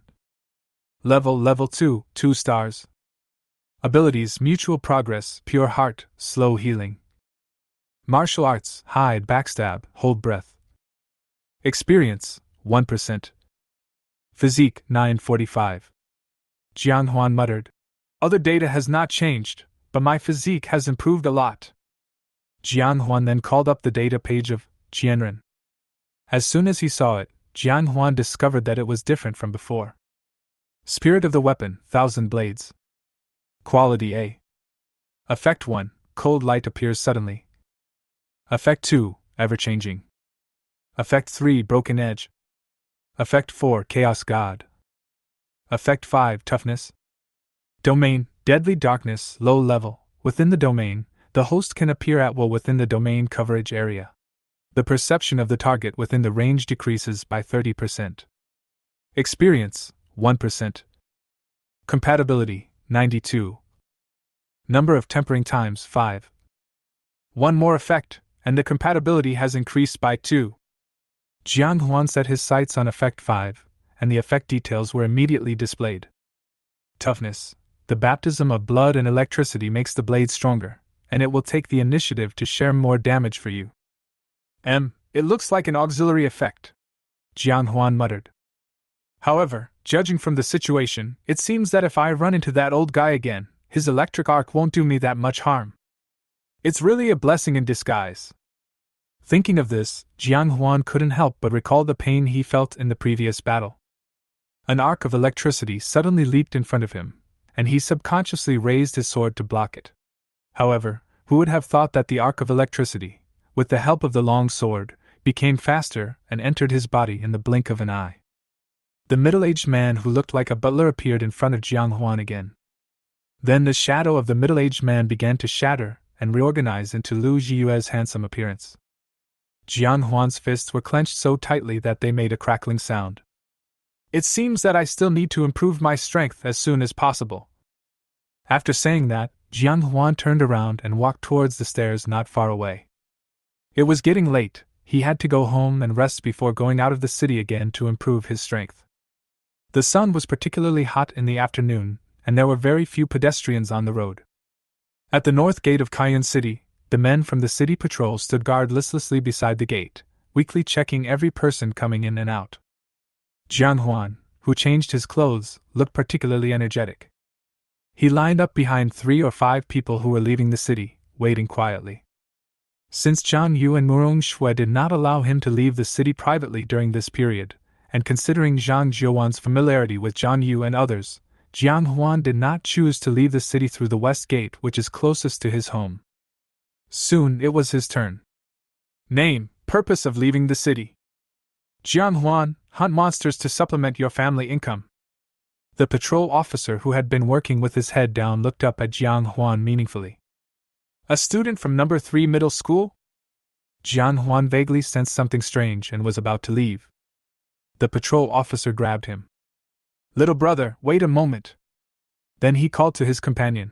Level 2, 2 stars. Abilities mutual progress, pure heart, slow healing. Martial arts, hide, backstab, hold breath. Experience, 1%. Physique, 945. Jian Huan muttered. Other data has not changed, but my physique has improved a lot. Jian Huan then called up the data page of Jianren. As soon as he saw it, Jian Huan discovered that it was different from before. Spirit of the weapon, 1000 blades. Quality A. Effect 1, cold light appears suddenly. Effect 2, ever-changing. Effect 3, broken edge. Effect 4, chaos god. Effect 5, toughness. Domain, deadly darkness, low level. Within the domain, the host can appear at will within the domain coverage area. The perception of the target within the range decreases by 30%. Experience, 1%. Compatibility, 92. Number of tempering times, 5. One more effect, and the compatibility has increased by 2. Jian Huan set his sights on effect 5, and the effect details were immediately displayed. Toughness. The baptism of blood and electricity makes the blade stronger, and it will take the initiative to share more damage for you. It looks like an auxiliary effect, Jian Huan muttered. However, judging from the situation, it seems that if I run into that old guy again, his electric arc won't do me that much harm. It's really a blessing in disguise. Thinking of this, Jian Huan couldn't help but recall the pain he felt in the previous battle. An arc of electricity suddenly leaped in front of him, and he subconsciously raised his sword to block it. However, who would have thought that the arc of electricity, with the help of the long sword, became faster and entered his body in the blink of an eye. The middle-aged man who looked like a butler appeared in front of Jian Huan again. Then the shadow of the middle-aged man began to shatter and reorganize into Lu Jia's handsome appearance. Jian Huan's fists were clenched so tightly that they made a crackling sound. It seems that I still need to improve my strength as soon as possible. After saying that, Jian Huan turned around and walked towards the stairs not far away. It was getting late, he had to go home and rest before going out of the city again to improve his strength. The sun was particularly hot in the afternoon, and there were very few pedestrians on the road. At the north gate of Cayenne City, the men from the city patrol stood guard listlessly beside the gate, weakly checking every person coming in and out. Jian Huan, who changed his clothes, looked particularly energetic. He lined up behind 3 or 5 people who were leaving the city, waiting quietly. Since Zhang Yu and Murong Shui did not allow him to leave the city privately during this period, and considering Zhang Jiuwan's familiarity with Zhang Yu and others, Jian Huan did not choose to leave the city through the west gate, which is closest to his home. Soon it was his turn. Name, purpose of leaving the city. Jian Huan, hunt monsters to supplement your family income. The patrol officer who had been working with his head down looked up at Jian Huan meaningfully. A student from number 3 middle school? Jian Huan vaguely sensed something strange and was about to leave. The patrol officer grabbed him. Little brother, wait a moment. Then he called to his companion.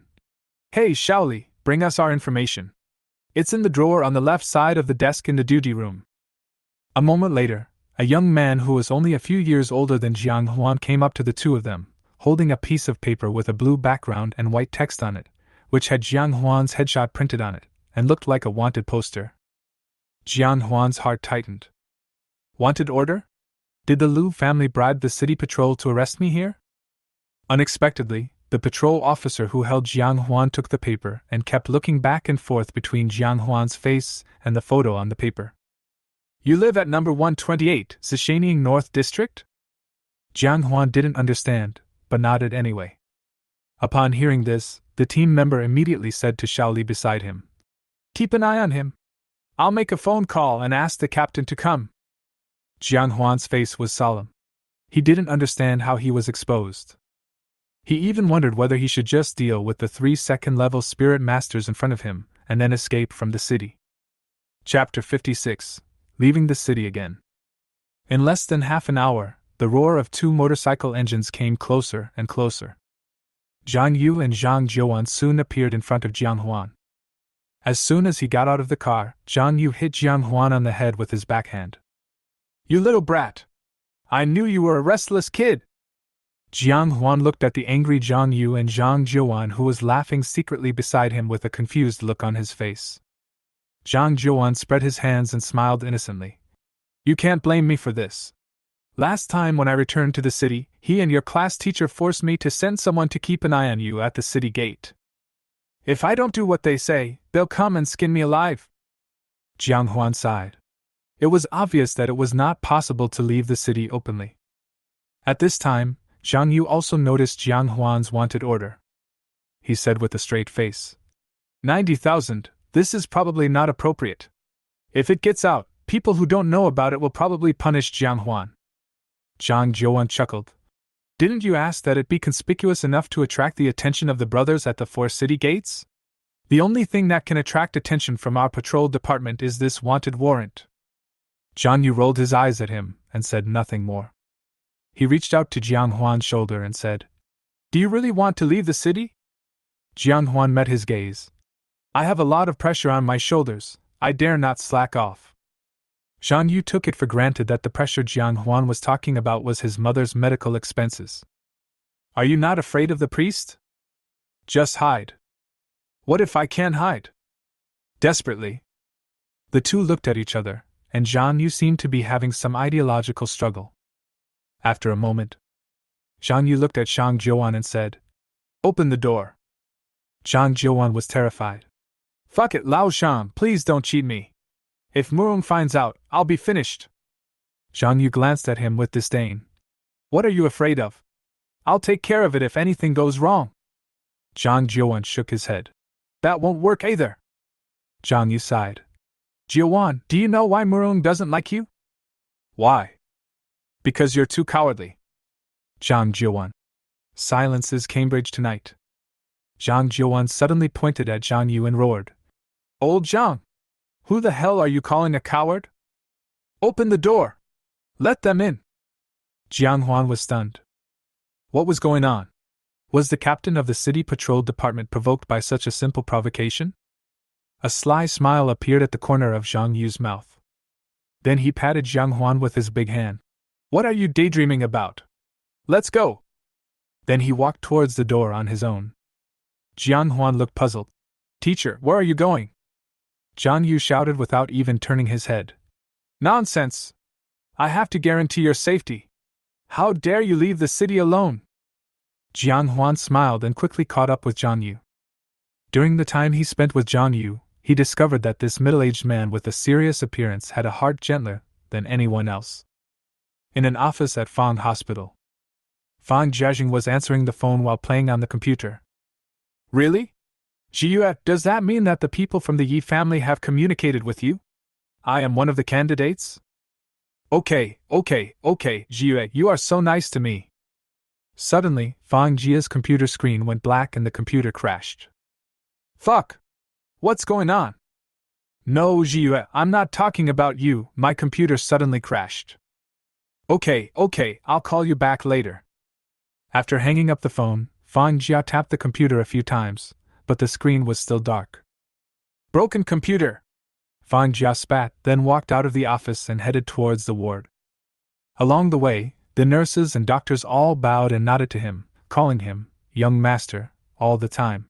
Hey Shaoli, bring us our information. It's in the drawer on the left side of the desk in the duty room. A moment later, a young man who was only a few years older than Jian Huan came up to the two of them, holding a piece of paper with a blue background and white text on it, which had Jian Huan's headshot printed on it, and looked like a wanted poster. Jian Huan's heart tightened. Wanted order? Did the Lu family bribe the city patrol to arrest me here? Unexpectedly, the patrol officer who held Jian Huan took the paper and kept looking back and forth between Jian Huan's face and the photo on the paper. You live at number 128, Zishaning North District? Jian Huan didn't understand, but nodded anyway. Upon hearing this, the team member immediately said to Shaoli beside him. Keep an eye on him. I'll make a phone call and ask the captain to come. Jian Huan's face was solemn. He didn't understand how he was exposed. He even wondered whether he should just deal with the 3 second-level spirit masters in front of him, and then escape from the city. Chapter 56. Leaving the city again. In less than half an hour, the roar of 2 motorcycle engines came closer and closer. Zhang Yu and Zhang Jiuwan soon appeared in front of Jian Huan. As soon as he got out of the car, Zhang Yu hit Jian Huan on the head with his backhand. You little brat! I knew you were a restless kid! Jiang Huan looked at the angry Zhang Yu and Zhang Jiuan, who was laughing secretly beside him with a confused look on his face. Zhang Jiuan spread his hands and smiled innocently. You can't blame me for this. Last time when I returned to the city, he and your class teacher forced me to send someone to keep an eye on you at the city gate. If I don't do what they say, they'll come and skin me alive. Jiang Huan sighed. It was obvious that it was not possible to leave the city openly. At this time, Zhang Yu also noticed Jiang Huan's wanted order. He said with a straight face. 90,000, this is probably not appropriate. If it gets out, people who don't know about it will probably punish Jiang Huan. Zhang Jiuan chuckled. Didn't you ask that it be conspicuous enough to attract the attention of the brothers at the 4 city gates? The only thing that can attract attention from our patrol department is this wanted warrant. Zhang Yu rolled his eyes at him and said nothing more. He reached out to Jiang Huan's shoulder and said, Do you really want to leave the city? Jiang Huan met his gaze. I have a lot of pressure on my shoulders, I dare not slack off. Zhang Yu took it for granted that the pressure Jiang Huan was talking about was his mother's medical expenses. Are you not afraid of the priest? Just hide. What if I can't hide? Desperately. The two looked at each other, and Zhang Yu seemed to be having some ideological struggle. After a moment, Zhang Yu looked at Zhang Jiuan and said, Open the door. Zhang Jiuan was terrified. Fuck it, Lao Shan, please don't cheat me. If Murong finds out, I'll be finished. Zhang Yu glanced at him with disdain. What are you afraid of? I'll take care of it if anything goes wrong. Zhang Jiuan shook his head. That won't work either. Zhang Yu sighed. Jiuan, do you know why Murong doesn't like you? Why? Because you're too cowardly. Zhang Jiuan. Silence is Cambridge tonight. Zhang Jiuan suddenly pointed at Zhang Yu and roared. Old Zhang! Who the hell are you calling a coward? Open the door! Let them in! Jiang Huan was stunned. What was going on? Was the captain of the city patrol department provoked by such a simple provocation? A sly smile appeared at the corner of Zhang Yu's mouth. Then he patted Jiang Huan with his big hand. What are you daydreaming about? Let's go! Then he walked towards the door on his own. Jiang Huan looked puzzled. Teacher, where are you going? Zhang Yu shouted without even turning his head. Nonsense! I have to guarantee your safety. How dare you leave the city alone? Jiang Huan smiled and quickly caught up with Zhang Yu. During the time he spent with Zhang Yu, he discovered that this middle-aged man with a serious appearance had a heart gentler than anyone else. In an office at Fang Hospital, Fang Jiajing was answering the phone while playing on the computer. Really? Jiyu, does that mean that the people from the Yi family have communicated with you? I am one of the candidates? Okay, Jiyu, you are so nice to me. Suddenly, Fang Jia's computer screen went black and the computer crashed. Fuck! What's going on? No, Jiyu, I'm not talking about you, my computer suddenly crashed. Okay, I'll call you back later. After hanging up the phone, Fang Jia tapped the computer a few times, but the screen was still dark. Broken computer! Fang Jia spat, then walked out of the office and headed towards the ward. Along the way, the nurses and doctors all bowed and nodded to him, calling him young master all the time.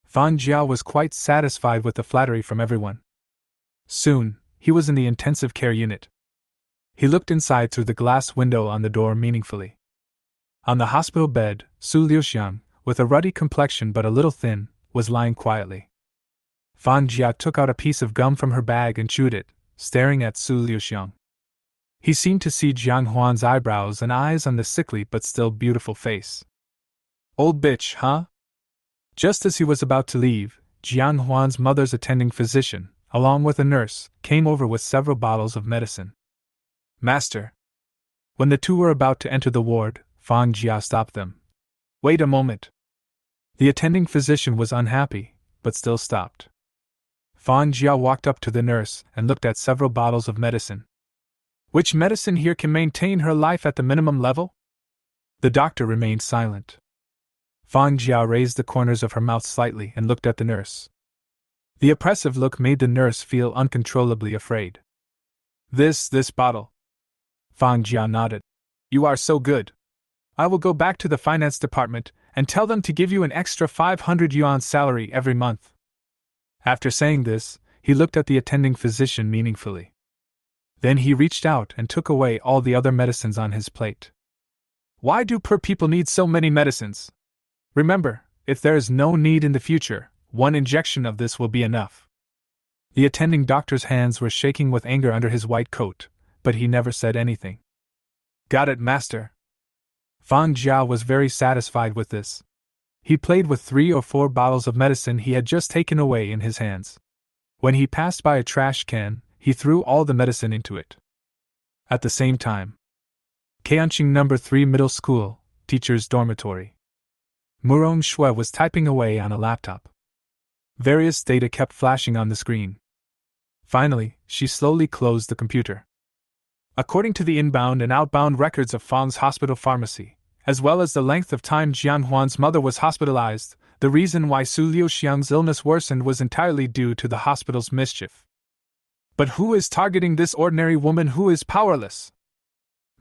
Fang Jia was quite satisfied with the flattery from everyone. Soon, he was in the intensive care unit. He looked inside through the glass window on the door meaningfully. On the hospital bed, Su Liuxiang, with a ruddy complexion but a little thin, was lying quietly. Fang Jia took out a piece of gum from her bag and chewed it, staring at Su Liuxiang. He seemed to see Jiang Huan's eyebrows and eyes on the sickly but still beautiful face. Old bitch, huh? Just as he was about to leave, Jiang Huan's mother's attending physician, along with a nurse, came over with several bottles of medicine. Master. When the two were about to enter the ward, Fang Jia stopped them. Wait a moment. The attending physician was unhappy, but still stopped. Fang Jia walked up to the nurse and looked at several bottles of medicine. Which medicine here can maintain her life at the minimum level? The doctor remained silent. Fang Jia raised the corners of her mouth slightly and looked at the nurse. The oppressive look made the nurse feel uncontrollably afraid. This bottle. Fang Jia nodded. You are so good. I will go back to the finance department and tell them to give you an extra 500 yuan salary every month. After saying this, he looked at the attending physician meaningfully. Then he reached out and took away all the other medicines on his plate. Why do poor people need so many medicines? Remember, if there is no need in the future, one injection of this will be enough. The attending doctor's hands were shaking with anger under his white coat, but he never said anything. Got it, master. Fang Jia was very satisfied with this. He played with 3 or 4 bottles of medicine he had just taken away in his hands. When he passed by a trash can, he threw all the medicine into it. At the same time, Keanqing No. 3 Middle School, teacher's dormitory. Murong Shui was typing away on a laptop. Various data kept flashing on the screen. Finally, she slowly closed the computer. According to the inbound and outbound records of Fang's hospital pharmacy, as well as the length of time Jian Huan's mother was hospitalized, the reason why Su Liuxiang's illness worsened was entirely due to the hospital's mischief. But who is targeting this ordinary woman who is powerless?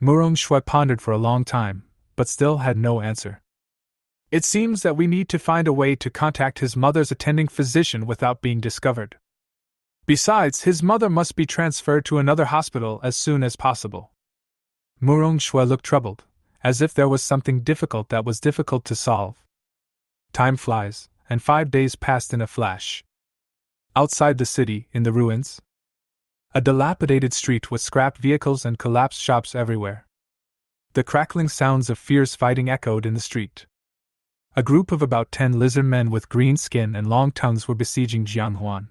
Murong Shui pondered for a long time, but still had no answer. It seems that we need to find a way to contact his mother's attending physician without being discovered. Besides, his mother must be transferred to another hospital as soon as possible. Murong Shui looked troubled, as if there was something difficult that was difficult to solve. Time flies, and 5 days passed in a flash. Outside the city, in the ruins, a dilapidated street with scrapped vehicles and collapsed shops everywhere. The crackling sounds of fierce fighting echoed in the street. A group of about 10 lizard men with green skin and long tongues were besieging Jian Huan.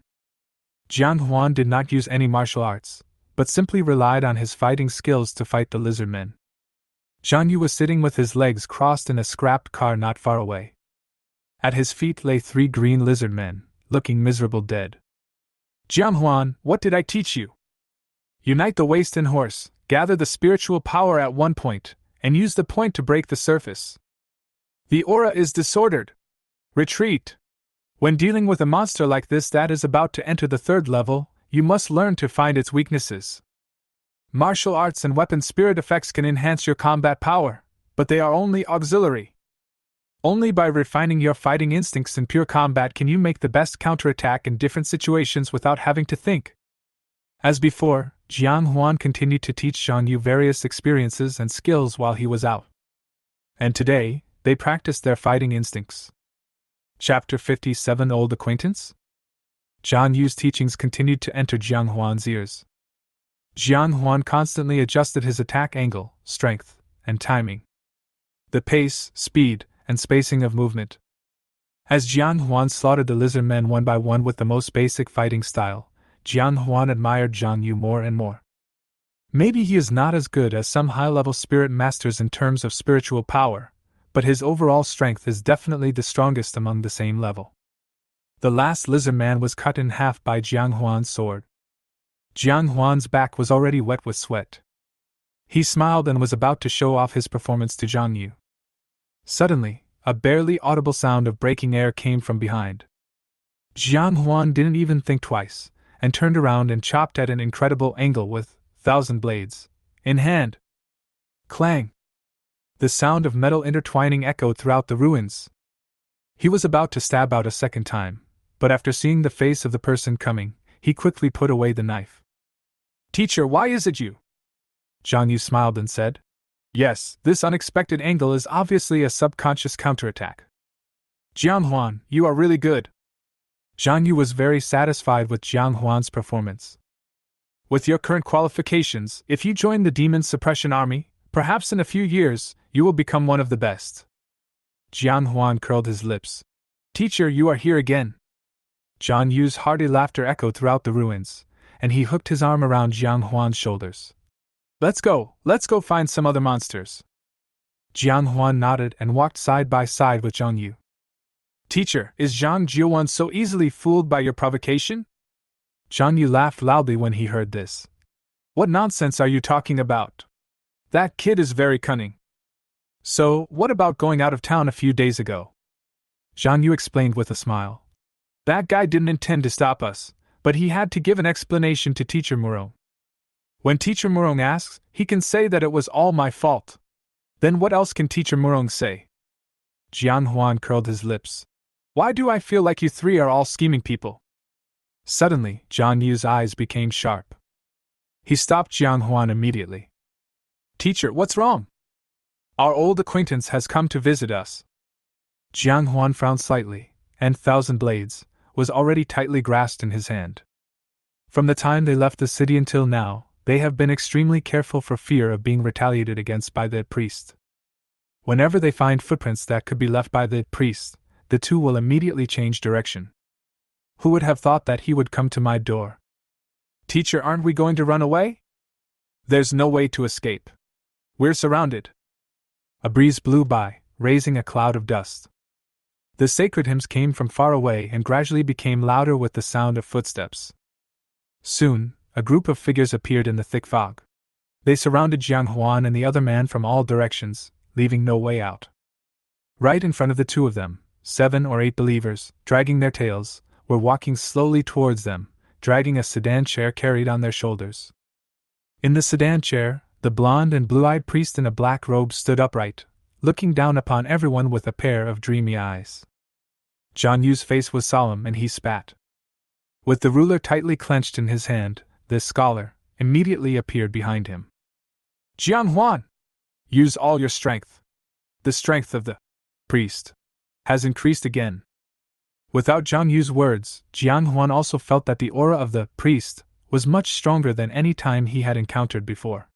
Jian Huan did not use any martial arts, but simply relied on his fighting skills to fight the lizard men. Zhang Yu was sitting with his legs crossed in a scrapped car not far away. At his feet lay 3 green lizard men, looking miserable dead. Jian Huan, what did I teach you? Unite the waist and horse, gather the spiritual power at one point, and use the point to break the surface. The aura is disordered. Retreat. When dealing with a monster like this that is about to enter the 3rd level, you must learn to find its weaknesses. Martial arts and weapon spirit effects can enhance your combat power, but they are only auxiliary. Only by refining your fighting instincts in pure combat can you make the best counterattack in different situations without having to think. As before, Jian Huan continued to teach Zhang Yu various experiences and skills while he was out. And today, they practiced their fighting instincts. Chapter 57 Old Acquaintance? Zhang Yu's teachings continued to enter Jian Huan's ears. Jian Huan constantly adjusted his attack angle, strength, and timing. The pace, speed, and spacing of movement. As Jian Huan slaughtered the lizard men one by one with the most basic fighting style, Jian Huan admired Zhang Yu more and more. Maybe he is not as good as some high-level spirit masters in terms of spiritual power, but his overall strength is definitely the strongest among the same level. The last lizard man was cut in half by Jian Huan's sword. Jian Huan's back was already wet with sweat. He smiled and was about to show off his performance to Zhang Yu. Suddenly, a barely audible sound of breaking air came from behind. Jian Huan didn't even think twice, and turned around and chopped at an incredible angle with 1,000 blades in hand. Clang! The sound of metal intertwining echoed throughout the ruins. He was about to stab out a second time, but after seeing the face of the person coming, he quickly put away the knife. Teacher, why is it you? Zhang Yu smiled and said. Yes, this unexpected angle is obviously a subconscious counterattack. Jian Huan, you are really good. Zhang Yu was very satisfied with Jian Huan's performance. With your current qualifications, if you join the Demon Suppression Army, perhaps in a few years, you will become one of the best. Jian Huan curled his lips. Teacher, you are here again. Zhang Yu's hearty laughter echoed throughout the ruins, and he hooked his arm around Jian Huan's shoulders. Let's go find some other monsters. Jian Huan nodded and walked side by side with Zhang Yu. Teacher, is Zhang Jiuan so easily fooled by your provocation? Zhang Yu laughed loudly when he heard this. What nonsense are you talking about? That kid is very cunning. So, what about going out of town a few days ago? Zhang Yu explained with a smile. That guy didn't intend to stop us, but he had to give an explanation to Teacher Muro. When Teacher Murong asks, he can say that it was all my fault. Then what else can Teacher Murong say? Jian Huan curled his lips. Why do I feel like you three are all scheming people? Suddenly, Jian Yu's eyes became sharp. He stopped Jian Huan immediately. Teacher, what's wrong? Our old acquaintance has come to visit us. Jian Huan frowned slightly, and Thousand Blades was already tightly grasped in his hand. From the time they left the city until now, they have been extremely careful for fear of being retaliated against by the priest. Whenever they find footprints that could be left by the priest, the two will immediately change direction. Who would have thought that he would come to my door? Teacher, aren't we going to run away? There's no way to escape. We're surrounded. A breeze blew by, raising a cloud of dust. The sacred hymns came from far away and gradually became louder with the sound of footsteps. Soon, a group of figures appeared in the thick fog. They surrounded Jiang Huan and the other man from all directions, leaving no way out. Right in front of the two of them, 7 or 8 believers, dragging their tails, were walking slowly towards them, dragging a sedan chair carried on their shoulders. In the sedan chair, the blond and blue-eyed priest in a black robe stood upright, looking down upon everyone with a pair of dreamy eyes. Jian Yu's face was solemn and he spat. With the ruler tightly clenched in his hand, the scholar immediately appeared behind him. Jiang Huan! Use all your strength. The strength of the priest has increased again. Without Jiang Yu's words, Jiang Huan also felt that the aura of the priest was much stronger than any time he had encountered before.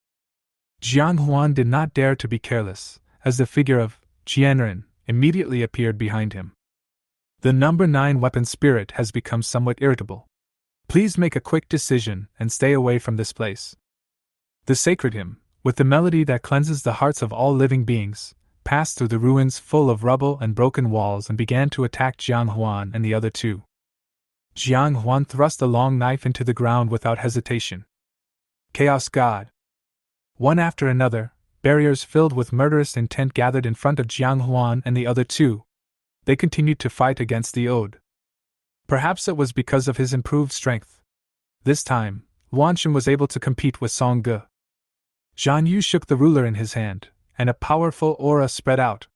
Jiang Huan did not dare to be careless, as the figure of Jianren immediately appeared behind him. The number 9 weapon spirit has become somewhat irritable. Please make a quick decision and stay away from this place. The sacred hymn, with the melody that cleanses the hearts of all living beings, passed through the ruins full of rubble and broken walls and began to attack Jiang Huan and the other two. Jiang Huan thrust a long knife into the ground without hesitation. Chaos God! One after another, barriers filled with murderous intent gathered in front of Jiang Huan and the other two. They continued to fight against the ode. Perhaps it was because of his improved strength. This time, Wanshan was able to compete with Song Ge. Jian Yu shook the ruler in his hand, and a powerful aura spread out.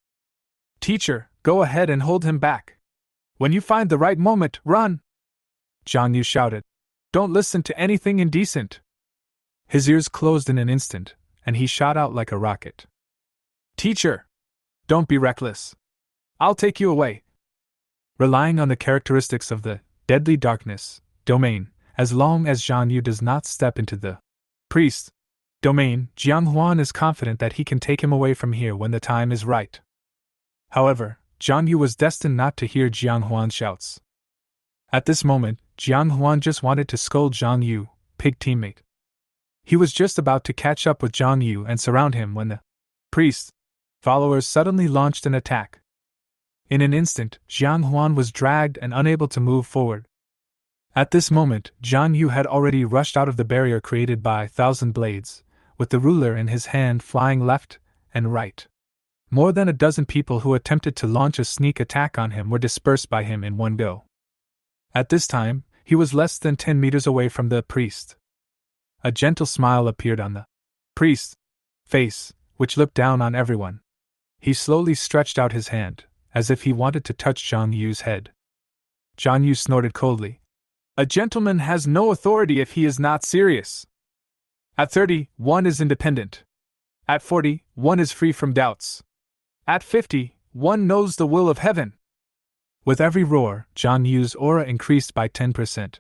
Teacher, go ahead and hold him back. When you find the right moment, run! Jian Yu shouted. Don't listen to anything indecent. His ears closed in an instant, and he shot out like a rocket. Teacher! Don't be reckless. I'll take you away. Relying on the characteristics of the deadly darkness domain, as long as Jian Yu does not step into the priest domain, Jiang Huan is confident that he can take him away from here when the time is right. However, Jian Yu was destined not to hear Jiang Huan's shouts. At this moment, Jiang Huan just wanted to scold Jiang Yu, pig teammate. He was just about to catch up with Jiang Yu and surround him when the priest followers suddenly launched an attack. In an instant, Jiang Huan was dragged and unable to move forward. At this moment, Jiang Yu had already rushed out of the barrier created by Thousand Blades, with the ruler in his hand flying left and right. More than a dozen people who attempted to launch a sneak attack on him were dispersed by him in one go. At this time, he was less than 10 meters away from the priest. A gentle smile appeared on the priest's face, which looked down on everyone. He slowly stretched out his hand, as if he wanted to touch Jiang Yu's head. Jiang Yu snorted coldly. A gentleman has no authority if he is not serious. At 30, one is independent. At 40, one is free from doubts. At 50, one knows the will of heaven. With every roar, Jiang Yu's aura increased by 10%.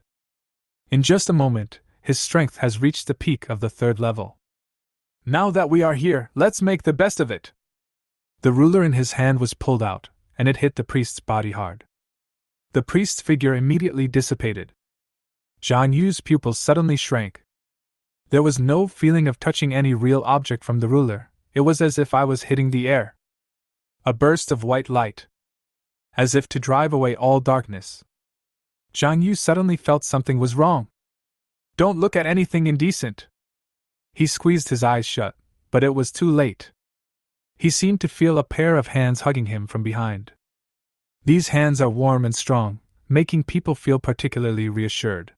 In just a moment, his strength has reached the peak of the 3rd level. Now that we are here, let's make the best of it. The ruler in his hand was pulled out, and it hit the priest's body hard. The priest's figure immediately dissipated. Jiang Yu's pupils suddenly shrank. There was no feeling of touching any real object from the ruler, it was as if I was hitting the air. A burst of white light. As if to drive away all darkness. Jiang Yu suddenly felt something was wrong. Don't look at anything indecent. He squeezed his eyes shut, but it was too late. He seemed to feel a pair of hands hugging him from behind. These hands are warm and strong, making people feel particularly reassured.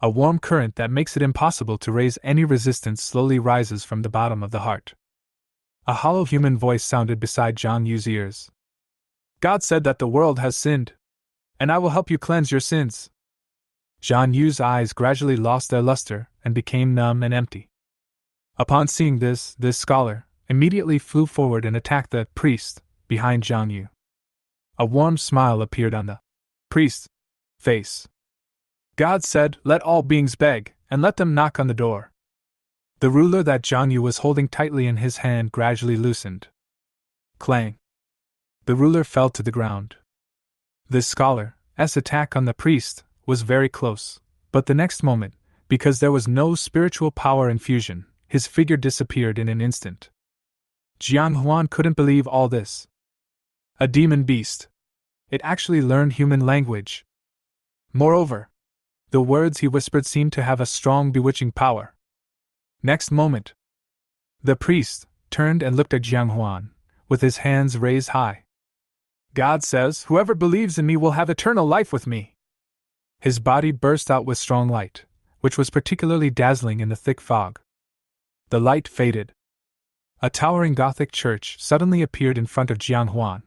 A warm current that makes it impossible to raise any resistance slowly rises from the bottom of the heart. A hollow human voice sounded beside Jian Yu's ears. God said that the world has sinned, and I will help you cleanse your sins. Jian Yu's eyes gradually lost their luster and became numb and empty. Upon seeing this scholar immediately flew forward and attacked the priest behind Jian Yu. A warm smile appeared on the priest's face. God said, "Let all beings beg, and let them knock on the door." The ruler that Jian Yu was holding tightly in his hand gradually loosened. Clang! The ruler fell to the ground. This scholar's attack on the priest was very close, but the next moment, because there was no spiritual power infusion, his figure disappeared in an instant. Huan couldn't believe all this. A demon beast. It actually learned human language. Moreover, the words he whispered seemed to have a strong bewitching power. Next moment, the priest turned and looked at Huan, with his hands raised high. God says, "Whoever believes in me will have eternal life with me." His body burst out with strong light, which was particularly dazzling in the thick fog. The light faded. A towering Gothic church suddenly appeared in front of Huan.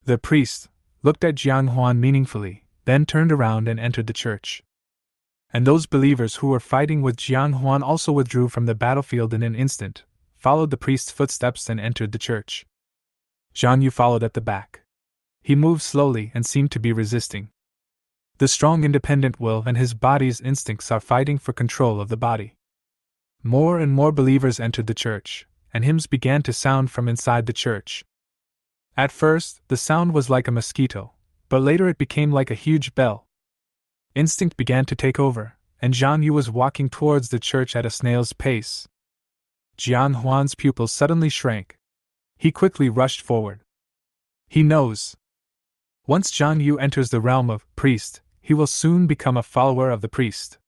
The priest looked at Huan meaningfully, then turned around and entered the church. And those believers who were fighting with Huan also withdrew from the battlefield in an instant, followed the priest's footsteps and entered the church. Jian Yu followed at the back. He moved slowly and seemed to be resisting. The strong independent will and his body's instincts are fighting for control of the body. More and more believers entered the church, and hymns began to sound from inside the church. At first, the sound was like a mosquito, but later it became like a huge bell. Instinct began to take over, and Jian Yu was walking towards the church at a snail's pace. Huan's pupils suddenly shrank. He quickly rushed forward. He knows. Once Jian Yu enters the realm of priest, he will soon become a follower of the priest.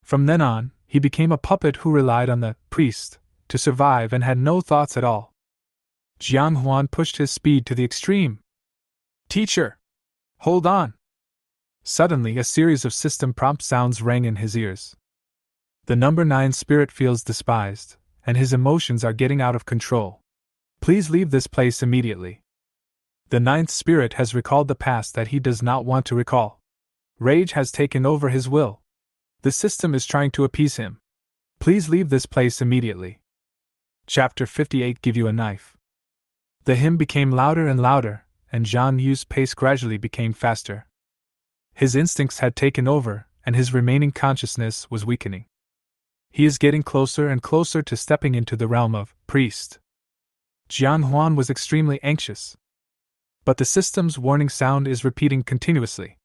From then on, he became a puppet who relied on the priest to survive and had no thoughts at all. Huan pushed his speed to the extreme. "Teacher! Hold on!" Suddenly, a series of system prompt sounds rang in his ears. The number 9 spirit feels despised, and his emotions are getting out of control. Please leave this place immediately. The 9th spirit has recalled the past that he does not want to recall. Rage has taken over his will. The system is trying to appease him. Please leave this place immediately. Chapter 58 Give you a knife. The hymn became louder and louder, and Jian Yu's pace gradually became faster. His instincts had taken over, and his remaining consciousness was weakening. He is getting closer and closer to stepping into the realm of priest. Huan was extremely anxious. But the system's warning sound is repeating continuously.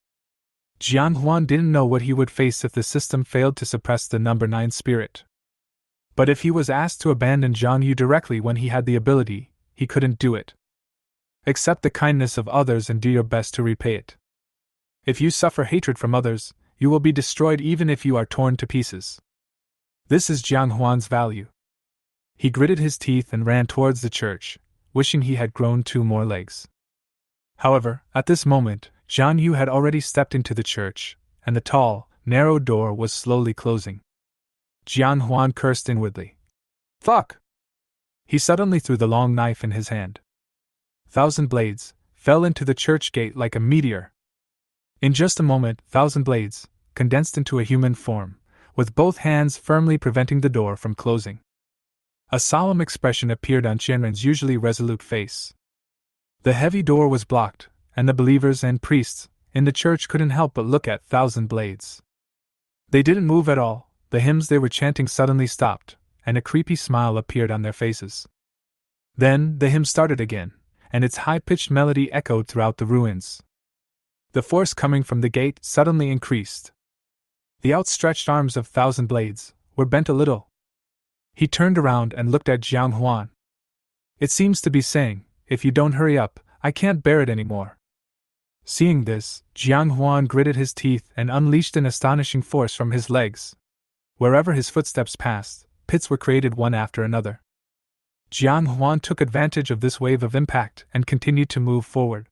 Huan didn't know what he would face if the system failed to suppress the number 9 spirit. But if he was asked to abandon Jian Yu directly when he had the ability, he couldn't do it. Accept the kindness of others and do your best to repay it. If you suffer hatred from others, you will be destroyed even if you are torn to pieces. This is Huan's value. He gritted his teeth and ran towards the church, wishing he had grown 2 more legs. However, at this moment, Jian Yu had already stepped into the church, and the tall, narrow door was slowly closing. Huan cursed inwardly. Fuck! He suddenly threw the long knife in his hand. 1,000 blades fell into the church gate like a meteor. In just a moment, 1,000 blades condensed into a human form, with both hands firmly preventing the door from closing. A solemn expression appeared on Qianren's usually resolute face. The heavy door was blocked, and the believers and priests in the church couldn't help but look at 1,000 blades. They didn't move at all. The hymns they were chanting suddenly stopped, and a creepy smile appeared on their faces. Then, the hymn started again, and its high-pitched melody echoed throughout the ruins. The force coming from the gate suddenly increased. The outstretched arms of 1,000 blades were bent a little. He turned around and looked at Huan. It seems to be saying, if you don't hurry up, I can't bear it anymore. Seeing this, Huan gritted his teeth and unleashed an astonishing force from his legs. Wherever his footsteps passed, pits were created one after another. Huan took advantage of this wave of impact and continued to move forward.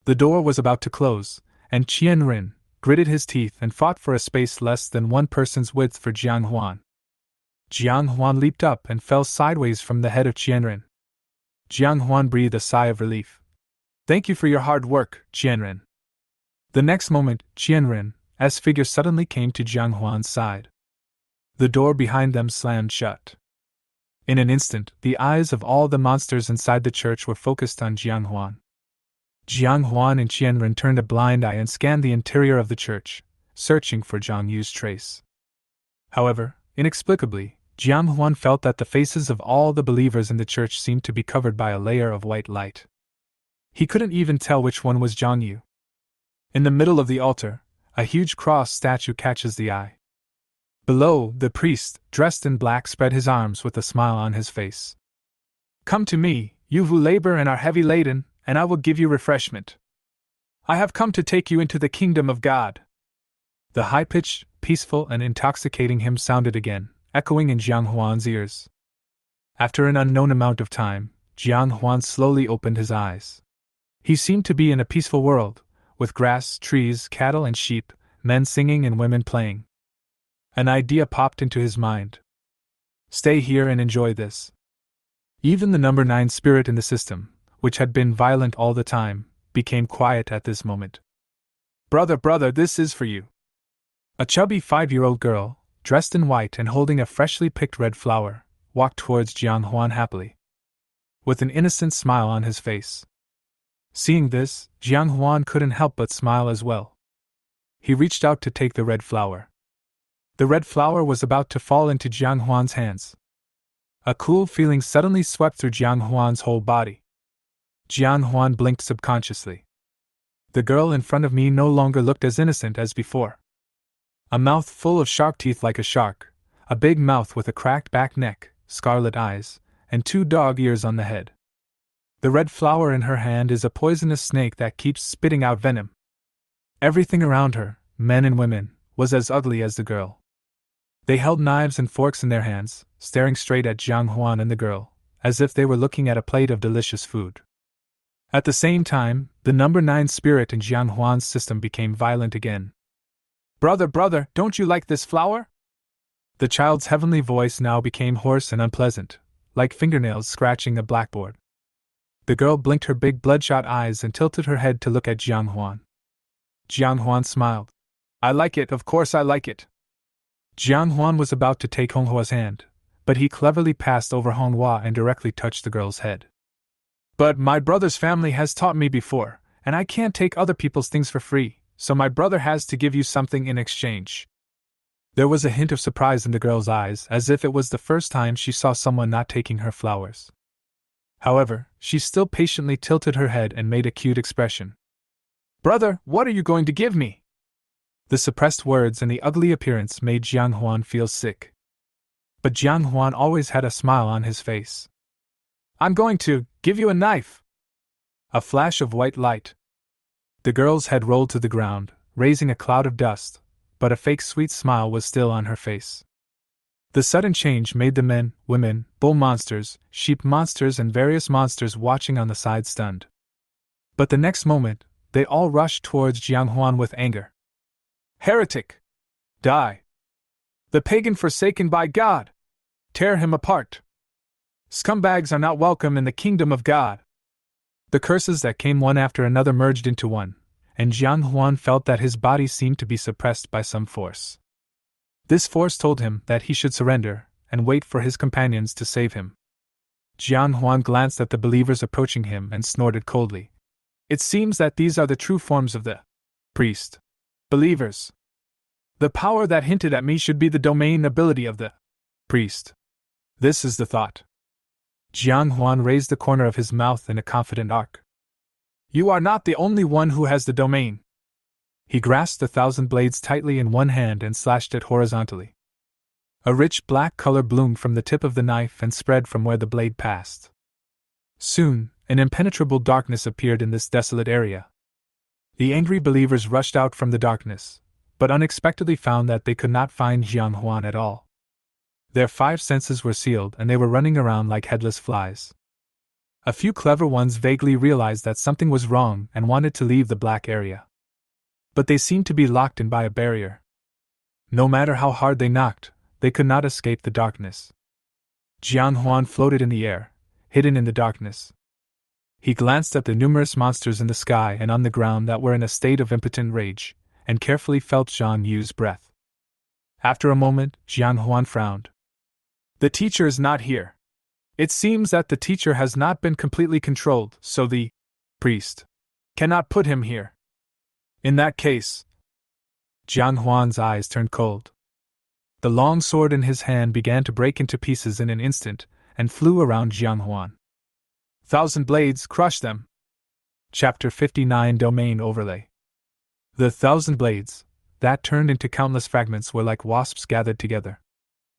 The door was about to close, and Qianren gritted his teeth and fought for a space less than one person's width for Jian Huan. Jian Huan leaped up and fell sideways from the head of Qianren. Jian Huan breathed a sigh of relief. Thank you for your hard work, Qianren. The next moment, Qianren's figure suddenly came to Jian Huan's side. The door behind them slammed shut. In an instant, the eyes of all the monsters inside the church were focused on Jian Huan. Jian Huan and Qianren turned a blind eye and scanned the interior of the church, searching for Zhang Yu's trace. However, inexplicably, Jian Huan felt that the faces of all the believers in the church seemed to be covered by a layer of white light. He couldn't even tell which one was Zhang Yu. In the middle of the altar, a huge cross statue catches the eye. Below, the priest, dressed in black, spread his arms with a smile on his face. Come to me, you who labor and are heavy laden, and I will give you refreshment. I have come to take you into the kingdom of God. The high-pitched, peaceful, and intoxicating hymn sounded again, echoing in Jian Huan's ears. After an unknown amount of time, Jian Huan slowly opened his eyes. He seemed to be in a peaceful world, with grass, trees, cattle, and sheep, men singing and women playing. An idea popped into his mind. Stay here and enjoy this. Even the number 9 spirit in the system, which had been violent all the time, became quiet at this moment. Brother, this is for you. A chubby 5-year-old girl, dressed in white and holding a freshly picked red flower, walked towards Jian Huan happily, with an innocent smile on his face. Seeing this, Jian Huan couldn't help but smile as well. He reached out to take the red flower. The red flower was about to fall into Jian Huan's hands. A cool feeling suddenly swept through Jian Huan's whole body. Jian Huan blinked subconsciously. The girl in front of me no longer looked as innocent as before. A mouth full of sharp teeth like a shark, a big mouth with a cracked back neck, scarlet eyes, and 2 dog ears on the head. The red flower in her hand is a poisonous snake that keeps spitting out venom. Everything around her, men and women, was as ugly as the girl. They held knives and forks in their hands, staring straight at Jian Huan and the girl, as if they were looking at a plate of delicious food. At the same time, the number 9 spirit in Jian Huan's system became violent again. Brother, don't you like this flower? The child's heavenly voice now became hoarse and unpleasant, like fingernails scratching a blackboard. The girl blinked her big bloodshot eyes and tilted her head to look at Jian Huan. Jian Huan smiled. I like it, of course I like it. Jian Huan was about to take Honghua's hand, but he cleverly passed over Honghua and directly touched the girl's head. But my brother's family has taught me before, and I can't take other people's things for free, so my brother has to give you something in exchange. There was a hint of surprise in the girl's eyes, as if it was the first time she saw someone not taking her flowers. However, she still patiently tilted her head and made a cute expression. Brother, what are you going to give me? The suppressed words and the ugly appearance made Jian Huan feel sick. But Jian Huan always had a smile on his face. I'm going to give you a knife. A flash of white light. The girl's head rolled to the ground, raising a cloud of dust, but a fake sweet smile was still on her face. The sudden change made the men, women, bull monsters, sheep monsters, and various monsters watching on the side stunned. But the next moment, they all rushed towards Jian Huan with anger. Heretic! Die! The pagan forsaken by God! Tear him apart! Scumbags are not welcome in the kingdom of God! The curses that came one after another merged into one, and Jian Huan felt that his body seemed to be suppressed by some force. This force told him that he should surrender and wait for his companions to save him. Jian Huan glanced at the believers approaching him and snorted coldly. It seems that these are the true forms of the priest. Believers. The power that hinted at me should be the domain ability of the priest. This is the thought. Jian Huan raised the corner of his mouth in a confident arc. You are not the only one who has the domain. He grasped the 1,000 blades tightly in one hand and slashed it horizontally. A rich black color bloomed from the tip of the knife and spread from where the blade passed. Soon, an impenetrable darkness appeared in this desolate area. The angry believers rushed out from the darkness, but unexpectedly found that they could not find Jian Huan at all. Their 5 senses were sealed and they were running around like headless flies. A few clever ones vaguely realized that something was wrong and wanted to leave the black area. but they seemed to be locked in by a barrier. No matter how hard they knocked, they could not escape the darkness. Huan floated in the air, hidden in the darkness. He glanced at the numerous monsters in the sky and on the ground that were in a state of impotent rage, and carefully felt Jian Yu's breath. After a moment, Huan frowned. The teacher is not here. It seems that the teacher has not been completely controlled, so the priest cannot put him here. In that case, Huan's eyes turned cold. The long sword in his hand began to break into pieces in an instant, and flew around Huan. Thousand blades, crush them! Chapter 59 Domain Overlay. The thousand blades, that turned into countless fragments, were like wasps gathered together.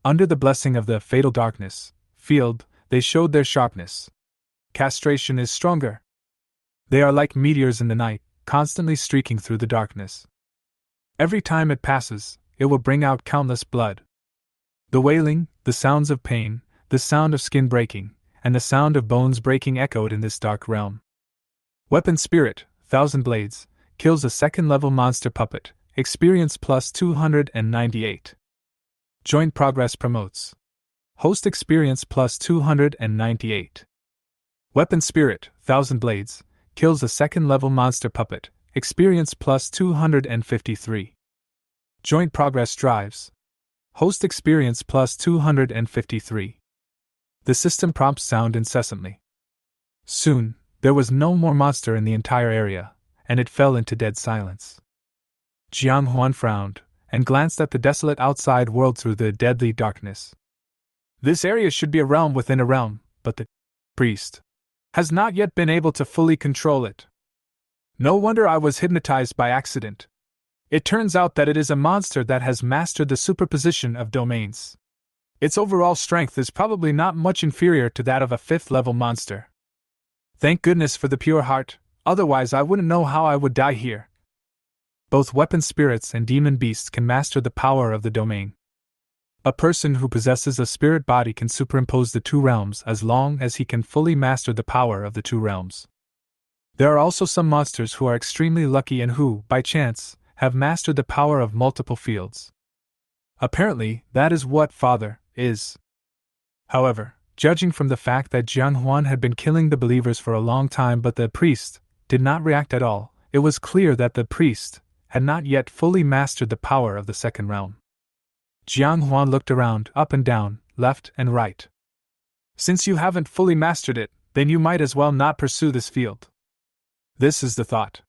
Under the blessing of the fatal darkness field, they showed their sharpness. Castration is stronger. They are like meteors in the night, constantly streaking through the darkness. Every time it passes, it will bring out countless blood. The wailing, the sounds of pain, the sound of skin breaking, and the sound of bones breaking echoed in this dark realm. Weapon Spirit, Thousand Blades, kills a second-level monster puppet, experience plus 298. Joint Progress promotes. Host experience plus 298. Weapon Spirit, Thousand Blades, kills a second-level monster puppet, experience plus 253. Joint Progress drives. Host experience plus 253. The system prompts sound incessantly. Soon, there was no more monster in the entire area, and it fell into dead silence. Huan frowned, and glanced at the desolate outside world through the deadly darkness. This area should be a realm within a realm, but the priest has not yet been able to fully control it. No wonder I was hypnotized by accident. It turns out that it is a monster that has mastered the superposition of domains. Its overall strength is probably not much inferior to that of a 5th-level monster. Thank goodness for the pure heart, otherwise I wouldn't know how I would die here. Both weapon spirits and demon beasts can master the power of the domain. A person who possesses a spirit body can superimpose the two realms as long as he can fully master the power of the two realms. There are also some monsters who are extremely lucky and who, by chance, have mastered the power of multiple fields. Apparently, that is what Father is. However, judging from the fact that Huan had been killing the believers for a long time but the priest did not react at all, it was clear that the priest had not yet fully mastered the power of the second realm. Huan looked around, up and down, left and right. Since you haven't fully mastered it, then you might as well not pursue this field. This is the thought.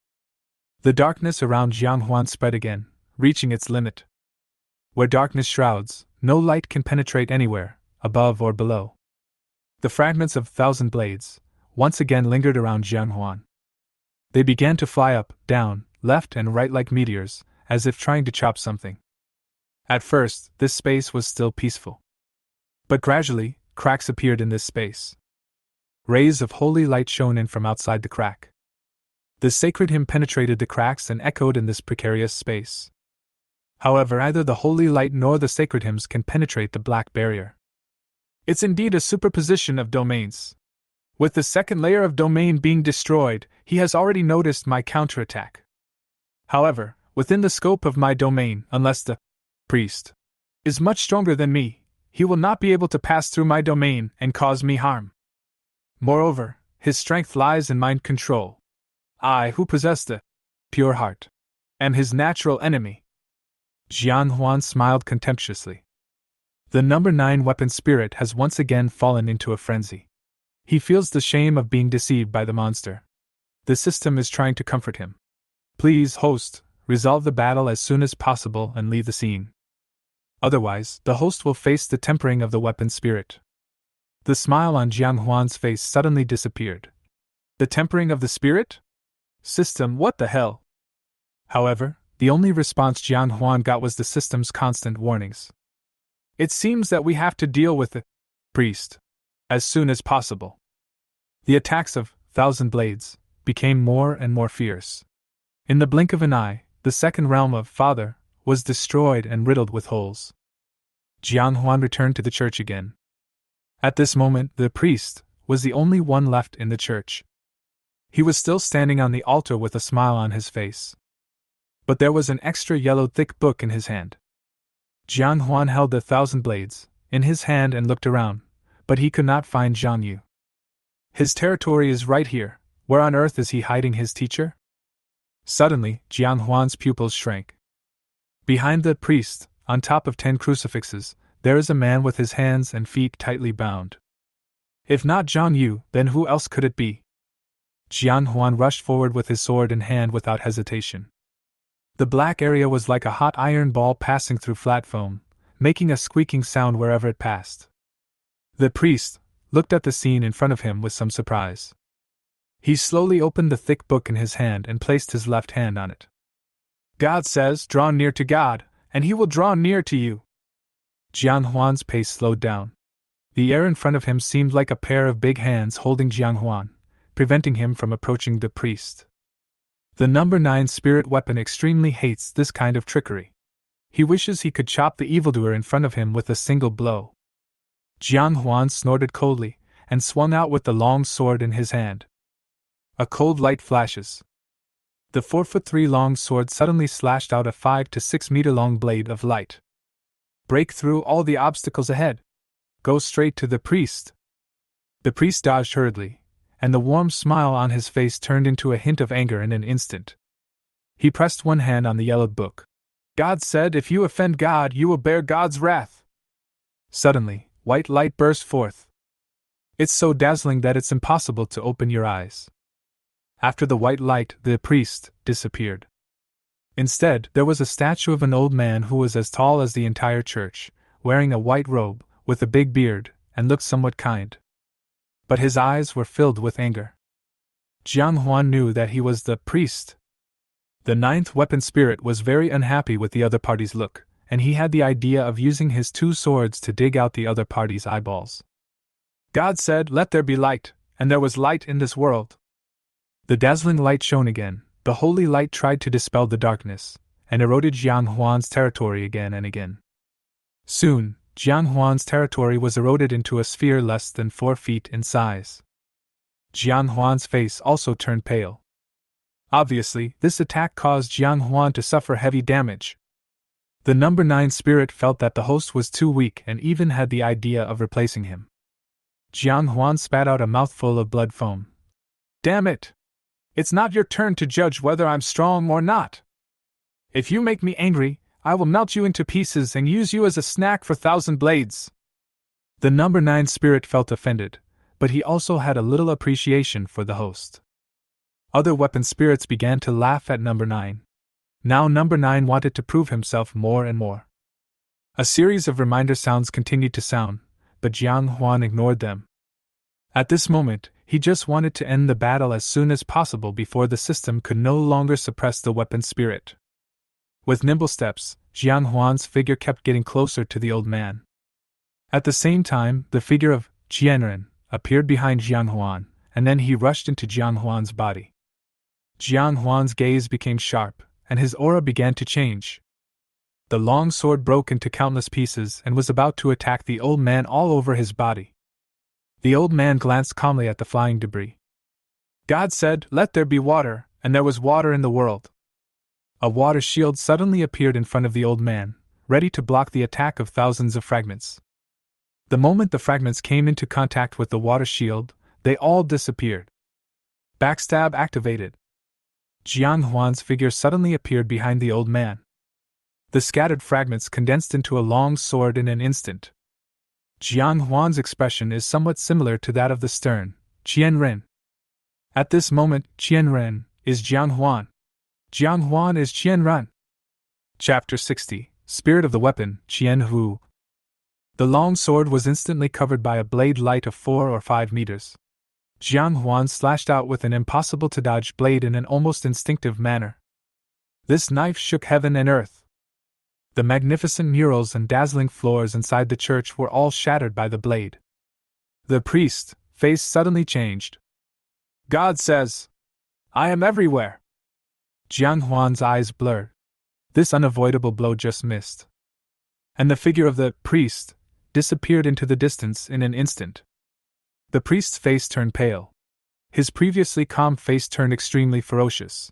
The darkness around Huan spread again, reaching its limit. Where darkness shrouds, no light can penetrate anywhere, above or below. The fragments of thousand blades once again lingered around Huan. They began to fly up, down, left and right like meteors, as if trying to chop something. At first, this space was still peaceful. But gradually, cracks appeared in this space. Rays of holy light shone in from outside the crack. The sacred hymn penetrated the cracks and echoed in this precarious space. However, neither the holy light nor the sacred hymns can penetrate the black barrier. It's indeed a superposition of domains. With the second layer of domain being destroyed, he has already noticed my counterattack. However, within the scope of my domain, unless the priest is much stronger than me, he will not be able to pass through my domain and cause me harm. Moreover, his strength lies in mind control. I, who possess the pure heart, am his natural enemy. Huan smiled contemptuously. The number 9 weapon spirit has once again fallen into a frenzy. He feels the shame of being deceived by the monster. The system is trying to comfort him. Please, host, resolve the battle as soon as possible and leave the scene. Otherwise, the host will face the tempering of the weapon spirit. The smile on Huan's face suddenly disappeared. The tempering of the spirit? System, what the hell? However, the only response Huan got was the system's constant warnings. It seems that we have to deal with the priest as soon as possible. The attacks of thousand blades became more and more fierce. In the blink of an eye, the second realm of Father was destroyed and riddled with holes. Huan returned to the church again. At this moment, the priest was the only one left in the church. He was still standing on the altar with a smile on his face. But there was an extra yellow thick book in his hand. Huan held the 1,000 blades in his hand and looked around, but he could not find Jian Yu. His territory is right here. Where on earth is he hiding his teacher? Suddenly, Huan's pupils shrank. Behind the priest, on top of 10 crucifixes, there is a man with his hands and feet tightly bound. If not Jian Yu, then who else could it be? Huan rushed forward with his sword in hand without hesitation. The black area was like a hot iron ball passing through flat foam, making a squeaking sound wherever it passed. The priest looked at the scene in front of him with some surprise. He slowly opened the thick book in his hand and placed his left hand on it. God says, draw near to God, and he will draw near to you. Huan's pace slowed down. The air in front of him seemed like a pair of big hands holding Huan, preventing him from approaching the priest. The number 9 spirit weapon extremely hates this kind of trickery. He wishes he could chop the evildoer in front of him with a single blow. Huan snorted coldly, and swung out with the long sword in his hand. A cold light flashes. The 4'3" long sword suddenly slashed out a 5 to 6 meter long blade of light. Break through all the obstacles ahead. Go straight to the priest. The priest dodged hurriedly, and the warm smile on his face turned into a hint of anger in an instant. He pressed one hand on the yellowed book. God said, if you offend God, you will bear God's wrath. Suddenly, white light burst forth. It's so dazzling that it's impossible to open your eyes. After the white light, the priest disappeared. Instead, there was a statue of an old man who was as tall as the entire church, wearing a white robe, with a big beard, and looked somewhat kind. But his eyes were filled with anger. Huan knew that he was the priest. The 9th weapon spirit was very unhappy with the other party's look, and he had the idea of using his 2 swords to dig out the other party's eyeballs. God said, let there be light, and there was light in this world. The dazzling light shone again. The holy light tried to dispel the darkness, and eroded Huan's territory again and again. Soon, Huan's territory was eroded into a sphere less than 4 feet in size. Huan's face also turned pale. Obviously, this attack caused Huan to suffer heavy damage. The number 9 spirit felt that the host was too weak and even had the idea of replacing him. Huan spat out a mouthful of blood foam. Damn it! It's not your turn to judge whether I'm strong or not. If you make me angry, I will melt you into pieces and use you as a snack for 1,000 blades. The number 9 spirit felt offended, but he also had a little appreciation for the host. Other weapon spirits began to laugh at number 9. Now number 9 wanted to prove himself more and more. A series of reminder sounds continued to sound, but Huan ignored them. At this moment, he just wanted to end the battle as soon as possible before the system could no longer suppress the weapon spirit. With nimble steps, Huan's figure kept getting closer to the old man. At the same time, the figure of Jian appeared behind Huan, and then he rushed into Huan's body. Huan's gaze became sharp, and his aura began to change. The long sword broke into countless pieces and was about to attack the old man all over his body. The old man glanced calmly at the flying debris. God said, let there be water, and there was water in the world. A water shield suddenly appeared in front of the old man, ready to block the attack of thousands of fragments. The moment the fragments came into contact with the water shield, they all disappeared. Backstab activated. Huan's figure suddenly appeared behind the old man. The scattered fragments condensed into a long sword in an instant. Huan's expression is somewhat similar to that of the stern Qian. At this moment, Qian is Huan. Huan is Qian. Chapter 60, Spirit of the Weapon, Qian. The long sword was instantly covered by a blade light of 4 or 5 meters. Huan slashed out with an impossible-to-dodge blade in an almost instinctive manner. This knife shook heaven and earth. The magnificent murals and dazzling floors inside the church were all shattered by the blade. The priest's face suddenly changed. God says, I am everywhere. Huan's eyes blurred. This unavoidable blow just missed. And the figure of the priest disappeared into the distance in an instant. The priest's face turned pale. His previously calm face turned extremely ferocious.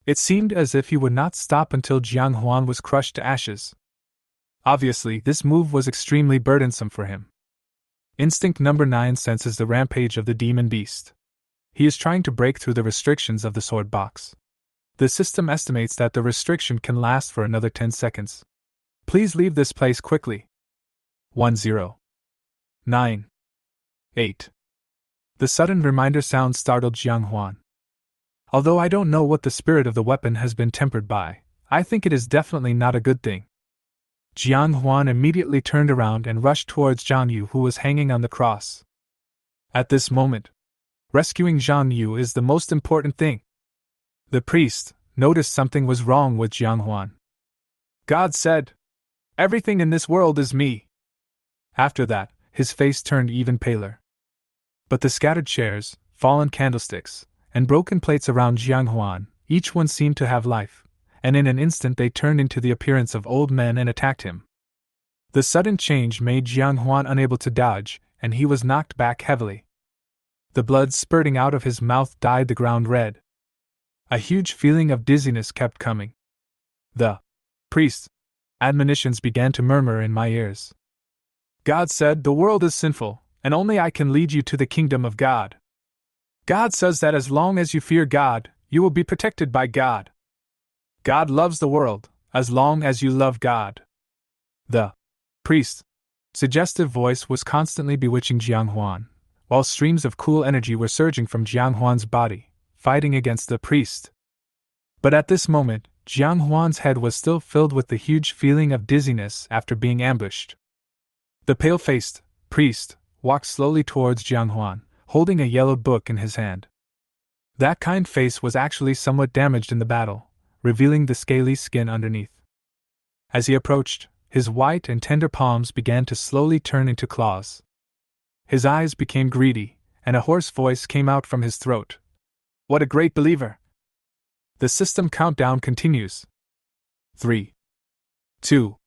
It seemed as if he would not stop until Huan was crushed to ashes. Obviously, this move was extremely burdensome for him. Instinct number 9 senses the rampage of the demon beast. He is trying to break through the restrictions of the sword box. The system estimates that the restriction can last for another 10 seconds. Please leave this place quickly. 10. 9. 8. The sudden reminder sound startled Huan. Although I don't know what the spirit of the weapon has been tempered by, I think it is definitely not a good thing. Huan immediately turned around and rushed towards Zhang Yu, who was hanging on the cross. At this moment, rescuing Zhang Yu is the most important thing. The priest noticed something was wrong with Huan. God said, "Everything in this world is me." After that, his face turned even paler. But the scattered chairs, fallen candlesticks, and broken plates around Huan, each one seemed to have life, and in an instant they turned into the appearance of old men and attacked him. The sudden change made Huan unable to dodge, and he was knocked back heavily. The blood spurting out of his mouth dyed the ground red. A huge feeling of dizziness kept coming. The priest's admonitions began to murmur in my ears. God said, "The world is sinful, and only I can lead you to the kingdom of God. God says that as long as you fear God, you will be protected by God. God loves the world, as long as you love God." The priest's suggestive voice was constantly bewitching Huan, while streams of cool energy were surging from Huan's body, fighting against the priest. But at this moment, Huan's head was still filled with the huge feeling of dizziness after being ambushed. The pale-faced priest walked slowly towards Huan, holding a yellowed book in his hand. That kind face was actually somewhat damaged in the battle, revealing the scaly skin underneath. As he approached, his white and tender palms began to slowly turn into claws. His eyes became greedy, and a hoarse voice came out from his throat. "What a great believer!" The system countdown continues. 3, 2,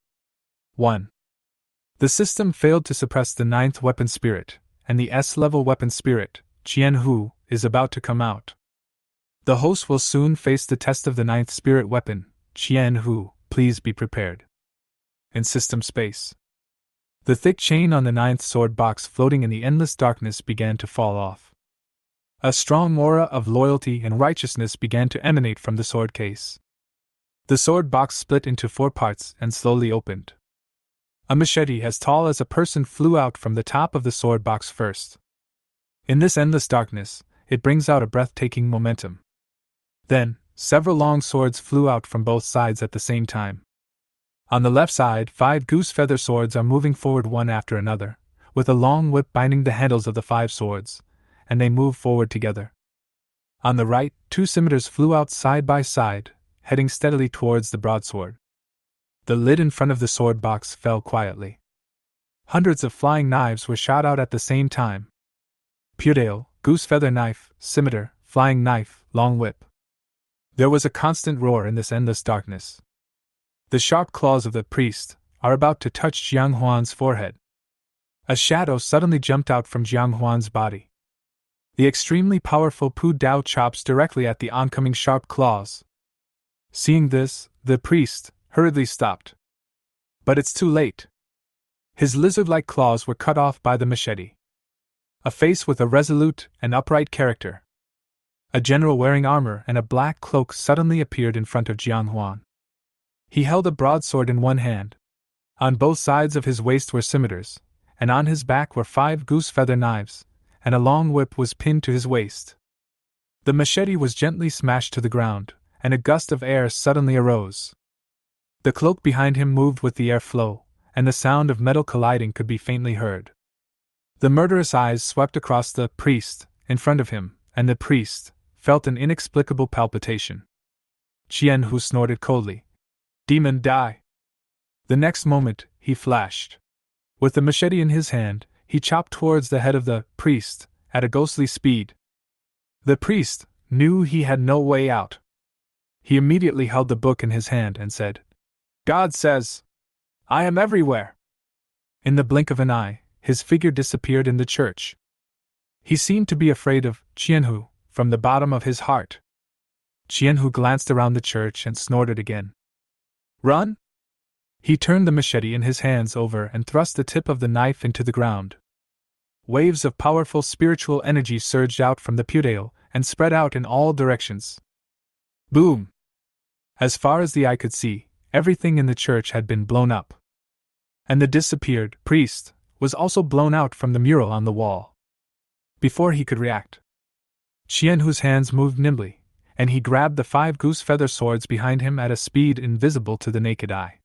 1. The system failed to suppress the 9th weapon spirit, and the S-level weapon spirit, Jian, is about to come out. The host will soon face the test of the 9th spirit weapon, Jian, please be prepared. In system space, the thick chain on the 9th sword box floating in the endless darkness began to fall off. A strong aura of loyalty and righteousness began to emanate from the sword case. The sword box split into 4 parts and slowly opened. A machete as tall as a person flew out from the top of the sword box first. In this endless darkness, it brings out a breathtaking momentum. Then, several long swords flew out from both sides at the same time. On the left side, 5 goose feather swords are moving forward one after another, with a long whip binding the handles of the 5 swords, and they move forward together. On the right, 2 scimitars flew out side by side, heading steadily towards the broadsword. The lid in front of the sword box fell quietly. Hundreds of flying knives were shot out at the same time. Pudail, goose feather knife, scimitar, flying knife, long whip. There was a constant roar in this endless darkness. The sharp claws of the priest are about to touch Huan's forehead. A shadow suddenly jumped out from Huan's body. The extremely powerful Pu Dao chops directly at the oncoming sharp claws. Seeing this, the priest hurriedly stopped. But it's too late. His lizard-like claws were cut off by the machete. A face with a resolute and upright character. A general wearing armor and a black cloak suddenly appeared in front of Huan. He held a broadsword in one hand. On both sides of his waist were scimitars, and on his back were 5 goose feather knives, and a long whip was pinned to his waist. The machete was gently smashed to the ground, and a gust of air suddenly arose. The cloak behind him moved with the airflow, and the sound of metal colliding could be faintly heard. The murderous eyes swept across the priest in front of him, and the priest felt an inexplicable palpitation. Jian snorted coldly. "Demon, die!" The next moment, he flashed. With the machete in his hand, he chopped towards the head of the priest at a ghostly speed. The priest knew he had no way out. He immediately held the book in his hand and said, "God says, I am everywhere." In the blink of an eye, his figure disappeared in the church. He seemed to be afraid of Jian from the bottom of his heart. Jian glanced around the church and snorted again. Run? He turned the machete in his hands over and thrust the tip of the knife into the ground. Waves of powerful spiritual energy surged out from the pudale and spread out in all directions. Boom! As far as the eye could see, everything in the church had been blown up. And the disappeared priest was also blown out from the mural on the wall. Before he could react, Jian's hands moved nimbly, and he grabbed the 5 goose feather swords behind him at a speed invisible to the naked eye.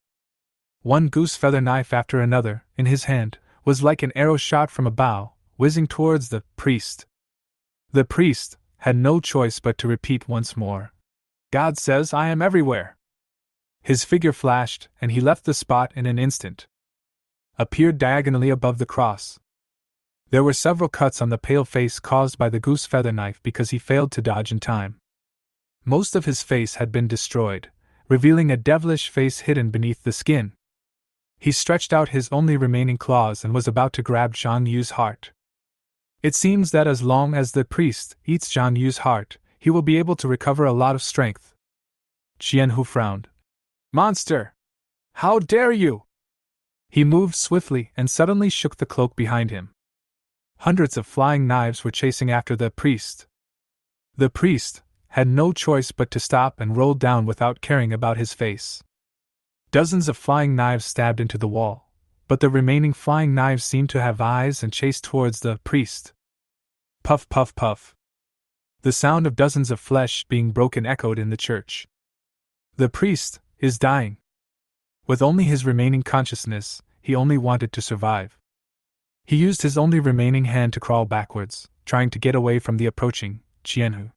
One goose feather knife after another, in his hand, was like an arrow shot from a bow, whizzing towards the priest. The priest had no choice but to repeat once more, "God says I am everywhere." His figure flashed, and he left the spot in an instant. Appeared diagonally above the cross. There were several cuts on the pale face caused by the goose feather knife because he failed to dodge in time. Most of his face had been destroyed, revealing a devilish face hidden beneath the skin. He stretched out his only remaining claws and was about to grab Zhang Yu's heart. It seems that as long as the priest eats Zhang Yu's heart, he will be able to recover a lot of strength. Jian frowned. "Monster! How dare you!" He moved swiftly and suddenly shook the cloak behind him. Hundreds of flying knives were chasing after the priest. The priest had no choice but to stop and roll down without caring about his face. Dozens of flying knives stabbed into the wall, but the remaining flying knives seemed to have eyes and chased towards the priest. Puff, puff, puff. The sound of dozens of flesh being broken echoed in the church. The priest is dying. With only his remaining consciousness, he only wanted to survive. He used his only remaining hand to crawl backwards, trying to get away from the approaching Jian.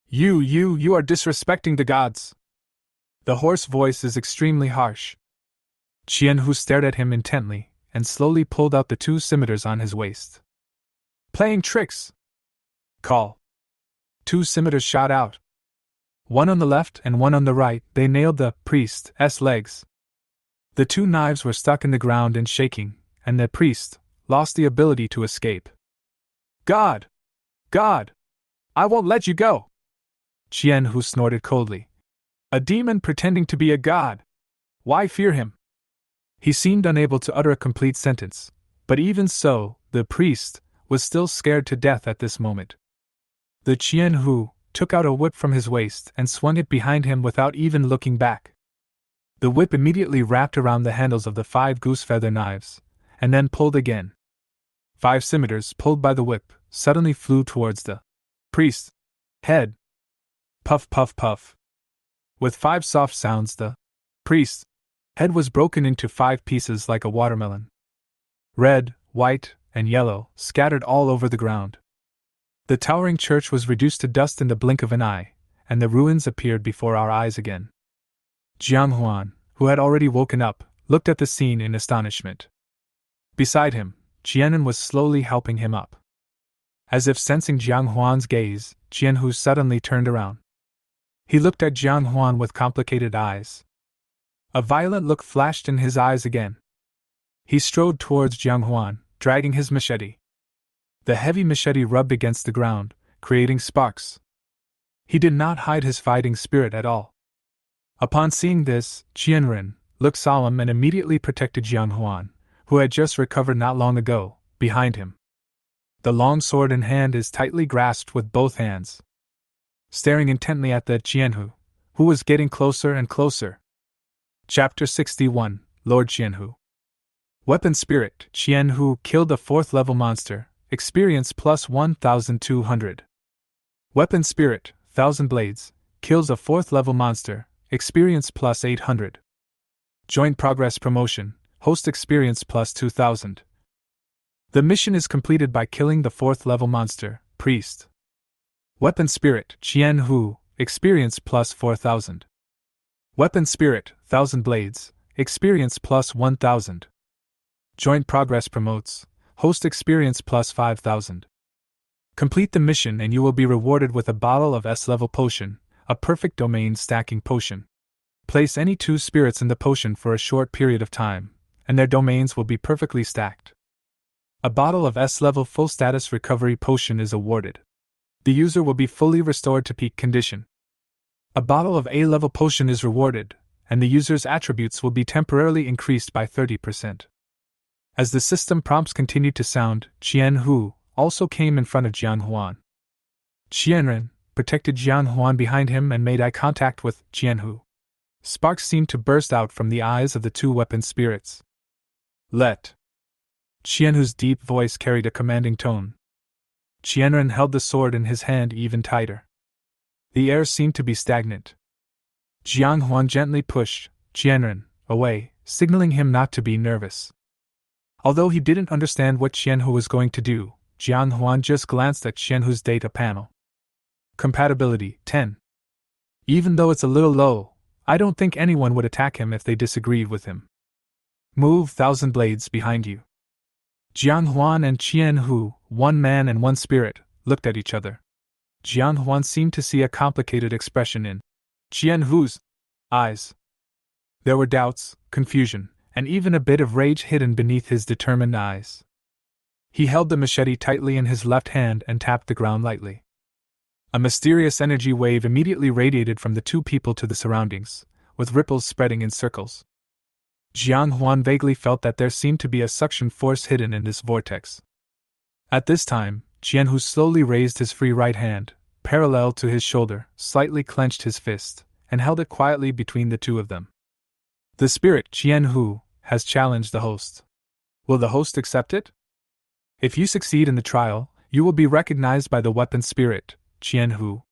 You are disrespecting the gods. The hoarse voice is extremely harsh. Jian stared at him intently, and slowly pulled out the 2 scimitars on his waist. Playing tricks! Call! 2 scimitars shot out. One on the left and one on the right, they nailed the priest's legs. The 2 knives were stuck in the ground and shaking, and the priest lost the ability to escape. God! God! I won't let you go! Jian snorted coldly. A demon pretending to be a god! Why fear him? He seemed unable to utter a complete sentence, but even so, the priest was still scared to death at this moment. The Jian took out a whip from his waist and swung it behind him without even looking back. The whip immediately wrapped around the handles of the 5 goose feather knives, and then pulled again. 5 scimitars, pulled by the whip, suddenly flew towards the priest's head. Puff, puff, puff. With 5 soft sounds, the priest's head was broken into 5 pieces like a watermelon. Red, white, and yellow scattered all over the ground. The towering church was reduced to dust in the blink of an eye, and the ruins appeared before our eyes again. Huan, who had already woken up, looked at the scene in astonishment. Beside him, Jian was slowly helping him up. As if sensing Huan's gaze, Jian suddenly turned around. He looked at Huan with complicated eyes. A violent look flashed in his eyes again. He strode towards Huan, dragging his machete. The heavy machete rubbed against the ground, creating sparks. He did not hide his fighting spirit at all. Upon seeing this, Jian looked solemn and immediately protected Huan, who had just recovered not long ago, behind him. The long sword in hand is tightly grasped with both hands. Staring intently at the Jian who was getting closer and closer. Chapter 61, Lord Jian. Weapon Spirit. Jian killed a 4th level monster. Experience plus 1200. Weapon Spirit. 1000 Blades. Kills a 4th level monster. Experience plus 800. Joint Progress Promotion. Host experience plus 2000. The mission is completed by killing the 4th level monster, Priest. Weapon Spirit. Jian experience plus 4000. Weapon Spirit. 1000 Blades. Experience plus 1000. Joint Progress Promotes. Host experience plus 5000. Complete the mission and you will be rewarded with a bottle of S-level potion, a perfect domain stacking potion. Place any 2 spirits in the potion for a short period of time, and their domains will be perfectly stacked. A bottle of S-level full status recovery potion is awarded. The user will be fully restored to peak condition. A bottle of A-level potion is rewarded, and the user's attributes will be temporarily increased by 30%. As the system prompts continued to sound, Jian Hu also came in front of Jian Huan. Qianren protected Jian Huan behind him and made eye contact with Jian Hu. Sparks seemed to burst out from the eyes of the two weapon spirits. Let. Jian Hu's deep voice carried a commanding tone. Qianren held the sword in his hand even tighter. The air seemed to be stagnant. Jian Huan gently pushed Qianren away, signaling him not to be nervous. Although he didn't understand what Jian Hu was going to do, Jian Huan just glanced at Jian Hu's data panel. Compatibility 10. Even though it's a little low, I don't think anyone would attack him if they disagreed with him. Move 1,000 blades behind you. Jian Huan and Jian Hu, one man and one spirit, looked at each other. Jian Huan seemed to see a complicated expression in Jian Hu's eyes. There were doubts, confusion, and even a bit of rage hidden beneath his determined eyes. He held the machete tightly in his left hand and tapped the ground lightly. A mysterious energy wave immediately radiated from the two people to the surroundings, with ripples spreading in circles. Jian Huan vaguely felt that there seemed to be a suction force hidden in this vortex. At this time, Jian Hu slowly raised his free right hand, parallel to his shoulder, slightly clenched his fist, and held it quietly between the two of them. The spirit, Jian Hu, has challenged the host. Will the host accept it? If you succeed in the trial, you will be recognized by the weapon spirit, Jian Hu.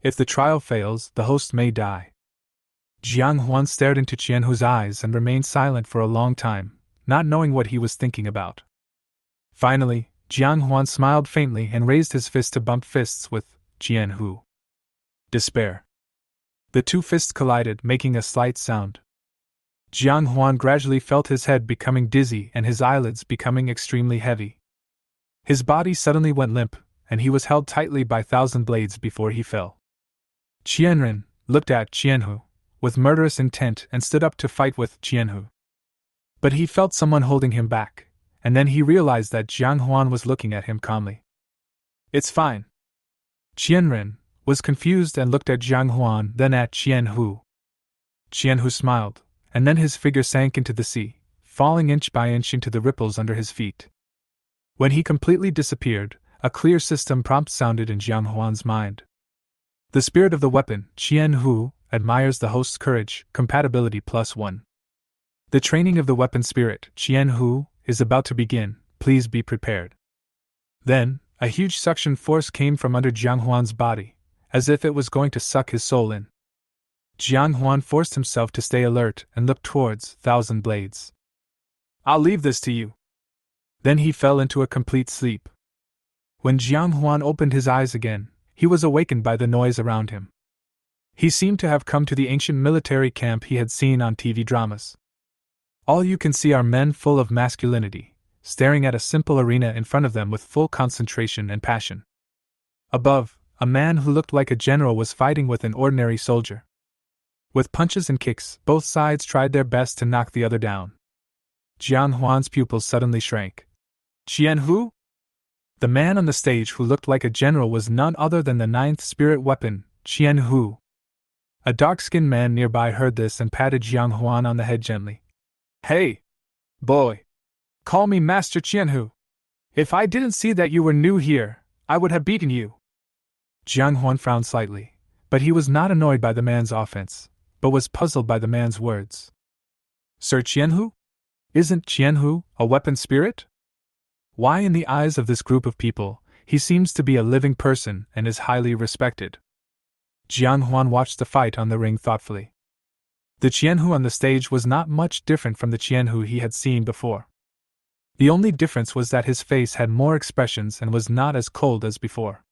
If the trial fails, the host may die. Jian Huan stared into Jian Hu's eyes and remained silent for a long time, not knowing what he was thinking about. Finally, Jian Huan smiled faintly and raised his fist to bump fists with Jian Hu. Despair. The two fists collided, making a slight sound. Jian Huan gradually felt his head becoming dizzy and his eyelids becoming extremely heavy. His body suddenly went limp, and he was held tightly by 1,000 blades before he fell. Qianren looked at Jian Hu with murderous intent and stood up to fight with Jian Hu. But he felt someone holding him back, and then he realized that Jian Huan was looking at him calmly. It's fine. Qianren was confused and looked at Jian Huan, then at Jian Hu. Jian Hu smiled, and then his figure sank into the sea, falling inch by inch into the ripples under his feet. When he completely disappeared, a clear system prompt sounded in Jian Huan's mind. The spirit of the weapon, Jian Hu, admires the host's courage, compatibility +1. The training of the weapon spirit, Jian Hu, is about to begin, please be prepared. Then, a huge suction force came from under Jian Huan's body, as if it was going to suck his soul in. Jian Huan forced himself to stay alert and looked towards 1,000 blades. I'll leave this to you. Then he fell into a complete sleep. When Jian Huan opened his eyes again, he was awakened by the noise around him. He seemed to have come to the ancient military camp he had seen on TV dramas. All you can see are men full of masculinity, staring at a simple arena in front of them with full concentration and passion. Above, a man who looked like a general was fighting with an ordinary soldier. With punches and kicks, both sides tried their best to knock the other down. Jian Huan's pupils suddenly shrank. Jian Hu? The man on the stage who looked like a general was none other than the 9th spirit weapon, Jian Hu. A dark-skinned man nearby heard this and patted Jian Huan on the head gently. Hey, boy. Call me Master Jian Hu. If I didn't see that you were new here, I would have beaten you. Jian Huan frowned slightly, but he was not annoyed by the man's offense, but was puzzled by the man's words. Sir Jian Hu? Isn't Jian Hu a weapon spirit? Why, in the eyes of this group of people, he seems to be a living person and is highly respected. Jian Huan watched the fight on the ring thoughtfully. The Jian Hu on the stage was not much different from the Jian Hu he had seen before. The only difference was that his face had more expressions and was not as cold as before.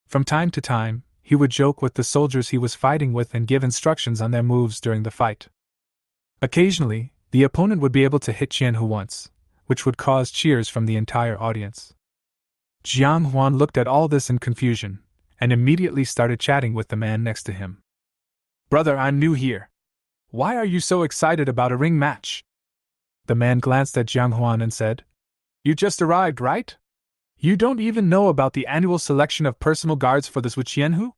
From time to time, he would joke with the soldiers he was fighting with and give instructions on their moves during the fight. Occasionally, the opponent would be able to hit Jian Hu once, which would cause cheers from the entire audience. Jian Huan looked at all this in confusion, and immediately started chatting with the man next to him. Brother, I'm new here. Why are you so excited about a ring match? The man glanced at Jian Huan and said, You just arrived, right? You don't even know about the annual selection of personal guards for this with Jian Hu?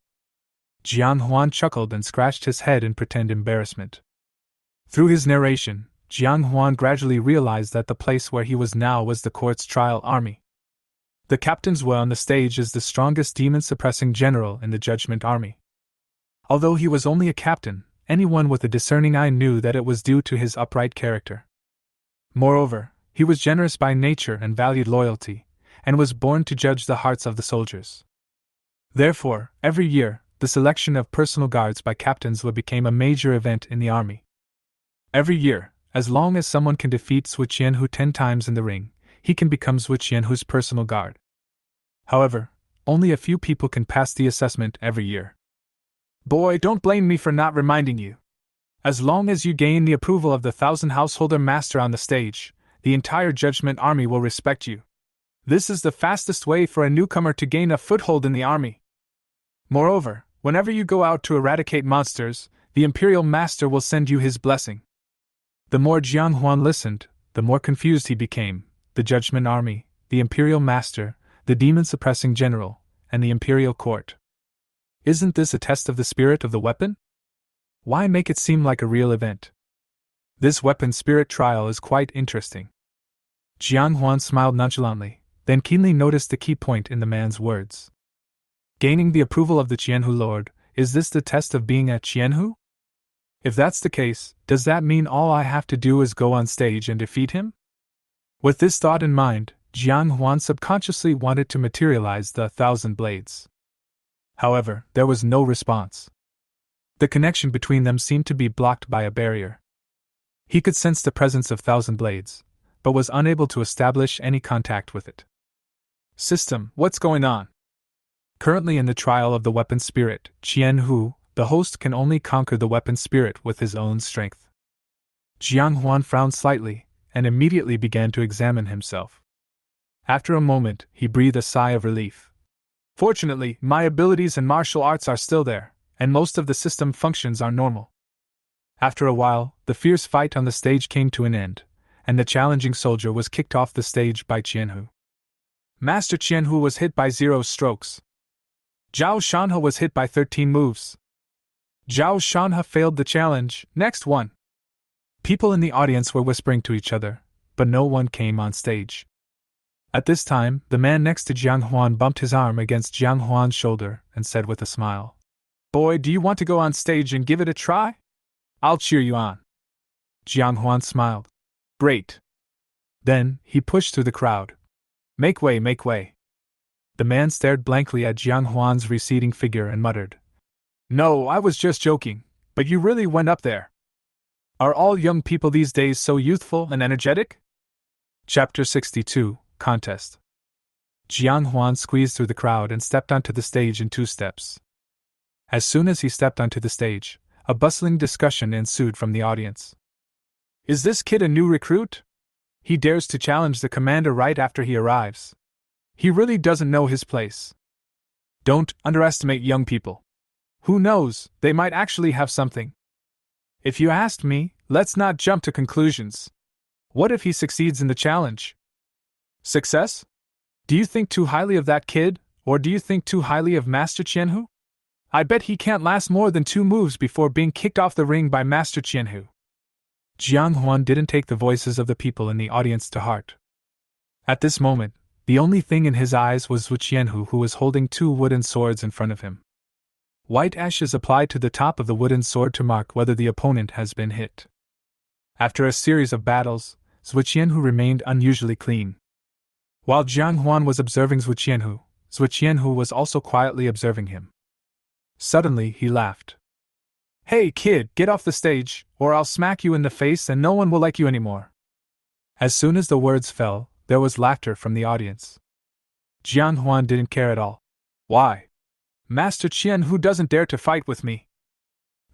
Huan chuckled and scratched his head in pretend embarrassment. Through his narration, Huan gradually realized that the place where he was now was the court's trial army. The captain's Wei on the stage is the strongest demon-suppressing general in the Judgment Army. Although he was only a captain, anyone with a discerning eye knew that it was due to his upright character. Moreover, he was generous by nature and valued loyalty, and was born to judge the hearts of the soldiers. Therefore, every year, the selection of personal guards by captains became a major event in the army. Every year, as long as someone can defeat Qianhu 10 times in the ring, he can become Qianhu's personal guard. However, only a few people can pass the assessment every year. Boy, don't blame me for not reminding you. As long as you gain the approval of the 1,000 householder master on the stage, the entire Judgment Army will respect you. This is the fastest way for a newcomer to gain a foothold in the army. Moreover, whenever you go out to eradicate monsters, the Imperial Master will send you his blessing. The more Huan listened, the more confused he became. The Judgment Army, the Imperial Master, the demon-suppressing general, and the Imperial Court. Isn't this a test of the spirit of the weapon? Why make it seem like a real event? This weapon spirit trial is quite interesting. Huan smiled nonchalantly, then keenly noticed the key point in the man's words. Gaining the approval of the Qianhu Lord, is this the test of being a Qianhu? If that's the case, does that mean all I have to do is go on stage and defeat him? With this thought in mind, Huan subconsciously wanted to materialize the 1,000 blades. However, there was no response. The connection between them seemed to be blocked by a barrier. He could sense the presence of 1,000 blades, but was unable to establish any contact with it. System, what's going on? Currently in the trial of the weapon spirit, Qianhu, the host can only conquer the weapon spirit with his own strength. Huan frowned slightly, and immediately began to examine himself. After a moment, he breathed a sigh of relief. Fortunately, my abilities and martial arts are still there, and most of the system functions are normal. After a while, the fierce fight on the stage came to an end, and the challenging soldier was kicked off the stage by Qianhu. Master Qianhu was hit by 0 strokes. Zhao Shanhe was hit by 13 moves. Zhao Shanhe failed the challenge, next one. People in the audience were whispering to each other, but no one came on stage. At this time, the man next to Huan bumped his arm against Huan's shoulder and said with a smile, "Boy, do you want to go on stage and give it a try? I'll cheer you on." Huan smiled. "Great." Then, he pushed through the crowd. "Make way, make way." The man stared blankly at Huan's receding figure and muttered, "No, I was just joking, but you really went up there. Are all young people these days so youthful and energetic?" Chapter 62, Contest. Huan squeezed through the crowd and stepped onto the stage in 2 steps. As soon as he stepped onto the stage, a bustling discussion ensued from the audience. "Is this kid a new recruit? He dares to challenge the commander right after he arrives. He really doesn't know his place. Don't underestimate young people. Who knows, they might actually have something. If you asked me, let's not jump to conclusions. What if he succeeds in the challenge? Success? Do you think too highly of that kid, or do you think too highly of Master Qianhu? I bet he can't last more than 2 moves before being kicked off the ring by Master Qianhu." Huan didn't take the voices of the people in the audience to heart. At this moment, the only thing in his eyes was Qianhu, who was holding 2 wooden swords in front of him. White ash is applied to the top of the wooden sword to mark whether the opponent has been hit. After a series of battles, Qianhu remained unusually clean. While Huan was observing Qianhu was also quietly observing him. Suddenly, he laughed. "Hey kid, get off the stage, or I'll smack you in the face and no one will like you anymore." As soon as the words fell, there was laughter from the audience. Huan didn't care at all. "Why? Master Qianhu doesn't dare to fight with me."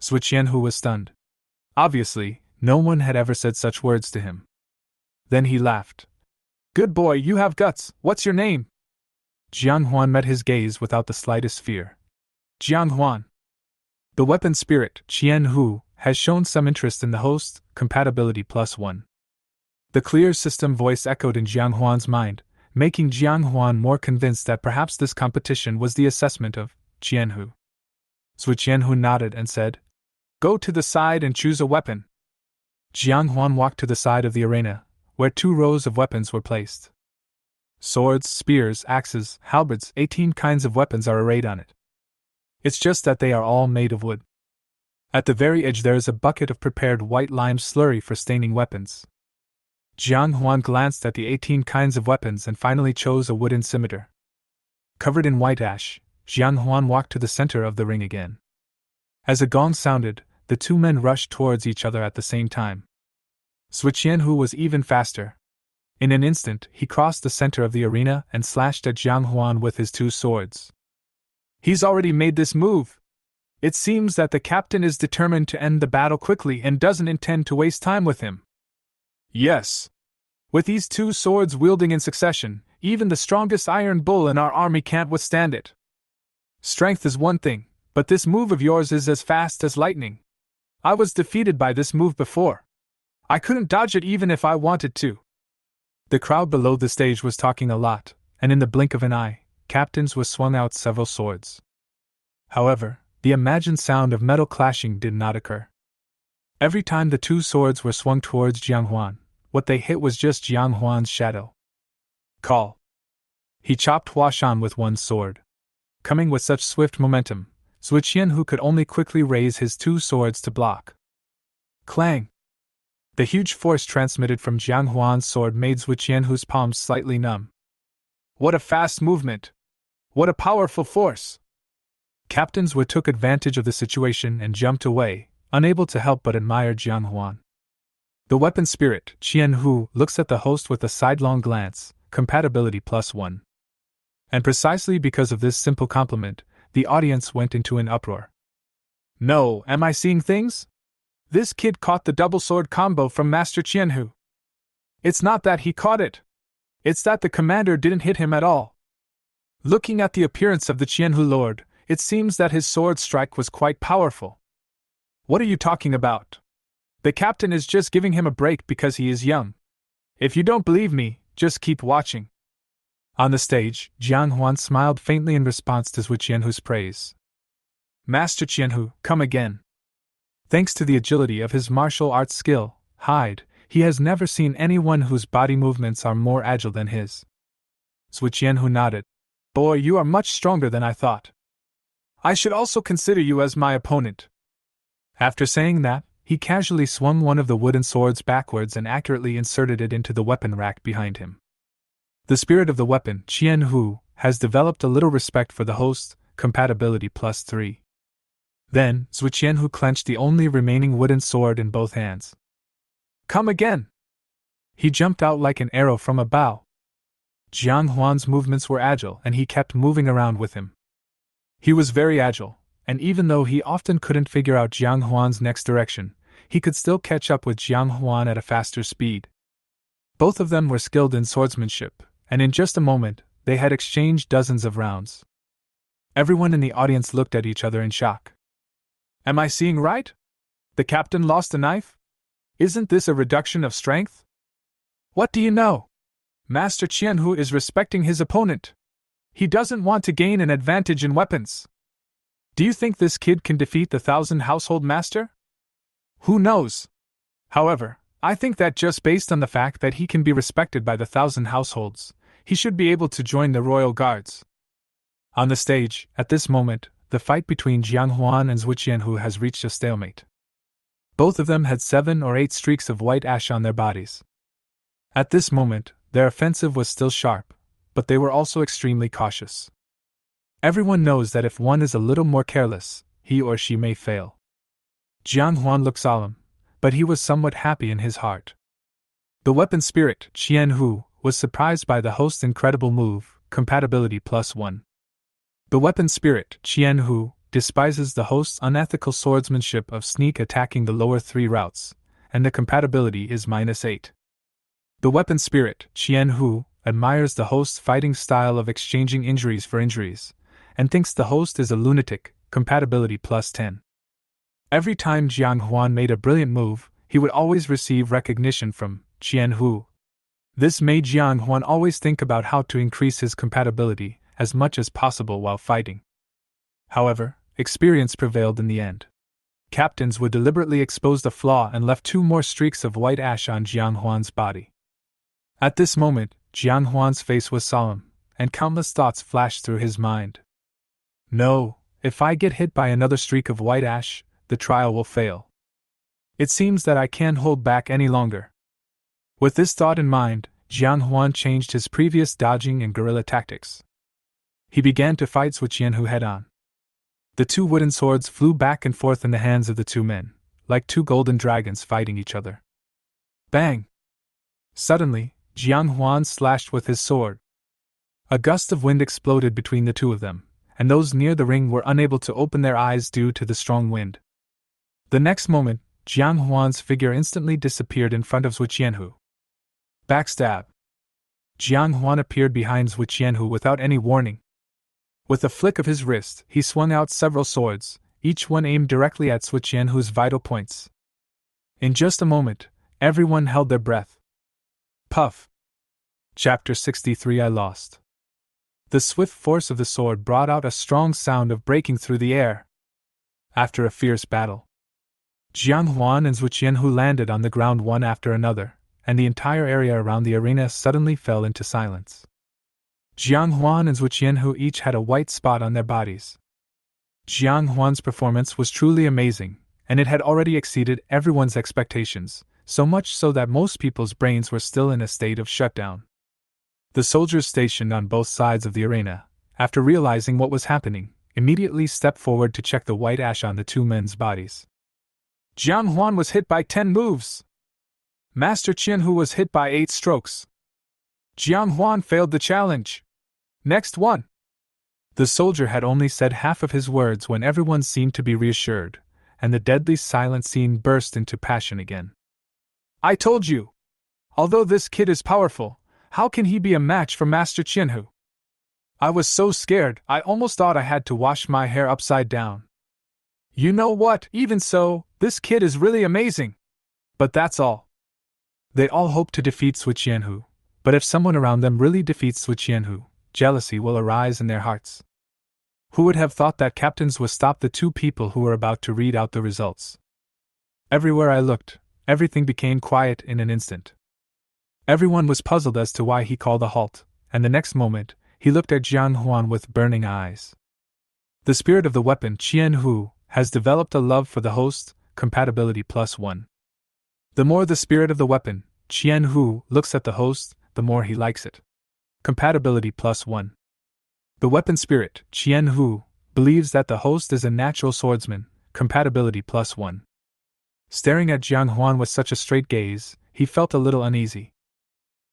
Qianhu was stunned. Obviously, no one had ever said such words to him. Then he laughed. "Good boy, you have guts. What's your name?" Huan met his gaze without the slightest fear. Huan. The weapon spirit, Qianhu, has shown some interest in the host, compatibility +1. The clear system voice echoed in Huan's mind, making Huan more convinced that perhaps this competition was the assessment of Qianhu. Zhu Qianhu nodded and said, "Go to the side and choose a weapon." Jiang Huan walked to the side of the arena, where 2 rows of weapons were placed. Swords, spears, axes, halberds, 18 kinds of weapons are arrayed on it. It's just that they are all made of wood. At the very edge there is a bucket of prepared white lime slurry for staining weapons. Jiang Huan glanced at the 18 kinds of weapons and finally chose a wooden scimitar. Covered in white ash, Jiang Huan walked to the center of the ring again. As a gong sounded, the 2 men rushed towards each other at the same time. Zhu Qianhu was even faster. In an instant, he crossed the center of the arena and slashed at Jiang Huan with his 2 swords. "He's already made this move. It seems that the captain is determined to end the battle quickly and doesn't intend to waste time with him." "Yes. With these 2 swords wielding in succession, even the strongest iron bull in our army can't withstand it. Strength is one thing, but this move of yours is as fast as lightning. I was defeated by this move before. I couldn't dodge it even if I wanted to." The crowd below the stage was talking a lot, and in the blink of an eye, captains was swung out several swords. However, the imagined sound of metal clashing did not occur. Every time the 2 swords were swung towards Jiang Huan, what they hit was just Jiang Huan's shadow. "Call." He chopped Huashan with 1 sword. Coming with such swift momentum, Zhu Qianhu could only quickly raise his 2 swords to block. Clang! The huge force transmitted from Jiang Huan's sword made Zhu Qianhu's palms slightly numb. What a fast movement! What a powerful force! Captains Wu took advantage of the situation and jumped away, unable to help but admire Jiang Huan. The weapon spirit, Qianhu, looks at the host with a sidelong glance, compatibility +1. And precisely because of this simple compliment, the audience went into an uproar. "No, am I seeing things? This kid caught the double sword combo from Master Qianhu. It's not that he caught it. It's that the commander didn't hit him at all. Looking at the appearance of the Qianhu lord, it seems that his sword strike was quite powerful. What are you talking about? The captain is just giving him a break because he is young. If you don't believe me, just keep watching." On the stage, Jiang Huan smiled faintly in response to Zhu Qianhu's praise. "Master Qianhu, come again." Thanks to the agility of his martial arts skill, he has never seen anyone whose body movements are more agile than his. Zhu Qianhu nodded. "Boy, you are much stronger than I thought. I should also consider you as my opponent." After saying that, he casually swung one of the wooden swords backwards and accurately inserted it into the weapon rack behind him. The spirit of the weapon, Qianhu, has developed a little respect for the host, compatibility +3. Then, Zhu Qianhu clenched the only remaining wooden sword in both hands. "Come again!" He jumped out like an arrow from a bow. Jiang Huan's movements were agile and he kept moving around with him. He was very agile, and even though he often couldn't figure out Jiang Huan's next direction, he could still catch up with Jiang Huan at a faster speed. Both of them were skilled in swordsmanship, and in just a moment, they had exchanged dozens of rounds. Everyone in the audience looked at each other in shock. "Am I seeing right? The captain lost a knife? Isn't this a reduction of strength? What do you know? Master Qianhu is respecting his opponent. He doesn't want to gain an advantage in weapons. Do you think this kid can defeat the 1,000 household master? Who knows? However, I think that just based on the fact that he can be respected by the 1,000 households, he should be able to join the royal guards." On the stage, at this moment, the fight between Jiang Huan and Zhu Qianhu has reached a stalemate. Both of them had 7 or 8 streaks of white ash on their bodies. At this moment, their offensive was still sharp, but they were also extremely cautious. Everyone knows that if one is a little more careless, he or she may fail. Jiang Huan looked solemn, but he was somewhat happy in his heart. The weapon spirit, Qianhu, was surprised by the host's incredible move, compatibility +1. The weapon spirit, Qianhu, despises the host's unethical swordsmanship of sneak attacking the lower 3 routes, and the compatibility is -8. The weapon spirit, Qianhu, admires the host's fighting style of exchanging injuries for injuries, and thinks the host is a lunatic, compatibility +10. Every time Jiang Huan made a brilliant move, he would always receive recognition from Qianhu. This made Jiang Huan always think about how to increase his compatibility as much as possible while fighting. However, experience prevailed in the end. Captains would deliberately expose the flaw and left 2 more streaks of white ash on Jian Huan's body. At this moment, Jian Huan's face was solemn, and countless thoughts flashed through his mind. No, if I get hit by another streak of white ash, the trial will fail. It seems that I can't hold back any longer. With this thought in mind, Jian Huan changed his previous dodging and guerrilla tactics. He began to fight Su Qianhu head-on. The 2 wooden swords flew back and forth in the hands of the 2 men, like 2 golden dragons fighting each other. Bang! Suddenly, Jian Huan slashed with his sword. A gust of wind exploded between the 2 of them, and those near the ring were unable to open their eyes due to the strong wind. The next moment, Jian Huan's figure instantly disappeared in front of Su Qianhu. Backstab! Jian Huan appeared behind Su Qianhu without any warning. With a flick of his wrist, he swung out several swords, each one aimed directly at Su Qianhu's vital points. In just a moment, everyone held their breath. Puff! Chapter 63 I Lost. The swift force of the sword brought out a strong sound of breaking through the air. After a fierce battle, Jian Huan and Su Qianhu landed on the ground one after another, and the entire area around the arena suddenly fell into silence. Jian Huan and Su Qianhu each had a white spot on their bodies. Jian Huan's performance was truly amazing, and it had already exceeded everyone's expectations, so much so that most people's brains were still in a state of shutdown. The soldiers stationed on both sides of the arena, after realizing what was happening, immediately stepped forward to check the white ash on the 2 men's bodies. Jian Huan was hit by 10 moves. Master Qianhu was hit by 8 strokes. Jian Huan failed the challenge. Next one. The soldier had only said half of his words when everyone seemed to be reassured, and the deadly silent scene burst into passion again. I told you! Although this kid is powerful, how can he be a match for Master Qianhu? I was so scared, I almost thought I had to wash my hair upside down. You know what, even so, this kid is really amazing. But that's all. They all hope to defeat Su Qianhu, but if someone around them really defeats Su Qianhu, jealousy will arise in their hearts. Who would have thought that captains would stop the 2 people who were about to read out the results? Everywhere I looked, everything became quiet in an instant. Everyone was puzzled as to why he called a halt, and the next moment, he looked at Jian Huan with burning eyes. The spirit of the weapon Qianhu has developed a love for the host, compatibility +1. The more the spirit of the weapon Qianhu looks at the host, the more he likes it. Compatibility +1. The weapon spirit Qianhu believes that the host is a natural swordsman, compatibility +1. Staring at Jian Huan with such a straight gaze, he felt a little uneasy.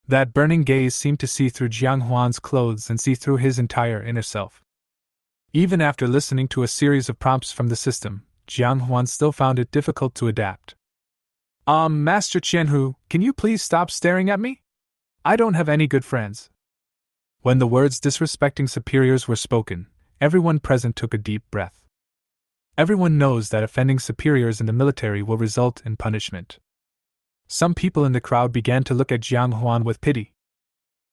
That burning gaze seemed to see through Jian Huan's clothes and see through his entire inner self. Even after listening to a series of prompts from the system, Jian Huan still found it difficult to adapt. Master Qianhu, can you please stop staring at me? I don't have any good friends. When the words disrespecting superiors were spoken, everyone present took a deep breath. Everyone knows that offending superiors in the military will result in punishment. Some people in the crowd began to look at Jian Huan with pity.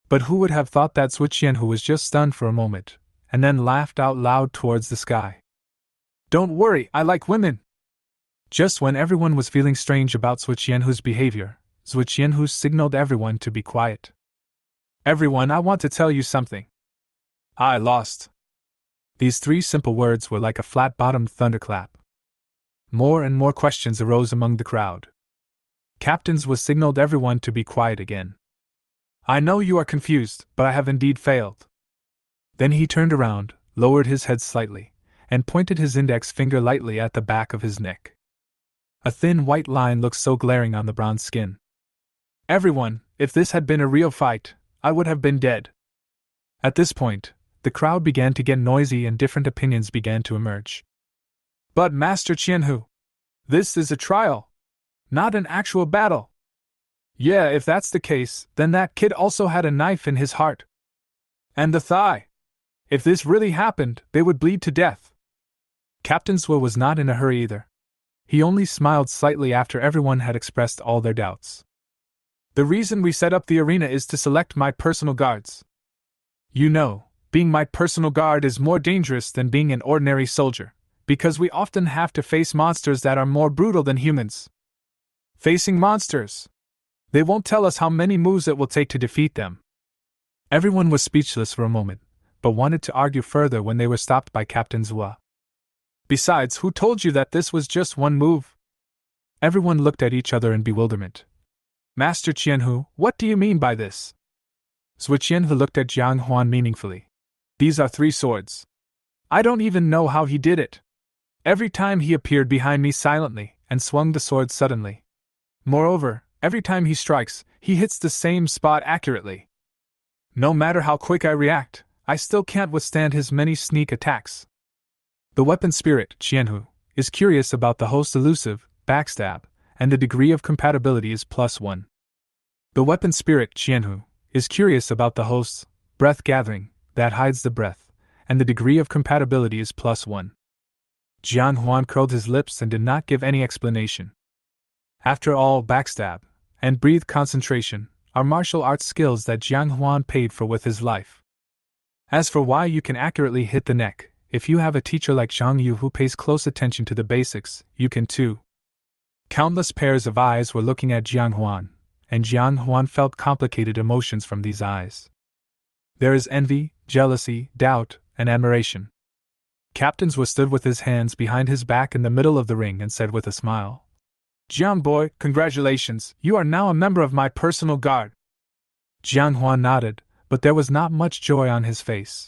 But who would have thought that Su Qianhu was just stunned for a moment, and then laughed out loud towards the sky. Don't worry, I like women! Just when everyone was feeling strange about Su Qianhu's behavior, Su Qianhu signaled everyone to be quiet. Everyone, I want to tell you something. I lost. These 3 simple words were like a flat-bottomed thunderclap. More and more questions arose among the crowd. Captains was signaled everyone to be quiet again. I know you are confused, but I have indeed failed. Then he turned around, lowered his head slightly, and pointed his index finger lightly at the back of his neck. A thin white line looked so glaring on the bronze skin. Everyone, if this had been a real fight, I would have been dead. At this point, the crowd began to get noisy and different opinions began to emerge. But Master Qianhu, this is a trial, not an actual battle. Yeah, if that's the case, then that kid also had a knife in his heart. And the thigh. If this really happened, they would bleed to death. Captain Zhuo was not in a hurry either. He only smiled slightly after everyone had expressed all their doubts. The reason we set up the arena is to select my personal guards. You know, being my personal guard is more dangerous than being an ordinary soldier, because we often have to face monsters that are more brutal than humans. Facing monsters. They won't tell us how many moves it will take to defeat them. Everyone was speechless for a moment, but wanted to argue further when they were stopped by Captain Zhua. Besides, who told you that this was just one move? Everyone looked at each other in bewilderment. Master Qianhu, what do you mean by this? Zhou Qianhu looked at Jiang Huan meaningfully. These are 3 swords. I don't even know how he did it. Every time he appeared behind me silently and swung the sword suddenly. Moreover, every time he strikes, he hits the same spot accurately. No matter how quick I react, I still can't withstand his many sneak attacks. The weapon spirit, Qianhu, is curious about the host's elusive, backstab, and the degree of compatibility is +1. The weapon spirit, Qianhu, is curious about the host's breath gathering, that hides the breath, and the degree of compatibility is +1. Jian Huan curled his lips and did not give any explanation. After all, backstab and breathe concentration are martial arts skills that Jiang Huan paid for with his life. As for why you can accurately hit the neck, if you have a teacher like Zhang Yu who pays close attention to the basics, you can too. Countless pairs of eyes were looking at Jiang Huan, and Jiang Huan felt complicated emotions from these eyes. There is envy, jealousy, doubt, and admiration. Captain Zhua stood with his hands behind his back in the middle of the ring and said with a smile, Jiang boy, congratulations, you are now a member of my personal guard. Jiang Huan nodded, but there was not much joy on his face.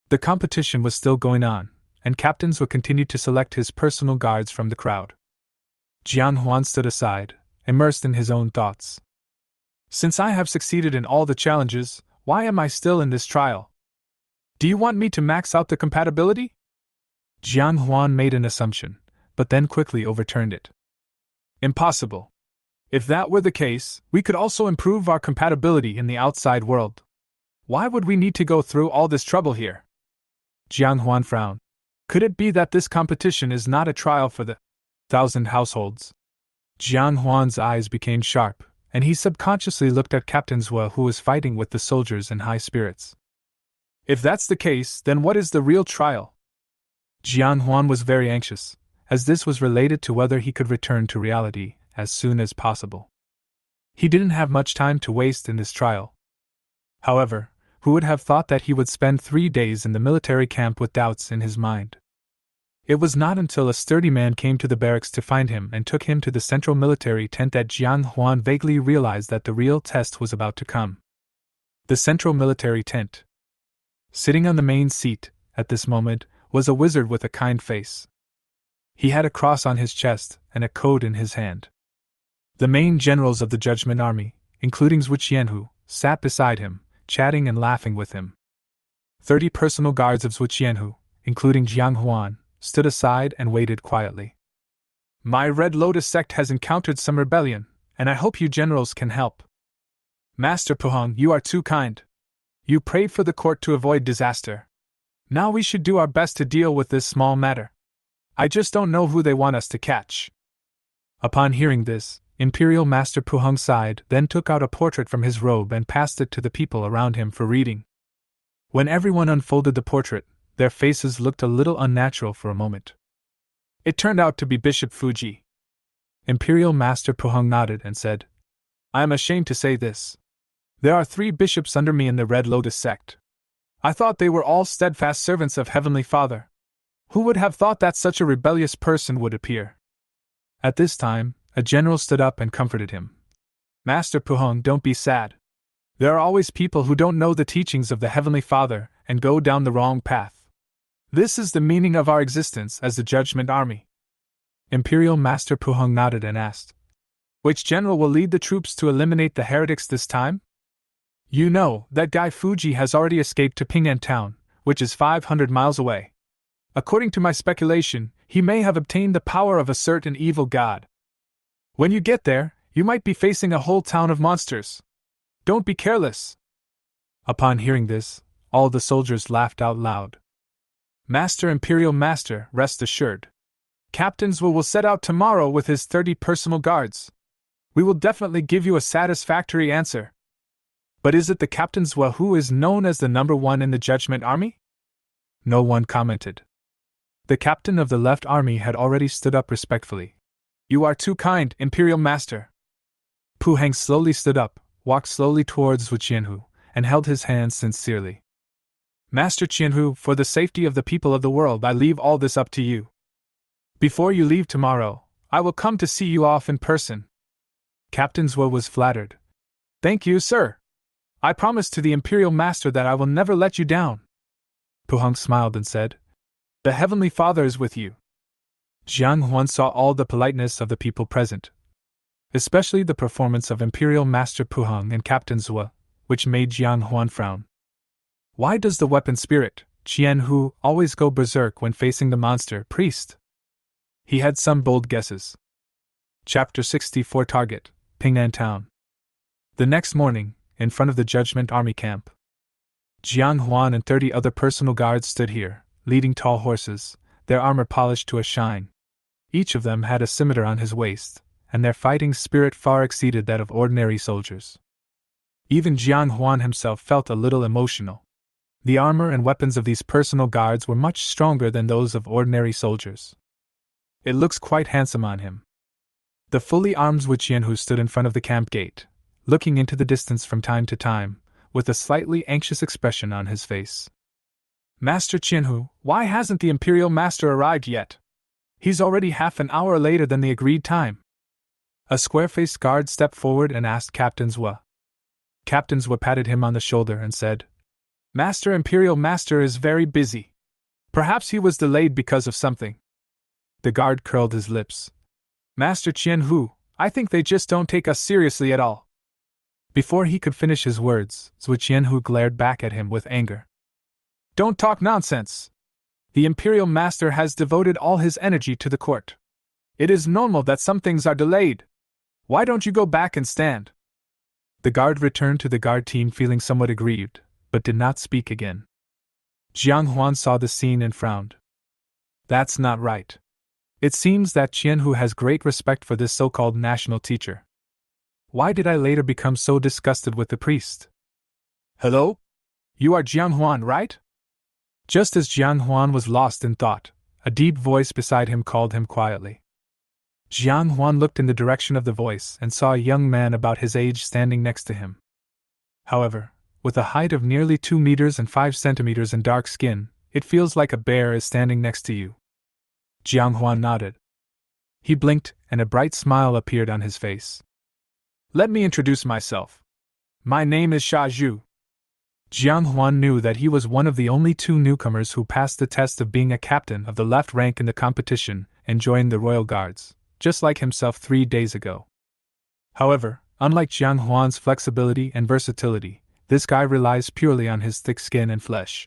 The competition was still going on, and Captain Zhua continued to select his personal guards from the crowd. Jiang Huan stood aside, immersed in his own thoughts. Since I have succeeded in all the challenges, why am I still in this trial? Do you want me to max out the compatibility? Jiang Huan made an assumption, but then quickly overturned it. Impossible. If that were the case, we could also improve our compatibility in the outside world. Why would we need to go through all this trouble here? Jiang Huan frowned. Could it be that this competition is not a trial for the 1,000 households? Jiang Huan's eyes became sharp, and he subconsciously looked at Captain Zhua, who was fighting with the soldiers in high spirits. If that's the case, then what is the real trial? Jiang Huan was very anxious, as this was related to whether he could return to reality as soon as possible. He didn't have much time to waste in this trial. However, who would have thought that he would spend 3 days in the military camp with doubts in his mind? It was not until a sturdy man came to the barracks to find him and took him to the central military tent that Jiang Huan vaguely realized that the real test was about to come. The central military tent. Sitting on the main seat, at this moment, was a wizard with a kind face. He had a cross on his chest and a code in his hand. The main generals of the Judgment Army, including Zhou Qianhu, sat beside him, chatting and laughing with him. 30 personal guards of Zhou Qianhu, including Jiang Huan, stood aside and waited quietly. My Red Lotus sect has encountered some rebellion, and I hope you generals can help. Master Puheng, you are too kind. You prayed for the court to avoid disaster. Now we should do our best to deal with this small matter. I just don't know who they want us to catch. Upon hearing this, Imperial Master Puheng sighed, then took out a portrait from his robe and passed it to the people around him for reading. When everyone unfolded the portrait, their faces looked a little unnatural for a moment. It turned out to be Bishop Fuji. Imperial Master Puheng nodded and said, I am ashamed to say this. There are 3 bishops under me in the Red Lotus sect. I thought they were all steadfast servants of Heavenly Father. Who would have thought that such a rebellious person would appear? At this time, a general stood up and comforted him. Master Puheng, don't be sad. There are always people who don't know the teachings of the Heavenly Father and go down the wrong path. This is the meaning of our existence as the Judgment Army. Imperial Master Puheng nodded and asked, Which general will lead the troops to eliminate the heretics this time? You know, that guy Fuji has already escaped to Ping'an town, which is 500 miles away. According to my speculation, he may have obtained the power of a certain evil god. When you get there, you might be facing a whole town of monsters. Don't be careless. Upon hearing this, all the soldiers laughed out loud. Master Imperial Master, rest assured. Captain Zhou will set out tomorrow with his 30 personal guards. We will definitely give you a satisfactory answer. But is it the Captain Zhou who is known as the #1 in the Judgment Army? No one commented. The captain of the left army had already stood up respectfully. "You are too kind, Imperial Master." Pu Heng slowly stood up, walked slowly towards Wu Qianhu, and held his hand sincerely. "Master Qianhu, for the safety of the people of the world, I leave all this up to you. Before you leave tomorrow, I will come to see you off in person." Captain Zhuo was flattered. "Thank you, sir. I promise to the Imperial Master that I will never let you down." Pu Heng smiled and said, "The Heavenly Father is with you." Jian Huan saw all the politeness of the people present, especially the performance of Imperial Master Pu Heng and Captain Zhuo, which made Jian Huan frown. Why does the weapon spirit, Qian Hu, always go berserk when facing the monster priest? He had some bold guesses. Chapter 64 Target, Ping'an Town. The next morning, in front of the Judgment Army camp, Jian Huan and 30 other personal guards stood here, leading tall horses, their armor polished to a shine. Each of them had a scimitar on his waist, and their fighting spirit far exceeded that of ordinary soldiers. Even Jian Huan himself felt a little emotional. The armor and weapons of these personal guards were much stronger than those of ordinary soldiers. It looks quite handsome on him. The fully armed Wu Qianhu stood in front of the camp gate, looking into the distance from time to time, with a slightly anxious expression on his face. "Master Qianhu, why hasn't the Imperial Master arrived yet? He's already half an hour later than the agreed time." A square-faced guard stepped forward and asked Captain Zhuo. Captain Zhuo patted him on the shoulder and said, "Master Imperial Master is very busy. Perhaps he was delayed because of something." The guard curled his lips. "Master Qianhu, I think they just don't take us seriously at all." Before he could finish his words, Zhu Qianhu glared back at him with anger. "Don't talk nonsense. The Imperial Master has devoted all his energy to the court. It is normal that some things are delayed. Why don't you go back and stand?" The guard returned to the guard team feeling somewhat aggrieved, but did not speak again. Jiang Huan saw the scene and frowned. "That's not right. It seems that Qianhu has great respect for this so-called national teacher. Why did I later become so disgusted with the priest?" "Hello? You are Jiang Huan, right?" Just as Jiang Huan was lost in thought, a deep voice beside him called him quietly. Jiang Huan looked in the direction of the voice and saw a young man about his age standing next to him. However, with a height of nearly 2 meters and 5 centimeters and dark skin, it feels like a bear is standing next to you. Jiang Huan nodded. He blinked, and a bright smile appeared on his face. "Let me introduce myself. My name is Sha Zhu." Jiang Huan knew that he was one of the only 2 newcomers who passed the test of being a captain of the left rank in the competition and joined the Royal Guards, just like himself 3 days ago. However, unlike Jiang Huan's flexibility and versatility, this guy relies purely on his thick skin and flesh.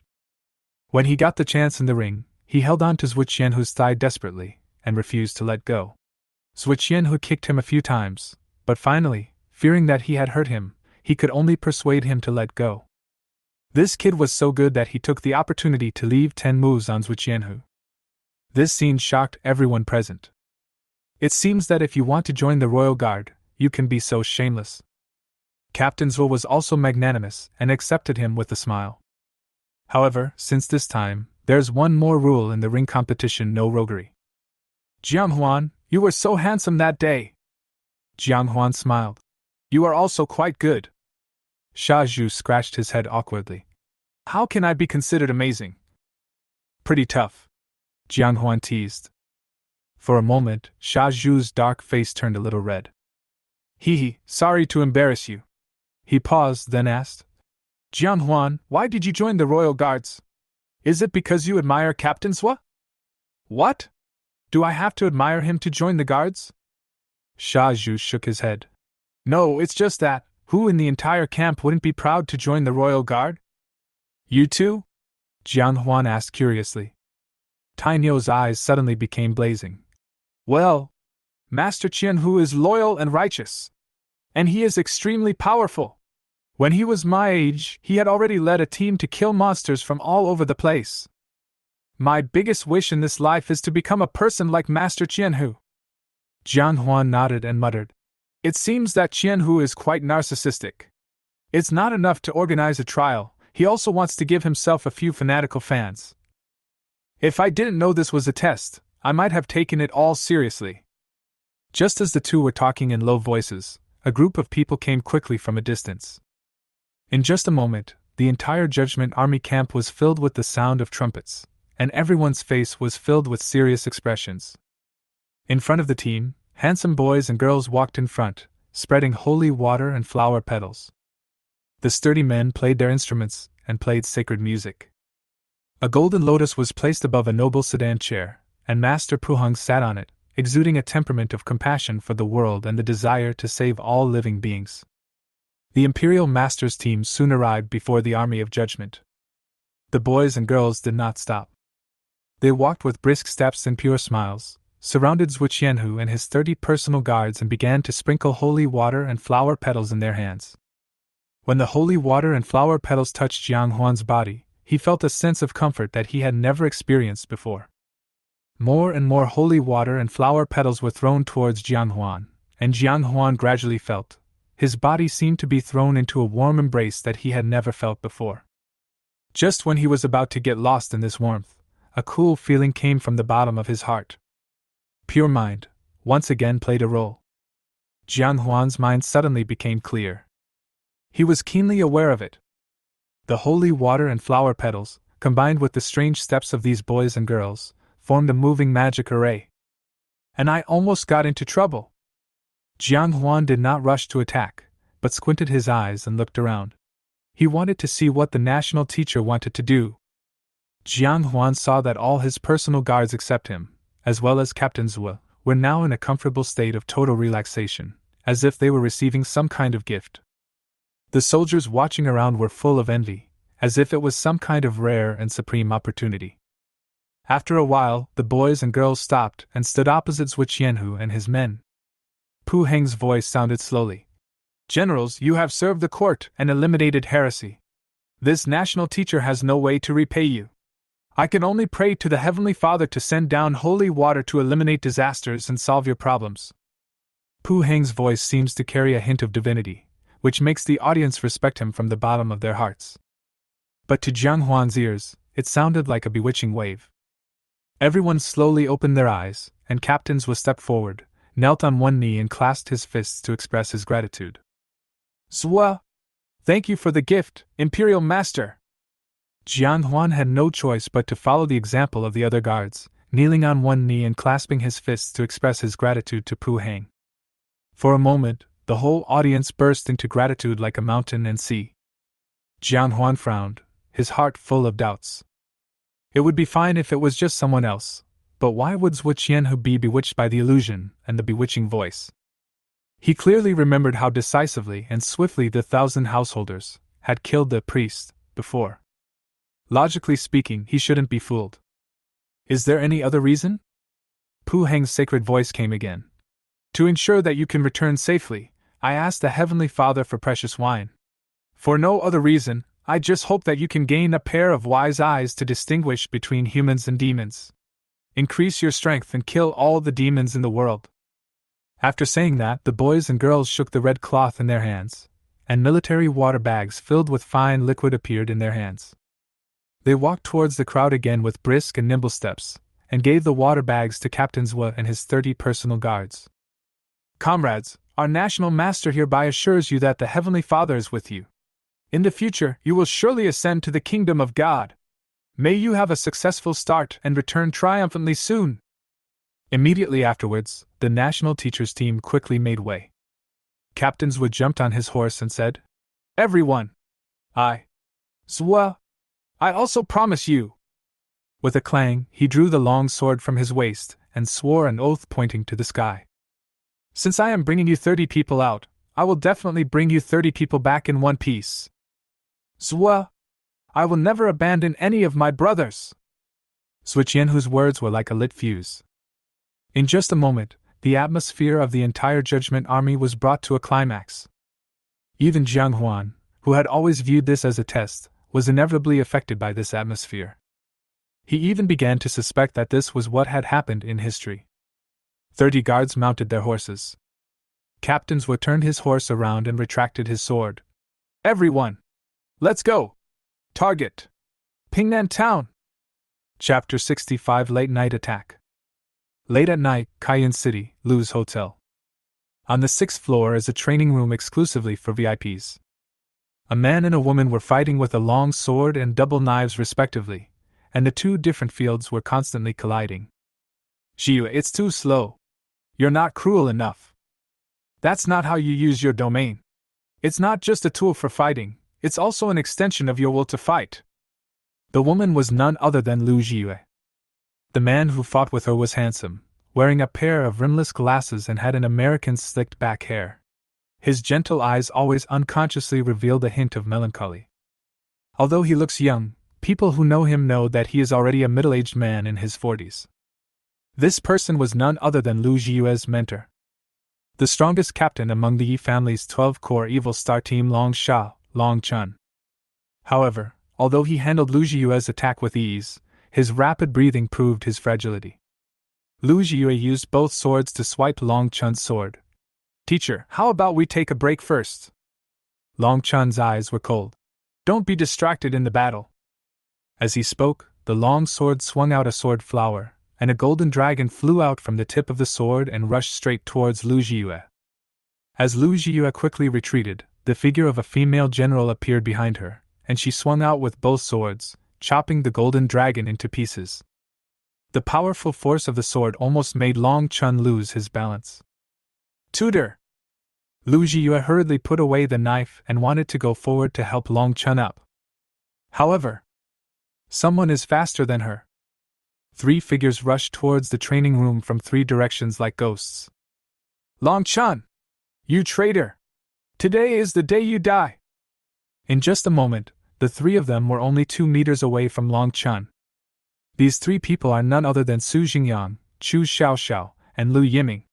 When he got the chance in the ring, he held on to Zhu Qianhu's thigh desperately, and refused to let go. Zhu Qianhu kicked him a few times, but finally, fearing that he had hurt him, he could only persuade him to let go. This kid was so good that he took the opportunity to leave 10 moves on Zhu Qianhu. This scene shocked everyone present. It seems that if you want to join the Royal Guard, you can be so shameless. Captain Zhuo was also magnanimous and accepted him with a smile. However, since this time, there's one more rule in the ring competition: no roguery. "Jiang Huan, you were so handsome that day." Jiang Huan smiled. "You are also quite good." Sha Zhu scratched his head awkwardly. "How can I be considered amazing?" "Pretty tough," Jiang Huan teased. For a moment, Sha Zhu's dark face turned a little red. Hee, sorry to embarrass you." He paused, then asked, "Jiang Huan, why did you join the Royal Guards? Is it because you admire Captain Zhuo?" "What? Do I have to admire him to join the Guards?" Sha Zhu shook his head. "No, it's just that, who in the entire camp wouldn't be proud to join the Royal Guard?" "You too?" Jiang Huan asked curiously. Tainyo's eyes suddenly became blazing. "Well, Master Qianhu is loyal and righteous. And he is extremely powerful. When he was my age, he had already led a team to kill monsters from all over the place. My biggest wish in this life is to become a person like Master Qianhu." Jiang Huan nodded and muttered, "It seems that Qianhu is quite narcissistic. It's not enough to organize a trial, he also wants to give himself a few fanatical fans." If I didn't know this was a test, I might have taken it all seriously. Just as the two were talking in low voices, a group of people came quickly from a distance. In just a moment, the entire Judgment Army camp was filled with the sound of trumpets, and everyone's face was filled with serious expressions. In front of the team, handsome boys and girls walked in front, spreading holy water and flower petals. The sturdy men played their instruments and played sacred music. A golden lotus was placed above a noble sedan chair, and Master Puheng sat on it, exuding a temperament of compassion for the world and the desire to save all living beings. The Imperial Master's team soon arrived before the Army of Judgment. The boys and girls did not stop. They walked with brisk steps and pure smiles, surrounded Zhu Qianhu and his 30 personal guards and began to sprinkle holy water and flower petals in their hands. When the holy water and flower petals touched Jiang Huan's body, he felt a sense of comfort that he had never experienced before. More and more holy water and flower petals were thrown towards Jiang Huan, and Jiang Huan gradually felt. His body seemed to be thrown into a warm embrace that he had never felt before. Just when he was about to get lost in this warmth, a cool feeling came from the bottom of his heart. Pure mind, once again played a role. Jiang Huan's mind suddenly became clear. He was keenly aware of it. The holy water and flower petals, combined with the strange steps of these boys and girls, formed a moving magic array. And I almost got into trouble. Jiang Huan did not rush to attack, but squinted his eyes and looked around. He wanted to see what the national teacher wanted to do. Jiang Huan saw that all his personal guards except him, as well as Captain Zhu, were now in a comfortable state of total relaxation, as if they were receiving some kind of gift. The soldiers watching around were full of envy, as if it was some kind of rare and supreme opportunity. After a while, the boys and girls stopped and stood opposite Zhu Qianhu and his men. Pu Heng's voice sounded slowly. Generals, you have served the court and eliminated heresy. This national teacher has no way to repay you. I can only pray to the Heavenly Father to send down holy water to eliminate disasters and solve your problems. Pu Heng's voice seems to carry a hint of divinity, which makes the audience respect him from the bottom of their hearts. But to Jiang Huan's ears, it sounded like a bewitching wave. Everyone slowly opened their eyes, and Captain Zhu stepped forward, knelt on one knee and clasped his fists to express his gratitude. Zhu, thank you for the gift, Imperial Master. Jiang Huan had no choice but to follow the example of the other guards, kneeling on one knee and clasping his fists to express his gratitude to Pu Heng. For a moment, the whole audience burst into gratitude like a mountain and sea. Jiang Huan frowned, his heart full of doubts. It would be fine if it was just someone else, but why would Zhu Qianhu be bewitched by the illusion and the bewitching voice? He clearly remembered how decisively and swiftly the 1,000 householders had killed the priest before. Logically speaking, he shouldn't be fooled. Is there any other reason? Pu Heng's sacred voice came again. To ensure that you can return safely, I ask the Heavenly Father for precious wine. For no other reason, I just hope that you can gain a pair of wise eyes to distinguish between humans and demons. Increase your strength and kill all the demons in the world. After saying that, the boys and girls shook the red cloth in their hands, and military water bags filled with fine liquid appeared in their hands. They walked towards the crowd again with brisk and nimble steps, and gave the water bags to Captain Zhu and his 30 personal guards. Comrades, our national master hereby assures you that the Heavenly Father is with you. In the future, you will surely ascend to the kingdom of God. May you have a successful start and return triumphantly soon. Immediately afterwards, the national teachers team quickly made way. Captain Zhu jumped on his horse and said, Everyone! Zhu, I also promise you. With a clang, he drew the long sword from his waist and swore an oath pointing to the sky. Since I am bringing you 30 people out, I will definitely bring you 30 people back in one piece. Zhu, I will never abandon any of my brothers. Zhu Qianhu's words were like a lit fuse. In just a moment, the atmosphere of the entire Judgment Army was brought to a climax. Even Jiang Huan, who had always viewed this as a test, was inevitably affected by this atmosphere. He even began to suspect that this was what had happened in history. 30 guards mounted their horses. Captain Zhu turned his horse around and retracted his sword. Everyone! Let's go! Target! Pingnan Town! Chapter 65 Late Night Attack. Late at night, Cayenne City, Lu's hotel. On the 6th floor is a training room exclusively for VIPs. A man and a woman were fighting with a long sword and double knives respectively, and the two different fields were constantly colliding. Jia, it's too slow. You're not cruel enough. That's not how you use your domain. It's not just a tool for fighting, it's also an extension of your will to fight. The woman was none other than Lu Jia. The man who fought with her was handsome, wearing a pair of rimless glasses and had an American slicked back hair. His gentle eyes always unconsciously revealed a hint of melancholy. Although he looks young, people who know him know that he is already a middle-aged man in his 40s. This person was none other than Lu Jia's mentor. The strongest captain among the Yi family's 12-core evil star team Long Sha, Long Chun. However, although he handled Lu Jia's attack with ease, his rapid breathing proved his fragility. Lu Jia used both swords to swipe Long Chun's sword. Teacher, how about we take a break first? Long Chun's eyes were cold. Don't be distracted in the battle. As he spoke, the long sword swung out a sword flower, and a golden dragon flew out from the tip of the sword and rushed straight towards Lu Jia. As Lu Jia quickly retreated, the figure of a female general appeared behind her, and she swung out with both swords, chopping the golden dragon into pieces. The powerful force of the sword almost made Long Chun lose his balance. Tutor! Lu Jia hurriedly put away the knife and wanted to go forward to help Long Chun up. However, someone is faster than her. 3 figures rushed towards the training room from 3 directions like ghosts. Long Chun! You traitor! Today is the day you die! In just a moment, the 3 of them were only 2 meters away from Long Chun. These 3 people are none other than Su Jingyang, Chu Xiaoxiao, and Lu Yiming.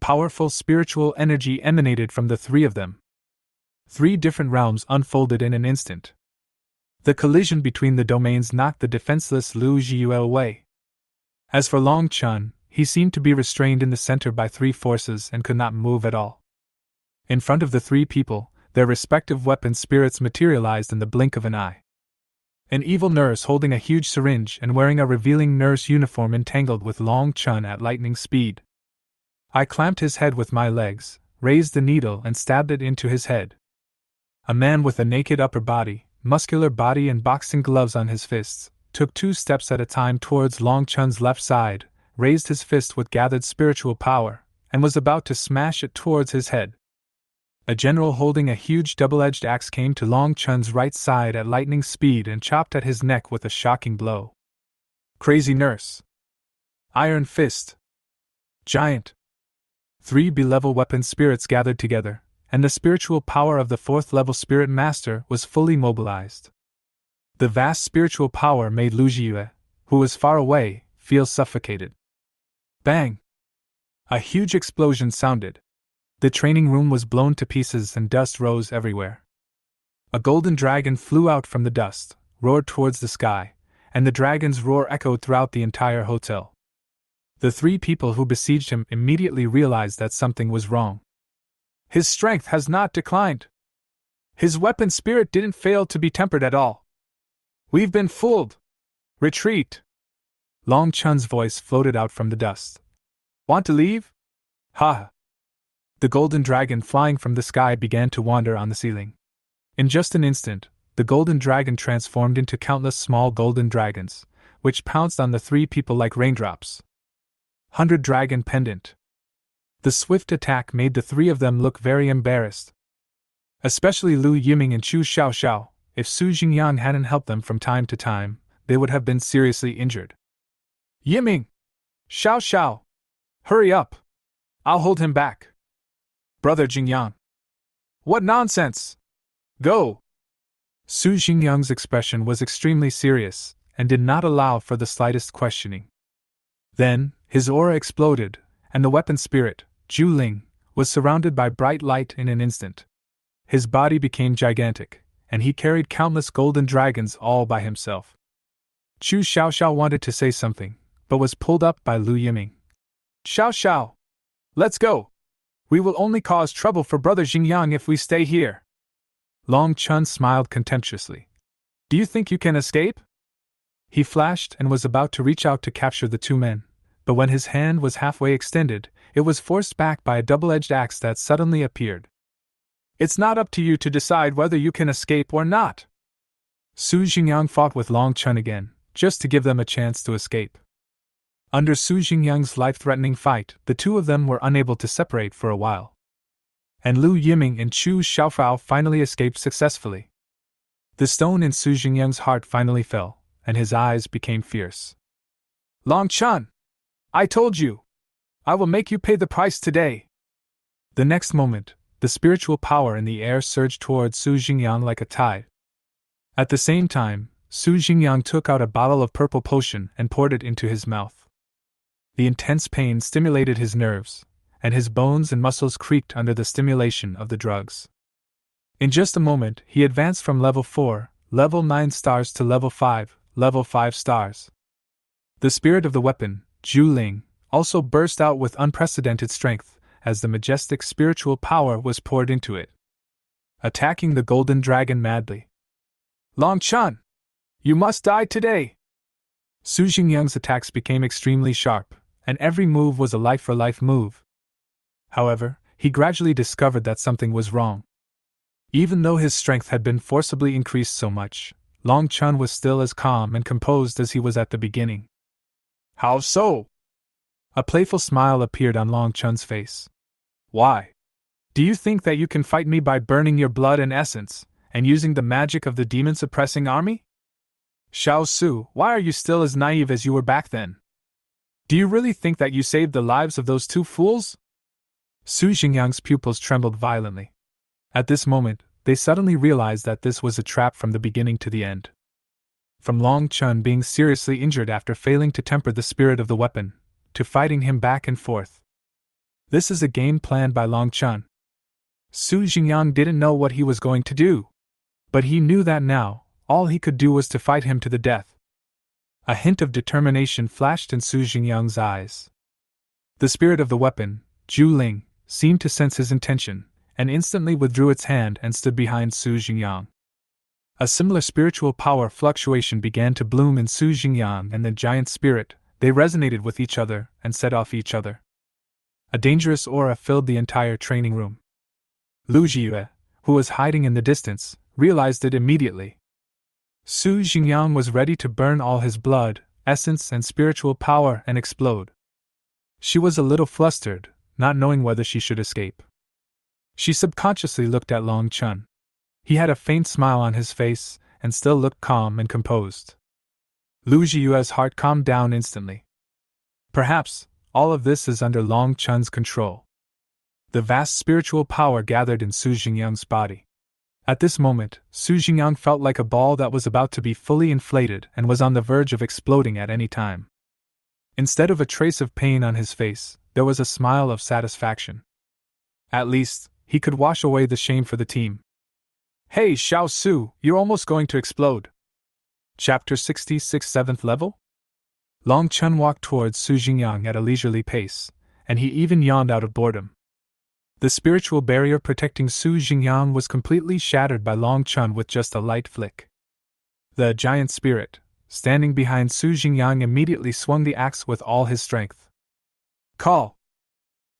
Powerful spiritual energy emanated from the 3 of them. 3 different realms unfolded in an instant. The collision between the domains knocked the defenseless Lu Jia away. As for Long Chun, he seemed to be restrained in the center by 3 forces and could not move at all. In front of the 3 people, their respective weapon spirits materialized in the blink of an eye. An evil nurse holding a huge syringe and wearing a revealing nurse uniform entangled with Long Chun at lightning speed. I clamped his head with my legs, raised the needle and stabbed it into his head. A man with a naked upper body, muscular body and boxing gloves on his fists, took 2 steps at a time towards Long Chun's left side, raised his fist with gathered spiritual power, and was about to smash it towards his head. A general holding a huge double-edged axe came to Long Chun's right side at lightning speed and chopped at his neck with a shocking blow. Crazy nurse. Iron fist. Giant. 3 B-level weapon spirits gathered together, and the spiritual power of the 4th-level spirit master was fully mobilized. The vast spiritual power made Lu Jia, who was far away, feel suffocated. Bang! A huge explosion sounded. The training room was blown to pieces and dust rose everywhere. A golden dragon flew out from the dust, roared towards the sky, and the dragon's roar echoed throughout the entire hotel. The 3 people who besieged him immediately realized that something was wrong. His strength has not declined. His weapon spirit didn't fail to be tempered at all. We've been fooled. Retreat. Long Chun's voice floated out from the dust. Want to leave? Ha! The golden dragon flying from the sky began to wander on the ceiling. In just an instant, the golden dragon transformed into countless small golden dragons, which pounced on the 3 people like raindrops. 100 Dragon Pendant. The swift attack made the 3 of them look very embarrassed. Especially Lu Yiming and Chu Xiaoxiao. If Su Jingyang hadn't helped them from time to time, they would have been seriously injured. Yiming! Xiaoxiao! Hurry up! I'll hold him back. Brother Jingyang. What nonsense! Go! Su Jingyang's expression was extremely serious, and did not allow for the slightest questioning. Then, his aura exploded, and the weapon spirit, Zhu Ling, was surrounded by bright light in an instant. His body became gigantic, and he carried countless golden dragons all by himself. Chu Xiaoxiao wanted to say something, but was pulled up by Lu Yiming. Xiaoxiao! Let's go! We will only cause trouble for Brother Jingyang if we stay here. Long Chun smiled contemptuously. Do you think you can escape? He flashed and was about to reach out to capture the two men, but when his hand was halfway extended, it was forced back by a double-edged axe that suddenly appeared. "It's not up to you to decide whether you can escape or not." Su Jingyang fought with Long Chun again, just to give them a chance to escape. Under Su Jingyang's life-threatening fight, the two of them were unable to separate for a while. And Lu Yiming and Chu Xiaofao finally escaped successfully. The stone in Su Jingyang's heart finally fell, and his eyes became fierce. "Long Chun! I told you! I will make you pay the price today!" The next moment, the spiritual power in the air surged towards Su Jingyang like a tide. At the same time, Su Jingyang took out a bottle of purple potion and poured it into his mouth. The intense pain stimulated his nerves, and his bones and muscles creaked under the stimulation of the drugs. In just a moment, he advanced from level 4, level 9 stars to level 5, level 5 stars. The spirit of the weapon, Zhu Ling, also burst out with unprecedented strength as the majestic spiritual power was poured into it, attacking the golden dragon madly. "Long Chun! You must die today!" Su Jingyang's attacks became extremely sharp, and every move was a life-for-life move. However, he gradually discovered that something was wrong. Even though his strength had been forcibly increased so much, Long Chun was still as calm and composed as he was at the beginning. "How so?" A playful smile appeared on Long Chun's face. "Why? Do you think that you can fight me by burning your blood and essence, and using the magic of the demon-suppressing army? Xiao Su, why are you still as naive as you were back then? Do you really think that you saved the lives of those two fools?" Su Jingyang's pupils trembled violently. At this moment, they suddenly realized that this was a trap from the beginning to the end. From Long Chun being seriously injured after failing to temper the spirit of the weapon, to fighting him back and forth. This is a game planned by Long Chun. Su Jingyang didn't know what he was going to do, but he knew that now, all he could do was to fight him to the death. A hint of determination flashed in Su Jingyang's eyes. The spirit of the weapon, Zhu Ling, seemed to sense his intention, and instantly withdrew its hand and stood behind Su Jingyang. A similar spiritual power fluctuation began to bloom in Su Jingyang and the giant spirit. They resonated with each other and set off each other. A dangerous aura filled the entire training room. Lu Jia, who was hiding in the distance, realized it immediately. Su Jingyang was ready to burn all his blood, essence, and spiritual power and explode. She was a little flustered, not knowing whether she should escape. She subconsciously looked at Long Chun. He had a faint smile on his face and still looked calm and composed. Lu Jia's heart calmed down instantly. Perhaps all of this is under Long Chun's control. The vast spiritual power gathered in Su Jingyang's body. At this moment, Su Jingyang felt like a ball that was about to be fully inflated and was on the verge of exploding at any time. Instead of a trace of pain on his face, there was a smile of satisfaction. At least, he could wash away the shame for the team. "Hey Xiao Su, you're almost going to explode." Chapter 66, 7th level? Long Chun walked towards Su Jingyang at a leisurely pace, and he even yawned out of boredom. The spiritual barrier protecting Su Jingyang was completely shattered by Long Chun with just a light flick. The giant spirit, standing behind Su Jingyang, immediately swung the axe with all his strength. "Call!"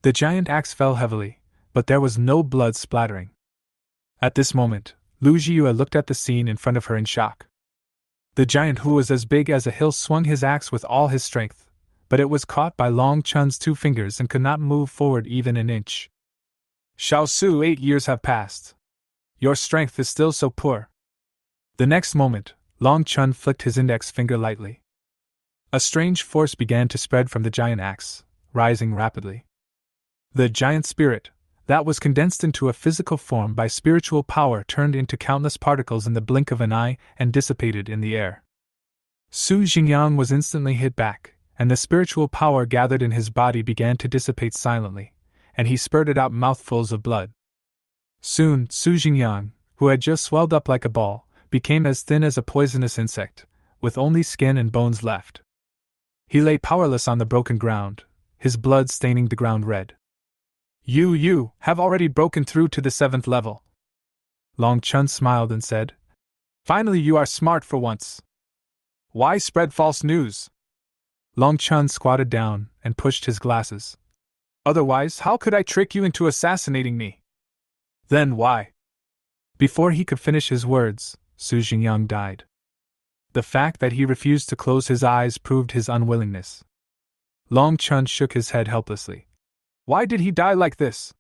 The giant axe fell heavily, but there was no blood splattering. At this moment, Lu Jia looked at the scene in front of her in shock. The giant, who was as big as a hill, swung his axe with all his strength, but it was caught by Long Chun's 2 fingers and could not move forward even an inch. "Xiao Su, 8 years have passed. Your strength is still so poor." The next moment, Long Chun flicked his index finger lightly. A strange force began to spread from the giant axe, rising rapidly. The giant spirit, that was condensed into a physical form by spiritual power, turned into countless particles in the blink of an eye and dissipated in the air. Su Jingyang was instantly hit back, and the spiritual power gathered in his body began to dissipate silently, and he spurted out mouthfuls of blood. Soon, Su Jingyang, who had just swelled up like a ball, became as thin as a poisonous insect, with only skin and bones left. He lay powerless on the broken ground, his blood staining the ground red. You have already broken through to the 7th level." Long Chun smiled and said, "Finally, you are smart for once." Why spread false news? Long Chun squatted down and pushed his glasses. Otherwise, how could I trick you into assassinating me? Then why? Before he could finish his words, Su Jingyang died. The fact that he refused to close his eyes proved his unwillingness. Long Chun shook his head helplessly. Why did he die like this?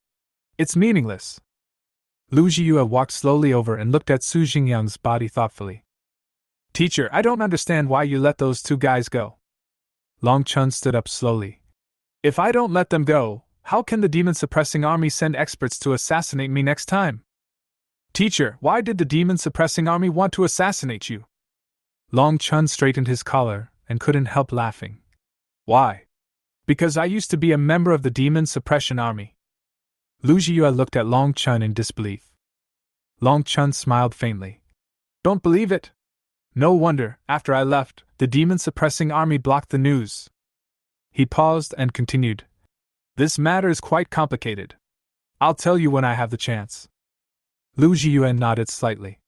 It's meaningless. Lu Jia walked slowly over and looked at Su Jingyang's body thoughtfully. Teacher, I don't understand why you let those two guys go. Long Chun stood up slowly. If I don't let them go, how can the demon-suppressing army send experts to assassinate me next time? Teacher, why did the demon-suppressing army want to assassinate you? Long Chun straightened his collar and couldn't help laughing. Why? Because I used to be a member of the demon suppression army. Lu Jia looked at Long Chun in disbelief. Long Chun smiled faintly. Don't believe it? No wonder, after I left, the demon-suppressing army blocked the news. He paused and continued. This matter is quite complicated. I'll tell you when I have the chance. Lu Jia nodded slightly.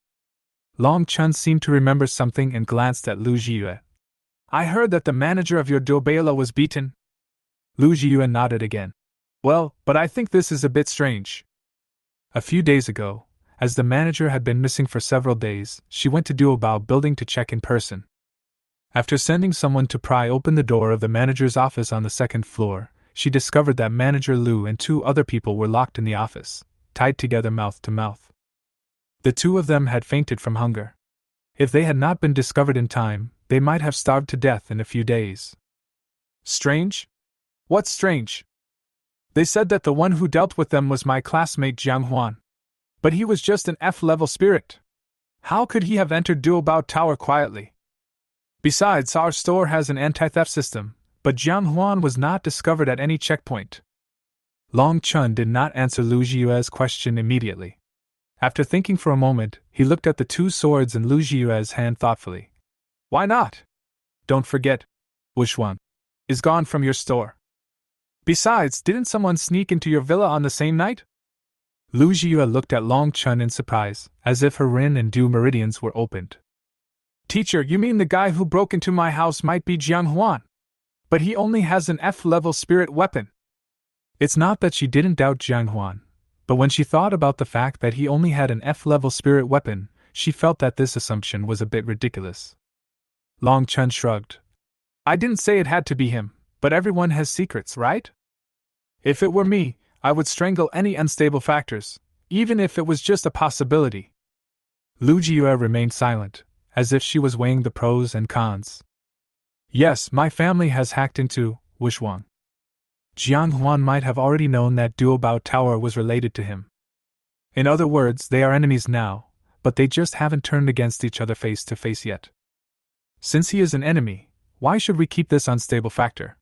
Long Chun seemed to remember something and glanced at Lu Jia. I heard that the manager of your dobela was beaten. Lu Jia nodded again. Well, but I think this is a bit strange. A few days ago, as the manager had been missing for several days, she went to Duobao building to check in person. After sending someone to pry open the door of the manager's office on the second floor, she discovered that Manager Lu and two other people were locked in the office, tied together mouth to mouth. The two of them had fainted from hunger. If they had not been discovered in time, they might have starved to death in a few days. Strange? What's strange? They said that the one who dealt with them was my classmate Jiang Huan. But he was just an F-level spirit. How could he have entered Duobao Tower quietly? Besides, our store has an anti-theft system, but Jiang Huan was not discovered at any checkpoint. Long Chun did not answer Lu Jia's question immediately. After thinking for a moment, he looked at the two swords in Lu Jia's hand thoughtfully. Why not? Don't forget, Wuxuan is gone from your store. Besides, didn't someone sneak into your villa on the same night? Lu Jia looked at Long Chun in surprise, as if her Rin and Du meridians were opened. Teacher, you mean the guy who broke into my house might be Jiang Huan? But he only has an F-level spirit weapon. It's not that she didn't doubt Jiang Huan, but when she thought about the fact that he only had an F-level spirit weapon, she felt that this assumption was a bit ridiculous. Long Chun shrugged. I didn't say it had to be him, but everyone has secrets, right? If it were me, I would strangle any unstable factors, even if it was just a possibility. Lu Jia remained silent, as if she was weighing the pros and cons. Yes, my family has hacked into Wuxuan. Jiang Huan might have already known that Duobao Tower was related to him. In other words, they are enemies now, but they just haven't turned against each other face to face yet. Since he is an enemy, why should we keep this unstable factor?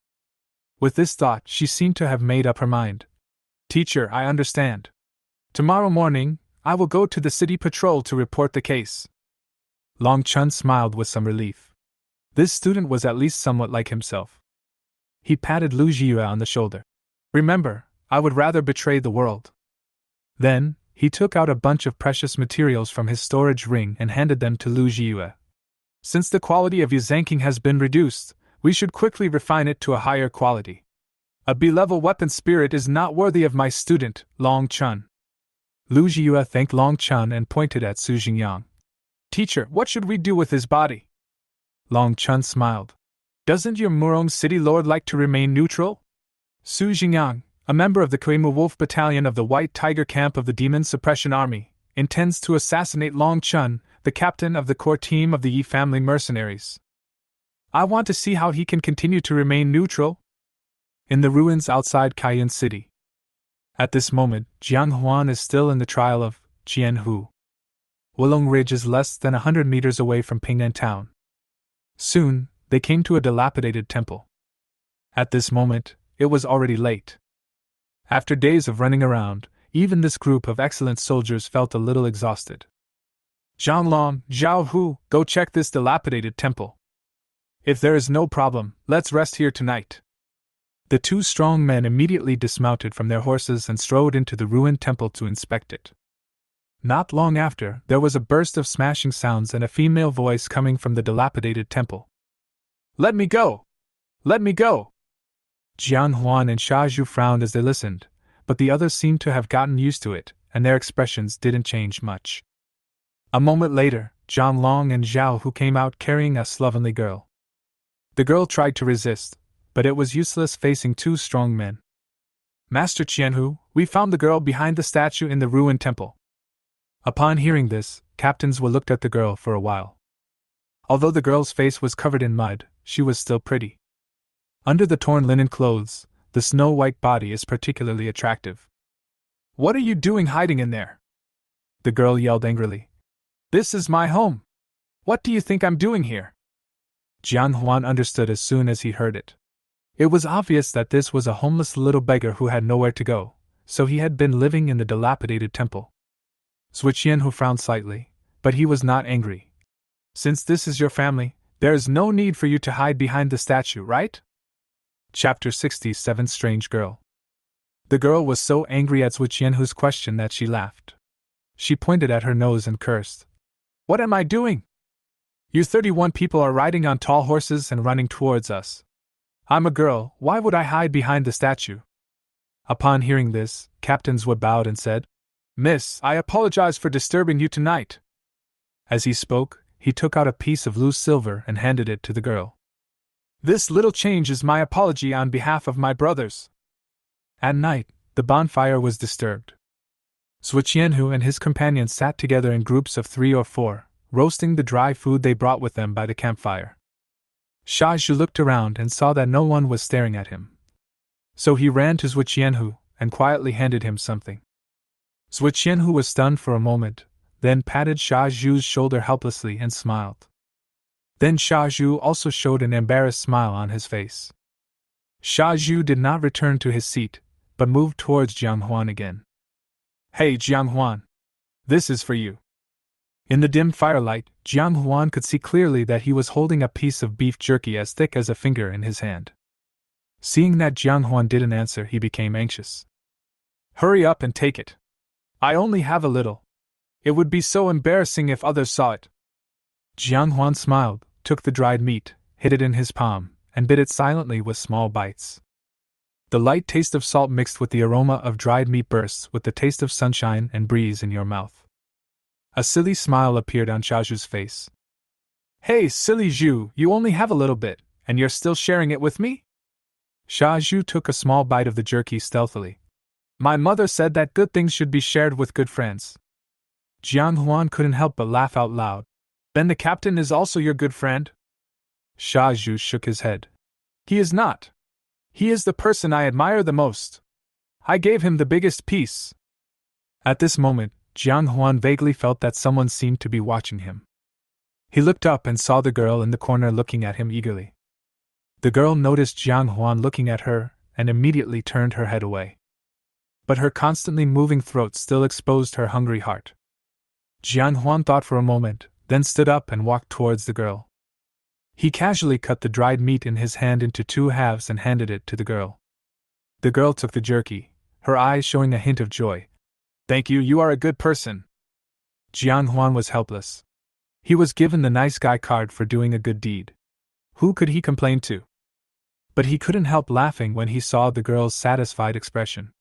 With this thought, she seemed to have made up her mind. Teacher, I understand. Tomorrow morning, I will go to the city patrol to report the case. Long Chun smiled with some relief. This student was at least somewhat like himself. He patted Lu Jia on the shoulder. Remember, I would rather betray the world. Then, he took out a bunch of precious materials from his storage ring and handed them to Lu Jia. Since the quality of your zanking has been reduced, we should quickly refine it to a higher quality. A B-level weapon spirit is not worthy of my student, Long Chun. Lu Jia thanked Long Chun and pointed at Su Jingyang. Teacher, what should we do with his body? Long Chun smiled. Doesn't your Murong city lord like to remain neutral? Su Jingyang, a member of the Kuimu Wolf Battalion of the White Tiger Camp of the Demon Suppression Army, intends to assassinate Long Chun, the captain of the core team of the Yi family mercenaries. I want to see how he can continue to remain neutral. In the ruins outside Cayenne City. At this moment, Jiang Huan is still in the trial of Jian Hu. Wulong Ridge is less than 100 meters away from Pingnan Town. Soon, they came to a dilapidated temple. At this moment, it was already late. After days of running around, even this group of excellent soldiers felt a little exhausted. Zhang Long, Zhao Hu, go check this dilapidated temple. If there is no problem, let's rest here tonight. The two strong men immediately dismounted from their horses and strode into the ruined temple to inspect it. Not long after, there was a burst of smashing sounds and a female voice coming from the dilapidated temple. Let me go! Let me go! Jian, Huan, and Sha Zhu frowned as they listened, but the others seemed to have gotten used to it, and their expressions didn't change much. A moment later, Zhang Long and Zhao Hu came out carrying a slovenly girl. The girl tried to resist, but it was useless facing two strong men. Master Qianhu, we found the girl behind the statue in the ruined temple. Upon hearing this, Captain Zhou looked at the girl for a while. Although the girl's face was covered in mud, she was still pretty. Under the torn linen clothes, the snow-white body is particularly attractive. What are you doing hiding in there? The girl yelled angrily. This is my home. What do you think I'm doing here? Jian Huan understood as soon as he heard it. It was obvious that this was a homeless little beggar who had nowhere to go, so he had been living in the dilapidated temple. Zhu Qianhu frowned slightly, but he was not angry. Since this is your family, there is no need for you to hide behind the statue, right? Chapter 67 Strange Girl. The girl was so angry at Zhu Qianhu's question that she laughed. She pointed at her nose and cursed. What am I doing? You 31 people are riding on tall horses and running towards us. I'm a girl, why would I hide behind the statue? Upon hearing this, Captain Zhou bowed and said, Miss, I apologize for disturbing you tonight. As he spoke, he took out a piece of loose silver and handed it to the girl. This little change is my apology on behalf of my brothers. At night, the bonfire was disturbed. Zhu Qianhu and his companions sat together in groups of 3 or 4, roasting the dry food they brought with them by the campfire. Sha Zhu looked around and saw that no one was staring at him. So he ran to Zhu Qianhu and quietly handed him something. Zhu Qianhu was stunned for a moment, then patted Sha Zhu's shoulder helplessly and smiled. Then Sha Zhu also showed an embarrassed smile on his face. Sha Zhu did not return to his seat, but moved towards Jiang Huan again. Hey Jiang Huan! This is for you. In the dim firelight, Jiang Huan could see clearly that he was holding a piece of beef jerky as thick as a finger in his hand. Seeing that Jiang Huan didn't answer, he became anxious. Hurry up and take it. I only have a little. It would be so embarrassing if others saw it. Jiang Huan smiled, took the dried meat, hid it in his palm, and bit it silently with small bites. The light taste of salt mixed with the aroma of dried meat bursts with the taste of sunshine and breeze in your mouth. A silly smile appeared on Sha Zhu's face. Hey, silly Zhu, you only have a little bit, and you're still sharing it with me? Sha Zhu took a small bite of the jerky stealthily. My mother said that good things should be shared with good friends. Jiang Huan couldn't help but laugh out loud. Then the captain is also your good friend? Sha Zhu shook his head. He is not. He is the person I admire the most. I gave him the biggest piece. At this moment, Jiang Huan vaguely felt that someone seemed to be watching him. He looked up and saw the girl in the corner looking at him eagerly. The girl noticed Jiang Huan looking at her and immediately turned her head away. But her constantly moving throat still exposed her hungry heart. Jiang Huan thought for a moment, then stood up and walked towards the girl. He casually cut the dried meat in his hand into 2 halves and handed it to the girl. The girl took the jerky, her eyes showing a hint of joy. Thank you, you are a good person. Jiang Huan was helpless. He was given the nice guy card for doing a good deed. Who could he complain to? But he couldn't help laughing when he saw the girl's satisfied expression.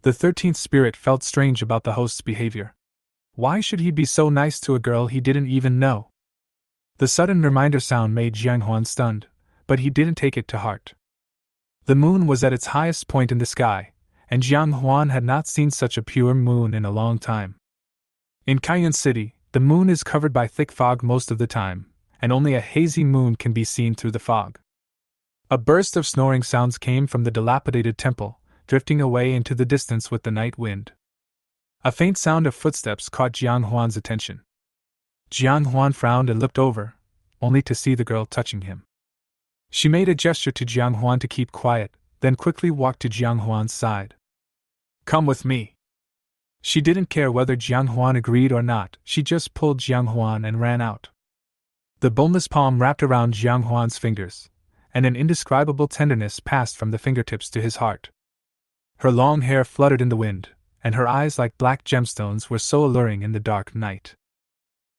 The 13th spirit felt strange about the host's behavior. Why should he be so nice to a girl he didn't even know? The sudden reminder sound made Jiang Huan stunned, but he didn't take it to heart. The moon was at its highest point in the sky, and Jiang Huan had not seen such a pure moon in a long time. In Cayenne City, the moon is covered by thick fog most of the time, and only a hazy moon can be seen through the fog. A burst of snoring sounds came from the dilapidated temple, drifting away into the distance with the night wind. A faint sound of footsteps caught Jiang Huan's attention. Jiang Huan frowned and looked over, only to see the girl touching him. She made a gesture to Jiang Huan to keep quiet, then quickly walked to Jiang Huan's side. Come with me. She didn't care whether Jiang Huan agreed or not, she just pulled Jiang Huan and ran out. The boneless palm wrapped around Jiang Huan's fingers, and an indescribable tenderness passed from the fingertips to his heart. Her long hair fluttered in the wind, and her eyes like black gemstones were so alluring in the dark night.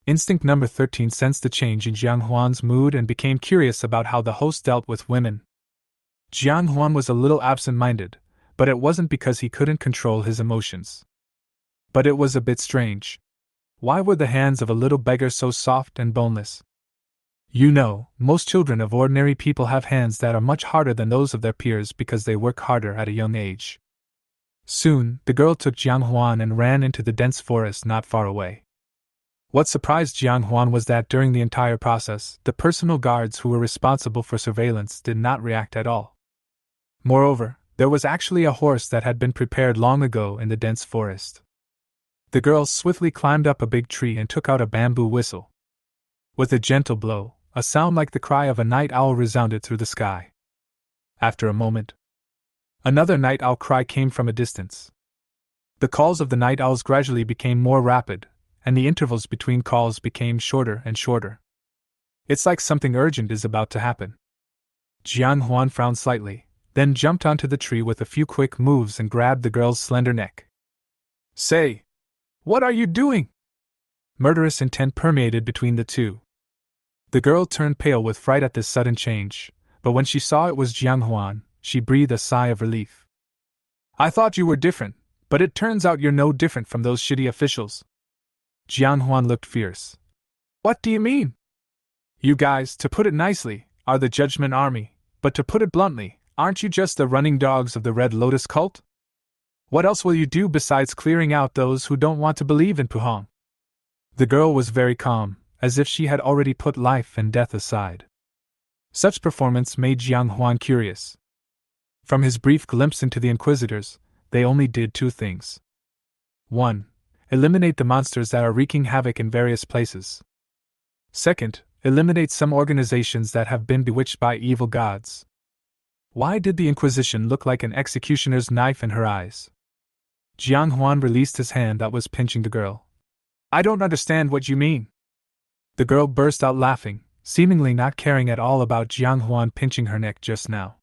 Instinct number 13 sensed the change in Jiang Huan's mood and became curious about how the host dealt with women. Jiang Huan was a little absent-minded, but it wasn't because he couldn't control his emotions. But it was a bit strange. Why were the hands of a little beggar so soft and boneless? You know, most children of ordinary people have hands that are much harder than those of their peers because they work harder at a young age. Soon, the girl took Jiang Huan and ran into the dense forest not far away. What surprised Jiang Huan was that during the entire process, the personal guards who were responsible for surveillance did not react at all. Moreover, there was actually a horse that had been prepared long ago in the dense forest. The girl swiftly climbed up a big tree and took out a bamboo whistle. With a gentle blow, a sound like the cry of a night owl resounded through the sky. After a moment, another night owl cry came from a distance. The calls of the night owls gradually became more rapid, and the intervals between calls became shorter and shorter. It's like something urgent is about to happen. Jiang Huan frowned slightly, then jumped onto the tree with a few quick moves and grabbed the girl's slender neck. Say! What are you doing? Murderous intent permeated between the two. The girl turned pale with fright at this sudden change, but when she saw it was Jiang Huan, she breathed a sigh of relief. I thought you were different, but it turns out you're no different from those shitty officials. Jiang Huan looked fierce. What do you mean? You guys, to put it nicely, are the Judgment Army, but to put it bluntly, aren't you just the running dogs of the Red Lotus cult? What else will you do besides clearing out those who don't want to believe in Puhong? The girl was very calm, as if she had already put life and death aside. Such performance made Jiang Huan curious. From his brief glimpse into the Inquisitors, they only did two things. 1. Eliminate the monsters that are wreaking havoc in various places. 2. Eliminate some organizations that have been bewitched by evil gods. Why did the Inquisition look like an executioner's knife in her eyes? Jiang Huan released his hand that was pinching the girl. I don't understand what you mean. The girl burst out laughing, seemingly not caring at all about Jiang Huan pinching her neck just now.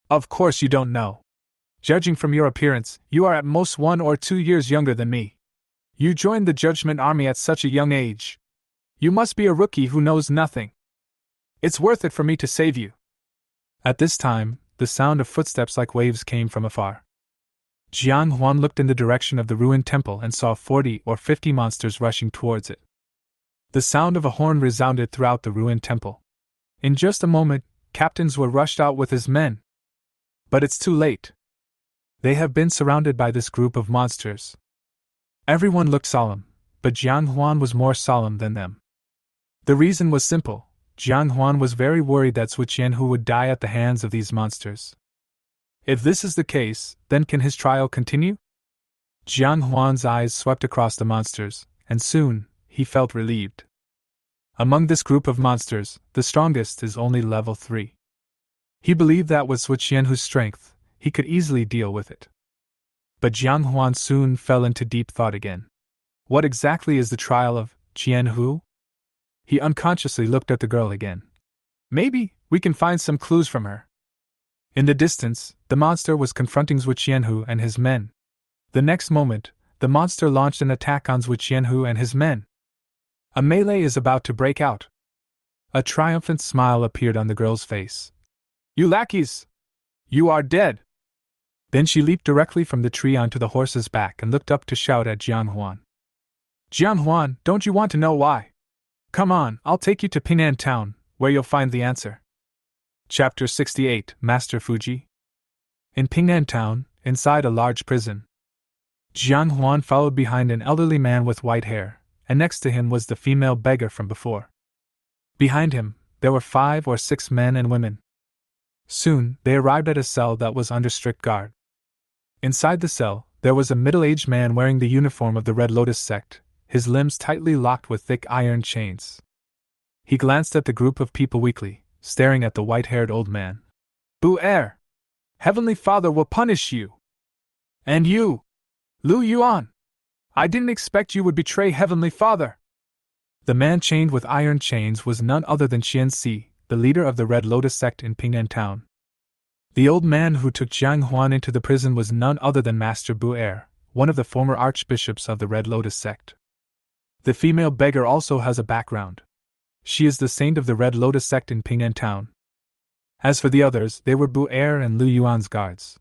Of course you don't know. Judging from your appearance, you are at most 1 or 2 years younger than me. You joined the Judgment Army at such a young age. You must be a rookie who knows nothing. It's worth it for me to save you. At this time, the sound of footsteps like waves came from afar. Jiang Huan looked in the direction of the ruined temple and saw 40 or 50 monsters rushing towards it. The sound of a horn resounded throughout the ruined temple. In just a moment, captains were rushed out with his men. But it's too late. They have been surrounded by this group of monsters. Everyone looked solemn, but Jiang Huan was more solemn than them. The reason was simple. Jiang Huan was very worried that Su Qianhu would die at the hands of these monsters. If this is the case, then can his trial continue? Jiang Huan's eyes swept across the monsters, and soon, he felt relieved. Among this group of monsters, the strongest is only level 3. He believed that with Su Qianhu's strength, he could easily deal with it. But Jiang Huan soon fell into deep thought again. What exactly is the trial of Qianhu? He unconsciously looked at the girl again. Maybe we can find some clues from her. In the distance, the monster was confronting Su Qianhu and his men. The next moment, the monster launched an attack on Su Qianhu and his men. A melee is about to break out. A triumphant smile appeared on the girl's face. You lackeys! You are dead! Then she leaped directly from the tree onto the horse's back and looked up to shout at Jiang Huan. Jiang Huan, don't you want to know why? Come on, I'll take you to Ping'an Town, where you'll find the answer. Chapter 68, Master Fuji. In Ping'an Town, inside a large prison. Jiang Huan followed behind an elderly man with white hair, and next to him was the female beggar from before. Behind him, there were 5 or 6 men and women. Soon, they arrived at a cell that was under strict guard. Inside the cell, there was a middle-aged man wearing the uniform of the Red Lotus sect, his limbs tightly locked with thick iron chains. He glanced at the group of people weakly, staring at the white-haired old man. Bu-er! Heavenly Father will punish you! And you! Lu Yuan! I didn't expect you would betray Heavenly Father! The man chained with iron chains was none other than Qian Si, the leader of the Red Lotus sect in Ping'an Town. The old man who took Jiang Huan into the prison was none other than Master Bu-er, one of the former archbishops of the Red Lotus sect. The female beggar also has a background. She is the saint of the Red Lotus sect in Ping'an town. As for the others, they were Bu-er and Lu Yuan's guards.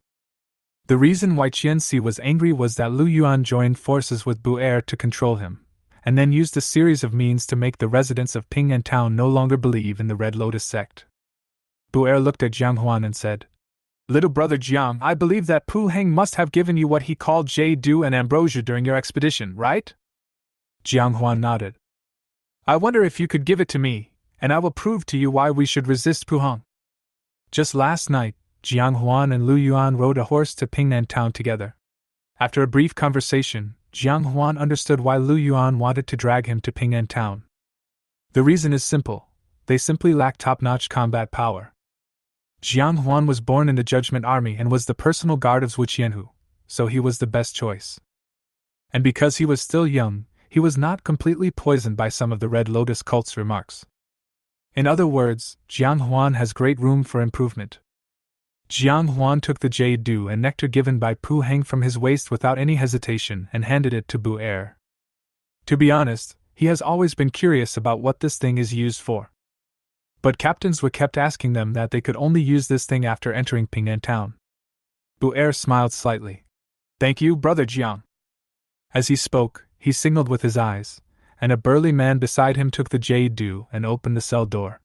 The reason why Qianxi was angry was that Lu Yuan joined forces with Bu-er to control him, and then used a series of means to make the residents of Ping'an town no longer believe in the Red Lotus sect. Bu-er looked at Jiang Huan and said, "Little brother Jiang, I believe that Pu Heng must have given you what he called jade and ambrosia during your expedition, right?" Jiang Huan nodded. "I wonder if you could give it to me, and I will prove to you why we should resist Pu Heng." Just last night, Jiang Huan and Lu Yuan rode a horse to Ping'an town together. After a brief conversation, Jiang Huan understood why Lu Yuan wanted to drag him to Ping'an town. The reason is simple: they simply lack top-notch combat power. Jiang Huan was born in the Judgment Army and was the personal guard of Wu Qianhu, so he was the best choice. And because he was still young, he was not completely poisoned by some of the Red Lotus cult's remarks. In other words, Jiang Huan has great room for improvement. Jiang Huan took the jade dew and nectar given by Pu Heng from his waist without any hesitation and handed it to Bu-er. To be honest, he has always been curious about what this thing is used for. But captains were kept asking them that they could only use this thing after entering Ping'an town. Bu-er smiled slightly. "Thank you, brother Jiang." As he spoke, he signaled with his eyes, and a burly man beside him took the jade dew and opened the cell door.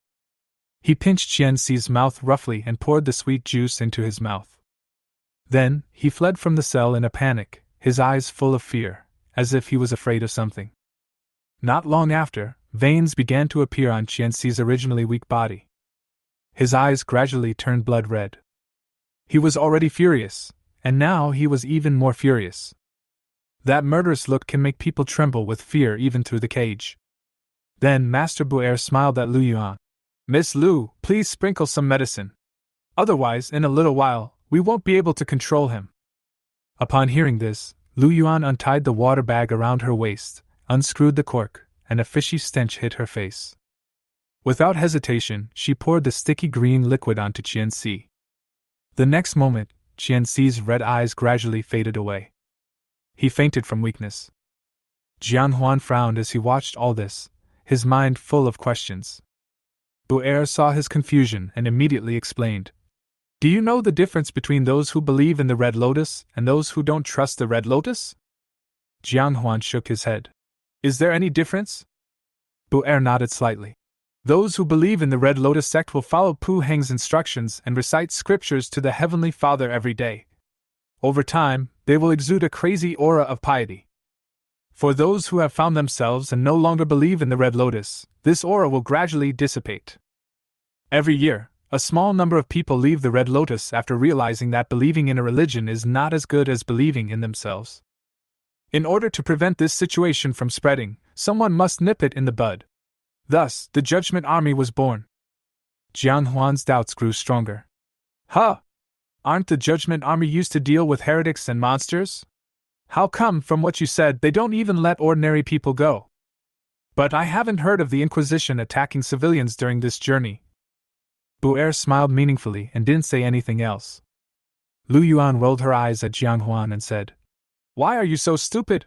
He pinched Qianxi's mouth roughly and poured the sweet juice into his mouth. Then, he fled from the cell in a panic, his eyes full of fear, as if he was afraid of something. Not long after, veins began to appear on Qianxi's originally weak body. His eyes gradually turned blood red. He was already furious, and now he was even more furious. That murderous look can make people tremble with fear even through the cage. Then Master Bu-er smiled at Lu Yuan. "Miss Lu, please sprinkle some medicine. Otherwise, in a little while, we won't be able to control him." Upon hearing this, Lu Yuan untied the water bag around her waist, unscrewed the cork, and a fishy stench hit her face. Without hesitation, she poured the sticky green liquid onto Qianxi. The next moment, Qianxi's red eyes gradually faded away. He fainted from weakness. Jiang Huan frowned as he watched all this, his mind full of questions. Bu-er saw his confusion and immediately explained. "Do you know the difference between those who believe in the Red Lotus and those who don't trust the Red Lotus?" Jiang Huan shook his head. "Is there any difference?" Bu-er nodded slightly. "Those who believe in the Red Lotus sect will follow Pu Heng's instructions and recite scriptures to the Heavenly Father every day. Over time, they will exude a crazy aura of piety. For those who have found themselves and no longer believe in the Red Lotus, this aura will gradually dissipate. Every year, a small number of people leave the Red Lotus after realizing that believing in a religion is not as good as believing in themselves. In order to prevent this situation from spreading, someone must nip it in the bud. Thus, the Judgment Army was born." Jiang Huan's doubts grew stronger. "Huh! Aren't the Judgment Army used to deal with heretics and monsters? How come, from what you said, they don't even let ordinary people go? But I haven't heard of the Inquisition attacking civilians during this journey." Bu-er smiled meaningfully and didn't say anything else. Lu Yuan rolled her eyes at Jiang Huan and said, "Why are you so stupid?"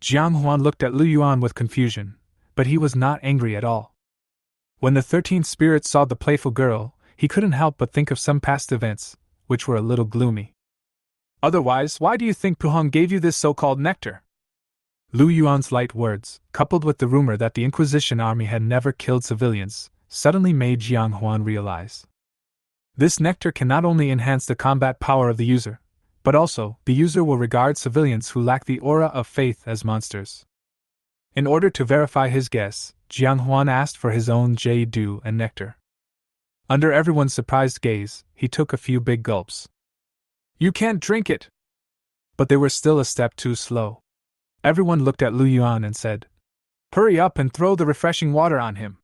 Jiang Huan looked at Lu Yuan with confusion, but he was not angry at all. When the 13th spirit saw the playful girl, he couldn't help but think of some past events, which were a little gloomy. "Otherwise, why do you think Pu Heng gave you this so-called nectar?" Lu Yuan's light words, coupled with the rumor that the Inquisition army had never killed civilians, suddenly made Jiang Huan realize. This nectar can not only enhance the combat power of the user, but also, the user will regard civilians who lack the aura of faith as monsters. In order to verify his guess, Jiang Huan asked for his own jade dew and nectar. Under everyone's surprised gaze, he took a few big gulps. "You can't drink it!" But they were still a step too slow. Everyone looked at Lu Yuan and said, "Hurry up and throw the refreshing water on him."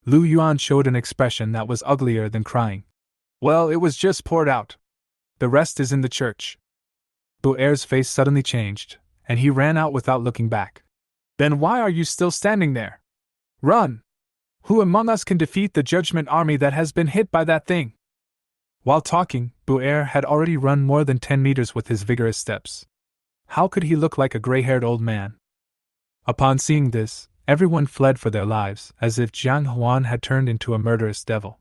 Lu Yuan showed an expression that was uglier than crying. "Well, it was just poured out. The rest is in the church." Bu-er's face suddenly changed, and he ran out without looking back. "Then why are you still standing there? Run! Who among us can defeat the Judgment Army that has been hit by that thing?" While talking, Bu-er had already run more than 10 meters with his vigorous steps. How could he look like a gray-haired old man? Upon seeing this, everyone fled for their lives, as if Huan had turned into a murderous devil.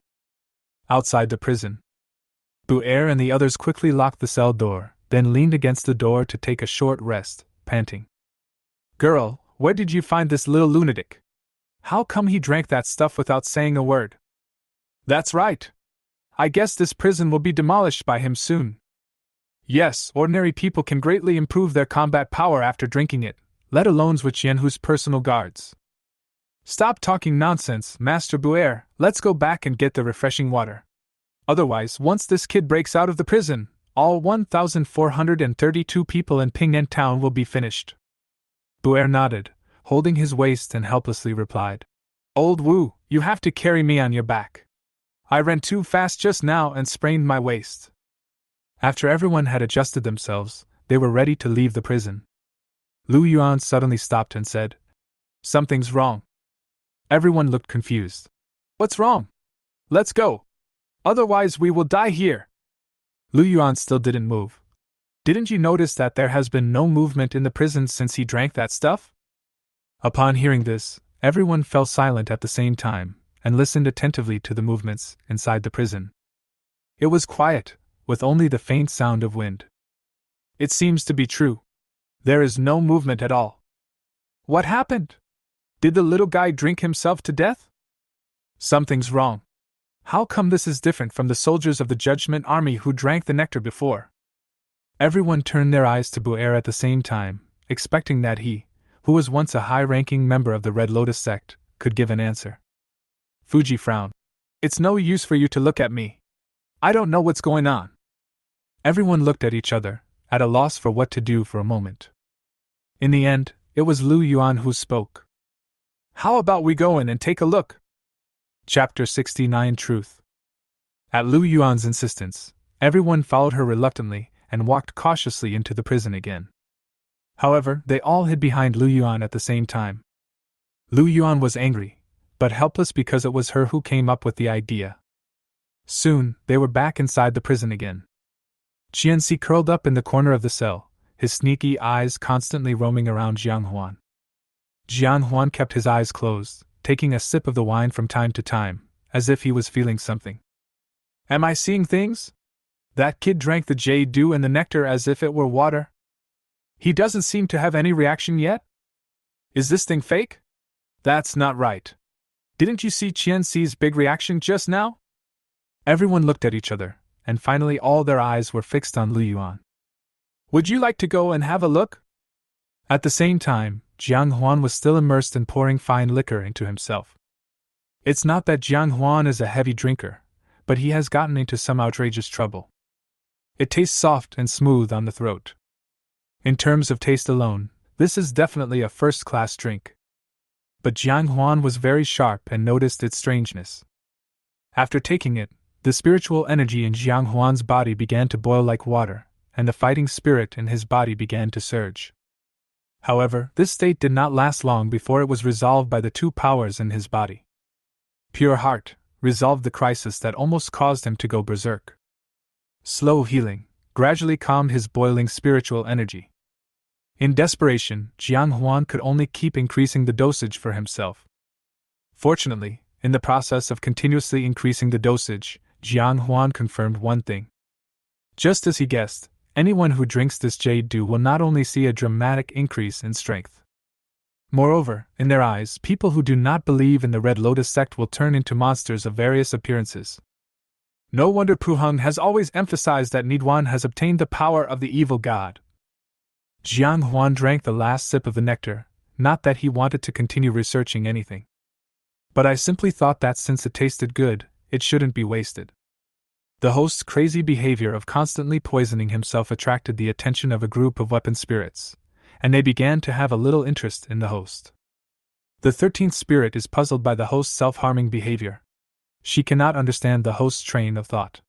Outside the prison, Buer and the others quickly locked the cell door, then leaned against the door to take a short rest, panting. Girl, where did you find this little lunatic? How come he drank that stuff without saying a word? That's right. I guess this prison will be demolished by him soon. Yes, ordinary people can greatly improve their combat power after drinking it, let alone with Jian who's personal guards. Stop talking nonsense, Master Buer, let's go back and get the refreshing water. Otherwise, once this kid breaks out of the prison, all 1,432 people in Ping'an town will be finished. Buer nodded, holding his waist, and helplessly replied, Old Wu, you have to carry me on your back. I ran too fast just now and sprained my waist. After everyone had adjusted themselves, they were ready to leave the prison. Lu Yuan suddenly stopped and said, Something's wrong. Everyone looked confused. What's wrong? Let's go. Otherwise we will die here. Lu Yuan still didn't move. Didn't you notice that there has been no movement in the prison since he drank that stuff? Upon hearing this, everyone fell silent at the same time, and listened attentively to the movements inside the prison. It was quiet, with only the faint sound of wind. It seems to be true. There is no movement at all. What happened? Did the little guy drink himself to death? Something's wrong. How come this is different from the soldiers of the Judgment Army who drank the nectar before? Everyone turned their eyes to Buer at the same time, expecting that he, who was once a high-ranking member of the Red Lotus sect, could give an answer. Fuji frowned. It's no use for you to look at me. I don't know what's going on. Everyone looked at each other, at a loss for what to do for a moment. In the end, it was Lu Yuan who spoke. How about we go in and take a look? Chapter 69 Truth. At Lu Yuan's insistence, everyone followed her reluctantly and walked cautiously into the prison again. However, they all hid behind Lu Yuan at the same time. Lu Yuan was angry, but helpless because it was her who came up with the idea. Soon, they were back inside the prison again. Jian curled up in the corner of the cell, his sneaky eyes constantly roaming around Huan. Huan kept his eyes closed, taking a sip of the wine from time to time, as if he was feeling something. Am I seeing things? That kid drank the jade dew and the nectar as if it were water. He doesn't seem to have any reaction yet? Is this thing fake? That's not right. Didn't you see Qianxi's big reaction just now? Everyone looked at each other, and finally all their eyes were fixed on Lu Yuan. Would you like to go and have a look? At the same time, Huan was still immersed in pouring fine liquor into himself. It's not that Huan is a heavy drinker, but he has gotten into some outrageous trouble. It tastes soft and smooth on the throat. In terms of taste alone, this is definitely a first-class drink. But Huan was very sharp and noticed its strangeness. After taking it, the spiritual energy in Huan's body began to boil like water, and the fighting spirit in his body began to surge. However, this state did not last long before it was resolved by the two powers in his body. Pure heart resolved the crisis that almost caused him to go berserk. Slow healing gradually calmed his boiling spiritual energy. In desperation, Huan could only keep increasing the dosage for himself. Fortunately, in the process of continuously increasing the dosage, Huan confirmed one thing. Just as he guessed, anyone who drinks this jade dew will not only see a dramatic increase in strength. Moreover, in their eyes, people who do not believe in the Red Lotus sect will turn into monsters of various appearances. No wonder Puheng has always emphasized that Nidwan has obtained the power of the evil god. Huan drank the last sip of the nectar, not that he wanted to continue researching anything. But I simply thought that since it tasted good, it shouldn't be wasted. The host's crazy behavior of constantly poisoning himself attracted the attention of a group of weapon spirits, and they began to have a little interest in the host. The 13th spirit is puzzled by the host's self-harming behavior. She cannot understand the host's train of thought.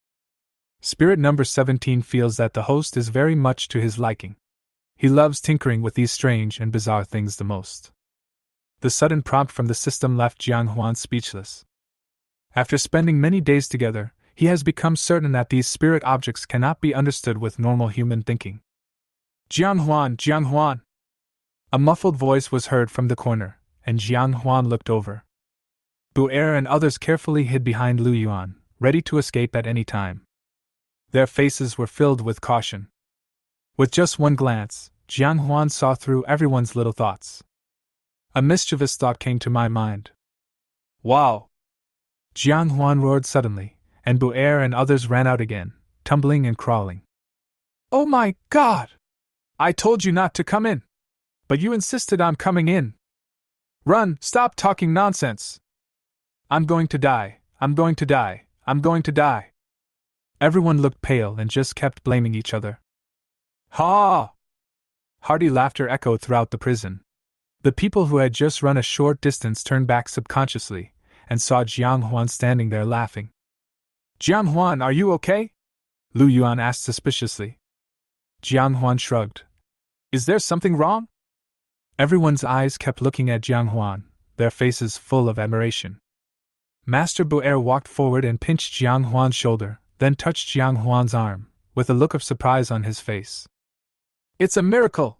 Spirit number 17 feels that the host is very much to his liking. He loves tinkering with these strange and bizarre things the most. The sudden prompt from the system left Huan speechless. After spending many days together, he has become certain that these spirit objects cannot be understood with normal human thinking. Huan! A muffled voice was heard from the corner, and Huan looked over. Buer and others carefully hid behind Lu Yuan, ready to escape at any time. Their faces were filled with caution. With just one glance, Huan saw through everyone's little thoughts. A mischievous thought came to my mind. Wow! Huan roared suddenly, and Buer and others ran out again, tumbling and crawling. Oh my God! I told you not to come in! But you insisted on coming in! Run! Stop talking nonsense! I'm going to die! I'm going to die! I'm going to die! Everyone looked pale and just kept blaming each other. Ha! Hearty laughter echoed throughout the prison. The people who had just run a short distance turned back subconsciously, and saw Huan standing there laughing. Huan, are you okay? Lu Yuan asked suspiciously. Huan shrugged. Is there something wrong? Everyone's eyes kept looking at Huan, their faces full of admiration. Master Buer walked forward and pinched Huan's shoulder, then touched Huan's arm, with a look of surprise on his face. It's a miracle!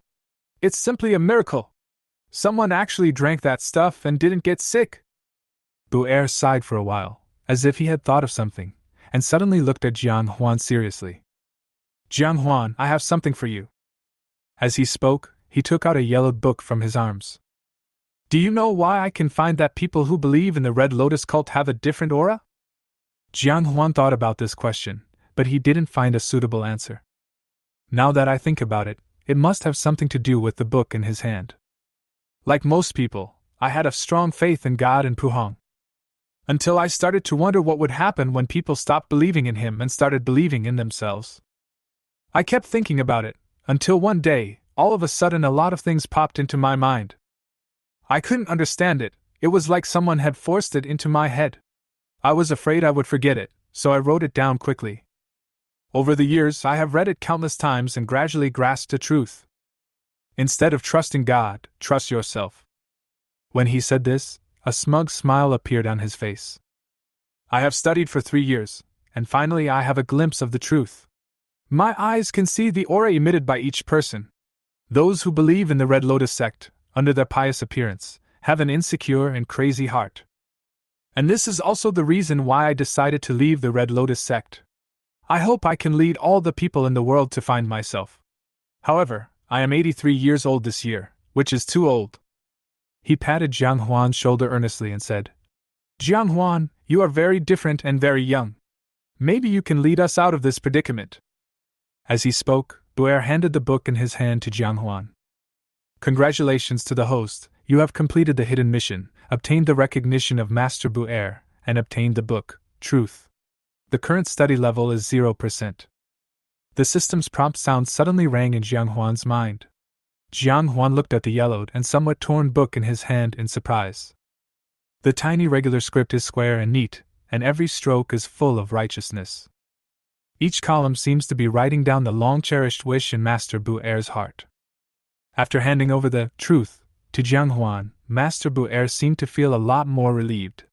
It's simply a miracle! Someone actually drank that stuff and didn't get sick! Buer sighed for a while, as if he had thought of something, and suddenly looked at Huan seriously. Huan, I have something for you. As he spoke, he took out a yellowed book from his arms. Do you know why I can find that people who believe in the Red Lotus cult have a different aura? Huan thought about this question, but he didn't find a suitable answer. Now that I think about it, it must have something to do with the book in his hand. Like most people, I had a strong faith in God and Puhong. Until I started to wonder what would happen when people stopped believing in him and started believing in themselves. I kept thinking about it, until one day, all of a sudden a lot of things popped into my mind. I couldn't understand it, it was like someone had forced it into my head. I was afraid I would forget it, so I wrote it down quickly. Over the years, I have read it countless times and gradually grasped the truth. Instead of trusting God, trust yourself. When he said this, a smug smile appeared on his face. I have studied for 3 years, and finally I have a glimpse of the truth. My eyes can see the aura emitted by each person. Those who believe in the Red Lotus sect, under their pious appearance, have an insecure and crazy heart. And this is also the reason why I decided to leave the Red Lotus sect. I hope I can lead all the people in the world to find myself. However, I am 83 years old this year, which is too old. He patted Huan's shoulder earnestly and said, Huan, you are very different and very young. Maybe you can lead us out of this predicament. As he spoke, Buer handed the book in his hand to Huan. Congratulations to the host, you have completed the hidden mission, obtained the recognition of Master Buer, and obtained the book, Truth. The current study level is 0%. The system's prompt sound suddenly rang in Huan's mind. Huan looked at the yellowed and somewhat torn book in his hand in surprise. The tiny regular script is square and neat, and every stroke is full of righteousness. Each column seems to be writing down the long-cherished wish in Master Buer's heart. After handing over the truth to Huan, Master Buer seemed to feel a lot more relieved.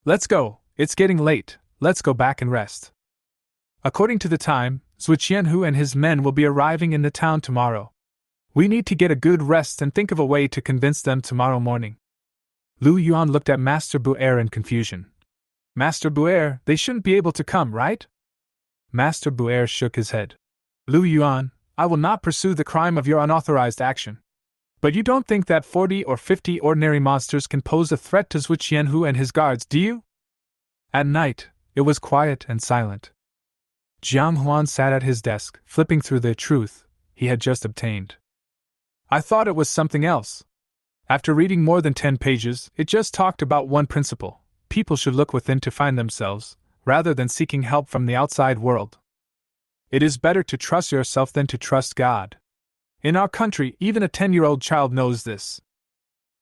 Let's go, it's getting late, let's go back and rest. According to the time, Zuqianhu and his men will be arriving in the town tomorrow. We need to get a good rest and think of a way to convince them tomorrow morning. Lu Yuan looked at Master Buer in confusion. Master Buer, they shouldn't be able to come, right? Master Buer shook his head. Lu Yuan, I will not pursue the crime of your unauthorized action. But you don't think that 40 or 50 ordinary monsters can pose a threat to Zuqianhu and his guards, do you? At night, it was quiet and silent. Huan sat at his desk, flipping through the truth he had just obtained. I thought it was something else. After reading more than 10 pages, it just talked about one principle: people should look within to find themselves, rather than seeking help from the outside world. It is better to trust yourself than to trust God. In our country, even a 10-year-old child knows this.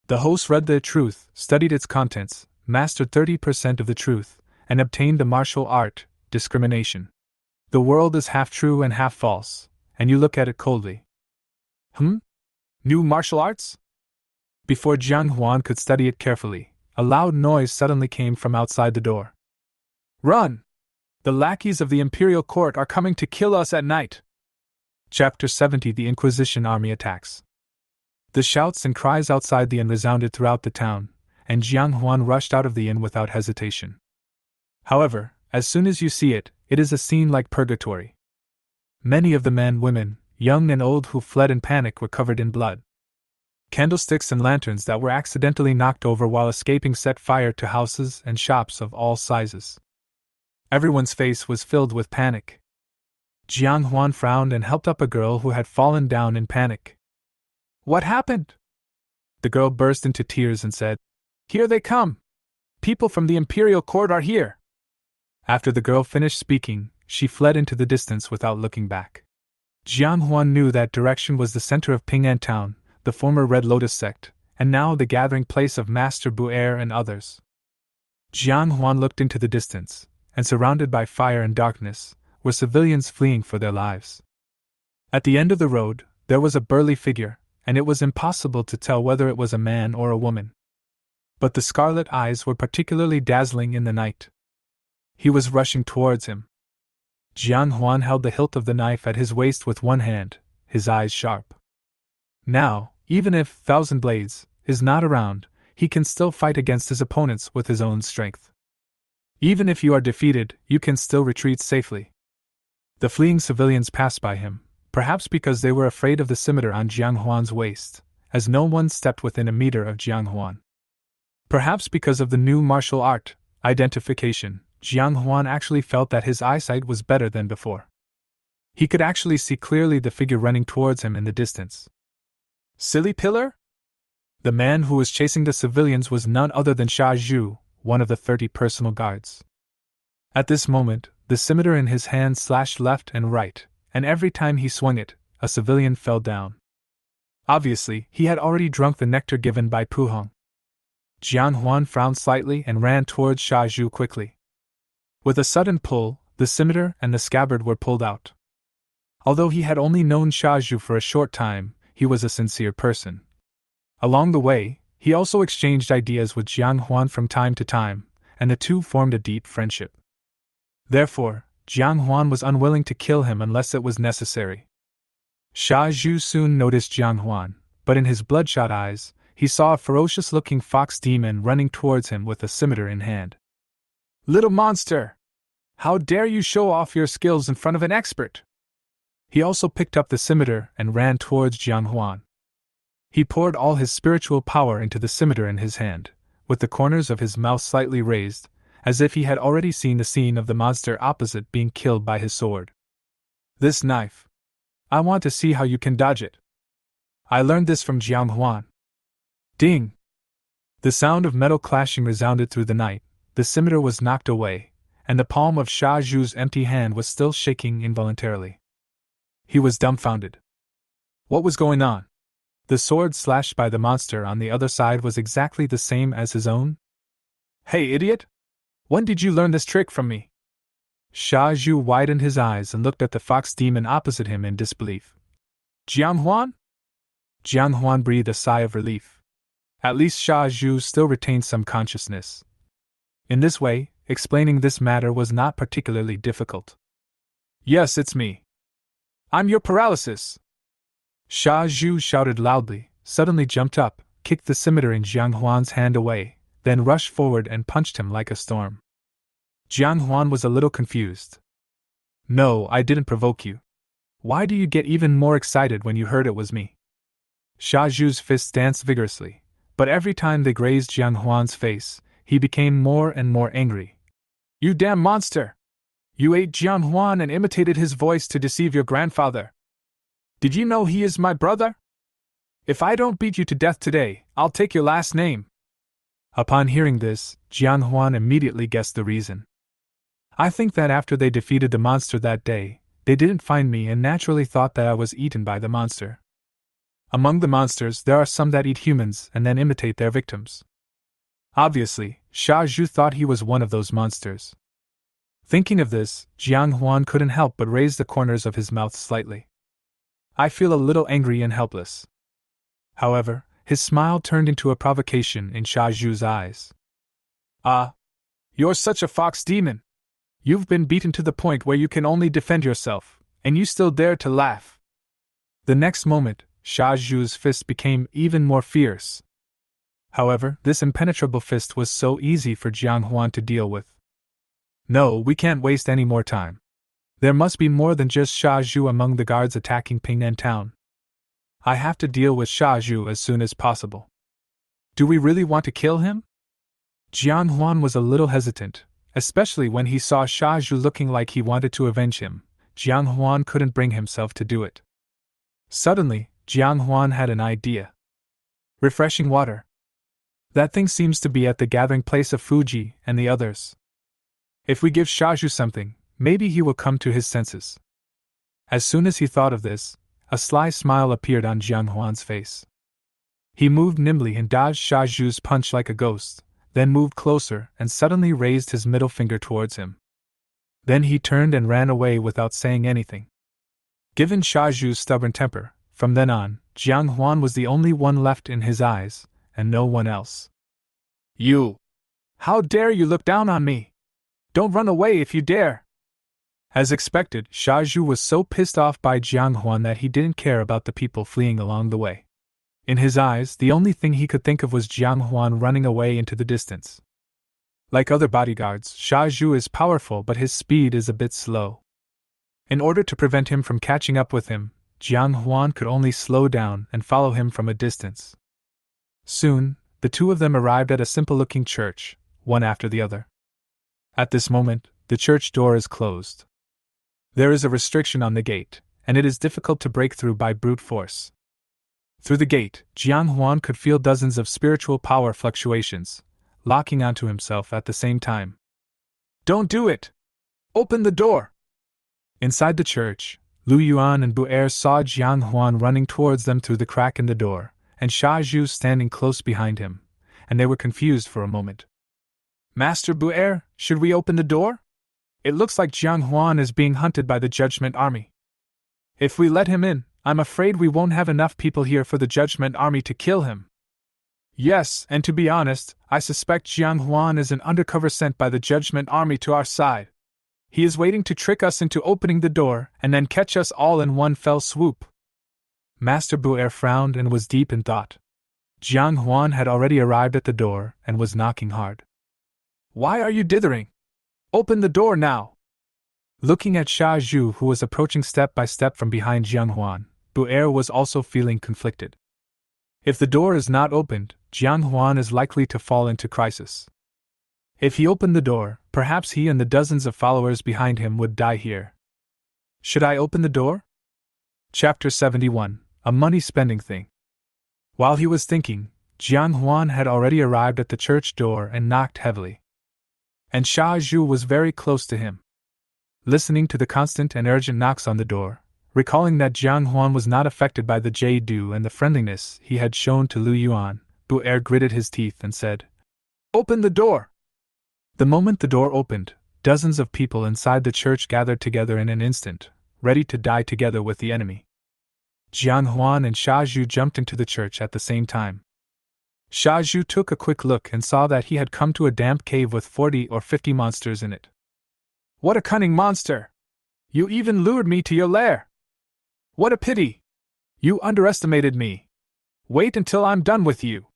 The host read the truth, studied its contents, mastered 30% of the truth, and obtained the martial art, discrimination. The world is half true and half false, and you look at it coldly. New martial arts? Before Huan could study it carefully, a loud noise suddenly came from outside the door. Run! The lackeys of the imperial court are coming to kill us at night! Chapter 70: The Inquisition Army Attacks. The shouts and cries outside the inn resounded throughout the town, and Huan rushed out of the inn without hesitation. However, as soon as you see it, it is a scene like purgatory. Many of the men, women, young and old who fled in panic were covered in blood. Candlesticks and lanterns that were accidentally knocked over while escaping set fire to houses and shops of all sizes. Everyone's face was filled with panic. Huan frowned and helped up a girl who had fallen down in panic. "What happened?" The girl burst into tears and said, "Here they come! People from the imperial court are here!" After the girl finished speaking, she fled into the distance without looking back. Huan knew that direction was the center of Ping'an Town, the former Red Lotus sect, and now the gathering place of Master Bu'er and others. Huan looked into the distance, and surrounded by fire and darkness, were civilians fleeing for their lives. At the end of the road, there was a burly figure, and it was impossible to tell whether it was a man or a woman. But the scarlet eyes were particularly dazzling in the night. He was rushing towards him. Huan held the hilt of the knife at his waist with one hand, his eyes sharp. Now, even if Thousand Blades is not around, he can still fight against his opponents with his own strength. Even if you are defeated, you can still retreat safely. The fleeing civilians passed by him, perhaps because they were afraid of the scimitar on Huan's waist, as no one stepped within a meter of Huan. Perhaps because of the new martial art, identification, Huan actually felt that his eyesight was better than before. He could actually see clearly the figure running towards him in the distance. Silly pillar? The man who was chasing the civilians was none other than Sha Zhu, one of the 30 personal guards. At this moment, the scimitar in his hand slashed left and right, and every time he swung it, a civilian fell down. Obviously, he had already drunk the nectar given by Pu Hong. Huan frowned slightly and ran towards Sha Zhu quickly. With a sudden pull, the scimitar and the scabbard were pulled out. Although he had only known Sha Zhu for a short time, he was a sincere person. Along the way, he also exchanged ideas with Huan from time to time, and the two formed a deep friendship. Therefore, Huan was unwilling to kill him unless it was necessary. Sha Zhu soon noticed Huan, but in his bloodshot eyes, he saw a ferocious-looking fox demon running towards him with a scimitar in hand. "Little monster! How dare you show off your skills in front of an expert?" He also picked up the scimitar and ran towards Huan. He poured all his spiritual power into the scimitar in his hand, with the corners of his mouth slightly raised, as if he had already seen the scene of the monster opposite being killed by his sword. "This knife. I want to see how you can dodge it. I learned this from Huan." Ding! The sound of metal clashing resounded through the night, the scimitar was knocked away, and the palm of Sha Zhu's empty hand was still shaking involuntarily. He was dumbfounded. What was going on? The sword slashed by the monster on the other side was exactly the same as his own? "Hey, idiot! When did you learn this trick from me?" Sha Zhu widened his eyes and looked at the fox demon opposite him in disbelief. "Huan?" Huan breathed a sigh of relief. At least Sha Zhu still retained some consciousness. In this way, explaining this matter was not particularly difficult. "Yes, it's me. I'm your paralysis!" Sha Zhu shouted loudly, suddenly jumped up, kicked the scimitar in Huan's hand away, then rushed forward and punched him like a storm. Huan was a little confused. "No, I didn't provoke you. Why do you get even more excited when you heard it was me?" Sha Zhu's fists danced vigorously, but every time they grazed Huan's face, he became more and more angry. "You damn monster! You ate Huan and imitated his voice to deceive your grandfather. Did you know he is my brother? If I don't beat you to death today, I'll take your last name." Upon hearing this, Huan immediately guessed the reason. "I think that after they defeated the monster that day, they didn't find me and naturally thought that I was eaten by the monster. Among the monsters, there are some that eat humans and then imitate their victims. Obviously, Sha Zhu thought he was one of those monsters." Thinking of this, Huan couldn't help but raise the corners of his mouth slightly. "I feel a little angry and helpless." However, his smile turned into a provocation in Sha Zhu's eyes. "Ah, you're such a fox demon! You've been beaten to the point where you can only defend yourself, and you still dare to laugh." The next moment, Sha Zhu's fist became even more fierce. However, this impenetrable fist was so easy for Jiang Huan to deal with. No, we can't waste any more time. There must be more than just Sha Zhu among the guards attacking Pingnan town. I have to deal with Sha Zhu as soon as possible. Do we really want to kill him? Jiang Huan was a little hesitant, especially when he saw Sha Zhu looking like he wanted to avenge him. Jiang Huan couldn't bring himself to do it. Suddenly, Jiang Huan had an idea. Refreshing water. That thing seems to be at the gathering place of Fuji and the others. If we give Sha Zhu something, maybe he will come to his senses. As soon as he thought of this, a sly smile appeared on Jiang Huan's face. He moved nimbly and dodged Sha Zhu's punch like a ghost, then moved closer and suddenly raised his middle finger towards him. Then he turned and ran away without saying anything. Given Sha Zhu's stubborn temper, from then on, Jiang Huan was the only one left in his eyes, and no one else. You! How dare you look down on me? Don't run away if you dare! As expected, Sha Zhu was so pissed off by Jiang Huan that he didn't care about the people fleeing along the way. In his eyes, the only thing he could think of was Jiang Huan running away into the distance. Like other bodyguards, Sha Zhu is powerful, but his speed is a bit slow. In order to prevent him from catching up with him, Jiang Huan could only slow down and follow him from a distance. Soon, the two of them arrived at a simple-looking church, one after the other. At this moment, the church door is closed. There is a restriction on the gate, and it is difficult to break through by brute force. Through the gate, Jiang Huan could feel dozens of spiritual power fluctuations, locking onto himself at the same time. Don't do it! Open the door! Inside the church, Lu Yuan and Bu'er saw Jiang Huan running towards them through the crack in the door, and Sha Zhu standing close behind him, and they were confused for a moment. Master Bu'er, should we open the door? It looks like Jiang Huan is being hunted by the Judgment Army. If we let him in, I'm afraid we won't have enough people here for the Judgment Army to kill him. Yes, and to be honest, I suspect Jiang Huan is an undercover sent by the Judgment Army to our side. He is waiting to trick us into opening the door and then catch us all in one fell swoop. Master Bu'er frowned and was deep in thought. Jiang Huan had already arrived at the door and was knocking hard. Why are you dithering? Open the door now! Looking at Sha Zhu, who was approaching step by step from behind Jiang Huan, Bu'er was also feeling conflicted. If the door is not opened, Jiang Huan is likely to fall into crisis. If he opened the door, perhaps he and the dozens of followers behind him would die here. Should I open the door? Chapter 71, A Money Spending Thing. While he was thinking, Jiang Huan had already arrived at the church door and knocked heavily. And Sha Zhu was very close to him. Listening to the constant and urgent knocks on the door, recalling that Jiang Huan was not affected by the jade and the friendliness he had shown to Lu Yuan, Bu'er gritted his teeth and said, Open the door! The moment the door opened, dozens of people inside the church gathered together in an instant, ready to die together with the enemy. Jiang Huan and Sha Zhu jumped into the church at the same time. Sha Zhu took a quick look and saw that he had come to a damp cave with 40 or 50 monsters in it. What a cunning monster! You even lured me to your lair! What a pity! You underestimated me. Wait until I'm done with you.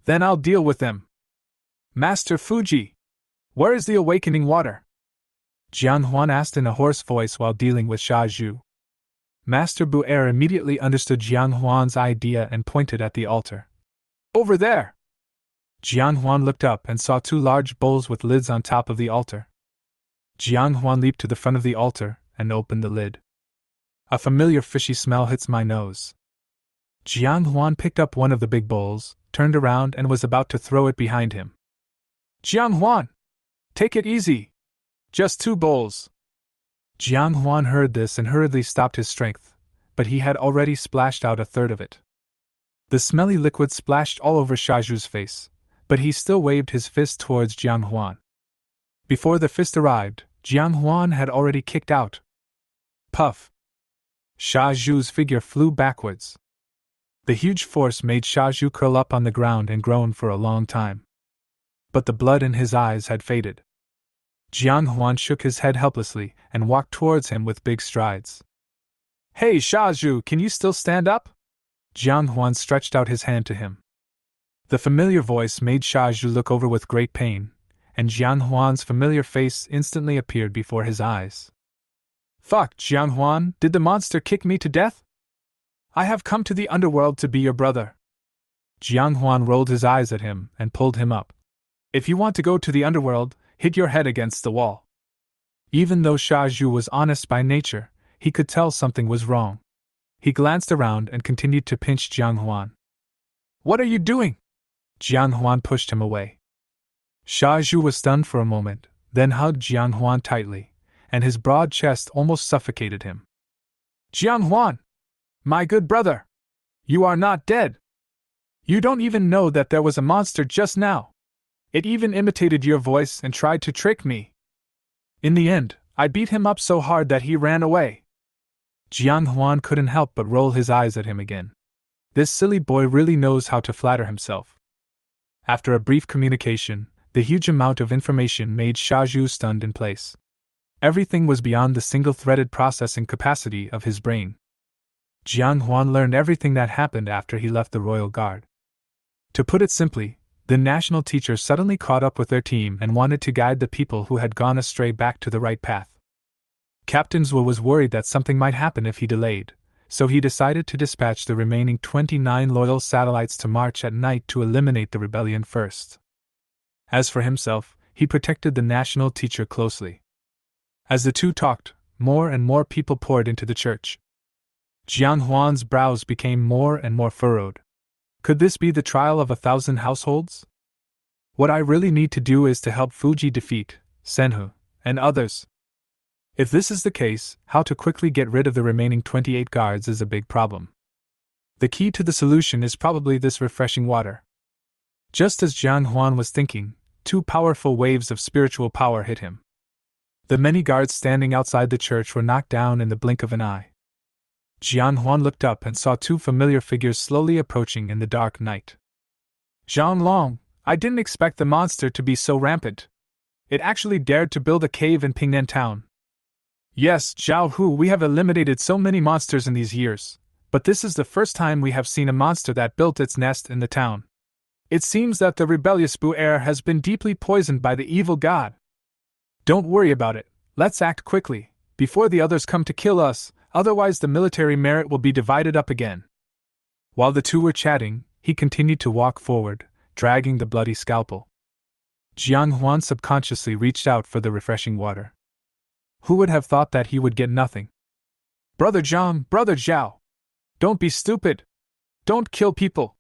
Then I'll deal with them. Master Fuji, where is the awakening water? Jiang Huan asked in a hoarse voice while dealing with Sha Zhu. Master Bu'er immediately understood Jiang Huan's idea and pointed at the altar. Over there! Jiang Huan looked up and saw two large bowls with lids on top of the altar. Jiang Huan leaped to the front of the altar and opened the lid. A familiar fishy smell hits my nose. Jiang Huan picked up one of the big bowls, turned around and was about to throw it behind him. Jiang Huan! Take it easy! Just 2 bowls! Jiang Huan heard this and hurriedly stopped his strength, but he had already splashed out a third of it. The smelly liquid splashed all over Sha Zhu's face, but he still waved his fist towards Jiang Huan. Before the fist arrived, Jiang Huan had already kicked out. Puff! Sha Zhu's figure flew backwards. The huge force made Sha Zhu curl up on the ground and groan for a long time. But the blood in his eyes had faded. Jiang Huan shook his head helplessly and walked towards him with big strides. Hey Sha Zhu, can you still stand up? Jian Huan stretched out his hand to him. The familiar voice made Sha Zhu look over with great pain, and Jian Huan's familiar face instantly appeared before his eyes. Fuck, Jian Huan, did the monster kick me to death? I have come to the underworld to be your brother. Jian Huan rolled his eyes at him and pulled him up. If you want to go to the underworld, hit your head against the wall. Even though Sha Zhu was honest by nature, he could tell something was wrong. He glanced around and continued to pinch Jian Huan. What are you doing? Jian Huan pushed him away. Sha Zhu was stunned for a moment, then hugged Jian Huan tightly, and his broad chest almost suffocated him. Jian Huan! My good brother! You are not dead! You don't even know that there was a monster just now! It even imitated your voice and tried to trick me. In the end, I beat him up so hard that he ran away. Jian Huan couldn't help but roll his eyes at him again. This silly boy really knows how to flatter himself. After a brief communication, the huge amount of information made Sha Zhu stunned in place. Everything was beyond the single-threaded processing capacity of his brain. Jian Huan learned everything that happened after he left the royal guard. To put it simply, the national teacher suddenly caught up with their team and wanted to guide the people who had gone astray back to the right path. Captain Zhuo was worried that something might happen if he delayed, so he decided to dispatch the remaining 29 loyal satellites to march at night to eliminate the rebellion first. As for himself, he protected the national teacher closely. As the two talked, more and more people poured into the church. Jian Huan's brows became more and more furrowed. Could this be the trial of 1,000 households? What I really need to do is to help Fuji defeat Senhu and others. If this is the case, how to quickly get rid of the remaining 28 guards is a big problem. The key to the solution is probably this refreshing water. Just as Jian Huan was thinking, two powerful waves of spiritual power hit him. The many guards standing outside the church were knocked down in the blink of an eye. Jian Huan looked up and saw two familiar figures slowly approaching in the dark night. Zhang Long, I didn't expect the monster to be so rampant. It actually dared to build a cave in Pingnan town. Yes, Zhao Hu, we have eliminated so many monsters in these years, but this is the first time we have seen a monster that built its nest in the town. It seems that the rebellious Bu heir has been deeply poisoned by the evil god. Don't worry about it, let's act quickly, before the others come to kill us, otherwise the military merit will be divided up again. While the two were chatting, he continued to walk forward, dragging the bloody scalpel. Jian Huan subconsciously reached out for the refreshing water. Who would have thought that he would get nothing? Brother Zhang, Brother Zhao! Don't be stupid! Don't kill people!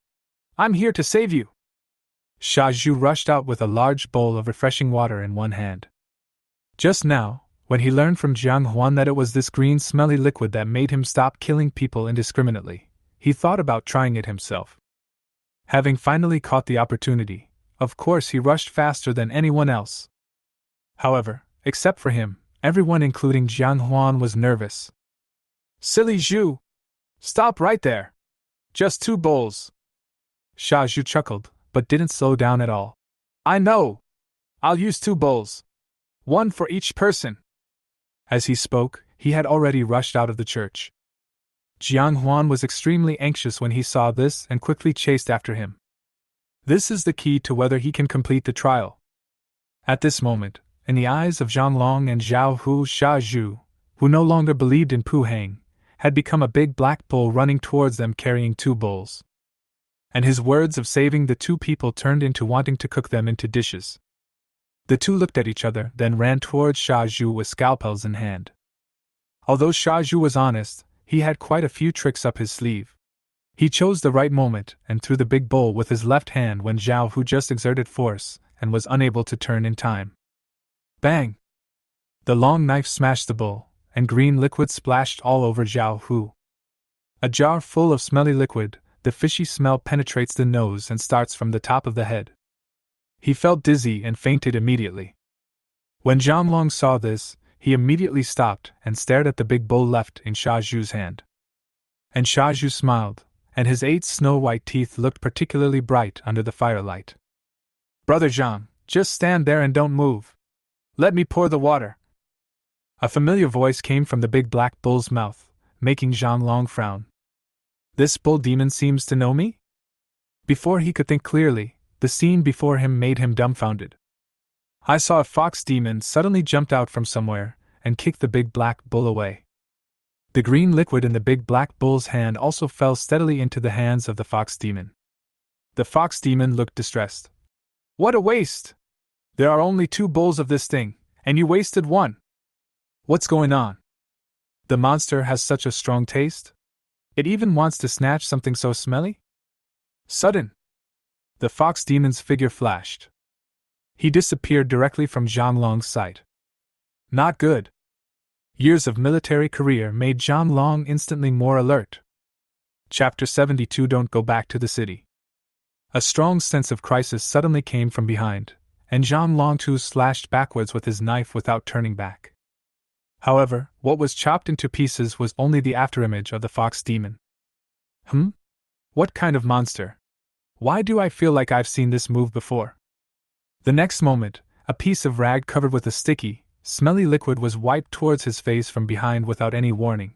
I'm here to save you! Sha Zhu rushed out with a large bowl of refreshing water in one hand. Just now, when he learned from Jian Huan that it was this green smelly liquid that made him stop killing people indiscriminately, he thought about trying it himself. Having finally caught the opportunity, of course he rushed faster than anyone else. However, except for him, everyone including Jian Huan was nervous. Silly Zhu! Stop right there! Just 2 bowls! Sha Zhu chuckled, but didn't slow down at all. I know! I'll use 2 bowls. 1 for each person. As he spoke, he had already rushed out of the church. Jian Huan was extremely anxious when he saw this and quickly chased after him. This is the key to whether he can complete the trial. At this moment, in the eyes of Zhang Long and Zhao Hu, Sha Zhu, who no longer believed in Pu Heng, had become a big black bull running towards them carrying 2 bowls. And his words of saving the 2 people turned into wanting to cook them into dishes. The 2 looked at each other, then ran towards Sha Zhu with scalpels in hand. Although Sha Zhu was honest, he had quite a few tricks up his sleeve. He chose the right moment and threw the big bowl with his left hand when Zhao Hu just exerted force and was unable to turn in time. Bang! The long knife smashed the bowl, and green liquid splashed all over Zhao Hu. A jar full of smelly liquid, the fishy smell penetrates the nose and starts from the top of the head. He felt dizzy and fainted immediately. When Zhang Long saw this, he immediately stopped and stared at the big bowl left in Sha Zhu's hand. And Sha Zhu smiled, and his 8 snow-white teeth looked particularly bright under the firelight. Brother Zhang, just stand there and don't move. Let me pour the water. A familiar voice came from the big black bull's mouth, making Zhang Long frown. This bull demon seems to know me? Before he could think clearly, the scene before him made him dumbfounded. I saw a fox demon suddenly jumped out from somewhere and kicked the big black bull away. The green liquid in the big black bull's hand also fell steadily into the hands of the fox demon. The fox demon looked distressed. What a waste! There are only 2 bowls of this thing, and you wasted 1. What's going on? The monster has such a strong taste? It even wants to snatch something so smelly? Sudden! The fox demon's figure flashed. He disappeared directly from Jian Long's sight. Not good. Years of military career made Jian Long instantly more alert. Chapter 72. Don't go back to the city. A strong sense of crisis suddenly came from behind, and Jian Long too slashed backwards with his knife without turning back. However, what was chopped into pieces was only the afterimage of the fox demon. What kind of monster? Why do I feel like I've seen this move before? The next moment, a piece of rag covered with a sticky, smelly liquid was wiped towards his face from behind without any warning.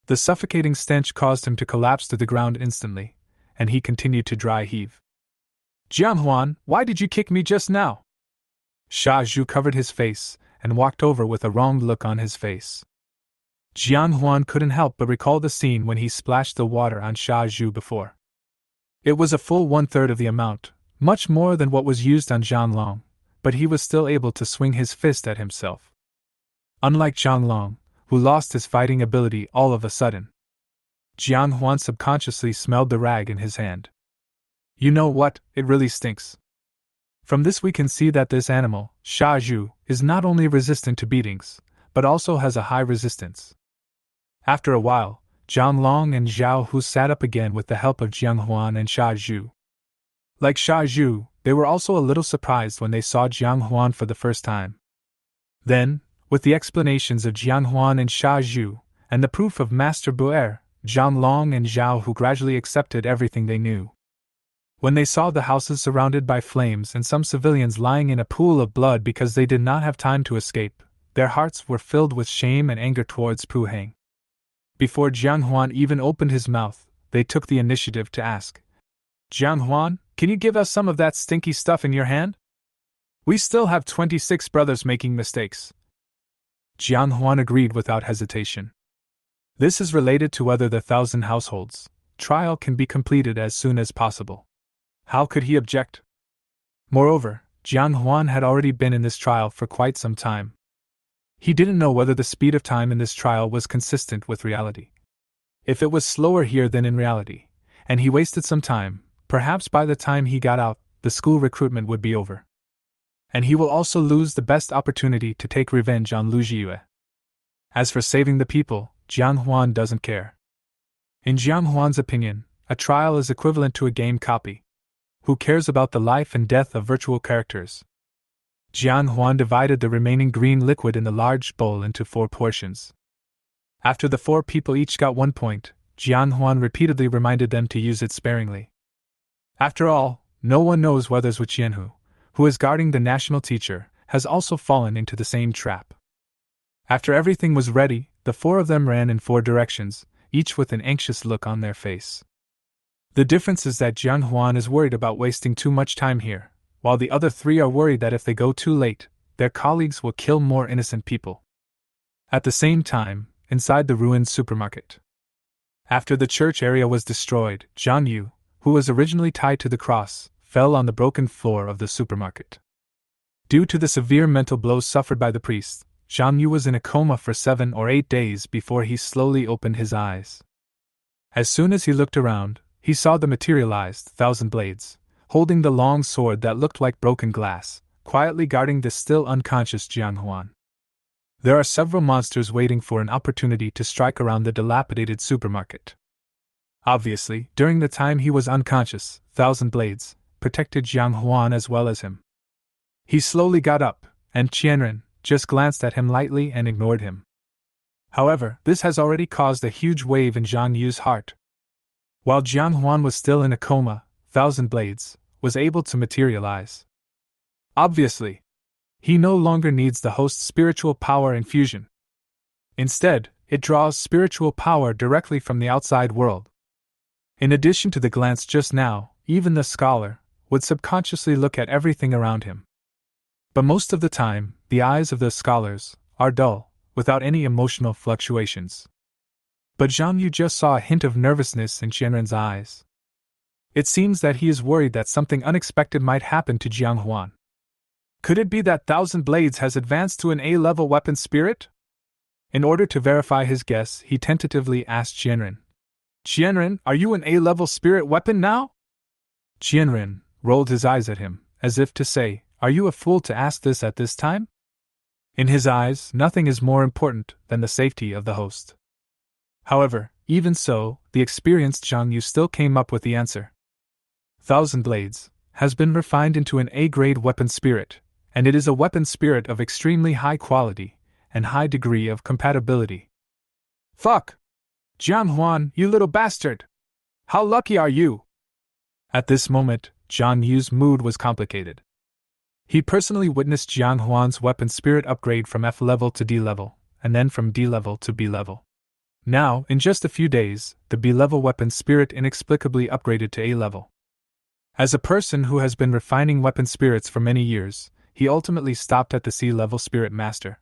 The suffocating stench caused him to collapse to the ground instantly, and he continued to dry heave. Huan, why did you kick me just now? Sha Zhu covered his face and walked over with a wronged look on his face. Huan couldn't help but recall the scene when he splashed the water on Sha Zhu before. It was a full 1/3 of the amount, much more than what was used on Jian Long, but he was still able to swing his fist at himself. Unlike Jian Long, who lost his fighting ability all of a sudden, Huan subconsciously smelled the rag in his hand. You know what, it really stinks. From this we can see that this animal, Sha Zhu, is not only resistant to beatings, but also has a high resistance. After a while, Jian Long and Zhao Hu sat up again with the help of Jiang Huan and Sha Zhu. Like Sha Zhu, they were also a little surprised when they saw Jiang Huan for the first time. Then, with the explanations of Jiang Huan and Sha Zhu, and the proof of Master Buer, Jian Long and Zhao Hu gradually accepted everything they knew. When they saw the houses surrounded by flames and some civilians lying in a pool of blood because they did not have time to escape, their hearts were filled with shame and anger towards Pu Heng. Before Jiang Huan even opened his mouth, they took the initiative to ask, Jiang Huan, can you give us some of that stinky stuff in your hand? We still have 26 brothers making mistakes. Jiang Huan agreed without hesitation. This is related to whether the 1,000 households trial can be completed as soon as possible. How could he object? Moreover, Jiang Huan had already been in this trial for quite some time. He didn't know whether the speed of time in this trial was consistent with reality. If it was slower here than in reality, and he wasted some time, perhaps by the time he got out, the school recruitment would be over. And he will also lose the best opportunity to take revenge on Lu Jia. As for saving the people, Jiang Huan doesn't care. In Jiang Huan's opinion, a trial is equivalent to a game copy. Who cares about the life and death of virtual characters? Jiang Huan divided the remaining green liquid in the large bowl into 4 portions. After the 4 people each got 1 point, Jiang Huan repeatedly reminded them to use it sparingly. After all, no one knows whether Zhu Qianhu, who is guarding the national teacher, has also fallen into the same trap. After everything was ready, the 4 of them ran in 4 directions, each with an anxious look on their face. The difference is that Jiang Huan is worried about wasting too much time here, while the other 3 are worried that if they go too late, their colleagues will kill more innocent people. At the same time, inside the ruined supermarket. After the church area was destroyed, Zhang Yu, who was originally tied to the cross, fell on the broken floor of the supermarket. Due to the severe mental blows suffered by the priest, Zhang Yu was in a coma for 7 or 8 days before he slowly opened his eyes. As soon as he looked around, he saw the materialized 1,000 blades, holding the long sword that looked like broken glass, quietly guarding the still unconscious Jiang Huan. There are several monsters waiting for an opportunity to strike around the dilapidated supermarket. Obviously, during the time he was unconscious, 1,000 blades protected Jiang Huan as well as him. He slowly got up, and Qianren just glanced at him lightly and ignored him. However, this has already caused a huge wave in Zhang Yu's heart. While Jiang Huan was still in a coma, 1,000 blades was able to materialize. Obviously, he no longer needs the host's spiritual power infusion. Instead, it draws spiritual power directly from the outside world. In addition to the glance just now, even the scholar would subconsciously look at everything around him. But most of the time, the eyes of the scholars are dull, without any emotional fluctuations. But Jian Yu just saw a hint of nervousness in Qianren's eyes. It seems that he is worried that something unexpected might happen to Jiang Huan. Could it be that Thousand Blades has advanced to an A-level weapon spirit? In order to verify his guess, he tentatively asked Qianren, "Qianren, are you an A-level spirit weapon now?" Qianren rolled his eyes at him, as if to say, "Are you a fool to ask this at this time?" In his eyes, nothing is more important than the safety of the host. However, even so, the experienced Jiang Yu still came up with the answer. Thousand Blades has been refined into an A-grade weapon spirit, and it is a weapon spirit of extremely high quality and high degree of compatibility. Fuck! Jiang Huan, you little bastard! How lucky are you? At this moment, Jiang Yu's mood was complicated. He personally witnessed Jiang Huan's weapon spirit upgrade from F level to D level, and then from D level to B level. Now, in just a few days, the B level weapon spirit inexplicably upgraded to A level. As a person who has been refining weapon spirits for many years, he ultimately stopped at the C level spirit master.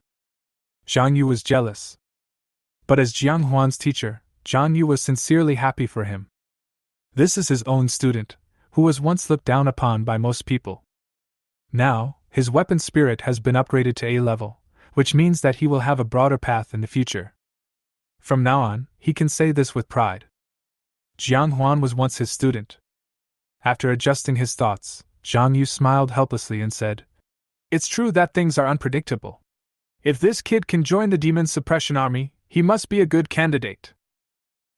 Jiang Yu was jealous. But as Jiang Huan's teacher, Jiang Yu was sincerely happy for him. This is his own student, who was once looked down upon by most people. Now, his weapon spirit has been upgraded to A level, which means that he will have a broader path in the future. From now on, he can say this with pride. Jiang Huan was once his student. After adjusting his thoughts, Jiang Yu smiled helplessly and said, "It's true that things are unpredictable. If this kid can join the demon suppression army, he must be a good candidate."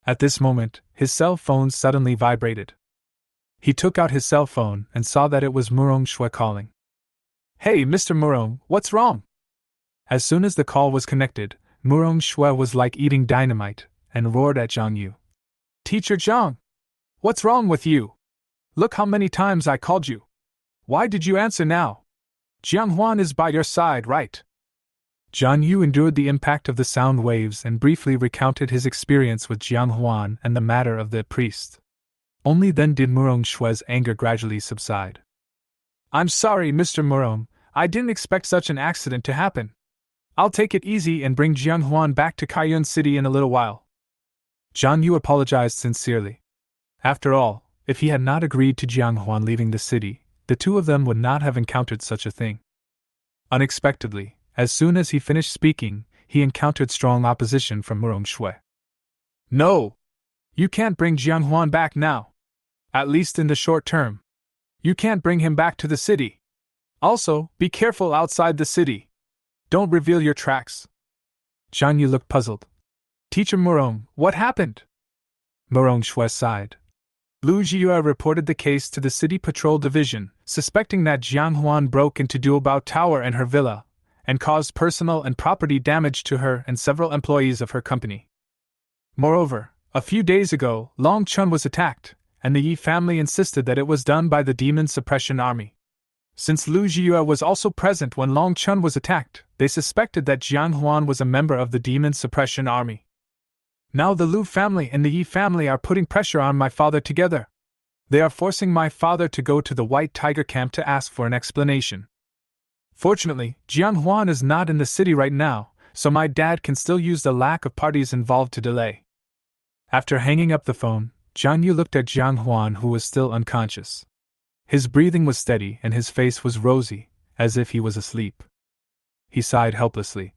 At this moment, his cell phone suddenly vibrated. He took out his cell phone and saw that it was Murong Shui calling. "Hey, Mr. Murong, what's wrong?" As soon as the call was connected, Murong Shui was like eating dynamite and roared at Jiang Yu. "Teacher Jiang! What's wrong with you? Look how many times I called you. Why did you answer now? Jiang Huan is by your side, right?" Jiang Yu endured the impact of the sound waves and briefly recounted his experience with Jiang Huan and the matter of the priest. Only then did Murong Shui's anger gradually subside. "I'm sorry, Mr. Murong, I didn't expect such an accident to happen. I'll take it easy and bring Jiang Huan back to Kaiyun City in a little while." Jiang Yu apologized sincerely. After all, if he had not agreed to Jiang Huan leaving the city, the two of them would not have encountered such a thing. Unexpectedly, as soon as he finished speaking, he encountered strong opposition from Murong Shui. "No! You can't bring Jiang Huan back now. At least in the short term. You can't bring him back to the city. Also, be careful outside the city. Don't reveal your tracks." Jiang Yu looked puzzled. "Teacher Murong, what happened?" Murong Shui sighed. Lu Jia reported the case to the City Patrol Division, suspecting that Jiang Huan broke into Duobao Tower and her villa, and caused personal and property damage to her and several employees of her company. Moreover, a few days ago, Long Chun was attacked, and the Yi family insisted that it was done by the Demon Suppression Army. Since Lu Jia was also present when Long Chun was attacked, they suspected that Jiang Huan was a member of the Demon Suppression Army. Now the Lu family and the Yi family are putting pressure on my father together. They are forcing my father to go to the White Tiger camp to ask for an explanation. Fortunately, Jiang Huan is not in the city right now, so my dad can still use the lack of parties involved to delay." After hanging up the phone, Jiang Yu looked at Jiang Huan, who was still unconscious. His breathing was steady and his face was rosy, as if he was asleep. He sighed helplessly.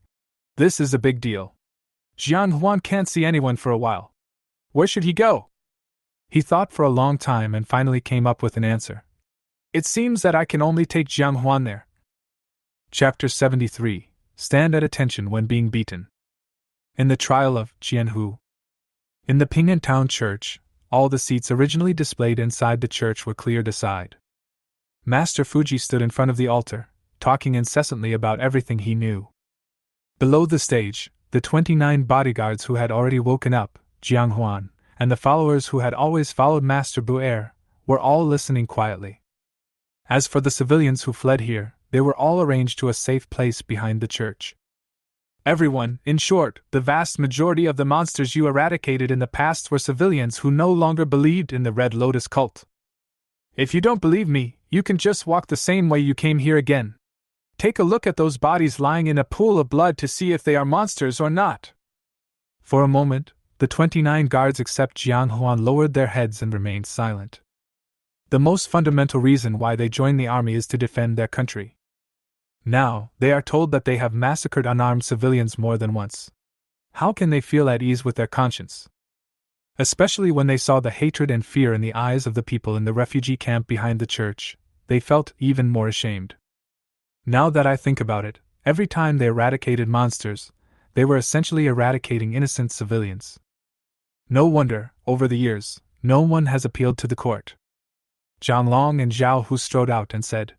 "This is a big deal. Jiang Huan can't see anyone for a while. Where should he go?" He thought for a long time and finally came up with an answer. "It seems that I can only take Jiang Huan there." Chapter 73. Stand at attention when being beaten. In the trial of Jian Hu. In the Ping'an Town Church, all the seats originally displayed inside the church were cleared aside. Master Fuji stood in front of the altar, talking incessantly about everything he knew. Below the stage, the 29 bodyguards who had already woken up, Jiang Huan, and the followers who had always followed Master Bu'er, were all listening quietly. As for the civilians who fled here, they were all arranged to a safe place behind the church. Everyone, in short, the vast majority of the monsters you eradicated in the past were civilians who no longer believed in the Red Lotus cult. If you don't believe me, you can just walk the same way you came here again. Take a look at those bodies lying in a pool of blood to see if they are monsters or not. For a moment, the 29 guards except Jian Huan lowered their heads and remained silent. The most fundamental reason why they joined the army is to defend their country. Now, they are told that they have massacred unarmed civilians more than once. How can they feel at ease with their conscience? Especially when they saw the hatred and fear in the eyes of the people in the refugee camp behind the church, they felt even more ashamed. Now that I think about it, every time they eradicated monsters, they were essentially eradicating innocent civilians. No wonder, over the years, no one has appealed to the court. Zhang Long and Zhao Hu strode out and said,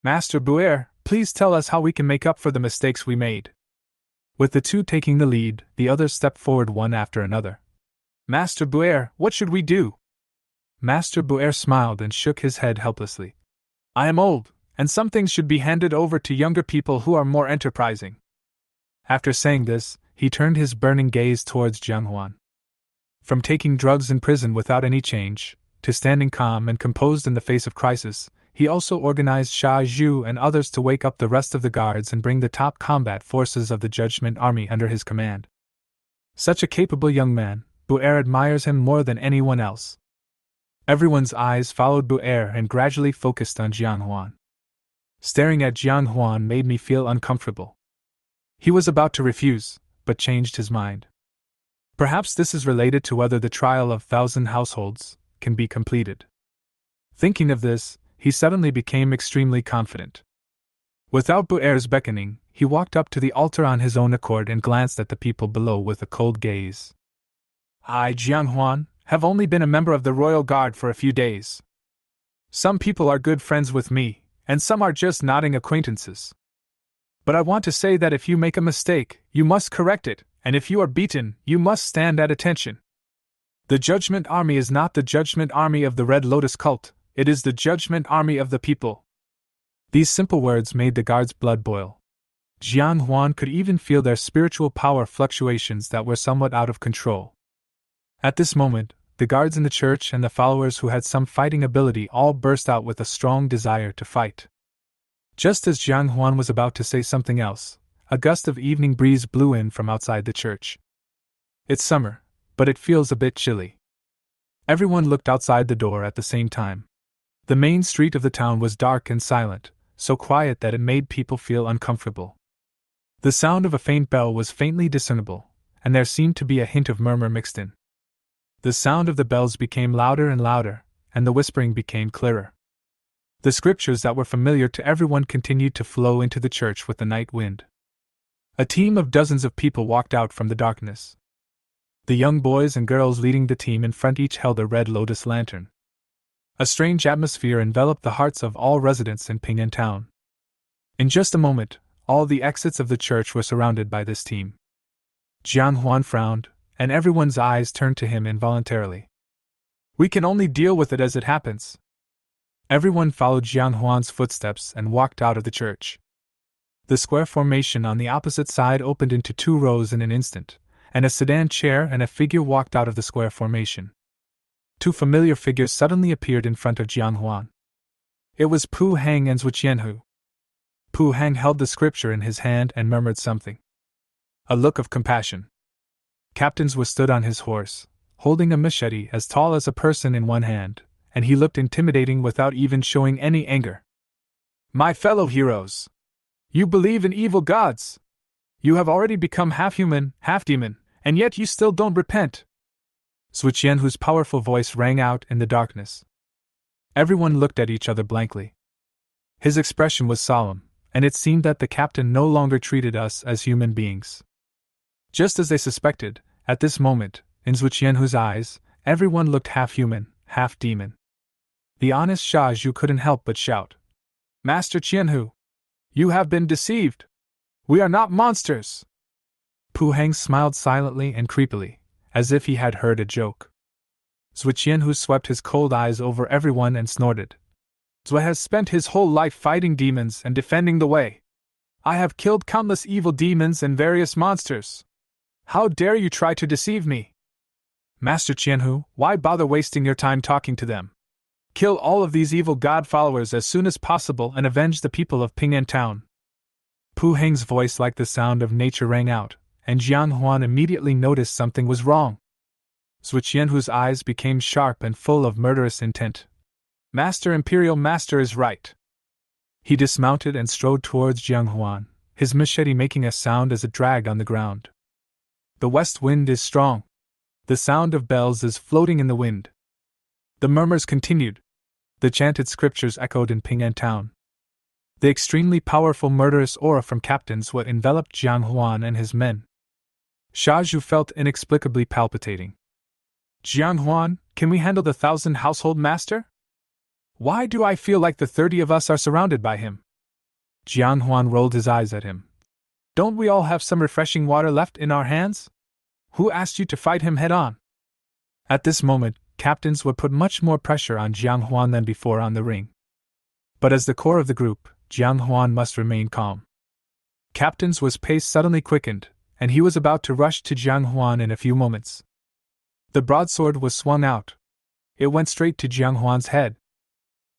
Master Buer, please tell us how we can make up for the mistakes we made. With the two taking the lead, the others stepped forward one after another. Master Buer, what should we do? Master Buer smiled and shook his head helplessly. I am old, and some things should be handed over to younger people who are more enterprising. After saying this, he turned his burning gaze towards Jiang Huan. From taking drugs in prison without any change, to standing calm and composed in the face of crisis, he also organized Sha Zhu and others to wake up the rest of the guards and bring the top combat forces of the Judgment Army under his command. Such a capable young man, Buer admires him more than anyone else. Everyone's eyes followed Buer and gradually focused on Jiang Huan. Staring at Jiang Huan made me feel uncomfortable. He was about to refuse, but changed his mind. Perhaps this is related to whether the trial of 1,000 households can be completed. Thinking of this, he suddenly became extremely confident. Without Buer's beckoning, he walked up to the altar on his own accord and glanced at the people below with a cold gaze. I, Jiang Huan, have only been a member of the Royal Guard for a few days. Some people are good friends with me, and some are just nodding acquaintances. But I want to say that if you make a mistake, you must correct it, and if you are beaten, you must stand at attention. The Judgment Army is not the Judgment Army of the Red Lotus cult, it is the Judgment Army of the people. These simple words made the guards' blood boil. Jiang Huan could even feel their spiritual power fluctuations that were somewhat out of control. At this moment, the guards in the church and the followers who had some fighting ability all burst out with a strong desire to fight. Just as Jiang Huan was about to say something else, a gust of evening breeze blew in from outside the church. It's summer, but it feels a bit chilly. Everyone looked outside the door at the same time. The main street of the town was dark and silent, so quiet that it made people feel uncomfortable. The sound of a faint bell was faintly discernible, and there seemed to be a hint of murmur mixed in. The sound of the bells became louder and louder, and the whispering became clearer. The scriptures that were familiar to everyone continued to flow into the church with the night wind. A team of dozens of people walked out from the darkness. The young boys and girls leading the team in front each held a red lotus lantern. A strange atmosphere enveloped the hearts of all residents in Ping'an town. In just a moment, all the exits of the church were surrounded by this team. Jiang Huan frowned, and everyone's eyes turned to him involuntarily. We can only deal with it as it happens. Everyone followed Jiang Huan's footsteps and walked out of the church. The square formation on the opposite side opened into 2 rows in an instant, and a sedan chair and a figure walked out of the square formation. 2 familiar figures suddenly appeared in front of Jiang Huan. It was Pu Hang and Zhu Qianhu. Pu Hang held the scripture in his hand and murmured something. A look of compassion. Captain Zhu stood on his horse, holding a machete as tall as a person in one hand, and he looked intimidating without even showing any anger. My fellow heroes! You believe in evil gods! You have already become half human, half demon, and yet you still don't repent! Zhu Qianhu's powerful voice rang out in the darkness. Everyone looked at each other blankly. His expression was solemn, and it seemed that the captain no longer treated us as human beings. Just as they suspected, at this moment, in Zhu Qianhu's eyes, everyone looked half human, half demon. The honest Sha Zhu couldn't help but shout, Master Qianhu! You have been deceived! We are not monsters! Pu Hang smiled silently and creepily, as if he had heard a joke. Zhu Qianhu swept his cold eyes over everyone and snorted. Zhu has spent his whole life fighting demons and defending the way. I have killed countless evil demons and various monsters. How dare you try to deceive me? Master Qianhu, why bother wasting your time talking to them? Kill all of these evil god followers as soon as possible and avenge the people of Ping'an Town. Pu Heng's voice like the sound of nature rang out, and Jian Huan immediately noticed something was wrong. Zhu Qianhu's eyes became sharp and full of murderous intent. Master Imperial Master is right. He dismounted and strode towards Jiang Huan, his machete making a sound as it dragged on the ground. The west wind is strong. The sound of bells is floating in the wind. The murmurs continued. The chanted scriptures echoed in Ping'an Town. The extremely powerful murderous aura from Captain's what enveloped Jiang Huan and his men. Sha Zhu felt inexplicably palpitating. Jiang Huan, can we handle the 1,000 household master? Why do I feel like the 30 of us are surrounded by him? Jiang Huan rolled his eyes at him. Don't we all have some refreshing water left in our hands? Who asked you to fight him head on? At this moment, Captains would put much more pressure on Jiang Huan than before on the ring. But as the core of the group, Jiang Huan must remain calm. Captain's pace suddenly quickened, and he was about to rush to Jiang Huan in a few moments. The broadsword was swung out. It went straight to Jiang Huan's head.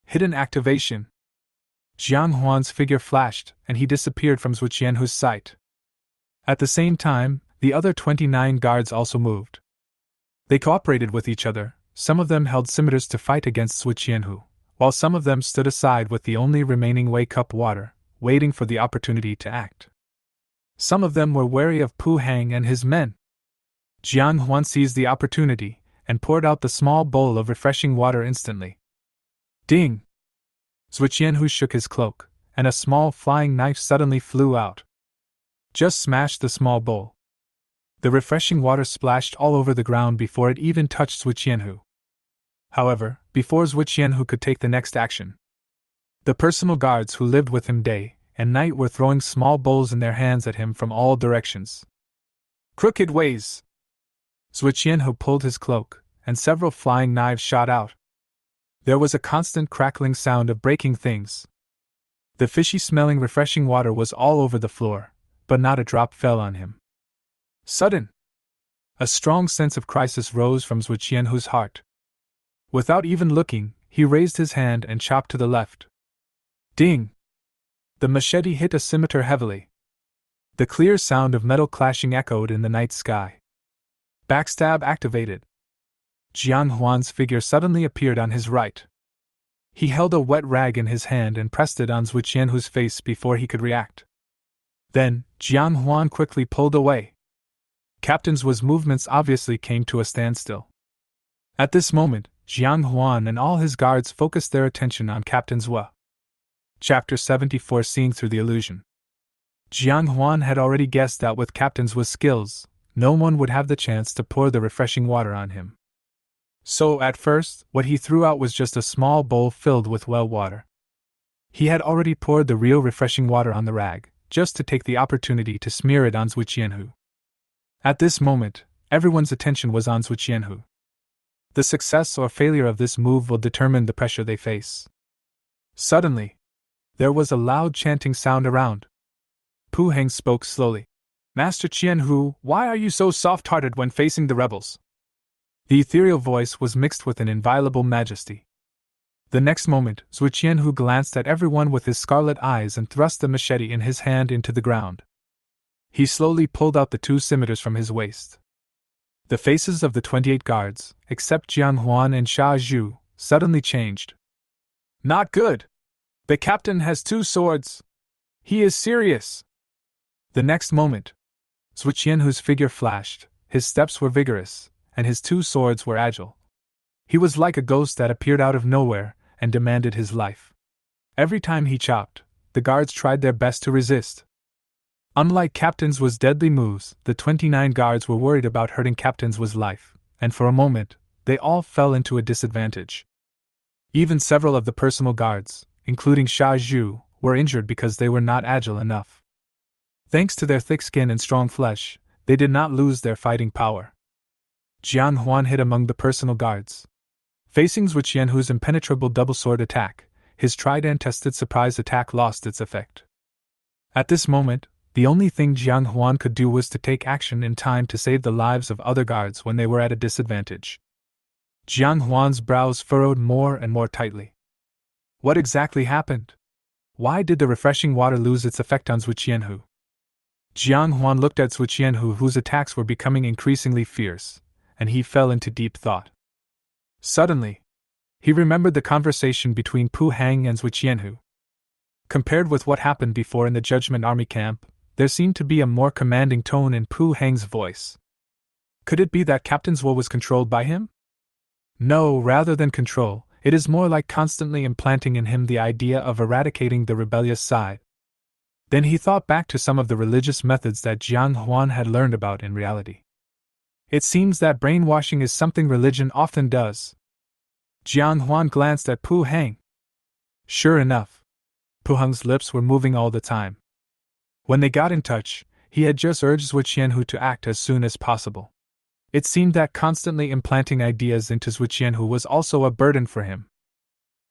Hidden activation. Jiang Huan's figure flashed, and he disappeared from Zhu Qianhu's sight. At the same time, the other 29 guards also moved. They cooperated with each other. Some of them held scimitars to fight against Zhu Qianhu, while some of them stood aside with the only remaining wake-up water, waiting for the opportunity to act. Some of them were wary of Pu Heng and his men. Jiang Huan seized the opportunity and poured out the small bowl of refreshing water instantly. Ding! Zhu Qianhu shook his cloak, and a small flying knife suddenly flew out. Just smashed the small bowl. The refreshing water splashed all over the ground before it even touched Zhu Qianhu. However, before Zhu Qianhu could take the next action, the personal guards who lived with him day and night were throwing small bowls in their hands at him from all directions. Crooked ways! Zhu Qianhu pulled his cloak, and several flying knives shot out. There was a constant crackling sound of breaking things. The fishy-smelling refreshing water was all over the floor, but not a drop fell on him. Sudden! A strong sense of crisis rose from Zhu Qianhu's heart. Without even looking, he raised his hand and chopped to the left. Ding! The machete hit a scimitar heavily. The clear sound of metal clashing echoed in the night sky. Backstab activated. Jiang Huan's figure suddenly appeared on his right. He held a wet rag in his hand and pressed it on Zhu Qianhu's face before he could react. Then, Jiang Huan quickly pulled away. Captain's movements obviously came to a standstill. At this moment, Jiang Huan and all his guards focused their attention on Captain's Wu. Chapter 74 Seeing Through the Illusion. Jiang Huan had already guessed that with Captain's skills, no one would have the chance to pour the refreshing water on him. So, at first, what he threw out was just a small bowl filled with well water. He had already poured the real refreshing water on the rag, just to take the opportunity to smear it on Zhu Qianhu. At this moment, everyone's attention was on Zhu Qianhu. The success or failure of this move will determine the pressure they face. Suddenly, there was a loud chanting sound around. Pu Heng spoke slowly. Master Qianhu, why are you so soft-hearted when facing the rebels? The ethereal voice was mixed with an inviolable majesty. The next moment, Zhu Qianhu glanced at everyone with his scarlet eyes and thrust the machete in his hand into the ground. He slowly pulled out the 2 scimitars from his waist. The faces of the 28 guards, except Jiang Huan and Sha Zhu, suddenly changed. Not good! The captain has 2 swords! He is serious! The next moment, Zhu Qianhu's figure flashed, his steps were vigorous, and his 2 swords were agile. He was like a ghost that appeared out of nowhere and demanded his life. Every time he chopped, the guards tried their best to resist. Unlike Captain's deadly moves, the 29 guards were worried about hurting Captain's life, and for a moment, they all fell into a disadvantage. Even several of the personal guards, including Sha Zhu, were injured because they were not agile enough. Thanks to their thick skin and strong flesh, they did not lose their fighting power. Jiang Huan hid among the personal guards. Facing Zhu Qianhu's impenetrable double sword attack, his tried and tested surprise attack lost its effect. At this moment, the only thing Jiang Huan could do was to take action in time to save the lives of other guards when they were at a disadvantage. Jiang Huan's brows furrowed more and more tightly. What exactly happened? Why did the refreshing water lose its effect on Zhu Qianhu? Jiang Huan looked at Zhu Qianhu, whose attacks were becoming increasingly fierce, and he fell into deep thought. Suddenly, he remembered the conversation between Pu Hang and Zhu Qianhu. Compared with what happened before in the Judgment Army camp, there seemed to be a more commanding tone in Pu Hang's voice. Could it be that Captain Zhuo was controlled by him? No, rather than control, it is more like constantly implanting in him the idea of eradicating the rebellious side. Then he thought back to some of the religious methods that Jiang Huan had learned about in reality. It seems that brainwashing is something religion often does. Jiang Huan glanced at Pu Hang. Sure enough, Pu Hang's lips were moving all the time. When they got in touch, he had just urged Zhu Qianhu to act as soon as possible. It seemed that constantly implanting ideas into Zhu Qianhu was also a burden for him.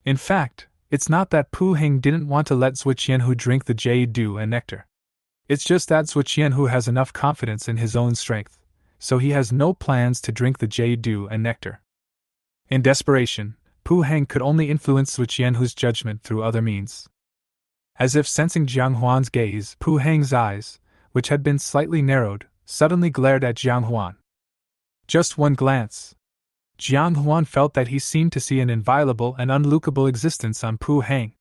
In fact, it's not that Pu Hang didn't want to let Zhu Qianhu drink the jade dew and nectar. It's just that Zhu Qianhu has enough confidence in his own strength, so he has no plans to drink the jade dew and nectar. In desperation, Pu Hang could only influence Zhu Qianhu's judgment through other means. As if sensing Jiang Huan's gaze, Pu Hang's eyes, which had been slightly narrowed, suddenly glared at Jiang Huan. Just one glance. Jiang Huan felt that he seemed to see an inviolable and unlookable existence on Pu Hang.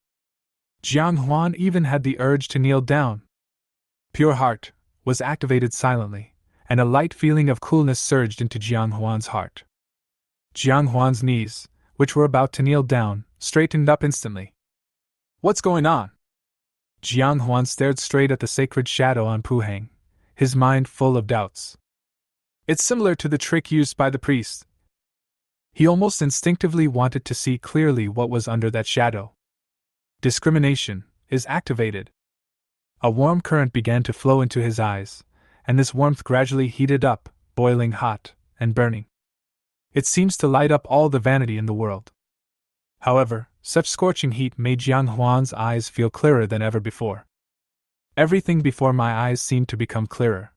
Jiang Huan even had the urge to kneel down. Pure heart was activated silently, and a light feeling of coolness surged into Jiang Huan's heart. Jiang Huan's knees, which were about to kneel down, straightened up instantly. What's going on? Jiang Huan stared straight at the sacred shadow on Pu Hang, his mind full of doubts. It's similar to the trick used by the priest. He almost instinctively wanted to see clearly what was under that shadow. Discrimination is activated. A warm current began to flow into his eyes, and this warmth gradually heated up, boiling hot and burning. It seems to light up all the vanity in the world. However, such scorching heat made Jiang Huan's eyes feel clearer than ever before. Everything before my eyes seemed to become clearer.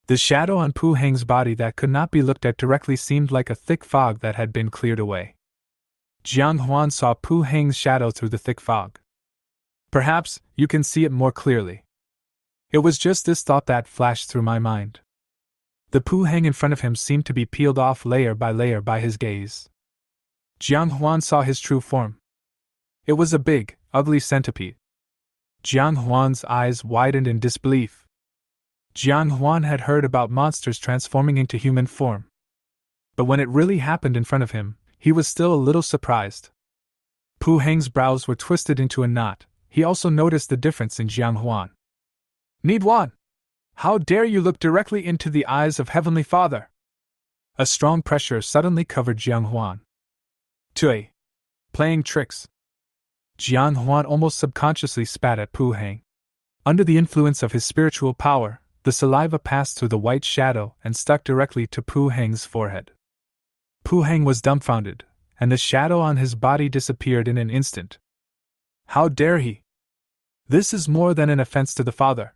The shadow on Pu Hang's body that could not be looked at directly seemed like a thick fog that had been cleared away. Jiang Huan saw Pu Hang's shadow through the thick fog. Perhaps you can see it more clearly. It was just this thought that flashed through my mind. The Pu Hang in front of him seemed to be peeled off layer by his gaze. Jiang Huan saw his true form. It was a big, ugly centipede. Jiang Huan's eyes widened in disbelief. Jiang Huan had heard about monsters transforming into human form. But when it really happened in front of him, he was still a little surprised. Pu Hang's brows were twisted into a knot. He also noticed the difference in Jiang Huan. Need one! How dare you look directly into the eyes of Heavenly Father? A strong pressure suddenly covered Jiang Huan. Tui! Playing tricks. Jiang Huan almost subconsciously spat at Pu Hang. Under the influence of his spiritual power, the saliva passed through the white shadow and stuck directly to Pu Hang's forehead. Pu Hang was dumbfounded, and the shadow on his body disappeared in an instant. How dare he? This is more than an offense to the Father.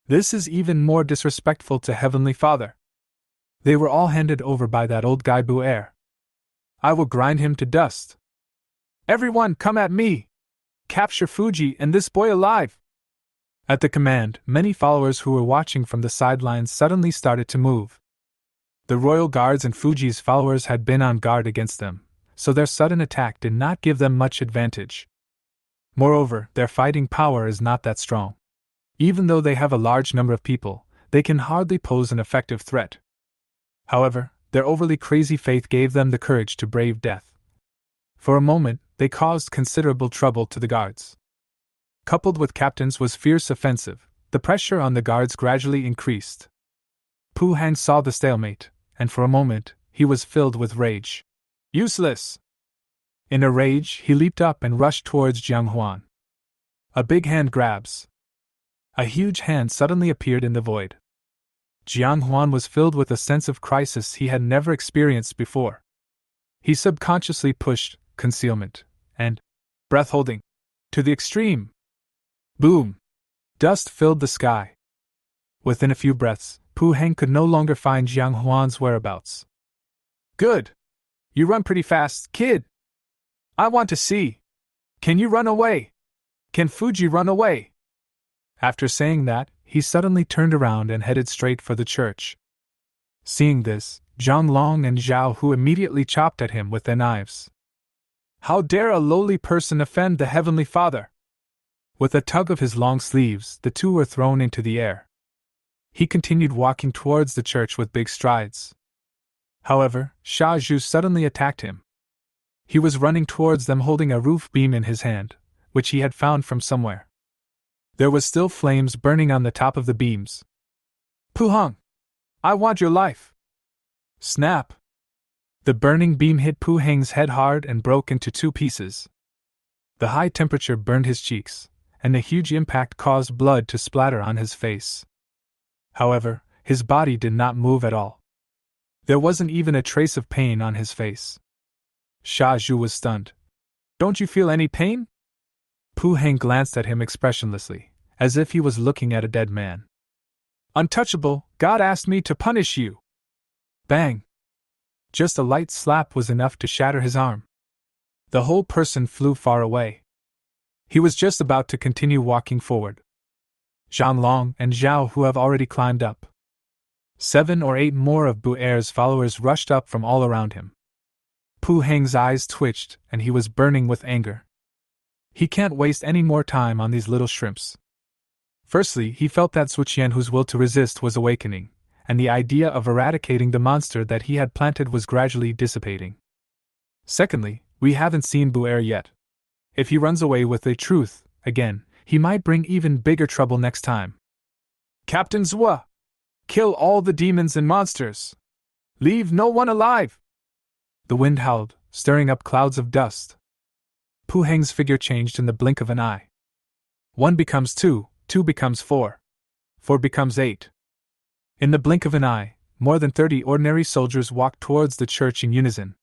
This is even more disrespectful to Heavenly Father. They were all handed over by that old guy Bu-er. I will grind him to dust. Everyone come at me! Capture Fuji and this boy alive! At the command, many followers who were watching from the sidelines suddenly started to move. The royal guards and Fuji's followers had been on guard against them, so their sudden attack did not give them much advantage. Moreover, their fighting power is not that strong. Even though they have a large number of people, they can hardly pose an effective threat. However, their overly crazy faith gave them the courage to brave death. For a moment, they caused considerable trouble to the guards. Coupled with Captain's was fierce offensive, the pressure on the guards gradually increased. Pu Hang saw the stalemate, and for a moment, he was filled with rage. Useless! In a rage, he leaped up and rushed towards Jiang Huan. A big hand grabs. A huge hand suddenly appeared in the void. Jiang Huan was filled with a sense of crisis he had never experienced before. He subconsciously pushed concealment and breath-holding to the extreme. Boom! Dust filled the sky. Within a few breaths, Pu Heng could no longer find Jiang Huan's whereabouts. Good! You run pretty fast, kid! I want to see! Can you run away? Can Fuji run away? After saying that, he suddenly turned around and headed straight for the church. Seeing this, Zhang Long and Zhao Hu immediately chopped at him with their knives. How dare a lowly person offend the Heavenly Father? With a tug of his long sleeves, the two were thrown into the air. He continued walking towards the church with big strides. However, Sha Zhu suddenly attacked him. He was running towards them holding a roof beam in his hand, which he had found from somewhere. There was still flames burning on the top of the beams. Pu Heng! I want your life! Snap! The burning beam hit Pu Heng's head hard and broke into two pieces. The high temperature burned his cheeks, and the huge impact caused blood to splatter on his face. However, his body did not move at all. There wasn't even a trace of pain on his face. Sha Zhu was stunned. Don't you feel any pain? Pu Heng glanced at him expressionlessly, as if he was looking at a dead man. Untouchable, God asked me to punish you! Bang! Just a light slap was enough to shatter his arm. The whole person flew far away. He was just about to continue walking forward. Zhang Long and Zhao Hu have already climbed up. 7 or 8 more of Bu Er's followers rushed up from all around him. Pu Heng's eyes twitched, and he was burning with anger. He can't waste any more time on these little shrimps. Firstly, he felt that Su Qian, whose will to resist was awakening, and the idea of eradicating the monster that he had planted was gradually dissipating. Secondly, we haven't seen Bu Er yet. If he runs away with the truth, again, he might bring even bigger trouble next time. Captain Zhua! Kill all the demons and monsters! Leave no one alive! The wind howled, stirring up clouds of dust. Pu Heng's figure changed in the blink of an eye. 1 becomes 2, 2 becomes 4. 4 becomes 8. In the blink of an eye, more than 30 ordinary soldiers walked towards the church in unison.